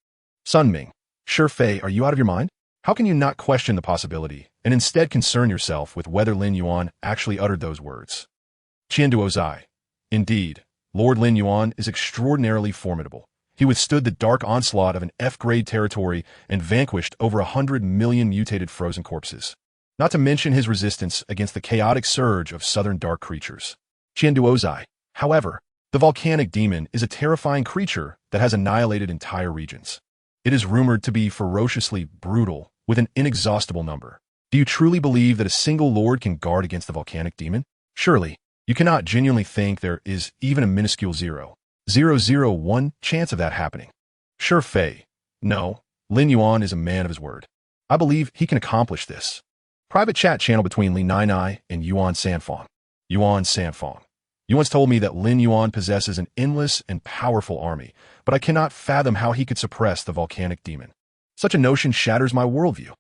Sun Ming, Sure Fei, are you out of your mind? How can you not question the possibility and instead concern yourself with whether Lin Yuan actually uttered those words? Qian Duozai, indeed, Lord Lin Yuan is extraordinarily formidable. He withstood the dark onslaught of an F-grade territory and vanquished over 100 million mutated frozen corpses. Not to mention his resistance against the chaotic surge of southern dark creatures. Qian Duozai, however, the volcanic demon is a terrifying creature that has annihilated entire regions. It is rumored to be ferociously brutal with an inexhaustible number. Do you truly believe that a single lord can guard against the volcanic demon? Surely, you cannot genuinely think there is even a minuscule 0.001 chance of that happening. Sure Fei, no, Lin Yuan is a man of his word. I believe he can accomplish this. Private chat channel between Li Nai and Yuan Sanfeng. Yuan Sanfeng. You once told me that Lin Yuan possesses an endless and powerful army, but I cannot fathom how he could suppress the volcanic demon. Such a notion shatters my worldview.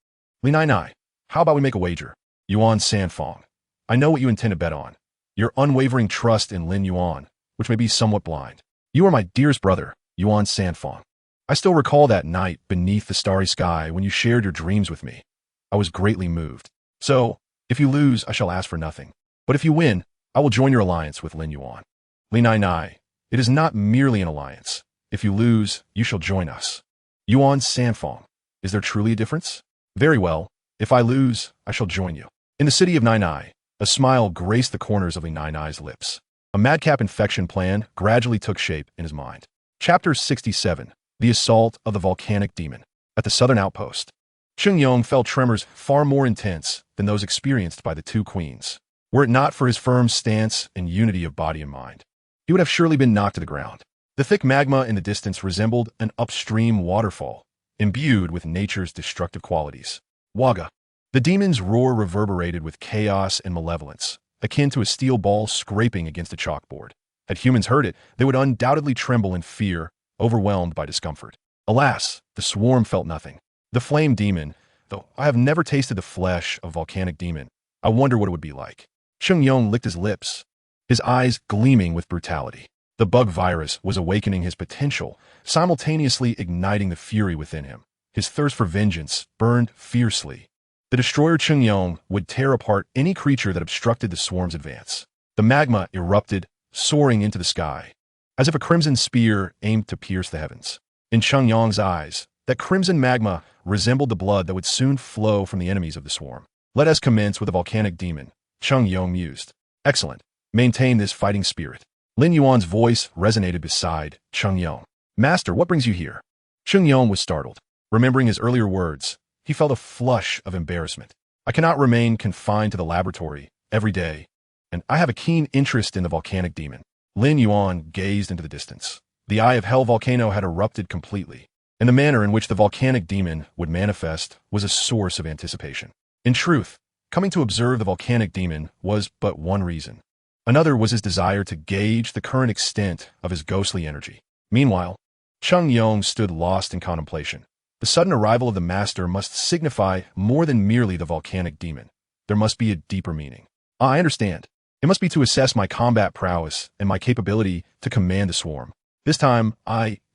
Li Nai, how about we make a wager? Yuan Sanfeng. I know what you intend to bet on. Your unwavering trust in Lin Yuan, which may be somewhat blind. You are my dearest brother, Yuan Sanfeng. I still recall that night beneath the starry sky when you shared your dreams with me. I was greatly moved. So, if you lose, I shall ask for nothing. But if you win, I will join your alliance with Lin Yuan. Li Nai, it is not merely an alliance. If you lose, you shall join us. Yuan Sanfeng, is there truly a difference? Very well, if I lose, I shall join you. In the city of Nai, a smile graced the corners of Li Nai's lips. A madcap infection plan gradually took shape in his mind. Chapter 67, The Assault of the Volcanic Demon. At the southern outpost, Cheng Yong felt tremors far more intense than those experienced by the two queens. Were it not for his firm stance and unity of body and mind, he would have surely been knocked to the ground. The thick magma in the distance resembled an upstream waterfall, imbued with nature's destructive qualities. Waga. The demon's roar reverberated with chaos and malevolence, akin to a steel ball scraping against a chalkboard. Had humans heard it, they would undoubtedly tremble in fear, overwhelmed by discomfort. Alas, the swarm felt nothing. The flame demon, though I have never tasted the flesh of volcanic demon, I wonder what it would be like. Cheng Yong licked his lips, his eyes gleaming with brutality. The bug virus was awakening his potential, simultaneously igniting the fury within him. His thirst for vengeance burned fiercely. The destroyer Cheng Yong would tear apart any creature that obstructed the swarm's advance. The magma erupted, soaring into the sky, as if a crimson spear aimed to pierce the heavens. In Cheng Yong's eyes, that crimson magma resembled the blood that would soon flow from the enemies of the swarm. Let us commence with the volcanic demon, Cheng Yong mused. Excellent. Maintain this fighting spirit. Lin Yuan's voice resonated beside Cheng Yong. Master, what brings you here? Cheng Yong was startled. Remembering his earlier words, he felt a flush of embarrassment. I cannot remain confined to the laboratory every day, and I have a keen interest in the volcanic demon. Lin Yuan gazed into the distance. The Eye of Hell volcano had erupted completely, and the manner in which the volcanic demon would manifest was a source of anticipation. In truth, coming to observe the volcanic demon was but one reason. Another was his desire to gauge the current extent of his ghostly energy. Meanwhile, Cheng Yong stood lost in contemplation. The sudden arrival of the master must signify more than merely the volcanic demon. There must be a deeper meaning. I understand. It must be to assess my combat prowess and my capability to command the swarm. This time,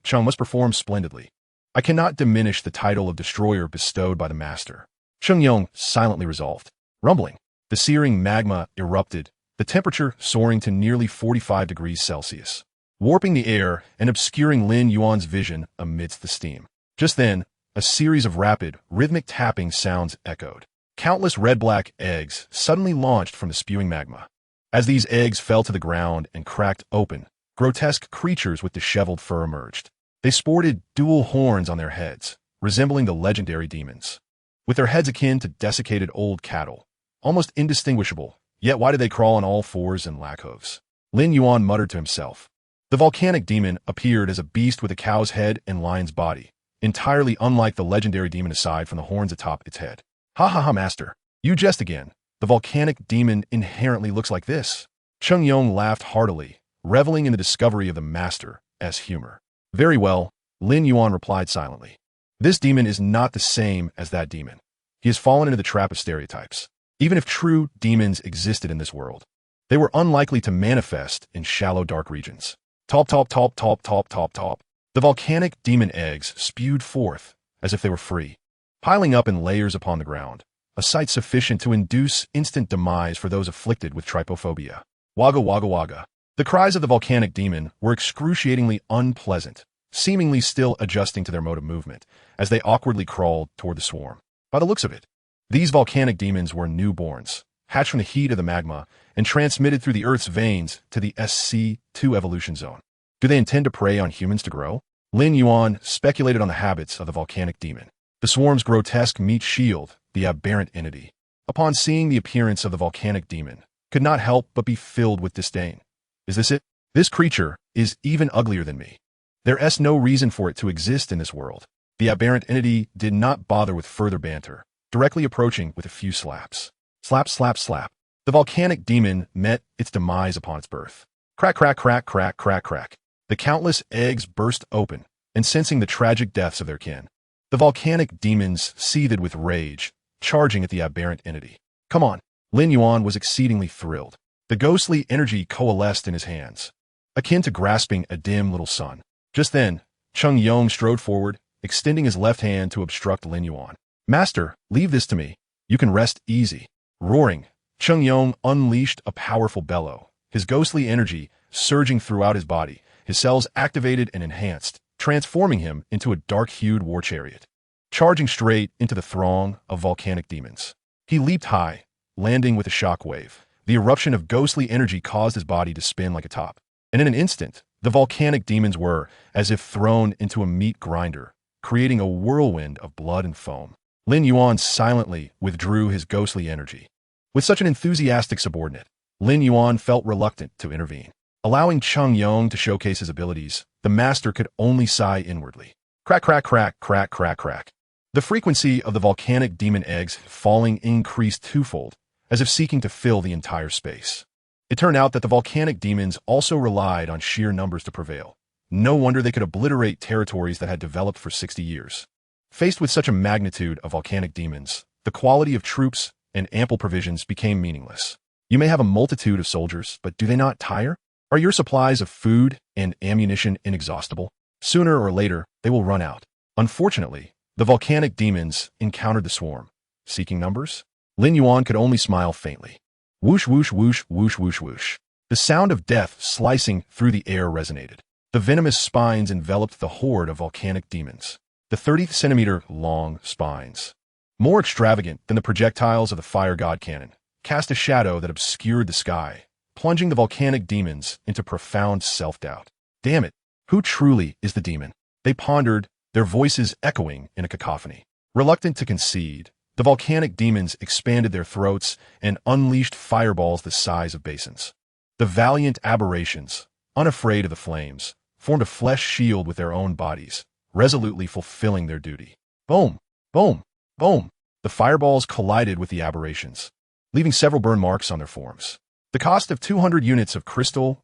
Cheng, must perform splendidly. I cannot diminish the title of destroyer bestowed by the master. Cheng Yong silently resolved. Rumbling, the searing magma erupted, the temperature soaring to nearly 45 degrees Celsius, warping the air and obscuring Lin Yuan's vision amidst the steam. Just then, a series of rapid, rhythmic tapping sounds echoed. Countless red-black eggs suddenly launched from the spewing magma. As these eggs fell to the ground and cracked open, grotesque creatures with disheveled fur emerged. They sported dual horns on their heads, resembling the legendary demons. With their heads akin to desiccated old cattle, almost indistinguishable, yet why did they crawl on all fours and lack hooves? Lin Yuan muttered to himself. The volcanic demon appeared as a beast with a cow's head and lion's body, entirely unlike the legendary demon aside from the horns atop its head. Ha ha ha, master. You jest again. The volcanic demon inherently looks like this. Cheng Yong laughed heartily, reveling in the discovery of the master as humor. Very well, Lin Yuan replied silently. This demon is not the same as that demon. He has fallen into the trap of stereotypes. Even if true demons existed in this world, they were unlikely to manifest in shallow dark regions. Top, top, top, top, top, top, top. The volcanic demon eggs spewed forth as if they were free, piling up in layers upon the ground, a sight sufficient to induce instant demise for those afflicted with trypophobia. Wagga wagga wagga. The cries of the volcanic demon were excruciatingly unpleasant, seemingly still adjusting to their mode of movement, as they awkwardly crawled toward the swarm. By the looks of it, these volcanic demons were newborns, hatched from the heat of the magma and transmitted through the Earth's veins to the SC2 evolution zone. Do they intend to prey on humans to grow? Lin Yuan speculated on the habits of the volcanic demon. The swarm's grotesque meat shield, the aberrant entity, upon seeing the appearance of the volcanic demon, could not help but be filled with disdain. Is this it? This creature is even uglier than me. There's no reason for it to exist in this world. The aberrant entity did not bother with further banter, directly approaching with a few slaps. Slap, slap, slap. The volcanic demon met its demise upon its birth. Crack, crack, crack, crack, crack, crack. The countless eggs burst open, and sensing the tragic deaths of their kin, the volcanic demons seethed with rage, charging at the aberrant entity. Come on. Lin Yuan was exceedingly thrilled. The ghostly energy coalesced in his hands, akin to grasping a dim little sun. Just then, Cheng Yong strode forward, extending his left hand to obstruct Lin Yuan. Master, leave this to me. You can rest easy. Roaring, Cheng Yong unleashed a powerful bellow, his ghostly energy surging throughout his body, his cells activated and enhanced, transforming him into a dark-hued war chariot. Charging straight into the throng of volcanic demons, he leaped high, landing with a shockwave. The eruption of ghostly energy caused his body to spin like a top, and in an instant, the volcanic demons were as if thrown into a meat grinder, creating a whirlwind of blood and foam. Lin Yuan silently withdrew his ghostly energy. With such an enthusiastic subordinate, Lin Yuan felt reluctant to intervene. Allowing Cheng Yong to showcase his abilities, the master could only sigh inwardly. Crack, crack, crack, crack, crack, crack. The frequency of the volcanic demon eggs falling increased twofold, as if seeking to fill the entire space. It turned out that the volcanic demons also relied on sheer numbers to prevail. No wonder they could obliterate territories that had developed for 60 years. Faced with such a magnitude of volcanic demons, the quality of troops and ample provisions became meaningless. You may have a multitude of soldiers, but do they not tire? Are your supplies of food and ammunition inexhaustible? Sooner or later, they will run out. Unfortunately, the volcanic demons encountered the swarm. Seeking numbers? Lin Yuan could only smile faintly. Whoosh, whoosh, whoosh, whoosh, whoosh, whoosh. The sound of death slicing through the air resonated. The venomous spines enveloped the horde of volcanic demons. The 30-centimeter-long spines, more extravagant than the projectiles of the fire god cannon, cast a shadow that obscured the sky, plunging the volcanic demons into profound self-doubt. Damn it, who truly is the demon? They pondered, their voices echoing in a cacophony. Reluctant to concede, the volcanic demons expanded their throats and unleashed fireballs the size of basins. The valiant aberrations, unafraid of the flames, formed a flesh shield with their own bodies, resolutely fulfilling their duty. Boom! Boom! Boom! The fireballs collided with the aberrations, leaving several burn marks on their forms. The cost of 200 units of crystal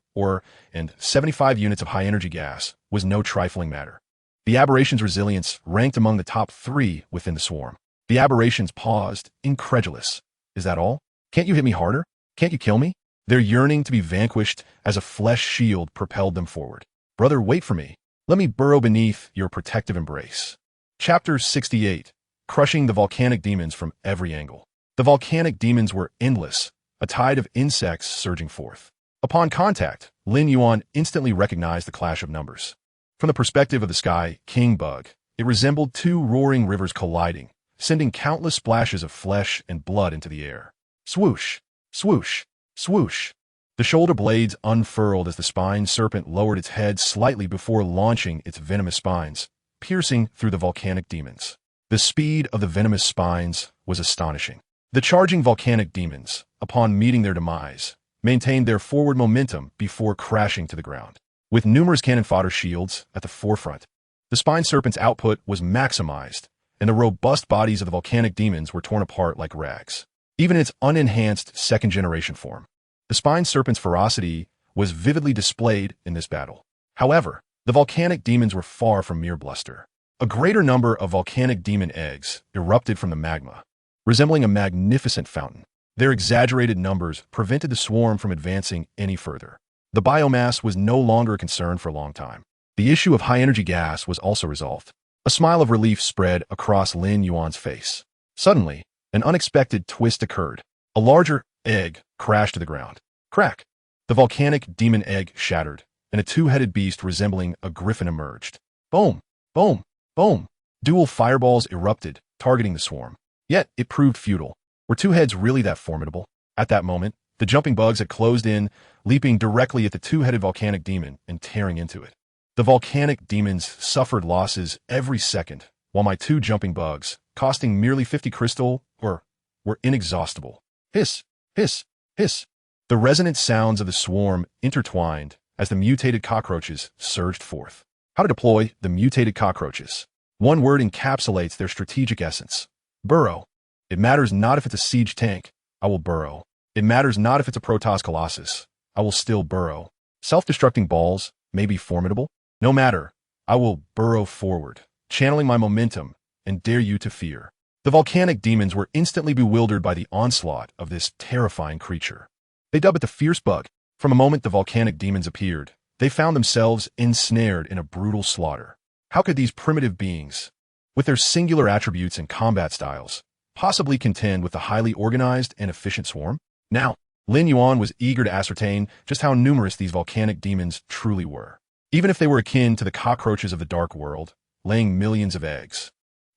and 75 units of high-energy gas was no trifling matter. The aberrations' resilience ranked among the top 3 within the swarm. The aberrations paused, incredulous. Is that all? Can't you hit me harder? Can't you kill me? Their yearning to be vanquished as a flesh shield propelled them forward. Brother, wait for me. Let me burrow beneath your protective embrace. Chapter 68. Crushing the volcanic demons from every angle. The volcanic demons were endless, a tide of insects surging forth. Upon contact, Lin Yuan instantly recognized the clash of numbers. From the perspective of the Sky King bug, it resembled 2 roaring rivers colliding, sending countless splashes of flesh and blood into the air. Swoosh! Swoosh! Swoosh! The shoulder blades unfurled as the spine serpent lowered its head slightly before launching its venomous spines, piercing through the volcanic demons. The speed of the venomous spines was astonishing. The charging volcanic demons, upon meeting their demise, maintained their forward momentum before crashing to the ground. With numerous cannon fodder shields at the forefront, the spine serpent's output was maximized, and the robust bodies of the volcanic demons were torn apart like rags. Even in its unenhanced second-generation form, the spine serpent's ferocity was vividly displayed in this battle. However, the volcanic demons were far from mere bluster. A greater number of volcanic demon eggs erupted from the magma, resembling a magnificent fountain. Their exaggerated numbers prevented the swarm from advancing any further. The biomass was no longer a concern for a long time. The issue of high-energy gas was also resolved. A smile of relief spread across Lin Yuan's face. Suddenly, an unexpected twist occurred. A larger egg crashed to the ground. Crack! The volcanic demon egg shattered, and a 2-headed beast resembling a griffin emerged. Boom! Boom! Boom! Dual fireballs erupted, targeting the swarm. Yet, it proved futile. Were 2 heads really that formidable? At that moment, the jumping bugs had closed in, leaping directly at the 2-headed volcanic demon and tearing into it. The volcanic demons suffered losses every second, while my 2 jumping bugs, costing merely 50 crystal, were inexhaustible. Hiss! Hiss! Hiss! The resonant sounds of the swarm intertwined as the mutated cockroaches surged forth. How to deploy the mutated cockroaches. One word encapsulates their strategic essence. Burrow. It matters not if it's a siege tank, I will burrow. It matters not if it's a Protoss Colossus, I will still burrow. Self-destructing balls may be formidable. No matter, I will burrow forward, channeling my momentum, and dare you to fear. The volcanic demons were instantly bewildered by the onslaught of this terrifying creature. They dubbed it the fierce bug. From the moment the volcanic demons appeared, they found themselves ensnared in a brutal slaughter. How could these primitive beings, with their singular attributes and combat styles, possibly contend with the highly organized and efficient swarm? Now, Lin Yuan was eager to ascertain just how numerous these volcanic demons truly were. Even if they were akin to the cockroaches of the dark world, laying millions of eggs,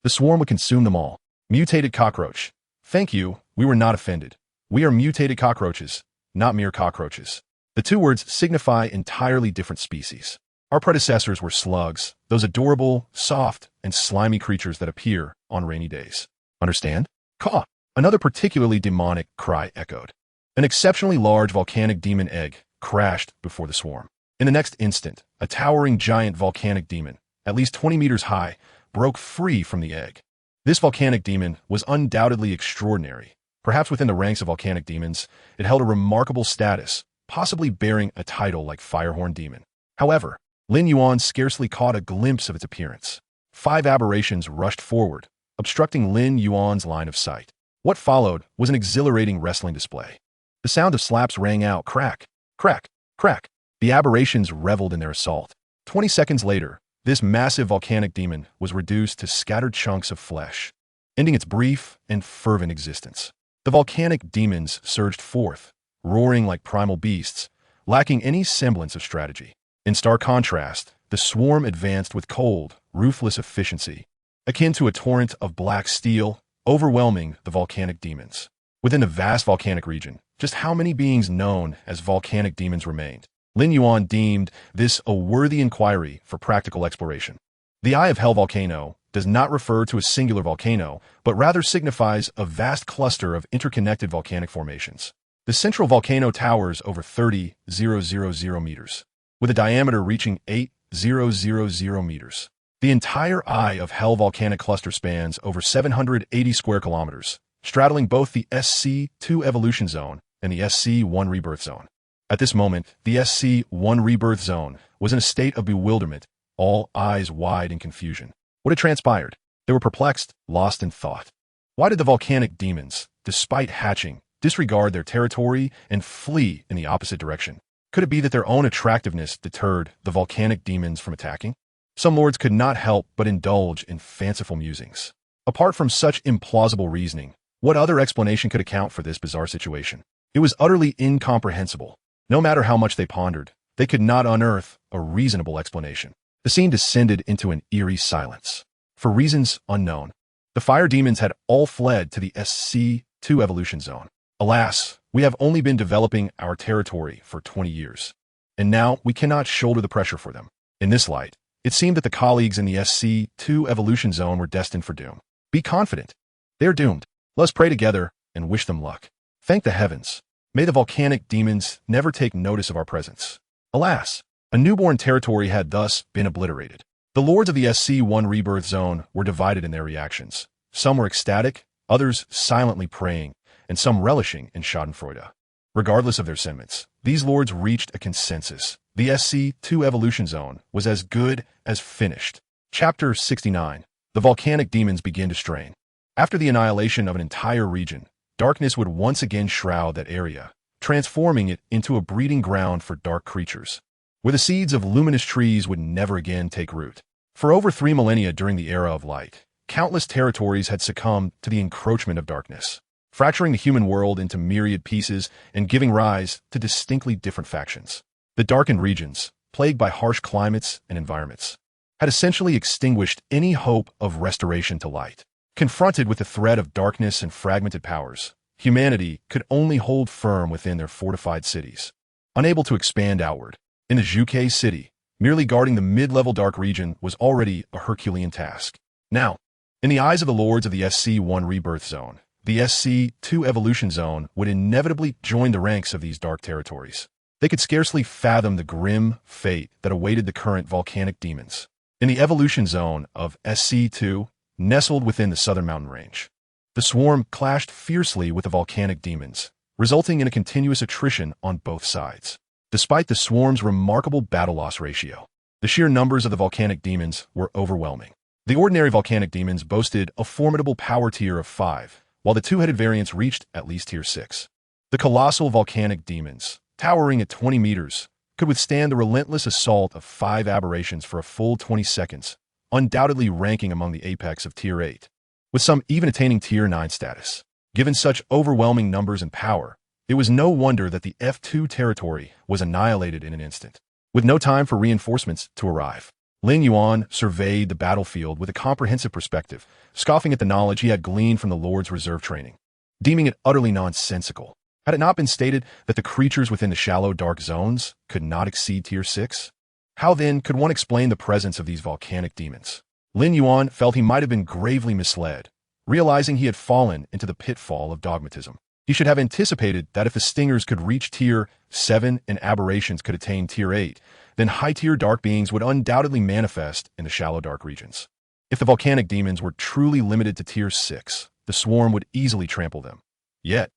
the swarm would consume them all. Mutated cockroach. Thank you, we were not offended. We are mutated cockroaches, not mere cockroaches. The 2 words signify entirely different species. Our predecessors were slugs, those adorable, soft, and slimy creatures that appear on rainy days. Understand? Caw! Another particularly demonic cry echoed. An exceptionally large volcanic demon egg crashed before the swarm. In the next instant, a towering giant volcanic demon, at least 20 meters high, broke free from the egg. This volcanic demon was undoubtedly extraordinary. Perhaps within the ranks of volcanic demons, it held a remarkable status, possibly bearing a title like Firehorn Demon. However, Lin Yuan scarcely caught a glimpse of its appearance. 5 aberrations rushed forward, obstructing Lin Yuan's line of sight. What followed was an exhilarating wrestling display. The sound of slaps rang out, crack, crack, crack. The aberrations reveled in their assault. 20 seconds later, this massive volcanic demon was reduced to scattered chunks of flesh, ending its brief and fervent existence. The volcanic demons surged forth, roaring like primal beasts, lacking any semblance of strategy. In stark contrast, the swarm advanced with cold, ruthless efficiency, akin to a torrent of black steel, overwhelming the volcanic demons. Within the vast volcanic region, just how many beings known as volcanic demons remained? Lin Yuan deemed this a worthy inquiry for practical exploration. The Eye of Hell volcano does not refer to a singular volcano, but rather signifies a vast cluster of interconnected volcanic formations. The central volcano towers over 30,000 meters, with a diameter reaching 8,000 meters. The entire Eye of Hell volcanic cluster spans over 780 square kilometers, straddling both the SC2 evolution zone and the SC1 rebirth zone. At this moment, the SC1 rebirth zone was in a state of bewilderment, all eyes wide in confusion. What had transpired? They were perplexed, lost in thought. Why did the volcanic demons, despite hatching, disregard their territory and flee in the opposite direction? Could it be that their own attractiveness deterred the volcanic demons from attacking? Some lords could not help but indulge in fanciful musings. Apart from such implausible reasoning, what other explanation could account for this bizarre situation? It was utterly incomprehensible. No matter how much they pondered, they could not unearth a reasonable explanation. The scene descended into an eerie silence. For reasons unknown, the fire demons had all fled to the SC2 evolution zone. Alas, we have only been developing our territory for 20 years, and now we cannot shoulder the pressure for them. In this light, it seemed that the colleagues in the SC2 evolution zone were destined for doom. Be confident. They are doomed. Let's pray together and wish them luck. Thank the heavens. May the volcanic demons never take notice of our presence. Alas, a newborn territory had thus been obliterated. The lords of the SC1 rebirth zone were divided in their reactions. Some were ecstatic, others silently praying, and some relishing in schadenfreude. Regardless of their sentiments, these lords reached a consensus. The SC2 evolution zone was as good as finished. Chapter 69. The volcanic demons begin to strain. After the annihilation of an entire region, darkness would once again shroud that area, transforming it into a breeding ground for dark creatures, where the seeds of luminous trees would never again take root. For over 3 millennia during the era of light, countless territories had succumbed to the encroachment of darkness, fracturing the human world into myriad pieces and giving rise to distinctly different factions. The darkened regions, plagued by harsh climates and environments, had essentially extinguished any hope of restoration to light. Confronted with the threat of darkness and fragmented powers, humanity could only hold firm within their fortified cities, unable to expand outward. In the Zhuge city, merely guarding the mid-level dark region was already a Herculean task. Now, in the eyes of the lords of the SC1 rebirth zone, the SC2 evolution zone would inevitably join the ranks of these dark territories. They could scarcely fathom the grim fate that awaited the current volcanic demons. In the evolution zone of SC2, nestled within the southern mountain range, the swarm clashed fiercely with the volcanic demons, resulting in a continuous attrition on both sides. Despite the swarm's remarkable battle loss ratio, the sheer numbers of the volcanic demons were overwhelming. The ordinary volcanic demons boasted a formidable power tier of 5, while the two-headed variants reached at least tier 6. The colossal volcanic demons, towering at 20 meters, could withstand the relentless assault of 5 aberrations for a full 20 seconds, undoubtedly ranking among the apex of tier 8, with some even attaining tier 9 status. Given such overwhelming numbers and power, it was no wonder that the F2 territory was annihilated in an instant. With no time for reinforcements to arrive, Lin Yuan surveyed the battlefield with a comprehensive perspective, scoffing at the knowledge he had gleaned from the Lord's reserve training, deeming it utterly nonsensical. Had it not been stated that the creatures within the shallow dark zones could not exceed tier 6? How then could one explain the presence of these volcanic demons? Lin Yuan felt he might have been gravely misled, realizing he had fallen into the pitfall of dogmatism. He should have anticipated that if the stingers could reach tier 7 and aberrations could attain tier 8, then high-tier dark beings would undoubtedly manifest in the shallow dark regions. If the volcanic demons were truly limited to tier 6, the swarm would easily trample them. Yet,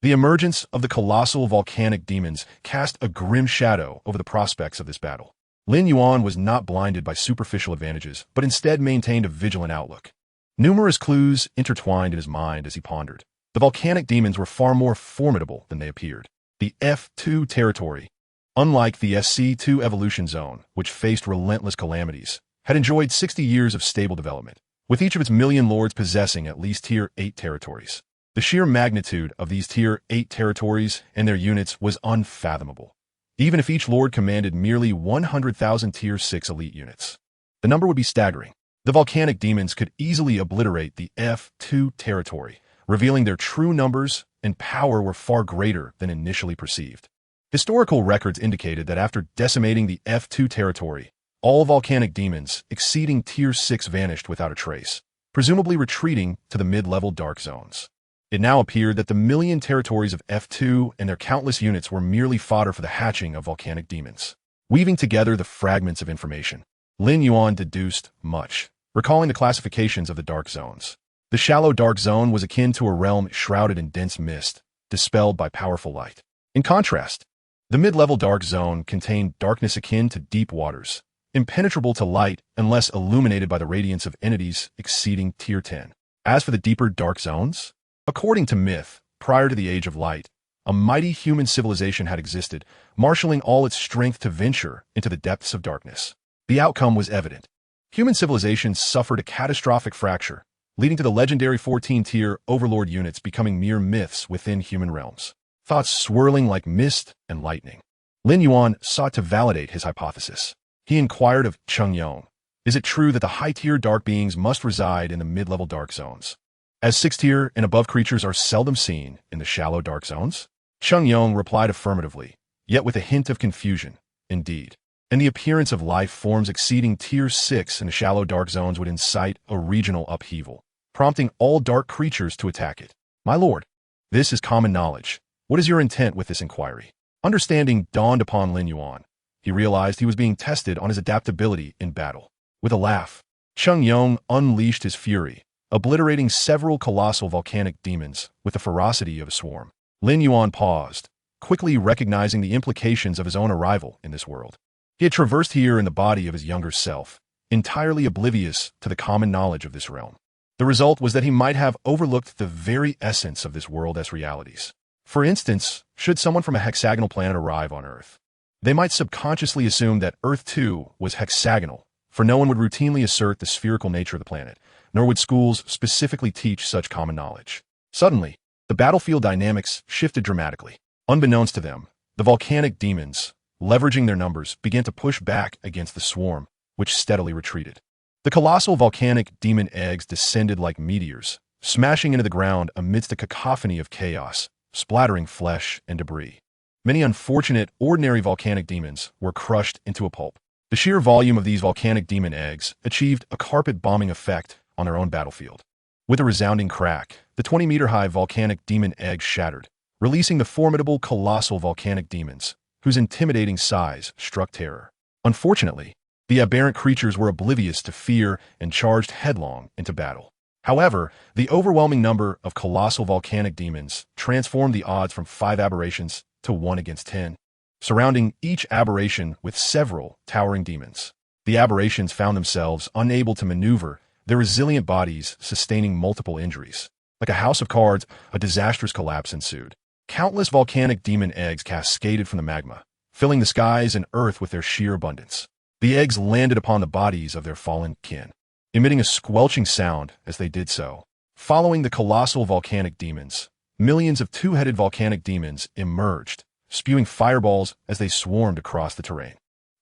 the emergence of the colossal volcanic demons cast a grim shadow over the prospects of this battle. Lin Yuan was not blinded by superficial advantages, but instead maintained a vigilant outlook. Numerous clues intertwined in his mind as he pondered. The volcanic demons were far more formidable than they appeared. The F2 territory, unlike the SC2 evolution zone, which faced relentless calamities, had enjoyed 60 years of stable development, with each of its million lords possessing at least tier 8 territories. The sheer magnitude of these tier 8 territories and their units was unfathomable. Even if each lord commanded merely 100,000 tier 6 elite units, the number would be staggering. The volcanic demons could easily obliterate the F2 territory, revealing their true numbers and power were far greater than initially perceived. Historical records indicated that after decimating the F2 territory, All volcanic demons exceeding Tier 6 vanished without a trace, presumably retreating to the mid-level dark zones. It now appeared that the million territories of F2 and their countless units were merely fodder for the hatching of volcanic demons. Weaving together the fragments of information, Lin Yuan deduced much, recalling the classifications of the dark zones. The shallow dark zone was akin to a realm shrouded in dense mist, dispelled by powerful light. In contrast, the mid-level dark zone contained darkness akin to deep waters, impenetrable to light unless illuminated by the radiance of entities exceeding Tier 10. As for the deeper dark zones, according to myth, prior to the Age of Light, a mighty human civilization had existed, marshaling all its strength to venture into the depths of darkness. The outcome was evident. Human civilization suffered a catastrophic fracture, leading to the legendary 14-tier Overlord units becoming mere myths within human realms. Thoughts swirling like mist and lightning. Lin Yuan sought to validate his hypothesis. He inquired of Cheng Yong, "Is it true that the high-tier dark beings must reside in the mid-level dark zones, as 6-tier and above creatures are seldom seen in the shallow dark zones?" Cheng Yong replied affirmatively, yet with a hint of confusion. Indeed, and the appearance of life forms exceeding Tier 6 in the shallow dark zones would incite a regional upheaval, prompting all dark creatures to attack it. "My lord, this is common knowledge. What is your intent with this inquiry?" Understanding dawned upon Lin Yuan. He realized he was being tested on his adaptability in battle. With a laugh, Cheng Yong unleashed his fury, obliterating several colossal volcanic demons with the ferocity of a swarm. Lin Yuan paused, quickly recognizing the implications of his own arrival in this world. He had traversed here in the body of his younger self, entirely oblivious to the common knowledge of this realm. The result was that he might have overlooked the very essence of this world as realities. For instance, should someone from a hexagonal planet arrive on Earth, they might subconsciously assume that Earth too was hexagonal, for no one would routinely assert the spherical nature of the planet, nor would schools specifically teach such common knowledge. Suddenly, the battlefield dynamics shifted dramatically. Unbeknownst to them, the volcanic demons, leveraging their numbers, began to push back against the swarm, which steadily retreated. The colossal volcanic demon eggs descended like meteors, smashing into the ground amidst a cacophony of chaos, splattering flesh and debris. Many unfortunate, ordinary volcanic demons were crushed into a pulp. The sheer volume of these volcanic demon eggs achieved a carpet-bombing effect on their own battlefield. With a resounding crack, the 20-meter-high volcanic demon egg shattered, releasing the formidable colossal volcanic demons, whose intimidating size struck terror. Unfortunately, the aberrant creatures were oblivious to fear and charged headlong into battle. However, the overwhelming number of colossal volcanic demons transformed the odds from 5 aberrations to 1 against 10, surrounding each aberration with several towering demons. The aberrations found themselves unable to maneuver, their resilient bodies sustaining multiple injuries. Like a house of cards, a disastrous collapse ensued. Countless volcanic demon eggs cascaded from the magma, filling the skies and earth with their sheer abundance. The eggs landed upon the bodies of their fallen kin, emitting a squelching sound as they did so. Following the colossal volcanic demons, millions of two-headed volcanic demons emerged, spewing fireballs as they swarmed across the terrain.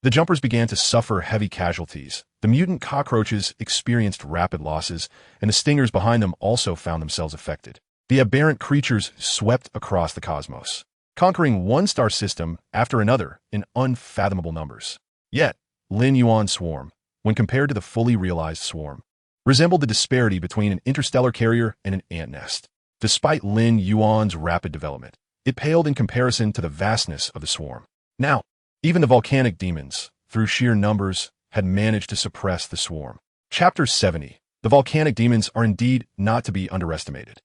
The jumpers began to suffer heavy casualties. The mutant cockroaches experienced rapid losses, and the stingers behind them also found themselves affected. The aberrant creatures swept across the cosmos, conquering one star system after another in unfathomable numbers. Yet, Lin Yuan's swarm, when compared to the fully realized swarm, resembled the disparity between an interstellar carrier and an ant nest. Despite Lin Yuan's rapid development, it paled in comparison to the vastness of the swarm. Now, even the volcanic demons, through sheer numbers, had managed to suppress the swarm. Chapter 70. The volcanic demons are indeed not to be underestimated.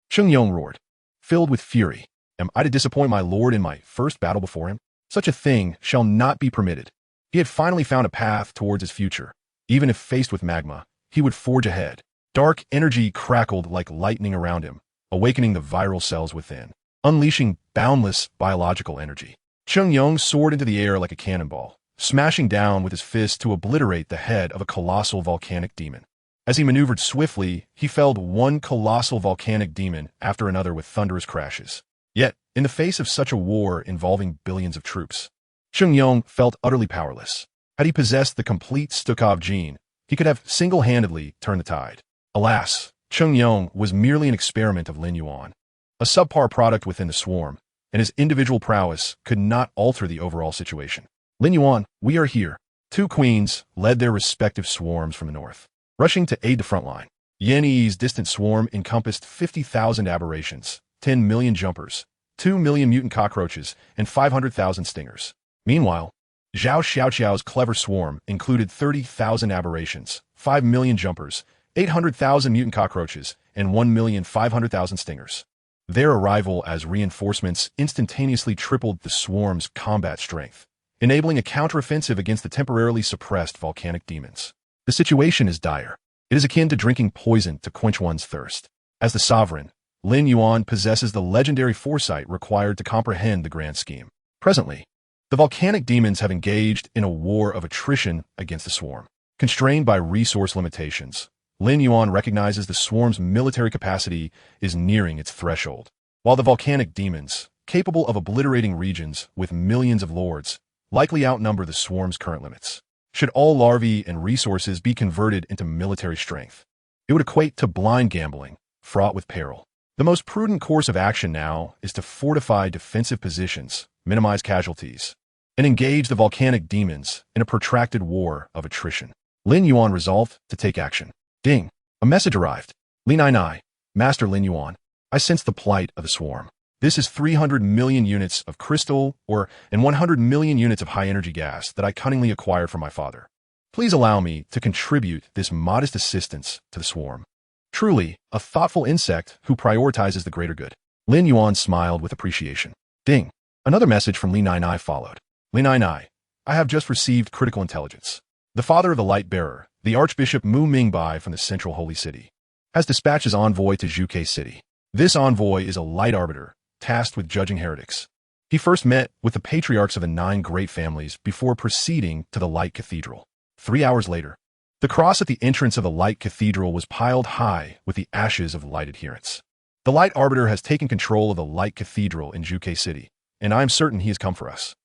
Cheng Yong roared, filled with fury. Am I to disappoint my lord in my first battle before him? Such a thing shall not be permitted. He had finally found a path towards his future. Even if faced with magma, he would forge ahead. Dark energy crackled like lightning around him, awakening the viral cells within, unleashing boundless biological energy. Cheng Yong soared into the air like a cannonball, smashing down with his fist to obliterate the head of a colossal volcanic demon. As he maneuvered swiftly, he felled one colossal volcanic demon after another with thunderous crashes. Yet, in the face of such a war involving billions of troops, Cheng Yong felt utterly powerless. Had he possessed the complete Stukov gene, he could have single-handedly turned the tide. Alas, Cheng Yong was merely an experiment of Lin Yuan, a subpar product within the swarm, and his individual prowess could not alter the overall situation. Lin Yuan, we are here. Two queens led their respective swarms from the north, rushing to aid the front line. Yin Yi's distant swarm encompassed 50,000 aberrations, 10 million jumpers, 2 million mutant cockroaches, and 500,000 stingers. Meanwhile, Zhao Xiaoqiao's clever swarm included 30,000 aberrations, 5 million jumpers, 800,000 mutant cockroaches, and 1,500,000 stingers. Their arrival as reinforcements instantaneously tripled the swarm's combat strength, enabling a counteroffensive against the temporarily suppressed volcanic demons. The situation is dire. It is akin to drinking poison to quench one's thirst. As the sovereign, Lin Yuan possesses the legendary foresight required to comprehend the grand scheme. Presently, the volcanic demons have engaged in a war of attrition against the swarm. Constrained by resource limitations, Lin Yuan recognizes the swarm's military capacity is nearing its threshold. While the volcanic demons, capable of obliterating regions with millions of lords, likely outnumber the swarm's current limits. Should all larvae and resources be converted into military strength, it would equate to blind gambling, fraught with peril. The most prudent course of action now is to fortify defensive positions, minimize casualties, and engage the volcanic demons in a protracted war of attrition. Lin Yuan resolved to take action. Ding! A message arrived. Lin, Master Lin Yuan, I sense the plight of the swarm. This is 300 million units of crystal and 100 million units of high-energy gas that I cunningly acquired from my father. Please allow me to contribute this modest assistance to the swarm. Truly, a thoughtful insect who prioritizes the greater good. Lin Yuan smiled with appreciation. Ding! Another message from Lin followed. Lin, I have just received critical intelligence. The father of the light bearer, the Archbishop Mu Mingbai from the central holy city, has dispatched his envoy to Zhuke City. This envoy is a light arbiter, tasked with judging heretics. He first met with the patriarchs of the 9 great families before proceeding to the Light Cathedral. 3 hours later, the cross at the entrance of the Light Cathedral was piled high with the ashes of light adherents. The Light Arbiter has taken control of the Light Cathedral in Zhuke City, and I am certain he has come for us.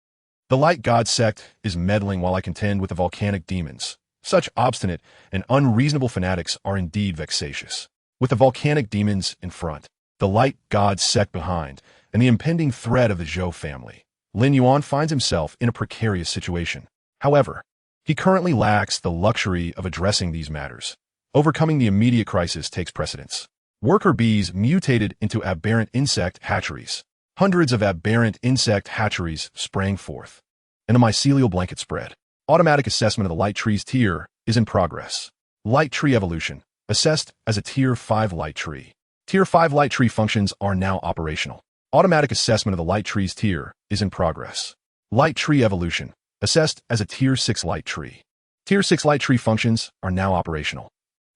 The Light God sect is meddling while I contend with the volcanic demons. Such obstinate and unreasonable fanatics are indeed vexatious. With the volcanic demons in front, the Light God sect behind, and the impending threat of the Zhou family, Lin Yuan finds himself in a precarious situation. However, he currently lacks the luxury of addressing these matters. Overcoming the immediate crisis takes precedence. Worker bees mutated into aberrant insect hatcheries. Hundreds of aberrant insect hatcheries sprang forth, and a mycelial blanket spread. Automatic assessment of the light tree's tier is in progress. Light tree evolution, assessed as a Tier 5 light tree. Tier 5 light tree functions are now operational. Automatic assessment of the light tree's tier is in progress. Light tree evolution, assessed as a Tier 6 light tree. Tier 6 light tree functions are now operational.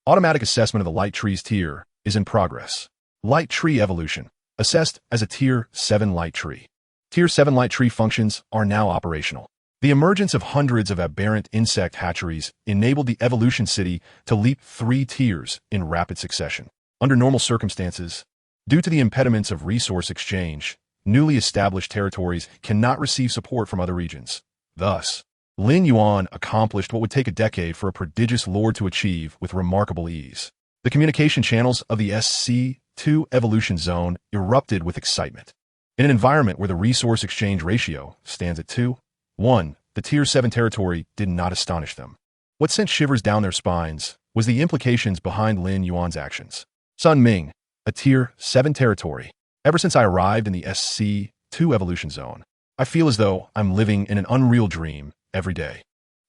Automatic assessment of the light tree's tier is in progress. Light tree evolution, assessed as a Tier 7 light tree. Tier 7 light tree functions are now operational. The emergence of hundreds of aberrant insect hatcheries enabled the evolution city to leap 3 tiers in rapid succession. Under normal circumstances, due to the impediments of resource exchange, newly established territories cannot receive support from other regions. Thus, Lin Yuan accomplished what would take a decade for a prodigious lord to achieve with remarkable ease. The communication channels of the SC2 evolution zone erupted with excitement. In an environment where the resource exchange ratio stands at 2:1, the Tier 7 territory did not astonish them. What sent shivers down their spines was the implications behind Lin Yuan's actions. Sun Ming, a Tier 7 territory. Ever since I arrived in the SC2 evolution zone, I feel as though I'm living in an unreal dream every day.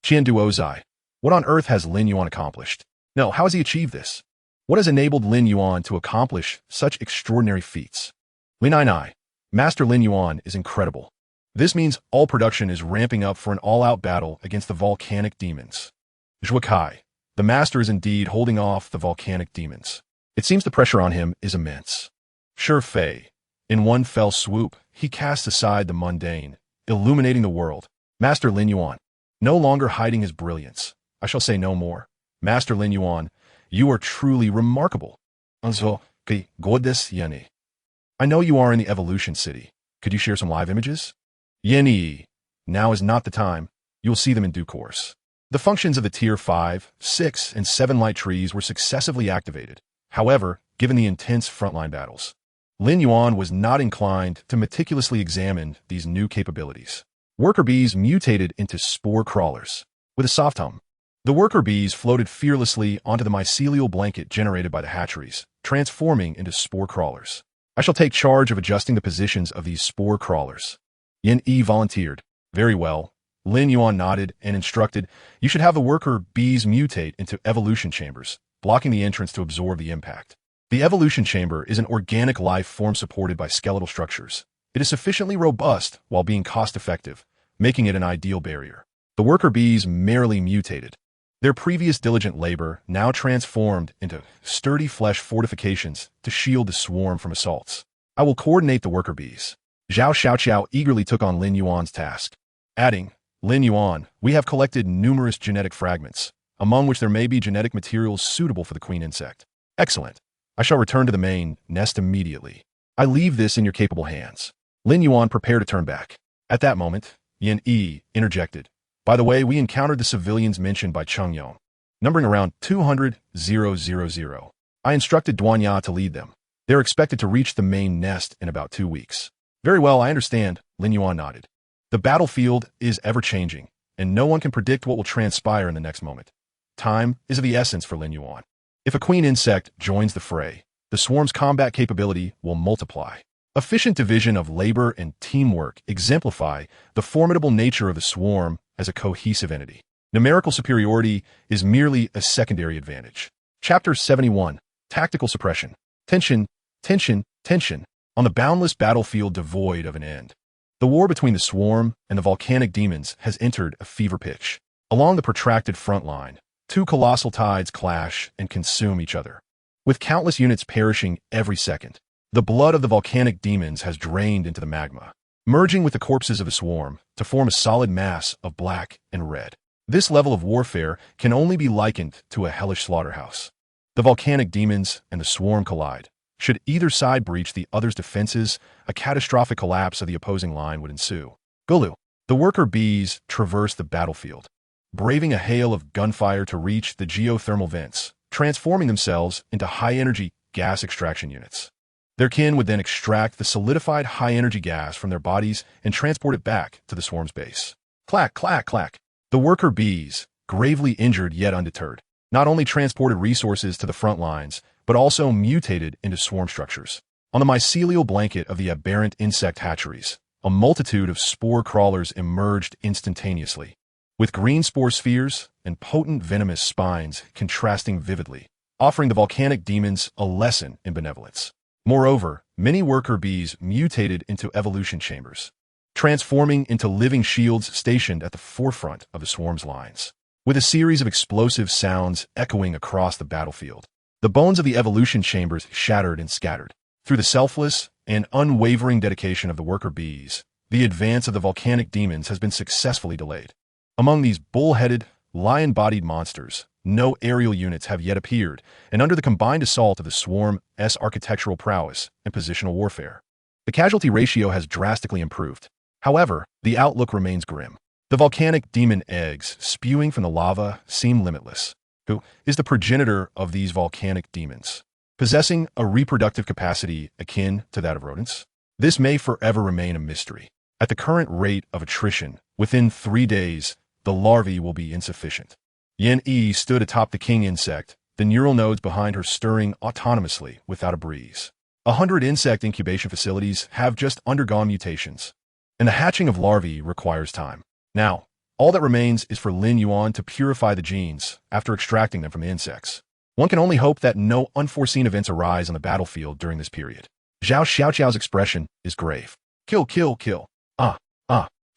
Qian Duozai, what on earth has Lin Yuan accomplished? No, how has he achieved this? What has enabled Lin Yuan to accomplish such extraordinary feats? Lin, Master Lin Yuan is incredible. This means all production is ramping up for an all-out battle against the volcanic demons. Zhukai, the master is indeed holding off the volcanic demons. It seems the pressure on him is immense. Shi Fei, in one fell swoop, he casts aside the mundane, illuminating the world. Master Lin Yuan, no longer hiding his brilliance. I shall say no more. Master Lin Yuan, you are truly remarkable. Also, goddess Yeni. I know you are in the evolution city. Could you share some live images? Yeni, now is not the time. You'll see them in due course. The functions of the Tier 5, 6, and 7 light trees were successively activated. However, given the intense frontline battles, Lin Yuan was not inclined to meticulously examine these new capabilities. Worker bees mutated into spore crawlers. with a soft hum. The worker bees floated fearlessly onto the mycelial blanket generated by the hatcheries, transforming into spore crawlers. I shall take charge of adjusting the positions of these spore crawlers. Yin Yi volunteered. Very well. Lin Yuan nodded and instructed, you should have the worker bees mutate into evolution chambers, blocking the entrance to absorb the impact. The evolution chamber is an organic life form supported by skeletal structures. It is sufficiently robust while being cost-effective, making it an ideal barrier. The worker bees merely mutated. Their previous diligent labor now transformed into sturdy flesh fortifications to shield the swarm from assaults. I will coordinate the worker bees. Zhao Xiaoqiao eagerly took on Lin Yuan's task, adding, Lin Yuan, we have collected numerous genetic fragments, among which there may be genetic materials suitable for the queen insect. Excellent. I shall return to the main nest immediately. I leave this in your capable hands. Lin Yuan prepared to turn back. At that moment, Yin Yi interjected. By the way, we encountered the civilians mentioned by Cheng Yong, numbering around 200,000. I instructed Duanya to lead them. They are expected to reach the main nest in about 2 weeks. Very well, I understand, Lin Yuan nodded. The battlefield is ever-changing, and no one can predict what will transpire in the next moment. Time is of the essence for Lin Yuan. If a queen insect joins the fray, the swarm's combat capability will multiply. Efficient division of labor and teamwork exemplify the formidable nature of the swarm as a cohesive entity. Numerical superiority is merely a secondary advantage. Chapter 71. Tactical Suppression. Tension, tension, tension. On the boundless battlefield devoid of an end. The war between the swarm and the volcanic demons has entered a fever pitch. Along the protracted front line, two colossal tides clash and consume each other. With countless units perishing every second, the blood of the volcanic demons has drained into the magma, merging with the corpses of the swarm to form a solid mass of black and red. This level of warfare can only be likened to a hellish slaughterhouse. The volcanic demons and the swarm collide. Should either side breach the other's defenses, a catastrophic collapse of the opposing line would ensue. Gulu. The worker bees traverse the battlefield, braving a hail of gunfire to reach the geothermal vents, transforming themselves into high-energy gas extraction units. Their kin would then extract the solidified high-energy gas from their bodies and transport it back to the swarm's base. Clack, clack, clack. The worker bees, gravely injured yet undeterred, not only transported resources to the front lines, but also mutated into swarm structures. On the mycelial blanket of the aberrant insect hatcheries, a multitude of spore crawlers emerged instantaneously, with green spore spheres and potent venomous spines contrasting vividly, offering the volcanic demons a lesson in benevolence. Moreover, many worker bees mutated into evolution chambers, transforming into living shields stationed at the forefront of the swarm's lines. With a series of explosive sounds echoing across the battlefield, the bones of the evolution chambers shattered and scattered. Through the selfless and unwavering dedication of the worker bees, the advance of the volcanic demons has been successfully delayed. Among these bull-headed, lion-bodied monsters, no aerial units have yet appeared, and under the combined assault of the swarm's architectural prowess and positional warfare, the casualty ratio has drastically improved. However, the outlook remains grim. The volcanic demon eggs spewing from the lava seem limitless. Who is the progenitor of these volcanic demons, possessing a reproductive capacity akin to that of rodents? This may forever remain a mystery. At the current rate of attrition, within 3 days, the larvae will be insufficient. Yin Yi stood atop the king insect, the neural nodes behind her stirring autonomously without a breeze. 100 insect incubation facilities have just undergone mutations, and the hatching of larvae requires time. Now, all that remains is for Lin Yuan to purify the genes after extracting them from the insects. One can only hope that no unforeseen events arise on the battlefield during this period. Zhao Xiaoqiao's expression is grave. Kill, kill, kill.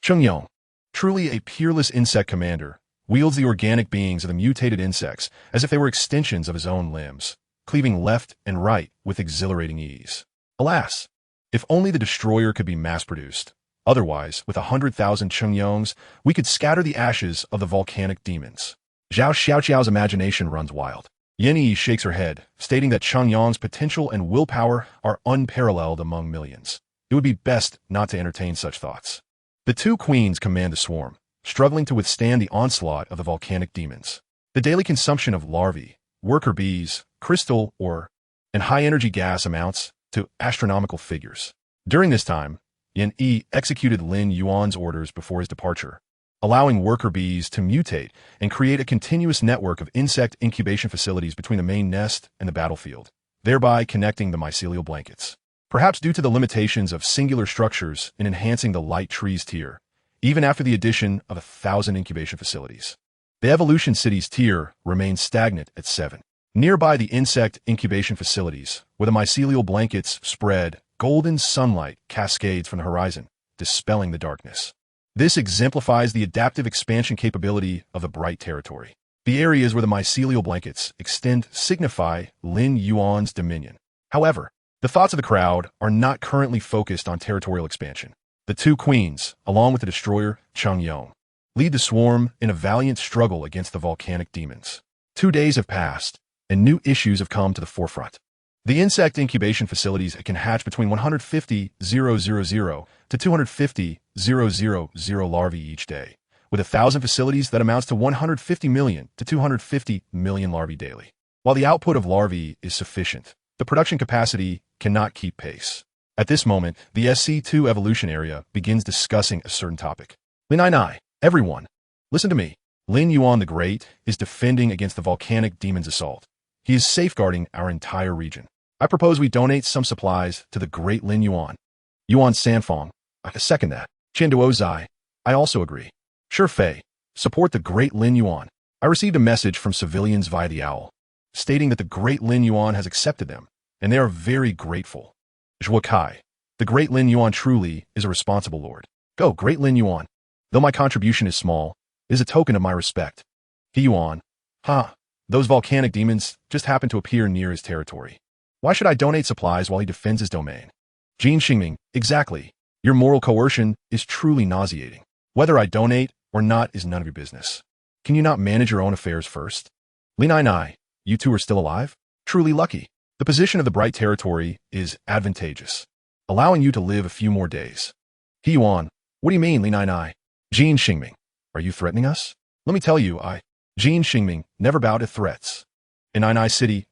Cheng Yong, truly a peerless insect commander, wields the organic beings of the mutated insects as if they were extensions of his own limbs, cleaving left and right with exhilarating ease. Alas, if only the destroyer could be mass-produced. Otherwise, with 100,000 Cheng Yongs, we could scatter the ashes of the volcanic demons. Zhao Xiaoqiao's imagination runs wild. Yin Yi shakes her head, stating that Cheng Yong's potential and willpower are unparalleled among millions. It would be best not to entertain such thoughts. The two queens command the swarm, struggling to withstand the onslaught of the volcanic demons. The daily consumption of larvae, worker bees, crystal ore, and high-energy gas amounts to astronomical figures. During this time, Yin Yi executed Lin Yuan's orders before his departure, allowing worker bees to mutate and create a continuous network of insect incubation facilities between the main nest and the battlefield, thereby connecting the mycelial blankets. Perhaps due to the limitations of singular structures in enhancing the light trees tier, even after the addition of 1,000 incubation facilities, the evolution cities tier remains stagnant at 7. Nearby the insect incubation facilities, where the mycelial blankets spread, golden sunlight cascades from the horizon, dispelling the darkness. This exemplifies the adaptive expansion capability of the bright territory. The areas where the mycelial blankets extend signify Lin Yuan's dominion. However, the thoughts of the crowd are not currently focused on territorial expansion. The two queens, along with the destroyer Changyong, lead the swarm in a valiant struggle against the volcanic demons. 2 days have passed, and new issues have come to the forefront. The insect incubation facilities can hatch between 150,000 to 250,000 larvae each day, with 1,000 facilities that amounts to 150 million to 250 million larvae daily. While the output of larvae is sufficient, the production capacity cannot keep pace. At this moment, the SC2 evolution area begins discussing a certain topic. Lin Yuan, everyone, listen to me. Lin Yuan the Great is defending against the volcanic demon's assault. He is safeguarding our entire region. I propose we donate some supplies to the great Lin Yuan. Yuan Sanfong, I second that. Qianduo Zai, I also agree. Sure Fei, support the great Lin Yuan. I received a message from civilians via the owl, stating that the great Lin Yuan has accepted them, and they are very grateful. Zhuo Kai, the great Lin Yuan truly is a responsible lord. Go, great Lin Yuan. Though my contribution is small, it is a token of my respect. He Yuan, those volcanic demons just happen to appear near his territory. Why should I donate supplies while he defends his domain? Jin Xingming, exactly. Your moral coercion is truly nauseating. Whether I donate or not is none of your business. Can you not manage your own affairs first? Lin Yuan, you two are still alive? Truly lucky. The position of the bright territory is advantageous, allowing you to live a few more days. He Yuan, what do you mean, Lin Yuan? Jin Xingming, are you threatening us? Let me tell you, Jin Xingming, never bow to threats. In Ainai City,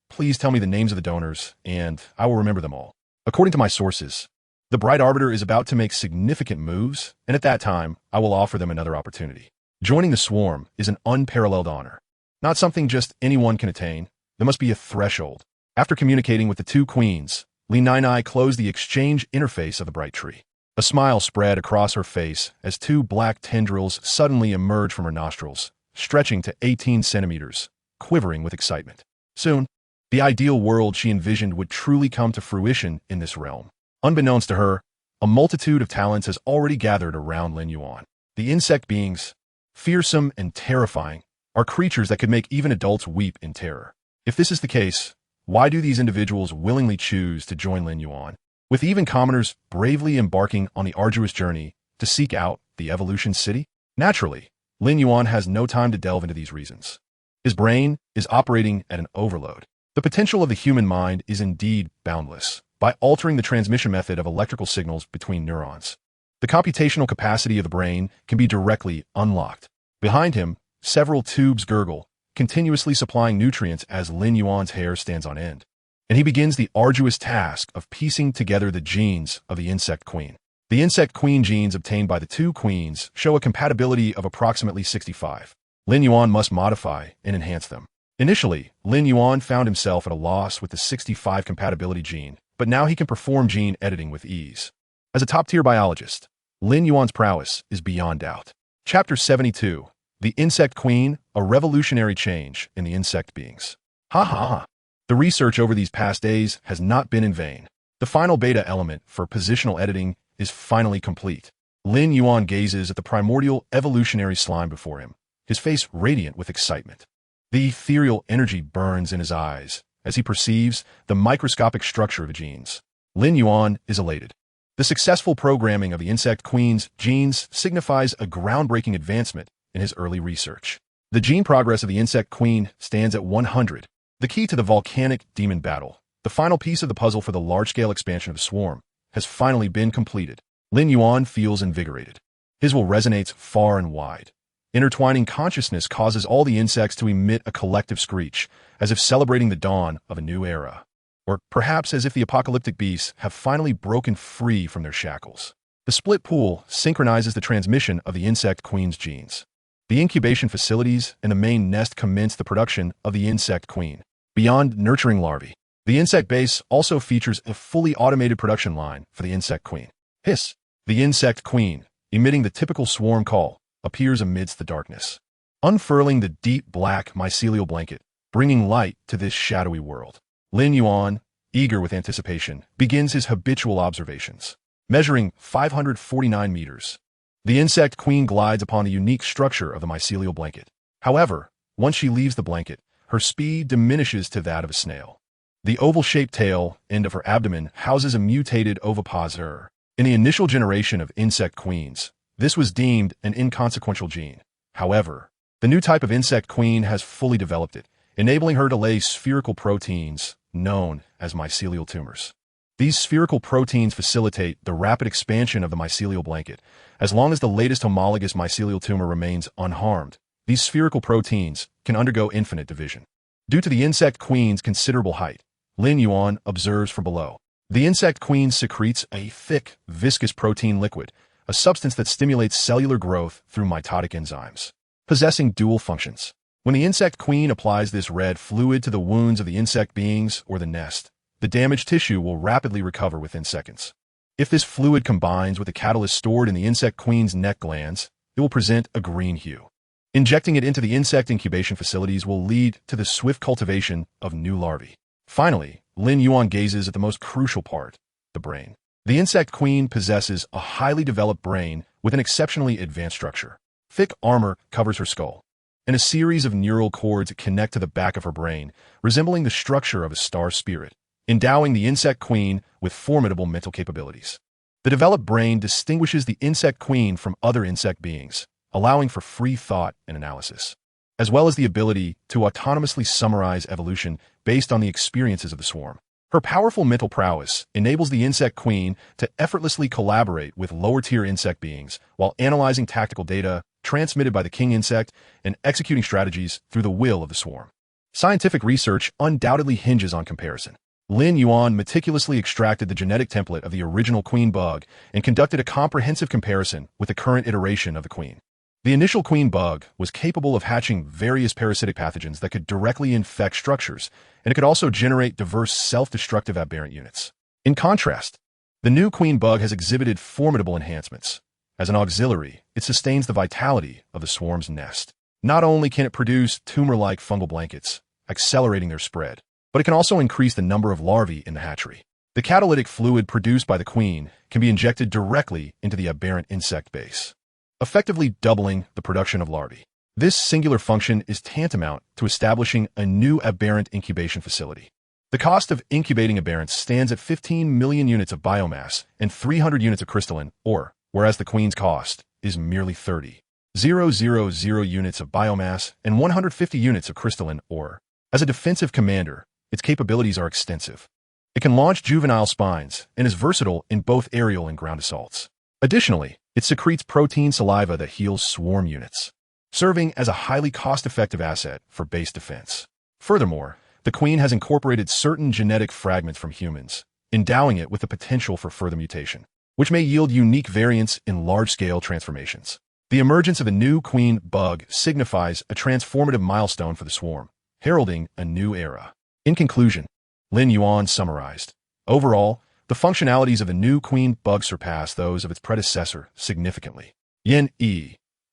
please tell me the names of the donors, and I will remember them all. According to my sources, the Bright Arbiter is about to make significant moves, and at that time, I will offer them another opportunity. Joining the swarm is an unparalleled honor. Not something just anyone can attain. There must be a threshold. After communicating with the two queens, Lin Yuan closed the exchange interface of the bright tree. A smile spread across her face as two black tendrils suddenly emerged from her nostrils, stretching to 18 centimeters, quivering with excitement. Soon, the ideal world she envisioned would truly come to fruition in this realm. Unbeknownst to her, a multitude of talents has already gathered around Lin Yuan. The insect beings, fearsome and terrifying, are creatures that could make even adults weep in terror. If this is the case, why do these individuals willingly choose to join Lin Yuan? With even commoners bravely embarking on the arduous journey to seek out the evolution city? Naturally, Lin Yuan has no time to delve into these reasons. His brain is operating at an overload. The potential of the human mind is indeed boundless. By altering the transmission method of electrical signals between neurons, the computational capacity of the brain can be directly unlocked. Behind him, several tubes gurgle, continuously supplying nutrients as Lin Yuan's hair stands on end. And he begins the arduous task of piecing together the genes of the insect queen. The insect queen genes obtained by the two queens show a compatibility of approximately 65. Lin Yuan must modify and enhance them. Initially, Lin Yuan found himself at a loss with the 65 compatibility gene, but now he can perform gene editing with ease. As a top-tier biologist, Lin Yuan's prowess is beyond doubt. Chapter 72, The Insect Queen, a Revolutionary Change in the Insect Beings. The research over these past days has not been in vain. The final beta element for positional editing is finally complete. Lin Yuan gazes at the primordial evolutionary slime before him, his face radiant with excitement. The ethereal energy burns in his eyes as he perceives the microscopic structure of the genes. Lin Yuan is elated. The successful programming of the insect queen's genes signifies a groundbreaking advancement in his early research. The gene progress of the insect queen stands at 100. The key to the volcanic demon battle, the final piece of the puzzle for the large-scale expansion of the swarm, has finally been completed. Lin Yuan feels invigorated. His will resonates far and wide. Intertwining consciousness causes all the insects to emit a collective screech, as if celebrating the dawn of a new era. Or perhaps as if the apocalyptic beasts have finally broken free from their shackles. The split pool synchronizes the transmission of the insect queen's genes. The incubation facilities and the main nest commence the production of the insect queen. Beyond nurturing larvae, the insect base also features a fully automated production line for the insect queen. Hiss! The insect queen, emitting the typical swarm call, appears amidst the darkness, unfurling the deep black mycelial blanket, bringing light to this shadowy world. Lin Yuan, eager with anticipation, begins his habitual observations. Measuring 549 meters, the insect queen glides upon the unique structure of the mycelial blanket. However, once she leaves the blanket, her speed diminishes to that of a snail. The oval-shaped tail end of her abdomen houses a mutated ovipositor. In the initial generation of insect queens, this was deemed an inconsequential gene. However, the new type of insect queen has fully developed it, enabling her to lay spherical proteins known as mycelial tumors. These spherical proteins facilitate the rapid expansion of the mycelial blanket. As long as the latest homologous mycelial tumor remains unharmed, these spherical proteins can undergo infinite division. Due to the insect queen's considerable height, Lin Yuan observes from below. The insect queen secretes a thick, viscous protein liquid, a substance that stimulates cellular growth through mitotic enzymes, possessing dual functions. When the insect queen applies this red fluid to the wounds of the insect beings or the nest, the damaged tissue will rapidly recover within seconds. If this fluid combines with the catalyst stored in the insect queen's neck glands, it will present a green hue. Injecting it into the insect incubation facilities will lead to the swift cultivation of new larvae. Finally, Lin Yuan gazes at the most crucial part, the brain. The insect queen possesses a highly developed brain with an exceptionally advanced structure. Thick armor covers her skull, and a series of neural cords connect to the back of her brain, resembling the structure of a star spirit, endowing the insect queen with formidable mental capabilities. The developed brain distinguishes the insect queen from other insect beings, allowing for free thought and analysis, as well as the ability to autonomously summarize evolution based on the experiences of the swarm. Her powerful mental prowess enables the insect queen to effortlessly collaborate with lower-tier insect beings while analyzing tactical data transmitted by the king insect and executing strategies through the will of the swarm. Scientific research undoubtedly hinges on comparison. Lin Yuan meticulously extracted the genetic template of the original queen bug and conducted a comprehensive comparison with the current iteration of the queen. The initial queen bug was capable of hatching various parasitic pathogens that could directly infect structures, and it could also generate diverse self-destructive aberrant units. In contrast, the new queen bug has exhibited formidable enhancements. As an auxiliary, it sustains the vitality of the swarm's nest. Not only can it produce tumor-like fungal blankets, accelerating their spread, but it can also increase the number of larvae in the hatchery. The catalytic fluid produced by the queen can be injected directly into the aberrant insect base, effectively doubling the production of larvae. This singular function is tantamount to establishing a new aberrant incubation facility. The cost of incubating aberrants stands at 15 million units of biomass and 300 units of crystalline ore, whereas the queen's cost is merely 30,000 units of biomass and 150 units of crystalline ore. As a defensive commander, its capabilities are extensive. It can launch juvenile spines and is versatile in both aerial and ground assaults. Additionally, it secretes protein saliva that heals swarm units, serving as a highly cost-effective asset for base defense. Furthermore, the queen has incorporated certain genetic fragments from humans, endowing it with the potential for further mutation, which may yield unique variants in large-scale transformations. The emergence of a new queen bug signifies a transformative milestone for the swarm, heralding a new era. In conclusion, Lin Yuan summarized, overall, the functionalities of the new queen bug surpass those of its predecessor significantly. Lin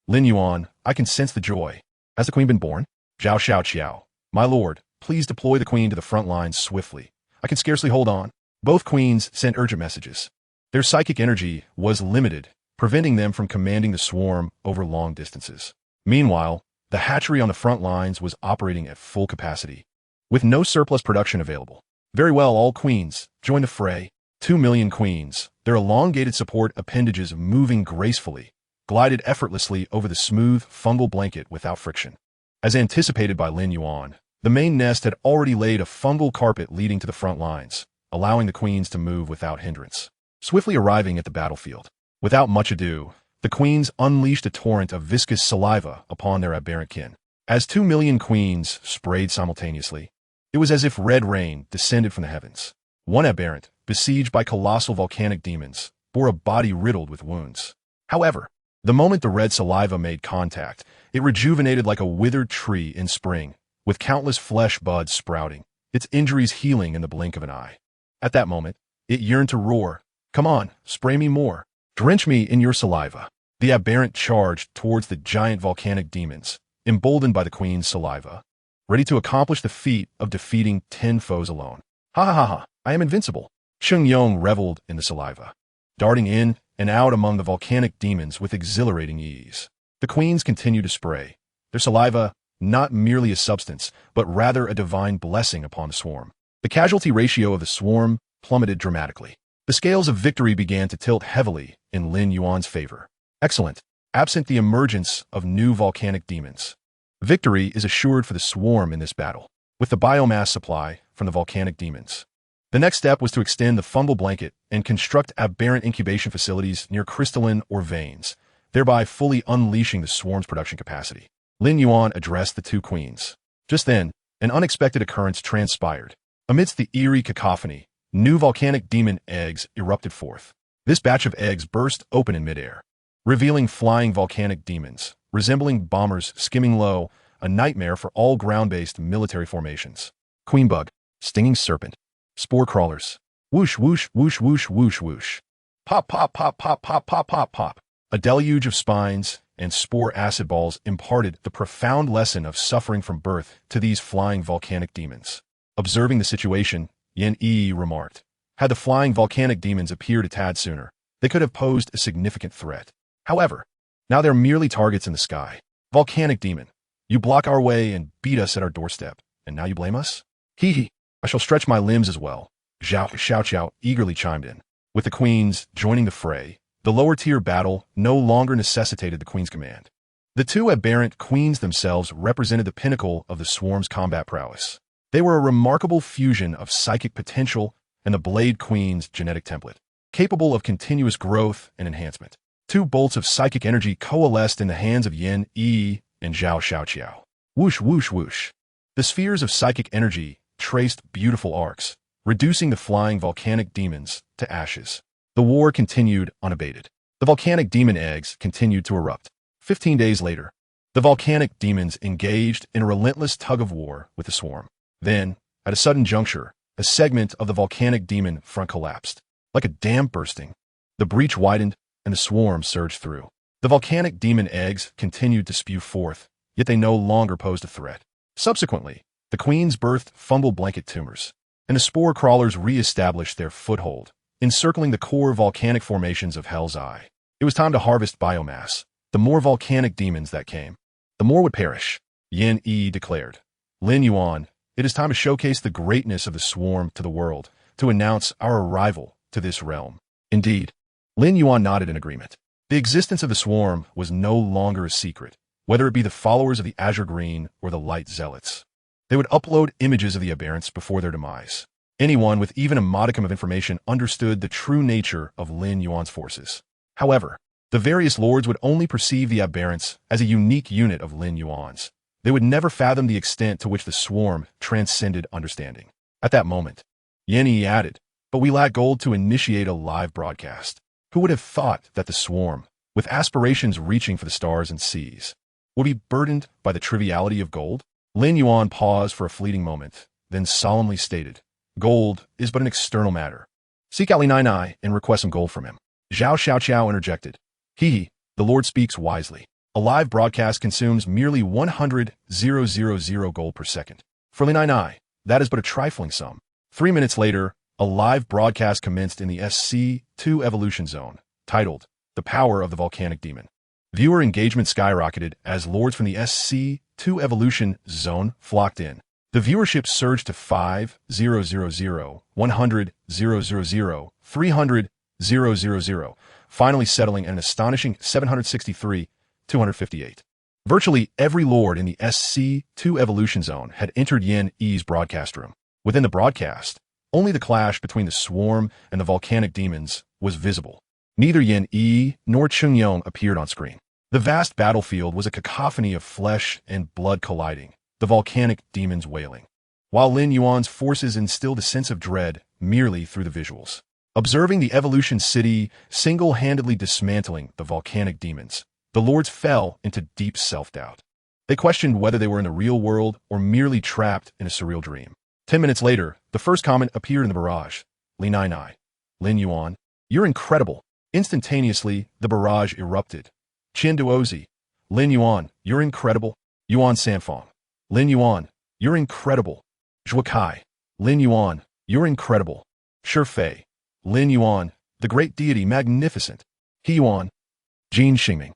Yuan, I can sense the joy. Has the queen been born? Zhao Xiao, my lord, please deploy the queen to the front lines swiftly. I can scarcely hold on. Both queens sent urgent messages. Their psychic energy was limited, preventing them from commanding the swarm over long distances. Meanwhile, the hatchery on the front lines was operating at full capacity, with no surplus production available. Very well, all queens, join the fray. 2 million queens, their elongated support appendages moving gracefully, glided effortlessly over the smooth, fungal blanket without friction. As anticipated by Lin Yuan, the main nest had already laid a fungal carpet leading to the front lines, allowing the queens to move without hindrance. Swiftly arriving at the battlefield, without much ado, the queens unleashed a torrent of viscous saliva upon their aberrant kin. As 2 million queens sprayed simultaneously, it was as if red rain descended from the heavens. One aberrant, besieged by colossal volcanic demons, bore a body riddled with wounds. However, the moment the red saliva made contact, it rejuvenated like a withered tree in spring, with countless flesh buds sprouting, its injuries healing in the blink of an eye. At that moment, it yearned to roar, "Come on, spray me more. Drench me in your saliva." The aberrant charged towards the giant volcanic demons, emboldened by the queen's saliva, ready to accomplish the feat of defeating 10 foes alone. "Ha ha ha ha, I am invincible." Sheng Yong reveled in the saliva, darting in and out among the volcanic demons with exhilarating ease. The queens continued to spray, their saliva not merely a substance, but rather a divine blessing upon the swarm. The casualty ratio of the swarm plummeted dramatically. The scales of victory began to tilt heavily in Lin Yuan's favor. Excellent, absent the emergence of new volcanic demons. Victory is assured for the swarm in this battle, with the biomass supply from the volcanic demons. The next step was to extend the fungal blanket and construct aberrant incubation facilities near crystalline or veins, thereby fully unleashing the swarm's production capacity. Lin Yuan addressed the two queens. Just then, an unexpected occurrence transpired. Amidst the eerie cacophony, new volcanic demon eggs erupted forth. This batch of eggs burst open in midair, revealing flying volcanic demons, resembling bombers skimming low, a nightmare for all ground-based military formations. Queen bug, stinging serpent, spore crawlers. Whoosh, whoosh, whoosh, whoosh, whoosh, whoosh. Pop, pop, pop, pop, pop, pop, pop, pop. A deluge of spines and spore acid balls imparted the profound lesson of suffering from birth to these flying volcanic demons. Observing the situation, Yen Yi remarked, had the flying volcanic demons appeared a tad sooner, they could have posed a significant threat. However, now they're merely targets in the sky. Volcanic demon, you block our way and beat us at our doorstep, and now you blame us? Hee hee, I shall stretch my limbs as well. Zhao Xiaoqiao eagerly chimed in. With the queens joining the fray, the lower-tier battle no longer necessitated the queen's command. The two aberrant queens themselves represented the pinnacle of the swarm's combat prowess. They were a remarkable fusion of psychic potential and the Blade Queen's genetic template, capable of continuous growth and enhancement. Two bolts of psychic energy coalesced in the hands of Yen Yi and Zhao Xiaoqiao. Whoosh, whoosh, whoosh. The spheres of psychic energy traced beautiful arcs, reducing the flying volcanic demons to ashes. The war continued unabated. The volcanic demon eggs continued to erupt. 15 days later, the volcanic demons engaged in a relentless tug-of-war with the swarm. Then, at a sudden juncture, a segment of the volcanic demon front collapsed. Like a dam bursting, the breach widened and the swarm surged through. The volcanic demon eggs continued to spew forth, yet they no longer posed a threat. Subsequently, the queens birthed fungal blanket tumors, and the spore crawlers re-established their foothold, encircling the core volcanic formations of Hell's Eye. It was time to harvest biomass. The more volcanic demons that came, the more would perish, Yen Yi declared. Lin Yuan, it is time to showcase the greatness of the swarm to the world, to announce our arrival to this realm. Indeed, Lin Yuan nodded in agreement. The existence of the swarm was no longer a secret, whether it be the followers of the Azure Green or the Light Zealots. They would upload images of the aberrants before their demise. Anyone with even a modicum of information understood the true nature of Lin Yuan's forces. However, the various lords would only perceive the aberrants as a unique unit of Lin Yuan's. They would never fathom the extent to which the swarm transcended understanding. At that moment, Yen Yi added, "But we lack gold to initiate a live broadcast." Who would have thought that the swarm, with aspirations reaching for the stars and seas, would be burdened by the triviality of gold? Lin Yuan paused for a fleeting moment, then solemnly stated, "Gold is but an external matter. Seek out Lin Nai and request some gold from him." Zhao Xiaoqiao interjected, "He, the Lord speaks wisely. A live broadcast consumes merely 100,000 gold per second. For Lin Nai, that is but a trifling sum." 3 minutes later, a live broadcast commenced in the SC2 Evolution Zone, titled, "The Power of the Volcanic Demon." Viewer engagement skyrocketed as lords from the SC2 Evolution Zone flocked in. The viewership surged to 5,000, 100,000, 300,000, finally settling at an astonishing 763,258. Virtually every lord in the SC2 Evolution Zone had entered Yen Yi's broadcast room. Within the broadcast, only the clash between the swarm and the volcanic demons was visible. Neither Yen Yi nor Chungyong appeared on screen. The vast battlefield was a cacophony of flesh and blood colliding, the volcanic demons wailing, while Lin Yuan's forces instilled a sense of dread merely through the visuals. Observing the evolution city single-handedly dismantling the volcanic demons, the lords fell into deep self-doubt. They questioned whether they were in the real world or merely trapped in a surreal dream. 10 minutes later, the first comment appeared in the barrage. Lin Yuan, you're incredible. Instantaneously, the barrage erupted. Qian Duozi, Lin Yuan, you're incredible. Yuan Sanfang, Lin Yuan, you're incredible. Zhuo Kai, Lin Yuan, you're incredible. Shifei, Lin Yuan, the great deity magnificent. He Yuan, Jin Xingming.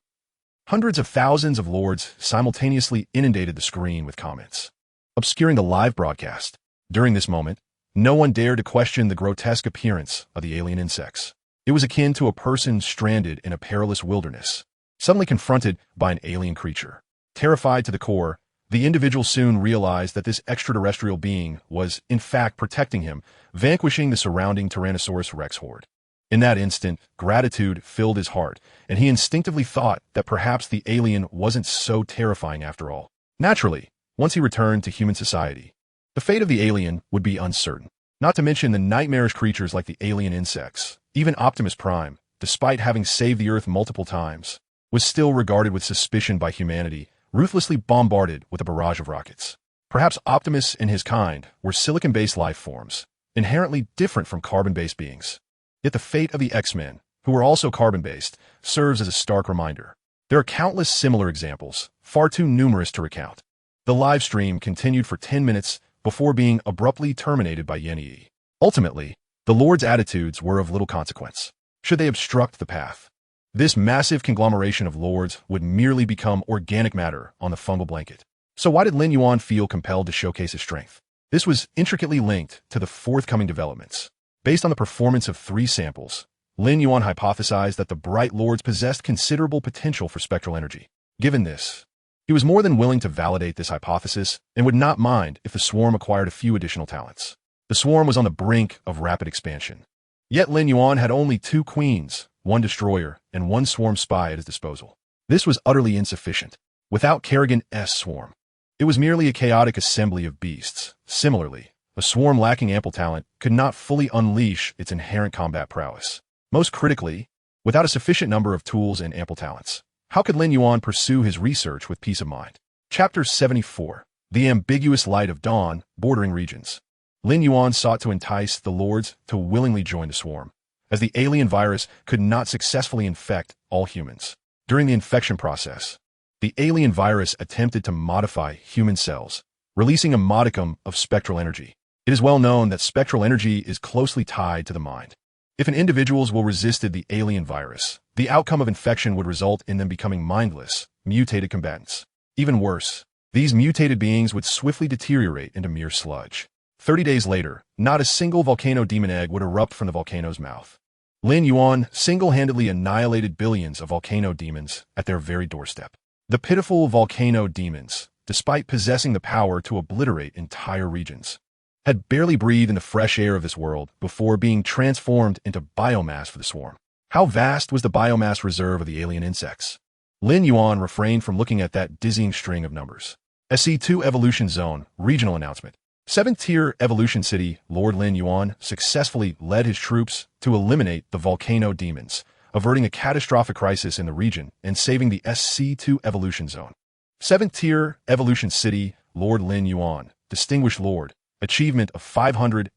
Hundreds of thousands of lords simultaneously inundated the screen with comments, obscuring the live broadcast. During this moment, no one dared to question the grotesque appearance of the alien insects. It was akin to a person stranded in a perilous wilderness, suddenly confronted by an alien creature. Terrified to the core, the individual soon realized that this extraterrestrial being was, in fact, protecting him, vanquishing the surrounding Tyrannosaurus Rex horde. In that instant, gratitude filled his heart, and he instinctively thought that perhaps the alien wasn't so terrifying after all. Naturally, once he returned to human society, the fate of the alien would be uncertain. Not to mention the nightmarish creatures like the alien insects. Even Optimus Prime, despite having saved the Earth multiple times, was still regarded with suspicion by humanity, ruthlessly bombarded with a barrage of rockets. Perhaps Optimus and his kind were silicon-based life forms, inherently different from carbon-based beings. Yet the fate of the X-Men, who were also carbon-based, serves as a stark reminder. There are countless similar examples, far too numerous to recount. The live stream continued for 10 minutes before being abruptly terminated by Yen Yi. Ultimately, the Lord's attitudes were of little consequence. Should they obstruct the path? This massive conglomeration of lords would merely become organic matter on the fungal blanket. So why did Lin Yuan feel compelled to showcase his strength? This was intricately linked to the forthcoming developments. Based on the performance of 3 samples, Lin Yuan hypothesized that the bright lords possessed considerable potential for spectral energy. Given this, he was more than willing to validate this hypothesis and would not mind if the swarm acquired a few additional talents. The swarm was on the brink of rapid expansion. Yet Lin Yuan had only 2 queens, 1 destroyer, and 1 swarm spy at his disposal. This was utterly insufficient. Without Kerrigan's swarm, it was merely a chaotic assembly of beasts. Similarly, a swarm lacking ample talent could not fully unleash its inherent combat prowess. Most critically, without a sufficient number of tools and ample talents, how could Lin Yuan pursue his research with peace of mind? Chapter 74. The Ambiguous Light of Dawn, Bordering Regions. Lin Yuan sought to entice the lords to willingly join the swarm, as the alien virus could not successfully infect all humans. During the infection process, the alien virus attempted to modify human cells, releasing a modicum of spectral energy. It is well known that spectral energy is closely tied to the mind. If an individuals will resisted the alien virus, the outcome of infection would result in them becoming mindless, mutated combatants. Even worse, these mutated beings would swiftly deteriorate into mere sludge. 30 days later, not a single volcano demon egg would erupt from the volcano's mouth. Lin Yuan single-handedly annihilated billions of volcano demons at their very doorstep. The pitiful volcano demons, despite possessing the power to obliterate entire regions, had barely breathed in the fresh air of this world before being transformed into biomass for the swarm. How vast was the biomass reserve of the alien insects? Lin Yuan refrained from looking at that dizzying string of numbers. SC2 Evolution Zone, Regional Announcement. 7th-tier Evolution City, Lord Lin Yuan successfully led his troops to eliminate the volcano demons, averting a catastrophic crisis in the region and saving the SC2 Evolution Zone. 7th-tier Evolution City, Lord Lin Yuan, Distinguished Lord, Achievement of 500,000.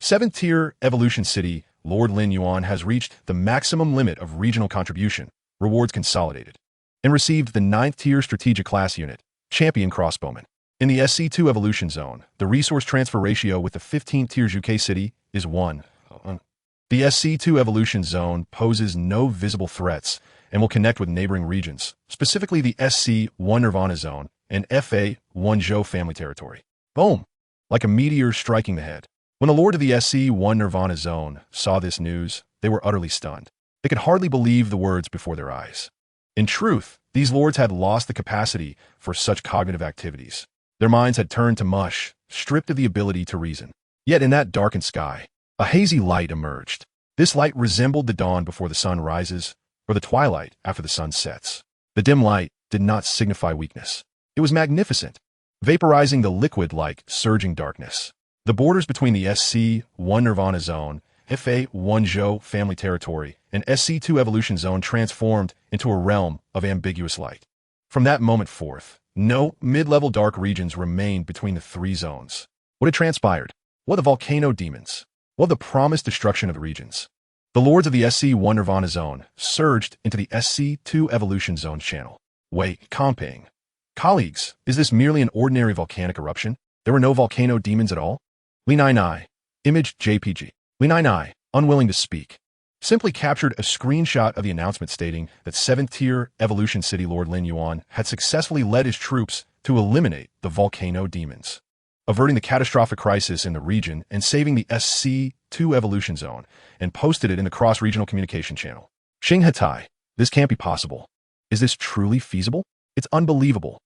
7th-tier Evolution City, Lord Lin Yuan has reached the maximum limit of regional contribution, rewards consolidated, and received the 9th-tier Strategic Class Unit, Champion Crossbowman. In the SC2 Evolution Zone, the resource transfer ratio with the 15th-tier UK City is 1. The SC2 Evolution Zone poses no visible threats and will connect with neighboring regions, specifically the SC1 Nirvana Zone and FA1 Zhou family territory. Boom! Like a meteor striking the head. When the lord of the SC1 Nirvana Zone saw this news, they were utterly stunned. They could hardly believe the words before their eyes. In truth, these lords had lost the capacity for such cognitive activities. Their minds had turned to mush, stripped of the ability to reason. Yet in that darkened sky, a hazy light emerged. This light resembled the dawn before the sun rises, or the twilight after the sun sets. The dim light did not signify weakness. It was magnificent, vaporizing the liquid like surging darkness. The borders between the SC1 Nirvana Zone FA1 Zhou family territory, and SC2 evolution zone transformed into a realm of ambiguous light. From that moment forth, no mid-level dark regions remained between the three zones. What had transpired? What the volcano demons? What the promised destruction of the regions? The lords of the SC1 Nirvana zone surged into the SC2 evolution zone channel. Wait, comping. Colleagues, is this merely an ordinary volcanic eruption? There were no volcano demons at all? Lin Yuan, image JPG. Lin Yuan, unwilling to speak, simply captured a screenshot of the announcement stating that 7th-tier Evolution City Lord Lin Yuan had successfully led his troops to eliminate the volcano demons, averting the catastrophic crisis in the region and saving the SC2 Evolution Zone, and posted it in the cross-regional communication channel. Xinghetai, this can't be possible. Is this truly feasible? It's unbelievable.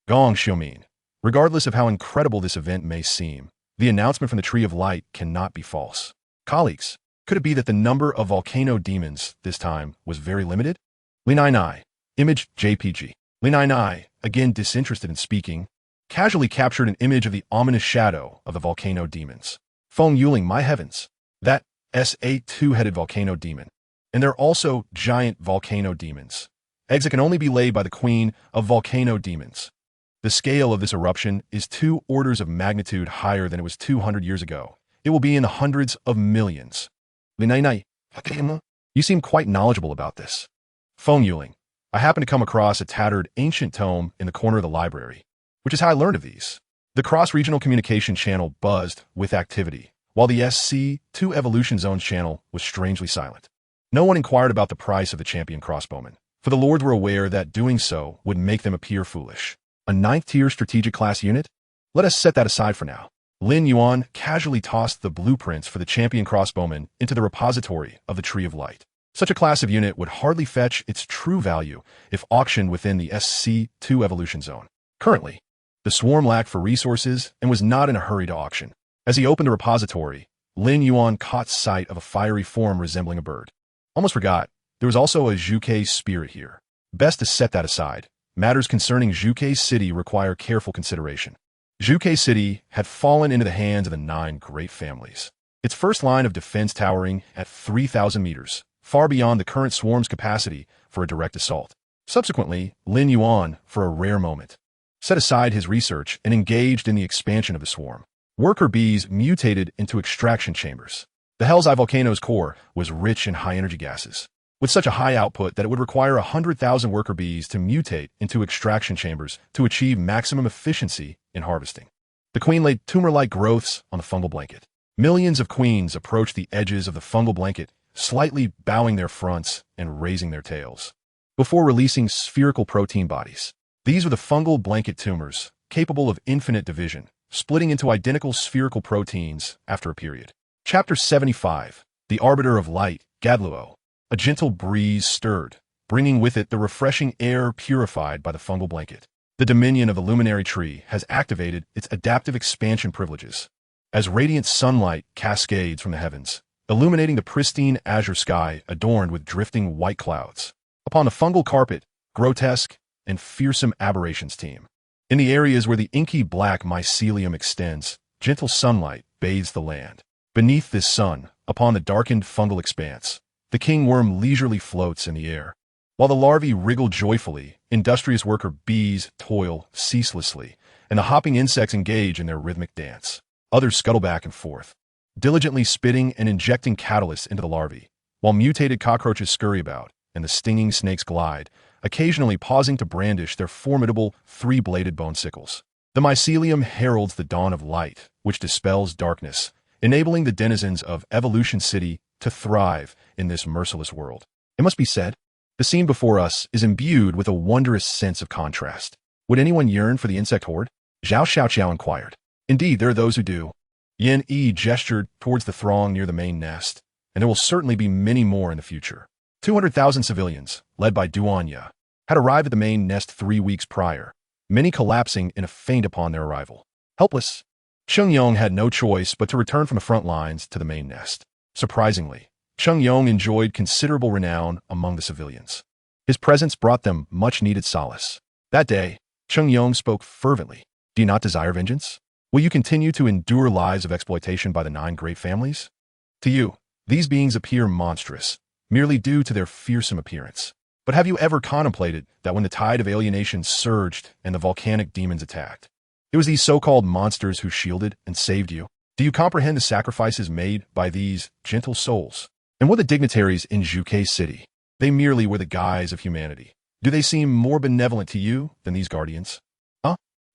Gong Xiumin, regardless of how incredible this event may seem, the announcement from the Tree of Light cannot be false. Colleagues, could it be that the number of volcano demons this time was very limited? Lin Yuan, image JPG. Lin Yuan, again disinterested in speaking, casually captured an image of the ominous shadow of the volcano demons. Feng Yuling, my heavens, that SA2-headed volcano demon. And they're also giant volcano demons. Eggs that can only be laid by the queen of volcano demons. The scale of this eruption is 2 orders of magnitude higher than it was 200 years ago. It will be in the hundreds of millions. Lin Yuan, you seem quite knowledgeable about this. Feng Yuling, I happened to come across a tattered ancient tome in the corner of the library, which is how I learned of these. The cross-regional communication channel buzzed with activity, while the SC2 Evolution Zone's channel was strangely silent. No one inquired about the price of the champion crossbowmen, for the lords were aware that doing so would make them appear foolish. A 9th-tier strategic class unit? Let us set that aside for now. Lin Yuan casually tossed the blueprints for the champion crossbowmen into the repository of the Tree of Light. Such a class of unit would hardly fetch its true value if auctioned within the SC2 Evolution Zone. Currently, the swarm lacked for resources and was not in a hurry to auction. As he opened the repository, Lin Yuan caught sight of a fiery form resembling a bird. Almost forgot, there was also a Zhuke spirit here. Best to set that aside. Matters concerning Zhuke City require careful consideration. Zhuke City had fallen into the hands of the 9 great families. Its first line of defense towering at 3,000 meters, far beyond the current swarm's capacity for a direct assault. Subsequently, Lin Yuan, for a rare moment, set aside his research and engaged in the expansion of the swarm. Worker bees mutated into extraction chambers. The Hell's Eye volcano's core was rich in high-energy gases, with such a high output that it would require 100,000 worker bees to mutate into extraction chambers to achieve maximum efficiency in harvesting. The queen laid tumor-like growths on the fungal blanket. Millions of queens approached the edges of the fungal blanket, slightly bowing their fronts and raising their tails, before releasing spherical protein bodies. These were the fungal blanket tumors, capable of infinite division, splitting into identical spherical proteins after a period. Chapter 75, The Arbiter of Light, Gadluo. A gentle breeze stirred, bringing with it the refreshing air purified by the fungal blanket. The dominion of the luminary tree has activated its adaptive expansion privileges. As radiant sunlight cascades from the heavens, illuminating the pristine azure sky adorned with drifting white clouds. Upon the fungal carpet, grotesque and fearsome aberrations teem. In the areas where the inky black mycelium extends, gentle sunlight bathes the land. Beneath this sun, upon the darkened fungal expanse, the king worm leisurely floats in the air. While the larvae wriggle joyfully, industrious worker bees toil ceaselessly, and the hopping insects engage in their rhythmic dance. Others scuttle back and forth, diligently spitting and injecting catalyst into the larvae, while mutated cockroaches scurry about, and the stinging snakes glide, occasionally pausing to brandish their formidable 3-bladed bone sickles. The mycelium heralds the dawn of light, which dispels darkness, enabling the denizens of Evolution City to thrive in this merciless world. It must be said, the scene before us is imbued with a wondrous sense of contrast. Would anyone yearn for the insect horde? Zhao Xiaoqiao inquired. Indeed, there are those who do. Yin Yi gestured towards the throng near the main nest, and there will certainly be many more in the future. 200,000 civilians, led by Duanya, had arrived at the main nest 3 weeks prior, many collapsing in a faint upon their arrival. Helpless, Cheng Yong had no choice but to return from the front lines to the main nest. Surprisingly, Cheng Yong enjoyed considerable renown among the civilians. His presence brought them much-needed solace. That day, Cheng Yong spoke fervently. Do you not desire vengeance? Will you continue to endure lives of exploitation by the 9 great families? To you, These beings appear monstrous, merely due to their fearsome appearance. But have you ever contemplated that when the tide of alienation surged and the volcanic demons attacked, it was these so-called monsters who shielded and saved you? Do you comprehend the sacrifices made by these gentle souls? And what the dignitaries in UK City? They merely were the guise of humanity. Do they seem more benevolent to you than these guardians?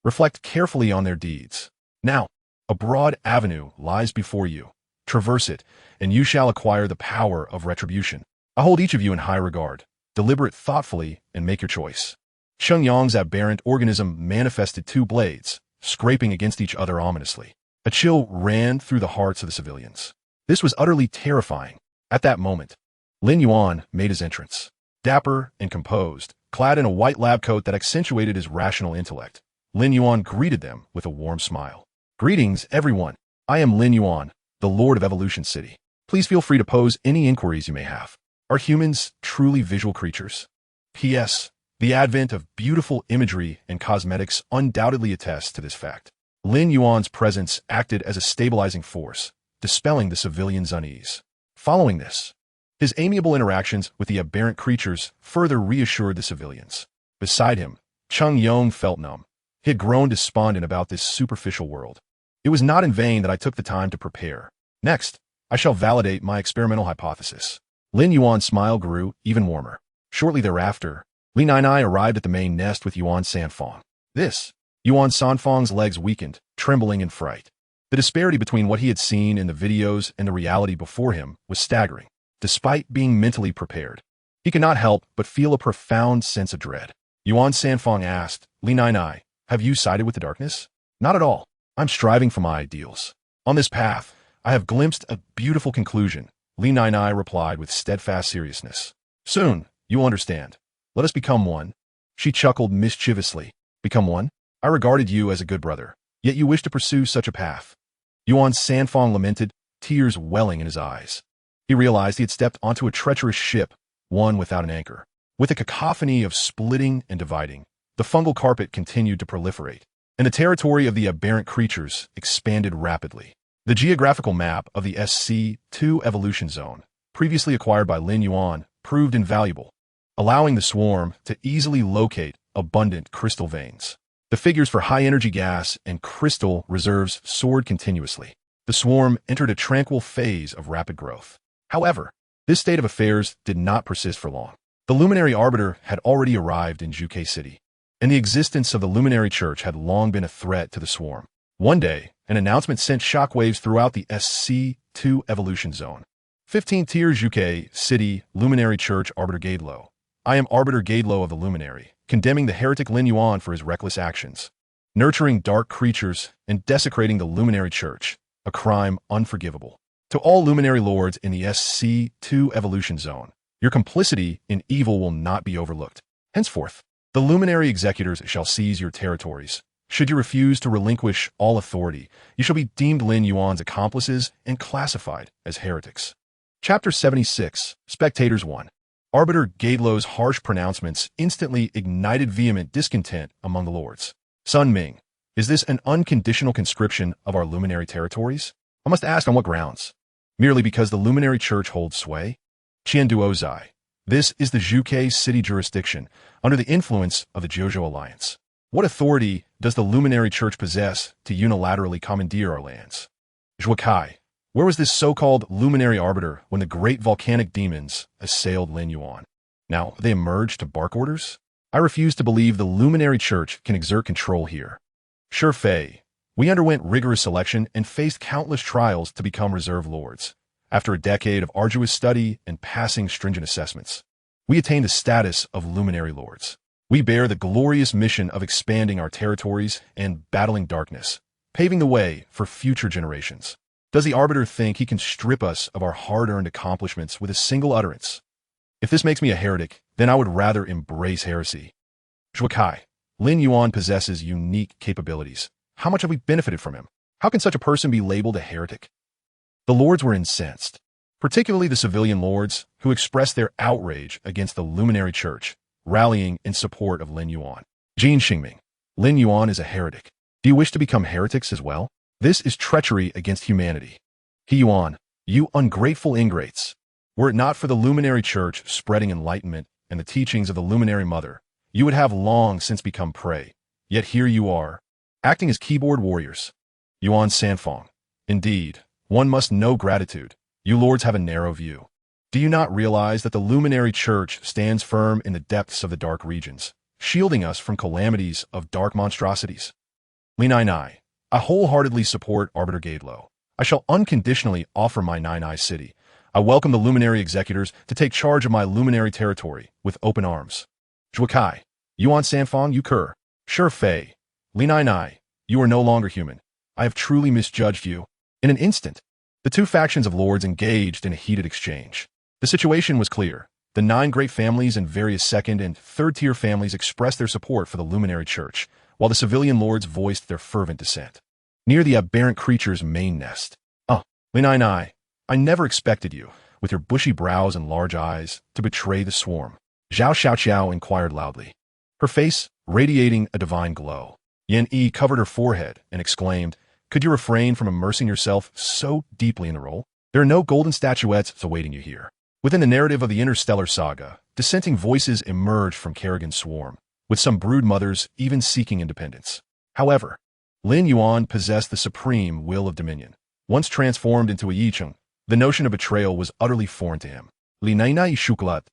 Reflect carefully on their deeds. Now, a broad avenue lies before you. Traverse it, and you shall acquire the power of retribution. I hold each of you in high regard. Deliberate thoughtfully and make your choice. Cheng Yang's aberrant organism manifested two blades, scraping against each other ominously. A chill ran through the hearts of the civilians. This was utterly terrifying. At that moment, Lin Yuan made his entrance. Dapper and composed, clad in a white lab coat that accentuated his rational intellect, Lin Yuan greeted them with a warm smile. Greetings, everyone. I am Lin Yuan, the Lord of Evolution City. Please feel free to pose any inquiries you may have. Are humans truly visual creatures? P.S. The advent of beautiful imagery and cosmetics undoubtedly attests to this fact. Lin Yuan's presence acted as a stabilizing force, dispelling the civilians' unease. Following this, his amiable interactions with the aberrant creatures further reassured the civilians. Beside him, Cheng Yong felt numb. He had grown despondent about this superficial world. It was not in vain that I took the time to prepare. Next, I shall validate my experimental hypothesis. Lin Yuan's smile grew even warmer. Shortly thereafter, Li Nai arrived at the main nest with Yuan Sanfang. Yuan Sanfang's legs weakened, trembling in fright. The disparity between what he had seen in the videos and the reality before him was staggering. Despite being mentally prepared, he could not help but feel a profound sense of dread. Yuan Sanfang asked, Li Nai, have you sided with the darkness? Not at all. I'm striving for my ideals. On this path, I have glimpsed a beautiful conclusion, Li Nai replied with steadfast seriousness. Soon, you'll understand. Let us become one. She chuckled mischievously. Become one? I regarded you as a good brother, yet you wish to pursue such a path. Yuan Sanfang lamented, tears welling in his eyes. He realized he had stepped onto a treacherous ship, one without an anchor. With a cacophony of splitting and dividing, the fungal carpet continued to proliferate, and the territory of the aberrant creatures expanded rapidly. The geographical map of the SC2 evolution zone, previously acquired by Lin Yuan, proved invaluable, allowing the swarm to easily locate abundant crystal veins. The figures for high-energy gas and crystal reserves soared continuously. The swarm entered a tranquil phase of rapid growth. However, this state of affairs did not persist for long. The Luminary Arbiter had already arrived in UK City, and the existence of the Luminary Church had long been a threat to the swarm. One day, an announcement sent shockwaves throughout the SC2 evolution zone. 15 tiers UK City Luminary Church Arbiter Gaidlow. I am Arbiter Gaidlow of the Luminary, condemning the heretic Lin Yuan for his reckless actions, nurturing dark creatures and desecrating the Luminary Church, a crime unforgivable. To all Luminary Lords in the SC2 evolution zone, your complicity in evil will not be overlooked. Henceforth, the Luminary Executors shall seize your territories. Should you refuse to relinquish all authority, you shall be deemed Lin Yuan's accomplices and classified as heretics. Chapter 76, Spectators 1. Arbiter Gaidlow's harsh pronouncements instantly ignited vehement discontent among the lords. Sun Ming, is this an unconditional conscription of our Luminary territories? I must ask on what grounds? Merely because the Luminary Church holds sway? Qian Duozai, this is the UK City jurisdiction under the influence of the Jojo Alliance. What authority does the Luminary Church possess to unilaterally commandeer our lands? Zhuakai, where was this so-called Luminary Arbiter when the great volcanic demons assailed Lin Yuan? Now, they emerged to bark orders? I refuse to believe the Luminary Church can exert control here. Shifei, we underwent rigorous selection and faced countless trials to become reserve lords. After a decade of arduous study and passing stringent assessments, we attained the status of Luminary Lords. We bear the glorious mission of expanding our territories and battling darkness, paving the way for future generations. Does the Arbiter think he can strip us of our hard-earned accomplishments with a single utterance? If this makes me a heretic, then I would rather embrace heresy. Zhuakai, Lin Yuan possesses unique capabilities. How much have we benefited from him? How can such a person be labeled a heretic? The lords were incensed, particularly the civilian lords who expressed their outrage against the Luminary Church, rallying in support of Lin Yuan. Jin Xingming, Lin Yuan is a heretic. Do you wish to become heretics as well? This is treachery against humanity. He Yuan, You ungrateful ingrates! Were it not for the luminary church spreading enlightenment and the teachings of the luminary mother, you would have long since become prey. Yet here you are, acting as keyboard warriors. Yuan Sanfeng. Indeed, one must know gratitude. You lords have a narrow view. Do you not realize that the luminary church stands firm in the depths of the dark regions, shielding us from calamities of dark monstrosities? Lin Yuan, I wholeheartedly support Arbiter Gadlo. I shall unconditionally offer my Nine city. I welcome the luminary executors to take charge of my luminary territory with open arms. Zhuakai, Yuan Sanfeng, you cur. Sure Fei. Lin Yuan, you are no longer human. I have truly misjudged you. In an instant, the two factions of lords engaged in a heated exchange. The situation was clear. The 9 great families and various second and third-tier families expressed their support for the luminary church, while the civilian lords voiced their fervent dissent. Near the aberrant creature's main nest. Lin Yuan, I never expected you, with your bushy brows and large eyes, to betray the swarm. Zhao Xiaoqiao inquired loudly, her face radiating a divine glow. Yan Yi covered her forehead and exclaimed, could you refrain from immersing yourself so deeply in the role? There are no golden statuettes awaiting you here. Within the narrative of the interstellar saga, dissenting voices emerged from Kerrigan's swarm, with some brood mothers even seeking independence. However, Lin Yuan possessed the supreme will of dominion. Once transformed into a Yicheng, the notion of betrayal was utterly foreign to him. Li Nainai Shukulat.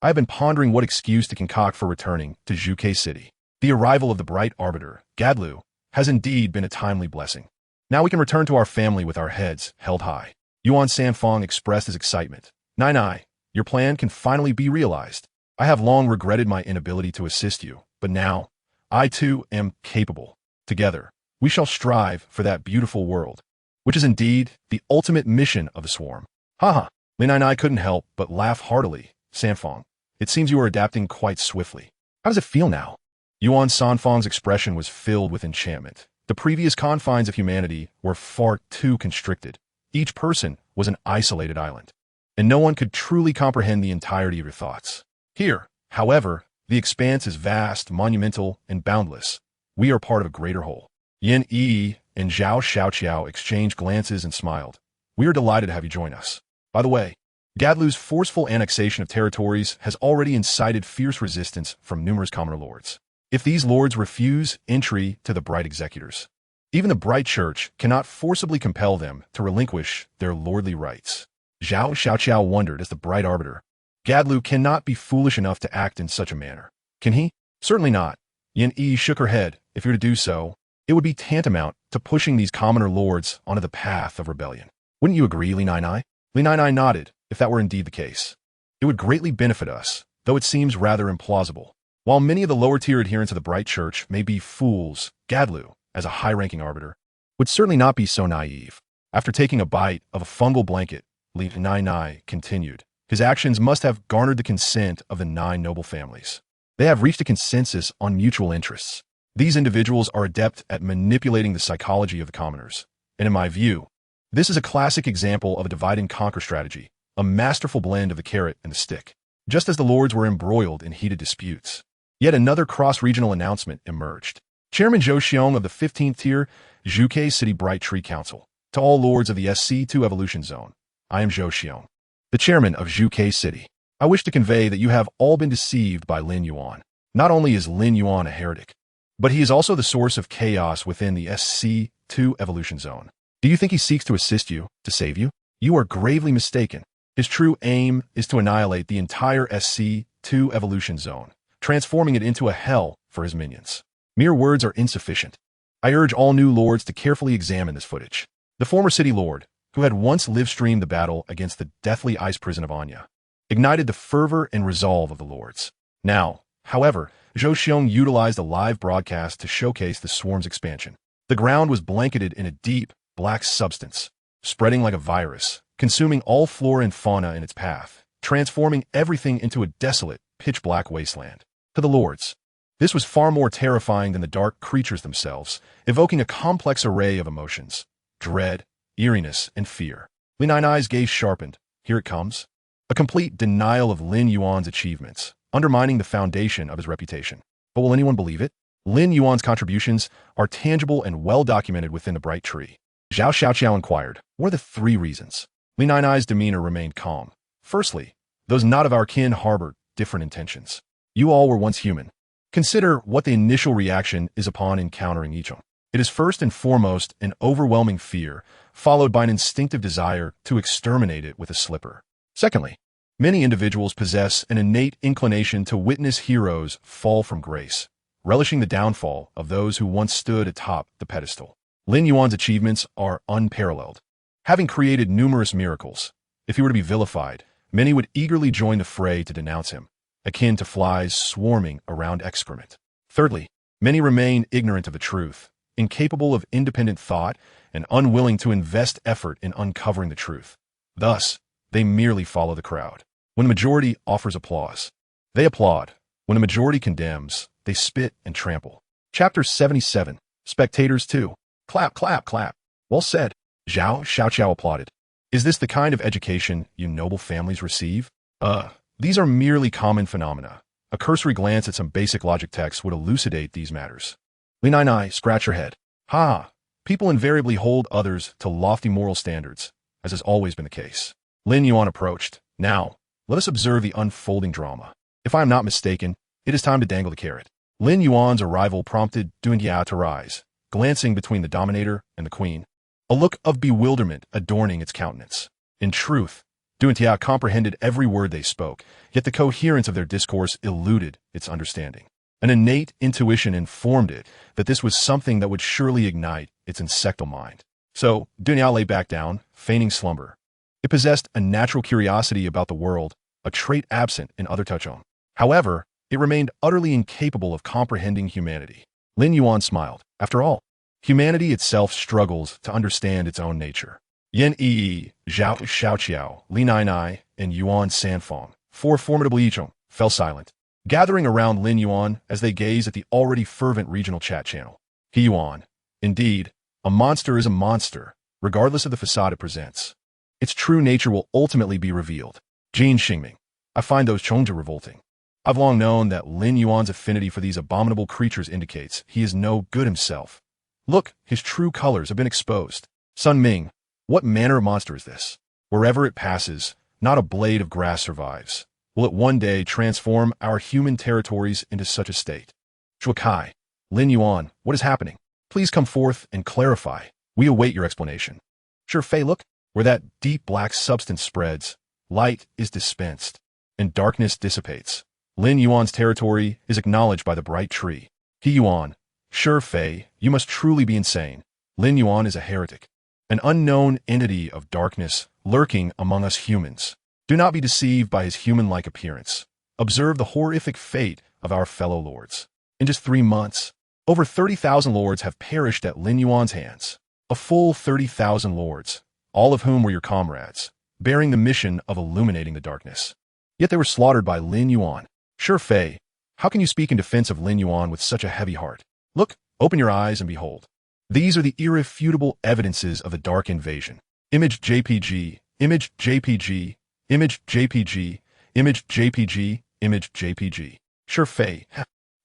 I have been pondering what excuse to concoct for returning to Zhuke City. The arrival of the bright arbiter, Gadlu, has indeed been a timely blessing. Now we can return to our family with our heads held high. Yuan Sanfeng expressed his excitement. Nai, your plan can finally be realized. I have long regretted my inability to assist you, but now, I too am capable. Together, we shall strive for that beautiful world, which is indeed the ultimate mission of the swarm. Haha, Lin Yuan couldn't help but laugh heartily. Sanfeng, it seems you are adapting quite swiftly. How does it feel now? Yuan Sanfeng's expression was filled with enchantment. The previous confines of humanity were far too constricted. Each person was an isolated island, and no one could truly comprehend the entirety of your thoughts. Here, however, the expanse is vast, monumental, and boundless. We are part of a greater whole. Yan Yi and Zhao Xiaoqiao exchanged glances and smiled. We are delighted to have you join us. By the way, Gadlu's forceful annexation of territories has already incited fierce resistance from numerous commoner lords. If these lords refuse entry to the Bright Executors, even the Bright Church cannot forcibly compel them to relinquish their lordly rights. Zhao Xiaoqiao wondered as the Bright Arbiter. Gadlu cannot be foolish enough to act in such a manner. Can he? Certainly not. Yan Yi shook her head. If you're to do so, it would be tantamount to pushing these commoner lords onto the path of rebellion. Wouldn't you agree, Li Nainai? Li Nainai nodded. If that were indeed the case, it would greatly benefit us, though it seems rather implausible. While many of the lower-tier adherents of the Bright Church may be fools, Gadlu, as a high-ranking arbiter, would certainly not be so naive. After taking a bite of a fungal blanket, Li Nainai continued, his actions must have garnered the consent of the 9 noble families. They have reached a consensus on mutual interests. These individuals are adept at manipulating the psychology of the commoners, and in my view, this is a classic example of a divide-and-conquer strategy, a masterful blend of the carrot and the stick. Just as the lords were embroiled in heated disputes, yet another cross-regional announcement emerged. Chairman Zhou Xiong of the 15th tier, Zhuke City Bright Tree Council. To all lords of the SC2 Evolution Zone, I am Zhou Xiong, the chairman of Zhuke City. I wish to convey that you have all been deceived by Lin Yuan. Not only is Lin Yuan a heretic, but he is also the source of chaos within the SC2 Evolution Zone. Do you think he seeks to assist you, to save you? You are gravely mistaken. His true aim is to annihilate the entire SC2 Evolution Zone, transforming it into a hell for his minions. Mere words are insufficient. I urge all new lords to carefully examine this footage. The former city lord, who had once live-streamed the battle against the deathly ice prison of Anya, ignited the fervor and resolve of the lords. Now, however, Zhou Xiong utilized a live broadcast to showcase the swarm's expansion. The ground was blanketed in a deep, black substance, spreading like a virus, consuming all flora and fauna in its path, transforming everything into a desolate, pitch-black wasteland. To the lords, this was far more terrifying than the dark creatures themselves, evoking a complex array of emotions: dread, eeriness, and fear. Lin Yuan's gaze sharpened. Here it comes. A complete denial of Lin Yuan's achievements, undermining the foundation of his reputation. But will anyone believe it? Lin Yuan's contributions are tangible and well documented within the Bright Tree. Zhao Xiaoqiao inquired, what are the 3 reasons? Lin Yuan's demeanor remained calm. Firstly, those not of our kin harbored different intentions. You all were once human. Consider what the initial reaction is upon encountering each one. It is first and foremost an overwhelming fear, followed by an instinctive desire to exterminate it with a slipper. Secondly, many individuals possess an innate inclination to witness heroes fall from grace, relishing the downfall of those who once stood atop the pedestal. Lin Yuan's achievements are unparalleled. Having created numerous miracles, if he were to be vilified, many would eagerly join the fray to denounce him, akin to flies swarming around excrement. Thirdly, many remain ignorant of the truth, incapable of independent thought, and unwilling to invest effort in uncovering the truth. Thus, they merely follow the crowd. When the majority offers applause, they applaud. When the majority condemns, they spit and trample. Chapter 77. Spectators 2. Clap, clap, clap. Well said. Xiao applauded. Is this the kind of education you noble families receive? These are merely common phenomena. A cursory glance at some basic logic texts would elucidate these matters. Lin Yuan, scratch your head. Ha! People invariably hold others to lofty moral standards, as has always been the case. Lin Yuan approached. Now, let us observe the unfolding drama. If I am not mistaken, it is time to dangle the carrot. Lin Yuan's arrival prompted Dun Yao to rise, glancing between the dominator and the queen, a look of bewilderment adorning its countenance. In truth, Dun Yao comprehended every word they spoke, yet the coherence of their discourse eluded its understanding. An innate intuition informed it that this was something that would surely ignite its insectal mind. So, Dun Yao lay back down, feigning slumber. It possessed a natural curiosity about the world, a trait absent in other Tuchon. However, it remained utterly incapable of comprehending humanity. Lin Yuan smiled. After all, humanity itself struggles to understand its own nature. Yan Yi, Zhao Xiaoqiao, Lin Yuan, and Yuan Sanfeng, four formidable Yichong, fell silent, gathering around Lin Yuan as they gazed at the already fervent regional chat channel. He Yuan. Indeed, a monster is a monster, regardless of the facade it presents. Its true nature will ultimately be revealed. Jin Xingming. I find those Chongzhi revolting. I've long known that Lin Yuan's affinity for these abominable creatures indicates he is no good himself. Look, his true colors have been exposed. Sun Ming, what manner of monster is this? Wherever it passes, not a blade of grass survives. Will it one day transform our human territories into such a state? Shuakai, Lin Yuan, what is happening? Please come forth and clarify. We await your explanation. Sure, Fei, look, where that deep black substance spreads, light is dispensed, and darkness dissipates. Lin Yuan's territory is acknowledged by the bright tree. He Yuan, sure, Fei, you must truly be insane. Lin Yuan is a heretic, an unknown entity of darkness lurking among us humans. Do not be deceived by his human-like appearance. Observe the horrific fate of our fellow lords. In just 3 months, over 30,000 lords have perished at Lin Yuan's hands. A full 30,000 lords, all of whom were your comrades, bearing the mission of illuminating the darkness. Yet they were slaughtered by Lin Yuan. Sure, Fei, how can you speak in defense of Lin Yuan with such a heavy heart? Look, open your eyes and behold. These are the irrefutable evidences of the dark invasion. Image JPG, image JPG, image JPG, image JPG, image JPG. Sure, Fei,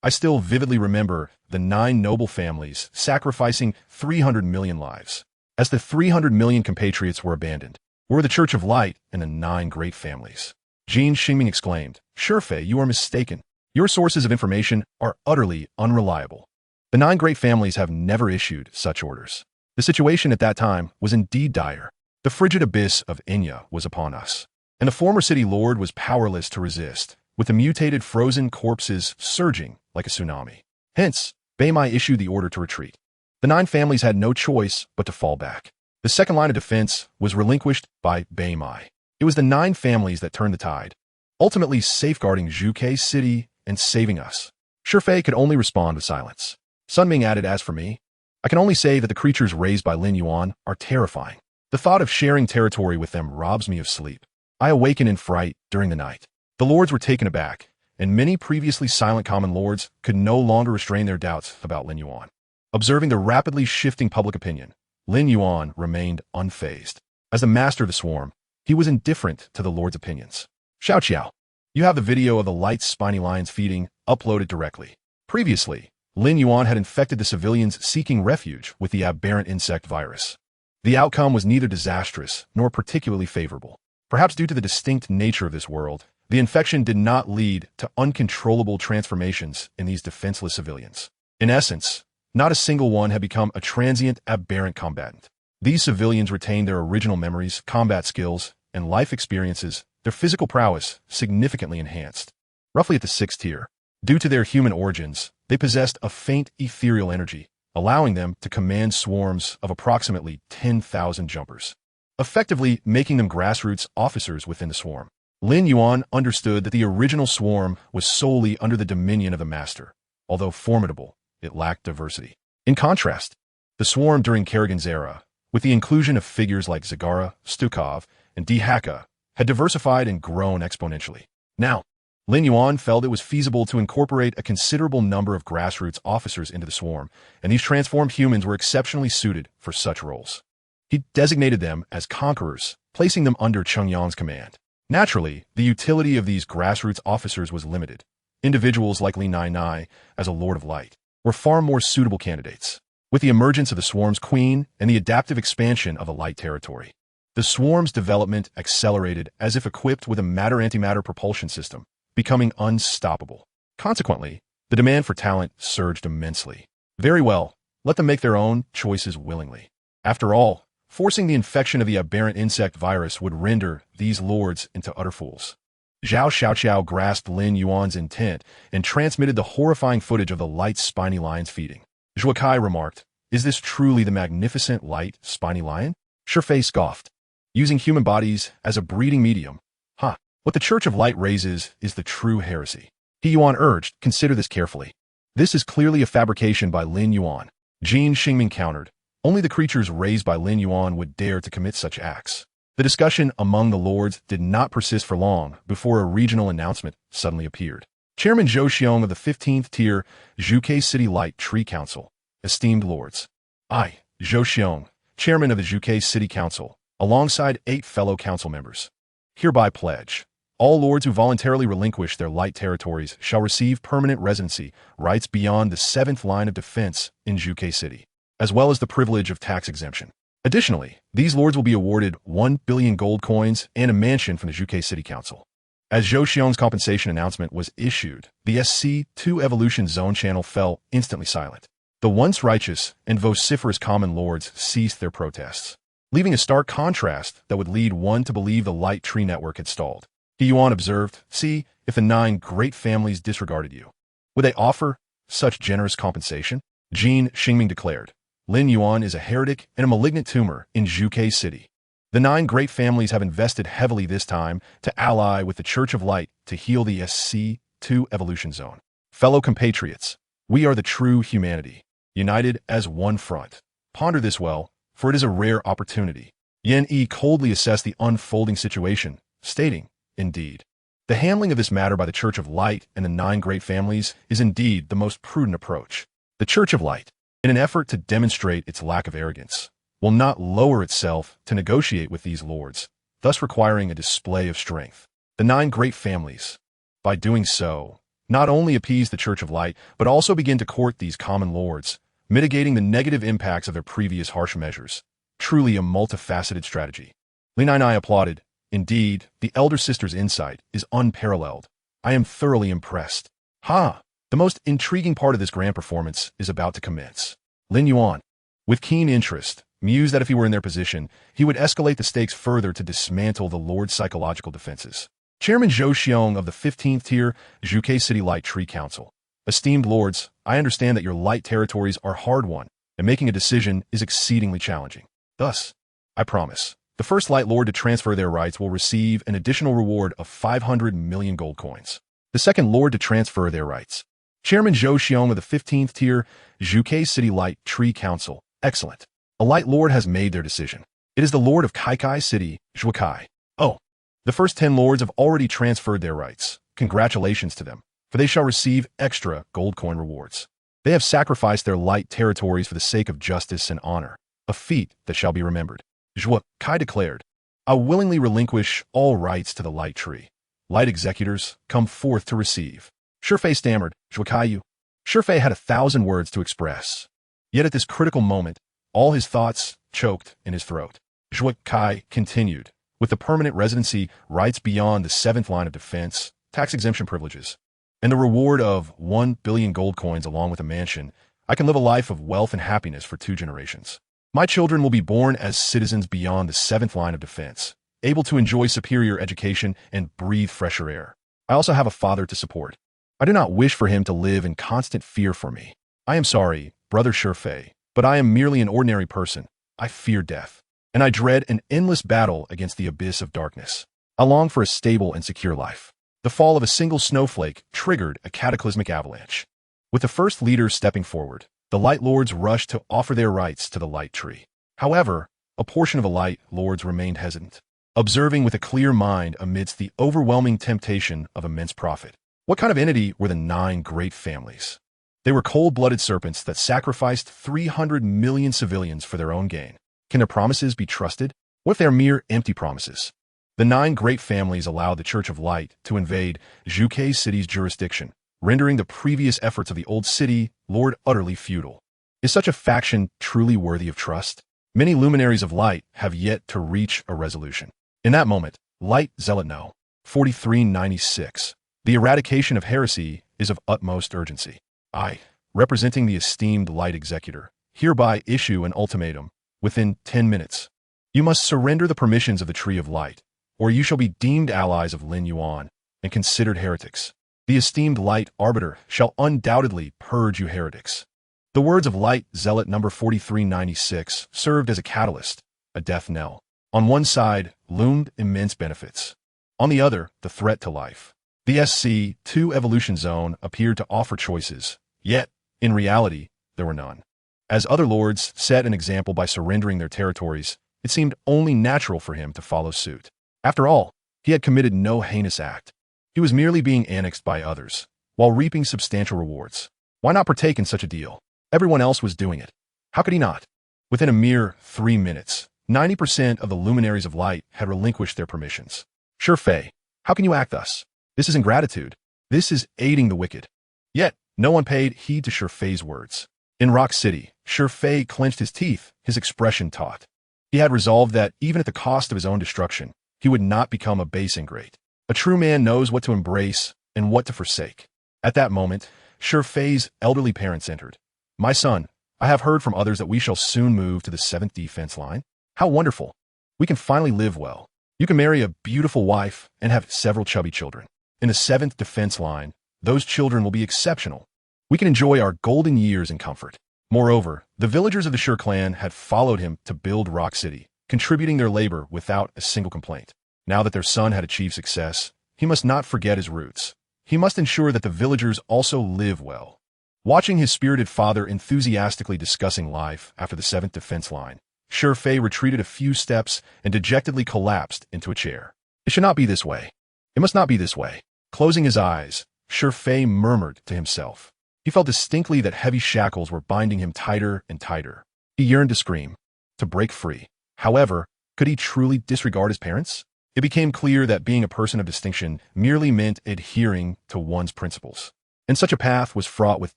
I still vividly remember the 9 noble families sacrificing 300 million lives. As the 300 million compatriots were abandoned, were the Church of Light and the 9 great families. Jin Xingming exclaimed, Sure, Fei, you are mistaken. Your sources of information are utterly unreliable. The 9 great families have never issued such orders. The situation at that time was indeed dire. The frigid abyss of Enya was upon us, and the former city lord was powerless to resist, with the mutated frozen corpses surging like a tsunami. Hence, Beimai issued the order to retreat. The 9 families had no choice but to fall back. The second line of defense was relinquished by Beimai. It was the 9 families that turned the tide, ultimately safeguarding Zhuke City and saving us. Shifei could only respond with silence. Sun Ming added, As for me, I can only say that the creatures raised by Lin Yuan are terrifying. The thought of sharing territory with them robs me of sleep. I awaken in fright during the night. The lords were taken aback, and many previously silent common lords could no longer restrain their doubts about Lin Yuan. Observing the rapidly shifting public opinion, Lin Yuan remained unfazed. As the master of the swarm, he was indifferent to the lord's opinions. Xiao, you have the video of the light spiny lions feeding uploaded directly. Previously, Lin Yuan had infected the civilians seeking refuge with the aberrant insect virus. The outcome was neither disastrous nor particularly favorable. Perhaps due to the distinct nature of this world, the infection did not lead to uncontrollable transformations in these defenseless civilians. In essence, not a single one had become a transient, aberrant combatant. These civilians retained their original memories, combat skills, and life experiences, their physical prowess significantly enhanced. Roughly at the 6th tier, due to their human origins, they possessed a faint ethereal energy, allowing them to command swarms of approximately 10,000 jumpers, effectively making them grassroots officers within the swarm. Lin Yuan understood that the original swarm was solely under the dominion of the master. Although formidable, it lacked diversity. In contrast, the swarm during Kerrigan's era, with the inclusion of figures like Zagara, Stukov, and Dhaka, had diversified and grown exponentially. Now, Lin Yuan felt it was feasible to incorporate a considerable number of grassroots officers into the swarm, and these transformed humans were exceptionally suited for such roles. He designated them as conquerors, placing them under Chengyang's command. Naturally, the utility of these grassroots officers was limited. Individuals like Lin Yuan, as a Lord of Light, were far more suitable candidates. With the emergence of the swarm's queen and the adaptive expansion of the light territory, the swarm's development accelerated as if equipped with a matter-antimatter propulsion system, becoming unstoppable. Consequently, the demand for talent surged immensely. Very well, let them make their own choices willingly. After all, forcing the infection of the aberrant insect virus would render these lords into utter fools. Zhao Xiaoqiao grasped Lin Yuan's intent and transmitted the horrifying footage of the light spiny lions feeding. Zhuo Kai remarked, "Is this truly the magnificent light spiny lion?" Shifei scoffed. "Using human bodies as a breeding medium? Ha! What the Church of Light raises is the true heresy." He Yuan urged, "Consider this carefully. This is clearly a fabrication by Lin Yuan." Jin Xingming countered, "Only the creatures raised by Lin Yuan would dare to commit such acts." The discussion among the lords did not persist for long before a regional announcement suddenly appeared. Chairman Zhou Xiong of the 15th tier Zhuke City Light Tree Council. Esteemed lords, I, Zhou Xiong, chairman of the Zhuke City Council, alongside 8 fellow council members, hereby pledge, all lords who voluntarily relinquish their light territories shall receive permanent residency rights beyond the 7th line of defense in Zhuke City, as well as the privilege of tax exemption. Additionally, these lords will be awarded 1 billion gold coins and a mansion from the Zhuke City Council. As Zhou Xiong's compensation announcement was issued, the SC2 Evolution Zone channel fell instantly silent. The once righteous and vociferous common lords ceased their protests, leaving a stark contrast that would lead one to believe the light tree network had stalled. He Yuan observed, "See, if the 9 great families disregarded you, would they offer such generous compensation?" Jin Xingming declared, "Lin Yuan is a heretic and a malignant tumor in Zhuke City. The 9 great families have invested heavily this time to ally with the Church of Light to heal the SC2 Evolution Zone. Fellow compatriots, we are the true humanity, united as one front. Ponder this well, for it is a rare opportunity." Yan Yi coldly assessed the unfolding situation, stating, "Indeed, the handling of this matter by the Church of Light and the 9 great families is indeed the most prudent approach. The Church of Light, in an effort to demonstrate its lack of arrogance, will not lower itself to negotiate with these lords, thus requiring a display of strength. The 9 great families, by doing so, not only appease the Church of Light, but also begin to court these common lords, mitigating the negative impacts of their previous harsh measures. Truly a multifaceted strategy." Lin Yuan applauded. "Indeed, the elder sister's insight is unparalleled. I am thoroughly impressed. Ha! The most intriguing part of this grand performance is about to commence." Lin Yuan, with keen interest, mused that if he were in their position, he would escalate the stakes further to dismantle the Lord's psychological defenses. Chairman Zhou Xiong of the 15th tier Zhuke City Light Tree Council. "Esteemed lords, I understand that your light territories are hard-won, and making a decision is exceedingly challenging. Thus, I promise, the first light lord to transfer their rights will receive an additional reward of 500 million gold coins. The second lord to transfer their rights. Chairman Zhou Xiong of the 15th tier Zhuke City Light Tree Council. Excellent. A light lord has made their decision. It is the lord of Kaikai City, Zhuo Kai. Oh, the first 10 lords have already transferred their rights. Congratulations to them, for they shall receive extra gold coin rewards. They have sacrificed their light territories for the sake of justice and honor, a feat that shall be remembered." Zhuo Kai declared, "I willingly relinquish all rights to the light tree. Light executors, come forth to receive." Shifei stammered, "Zhuo Kai, you." Shifei had 1,000 words to express. Yet at this critical moment, all his thoughts, choked in his throat. Zhuo Kai continued, with the permanent residency rights beyond the 7th line of defense, tax exemption privileges, and the reward of 1 billion gold coins along with a mansion, I can live a life of wealth and happiness for 2 generations. My children will be born as citizens beyond the 7th line of defense, able to enjoy superior education and breathe fresher air. I also have a father to support. I do not wish for him to live in constant fear for me. I am sorry, Brother Shifei, but I am merely an ordinary person. I fear death, and I dread an endless battle against the abyss of darkness. I long for a stable and secure life. The fall of a single snowflake triggered a cataclysmic avalanche. With the first leaders stepping forward, the Light Lords rushed to offer their rights to the Light Tree. However, a portion of the Light Lords remained hesitant, observing with a clear mind amidst the overwhelming temptation of immense profit. What kind of entity were the 9 great families? They were cold-blooded serpents that sacrificed 300 million civilians for their own gain. Can their promises be trusted? What if they are mere empty promises? The 9 great families allowed the Church of Light to invade Zhuke City's jurisdiction, rendering the previous efforts of the old city lord utterly futile. Is such a faction truly worthy of trust? Many luminaries of light have yet to reach a resolution. In that moment, Light Zealot No. 4396. The eradication of heresy is of utmost urgency. I, representing the esteemed Light Executor, hereby issue an ultimatum within 10 minutes. You must surrender the permissions of the Tree of Light, or you shall be deemed allies of Lin Yuan and considered heretics. The esteemed Light Arbiter shall undoubtedly purge you heretics. The words of Light Zealot number 4396 served as a catalyst, a death knell. On one side loomed immense benefits. On the other, the threat to life. The SC2 evolution zone appeared to offer choices, yet, in reality, there were none. As other lords set an example by surrendering their territories, it seemed only natural for him to follow suit. After all, he had committed no heinous act. He was merely being annexed by others, while reaping substantial rewards. Why not partake in such a deal? Everyone else was doing it. How could he not? Within a mere 3 minutes, 90% of the luminaries of light had relinquished their permissions. Shifei, how can you act thus? This is ingratitude. This is aiding the wicked. Yet, no one paid heed to Shifei's words. In Rock City, Shifei clenched his teeth, his expression taut. He had resolved that, even at the cost of his own destruction, he would not become a base ingrate. A true man knows what to embrace and what to forsake. At that moment, Shifei's elderly parents entered. My son, I have heard from others that we shall soon move to the 7th defense line. How wonderful. We can finally live well. You can marry a beautiful wife and have several chubby children. In the 7th defense line, those children will be exceptional. We can enjoy our golden years in comfort. Moreover, the villagers of the Shur clan had followed him to build Rock City, contributing their labor without a single complaint. Now that their son had achieved success, he must not forget his roots. He must ensure that the villagers also live well. Watching his spirited father enthusiastically discussing life after the 7th defense line, Shifei retreated a few steps and dejectedly collapsed into a chair. It should not be this way. It must not be this way. Closing his eyes, Shifei murmured to himself. He felt distinctly that heavy shackles were binding him tighter and tighter. He yearned to scream, to break free. However, could he truly disregard his parents? It became clear that being a person of distinction merely meant adhering to one's principles. And such a path was fraught with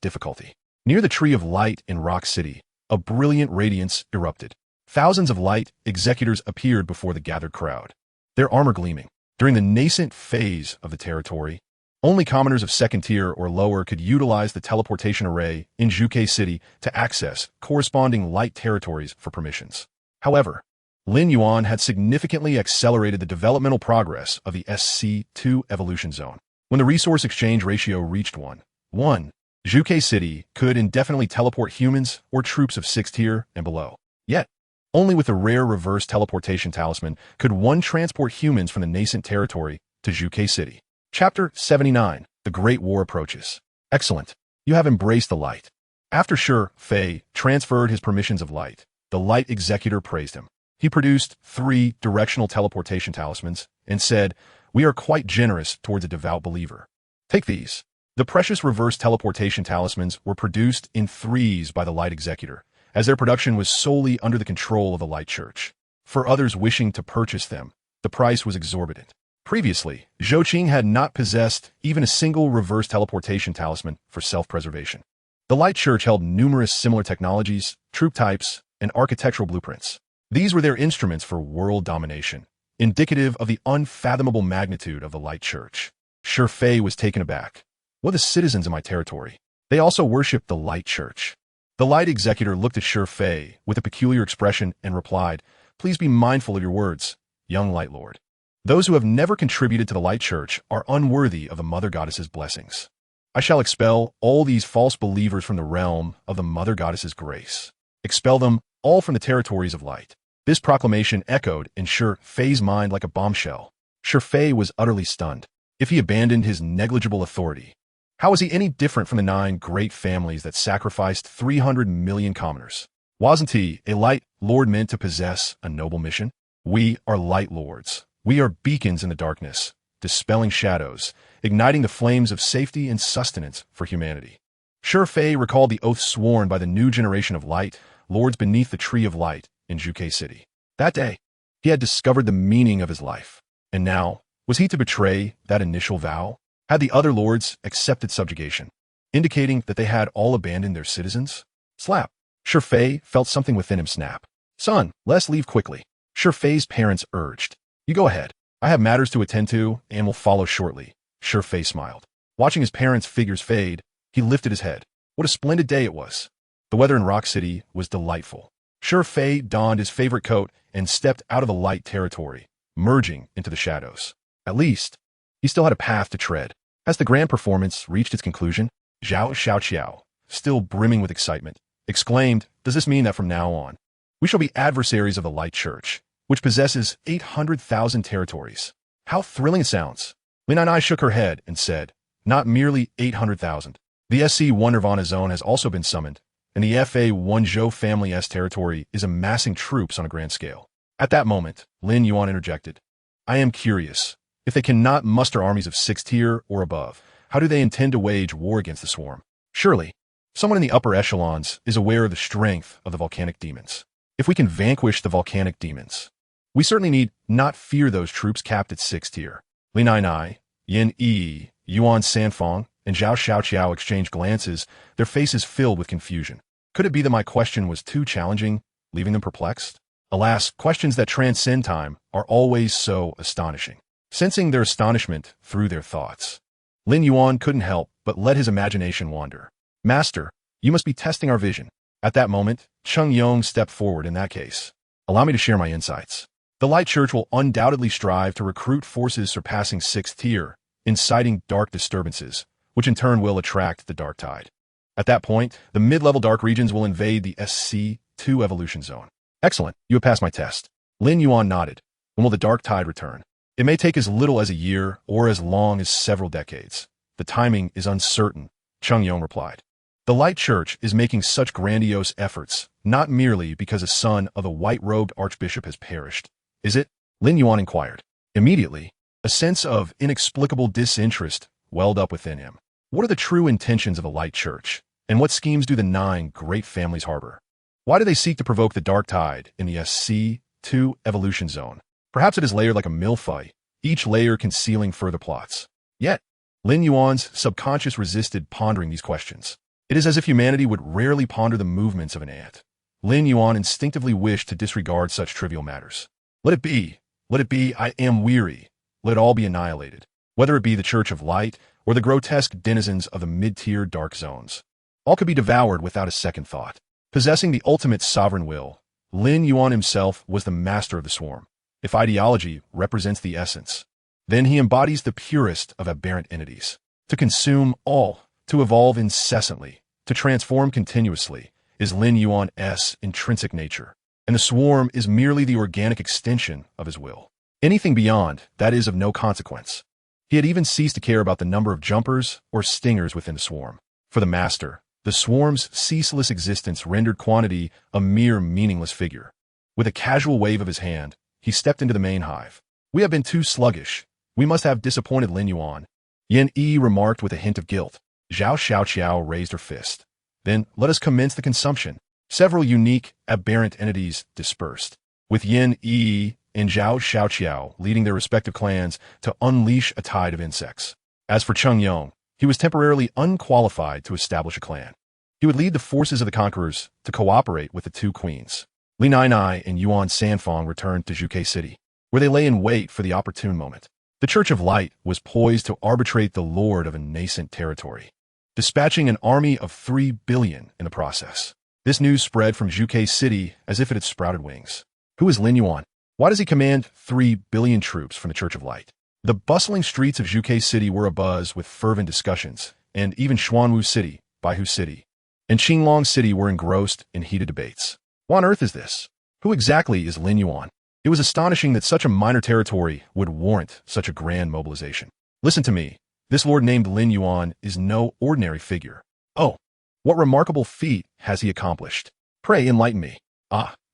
difficulty. Near the Tree of Light in Rock City, a brilliant radiance erupted. Thousands of light executors appeared before the gathered crowd, their armor gleaming. During the nascent phase of the territory, only commoners of 2nd tier or lower could utilize the teleportation array in Zhuke City to access corresponding light territories for permissions. However, Lin Yuan had significantly accelerated the developmental progress of the SC2 evolution zone. When the resource exchange ratio reached 1:1, Zhuke City could indefinitely teleport humans or troops of 6th tier and below. Yet, only with the rare reverse teleportation talisman could one transport humans from the nascent territory to Zhuke City. Chapter 79. The Great War Approaches. Excellent. You have embraced the light. After Shifei transferred his permissions of light, the Light Executor praised him. He produced 3 directional teleportation talismans and said, "We are quite generous towards a devout believer. Take these." The precious reverse teleportation talismans were produced in 3s by the Light Executor, as their production was solely under the control of the Light Church. For others wishing to purchase them, the price was exorbitant. Previously, Zhou had not possessed even a single reverse teleportation talisman for self-preservation. The Light Church held numerous similar technologies, troop types, and architectural blueprints. These were their instruments for world domination, indicative of the unfathomable magnitude of the Light Church. Shi Fei was taken aback. What are the citizens of my territory? They also worshipped the Light Church. The Light Executor looked at Shi Fei with a peculiar expression and replied, "Please be mindful of your words, young Light Lord. Those who have never contributed to the Light Church are unworthy of the Mother Goddess's blessings. I shall expel all these false believers from the realm of the Mother Goddess's grace. Expel them all from the territories of light." This proclamation echoed in Shi Fei's mind like a bombshell. Shi Fei was utterly stunned. If he abandoned his negligible authority, how was he any different from the 9 great families that sacrificed 300 million commoners? Wasn't he a Light Lord meant to possess a noble mission? We are Light Lords. We are beacons in the darkness, dispelling shadows, igniting the flames of safety and sustenance for humanity. Shi Fei recalled the oath sworn by the new generation of Light Lords beneath the Tree of Light in Juke City. That day, he had discovered the meaning of his life. And now, was he to betray that initial vow? Had the other lords accepted subjugation, indicating that they had all abandoned their citizens? Slap. Shi Fei felt something within him snap. "Son, let's leave quickly." Shi Fei's parents urged. "You go ahead. I have matters to attend to and will follow shortly." Shi Fei smiled. Watching his parents' figures fade, he lifted his head. What a splendid day it was. The weather in Rock City was delightful. Shi Fei donned his favorite coat and stepped out of the light territory, merging into the shadows. At least, he still had a path to tread. As the grand performance reached its conclusion, Zhao Xiaoqiao, still brimming with excitement, exclaimed, "Does this mean that from now on, we shall be adversaries of the Light Church, which possesses 800,000 territories?" How thrilling it sounds. Lin Yuan shook her head and said, "Not merely 800,000. The SC-1 Nirvana Zone has also been summoned, and the FA-1 Zhou Family-S territory is amassing troops on a grand scale." At that moment, Lin Yuan interjected, "I am curious. If they cannot muster armies of 6th tier or above, how do they intend to wage war against the swarm? Surely, someone in the upper echelons is aware of the strength of the volcanic demons. If we can vanquish the volcanic demons, we certainly need not fear those troops capped at 6th tier." Lin Ai, Yin Yi, Yuan Sanfeng, and Zhao Xiaoqiao exchanged glances, their faces filled with confusion. Could it be that my question was too challenging, leaving them perplexed? Alas, questions that transcend time are always so astonishing. Sensing their astonishment through their thoughts, Lin Yuan couldn't help but let his imagination wander. "Master, you must be testing our vision." At that moment, Cheng Yong stepped forward. "In that case, allow me to share my insights. The Light Church will undoubtedly strive to recruit forces surpassing 6th tier, inciting dark disturbances, which in turn will attract the dark tide. At that point, the mid-level dark regions will invade the SC-2 evolution zone." "Excellent, you have passed my test." Lin Yuan nodded. "When will the dark tide return?" "It may take as little as a year or as long as several decades. The timing is uncertain," Cheng Yong replied. "The Light Church is making such grandiose efforts, not merely because a son of the white-robed archbishop has perished. Is it?" Lin Yuan inquired. Immediately, a sense of inexplicable disinterest welled up within him. What are the true intentions of the Light Church, and what schemes do the 9 great families harbor? Why do they seek to provoke the dark tide in the SC-2 evolution zone? Perhaps it is layered like a millefeuille, each layer concealing further plots. Yet, Lin Yuan's subconscious resisted pondering these questions. It is as if humanity would rarely ponder the movements of an ant. Lin Yuan instinctively wished to disregard such trivial matters. Let it be. Let it be. I am weary. Let it all be annihilated. Whether it be the Church of Light or the grotesque denizens of the mid-tier dark zones. All could be devoured without a second thought. Possessing the ultimate sovereign will, Lin Yuan himself was the master of the swarm. If ideology represents the essence, then he embodies the purest of aberrant entities. To consume all, to evolve incessantly, to transform continuously, is Lin Yuan's intrinsic nature, and the swarm is merely the organic extension of his will. Anything beyond that is of no consequence. He had even ceased to care about the number of jumpers or stingers within the swarm. For the master, the swarm's ceaseless existence rendered quantity a mere meaningless figure. With a casual wave of his hand, he stepped into the main hive. "We have been too sluggish. We must have disappointed Lin Yuan," Yin Yi remarked with a hint of guilt. Zhao Xiaoqiao raised her fist. "Then let us commence the consumption." Several unique, aberrant entities dispersed, with Yin Yi and Zhao Xiaoqiao leading their respective clans to unleash a tide of insects. As for Cheng Yong, he was temporarily unqualified to establish a clan. He would lead the forces of the conquerors to cooperate with the 2 queens. Lin Yuan and Yuan Sanfang returned to Zhuge City, where they lay in wait for the opportune moment. The Church of Light was poised to arbitrate the lord of a nascent territory, dispatching an army of 3 billion in the process. This news spread from Zhuge City as if it had sprouted wings. Who is Lin Yuan? Why does he command 3 billion troops from the Church of Light? The bustling streets of Zhuge City were abuzz with fervent discussions, and even Xuanwu City, Baihu City, and Qinglong City were engrossed in heated debates. What on earth is this? Who exactly is Lin Yuan? It was astonishing that such a minor territory would warrant such a grand mobilization. Listen to me. This lord named Lin Yuan is no ordinary figure. Oh, what remarkable feat has he accomplished? Pray enlighten me.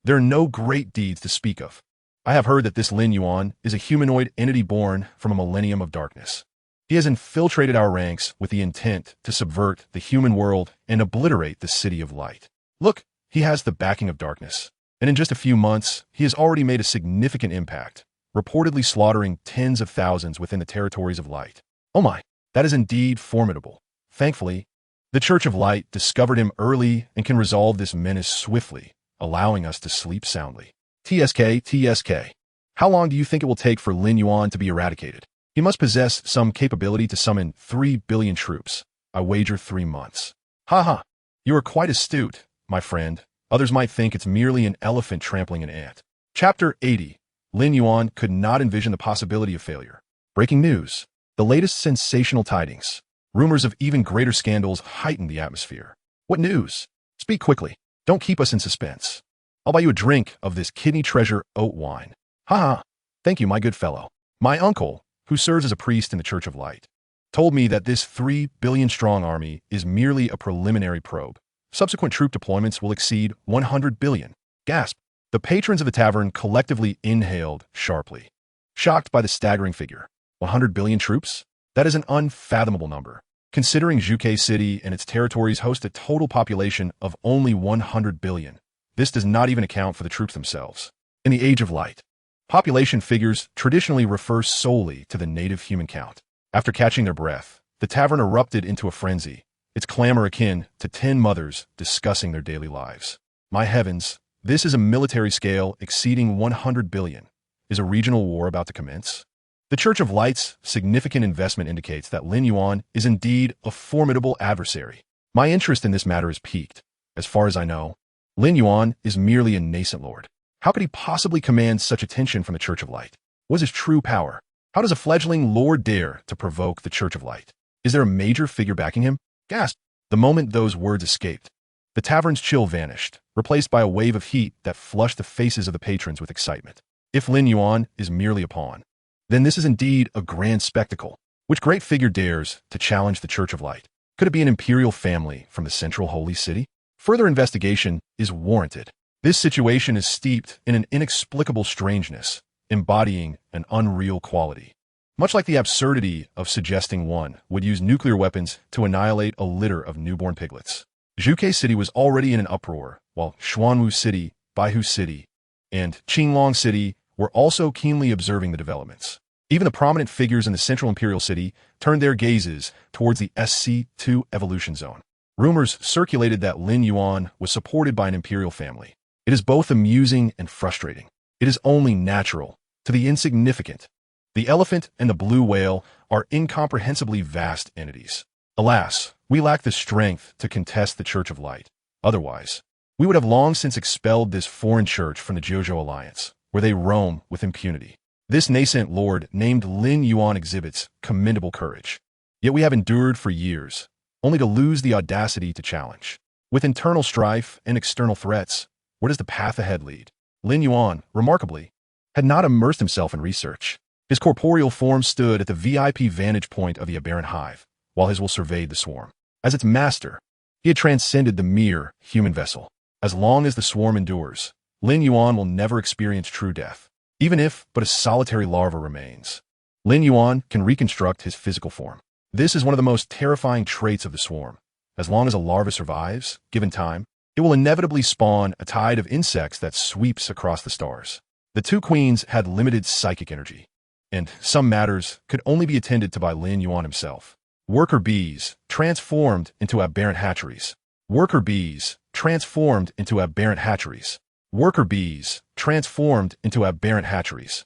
There are no great deeds to speak of. I have heard that this Lin Yuan is a humanoid entity born from a millennium of darkness. He has infiltrated our ranks with the intent to subvert the human world and obliterate the city of light. Look, he has the backing of darkness, and in just a few months, he has already made a significant impact, reportedly slaughtering tens of thousands within the territories of light. Oh my, that is indeed formidable. Thankfully, the Church of Light discovered him early and can resolve this menace swiftly, allowing us to sleep soundly. TSK. How long do you think it will take for Lin Yuan to be eradicated? He must possess some capability to summon 3 billion troops. I wager 3 months. Haha, you are quite astute, my friend. Others might think it's merely an elephant trampling an ant. Chapter 80. Lin Yuan could not envision the possibility of failure. Breaking news. The latest sensational tidings. Rumors of even greater scandals heightened the atmosphere. What news? Speak quickly. Don't keep us in suspense. I'll buy you a drink of this kidney treasure oat wine. Haha. Thank you, my good fellow. My uncle, who serves as a priest in the Church of Light, told me that this 3 billion strong army is merely a preliminary probe. Subsequent troop deployments will exceed 100 billion. Gasp. The patrons of the tavern collectively inhaled sharply, shocked by the staggering figure. 100 billion troops? That is an unfathomable number. Considering Zhuge City and its territories host a total population of only 100 billion, this does not even account for the troops themselves. In the Age of Light, population figures traditionally refer solely to the native human count. After catching their breath, the tavern erupted into a frenzy, its clamor akin to 10 mothers discussing their daily lives. My heavens, this is a military scale exceeding 100 billion. Is a regional war about to commence? The Church of Light's significant investment indicates that Lin Yuan is indeed a formidable adversary. My interest in this matter is piqued. As far as I know, Lin Yuan is merely a nascent lord. How could he possibly command such attention from the Church of Light? What is his true power? How does a fledgling lord dare to provoke the Church of Light? Is there a major figure backing him? Gasp! The moment those words escaped, the tavern's chill vanished, replaced by a wave of heat that flushed the faces of the patrons with excitement. If Lin Yuan is merely a pawn, then this is indeed a grand spectacle. Which great figure dares to challenge the Church of Light? Could it be an imperial family from the central holy city? Further investigation is warranted. This situation is steeped in an inexplicable strangeness, embodying an unreal quality. Much like the absurdity of suggesting one would use nuclear weapons to annihilate a litter of newborn piglets. Zhuge City was already in an uproar, while Xuanwu City, Baihu City, and Qinglong City were also keenly observing the developments. Even the prominent figures in the central imperial city turned their gazes towards the SC2 evolution zone. Rumors circulated that Lin Yuan was supported by an imperial family. It is both amusing and frustrating. It is only natural to the insignificant. The elephant and the blue whale are incomprehensibly vast entities. Alas, we lack the strength to contest the Church of Light. Otherwise, we would have long since expelled this foreign church from the Jojo Alliance, where they roam with impunity. This nascent lord named Lin Yuan exhibits commendable courage. Yet we have endured for years, only to lose the audacity to challenge. With internal strife and external threats, where does the path ahead lead? Lin Yuan, remarkably, had not immersed himself in research. His corporeal form stood at the VIP vantage point of the aberrant hive, while his will surveyed the swarm. As its master, he had transcended the mere human vessel. As long as the swarm endures, Lin Yuan will never experience true death, even if but a solitary larva remains. Lin Yuan can reconstruct his physical form. This is one of the most terrifying traits of the swarm. As long as a larva survives, given time, it will inevitably spawn a tide of insects that sweeps across the stars. The two queens had limited psychic energy, and some matters could only be attended to by Lin Yuan himself. Worker bees transformed into aberrant hatcheries. Worker bees transformed into aberrant hatcheries. worker bees, transformed into aberrant hatcheries.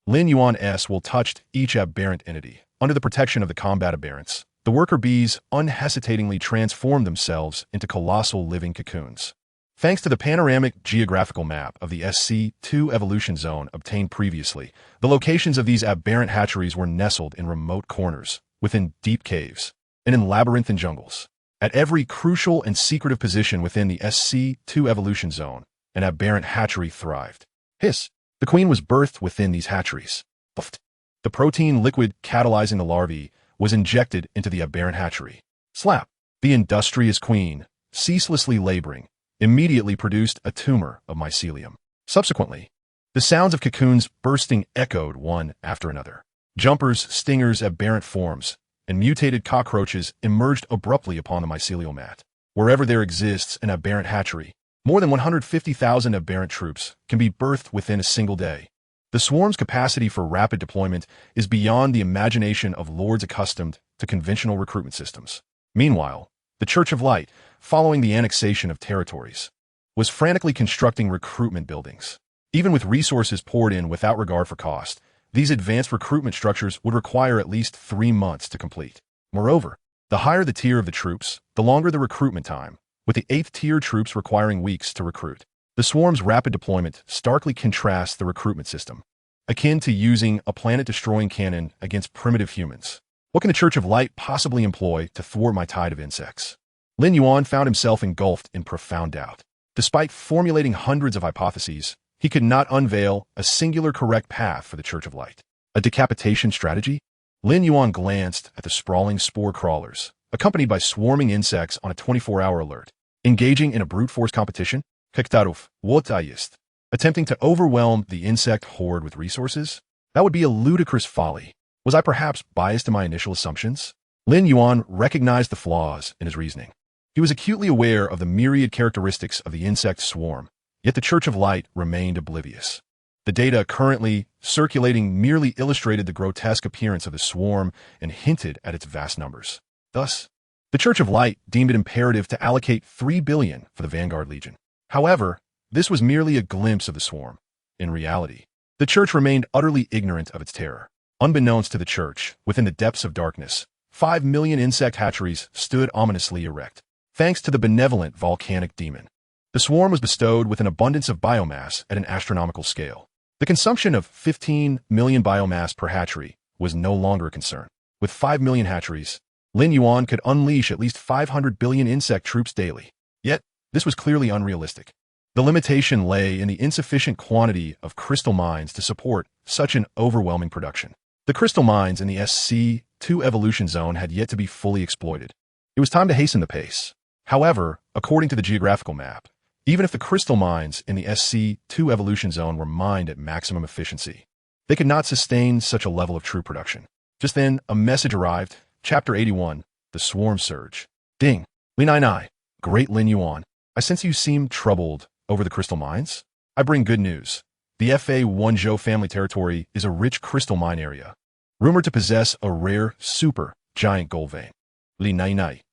Lin Yuan's will touched each aberrant entity. Under the protection of the combat aberrants, the worker bees unhesitatingly transformed themselves into colossal living cocoons. Thanks to the panoramic geographical map of the SC2 evolution zone obtained previously, the locations of these aberrant hatcheries were nestled in remote corners, within deep caves, and in labyrinthine jungles. At every crucial and secretive position within the SC2 evolution zone, an aberrant hatchery thrived. Hiss! The queen was birthed within these hatcheries. Puffed. The protein liquid catalyzing the larvae was injected into the aberrant hatchery. Slap! The industrious queen, ceaselessly laboring, immediately produced a tumor of mycelium. Subsequently, the sounds of cocoons bursting echoed one after another. Jumpers, stingers, aberrant forms, and mutated cockroaches emerged abruptly upon the mycelial mat. Wherever there exists an aberrant hatchery, more than 150,000 aberrant troops can be birthed within a single day. The swarm's capacity for rapid deployment is beyond the imagination of lords accustomed to conventional recruitment systems. Meanwhile, the Church of Light, following the annexation of territories, was frantically constructing recruitment buildings. Even with resources poured in without regard for cost, these advanced recruitment structures would require at least 3 months to complete. Moreover, the higher the tier of the troops, the longer the recruitment time, with the 8th tier troops requiring weeks to recruit. The swarm's rapid deployment starkly contrasts the recruitment system, akin to using a planet-destroying cannon against primitive humans. What can the Church of Light possibly employ to thwart my tide of insects? Lin Yuan found himself engulfed in profound doubt. Despite formulating hundreds of hypotheses, he could not unveil a singular correct path for the Church of Light. A decapitation strategy? Lin Yuan glanced at the sprawling spore crawlers, accompanied by swarming insects on a 24-hour alert. Engaging in a brute force competition? Hektarov, what ist? Attempting to overwhelm the insect horde with resources? That would be a ludicrous folly. Was I perhaps biased in my initial assumptions? Lin Yuan recognized the flaws in his reasoning. He was acutely aware of the myriad characteristics of the insect swarm, yet the Church of Light remained oblivious. The data currently circulating merely illustrated the grotesque appearance of the swarm and hinted at its vast numbers. Thus, the Church of Light deemed it imperative to allocate 3 billion for the Vanguard Legion. However, this was merely a glimpse of the swarm. In reality, the Church remained utterly ignorant of its terror. Unbeknownst to the Church, within the depths of darkness, 5 million insect hatcheries stood ominously erect. Thanks to the benevolent volcanic demon, the swarm was bestowed with an abundance of biomass at an astronomical scale. The consumption of 15 million biomass per hatchery was no longer a concern. With 5 million hatcheries, Lin Yuan could unleash at least 500 billion insect troops daily. Yet, this was clearly unrealistic. The limitation lay in the insufficient quantity of crystal mines to support such an overwhelming production. The crystal mines in the SC2 evolution zone had yet to be fully exploited. It was time to hasten the pace. However, according to the geographical map, even if the crystal mines in the SC2 evolution zone were mined at maximum efficiency, they could not sustain such a level of true production. Just then, a message arrived. Chapter 81, The Swarm Surge. Ding. Lin Great Lin Yuan. I sense you seem troubled over the crystal mines. I bring good news. The FA1 Zhou family territory is a rich crystal mine area, rumored to possess a rare, super, giant gold vein. Lin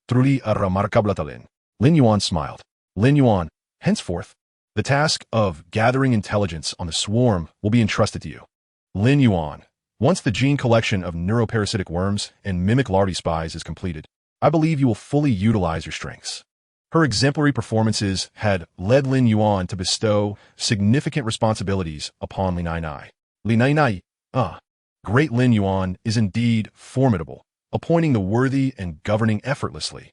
truly a remarkable talent. Lin Yuan smiled. Lin Yuan, henceforth, the task of gathering intelligence on the swarm will be entrusted to you. Lin Yuan, once the gene collection of neuroparasitic worms and mimic larvae spies is completed, I believe you will fully utilize your strengths. Her exemplary performances had led Lin Yuan to bestow significant responsibilities upon Lin Great Lin Yuan is indeed formidable, appointing the worthy and governing effortlessly.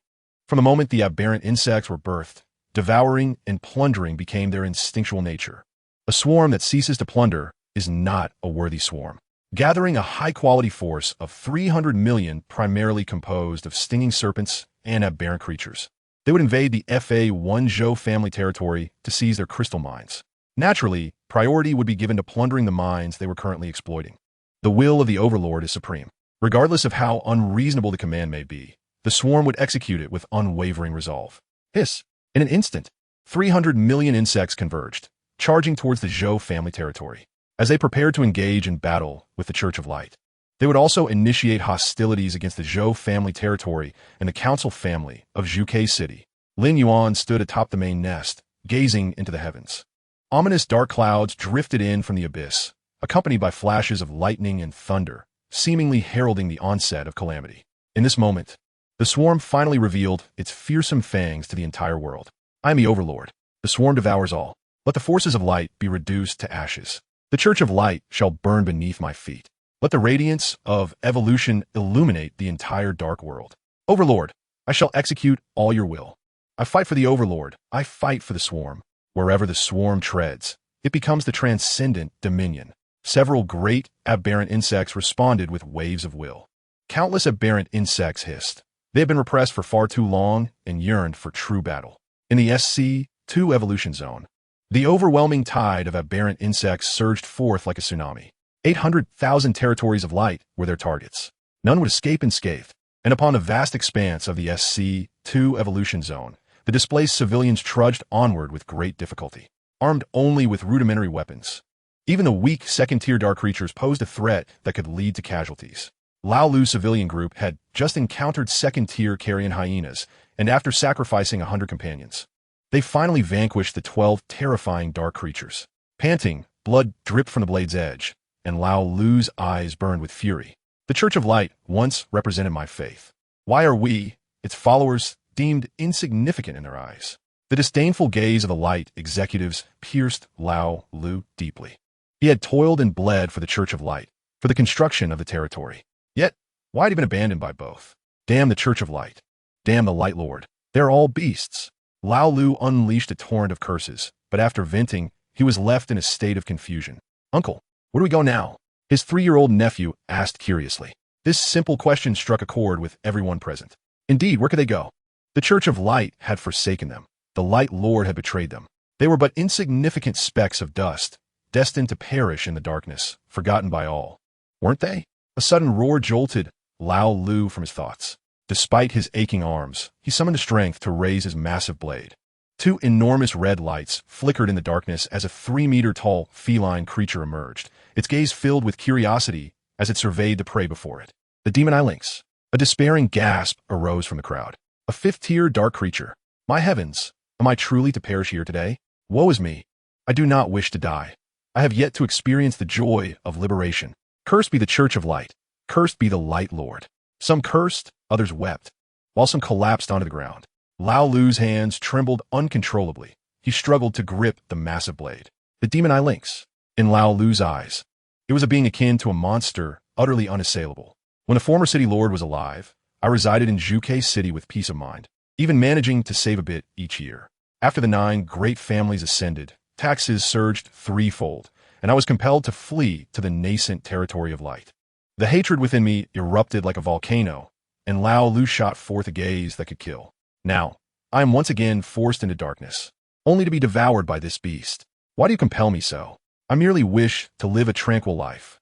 From the moment the aberrant insects were birthed, devouring and plundering became their instinctual nature. A swarm that ceases to plunder is not a worthy swarm. Gathering a high-quality force of 300 million primarily composed of stinging serpents and aberrant creatures, they would invade the FA1 Zhou family territory to seize their crystal mines. Naturally, priority would be given to plundering the mines they were currently exploiting. The will of the Overlord is supreme. Regardless of how unreasonable the command may be, the swarm would execute it with unwavering resolve. Hiss! In an instant, 300 million insects converged, charging towards the Zhou family territory. As they prepared to engage in battle with the Church of Light, they would also initiate hostilities against the Zhou family territory and the council family of Zhuke City. Lin Yuan stood atop the main nest, gazing into the heavens. Ominous dark clouds drifted in from the abyss, accompanied by flashes of lightning and thunder, seemingly heralding the onset of calamity. In this moment, the swarm finally revealed its fearsome fangs to the entire world. I am the Overlord. The swarm devours all. Let the forces of light be reduced to ashes. The Church of Light shall burn beneath my feet. Let the radiance of evolution illuminate the entire dark world. Overlord, I shall execute all your will. I fight for the Overlord. I fight for the swarm. Wherever the swarm treads, it becomes the transcendent dominion. Several great aberrant insects responded with waves of will. Countless aberrant insects hissed. They had been repressed for far too long and yearned for true battle. In the SC2 evolution zone, the overwhelming tide of aberrant insects surged forth like a tsunami. 800,000 territories of light were their targets. None would escape unscathed. And upon the vast expanse of the SC2 evolution zone, the displaced civilians trudged onward with great difficulty, armed only with rudimentary weapons. Even the weak second-tier dark creatures posed a threat that could lead to casualties. Lao Lu's civilian group had just encountered second-tier carrion hyenas, and after sacrificing 100 companions, they finally vanquished the 12 terrifying dark creatures. Panting, blood dripped from the blade's edge, and Lao Lu's eyes burned with fury. The Church of Light once represented my faith. Why are we, its followers, deemed insignificant in their eyes? The disdainful gaze of the Light executives pierced Lao Lu deeply. He had toiled and bled for the Church of Light, for the construction of the territory. Yet, why had he been abandoned by both? Damn the Church of Light. Damn the Light Lord. They're all beasts. Lao Lu unleashed a torrent of curses, but after venting, he was left in a state of confusion. Uncle, where do we go now? His 3-year-old nephew asked curiously. This simple question struck a chord with everyone present. Indeed, where could they go? The Church of Light had forsaken them. The Light Lord had betrayed them. They were but insignificant specks of dust, destined to perish in the darkness, forgotten by all. Weren't they? A sudden roar jolted Lao Lu from his thoughts. Despite his aching arms, he summoned the strength to raise his massive blade. 2 enormous red lights flickered in the darkness as a 3-meter-tall feline creature emerged, its gaze filled with curiosity as it surveyed the prey before it. The demon eye lynx. A despairing gasp arose from the crowd. A 5th-tier dark creature. My heavens, am I truly to perish here today? Woe is me. I do not wish to die. I have yet to experience the joy of liberation. Cursed be the Church of Light. Cursed be the Light Lord. Some cursed, others wept, while some collapsed onto the ground. Lao Lu's hands trembled uncontrollably. He struggled to grip the massive blade. The demon eye lynx. In Lao Lu's eyes, it was a being akin to a monster, utterly unassailable. When the former city lord was alive, I resided in Zhuke City with peace of mind, even managing to save a bit each year. After the 9 great families ascended, taxes surged threefold, and I was compelled to flee to the nascent territory of light. The hatred within me erupted like a volcano, and Lao Lu shot forth a gaze that could kill. Now, I am once again forced into darkness, only to be devoured by this beast. Why do you compel me so? I merely wish to live a tranquil life.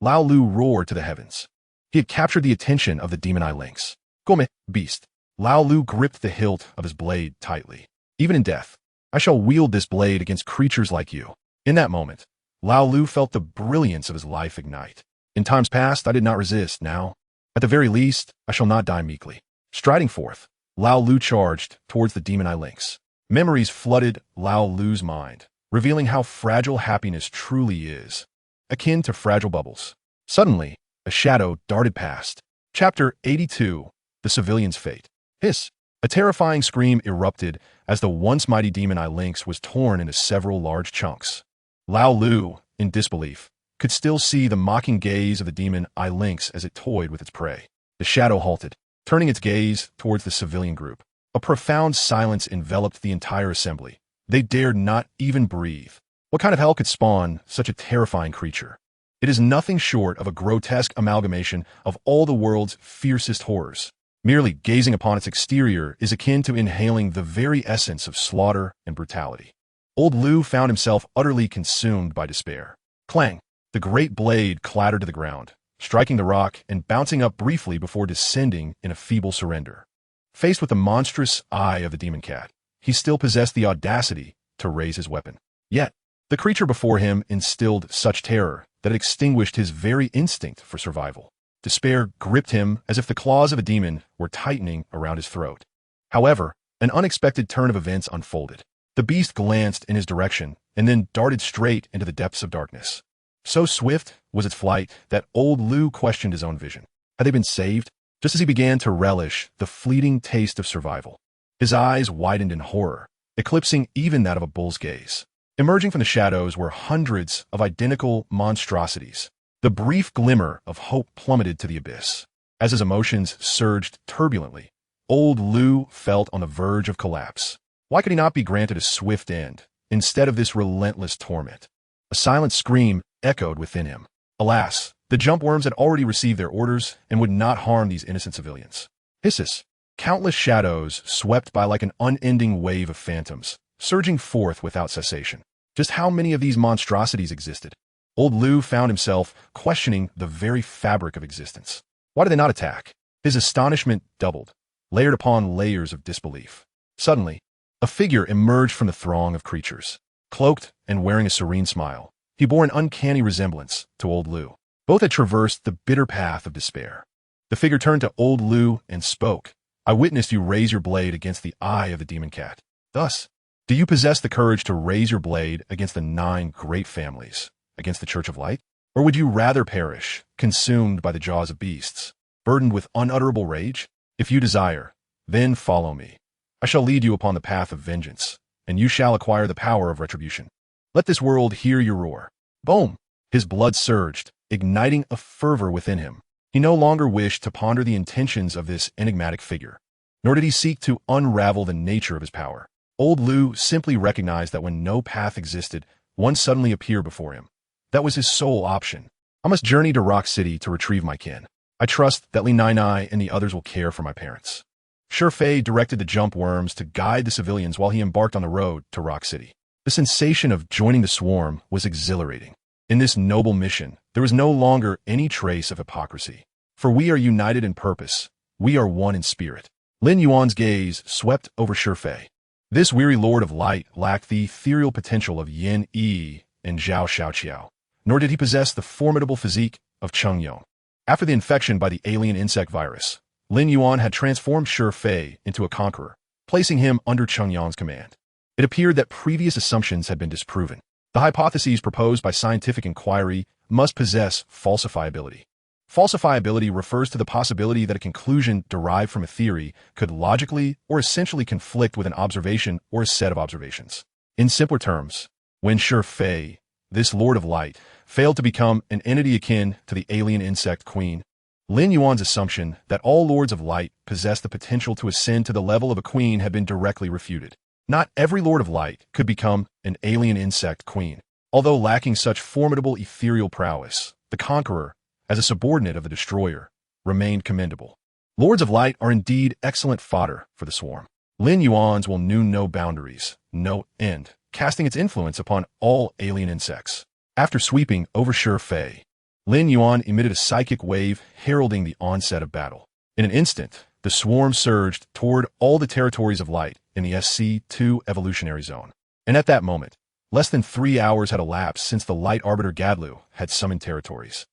Lao Lu roared to the heavens. He had captured the attention of the demon eye lynx. Come, beast. Lao Lu gripped the hilt of his blade tightly. Even in death, I shall wield this blade against creatures like you. In that moment, Lao Lu felt the brilliance of his life ignite. In times past, I did not resist. Now, at the very least, I shall not die meekly. Striding forth, Lao Lu charged towards the demon eye lynx. Memories flooded Lao Lu's mind, revealing how fragile happiness truly is, akin to fragile bubbles. Suddenly, a shadow darted past. Chapter 82, The Civilian's Fate. Hiss! A terrifying scream erupted as the once mighty demon eye lynx was torn into several large chunks. Lao Lu, in disbelief, could still see the mocking gaze of the demon eye lynx as it toyed with its prey. The shadow halted, turning its gaze towards the civilian group. A profound silence enveloped the entire assembly. They dared not even breathe. What kind of hell could spawn such a terrifying creature? It is nothing short of a grotesque amalgamation of all the world's fiercest horrors. Merely gazing upon its exterior is akin to inhaling the very essence of slaughter and brutality. Old Lu found himself utterly consumed by despair. Clang! The great blade clattered to the ground, striking the rock and bouncing up briefly before descending in a feeble surrender. Faced with the monstrous eye of the demon cat, he still possessed the audacity to raise his weapon. Yet, the creature before him instilled such terror that it extinguished his very instinct for survival. Despair gripped him as if the claws of a demon were tightening around his throat. However, an unexpected turn of events unfolded. The beast glanced in his direction and then darted straight into the depths of darkness. So swift was its flight that old Lu questioned his own vision. Had they been saved? Just as he began to relish the fleeting taste of survival, his eyes widened in horror, eclipsing even that of a bull's gaze. Emerging from the shadows were hundreds of identical monstrosities. The brief glimmer of hope plummeted to the abyss. As his emotions surged turbulently, old Lu felt on the verge of collapse. Why could he not be granted a swift end, instead of this relentless torment? A silent scream echoed within him. Alas, the jumpworms had already received their orders and would not harm these innocent civilians. Hisses. Countless shadows swept by like an unending wave of phantoms, surging forth without cessation. Just how many of these monstrosities existed? Old Lu found himself questioning the very fabric of existence. Why did they not attack? His astonishment doubled, layered upon layers of disbelief. Suddenly, a figure emerged from the throng of creatures. Cloaked and wearing a serene smile, he bore an uncanny resemblance to old Lu. Both had traversed the bitter path of despair. The figure turned to old Lu and spoke. I witnessed you raise your blade against the eye of the demon cat. Thus, do you possess the courage to raise your blade against the 9 great families, against the Church of Light? Or would you rather perish, consumed by the jaws of beasts, burdened with unutterable rage? If you desire, then follow me. I shall lead you upon the path of vengeance, and you shall acquire the power of retribution. Let this world hear your roar. Boom! His blood surged, igniting a fervor within him. He no longer wished to ponder the intentions of this enigmatic figure, nor did he seek to unravel the nature of his power. Old Lu simply recognized that when no path existed, one suddenly appeared before him. That was his sole option. I must journey to Rock City to retrieve my kin. I trust that Lin Yuan and the others will care for my parents. Shifei directed the jumpworms to guide the civilians while he embarked on the road to Rock City. The sensation of joining the swarm was exhilarating. In this noble mission, there was no longer any trace of hypocrisy. For we are united in purpose. We are one in spirit. Lin Yuan's gaze swept over Shifei. This weary lord of light lacked the ethereal potential of Yin Yi and Zhao Xiaoqiao, nor did he possess the formidable physique of Cheng Yong. After the infection by the alien insect virus, Lin Yuan had transformed Shifei into a conqueror, placing him under Cheng Yong's command. It appeared that previous assumptions had been disproven. The hypotheses proposed by scientific inquiry must possess falsifiability. Falsifiability refers to the possibility that a conclusion derived from a theory could logically or essentially conflict with an observation or a set of observations. In simpler terms, when Shifei, this Lord of Light, failed to become an entity akin to the alien insect queen, Lin Yuan's assumption that all Lords of Light possess the potential to ascend to the level of a queen had been directly refuted. Not every Lord of Light could become an alien insect queen. Although lacking such formidable ethereal prowess, the Conqueror, as a subordinate of the Destroyer, remained commendable. Lords of Light are indeed excellent fodder for the swarm. Lin Yuan's will knew no boundaries, no end, casting its influence upon all alien insects. After sweeping over Shifei, Lin Yuan emitted a psychic wave heralding the onset of battle. In an instant, the swarm surged toward all the territories of light in the SC2 evolutionary zone. And at that moment, less than 3 hours had elapsed since the Light Arbiter Gadlu had summoned territories.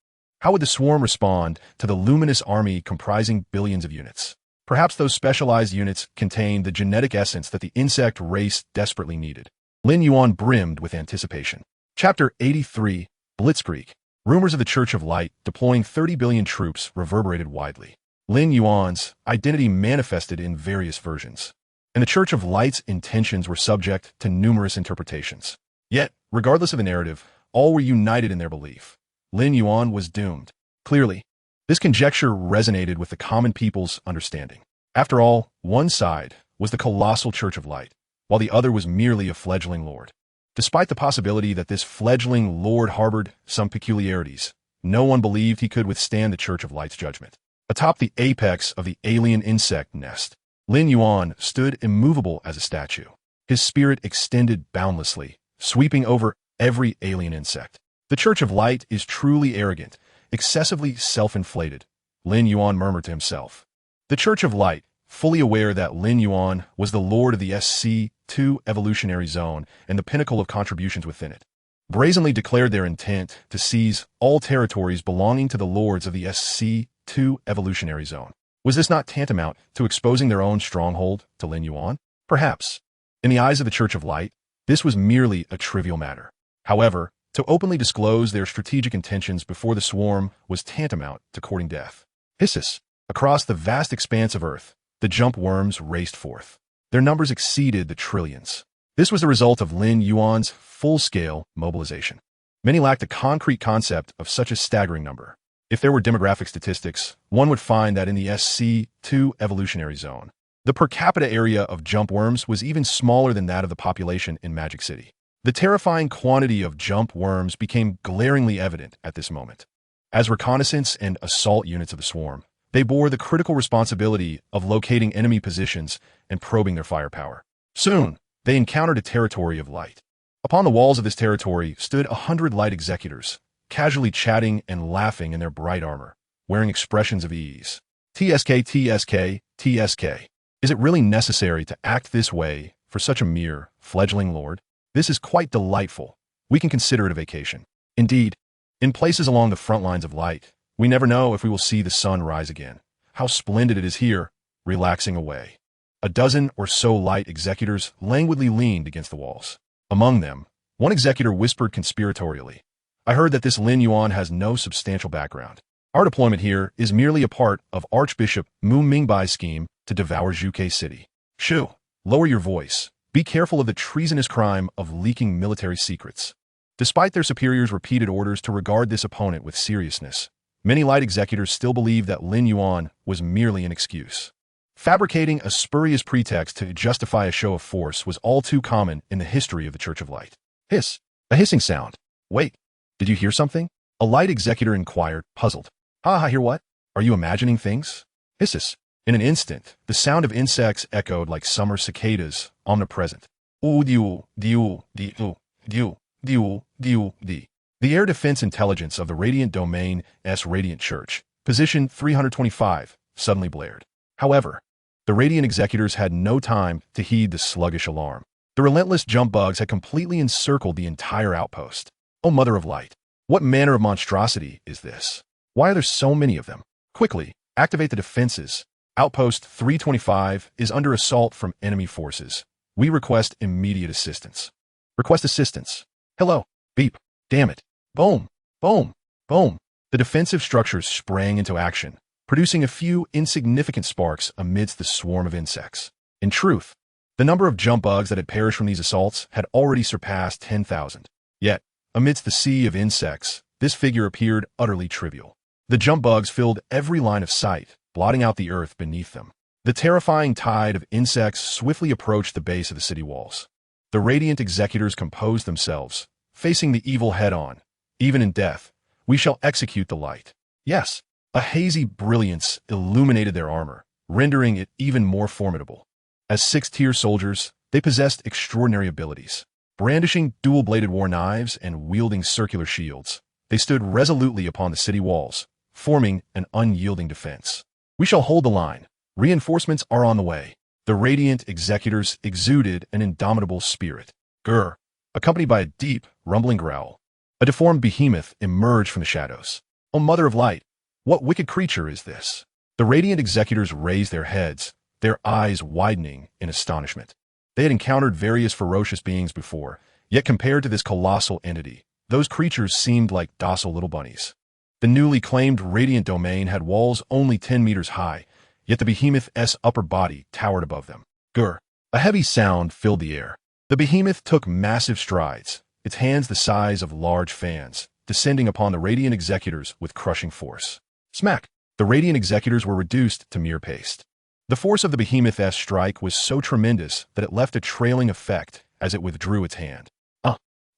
How would the swarm respond to the luminous army comprising billions of units? Perhaps those specialized units contained the genetic essence that the insect race desperately needed. Lin Yuan brimmed with anticipation. Chapter 83, Blitzkrieg. Rumors of the Church of Light deploying 30 billion troops reverberated widely. Lin Yuan's identity manifested in various versions, and the Church of Light's intentions were subject to numerous interpretations. Yet, regardless of the narrative, all were united in their belief. Lin Yuan was doomed. Clearly, this conjecture resonated with the common people's understanding. After all, one side was the colossal Church of Light, while the other was merely a fledgling lord. Despite the possibility that this fledgling lord harbored some peculiarities, no one believed he could withstand the Church of Light's judgment. Atop the apex of the alien insect nest, Lin Yuan stood immovable as a statue. His spirit extended boundlessly, sweeping over every alien insect. The Church of Light is truly arrogant, excessively self-inflated, Lin Yuan murmured to himself. The Church of Light, fully aware that Lin Yuan was the lord of the SC2 evolutionary zone and the pinnacle of contributions within it, brazenly declared their intent to seize all territories belonging to the lords of the SC2 evolutionary zone. Was this not tantamount to exposing their own stronghold to Lin Yuan? Perhaps. In the eyes of the Church of Light, this was merely a trivial matter. However, to openly disclose their strategic intentions before the swarm was tantamount to courting death. Hisses. Across the vast expanse of Earth, the jump worms raced forth. Their numbers exceeded the trillions. This was the result of Lin Yuan's full-scale mobilization. Many lacked a concrete concept of such a staggering number. If there were demographic statistics, one would find that in the SC2 evolutionary zone, the per capita area of jump worms was even smaller than that of the population in Magic City. The terrifying quantity of jump worms became glaringly evident at this moment. As reconnaissance and assault units of the swarm, they bore the critical responsibility of locating enemy positions and probing their firepower. Soon, they encountered a territory of light. Upon the walls of this territory stood 100 light executors, casually chatting and laughing in their bright armor, wearing expressions of ease. TSK, TSK, TSK. Is it really necessary to act this way for such a mere fledgling lord? This is quite delightful. We can consider it a vacation. Indeed, in places along the front lines of light, we never know if we will see the sun rise again. How splendid it is here, relaxing away. A dozen or so light executors languidly leaned against the walls. Among them, one executor whispered conspiratorially, "I heard that this Lin Yuan has no substantial background. Our deployment here is merely a part of Archbishop Mu Mingbai's scheme to devour Zhuke City. Shoo, lower your voice. Be careful of the treasonous crime of leaking military secrets." Despite their superiors' repeated orders to regard this opponent with seriousness, many light executors still believed that Lin Yuan was merely an excuse. Fabricating a spurious pretext to justify a show of force was all too common in the history of the Church of Light. Hiss. A hissing sound. Wait, did you hear something? A light executor inquired, puzzled. I hear what? Are you imagining things? Hisses. In an instant, the sound of insects echoed like summer cicadas, omnipresent. Ooh-diu, diu, diu, diu, diu, diu, di. The air defense intelligence of the Radiant Domain S Radiant Church, position 325, suddenly blared. However, the Radiant executors had no time to heed the sluggish alarm. The relentless jump bugs had completely encircled the entire outpost. Oh, Mother of Light, what manner of monstrosity is this? Why are there so many of them? Quickly, activate the defenses. Outpost 325 is under assault from enemy forces. We request immediate assistance. Request assistance. Hello. Beep. Damn it. Boom. Boom. Boom. The defensive structures sprang into action, producing a few insignificant sparks amidst the swarm of insects. In truth, the number of jump bugs that had perished from these assaults had already surpassed 10,000. Yet, amidst the sea of insects, this figure appeared utterly trivial. The jump bugs filled every line of sight, blotting out the earth beneath them. The terrifying tide of insects swiftly approached the base of the city walls. The Radiant executors composed themselves, facing the evil head-on. Even in death, we shall execute the light. Yes, a hazy brilliance illuminated their armor, rendering it even more formidable. As six-tier soldiers, they possessed extraordinary abilities. Brandishing dual-bladed war knives and wielding circular shields, they stood resolutely upon the city walls, forming an unyielding defense. We shall hold the line. Reinforcements are on the way. The Radiant executors exuded an indomitable spirit. Grr, accompanied by a deep, rumbling growl. A deformed behemoth emerged from the shadows. Oh, Mother of Light, what wicked creature is this? The Radiant executors raised their heads, their eyes widening in astonishment. They had encountered various ferocious beings before, yet compared to this colossal entity, those creatures seemed like docile little bunnies. The newly claimed Radiant Domain had walls only 10 meters high, yet the behemoth's upper body towered above them. Grr! A heavy sound filled the air. The behemoth took massive strides, its hands the size of large fans, descending upon the Radiant executors with crushing force. Smack! The Radiant executors were reduced to mere paste. The force of the behemoth's strike was so tremendous that it left a trailing effect as it withdrew its hand.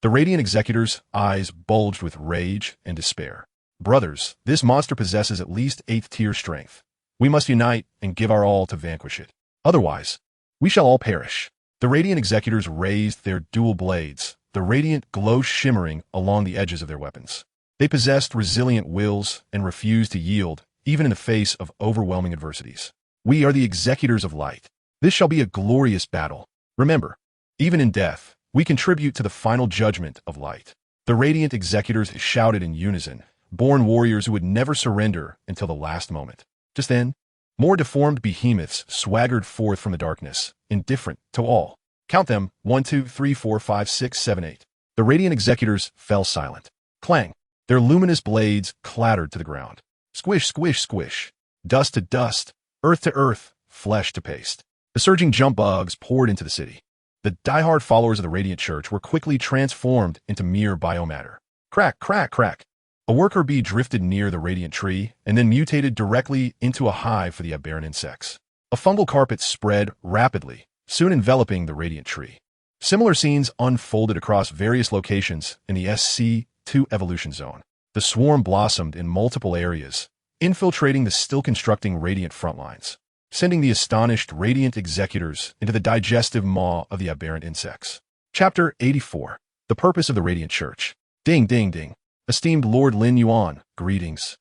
The Radiant executors' eyes bulged with rage and despair. Brothers, this monster possesses at least 8th tier strength. We must unite and give our all to vanquish it. Otherwise, we shall all perish. The Radiant executors raised their dual blades, the radiant glow shimmering along the edges of their weapons. They possessed resilient wills and refused to yield, even in the face of overwhelming adversities. We are the executors of light. This shall be a glorious battle. Remember, even in death, we contribute to the final judgment of light. The Radiant executors shouted in unison, born warriors who would never surrender until the last moment. Just then, more deformed behemoths swaggered forth from the darkness, indifferent to all. Count them, 1, 2, 3, 4, 5, 6, 7, 8. The radiant executors fell silent. Clang. Their luminous blades clattered to the ground. Squish, squish, squish. Dust to dust, earth to earth, flesh to paste. The surging jump bugs poured into the city. The diehard followers of the Radiant Church were quickly transformed into mere biomatter. Crack, crack, crack. A worker bee drifted near the radiant tree and then mutated directly into a hive for the aberrant insects. A fungal carpet spread rapidly, soon enveloping the radiant tree. Similar scenes unfolded across various locations in the SC2 evolution zone. The swarm blossomed in multiple areas, infiltrating the still-constructing radiant frontlines, sending the astonished radiant executors into the digestive maw of the aberrant insects. Chapter 84. The Purpose of the Radiant Church. Ding, ding, ding. Esteemed Lord Lin Yuan, greetings.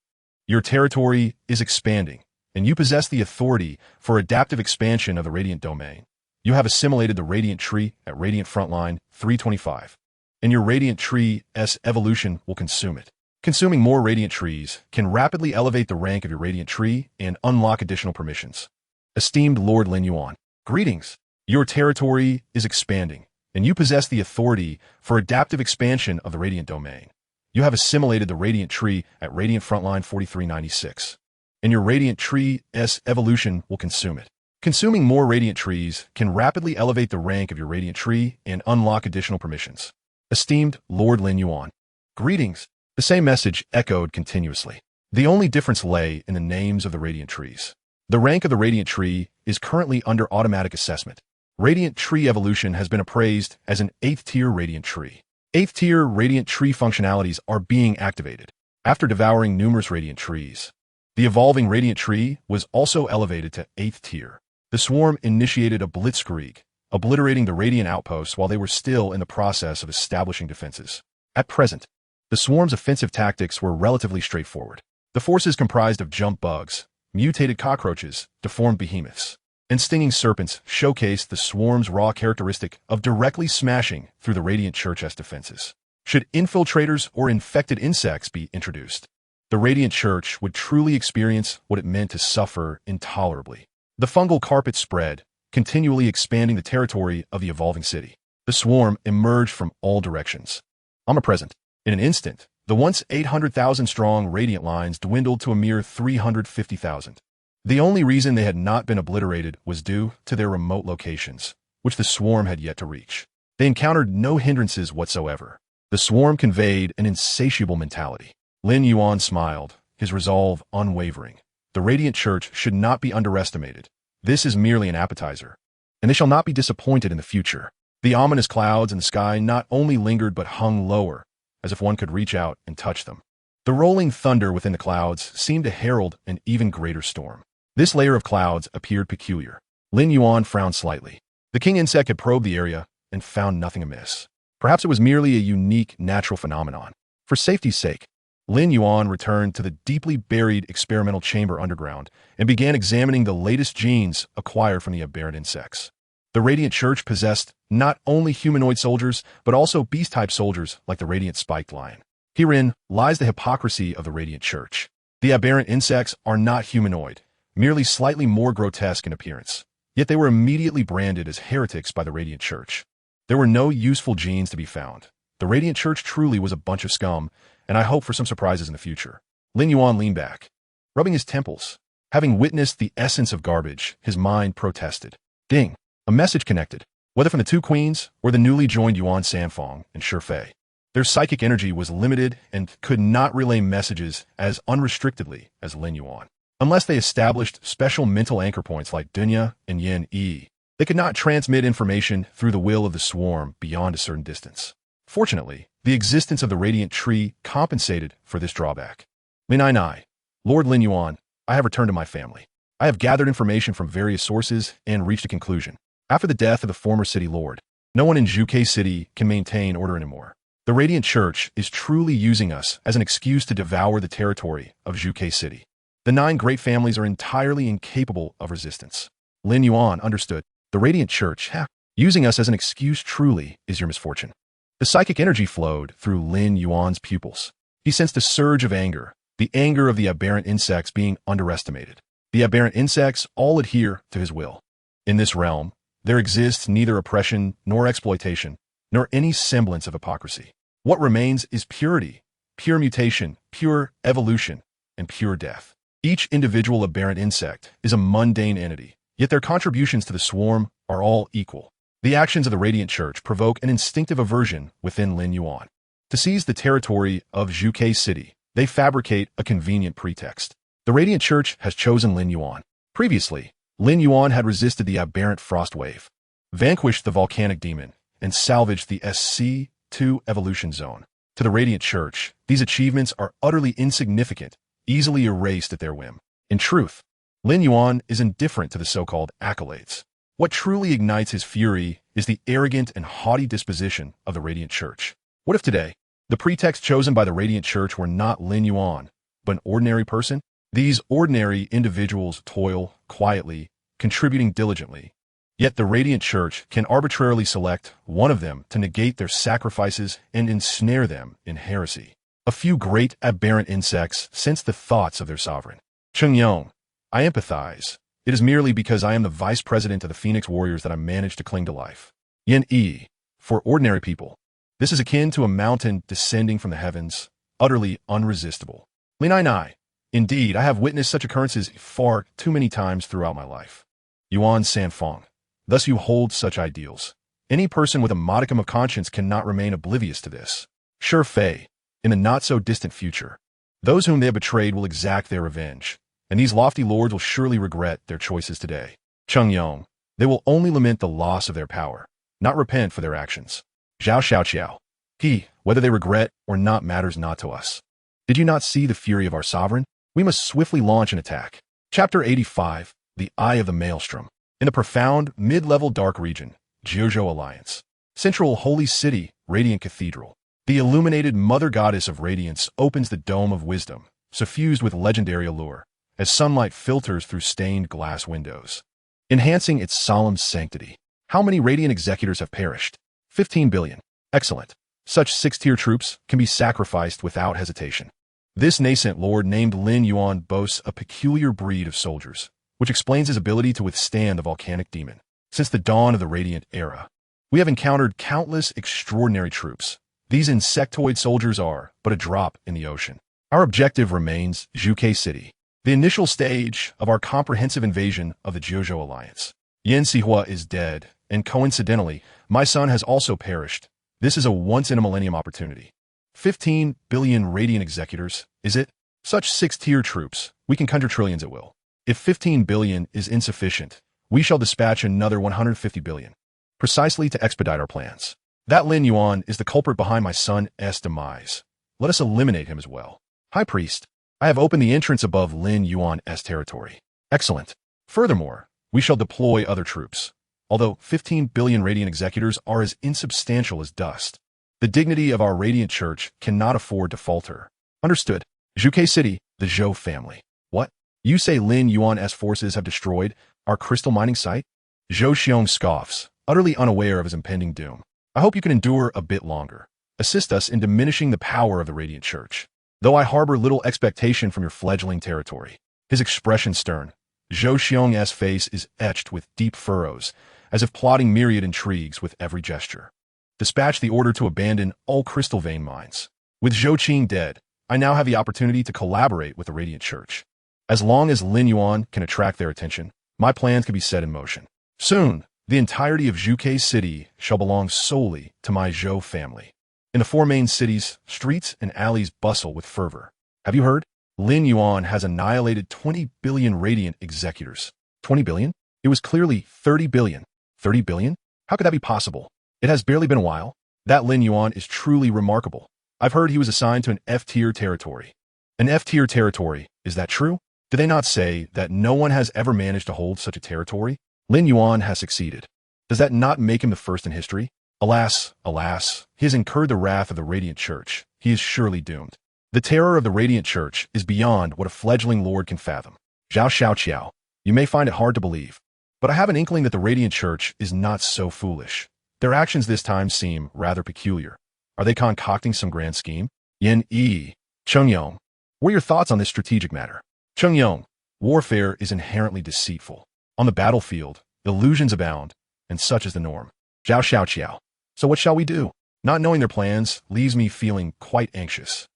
Your territory is expanding, and you possess the authority for adaptive expansion of the radiant domain. You have assimilated the radiant tree at radiant frontline 325, and your radiant tree's evolution will consume it. Consuming more radiant trees can rapidly elevate the rank of your radiant tree and unlock additional permissions. Esteemed Lord Lin Yuan, greetings. Your territory is expanding, and you possess the authority for adaptive expansion of the radiant domain. You have assimilated the radiant tree at radiant frontline 4396, and your radiant tree's evolution will consume it. Consuming more radiant trees can rapidly elevate the rank of your radiant tree and unlock additional permissions. Esteemed Lord Lin Yuan, greetings. The same message echoed continuously. The only difference lay in the names of the radiant trees. The rank of the radiant tree is currently under automatic assessment. Radiant tree evolution has been appraised as an 8th tier radiant tree. 8th tier radiant tree functionalities are being activated. After devouring numerous radiant trees, the evolving radiant tree was also elevated to 8th tier. The swarm initiated a blitzkrieg, obliterating the radiant outposts while they were still in the process of establishing defenses. At present, the swarm's offensive tactics were relatively straightforward. The forces comprised of jump bugs, mutated cockroaches, deformed behemoths, and stinging serpents showcased the swarm's raw characteristic of directly smashing through the Radiant Church's defenses. Should infiltrators or infected insects be introduced, the Radiant Church would truly experience what it meant to suffer intolerably. The fungal carpet spread, continually expanding the territory of the evolving city. The swarm emerged from all directions. Omnipresent. In an instant, the once 800,000-strong radiant lines dwindled to a mere 350,000. The only reason they had not been obliterated was due to their remote locations, which the swarm had yet to reach. They encountered no hindrances whatsoever. The swarm conveyed an insatiable mentality. Lin Yuan smiled, his resolve unwavering. The Radiant Church should not be underestimated. This is merely an appetizer, and they shall not be disappointed in the future. The ominous clouds in the sky not only lingered but hung lower, as if one could reach out and touch them. The rolling thunder within the clouds seemed to herald an even greater storm. This layer of clouds appeared peculiar. Lin Yuan frowned slightly. The king insect had probed the area and found nothing amiss. Perhaps it was merely a unique natural phenomenon. For safety's sake, Lin Yuan returned to the deeply buried experimental chamber underground and began examining the latest genes acquired from the aberrant insects. The Radiant Church possessed not only humanoid soldiers, but also beast-type soldiers like the Radiant Spiked Lion. Herein lies the hypocrisy of the Radiant Church. The aberrant insects are not humanoid, merely slightly more grotesque in appearance. Yet they were immediately branded as heretics by the Radiant Church. There were no useful genes to be found. The Radiant Church truly was a bunch of scum, and I hope for some surprises in the future. Lin Yuan leaned back, rubbing his temples. Having witnessed the essence of garbage, his mind protested. Ding! A message connected, whether from the two queens or the newly joined Yuan Sanfeng and Shifei. Their psychic energy was limited and could not relay messages as unrestrictedly as Lin Yuan. Unless they established special mental anchor points like Dunya and Yin Yi, they could not transmit information through the will of the swarm beyond a certain distance. Fortunately, the existence of the Radiant Tree compensated for this drawback. Lin Lord Lin Yuan, I have returned to my family. I have gathered information from various sources and reached a conclusion. After the death of the former city lord, no one in Zhuke City can maintain order anymore. The Radiant Church is truly using us as an excuse to devour the territory of Zhuke City. The 9 great families are entirely incapable of resistance. Lin Yuan understood. The Radiant Church, using us as an excuse truly is your misfortune. The psychic energy flowed through Lin Yuan's pupils. He sensed a surge of anger, the anger of the aberrant insects being underestimated. The aberrant insects all adhere to his will. In this realm, There exists neither oppression nor exploitation, nor any semblance of hypocrisy. What remains is purity, pure mutation, pure evolution, and pure death. Each individual aberrant insect is a mundane entity, yet their contributions to the swarm are all equal. The actions of the Radiant Church provoke an instinctive aversion within Lin Yuan. To seize the territory of Zhuke City, they fabricate a convenient pretext. The Radiant Church has chosen Lin Yuan. Previously, Lin Yuan had resisted the aberrant frost wave, vanquished the volcanic demon, and salvaged the SC2 evolution zone. To the Radiant Church, these achievements are utterly insignificant, easily erased at their whim. In truth, Lin Yuan is indifferent to the so-called accolades. What truly ignites his fury is the arrogant and haughty disposition of the Radiant Church. What if today, the pretext chosen by the Radiant Church were not Lin Yuan, but an ordinary person? These ordinary individuals toil quietly, contributing diligently. Yet the Radiant Church can arbitrarily select one of them to negate their sacrifices and ensnare them in heresy. A few great aberrant insects sense the thoughts of their sovereign. Chengyong, I empathize. It is merely because I am the vice president of the Phoenix Warriors that I managed to cling to life. Yin Yi, for ordinary people, this is akin to a mountain descending from the heavens, utterly unresistible. Lin Nai, indeed, I have witnessed such occurrences far too many times throughout my life. Yuan Sanfeng, thus you hold such ideals. Any person with a modicum of conscience cannot remain oblivious to this. Sure Fei, in the not-so-distant future, those whom they have betrayed will exact their revenge, and these lofty lords will surely regret their choices today. Chengyong, they will only lament the loss of their power, not repent for their actions. Zhao Xiaoqiao, whether they regret or not matters not to us. Did you not see the fury of our sovereign? We must swiftly launch an attack. Chapter 85, The Eye of the Maelstrom. In the profound, mid-level dark region, Jiuzhou Alliance. Central Holy City, Radiant Cathedral. The illuminated Mother Goddess of Radiance opens the dome of wisdom, suffused with legendary allure, as sunlight filters through stained glass windows, enhancing its solemn sanctity. How many Radiant executors have perished? 15 billion. Excellent. Such six-tier troops can be sacrificed without hesitation. This nascent lord named Lin Yuan boasts a peculiar breed of soldiers, which explains his ability to withstand the volcanic demon. Since the dawn of the Radiant era, we have encountered countless extraordinary troops. These insectoid soldiers are but a drop in the ocean. Our objective remains Zhuke City, the initial stage of our comprehensive invasion of the Jiuzhou Alliance. Yan Sihua is dead, and coincidentally, my son has also perished. This is a once-in-a-millennium opportunity. 15 billion Radiant executors, is it? Such six-tier troops, we can conjure trillions at will. If 15 billion is insufficient, we shall dispatch another 150 billion, precisely to expedite our plans. That Lin Yuan is the culprit behind my son's demise. Let us eliminate him as well. High Priest, I have opened the entrance above Lin Yuan's territory. Excellent. Furthermore, we shall deploy other troops. Although 15 billion Radiant executors are as insubstantial as dust, the dignity of our Radiant Church cannot afford to falter. Understood. Zhuke City, the Zhou family. What? You say Lin Yuan's forces have destroyed our crystal mining site? Zhou Xiong scoffs, utterly unaware of his impending doom. I hope you can endure a bit longer. Assist us in diminishing the power of the Radiant Church. Though I harbor little expectation from your fledgling territory. His expression stern. Zhou Xiong's face is etched with deep furrows, as if plotting myriad intrigues with every gesture. Dispatch the order to abandon all crystal vein mines. With Zhou Qing dead, I now have the opportunity to collaborate with the Radiant Church. As long as Lin Yuan can attract their attention, my plans can be set in motion. Soon, the entirety of Zhuke City shall belong solely to my Zhou family. In the four main cities, streets and alleys bustle with fervor. Have you heard? Lin Yuan has annihilated 20 billion Radiant executors. 20 billion? It was clearly 30 billion. 30 billion? How could that be possible? It has barely been a while. That Lin Yuan is truly remarkable. I've heard he was assigned to an F-tier territory. An F-tier territory, is that true? Do they not say that no one has ever managed to hold such a territory? Lin Yuan has succeeded. Does that not make him the first in history? Alas, alas, he has incurred the wrath of the Radiant Church. He is surely doomed. The terror of the Radiant Church is beyond what a fledgling lord can fathom. Zhao Xiaoqiao, you may find it hard to believe, but I have an inkling that the Radiant Church is not so foolish. Their actions this time seem rather peculiar. Are they concocting some grand scheme? Yin Yi, Chengyong, what are your thoughts on this strategic matter? Chengyong, warfare is inherently deceitful. On the battlefield, illusions abound, and such is the norm. Zhao xiao qiao. So what shall we do? Not knowing their plans leaves me feeling quite anxious.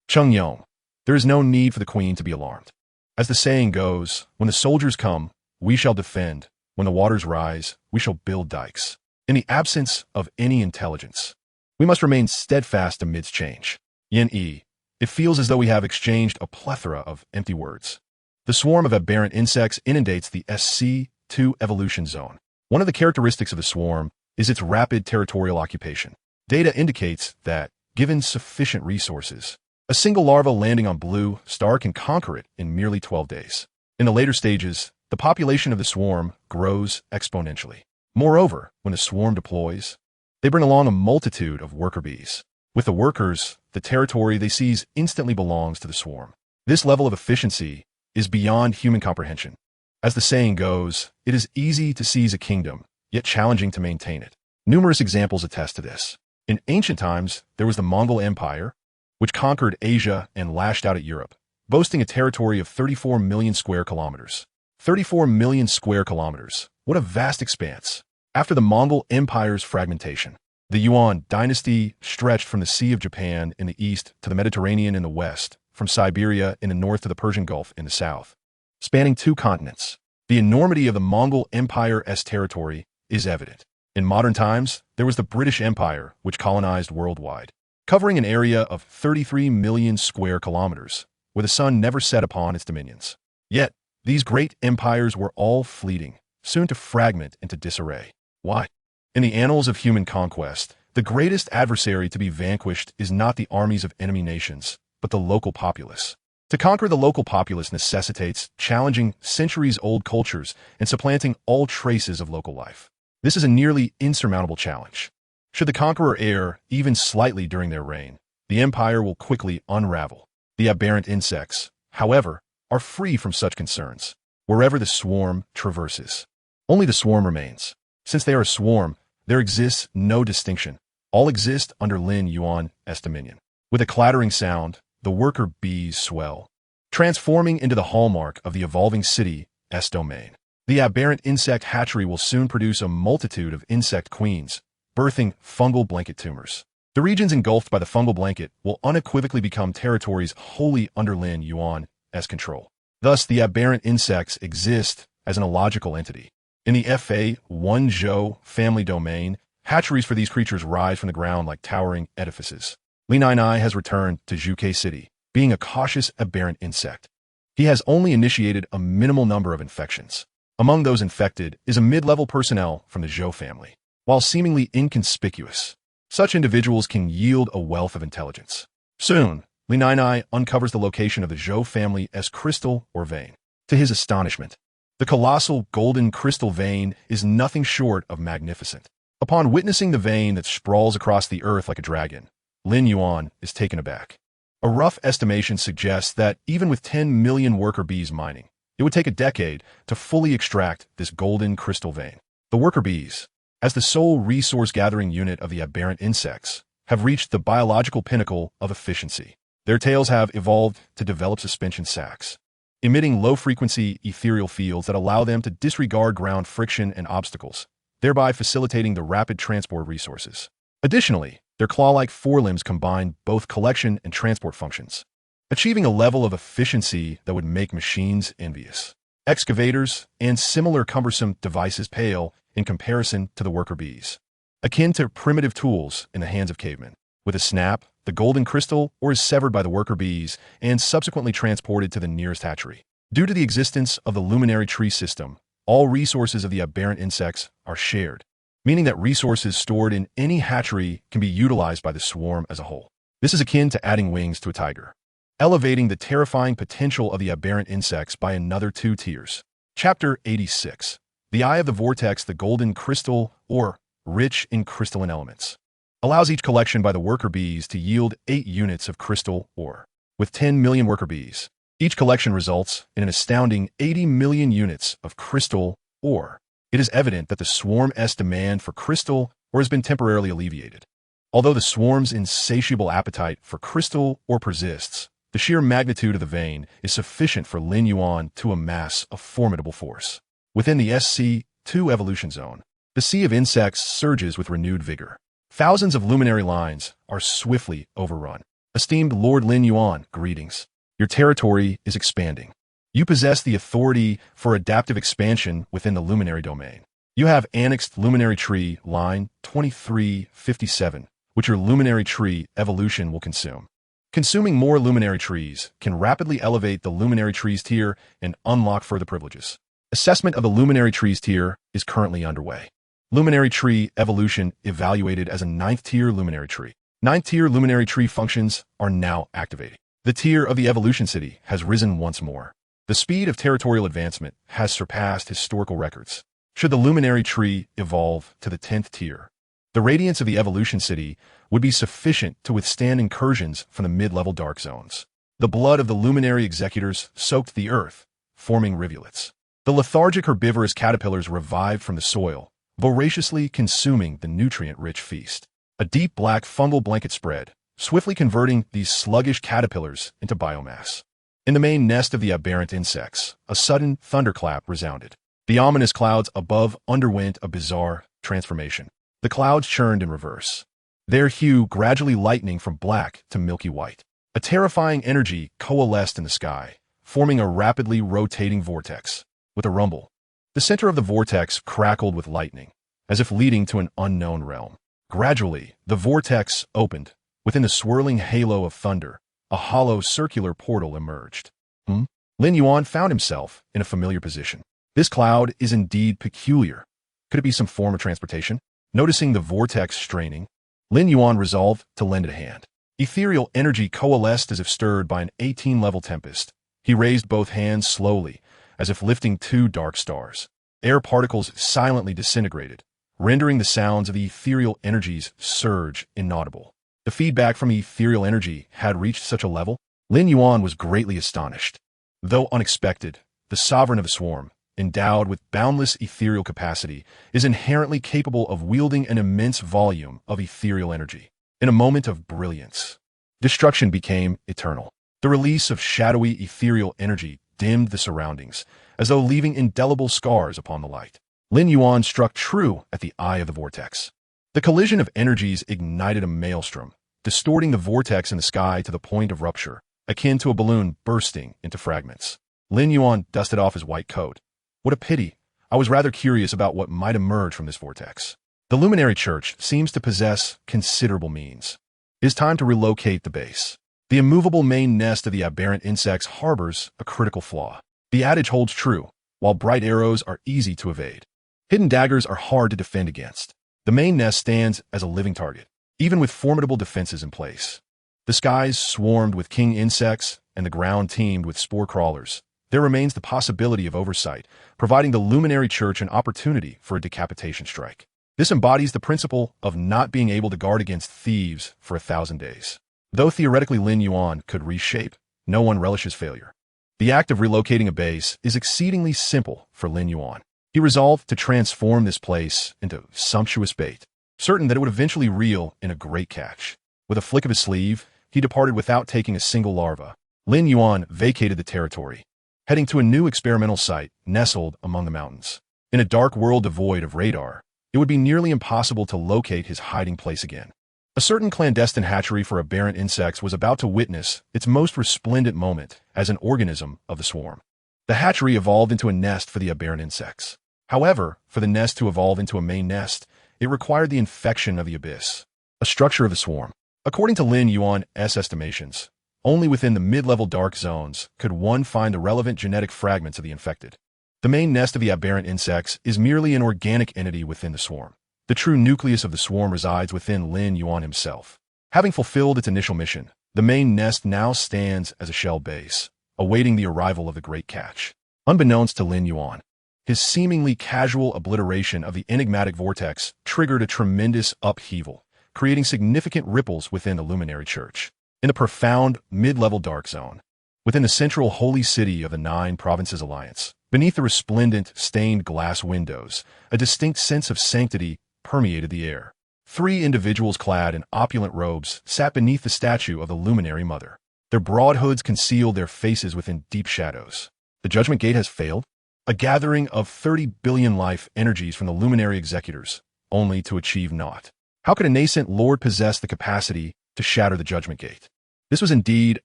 Cheng Yong. There is no need for the queen to be alarmed. As the saying goes, when the soldiers come, we shall defend. When the waters rise, we shall build dikes. In the absence of any intelligence, we must remain steadfast amidst change. Yin Yi. It feels as though we have exchanged a plethora of empty words. The swarm of aberrant insects inundates the SC2 evolution zone. One of the characteristics of the swarm is its rapid territorial occupation. Data indicates that, given sufficient resources, a single larva landing on Blue Star can conquer it in merely 12 days. In the later stages, the population of the swarm grows exponentially. Moreover, when the swarm deploys, they bring along a multitude of worker bees. With the workers, the territory they seize instantly belongs to the swarm. This level of efficiency is beyond human comprehension. As the saying goes, it is easy to seize a kingdom, yet challenging to maintain it. Numerous examples attest to this. In ancient times, there was the Mongol Empire, which conquered Asia and lashed out at Europe, boasting a territory of 34 million square kilometers. 34 million square kilometers. What a vast expanse. After the Mongol Empire's fragmentation, the Yuan dynasty stretched from the Sea of Japan in the east to the Mediterranean in the west, from Siberia in the north to the Persian Gulf in the south, spanning 2 continents. The enormity of the Mongol Empire's territory is evident. In modern times, there was the British Empire, which colonized worldwide, covering an area of 33 million square kilometers, where the sun never set upon its dominions. Yet, these great empires were all fleeting, soon to fragment into disarray. Why? In the annals of human conquest, the greatest adversary to be vanquished is not the armies of enemy nations, but the local populace. To conquer the local populace necessitates challenging centuries-old cultures and supplanting all traces of local life. This is a nearly insurmountable challenge. Should the conqueror err even slightly during their reign, the empire will quickly unravel. The aberrant insects, however, are free from such concerns. Wherever the swarm traverses, only the swarm remains. Since they are a swarm, there exists no distinction. All exist under Lin Yuan's dominion. With a clattering sound, the worker bees swell, transforming into the hallmark of the evolving city's domain. The aberrant insect hatchery will soon produce a multitude of insect queens, birthing fungal blanket tumors. The regions engulfed by the fungal blanket will unequivocally become territories wholly under Lin Yuan's control. Thus, the aberrant insects exist as an illogical entity. In the Fa1 Zhou family domain, hatcheries for these creatures rise from the ground like towering edifices. Lin Yuan has returned to Zhuke City, being a cautious aberrant insect. He has only initiated a minimal number of infections. Among those infected is a mid-level personnel from the Zhou family. While seemingly inconspicuous, such individuals can yield a wealth of intelligence. Soon, Lin Yuan uncovers the location of the Zhou family's crystal or vein. To his astonishment, the colossal golden crystal vein is nothing short of magnificent. Upon witnessing the vein that sprawls across the earth like a dragon, Lin Yuan is taken aback. A rough estimation suggests that even with 10 million worker bees mining, it would take a decade to fully extract this golden crystal vein. The worker bees, as the sole resource-gathering unit of the aberrant insects, have reached the biological pinnacle of efficiency. Their tails have evolved to develop suspension sacs, emitting low-frequency ethereal fields that allow them to disregard ground friction and obstacles, thereby facilitating the rapid transport of resources. Additionally, their claw-like forelimbs combine both collection and transport functions, achieving a level of efficiency that would make machines envious. Excavators and similar cumbersome devices pale in comparison to the worker bees, akin to primitive tools in the hands of cavemen. With a snap, the golden crystal ore is severed by the worker bees and subsequently transported to the nearest hatchery. Due to the existence of the luminary tree system, all resources of the aberrant insects are shared, meaning that resources stored in any hatchery can be utilized by the swarm as a whole. This is akin to adding wings to a tiger, elevating the terrifying potential of the aberrant insects by another 2 tiers. Chapter 86. The Eye of the Vortex, the golden crystal ore, rich in crystalline elements, allows each collection by the worker bees to yield 8 units of crystal ore. With 10 million worker bees, each collection results in an astounding 80 million units of crystal ore. It is evident that the swarm's demand for crystal ore has been temporarily alleviated. Although the swarm's insatiable appetite for crystal ore persists, the sheer magnitude of the vein is sufficient for Lin Yuan to amass a formidable force. Within the SC2 evolution zone, The sea of insects surges with renewed vigor. Thousands of luminary lines are swiftly overrun. Esteemed Lord Lin Yuan, greetings. Your territory is expanding. You possess the authority for adaptive expansion within the luminary domain. You have annexed luminary tree line 2357, which your luminary tree evolution will consume. Consuming more luminary trees can rapidly elevate the luminary trees tier and unlock further privileges. Assessment of the luminary trees tier is currently underway. Luminary tree evolution evaluated as a 9th tier luminary tree. 9th tier luminary tree functions are now activated. The tier of the evolution city has risen once more. The speed of territorial advancement has surpassed historical records. Should the luminary tree evolve to the 10th tier, the radiance of the evolution city would be sufficient to withstand incursions from the mid-level dark zones. The blood of the luminary executors soaked the earth, forming rivulets. The lethargic herbivorous caterpillars revived from the soil, voraciously consuming the nutrient-rich feast. A deep black fungal blanket spread, swiftly converting these sluggish caterpillars into biomass. In the main nest of the aberrant insects, a sudden thunderclap resounded. The ominous clouds above underwent a bizarre transformation. The clouds churned in reverse, their hue gradually lightening from black to milky white. A terrifying energy coalesced in the sky, forming a rapidly rotating vortex. With a rumble, the center of the vortex crackled with lightning, as if leading to an unknown realm. Gradually, the vortex opened. Within the swirling halo of thunder, a hollow circular portal emerged. Lin Yuan found himself in a familiar position. This cloud is indeed peculiar. Could it be some form of transportation? Noticing the vortex straining, Lin Yuan resolved to lend it a hand. Ethereal energy coalesced as if stirred by an 18-level tempest. He raised both hands slowly, as if lifting 2 dark stars. Air particles silently disintegrated, rendering the sounds of the ethereal energies surge inaudible. The feedback from the ethereal energy had reached such a level, Lin Yuan was greatly astonished. Though unexpected, the sovereign of the swarm, endowed with boundless ethereal capacity, is inherently capable of wielding an immense volume of ethereal energy. In a moment of brilliance, destruction became eternal. The release of shadowy ethereal energy dimmed the surroundings, as though leaving indelible scars upon the light. Lin Yuan struck true at the eye of the vortex. The collision of energies ignited a maelstrom, distorting the vortex in the sky to the point of rupture, akin to a balloon bursting into fragments. Lin Yuan dusted off his white coat. What a pity. I was rather curious about what might emerge from this vortex. The Luminary Church seems to possess considerable means. It is time to relocate the base. The immovable main nest of the aberrant insects harbors a critical flaw. The adage holds true. While bright arrows are easy to evade, hidden daggers are hard to defend against. The main nest stands as a living target, even with formidable defenses in place. The skies swarmed with king insects and the ground teemed with spore crawlers. There remains the possibility of oversight, providing the Luminary Church an opportunity for a decapitation strike. This embodies the principle of not being able to guard against thieves for 1,000 days. Though theoretically Lin Yuan could reshape, no one relishes failure. The act of relocating a base is exceedingly simple for Lin Yuan. He resolved to transform this place into sumptuous bait, certain that it would eventually reel in a great catch. With a flick of his sleeve, he departed without taking a single larva. Lin Yuan vacated the territory, heading to a new experimental site nestled among the mountains. In a dark world devoid of radar, it would be nearly impossible to locate his hiding place again. A certain clandestine hatchery for aberrant insects was about to witness its most resplendent moment as an organism of the swarm. The hatchery evolved into a nest for the aberrant insects. However, for the nest to evolve into a main nest, it required the infection of the abyss, a structure of the swarm. According to Lin Yuan's estimations, only within the mid-level dark zones could one find the relevant genetic fragments of the infected. The main nest of the aberrant insects is merely an organic entity within the swarm. The true nucleus of the swarm resides within Lin Yuan himself. Having fulfilled its initial mission, the main nest now stands as a shell base, awaiting the arrival of the great catch. Unbeknownst to Lin Yuan, his seemingly casual obliteration of the enigmatic vortex triggered a tremendous upheaval, creating significant ripples within the Luminary Church. In the profound mid-level dark zone, within the central holy city of the 9 Provinces Alliance, beneath the resplendent, stained glass windows, a distinct sense of sanctity permeated the air. 3 individuals clad in opulent robes sat beneath the statue of the Luminary Mother. Their broad hoods concealed their faces within deep shadows. The Judgment Gate has failed? A gathering of 30 billion life energies from the luminary executors, only to achieve naught. How could a nascent lord possess the capacity to shatter the Judgment Gate? This was indeed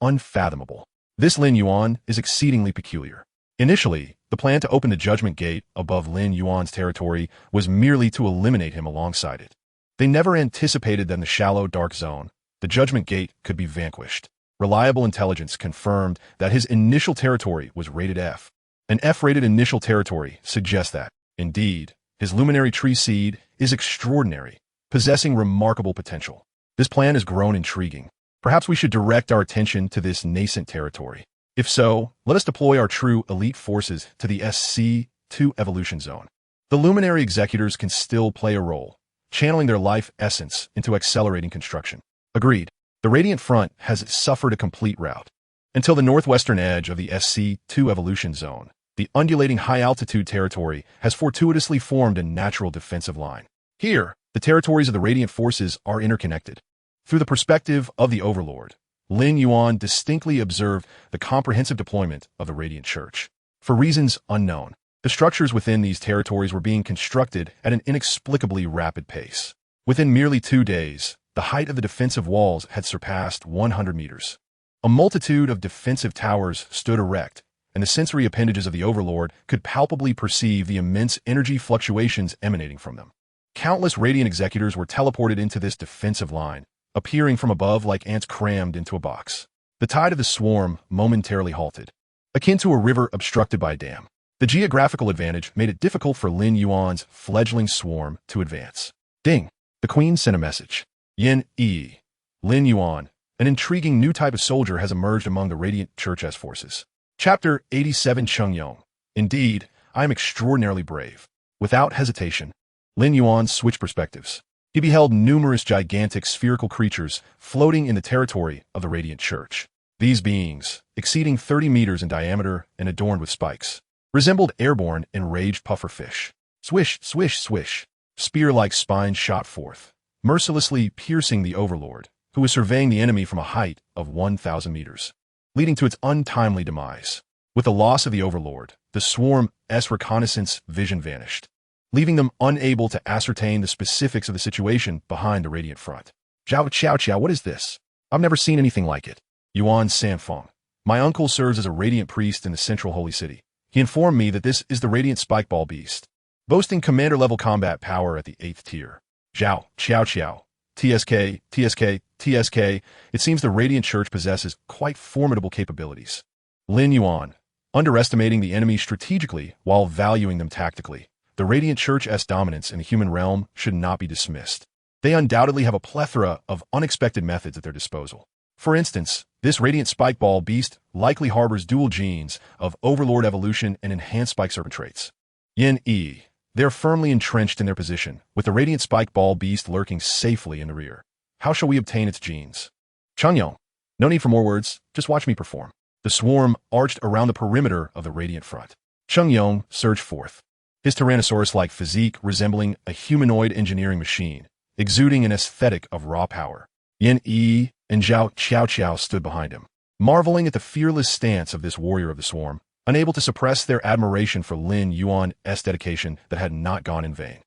unfathomable. This Lin Yuan is exceedingly peculiar. Initially, the plan to open the Judgment Gate above Lin Yuan's territory was merely to eliminate him alongside it. They never anticipated that in the shallow, dark zone, the Judgment Gate could be vanquished. Reliable intelligence confirmed that his initial territory was rated F. An F-rated initial territory suggests that, indeed, his luminary tree seed is extraordinary, possessing remarkable potential. This plan has grown intriguing. Perhaps we should direct our attention to this nascent territory. If so, let us deploy our true elite forces to the SC2 evolution zone. The luminary executors can still play a role, channeling their life essence into accelerating construction. Agreed. The Radiant Front has suffered a complete rout. Until the northwestern edge of the SC2 evolution zone, the undulating high-altitude territory has fortuitously formed a natural defensive line. Here, the territories of the Radiant forces are interconnected. Through the perspective of the Overlord, Lin Yuan distinctly observed the comprehensive deployment of the Radiant Church. For reasons unknown, the structures within these territories were being constructed at an inexplicably rapid pace. Within merely 2 days, the height of the defensive walls had surpassed 100 meters. A multitude of defensive towers stood erect, and the sensory appendages of the Overlord could palpably perceive the immense energy fluctuations emanating from them. Countless Radiant executors were teleported into this defensive line, appearing from above like ants crammed into a box. The tide of the swarm momentarily halted, akin to a river obstructed by a dam. The geographical advantage made it difficult for Lin Yuan's fledgling swarm to advance. Ding! The Queen sent a message. Yin Yi. Lin Yuan, an intriguing new type of soldier, has emerged among the Radiant Church S forces. Chapter 87 Chungyong. Indeed, I am extraordinarily brave. Without hesitation, Lin Yuan switched perspectives. He beheld numerous gigantic spherical creatures floating in the territory of the Radiant Church. These beings, exceeding 30 meters in diameter and adorned with spikes, resembled airborne enraged pufferfish. Swish, swish, swish. Spear-like spines shot forth, mercilessly piercing the Overlord, who was surveying the enemy from a height of 1,000 meters, leading to its untimely demise. With the loss of the Overlord, the swarm's reconnaissance vision vanished, leaving them unable to ascertain the specifics of the situation behind the Radiant Front. Zhao Qiao Qiao, what is this? I've never seen anything like it. Yuan Sanfeng. My uncle serves as a Radiant priest in the Central Holy City. He informed me that this is the Radiant Spikeball Beast, boasting commander-level combat power at the 8th tier. Zhao Qiao Qiao. TSK, TSK, TSK. It seems the Radiant Church possesses quite formidable capabilities. Lin Yuan. Underestimating the enemy strategically while valuing them tactically. The Radiant Church's dominance in the human realm should not be dismissed. They undoubtedly have a plethora of unexpected methods at their disposal. For instance, this Radiant Spikeball Beast likely harbors dual genes of Overlord evolution and enhanced Spike Serpent traits. Yin Yi. They are firmly entrenched in their position, with the Radiant Spikeball Beast lurking safely in the rear. How shall we obtain its genes? Chungyong. No need for more words, just watch me perform. The swarm arched around the perimeter of the Radiant Front. Chungyong surged forth, his Tyrannosaurus-like physique resembling a humanoid engineering machine, exuding an aesthetic of raw power. Yin Yi and Zhao Qiao Qiao stood behind him, marveling at the fearless stance of this warrior of the swarm, unable to suppress their admiration for Lin Yuan's dedication that had not gone in vain.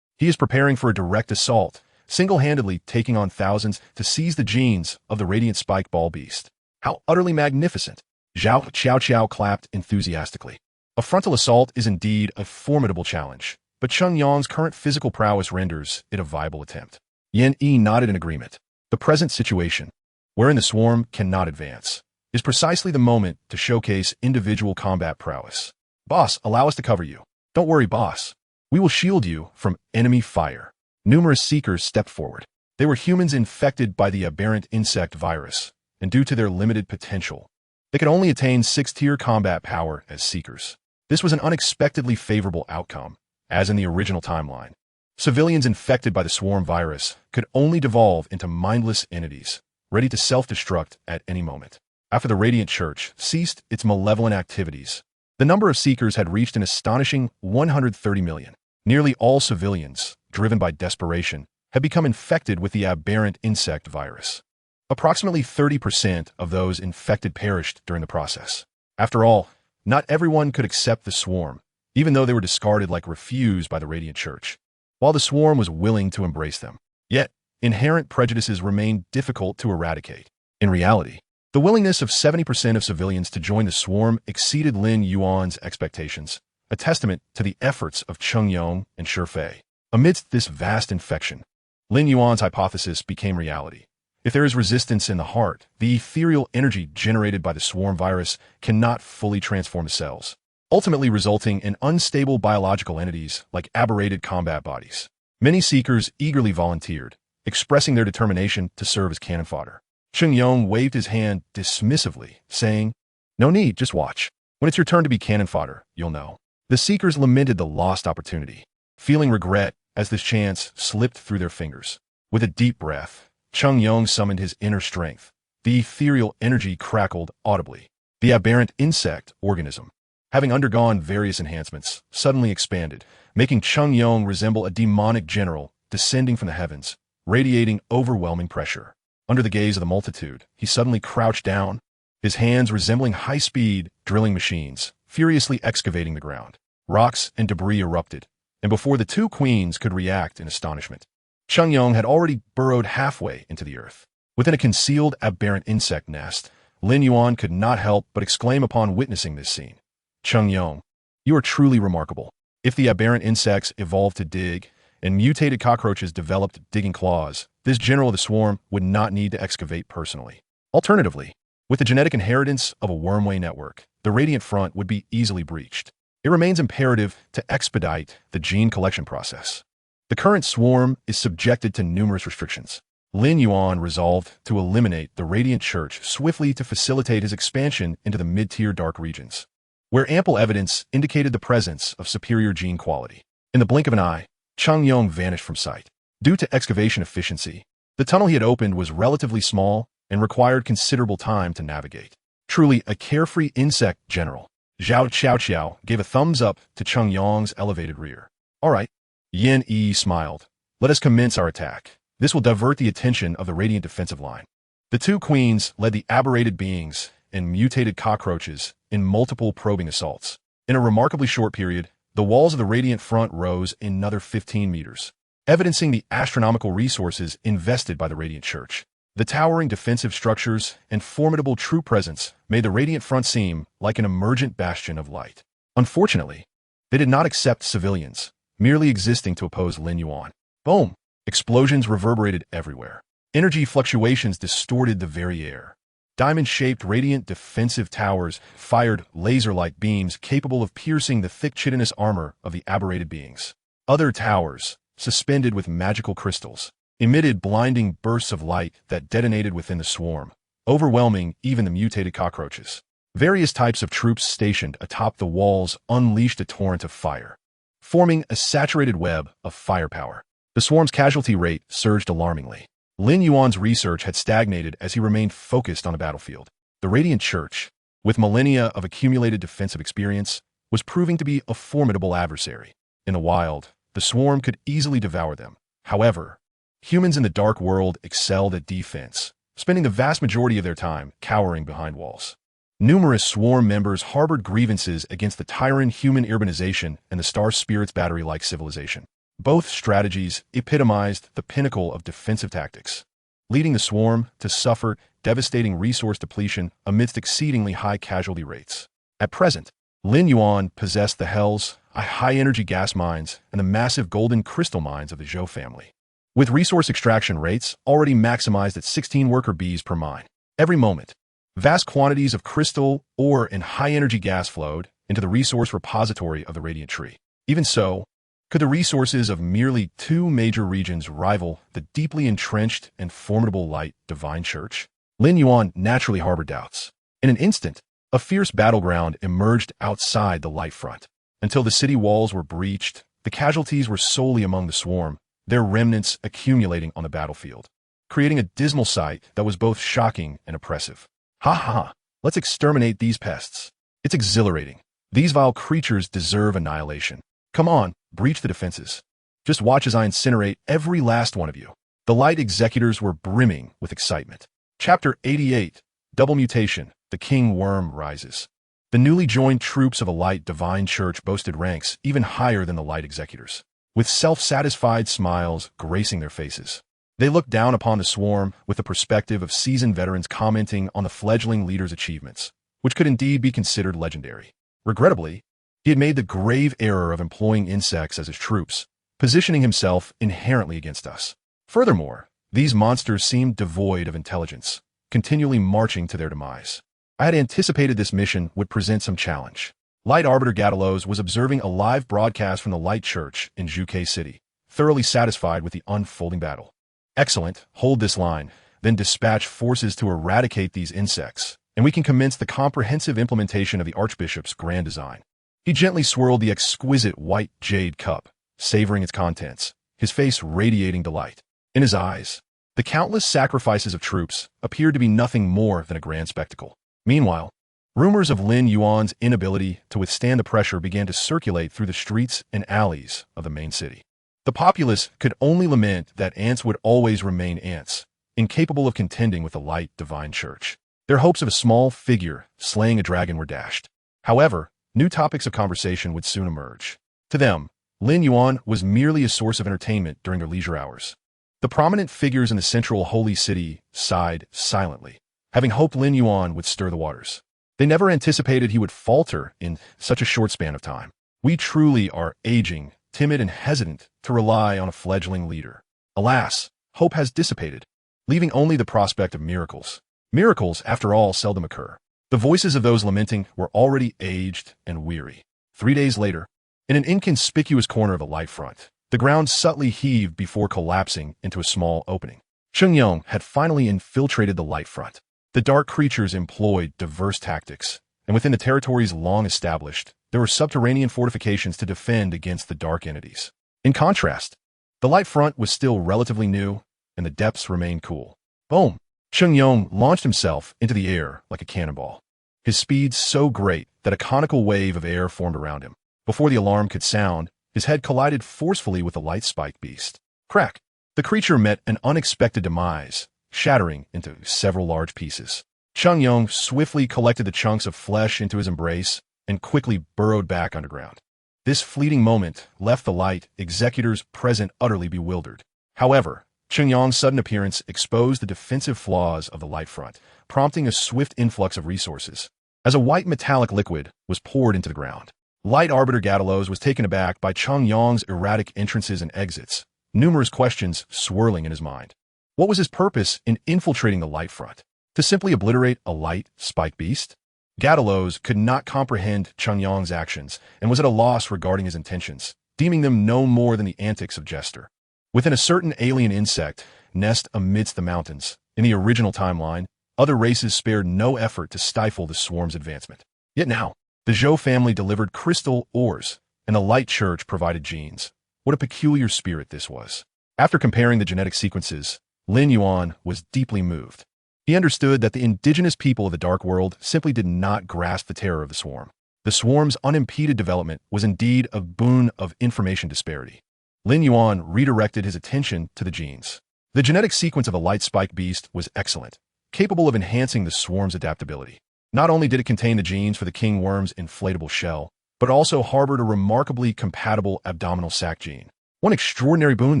He is preparing for a direct assault, single-handedly taking on thousands to seize the genes of the Radiant Spikeball Beast. How utterly magnificent! Zhao Qiao Qiao clapped enthusiastically. A frontal assault is indeed a formidable challenge, but Chungyong's current physical prowess renders it a viable attempt. Yin Yi nodded in agreement. The present situation, wherein the swarm cannot advance, is precisely the moment to showcase individual combat prowess. Boss, allow us to cover you. Don't worry, boss. We will shield you from enemy fire. Numerous seekers stepped forward. They were humans infected by the aberrant insect virus, and due to their limited potential, they could only attain 6th-tier combat power as seekers. This was an unexpectedly favorable outcome, as in the original timeline. Civilians infected by the swarm virus could only devolve into mindless entities, ready to self-destruct at any moment. After the Radiant Church ceased its malevolent activities, the number of seekers had reached an astonishing 130 million. Nearly all civilians, driven by desperation, had become infected with the aberrant insect virus. Approximately 30% of those infected perished during the process. After all, Not everyone could accept the swarm, even though they were discarded like refuse by the Radiant Church, while the swarm was willing to embrace them. Yet, inherent prejudices remained difficult to eradicate. In reality, the willingness of 70% of civilians to join the swarm exceeded Lin Yuan's expectations, a testament to the efforts of Cheng Yong and Shifei. Amidst this vast infection, Lin Yuan's hypothesis became reality. If there is resistance in the heart, the ethereal energy generated by the swarm virus cannot fully transform the cells, ultimately resulting in unstable biological entities like aberrated combat bodies. Many seekers eagerly volunteered, expressing their determination to serve as cannon fodder. Cheng Yong waved his hand dismissively, saying, "No need, just watch. When it's your turn to be cannon fodder, you'll know." The seekers lamented the lost opportunity, feeling regret as this chance slipped through their fingers. With a deep breath, Cheng Yong summoned his inner strength. The ethereal energy crackled audibly. The aberrant insect organism, having undergone various enhancements, suddenly expanded, making Cheng Yong resemble a demonic general descending from the heavens, radiating overwhelming pressure. Under the gaze of the multitude, he suddenly crouched down, his hands resembling high-speed drilling machines, furiously excavating the ground. Rocks and debris erupted, and before the two queens could react in astonishment, Cheng Yong had already burrowed halfway into the earth. Within a concealed aberrant insect nest, Lin Yuan could not help but exclaim upon witnessing this scene. "Cheng Yong, you are truly remarkable. If the aberrant insects evolved to dig, and mutated cockroaches developed digging claws, this general of the swarm would not need to excavate personally. Alternatively, with the genetic inheritance of a wormway network, the Radiant Front would be easily breached. It remains imperative to expedite the gene collection process. The current swarm is subjected to numerous restrictions." Lin Yuan resolved to eliminate the Radiant Church swiftly to facilitate his expansion into the mid-tier dark regions, where ample evidence indicated the presence of superior gene quality. In the blink of an eye, Cheng Yong vanished from sight. Due to excavation efficiency, the tunnel he had opened was relatively small and required considerable time to navigate. Truly a carefree insect general. Zhao Qiao gave a thumbs up to Cheng Yong's elevated rear. "All right." Yin Yi smiled. "Let us commence our attack. This will divert the attention of the Radiant defensive line." The two queens led the aberrated beings and mutated cockroaches in multiple probing assaults. In a remarkably short period, the walls of the Radiant Front rose another 15 meters, evidencing the astronomical resources invested by the Radiant Church. The towering defensive structures and formidable true presence made the Radiant Front seem like an emergent bastion of light. Unfortunately, they did not accept civilians, merely existing to oppose Lin Yuan. Boom! Explosions reverberated everywhere. Energy fluctuations distorted the very air. Diamond-shaped radiant defensive towers fired laser-like beams capable of piercing the thick chitinous armor of the aberrated beings. Other towers, suspended with magical crystals, emitted blinding bursts of light that detonated within the swarm, overwhelming even the mutated cockroaches. Various types of troops stationed atop the walls unleashed a torrent of fire, forming a saturated web of firepower. The swarm's casualty rate surged alarmingly. Lin Yuan's research had stagnated as he remained focused on the battlefield. The Radiant Church, with millennia of accumulated defensive experience, was proving to be a formidable adversary. In the wild, the swarm could easily devour them. However, humans in the dark world excelled at defense, spending the vast majority of their time cowering behind walls. Numerous swarm members harbored grievances against the tyrant human urbanization and the Star Spirit's battery-like civilization. Both strategies epitomized the pinnacle of defensive tactics, leading the swarm to suffer devastating resource depletion amidst exceedingly high casualty rates. At present, Lin Yuan possessed the Hells, high-energy gas mines, and the massive golden crystal mines of the Zhou family, with resource extraction rates already maximized at 16 worker bees per mine. Every moment, vast quantities of crystal, ore, and high-energy gas flowed into the resource repository of the Radiant Tree. Even so, could the resources of merely two major regions rival the deeply entrenched and formidable Light Divine Church? Lin Yuan naturally harbored doubts. In an instant, a fierce battleground emerged outside the Light Front. Until the city walls were breached, the casualties were solely among the swarm, their remnants accumulating on the battlefield, creating a dismal sight that was both shocking and oppressive. Ha ha! Let's exterminate these pests. It's exhilarating. These vile creatures deserve annihilation. Come on, breach the defenses. Just watch as I incinerate every last one of you. The Light Executors were brimming with excitement. Chapter 88, Double Mutation, The King Worm Rises. The newly joined troops of a light divine church boasted ranks even higher than the light executors, with self-satisfied smiles gracing their faces. They looked down upon the swarm with the perspective of seasoned veterans commenting on the fledgling leader's achievements, which could indeed be considered legendary. Regrettably, he had made the grave error of employing insects as his troops, positioning himself inherently against us. Furthermore, these monsters seemed devoid of intelligence, continually marching to their demise. I had anticipated this mission would present some challenge. Light Arbiter Gatalos was observing a live broadcast from the Light Church in Zhuke City, thoroughly satisfied with the unfolding battle. Excellent, hold this line, then dispatch forces to eradicate these insects, and we can commence the comprehensive implementation of the Archbishop's grand design. He gently swirled the exquisite white jade cup, savoring its contents, his face radiating delight. In his eyes, the countless sacrifices of troops appeared to be nothing more than a grand spectacle. Meanwhile, rumors of Lin Yuan's inability to withstand the pressure began to circulate through the streets and alleys of the main city. The populace could only lament that ants would always remain ants, incapable of contending with the light divine church. Their hopes of a small figure slaying a dragon were dashed. However, new topics of conversation would soon emerge. To them, Lin Yuan was merely a source of entertainment during their leisure hours. The prominent figures in the central holy city sighed silently, having hoped Lin Yuan would stir the waters. They never anticipated he would falter in such a short span of time. We truly are aging, timid and hesitant to rely on a fledgling leader. Alas, hope has dissipated, leaving only the prospect of miracles. Miracles, after all, seldom occur. The voices of those lamenting were already aged and weary. 3 days later, in an inconspicuous corner of the light front, the ground subtly heaved before collapsing into a small opening. Yong had finally infiltrated the light front. The dark creatures employed diverse tactics, and within the territories long established, there were subterranean fortifications to defend against the dark entities. In contrast, the light front was still relatively new, and the depths remained cool. Boom! Yong launched himself into the air like a cannonball, his speed so great that a conical wave of air formed around him. Before the alarm could sound, his head collided forcefully with the light-spiked beast. Crack! The creature met an unexpected demise, shattering into several large pieces. Yong swiftly collected the chunks of flesh into his embrace and quickly burrowed back underground. This fleeting moment left the light executors present utterly bewildered. However, Yong's sudden appearance exposed the defensive flaws of the light front, prompting a swift influx of resources. As a white metallic liquid was poured into the ground, Light Arbiter Gatalos was taken aback by Yong's erratic entrances and exits, numerous questions swirling in his mind. What was his purpose in infiltrating the light front? To simply obliterate a light, spiked beast? Gatalos could not comprehend Yong's actions and was at a loss regarding his intentions, deeming them no more than the antics of jester. Within a certain alien insect nest amidst the mountains, in the original timeline, other races spared no effort to stifle the swarm's advancement. Yet now, the Zhou family delivered crystal ores, and the Light Church provided genes. What a peculiar spirit this was. After comparing the genetic sequences, Lin Yuan was deeply moved. He understood that the indigenous people of the Dark World simply did not grasp the terror of the swarm. The swarm's unimpeded development was indeed a boon of information disparity. Lin Yuan redirected his attention to the genes. The genetic sequence of a light-spiked beast was excellent, capable of enhancing the swarm's adaptability. Not only did it contain the genes for the king worm's inflatable shell, but also harbored a remarkably compatible abdominal sac gene. What an extraordinary boon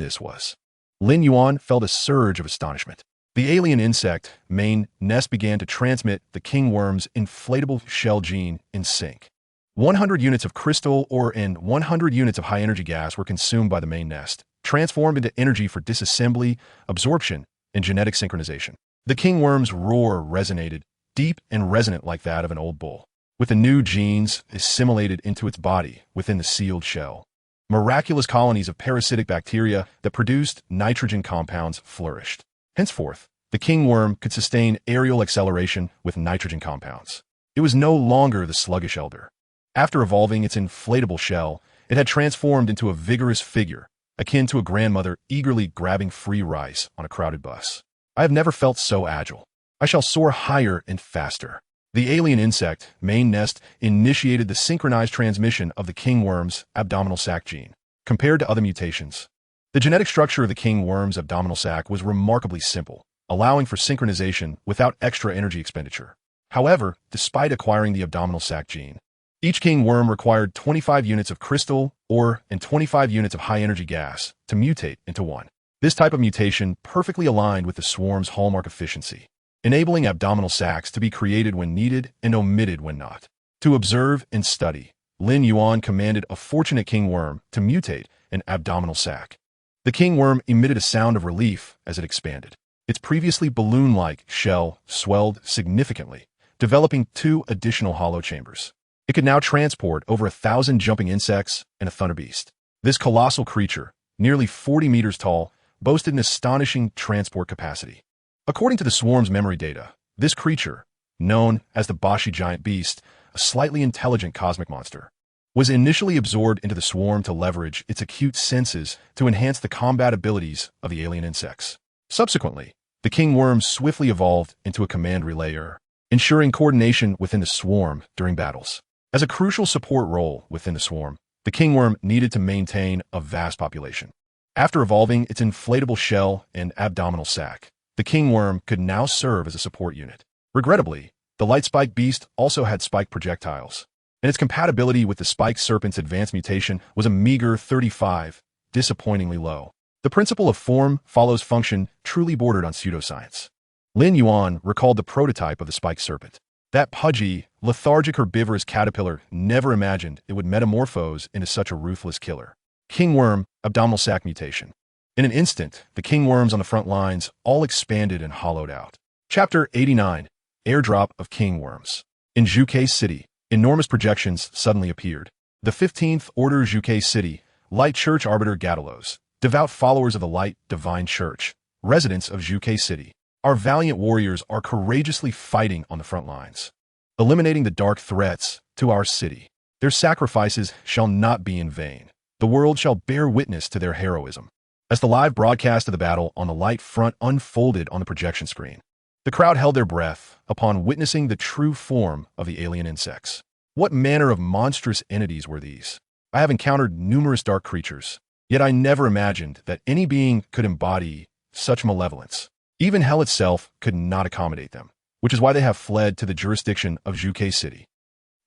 this was. Lin Yuan felt a surge of astonishment. The alien insect main nest began to transmit the king worm's inflatable shell gene in sync. 100 units of crystal ore and 100 units of high-energy gas were consumed by the main nest, transformed into energy for disassembly, absorption, and genetic synchronization. The king worm's roar resonated, deep and resonant like that of an old bull, with the new genes assimilated into its body within the sealed shell. Miraculous colonies of parasitic bacteria that produced nitrogen compounds flourished. Henceforth, the king worm could sustain aerial acceleration with nitrogen compounds. It was no longer the sluggish elder. After evolving its inflatable shell, it had transformed into a vigorous figure, akin to a grandmother eagerly grabbing free rice on a crowded bus. I have never felt so agile. I shall soar higher and faster. The alien insect main nest initiated the synchronized transmission of the king worm's abdominal sac gene. Compared to other mutations, the genetic structure of the king worm's abdominal sac was remarkably simple, allowing for synchronization without extra energy expenditure. However, despite acquiring the abdominal sac gene, each king worm required 25 units of crystal, ore, and 25 units of high-energy gas to mutate into one. This type of mutation perfectly aligned with the swarm's hallmark efficiency, enabling abdominal sacs to be created when needed and omitted when not. To observe and study, Lin Yuan commanded a fortunate king worm to mutate an abdominal sac. The king worm emitted a sound of relief as it expanded. Its previously balloon-like shell swelled significantly, developing 2 additional hollow chambers. It could now transport over 1,000 jumping insects and a thunderbeast. This colossal creature, nearly 40 meters tall, boasted an astonishing transport capacity. According to the swarm's memory data, this creature, known as the Bashi giant beast, a slightly intelligent cosmic monster, was initially absorbed into the swarm to leverage its acute senses to enhance the combat abilities of the alien insects. Subsequently, the king worm swiftly evolved into a command relayer, ensuring coordination within the swarm during battles. As a crucial support role within the swarm, the king worm needed to maintain a vast population. After evolving its inflatable shell and abdominal sac, the king worm could now serve as a support unit. Regrettably, the light spike beast also had spike projectiles, and its compatibility with the spike serpent's advanced mutation was a meager 35, disappointingly low. The principle of form follows function truly bordered on pseudoscience. Lin Yuan recalled the prototype of the spike serpent. That pudgy, lethargic herbivorous caterpillar never imagined it would metamorphose into such a ruthless killer. King worm, abdominal sac mutation. In an instant, the king worms on the front lines all expanded and hollowed out. Chapter 89. Airdrop of king worms. In Zhuke City, enormous projections suddenly appeared. The 15th Order Zhuke City, Light Church Arbiter Gadalos, devout followers of the Light Divine Church, residents of Zhuke City. Our valiant warriors are courageously fighting on the front lines, eliminating the dark threats to our city. Their sacrifices shall not be in vain. The world shall bear witness to their heroism. As the live broadcast of the battle on the light front unfolded on the projection screen, the crowd held their breath upon witnessing the true form of the alien insects. What manner of monstrous entities were these? I have encountered numerous dark creatures, yet I never imagined that any being could embody such malevolence. Even hell itself could not accommodate them, which is why they have fled to the jurisdiction of Zhuke City.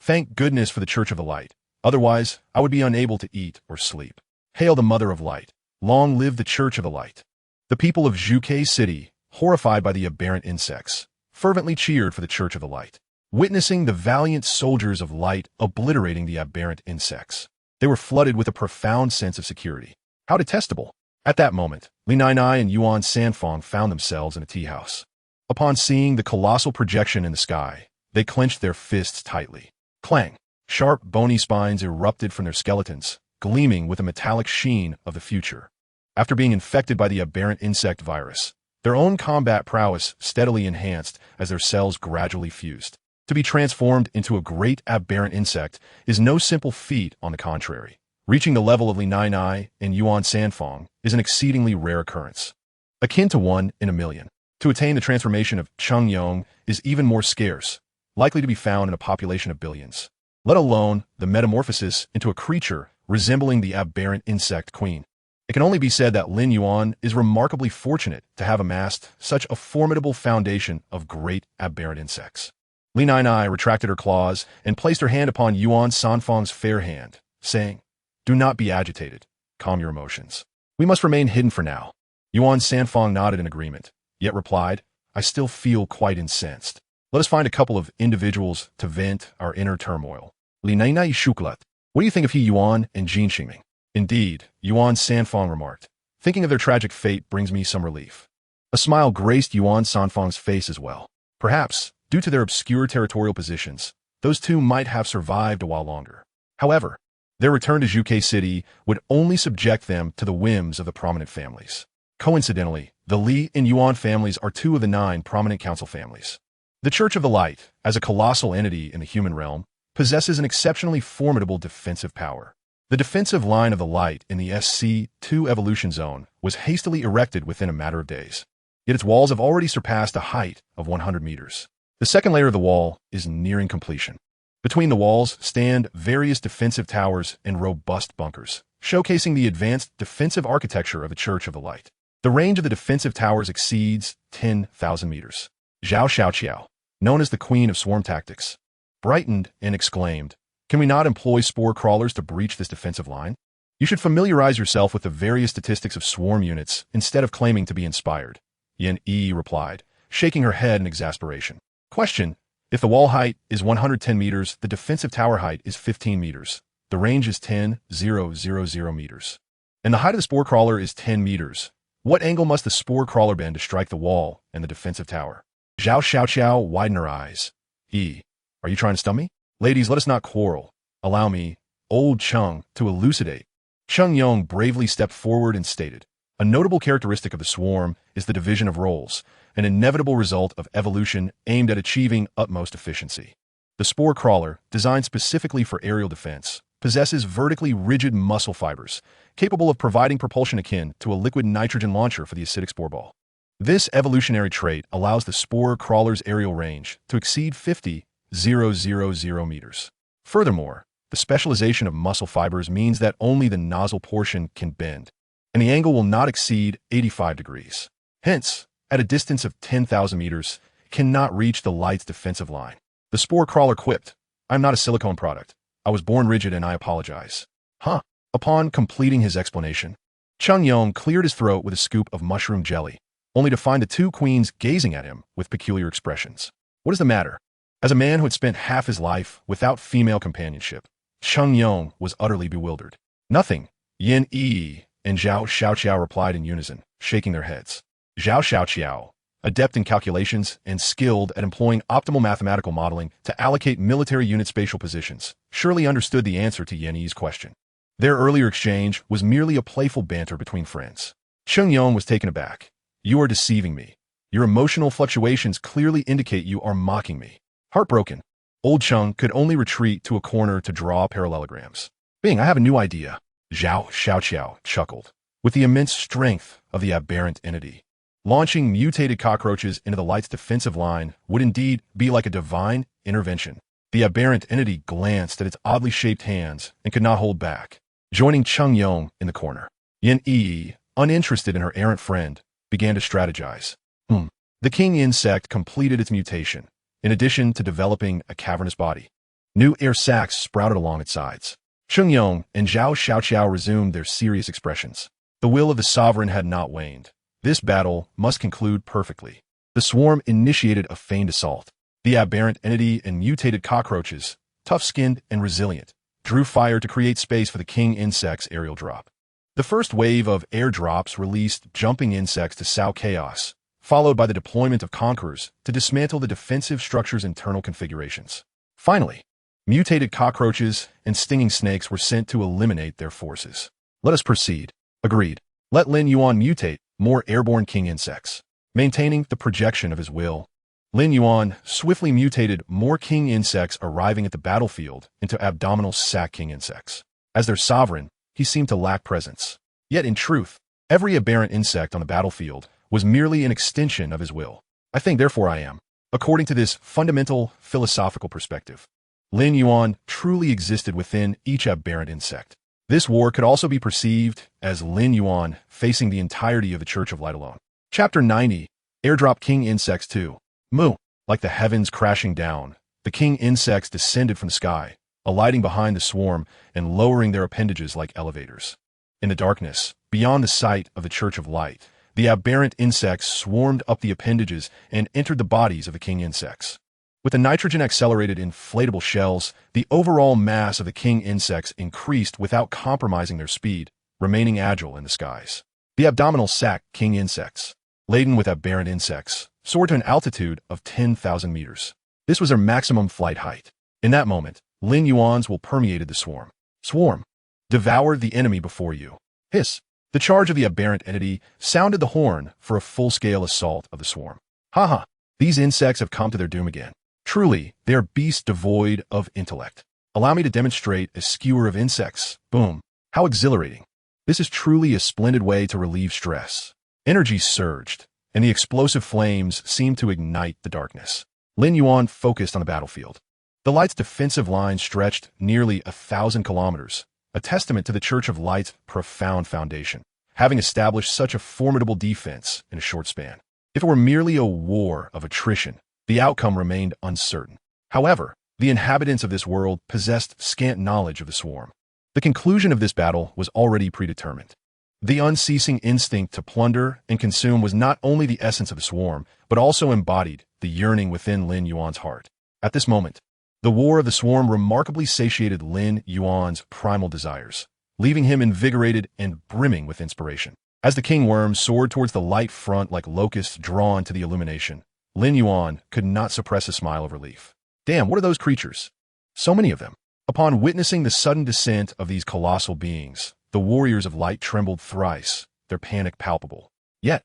Thank goodness for the Church of the Light. Otherwise, I would be unable to eat or sleep. Hail the Mother of Light. Long live the Church of the Light. The people of Zhuke City, horrified by the aberrant insects, fervently cheered for the Church of the Light, witnessing the valiant soldiers of light obliterating the aberrant insects. They were flooded with a profound sense of security. How detestable! At that moment, Lin Yuan and Yuan Sanfang found themselves in a tea house. Upon seeing the colossal projection in the sky, they clenched their fists tightly. Clang! Sharp, bony spines erupted from their skeletons, gleaming with a metallic sheen of the future. After being infected by the aberrant insect virus, their own combat prowess steadily enhanced as their cells gradually fused. To be transformed into a great aberrant insect is no simple feat, on the contrary. Reaching the level of Lin Yuan and Yuan Sanfang is an exceedingly rare occurrence, akin to 1 in a million. To attain the transformation of Cheng Yong is even more scarce, likely to be found in a population of billions, let alone the metamorphosis into a creature resembling the aberrant insect queen. It can only be said that Lin Yuan is remarkably fortunate to have amassed such a formidable foundation of great aberrant insects. Lin Yuan retracted her claws and placed her hand upon Yuan Sanfang's fair hand, saying, "Do not be agitated. Calm your emotions. We must remain hidden for now." Yuan Sanfang nodded in agreement, yet replied, "I still feel quite incensed. Let us find a couple of individuals to vent our inner turmoil." Lin Yuan Shuklat. What do you think of He Yuan and Jin Xingming? Indeed, Yuan Sanfang remarked. Thinking of their tragic fate brings me some relief. A smile graced Yuan Sanfang's face as well. Perhaps, due to their obscure territorial positions, those two might have survived a while longer. However, their return to Zhuke City would only subject them to the whims of the prominent families. Coincidentally, the Li and Yuan families are 2 of the 9 prominent council families. The Church of the Light, as a colossal entity in the human realm, possesses an exceptionally formidable defensive power. The defensive line of the Light in the SC2 evolution zone was hastily erected within a matter of days. Yet its walls have already surpassed a height of 100 meters. The second layer of the wall is nearing completion. Between the walls stand various defensive towers and robust bunkers, showcasing the advanced defensive architecture of the Church of the Light. The range of the defensive towers exceeds 10,000 meters. Zhao Xiaoqiao. known as the Queen of Swarm Tactics, brightened and exclaimed, "Can we not employ spore crawlers to breach this defensive line? You should familiarize yourself with the various statistics of swarm units instead of claiming to be inspired." Yin Yi replied, shaking her head in exasperation. Question: if the wall height is 110 meters, the defensive tower height is 15 meters. The range is 10,000 meters. And the height of the spore crawler is 10 meters. What angle must the spore crawler bend to strike the wall and the defensive tower? Zhao Xiaoqiao widened her eyes. Are you trying to stump me? Ladies, let us not quarrel. Allow me, old Cheng, to elucidate. Cheng Yong bravely stepped forward and stated, "A notable characteristic of the swarm is the division of roles, an inevitable result of evolution aimed at achieving utmost efficiency. The spore crawler, designed specifically for aerial defense, possesses vertically rigid muscle fibers, capable of providing propulsion akin to a liquid nitrogen launcher for the acidic spore ball. This evolutionary trait allows the spore crawler's aerial range to exceed 50,000 meters. Furthermore, the specialization of muscle fibers means that only the nozzle portion can bend, and the angle will not exceed 85 degrees. Hence, at a distance of 10,000 meters, it cannot reach the light's defensive line." The spore crawler quipped, "I'm not a silicone product. I was born rigid and I apologize." Huh? Upon completing his explanation, Cheng Yong cleared his throat with a scoop of mushroom jelly, only to find the two queens gazing at him with peculiar expressions. What is the matter? As a man who had spent half his life without female companionship, Cheng Yong was utterly bewildered. "Nothing," Yin Yi and Zhao Xiaoqiao replied in unison, shaking their heads. Zhao Xiaoqiao, adept in calculations and skilled at employing optimal mathematical modeling to allocate military unit spatial positions, surely understood the answer to Yin Yi's question. Their earlier exchange was merely a playful banter between friends. Cheng Yong was taken aback. "You are deceiving me. Your emotional fluctuations clearly indicate you are mocking me." Heartbroken, old Cheng could only retreat to a corner to draw parallelograms. "Bing, I have a new idea." Zhao Xiaoqiao chuckled. With the immense strength of the aberrant entity, launching mutated cockroaches into the light's defensive line would indeed be like a divine intervention. The aberrant entity glanced at its oddly shaped hands and could not hold back, joining Cheng Yong in the corner. Yin Yi, uninterested in her errant friend, began to strategize. The king insect completed its mutation, in addition to developing a cavernous body. New air sacs sprouted along its sides. Cheng Yong and Zhao Xiaoqiao resumed their serious expressions. The will of the sovereign had not waned. This battle must conclude perfectly. The swarm initiated a feigned assault. The aberrant entity and mutated cockroaches, tough-skinned and resilient, drew fire to create space for the king insect's aerial drop. The first wave of airdrops released jumping insects to sow chaos, followed by the deployment of conquerors to dismantle the defensive structure's internal configurations. Finally, mutated cockroaches and stinging snakes were sent to eliminate their forces. "Let us proceed." Agreed. Let Lin Yuan mutate more airborne king insects. Maintaining the projection of his will, Lin Yuan swiftly mutated more king insects arriving at the battlefield into abdominal sac king insects. As their sovereign, he seemed to lack presence. Yet in truth, every aberrant insect on the battlefield was merely an extension of his will. I think, therefore I am. According to this fundamental philosophical perspective, Lin Yuan truly existed within each aberrant insect. This war could also be perceived as Lin Yuan facing the entirety of the Church of Light alone. Chapter 90, Airdrop King Insects 2. Moo. Like the heavens crashing down, the king insects descended from the sky, alighting behind the swarm and lowering their appendages like elevators. In the darkness, beyond the sight of the Church of Light, the aberrant insects swarmed up the appendages and entered the bodies of the king insects. With the nitrogen-accelerated inflatable shells, the overall mass of the king insects increased without compromising their speed, remaining agile in the skies. The abdominal sac king insects, laden with aberrant insects, soared to an altitude of 10,000 meters. This was their maximum flight height. In that moment, Lin Yuan's will permeated the swarm. Swarm. Devour the enemy before you. Hiss. The charge of the aberrant entity sounded the horn for a full-scale assault of the swarm. Haha. These insects have come to their doom again. Truly, they are beasts devoid of intellect. Allow me to demonstrate a skewer of insects. Boom. How exhilarating. This is truly a splendid way to relieve stress. Energy surged, and the explosive flames seemed to ignite the darkness. Lin Yuan focused on the battlefield. The Light's defensive line stretched nearly 1,000 kilometers, a testament to the Church of Light's profound foundation, having established such a formidable defense in a short span. If it were merely a war of attrition, The outcome remained uncertain. However, the inhabitants of this world possessed scant knowledge of the swarm. The conclusion of this battle was already predetermined. The unceasing instinct to plunder and consume was not only the essence of the swarm, but also embodied the yearning within Lin Yuan's heart. At this moment, the war of the swarm remarkably satiated Lin Yuan's primal desires, leaving him invigorated and brimming with inspiration. As the king worms soared towards the light front like locusts drawn to the illumination, Lin Yuan could not suppress a smile of relief. Damn, what are those creatures? So many of them. Upon witnessing the sudden descent of these colossal beings, the warriors of light trembled thrice, their panic palpable. Yet,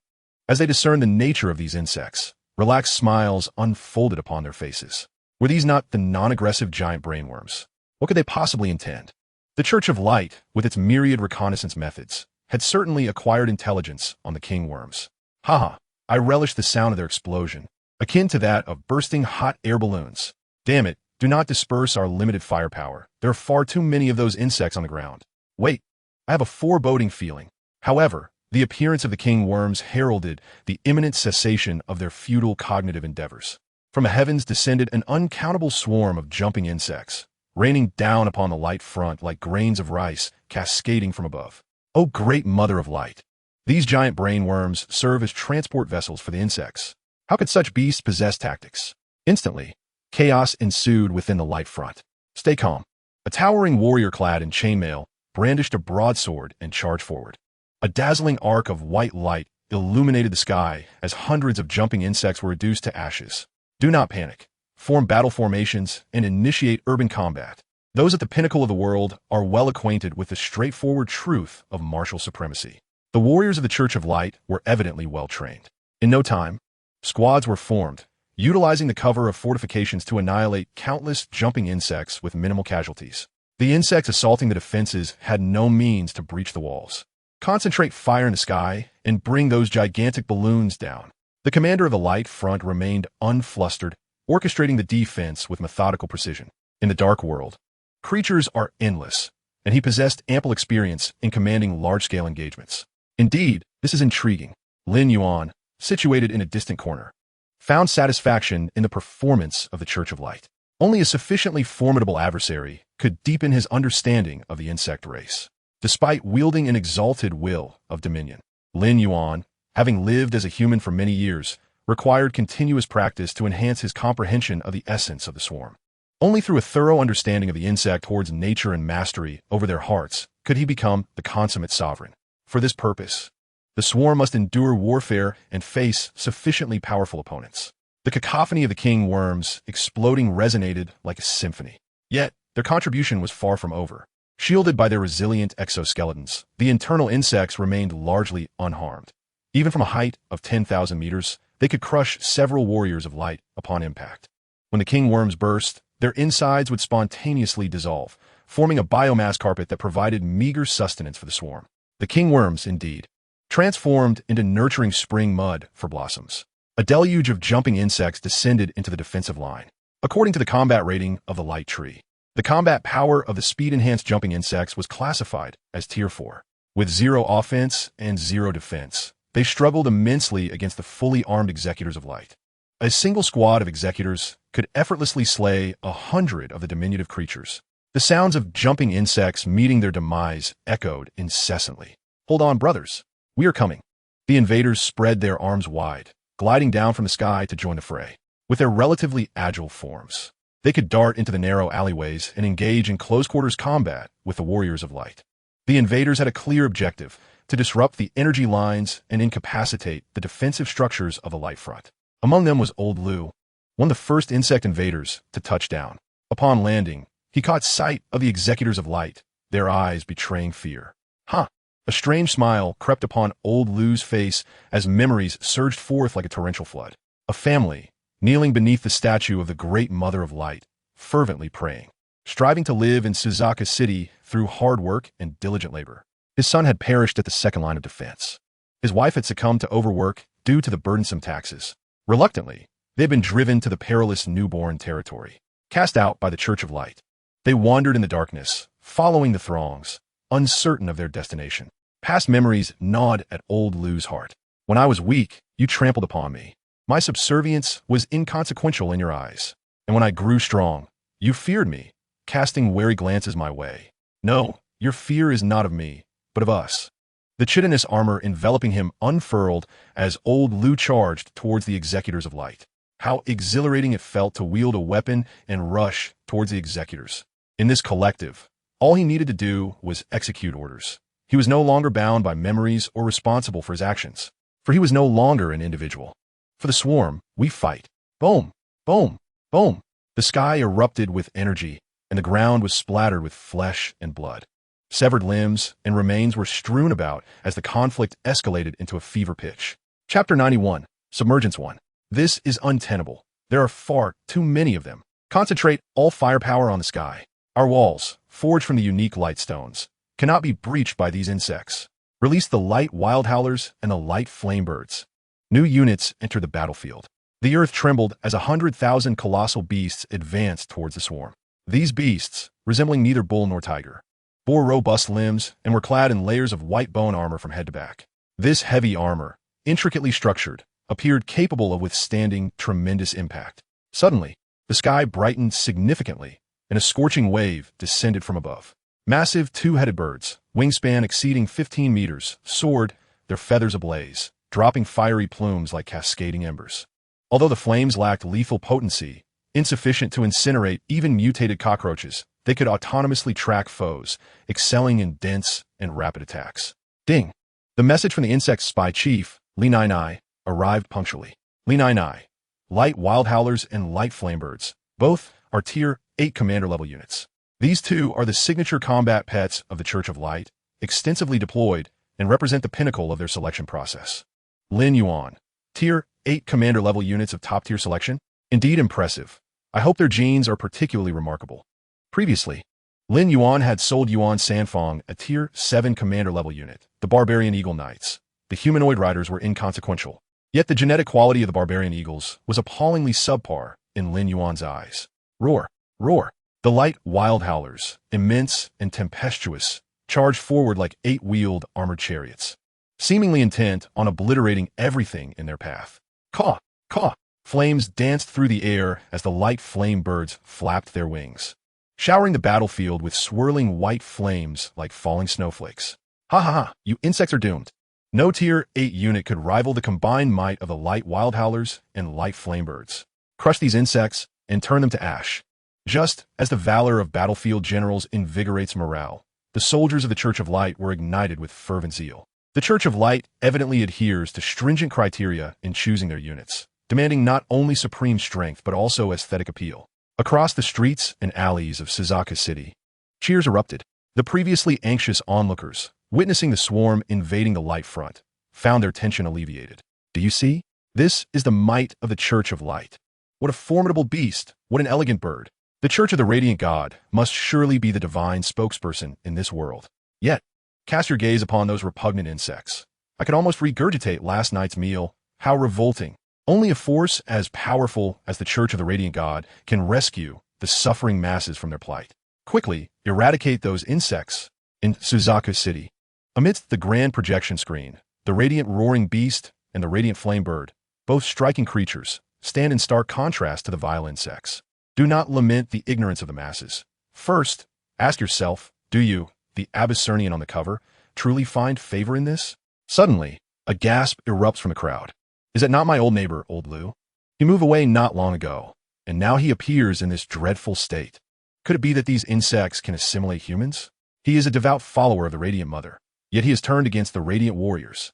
as they discerned the nature of these insects, relaxed smiles unfolded upon their faces. Were these not the non-aggressive giant brainworms? What could they possibly intend? The Church of Light, with its myriad reconnaissance methods, had certainly acquired intelligence on the king worms. Haha, I relish the sound of their explosion, akin to that of bursting hot air balloons. Damn it, do not disperse our limited firepower. There are far too many of those insects on the ground. Wait, I have a foreboding feeling. However, the appearance of the king worms heralded the imminent cessation of their futile cognitive endeavors. From the heavens descended an uncountable swarm of jumping insects, raining down upon the light front like grains of rice cascading from above. O great mother of light! These giant brainworms serve as transport vessels for the insects. How could such beasts possess tactics? Instantly, chaos ensued within the light front. Stay calm. A towering warrior clad in chainmail brandished a broadsword and charged forward. A dazzling arc of white light illuminated the sky as hundreds of jumping insects were reduced to ashes. Do not panic. Form battle formations and initiate urban combat. Those at the pinnacle of the world are well acquainted with the straightforward truth of martial supremacy. The warriors of the Church of Light were evidently well trained. In no time, squads were formed, utilizing the cover of fortifications to annihilate countless jumping insects with minimal casualties. The insects assaulting the defenses had no means to breach the walls. Concentrate fire in the sky and bring those gigantic balloons down. The commander of the light front remained unflustered, orchestrating the defense with methodical precision. In the dark world, creatures are endless, and he possessed ample experience in commanding large-scale engagements. Indeed, this is intriguing. Lin Yuan, situated in a distant corner, found satisfaction in the performance of the Church of Light. Only a sufficiently formidable adversary could deepen his understanding of the insect race. Despite wielding an exalted will of dominion, Lin Yuan, having lived as a human for many years, required continuous practice to enhance his comprehension of the essence of the swarm. Only through a thorough understanding of the insect towards nature and mastery over their hearts could he become the consummate sovereign. For this purpose, the swarm must endure warfare and face sufficiently powerful opponents. The cacophony of the king worms exploding resonated like a symphony. Yet, their contribution was far from over. Shielded by their resilient exoskeletons, the internal insects remained largely unharmed. Even from a height of 10,000 meters, they could crush several warriors of light upon impact. When the king worms burst, their insides would spontaneously dissolve, forming a biomass carpet that provided meager sustenance for the swarm. The king worms, indeed, transformed into nurturing spring mud for blossoms. A deluge of jumping insects descended into the defensive line. According to the combat rating of the light tree, the combat power of the speed-enhanced jumping insects was classified as Tier 4. With 0 offense and 0 defense, they struggled immensely against the fully armed executors of light. A single squad of executors could effortlessly slay 100 of the diminutive creatures. The sounds of jumping insects meeting their demise echoed incessantly. Hold on, brothers. We are coming. The invaders spread their arms wide, gliding down from the sky to join the fray. With their relatively agile forms, they could dart into the narrow alleyways and engage in close-quarters combat with the warriors of light. The invaders had a clear objective: to disrupt the energy lines and incapacitate the defensive structures of the light front. Among them was Old Lu, one of the first insect invaders to touch down. Upon landing, he caught sight of the executors of light, their eyes betraying fear. Huh! A strange smile crept upon Old Lu's face as memories surged forth like a torrential flood. A family, kneeling beneath the statue of the great Mother of Light, fervently praying, striving to live in Suzaka City through hard work and diligent labor. His son had perished at the second line of defense. His wife had succumbed to overwork due to the burdensome taxes. Reluctantly, they had been driven to the perilous newborn territory. Cast out by the Church of Light, they wandered in the darkness, following the throngs, uncertain of their destination. Past memories gnawed at Old Lu's heart. When I was weak, you trampled upon me. My subservience was inconsequential in your eyes. And when I grew strong, you feared me, casting wary glances my way. No, your fear is not of me, but of us. The chitinous armor enveloping him unfurled as old Lu charged towards the executors of light. How exhilarating it felt to wield a weapon and rush towards the executors. In this collective, all he needed to do was execute orders. He was no longer bound by memories or responsible for his actions, for he was no longer an individual. For the swarm, we fight. Boom, boom, boom. The sky erupted with energy, and the ground was splattered with flesh and blood. Severed limbs and remains were strewn about as the conflict escalated into a fever pitch. Chapter 91, Submergence 1. This is untenable. There are far too many of them. Concentrate all firepower on the sky. Our walls, forged from the unique light stones, cannot be breached by these insects. Release the light wild howlers and the light flame birds. New units enter the battlefield. The earth trembled as 100,000 colossal beasts advanced towards the swarm. These beasts, resembling neither bull nor tiger, bore robust limbs and were clad in layers of white bone armor from head to back. This heavy armor, intricately structured, appeared capable of withstanding tremendous impact. Suddenly, the sky brightened significantly, and a scorching wave descended from above. Massive two-headed birds, wingspan exceeding 15 meters, soared, their feathers ablaze, dropping fiery plumes like cascading embers. Although the flames lacked lethal potency, insufficient to incinerate even mutated cockroaches, they could autonomously track foes, excelling in dense and rapid attacks. Ding! The message from the insect spy chief, Lin Yuan, arrived punctually. Lin Yuan, light wild howlers and light flamebirds, both are Tier 8 commander-level units. These two are the signature combat pets of the Church of Light, extensively deployed, and represent the pinnacle of their selection process. Lin Yuan, Tier 8 commander-level units of top-tier selection? Indeed impressive. I hope their genes are particularly remarkable. Previously, Lin Yuan had sold Yuan Sanfeng a Tier 7 commander-level unit, the Barbarian Eagle Knights. The humanoid riders were inconsequential. Yet the genetic quality of the Barbarian Eagles was appallingly subpar in Lin Yuan's eyes. Roar, roar. The light wild howlers, immense and tempestuous, charged forward like 8-wheeled armored chariots, seemingly intent on obliterating everything in their path. Caw, caw. Flames danced through the air as the light flame birds flapped their wings, showering the battlefield with swirling white flames like falling snowflakes. Ha ha ha, you insects are doomed. No Tier 8 unit could rival the combined might of the light wild howlers and light flame birds. Crush these insects and turn them to ash. Just as the valor of battlefield generals invigorates morale, the soldiers of the Church of Light were ignited with fervent zeal. The Church of Light evidently adheres to stringent criteria in choosing their units, demanding not only supreme strength but also aesthetic appeal. Across the streets and alleys of Suzaka City, cheers erupted. The previously anxious onlookers, witnessing the swarm invading the light front, found their tension alleviated. Do you see? This is the might of the Church of Light. What a formidable beast! What an elegant bird! The Church of the Radiant God must surely be the divine spokesperson in this world. Yet, cast your gaze upon those repugnant insects. I could almost regurgitate last night's meal. How revolting! Only a force as powerful as the Church of the Radiant God can rescue the suffering masses from their plight. Quickly, eradicate those insects. In Suzaka City, amidst the grand projection screen, the radiant roaring beast and the radiant flame bird, both striking creatures, stand in stark contrast to the vile insects. Do not lament the ignorance of the masses. First, ask yourself, do you, the Abyssinian on the cover, truly find favor in this? Suddenly, a gasp erupts from the crowd. Is it not my old neighbor, Old Lu? He moved away not long ago, and now he appears in this dreadful state. Could it be that these insects can assimilate humans? He is a devout follower of the Radiant Mother, yet he has turned against the Radiant Warriors.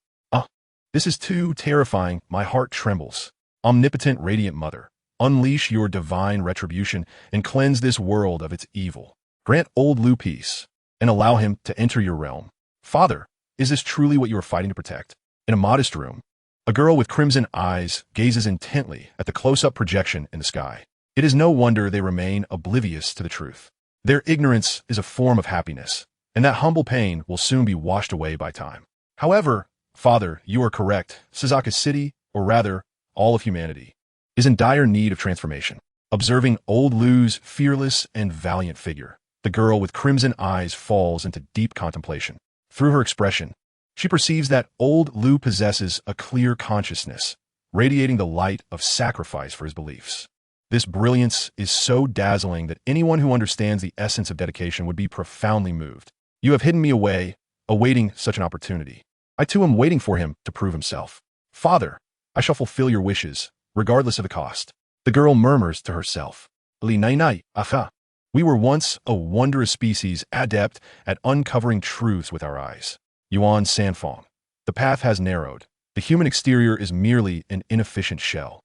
This is too terrifying, my heart trembles. Omnipotent Radiant Mother, unleash your divine retribution and cleanse this world of its evil. Grant Old Lu peace, and allow him to enter your realm. Father, is this truly what you are fighting to protect? In a modest room, a girl with crimson eyes gazes intently at the close-up projection in the sky. It is no wonder they remain oblivious to the truth. Their ignorance is a form of happiness, and that humble pain will soon be washed away by time. However, Father, you are correct. Suzaka City, or rather, all of humanity, is in dire need of transformation. Observing Old Lu's fearless and valiant figure, the girl with crimson eyes falls into deep contemplation. Through her expression, she perceives that Old Lu possesses a clear consciousness, radiating the light of sacrifice for his beliefs. This brilliance is so dazzling that anyone who understands the essence of dedication would be profoundly moved. You have hidden me away, awaiting such an opportunity. I too am waiting for him to prove himself. Father, I shall fulfill your wishes, regardless of the cost. The girl murmurs to herself. Li nai nai, aha. We were once a wondrous species adept at uncovering truths with our eyes. Yuan Sanfong. The path has narrowed. The human exterior is merely an inefficient shell.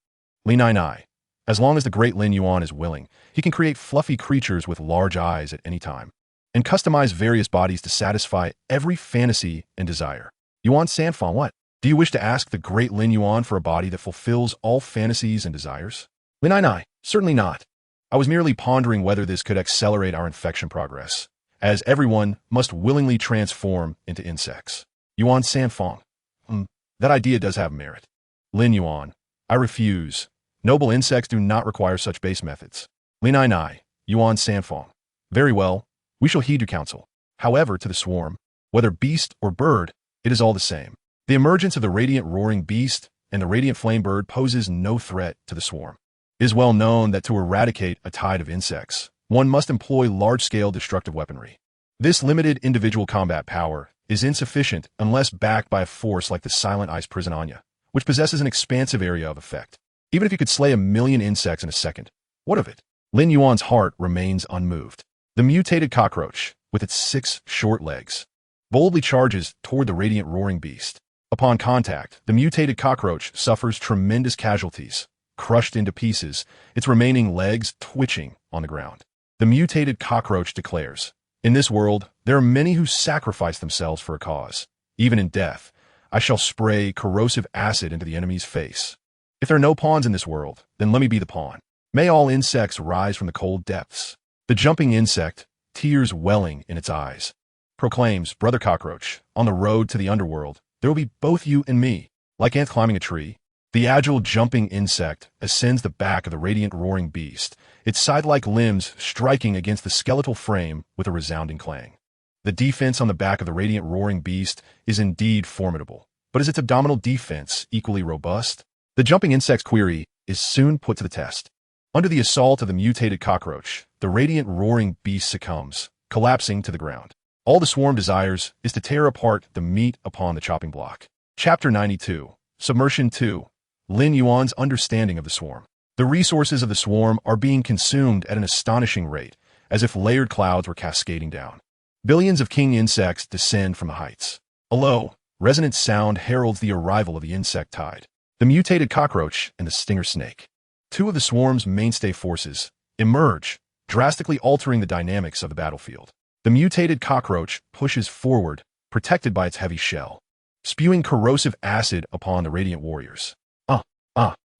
Li nai nai. As long as the great Lin Yuan is willing, he can create fluffy creatures with large eyes at any time, and customize various bodies to satisfy every fantasy and desire. Yuan Sanfang, what? Do you wish to ask the great Lin Yuan for a body that fulfills all fantasies and desires? Lin Nai, certainly not. I was merely pondering whether this could accelerate our infection progress, as everyone must willingly transform into insects. Yuan Sanfang. That idea does have merit. Lin Yuan. I refuse. Noble insects do not require such base methods. Lin Nai, Yuan Sanfang. Very well, we shall heed your counsel. However, to the swarm, whether beast or bird, it is all the same. The emergence of the radiant roaring beast and the radiant flame bird poses no threat to the swarm. It is well known that to eradicate a tide of insects, one must employ large-scale destructive weaponry. This limited individual combat power is insufficient unless backed by a force like the Silent Ice Prison Anya, which possesses an expansive area of effect. Even if you could slay 1,000,000 insects in a second, what of it? Lin Yuan's heart remains unmoved. The mutated cockroach, with its 6 short legs, boldly charges toward the radiant roaring beast. Upon contact, the mutated cockroach suffers tremendous casualties, crushed into pieces, its remaining legs twitching on the ground. The mutated cockroach declares, "In this world, there are many who sacrifice themselves for a cause. Even in death, I shall spray corrosive acid into the enemy's face. If there are no pawns in this world, then let me be the pawn. May all insects rise from the cold depths." The jumping insect, tears welling in its eyes, proclaims, "Brother Cockroach, on the road to the underworld, there will be both you and me, like ants climbing a tree." The agile jumping insect ascends the back of the radiant roaring beast, its side-like limbs striking against the skeletal frame with a resounding clang. The defense on the back of the radiant roaring beast is indeed formidable, but is its abdominal defense equally robust? The jumping insect's query is soon put to the test. Under the assault of the mutated cockroach, the radiant roaring beast succumbs, collapsing to the ground. All the swarm desires is to tear apart the meat upon the chopping block. Chapter 92. Submersion 2. Lin Yuan's understanding of the swarm. The resources of the swarm are being consumed at an astonishing rate, as if layered clouds were cascading down. Billions of king insects descend from the heights. A low, resonant sound heralds the arrival of the insect tide. The mutated cockroach and the stinger snake, 2 of the swarm's mainstay forces, emerge, drastically altering the dynamics of the battlefield. The mutated cockroach pushes forward, protected by its heavy shell, spewing corrosive acid upon the radiant warriors.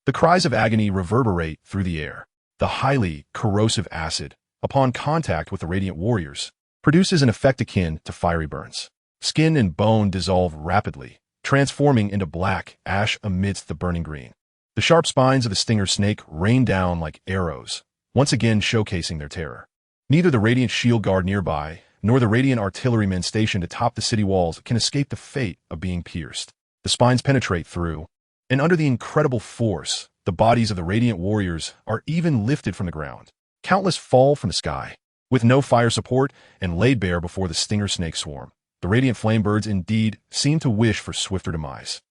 The cries of agony reverberate through the air. The highly corrosive acid, upon contact with the radiant warriors, produces an effect akin to fiery burns. Skin and bone dissolve rapidly, transforming into black ash amidst the burning green. The sharp spines of the stinger snake rain down like arrows, once again showcasing their terror. Neither the radiant shield guard nearby, nor the radiant artillerymen stationed atop the city walls can escape the fate of being pierced. The spines penetrate through, and under the incredible force, the bodies of the radiant warriors are even lifted from the ground. Countless fall from the sky, with no fire support and laid bare before the stinger snake swarm. The radiant flame birds indeed seem to wish for swifter demise.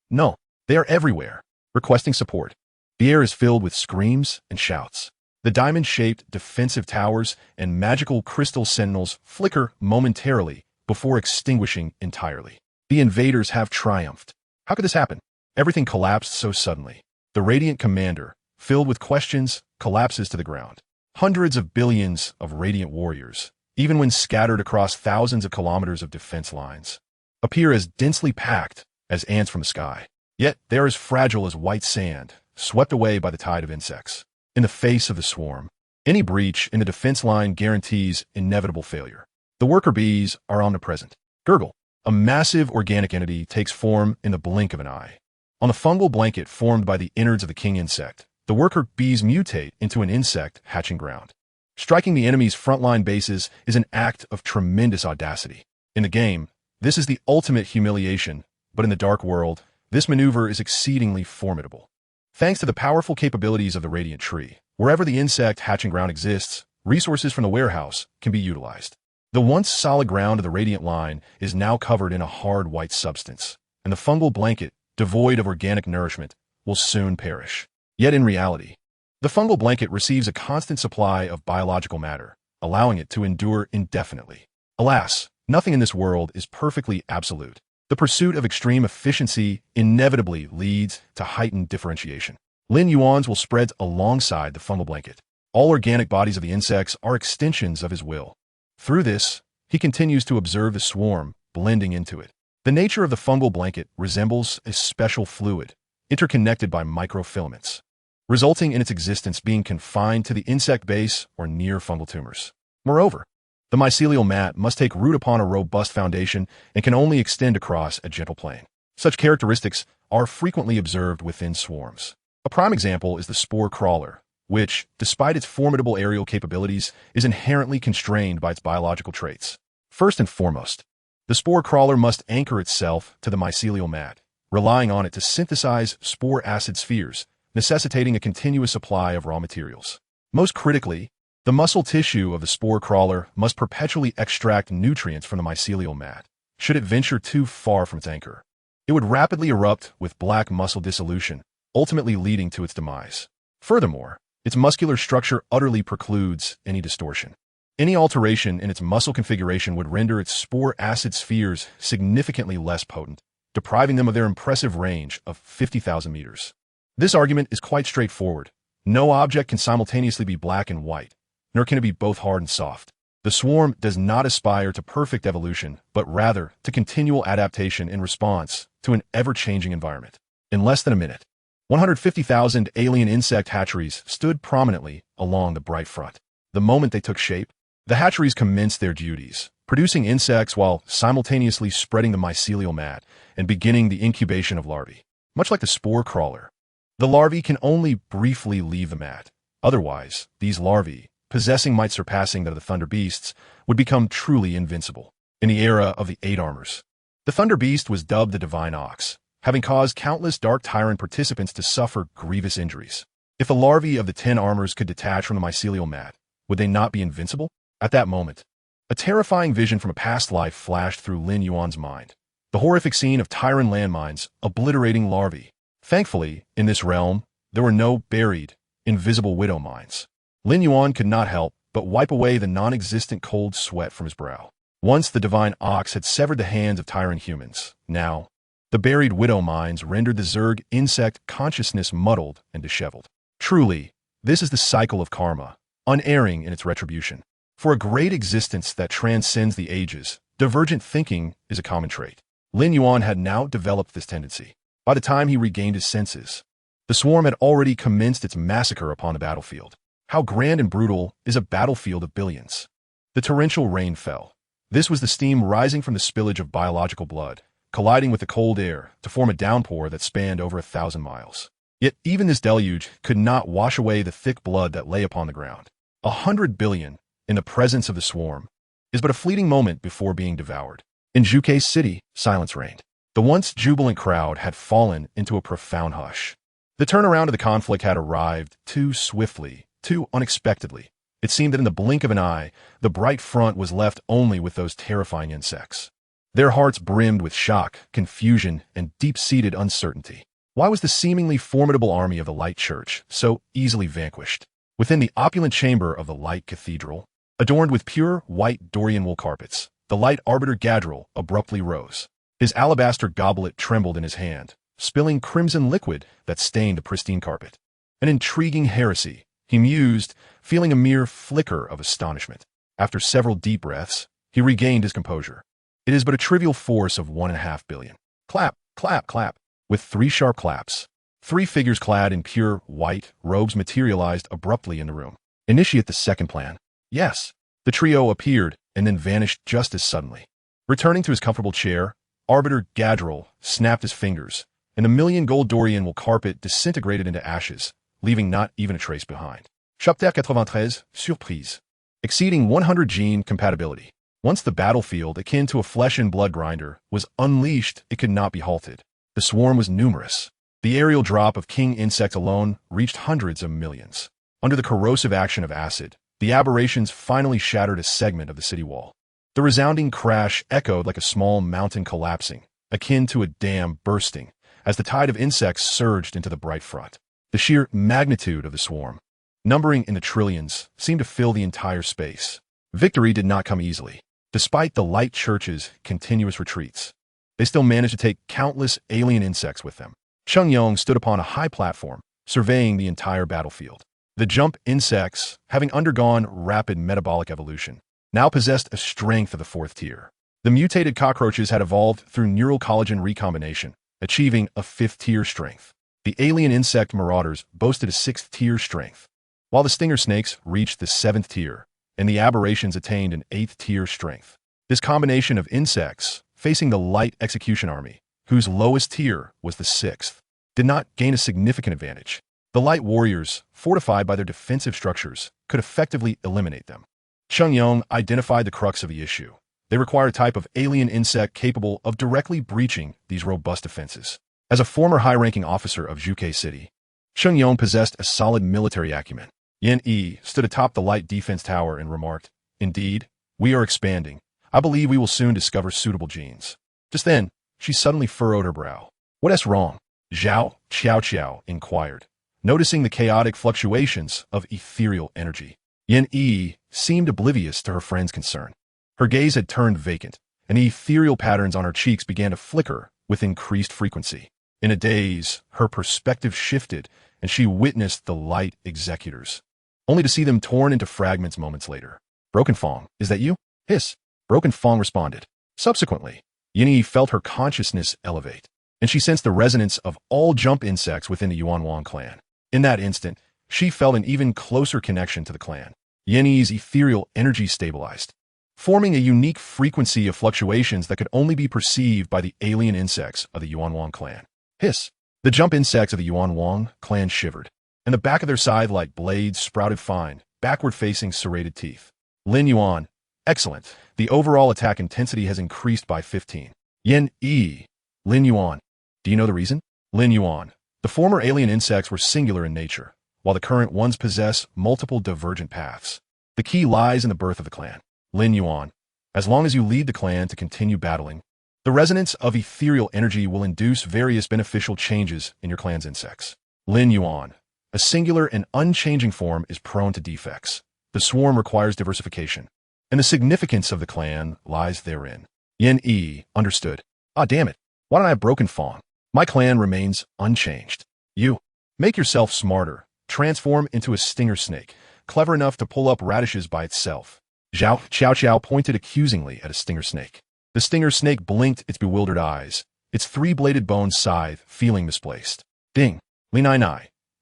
No, they are everywhere, requesting support. The air is filled with screams and shouts. The diamond-shaped defensive towers and magical crystal sentinels flicker momentarily before extinguishing entirely. The invaders have triumphed. How could this happen? Everything collapsed so suddenly. The radiant commander, filled with questions, collapses to the ground. Hundreds of billions of radiant warriors, even when scattered across thousands of kilometers of defense lines, appear as densely packed as ants from the sky. Yet they are as fragile as white sand, swept away by the tide of insects. In the face of the swarm, any breach in the defense line guarantees inevitable failure. The worker bees are omnipresent. Gurgle, a massive organic entity, takes form in the blink of an eye. On the fungal blanket formed by the innards of the king insect, the worker bees mutate into an insect hatching ground. Striking the enemy's frontline bases is an act of tremendous audacity. In the game, this is the ultimate humiliation, but in the dark world, This maneuver is exceedingly formidable. Thanks to the powerful capabilities of the radiant tree, wherever the insect hatching ground exists, resources from the warehouse can be utilized. The once solid ground of the radiant line is now covered in a hard white substance, and the fungal blanket, devoid of organic nourishment, will soon perish. Yet in reality, the fungal blanket receives a constant supply of biological matter, allowing it to endure indefinitely. Alas, nothing in this world is perfectly absolute. The pursuit of extreme efficiency inevitably leads to heightened differentiation. Lin Yuan's will spread alongside the fungal blanket. All organic bodies of the insects are extensions of his will. Through this, he continues to observe the swarm blending into it. The nature of the fungal blanket resembles a special fluid, interconnected by microfilaments, resulting in its existence being confined to the insect base or near fungal tumors. Moreover, the mycelial mat must take root upon a robust foundation and can only extend across a gentle plane. Such characteristics are frequently observed within swarms. A prime example is the spore crawler, which, despite its formidable aerial capabilities, is inherently constrained by its biological traits. First and foremost, the spore crawler must anchor itself to the mycelial mat, relying on it to synthesize spore acid spheres, necessitating a continuous supply of raw materials. Most critically, the muscle tissue of the spore crawler must perpetually extract nutrients from the mycelial mat. Should it venture too far from its anchor, it would rapidly erupt with black muscle dissolution, ultimately leading to its demise. Furthermore, its muscular structure utterly precludes any distortion. Any alteration in its muscle configuration would render its spore acid spheres significantly less potent, depriving them of their impressive range of 50,000 meters. This argument is quite straightforward. No object can simultaneously be black and white, nor can it be both hard and soft. The swarm does not aspire to perfect evolution, but rather to continual adaptation in response to an ever-changing environment. In less than a minute, 150,000 alien insect hatcheries stood prominently along the bright front. The moment they took shape, the hatcheries commenced their duties, producing insects while simultaneously spreading the mycelial mat and beginning the incubation of larvae. Much like the spore crawler, the larvae can only briefly leave the mat. Otherwise, these larvae, possessing might surpassing that of the thunder beasts, would become truly invincible. In the era of the 8 armors, the thunder beast was dubbed the divine ox, having caused countless Dark Tyrant participants to suffer grievous injuries. If the larvae of the 10 armors could detach from the mycelial mat, would they not be invincible? At that moment, a terrifying vision from a past life flashed through Lin Yuan's mind. The horrific scene of Tyrant landmines obliterating larvae. Thankfully, in this realm, there were no buried, invisible widow mines. Lin Yuan could not help but wipe away the non-existent cold sweat from his brow. Once the divine ox had severed the hands of tyrant humans, now, the buried widow mines rendered the Zerg insect consciousness muddled and disheveled. Truly, this is the cycle of karma, unerring in its retribution. For a great existence that transcends the ages, divergent thinking is a common trait. Lin Yuan had now developed this tendency. By the time he regained his senses, the swarm had already commenced its massacre upon the battlefield. How grand and brutal is a battlefield of billions? The torrential rain fell. This was the steam rising from the spillage of biological blood, colliding with the cold air to form a downpour that spanned over 1,000 miles. Yet even this deluge could not wash away the thick blood that lay upon the ground. 100 billion, in the presence of the swarm, is but a fleeting moment before being devoured. In Zhuge City, silence reigned. The once jubilant crowd had fallen into a profound hush. The turnaround of the conflict had arrived too swiftly, too unexpectedly. It seemed that in the blink of an eye, the bright front was left only with those terrifying insects. Their hearts brimmed with shock, confusion, and deep-seated uncertainty. Why was the seemingly formidable army of the Light Church so easily vanquished? Within the opulent chamber of the Light Cathedral, adorned with pure white Dorian wool carpets, the Light Arbiter Gadril abruptly rose. His alabaster goblet trembled in his hand, spilling crimson liquid that stained the pristine carpet. An intriguing heresy, he mused, feeling a mere flicker of astonishment. After several deep breaths, he regained his composure. It is but a trivial force of 1.5 billion. Clap, clap, clap. With 3 sharp claps, 3 figures clad in pure white robes materialized abruptly in the room. Initiate the second plan. Yes. The trio appeared and then vanished just as suddenly. Returning to his comfortable chair, Arbiter Gadril snapped his fingers, and the million gold Dorian wool carpet disintegrated into ashes, leaving not even a trace behind. Chapter 93, Surprise. Exceeding 100 gene compatibility. Once the battlefield, akin to a flesh and blood grinder, was unleashed, it could not be halted. The swarm was numerous. The aerial drop of king insect alone reached hundreds of millions. Under the corrosive action of acid, the aberrations finally shattered a segment of the city wall. The resounding crash echoed like a small mountain collapsing, akin to a dam bursting, as the tide of insects surged into the bright front. The sheer magnitude of the swarm, numbering in the trillions, seemed to fill the entire space. Victory did not come easily. Despite the light church's continuous retreats, they still managed to take countless alien insects with them. Cheng Yong stood upon a high platform, surveying the entire battlefield. The jump insects, having undergone rapid metabolic evolution, now possessed a strength of the fourth tier. The mutated cockroaches had evolved through neural collagen recombination, achieving a fifth-tier strength. The alien insect marauders boasted a sixth-tier strength, while the stinger snakes reached the seventh tier, and the aberrations attained an eighth-tier strength. This combination of insects, facing the light execution army, whose lowest tier was the sixth, did not gain a significant advantage. The light warriors, fortified by their defensive structures, could effectively eliminate them. Cheng Yong identified the crux of the issue. They required a type of alien insect capable of directly breaching these robust defenses. As a former high-ranking officer of Zhuke City, Cheng Yong possessed a solid military acumen. Yin Yi stood atop the light defense tower and remarked, "Indeed, we are expanding. I believe we will soon discover suitable genes." Just then, she suddenly furrowed her brow. "What's wrong?" Zhao Qiao inquired, noticing the chaotic fluctuations of ethereal energy. Yin Yi seemed oblivious to her friend's concern. Her gaze had turned vacant, and the ethereal patterns on her cheeks began to flicker with increased frequency. In a daze, her perspective shifted, and she witnessed the light executors, only to see them torn into fragments moments later. "Broken Fong, is that you?" "Hiss." Broken Fong responded. Subsequently, Yin Yi felt her consciousness elevate, and she sensed the resonance of all jump insects within the Yuan clan. In that instant, she felt an even closer connection to the clan. Yin Yi's ethereal energy stabilized, forming a unique frequency of fluctuations that could only be perceived by the alien insects of the Yuan clan. Hiss. The jump insects of the Yuan clan shivered, and the back of their scythe-like blades sprouted fine, backward-facing serrated teeth. Lin Yuan. Excellent. The overall attack intensity has increased by 15. Yin Yi. Lin Yuan. Do you know the reason? Lin Yuan. The former alien insects were singular in nature, while the current ones possess multiple divergent paths. The key lies in the birth of the clan. Lin Yuan. As long as you lead the clan to continue battling, the resonance of ethereal energy will induce various beneficial changes in your clan's insects. Lin Yuan. A singular and unchanging form is prone to defects. The swarm requires diversification, and the significance of the clan lies therein. Yin Yi. Understood. Ah, damn it. Why don't I have Broken Fong? My clan remains unchanged. You. Make yourself smarter. Transform into a stinger snake, clever enough to pull up radishes by itself. Zhao Qiao pointed accusingly at a stinger snake. The stinger snake blinked its bewildered eyes, its three-bladed bone scythe feeling misplaced. Ding. Lin.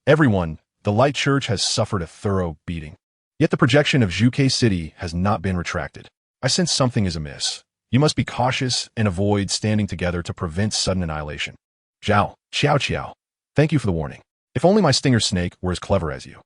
Everyone, the light church has suffered a thorough beating. Yet the projection of Zhuke City has not been retracted. I sense something is amiss. You must be cautious and avoid standing together to prevent sudden annihilation. Zhao Qiao. Thank you for the warning. If only my stinger snake were as clever as you.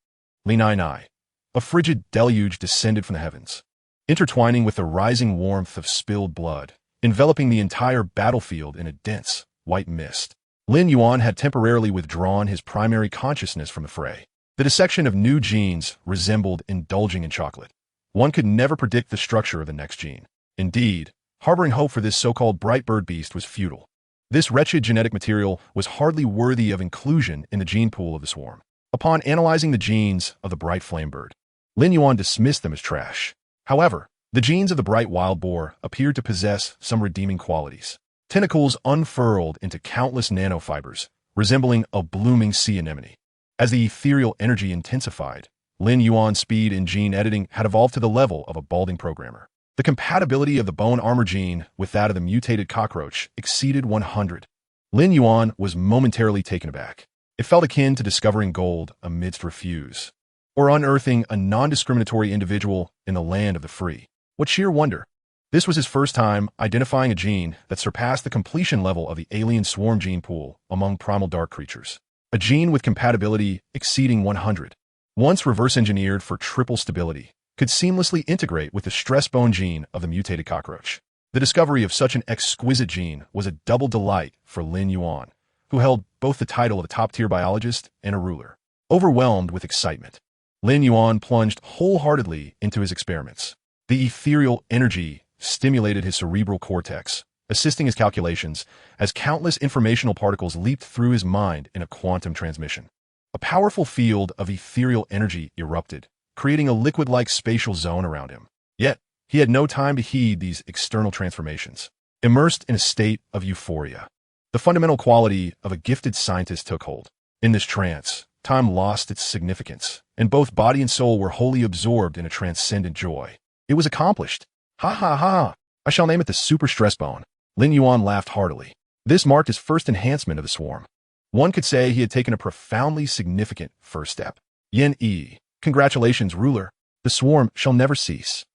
Lin. A frigid deluge descended from the heavens, intertwining with the rising warmth of spilled blood, enveloping the entire battlefield in a dense, white mist. Lin Yuan had temporarily withdrawn his primary consciousness from the fray. The dissection of new genes resembled indulging in chocolate. One could never predict the structure of the next gene. Indeed, harboring hope for this so-called bright bird beast was futile. This wretched genetic material was hardly worthy of inclusion in the gene pool of the swarm. Upon analyzing the genes of the bright flame bird, Lin Yuan dismissed them as trash. However, the genes of the bright wild boar appeared to possess some redeeming qualities. Tentacles unfurled into countless nanofibers, resembling a blooming sea anemone. As the ethereal energy intensified, Lin Yuan's speed in gene editing had evolved to the level of a balding programmer. The compatibility of the bone armor gene with that of the mutated cockroach exceeded 100. Lin Yuan was momentarily taken aback. It felt akin to discovering gold amidst refuse, or unearthing a non-discriminatory individual in the land of the free. What sheer wonder! This was his first time identifying a gene that surpassed the completion level of the alien swarm gene pool among primal dark creatures. A gene with compatibility exceeding 100. Once reverse-engineered for triple stability, could seamlessly integrate with the stress bone gene of the mutated cockroach. The discovery of such an exquisite gene was a double delight for Lin Yuan, who held both the title of a top-tier biologist and a ruler. Overwhelmed with excitement, Lin Yuan plunged wholeheartedly into his experiments. The ethereal energy stimulated his cerebral cortex, assisting his calculations as countless informational particles leaped through his mind in a quantum transmission. A powerful field of ethereal energy erupted, creating a liquid-like spatial zone around him. Yet, he had no time to heed these external transformations. Immersed in a state of euphoria, the fundamental quality of a gifted scientist took hold. In this trance, time lost its significance, and both body and soul were wholly absorbed in a transcendent joy. It was accomplished. Ha ha ha! I shall name it the super stress bone. Lin Yuan laughed heartily. This marked his first enhancement of the swarm. One could say he had taken a profoundly significant first step. Yin Yi, congratulations, ruler. The swarm shall never cease.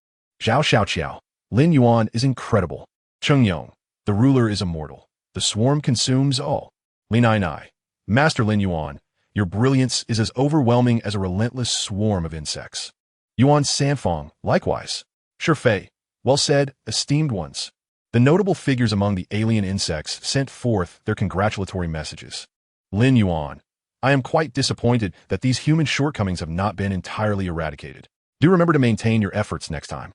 Zhao Xiao Qiao, Lin Yuan is incredible. Cheng Yong, the ruler is immortal. The swarm consumes all. Lin Ai, Master Lin Yuan, your brilliance is as overwhelming as a relentless swarm of insects. Yuan Sanfeng, likewise. Shifei, well said, esteemed ones. The notable figures among the alien insects sent forth their congratulatory messages. Lin Yuan, I am quite disappointed that these human shortcomings have not been entirely eradicated. Do remember to maintain your efforts next time.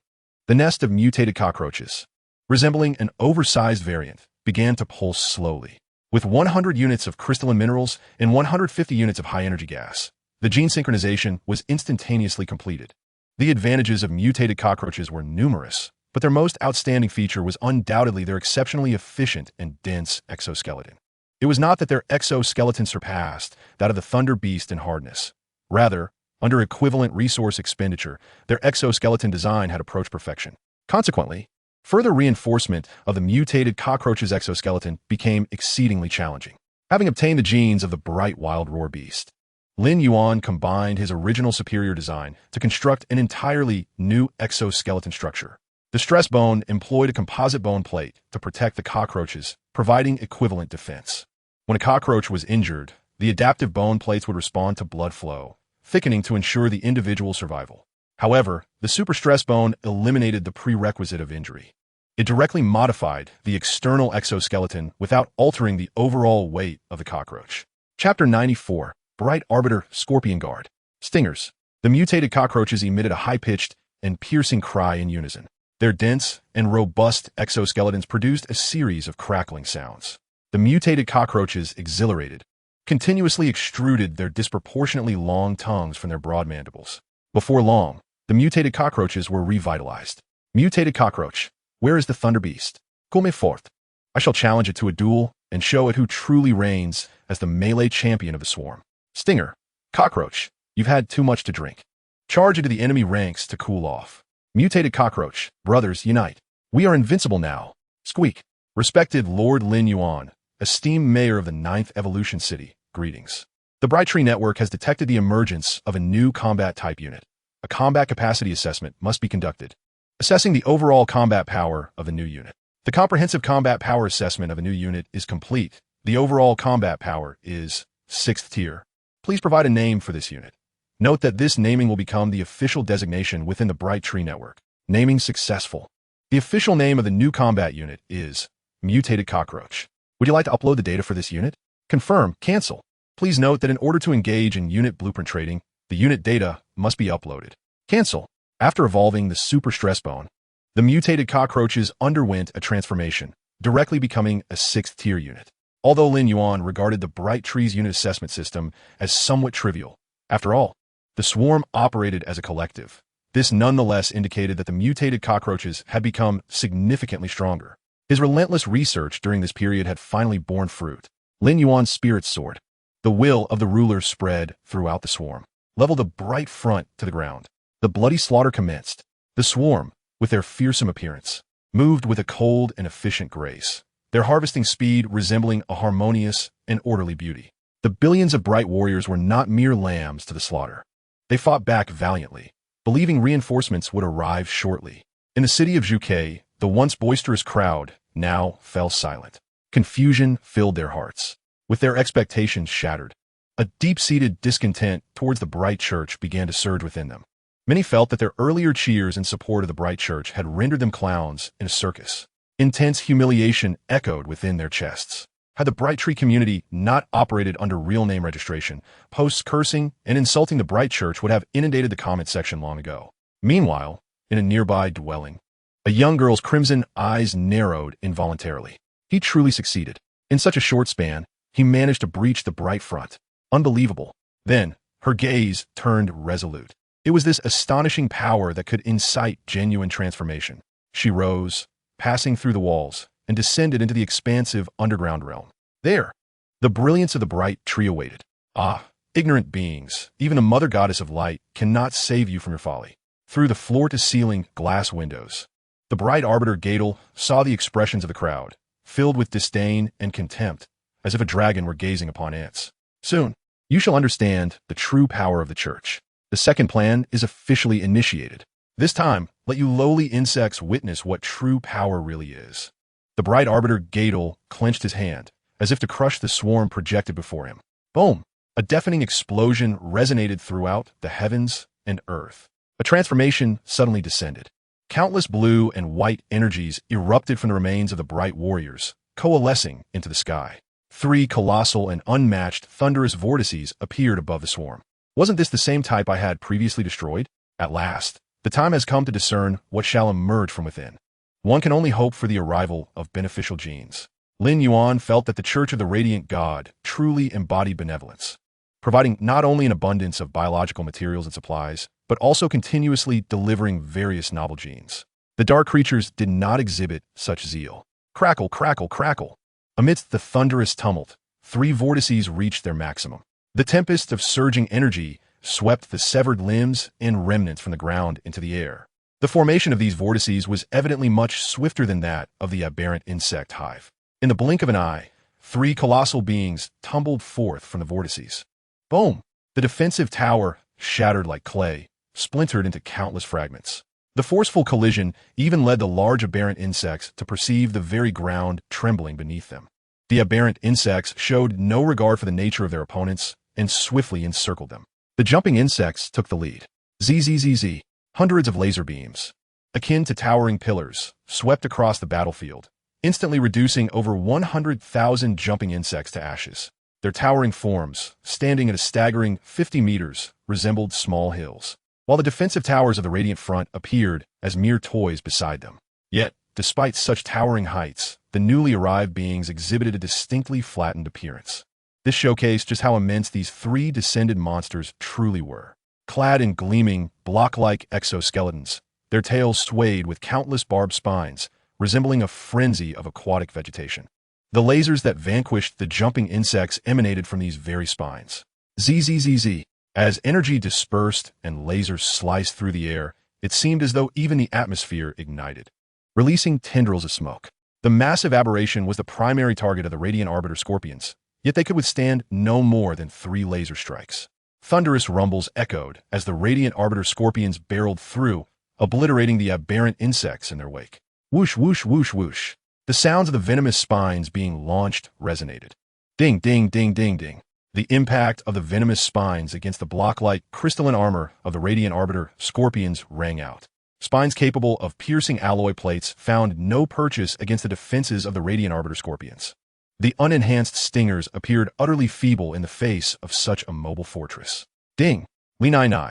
The nest of mutated cockroaches, resembling an oversized variant, began to pulse slowly. With 100 units of crystalline minerals and 150 units of high-energy gas, the gene synchronization was instantaneously completed. The advantages of mutated cockroaches were numerous, but their most outstanding feature was undoubtedly their exceptionally efficient and dense exoskeleton. It was not that their exoskeleton surpassed that of the thunder beast in hardness. Rather, under equivalent resource expenditure, their exoskeleton design had approached perfection. Consequently, further reinforcement of the mutated cockroach's exoskeleton became exceedingly challenging. Having obtained the genes of the bright wild roar beast, Lin Yuan combined his original superior design to construct an entirely new exoskeleton structure. The stress bone employed a composite bone plate to protect the cockroaches, providing equivalent defense. When a cockroach was injured, the adaptive bone plates would respond to blood flow, thickening to ensure the individual's survival. However, the super stress bone eliminated the prerequisite of injury. It directly modified the external exoskeleton without altering the overall weight of the cockroach. Chapter 94, Bright Arbiter Scorpion Guard. Stingers. The mutated cockroaches emitted a high-pitched and piercing cry in unison. Their dense and robust exoskeletons produced a series of crackling sounds. The mutated cockroaches, exhilarated, continuously extruded their disproportionately long tongues from their broad mandibles. Before long, the mutated cockroaches were revitalized. Mutated cockroach, where is the thunder beast? Call me forth. I shall challenge it to a duel and show it who truly reigns as the melee champion of the swarm. Stinger, cockroach, you've had too much to drink. Charge into the enemy ranks to cool off. Mutated cockroach, brothers, unite. We are invincible now. Squeak. Respected Lord Lin Yuan, esteemed mayor of the 9th Evolution City, greetings. The Bright Tree Network has detected the emergence of a new combat type unit. A combat capacity assessment must be conducted, assessing the overall combat power of the new unit. The comprehensive combat power assessment of a new unit is complete. The overall combat power is 6th tier. Please provide a name for this unit. Note that this naming will become the official designation within the Bright Tree Network. Naming successful. The official name of the new combat unit is Mutated Cockroach. Would you like to upload the data for this unit? Confirm, cancel. Please note that in order to engage in unit blueprint trading, the unit data must be uploaded. Cancel. After evolving the super stress bone, the mutated cockroaches underwent a transformation, directly becoming a 6th tier unit. Although Lin Yuan regarded the Bright Tree's unit assessment system as somewhat trivial, after all, the swarm operated as a collective. This nonetheless indicated that the mutated cockroaches had become significantly stronger. His relentless research during this period had finally borne fruit. Lin Yuan's spirit soared. The will of the ruler spread throughout the swarm, leveled a bright front to the ground. The bloody slaughter commenced. The swarm, with their fearsome appearance, moved with a cold and efficient grace, their harvesting speed resembling a harmonious and orderly beauty. The billions of bright warriors were not mere lambs to the slaughter. They fought back valiantly, believing reinforcements would arrive shortly. In the city of Zhuke, the once boisterous crowd now fell silent. Confusion filled their hearts. With their expectations shattered, a deep-seated discontent towards the Bright Church began to surge within them. Many felt that their earlier cheers in support of the Bright Church had rendered them clowns in a circus. Intense humiliation echoed within their chests. Had the Bright Tree community not operated under real name registration, posts cursing and insulting the Bright Church would have inundated the comment section long ago. Meanwhile, in a nearby dwelling, a young girl's crimson eyes narrowed involuntarily. He truly succeeded. In such a short span, he managed to breach the Bright front. Unbelievable. Then, her gaze turned resolute. It was this astonishing power that could incite genuine transformation. She rose, passing through the walls, and descended into the expansive underground realm. There, the brilliance of the Bright Tree awaited. Ah, ignorant beings, even the mother goddess of light cannot save you from your folly. Through the floor-to-ceiling glass windows, the Bright Arbiter Gadel saw the expressions of the crowd, filled with disdain and contempt, as if a dragon were gazing upon ants. Soon, you shall understand the true power of the church. The second plan is officially initiated. This time, let you lowly insects witness what true power really is. The Bright Arbiter Gadel clenched his hand, as if to crush the swarm projected before him. Boom! A deafening explosion resonated throughout the heavens and earth. A transformation suddenly descended. Countless blue and white energies erupted from the remains of the Bright Warriors, coalescing into the sky. 3 colossal and unmatched thunderous vortices appeared above the swarm. Wasn't this the same type I had previously destroyed? At last, the time has come to discern what shall emerge from within. One can only hope for the arrival of beneficial genes. Lin Yuan felt that the Church of the Radiant God truly embodied benevolence, providing not only an abundance of biological materials and supplies, but also continuously delivering various novel genes. The dark creatures did not exhibit such zeal. Crackle, crackle, crackle. Amidst the thunderous tumult, 3 vortices reached their maximum. The tempest of surging energy swept the severed limbs and remnants from the ground into the air. The formation of these vortices was evidently much swifter than that of the aberrant insect hive. In the blink of an eye, 3 colossal beings tumbled forth from the vortices. Boom! The defensive tower, shattered like clay, splintered into countless fragments. The forceful collision even led the large aberrant insects to perceive the very ground trembling beneath them. The aberrant insects showed no regard for the nature of their opponents and swiftly encircled them. The jumping insects took the lead. ZZZZ. Hundreds of laser beams, akin to towering pillars, swept across the battlefield, instantly reducing over 100,000 jumping insects to ashes. Their towering forms, standing at a staggering 50 meters, resembled small hills, while the defensive towers of the Radiant Front appeared as mere toys beside them. Yet, despite such towering heights, the newly arrived beings exhibited a distinctly flattened appearance. This showcased just how immense these 3 descended monsters truly were. Clad in gleaming, block-like exoskeletons, their tails swayed with countless barbed spines, resembling a frenzy of aquatic vegetation. The lasers that vanquished the jumping insects emanated from these very spines. ZZZZ. As energy dispersed and lasers sliced through the air, it seemed as though even the atmosphere ignited, releasing tendrils of smoke. The massive aberration was the primary target of the Radiant Arbiter Scorpions, yet they could withstand no more than 3 laser strikes. Thunderous rumbles echoed as the Radiant Arbiter Scorpions barreled through, obliterating the aberrant insects in their wake. Whoosh, whoosh, whoosh, whoosh. The sounds of the venomous spines being launched resonated. Ding, ding, ding, ding, ding. The impact of the venomous spines against the block-like crystalline armor of the Radiant Arbiter Scorpions rang out. Spines capable of piercing alloy plates found no purchase against the defenses of the Radiant Arbiter Scorpions. The unenhanced stingers appeared utterly feeble in the face of such a mobile fortress. Ding! Lin.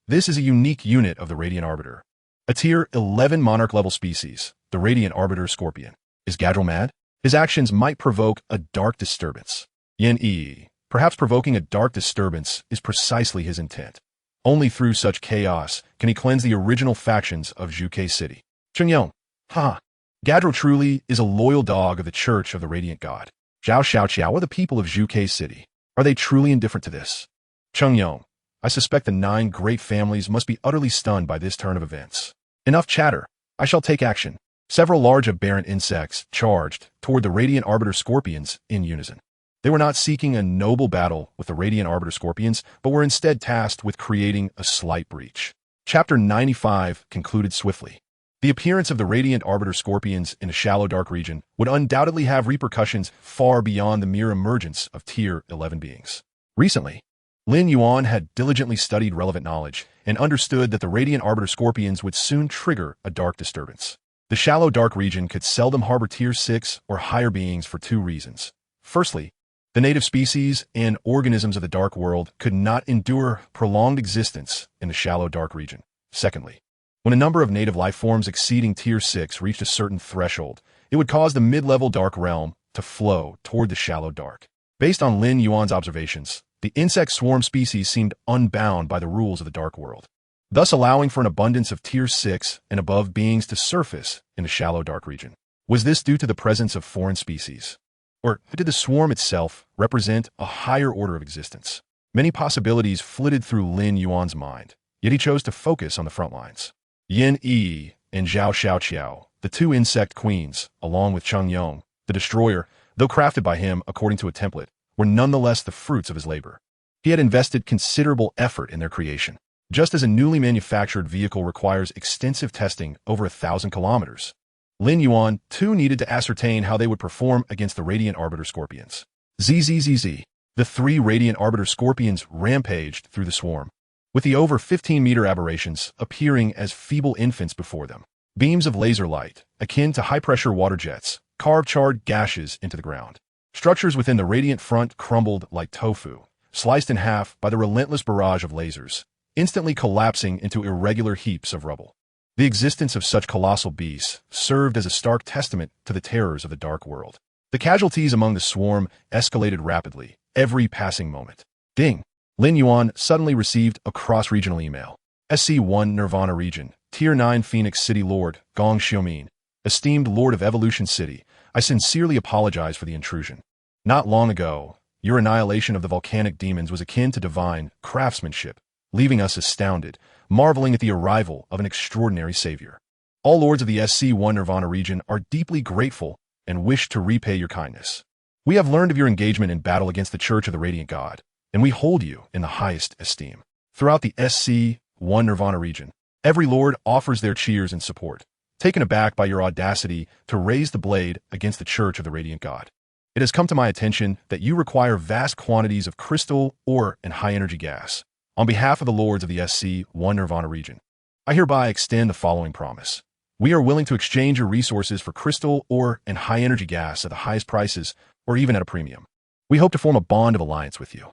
This is a unique unit of the Radiant Arbiter. A Tier 11 Monarch-level species, the Radiant Arbiter Scorpion. Is Gadril mad? His actions might provoke a dark disturbance. Perhaps provoking a dark disturbance is precisely his intent. Only through such chaos can he cleanse the original factions of Zhuke City. Chengyong. Gadril truly is a loyal dog of the Church of the Radiant God. Zhao Xiaoqiao are the people of Zhuke City. Are they truly indifferent to this? Chengyong. I suspect the 9 great families must be utterly stunned by this turn of events. Enough chatter. I shall take action. Several large aberrant insects charged toward the Radiant Arbiter Scorpions in unison. They were not seeking a noble battle with the Radiant Arbiter Scorpions, but were instead tasked with creating a slight breach. Chapter 95 concluded swiftly. The appearance of the Radiant Arbiter Scorpions in a shallow dark region would undoubtedly have repercussions far beyond the mere emergence of Tier 11 beings. Recently, Lin Yuan had diligently studied relevant knowledge and understood that the Radiant Arbiter Scorpions would soon trigger a dark disturbance. The shallow dark region could seldom harbor Tier 6 or higher beings for 2 reasons. Firstly, the native species and organisms of the dark world could not endure prolonged existence in the shallow dark region. Secondly, when a number of native life forms exceeding Tier 6 reached a certain threshold, it would cause the mid-level dark realm to flow toward the shallow dark. Based on Lin Yuan's observations, the insect swarm species seemed unbound by the rules of the dark world, thus allowing for an abundance of Tier 6 and above beings to surface in the shallow dark region. Was this due to the presence of foreign species? Or did the swarm itself represent a higher order of existence? Many possibilities flitted through Lin Yuan's mind, yet he chose to focus on the front lines. Yin Yi and Zhao Xiaoqiao, the two insect queens, along with Cheng Yong, the destroyer, though crafted by him according to a template, were nonetheless the fruits of his labor. He had invested considerable effort in their creation. Just as a newly manufactured vehicle requires extensive testing over 1,000 kilometers, Lin Yuan too needed to ascertain how they would perform against the Radiant Arbiter Scorpions. ZZZZ. The three Radiant Arbiter Scorpions rampaged through the swarm, with the over 15-meter aberrations appearing as feeble infants before them. Beams of laser light, akin to high-pressure water jets, carved charred gashes into the ground. Structures within the radiant front crumbled like tofu, sliced in half by the relentless barrage of lasers, instantly collapsing into irregular heaps of rubble. The existence of such colossal beasts served as a stark testament to the terrors of the dark world. The casualties among the swarm escalated rapidly, every passing moment. Ding! Lin Yuan suddenly received a cross-regional email. SC1 Nirvana Region, Tier 9 Phoenix City Lord, Gong Xiumin. Esteemed Lord of Evolution City, I sincerely apologize for the intrusion. Not long ago, your annihilation of the volcanic demons was akin to divine craftsmanship, leaving us astounded, marveling at the arrival of an extraordinary savior. All lords of the SC1 Nirvana region are deeply grateful and wish to repay your kindness. We have learned of your engagement in battle against the Church of the Radiant God, and we hold you in the highest esteem. Throughout the SC1 Nirvana region, every lord offers their cheers and support, taken aback by your audacity to raise the blade against the Church of the Radiant God. It has come to my attention that you require vast quantities of crystal, ore, and high-energy gas. On behalf of the lords of the SC1 Nirvana region, I hereby extend the following promise. We are willing to exchange your resources for crystal, ore, and high-energy gas at the highest prices, or even at a premium. We hope to form a bond of alliance with you.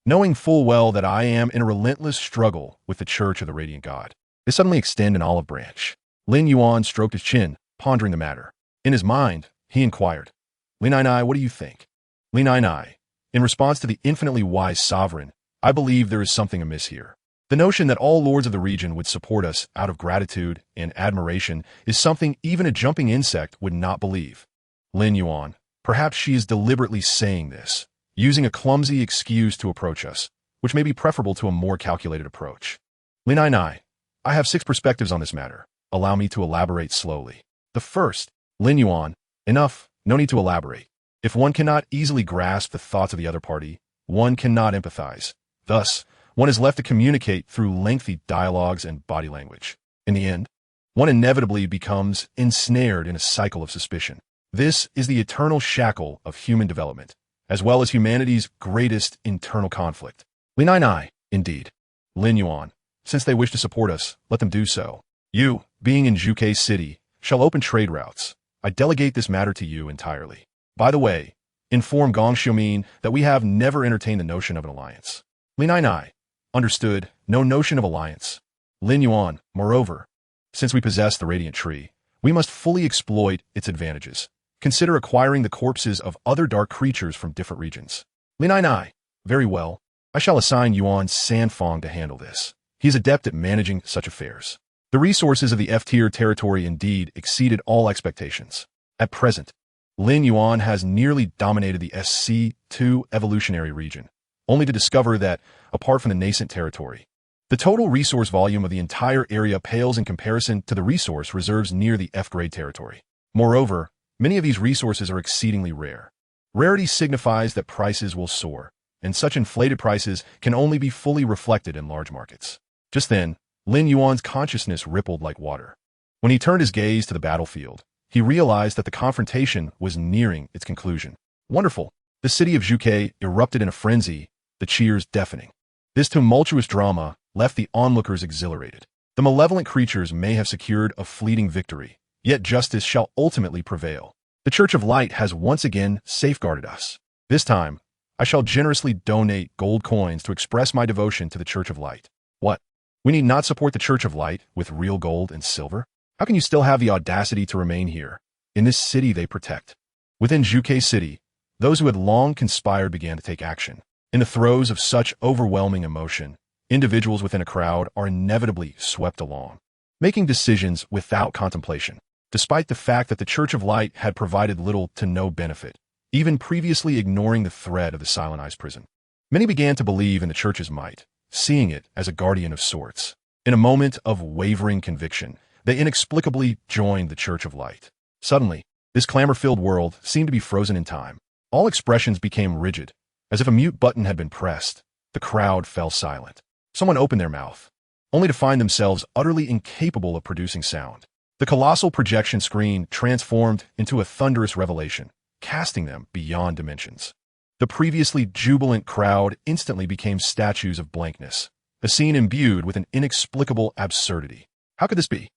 Knowing full well that I am in a relentless struggle with the Church of the Radiant God, they suddenly extend an olive branch. Lin Yuan stroked his chin, pondering the matter. In his mind, he inquired, Lin Nai, what do you think? Lin Nai, in response to the infinitely wise sovereign, I believe there is something amiss here. The notion that all lords of the region would support us out of gratitude and admiration is something even a jumping insect would not believe. Lin Yuan, perhaps she is deliberately saying this, using a clumsy excuse to approach us, which may be preferable to a more calculated approach. Lin Nai, I have 6 perspectives on this matter. Allow me to elaborate slowly. The first, Lin Yuan, enough, no need to elaborate. If one cannot easily grasp the thoughts of the other party, one cannot empathize. Thus, one is left to communicate through lengthy dialogues and body language. In the end, one inevitably becomes ensnared in a cycle of suspicion. This is the eternal shackle of human development, as well as humanity's greatest internal conflict. Lin Nai, indeed. Lin Yuan, since they wish to support us, let them do so. You, being in Zhuke City, shall open trade routes. I delegate this matter to you entirely. By the way, inform Gong Xiumin that we have never entertained the notion of an alliance. Lin Nai, understood, no notion of alliance. Lin Yuan, moreover, since we possess the Radiant Tree, we must fully exploit its advantages. Consider acquiring the corpses of other dark creatures from different regions. Lin Nai, very well. I shall assign Yuan Sanfong to handle this. He is adept at managing such affairs. The resources of the F-tier territory indeed exceeded all expectations. At present, Lin Yuan has nearly dominated the SC2 evolutionary region, only to discover that, apart from the nascent territory, the total resource volume of the entire area pales in comparison to the resource reserves near the F-grade territory. Moreover, many of these resources are exceedingly rare. Rarity signifies that prices will soar, and such inflated prices can only be fully reflected in large markets. Just then, Lin Yuan's consciousness rippled like water. When he turned his gaze to the battlefield, he realized that the confrontation was nearing its conclusion. Wonderful! The city of Zhuke erupted in a frenzy, the cheers deafening. This tumultuous drama left the onlookers exhilarated. The malevolent creatures may have secured a fleeting victory, yet justice shall ultimately prevail. The Church of Light has once again safeguarded us. This time, I shall generously donate gold coins to express my devotion to the Church of Light. What? We need not support the Church of Light with real gold and silver? How can you still have the audacity to remain here, in this city they protect? Within Zhuke City, those who had long conspired began to take action. In the throes of such overwhelming emotion, individuals within a crowd are inevitably swept along, making decisions without contemplation. Despite the fact that the Church of Light had provided little to no benefit, even previously ignoring the threat of the Silentized prison. Many began to believe in the Church's might, seeing it as a guardian of sorts. In a moment of wavering conviction, they inexplicably joined the Church of Light. Suddenly, this clamor-filled world seemed to be frozen in time. All expressions became rigid, as if a mute button had been pressed. The crowd fell silent. Someone opened their mouth, only to find themselves utterly incapable of producing sound. The colossal projection screen transformed into a thunderous revelation, casting them beyond dimensions. The previously jubilant crowd instantly became statues of blankness, a scene imbued with an inexplicable absurdity. How could this be?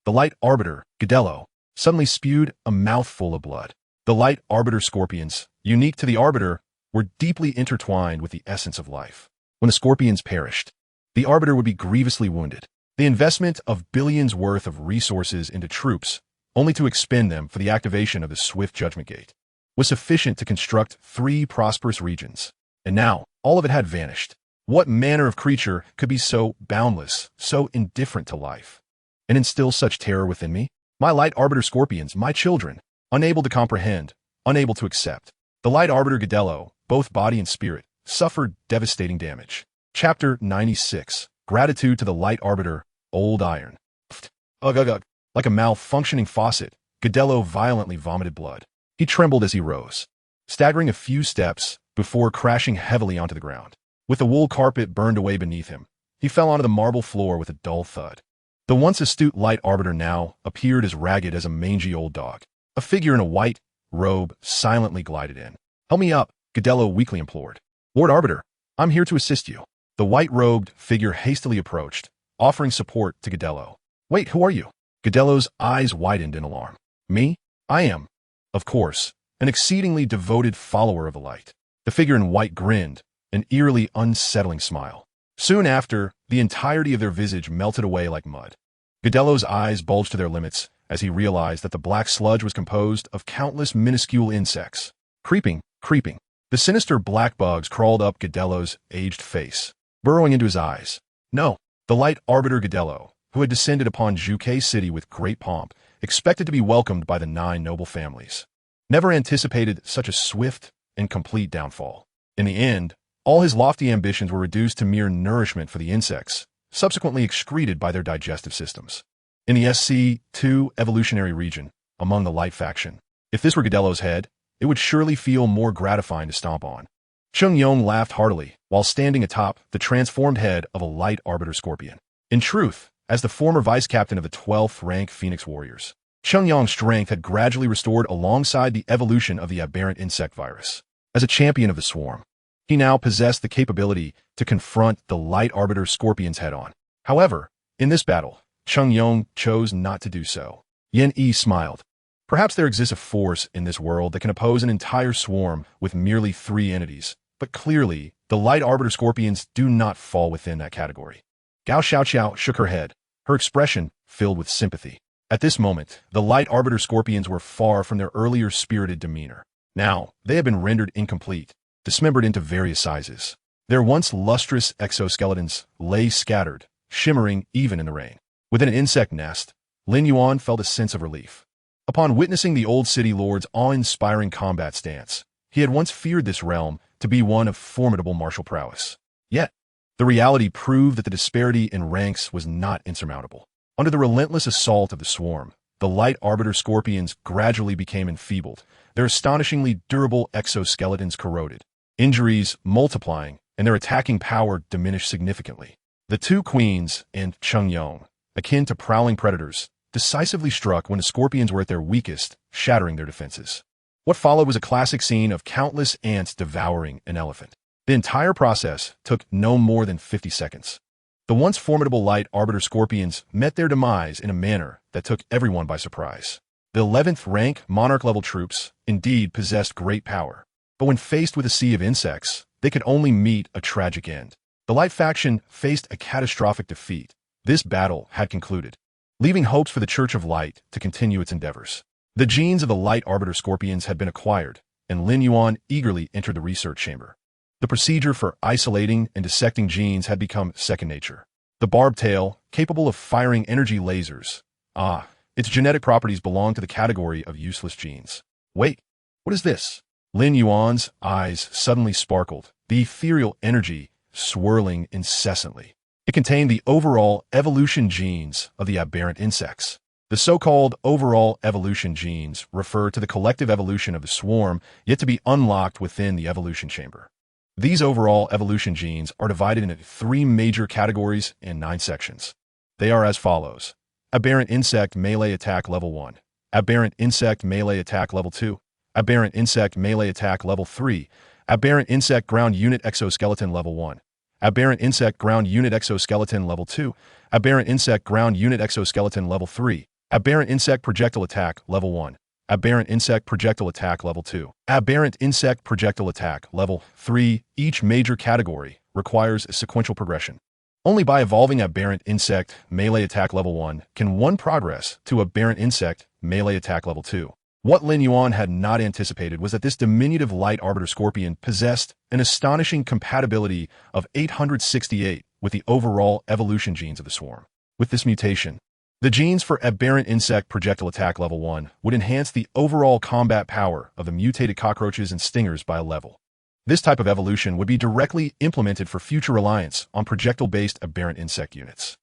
The Light Arbiter, Gidello, suddenly spewed a mouthful of blood. The Light Arbiter scorpions, unique to the Arbiter, were deeply intertwined with the essence of life. When the scorpions perished, the Arbiter would be grievously wounded. The investment of billions worth of resources into troops, only to expend them for the activation of the Swift Judgment Gate, was sufficient to construct 3 prosperous regions. And now, all of it had vanished. What manner of creature could be so boundless, so indifferent to life, and instill such terror within me? My Light Arbiter scorpions, my children, unable to comprehend, unable to accept. The Light Arbiter Gidello, both body and spirit, suffered devastating damage. Chapter 96. Gratitude to the Light Arbiter, Old Iron. Ugh, ugh, ugh. Like a malfunctioning faucet, Gidello violently vomited blood. He trembled as he rose, staggering a few steps before crashing heavily onto the ground. With the wool carpet burned away beneath him, he fell onto the marble floor with a dull thud. The once astute Light Arbiter now appeared as ragged as a mangy old dog. A figure in a white robe silently glided in. "Help me up," Gidello weakly implored. "Lord Arbiter, I'm here to assist you." The white-robed figure hastily approached, offering support to Gidello. "Wait, who are you?" Gidello's eyes widened in alarm. "Me? I am, of course, an exceedingly devoted follower of the light." The figure in white grinned, an eerily unsettling smile. Soon after, the entirety of their visage melted away like mud. Gidello's eyes bulged to their limits as he realized that the black sludge was composed of countless minuscule insects. Creeping. The sinister black bugs crawled up Gidello's aged face, burrowing into his eyes. No, the Light Arbiter Gidello, who had descended upon Zhuke City with great pomp, expected to be welcomed by the 9 noble families, never anticipated such a swift and complete downfall. In the end, all his lofty ambitions were reduced to mere nourishment for the insects, subsequently excreted by their digestive systems. In the SC2 evolutionary region, among the Light faction, if this were Gidello's head, it would surely feel more gratifying to stomp on. Chung Yong laughed heartily while standing atop the transformed head of a Light Arbiter scorpion. In truth, as the former vice-captain of the 12th rank Phoenix Warriors, Chung Yong's strength had gradually restored alongside the evolution of the aberrant insect virus. As a champion of the swarm, he now possessed the capability to confront the Light Arbiter scorpions head-on. However, in this battle, Chung Yong chose not to do so. Yen Yi smiled. Perhaps there exists a force in this world that can oppose an entire swarm with merely 3 entities, but clearly, the Light Arbiter scorpions do not fall within that category. Gao Xiaoqiao shook her head, her expression filled with sympathy. At this moment, the Light Arbiter scorpions were far from their earlier spirited demeanor. Now, they had been rendered incomplete, dismembered into various sizes. Their once lustrous exoskeletons lay scattered, shimmering even in the rain. Within an insect nest, Lin Yuan felt a sense of relief. Upon witnessing the old city lord's awe-inspiring combat stance, he had once feared this realm to be one of formidable martial prowess. Yet, the reality proved that the disparity in ranks was not insurmountable. Under the relentless assault of the swarm, the Light Arbiter scorpions gradually became enfeebled, their astonishingly durable exoskeletons corroded, injuries multiplying, and their attacking power diminished significantly. The 2 queens and Chung Yong, akin to prowling predators, decisively struck when the scorpions were at their weakest, shattering their defenses. What followed was a classic scene of countless ants devouring an elephant. The entire process took no more than 50 seconds. The once formidable Light Arbiter scorpions met their demise in a manner that took everyone by surprise. The 11th rank monarch-level troops indeed possessed great power, but when faced with a sea of insects, they could only meet a tragic end. The Light faction faced a catastrophic defeat. This battle had concluded, leaving hopes for the Church of Light to continue its endeavors. The genes of the Light Arbiter Scorpions had been acquired, and Lin Yuan eagerly entered the research chamber. The procedure for isolating and dissecting genes had become second nature. The barbed tail, capable of firing energy lasers. Its genetic properties belong to the category of useless genes. Wait, what is this? Lin Yuan's eyes suddenly sparkled, the ethereal energy swirling incessantly. It contained the overall evolution genes of the aberrant insects. The so-called overall evolution genes refer to the collective evolution of the swarm yet to be unlocked within the evolution chamber. These overall evolution genes are divided into 3 major categories and 9 sections. They are as follows. Aberrant Insect Melee Attack Level 1. Aberrant Insect Melee Attack Level 2. Aberrant Insect Melee Attack Level 3. Aberrant Insect Ground Unit Exoskeleton Level 1. Aberrant Insect Ground Unit Exoskeleton Level 2. Aberrant Insect Ground Unit Exoskeleton Level 3. Aberrant Insect Projectile Attack Level 1. Aberrant Insect Projectile Attack Level 2. Aberrant Insect Projectile Attack Level 3. Each major category requires a sequential progression. Only by evolving Aberrant Insect Melee Attack Level 1 can one progress to Aberrant Insect Melee Attack Level 2. What Lin Yuan had not anticipated was that this diminutive Light Arbiter Scorpion possessed an astonishing compatibility of 868 with the overall evolution genes of the swarm. With this mutation, the genes for Aberrant Insect Projectile Attack Level 1 would enhance the overall combat power of the mutated cockroaches and stingers by a level. This type of evolution would be directly implemented for future reliance on projectile-based aberrant insect units.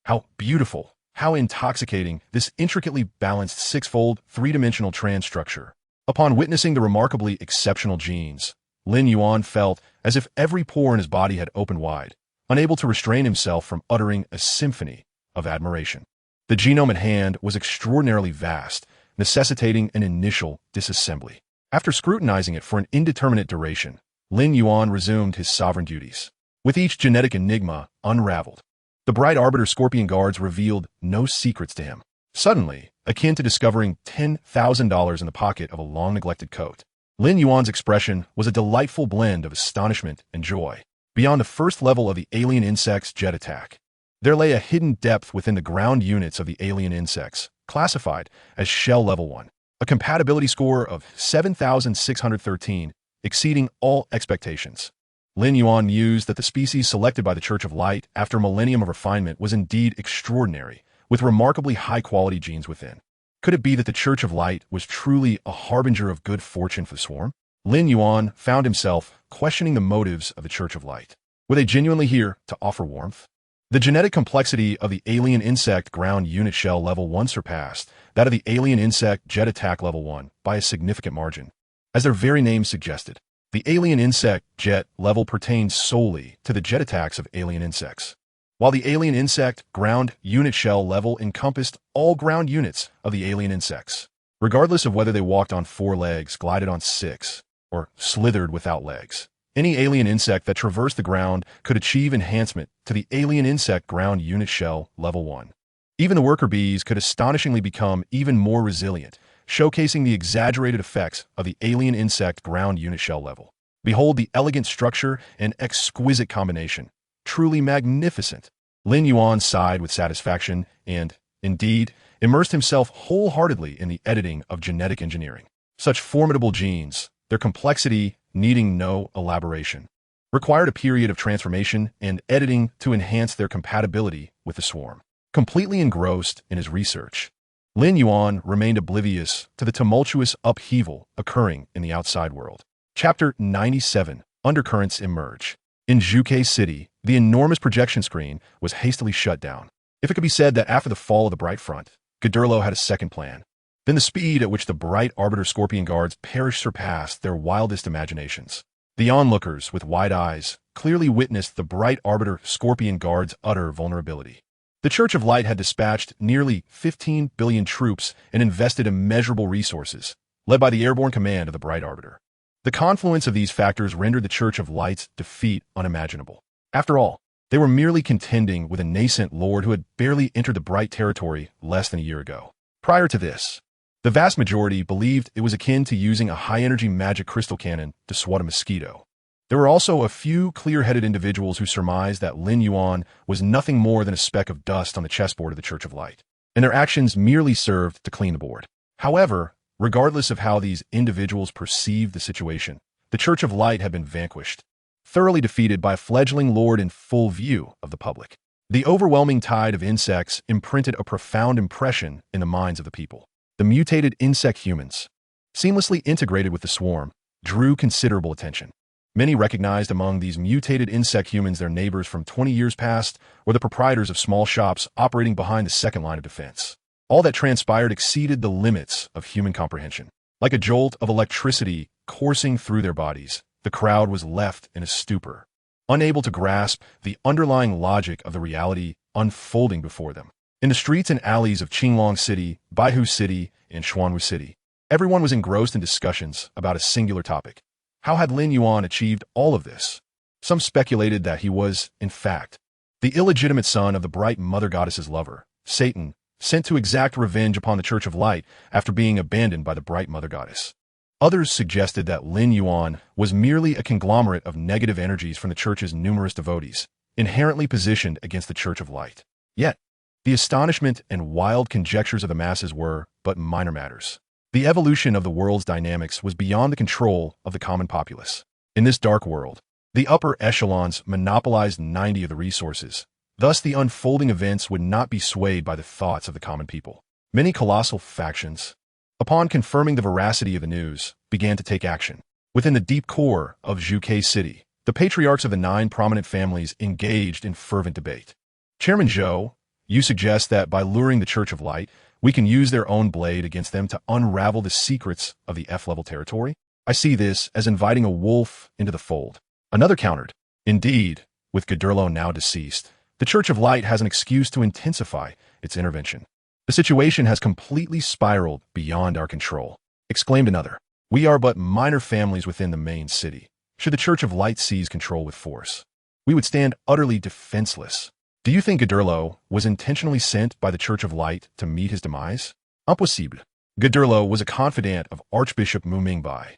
How beautiful, how intoxicating this intricately balanced 6-fold, 3-dimensional trans structure. Upon witnessing the remarkably exceptional genes, Lin Yuan felt as if every pore in his body had opened wide, unable to restrain himself from uttering a symphony of admiration. The genome at hand was extraordinarily vast, necessitating an initial disassembly. After scrutinizing it for an indeterminate duration, Lin Yuan resumed his sovereign duties. With each genetic enigma unraveled, the bright Arbiter Scorpion guards revealed no secrets to him. Suddenly, akin to discovering $10,000 in the pocket of a long-neglected coat, Lin Yuan's expression was a delightful blend of astonishment and joy. Beyond the first level of the alien insect's jet attack, there lay a hidden depth within the ground units of the alien insects, classified as Shell Level 1. A compatibility score of 7,613, exceeding all expectations. Lin Yuan mused that the species selected by the Church of Light after a millennium of refinement was indeed extraordinary, with remarkably high-quality genes within. Could it be that the Church of Light was truly a harbinger of good fortune for the swarm? Lin Yuan found himself questioning the motives of the Church of Light. Were they genuinely here to offer warmth? The genetic complexity of the alien insect ground unit Shell Level 1 surpassed that of the alien insect jet attack Level 1 by a significant margin. As their very name suggested, the alien insect jet level pertained solely to the jet attacks of alien insects, while the alien insect ground unit Shell level encompassed all ground units of the alien insects, regardless of whether they walked on 4 legs, glided on 6, or slithered without legs. Any alien insect that traversed the ground could achieve enhancement to the alien insect ground unit Shell Level 1. Even the worker bees could astonishingly become even more resilient, showcasing the exaggerated effects of the alien insect ground unit Shell level. Behold the elegant structure and exquisite combination. Truly magnificent. Lin Yuan sighed with satisfaction and, indeed, immersed himself wholeheartedly in the editing of genetic engineering. Such formidable genes, their complexity needing no elaboration, required a period of transformation and editing to enhance their compatibility with the swarm. Completely engrossed in his research, Lin Yuan remained oblivious to the tumultuous upheaval occurring in the outside world. Chapter 97. Undercurrents Emerge. In Zhuke City, the enormous projection screen was hastily shut down. If it could be said that after the fall of the Bright Front, Gedurlo had a second plan, then the speed at which the bright Arbiter Scorpion guards perished surpassed their wildest imaginations. The onlookers, with wide eyes, clearly witnessed the bright Arbiter Scorpion guards' utter vulnerability. The Church of Light had dispatched nearly 15 billion troops and invested immeasurable resources, led by the airborne command of the Bright Arbiter. The confluence of these factors rendered the Church of Light's defeat unimaginable. After all, they were merely contending with a nascent lord who had barely entered the Bright territory less than a year ago. Prior to this, The vast majority believed it was akin to using a high-energy magic crystal cannon to swat a mosquito. There were also a few clear-headed individuals who surmised that Lin Yuan was nothing more than a speck of dust on the chessboard of the Church of Light, and their actions merely served to clean the board. However, regardless of how these individuals perceived the situation, the Church of Light had been vanquished, thoroughly defeated by a fledgling lord in full view of the public. The overwhelming tide of insects imprinted a profound impression in the minds of the people. The mutated insect humans, seamlessly integrated with the swarm, drew considerable attention. Many recognized among these mutated insect humans their neighbors from 20 years past or the proprietors of small shops operating behind the second line of defense. All that transpired exceeded the limits of human comprehension. Like a jolt of electricity coursing through their bodies, the crowd was left in a stupor, unable to grasp the underlying logic of the reality unfolding before them. In the streets and alleys of Qinglong City, Baihu City, and Xuanwu City, everyone was engrossed in discussions about a singular topic. How had Lin Yuan achieved all of this? Some speculated that he was, in fact, the illegitimate son of the bright mother goddess's lover, Satan, sent to exact revenge upon the Church of Light after being abandoned by the bright mother goddess. Others suggested that Lin Yuan was merely a conglomerate of negative energies from the Church's numerous devotees, inherently positioned against the Church of Light. Yet, the astonishment and wild conjectures of the masses were but minor matters. The evolution of the world's dynamics was beyond the control of the common populace. In this dark world, the upper echelons monopolized 90 of the resources. Thus, the unfolding events would not be swayed by the thoughts of the common people. Many colossal factions, upon confirming the veracity of the news, began to take action. Within the deep core of Zhuke City, the patriarchs of the 9 prominent families engaged in fervent debate. Chairman Zhou, you suggest that by luring the Church of Light, we can use their own blade against them to unravel the secrets of the F-level territory? I see this as inviting a wolf into the fold. Another countered. Indeed, with Gadurlo now deceased, the Church of Light has an excuse to intensify its intervention. The situation has completely spiraled beyond our control, exclaimed another. We are but minor families within the main city. Should the Church of Light seize control with force, we would stand utterly defenseless. Do you think Gadurlo was intentionally sent by the Church of Light to meet his demise? Impossible. Gadurlo was a confidant of Archbishop Mu Mingbai,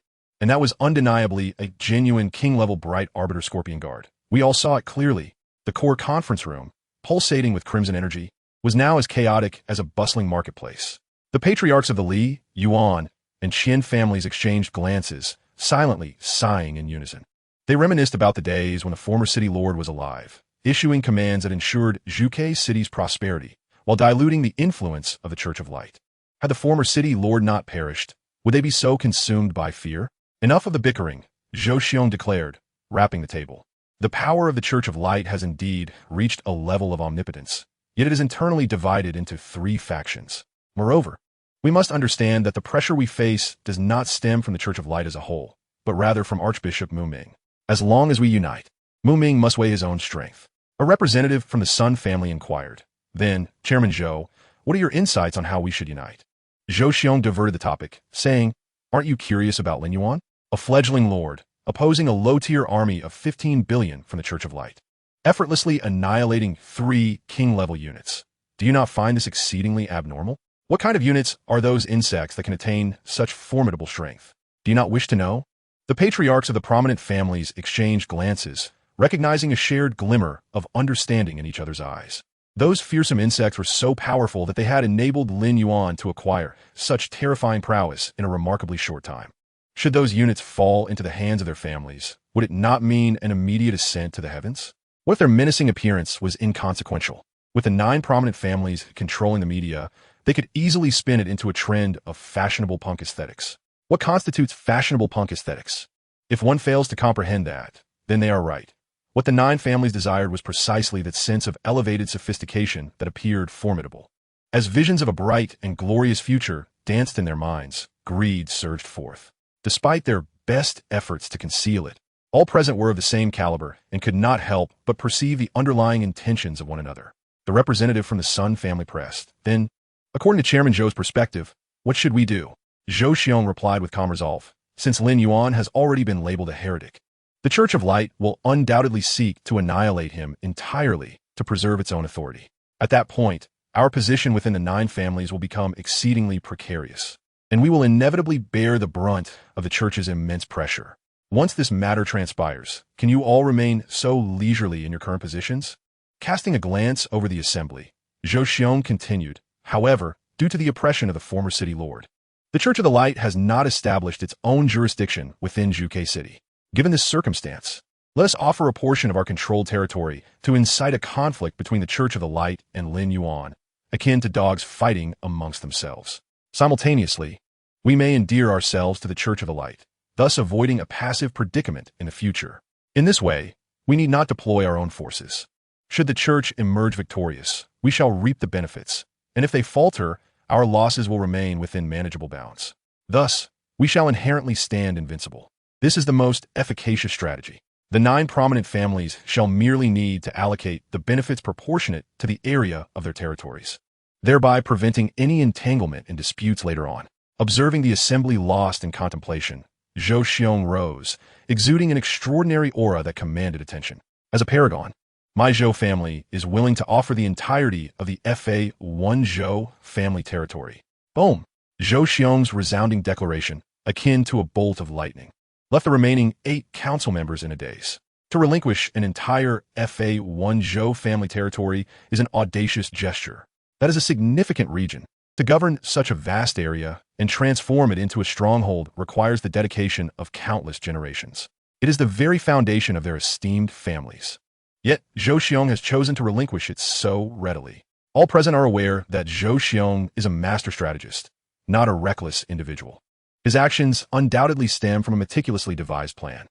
and that was undeniably a genuine king-level bright arbiter scorpion guard. We all saw it clearly. The core conference room, pulsating with crimson energy, was now as chaotic as a bustling marketplace. The patriarchs of the Li, Yuan, and Qian families exchanged glances, silently sighing in unison. They reminisced about the days when the former city lord was alive, issuing commands that ensured Zhuke City's prosperity, while diluting the influence of the Church of Light. Had the former city lord not perished, would they be so consumed by fear? Enough of the bickering, Zhou Xiong declared, rapping the table. The power of the Church of Light has indeed reached a level of omnipotence, yet it is internally divided into 3 factions. Moreover, we must understand that the pressure we face does not stem from the Church of Light as a whole, but rather from Archbishop Mu Ming. As long as we unite, Mu Ming must weigh his own strength. A representative from the Sun family inquired. Then, Chairman Zhou, what are your insights on how we should unite? Zhou Xiong diverted the topic, saying, aren't you curious about Lin Yuan? A fledgling lord, opposing a low-tier army of 15 billion from the Church of Light, effortlessly annihilating 3 king-level units. Do you not find this exceedingly abnormal? What kind of units are those insects that can attain such formidable strength? Do you not wish to know? The patriarchs of the prominent families exchanged glances, recognizing a shared glimmer of understanding in each other's eyes. Those fearsome insects were so powerful that they had enabled Lin Yuan to acquire such terrifying prowess in a remarkably short time. Should those units fall into the hands of their families, would it not mean an immediate ascent to the heavens? What if their menacing appearance was inconsequential? With the 9 prominent families controlling the media, they could easily spin it into a trend of fashionable punk aesthetics. What constitutes fashionable punk aesthetics? If one fails to comprehend that, then they are right. What the 9 families desired was precisely that sense of elevated sophistication that appeared formidable. As visions of a bright and glorious future danced in their minds, greed surged forth. Despite their best efforts to conceal it, all present were of the same caliber and could not help but perceive the underlying intentions of one another. The representative from the Sun family pressed. Then, according to Chairman Zhou's perspective, what should we do? Zhou Xiong replied with calm resolve. Since Lin Yuan has already been labeled a heretic, the Church of Light will undoubtedly seek to annihilate him entirely to preserve its own authority. At that point, our position within the 9 families will become exceedingly precarious. and we will inevitably bear the brunt of the church's immense pressure. Once this matter transpires, can you all remain so leisurely in your current positions? Casting a glance over the assembly, Zhou Xiong continued, however, due to the oppression of the former city lord, the Church of the Light has not established its own jurisdiction within Zhuge City. Given this circumstance, let us offer a portion of our controlled territory to incite a conflict between the Church of the Light and Lin Yuan, akin to dogs fighting amongst themselves. Simultaneously, we may endear ourselves to the Church of the Light, thus avoiding a passive predicament in the future. In this way, we need not deploy our own forces. Should the Church emerge victorious, we shall reap the benefits, and if they falter, our losses will remain within manageable bounds. Thus, we shall inherently stand invincible. This is the most efficacious strategy. The 9 prominent families shall merely need to allocate the benefits proportionate to the area of their territories, thereby preventing any entanglement in disputes later on. Observing the assembly lost in contemplation, Zhou Xiong rose, exuding an extraordinary aura that commanded attention. As a paragon, my Zhou family is willing to offer the entirety of the FA1 Zhou family territory. Boom! Zhou Xiong's resounding declaration, akin to a bolt of lightning, left the remaining 8 council members in a daze. To relinquish an entire FA1 Zhou family territory is an audacious gesture. That is a significant region. To govern such a vast area and transform it into a stronghold requires the dedication of countless generations. It is the very foundation of their esteemed families. Yet, Zhou Xiong has chosen to relinquish it so readily. All present are aware that Zhou Xiong is a master strategist, not a reckless individual. His actions undoubtedly stem from a meticulously devised plan.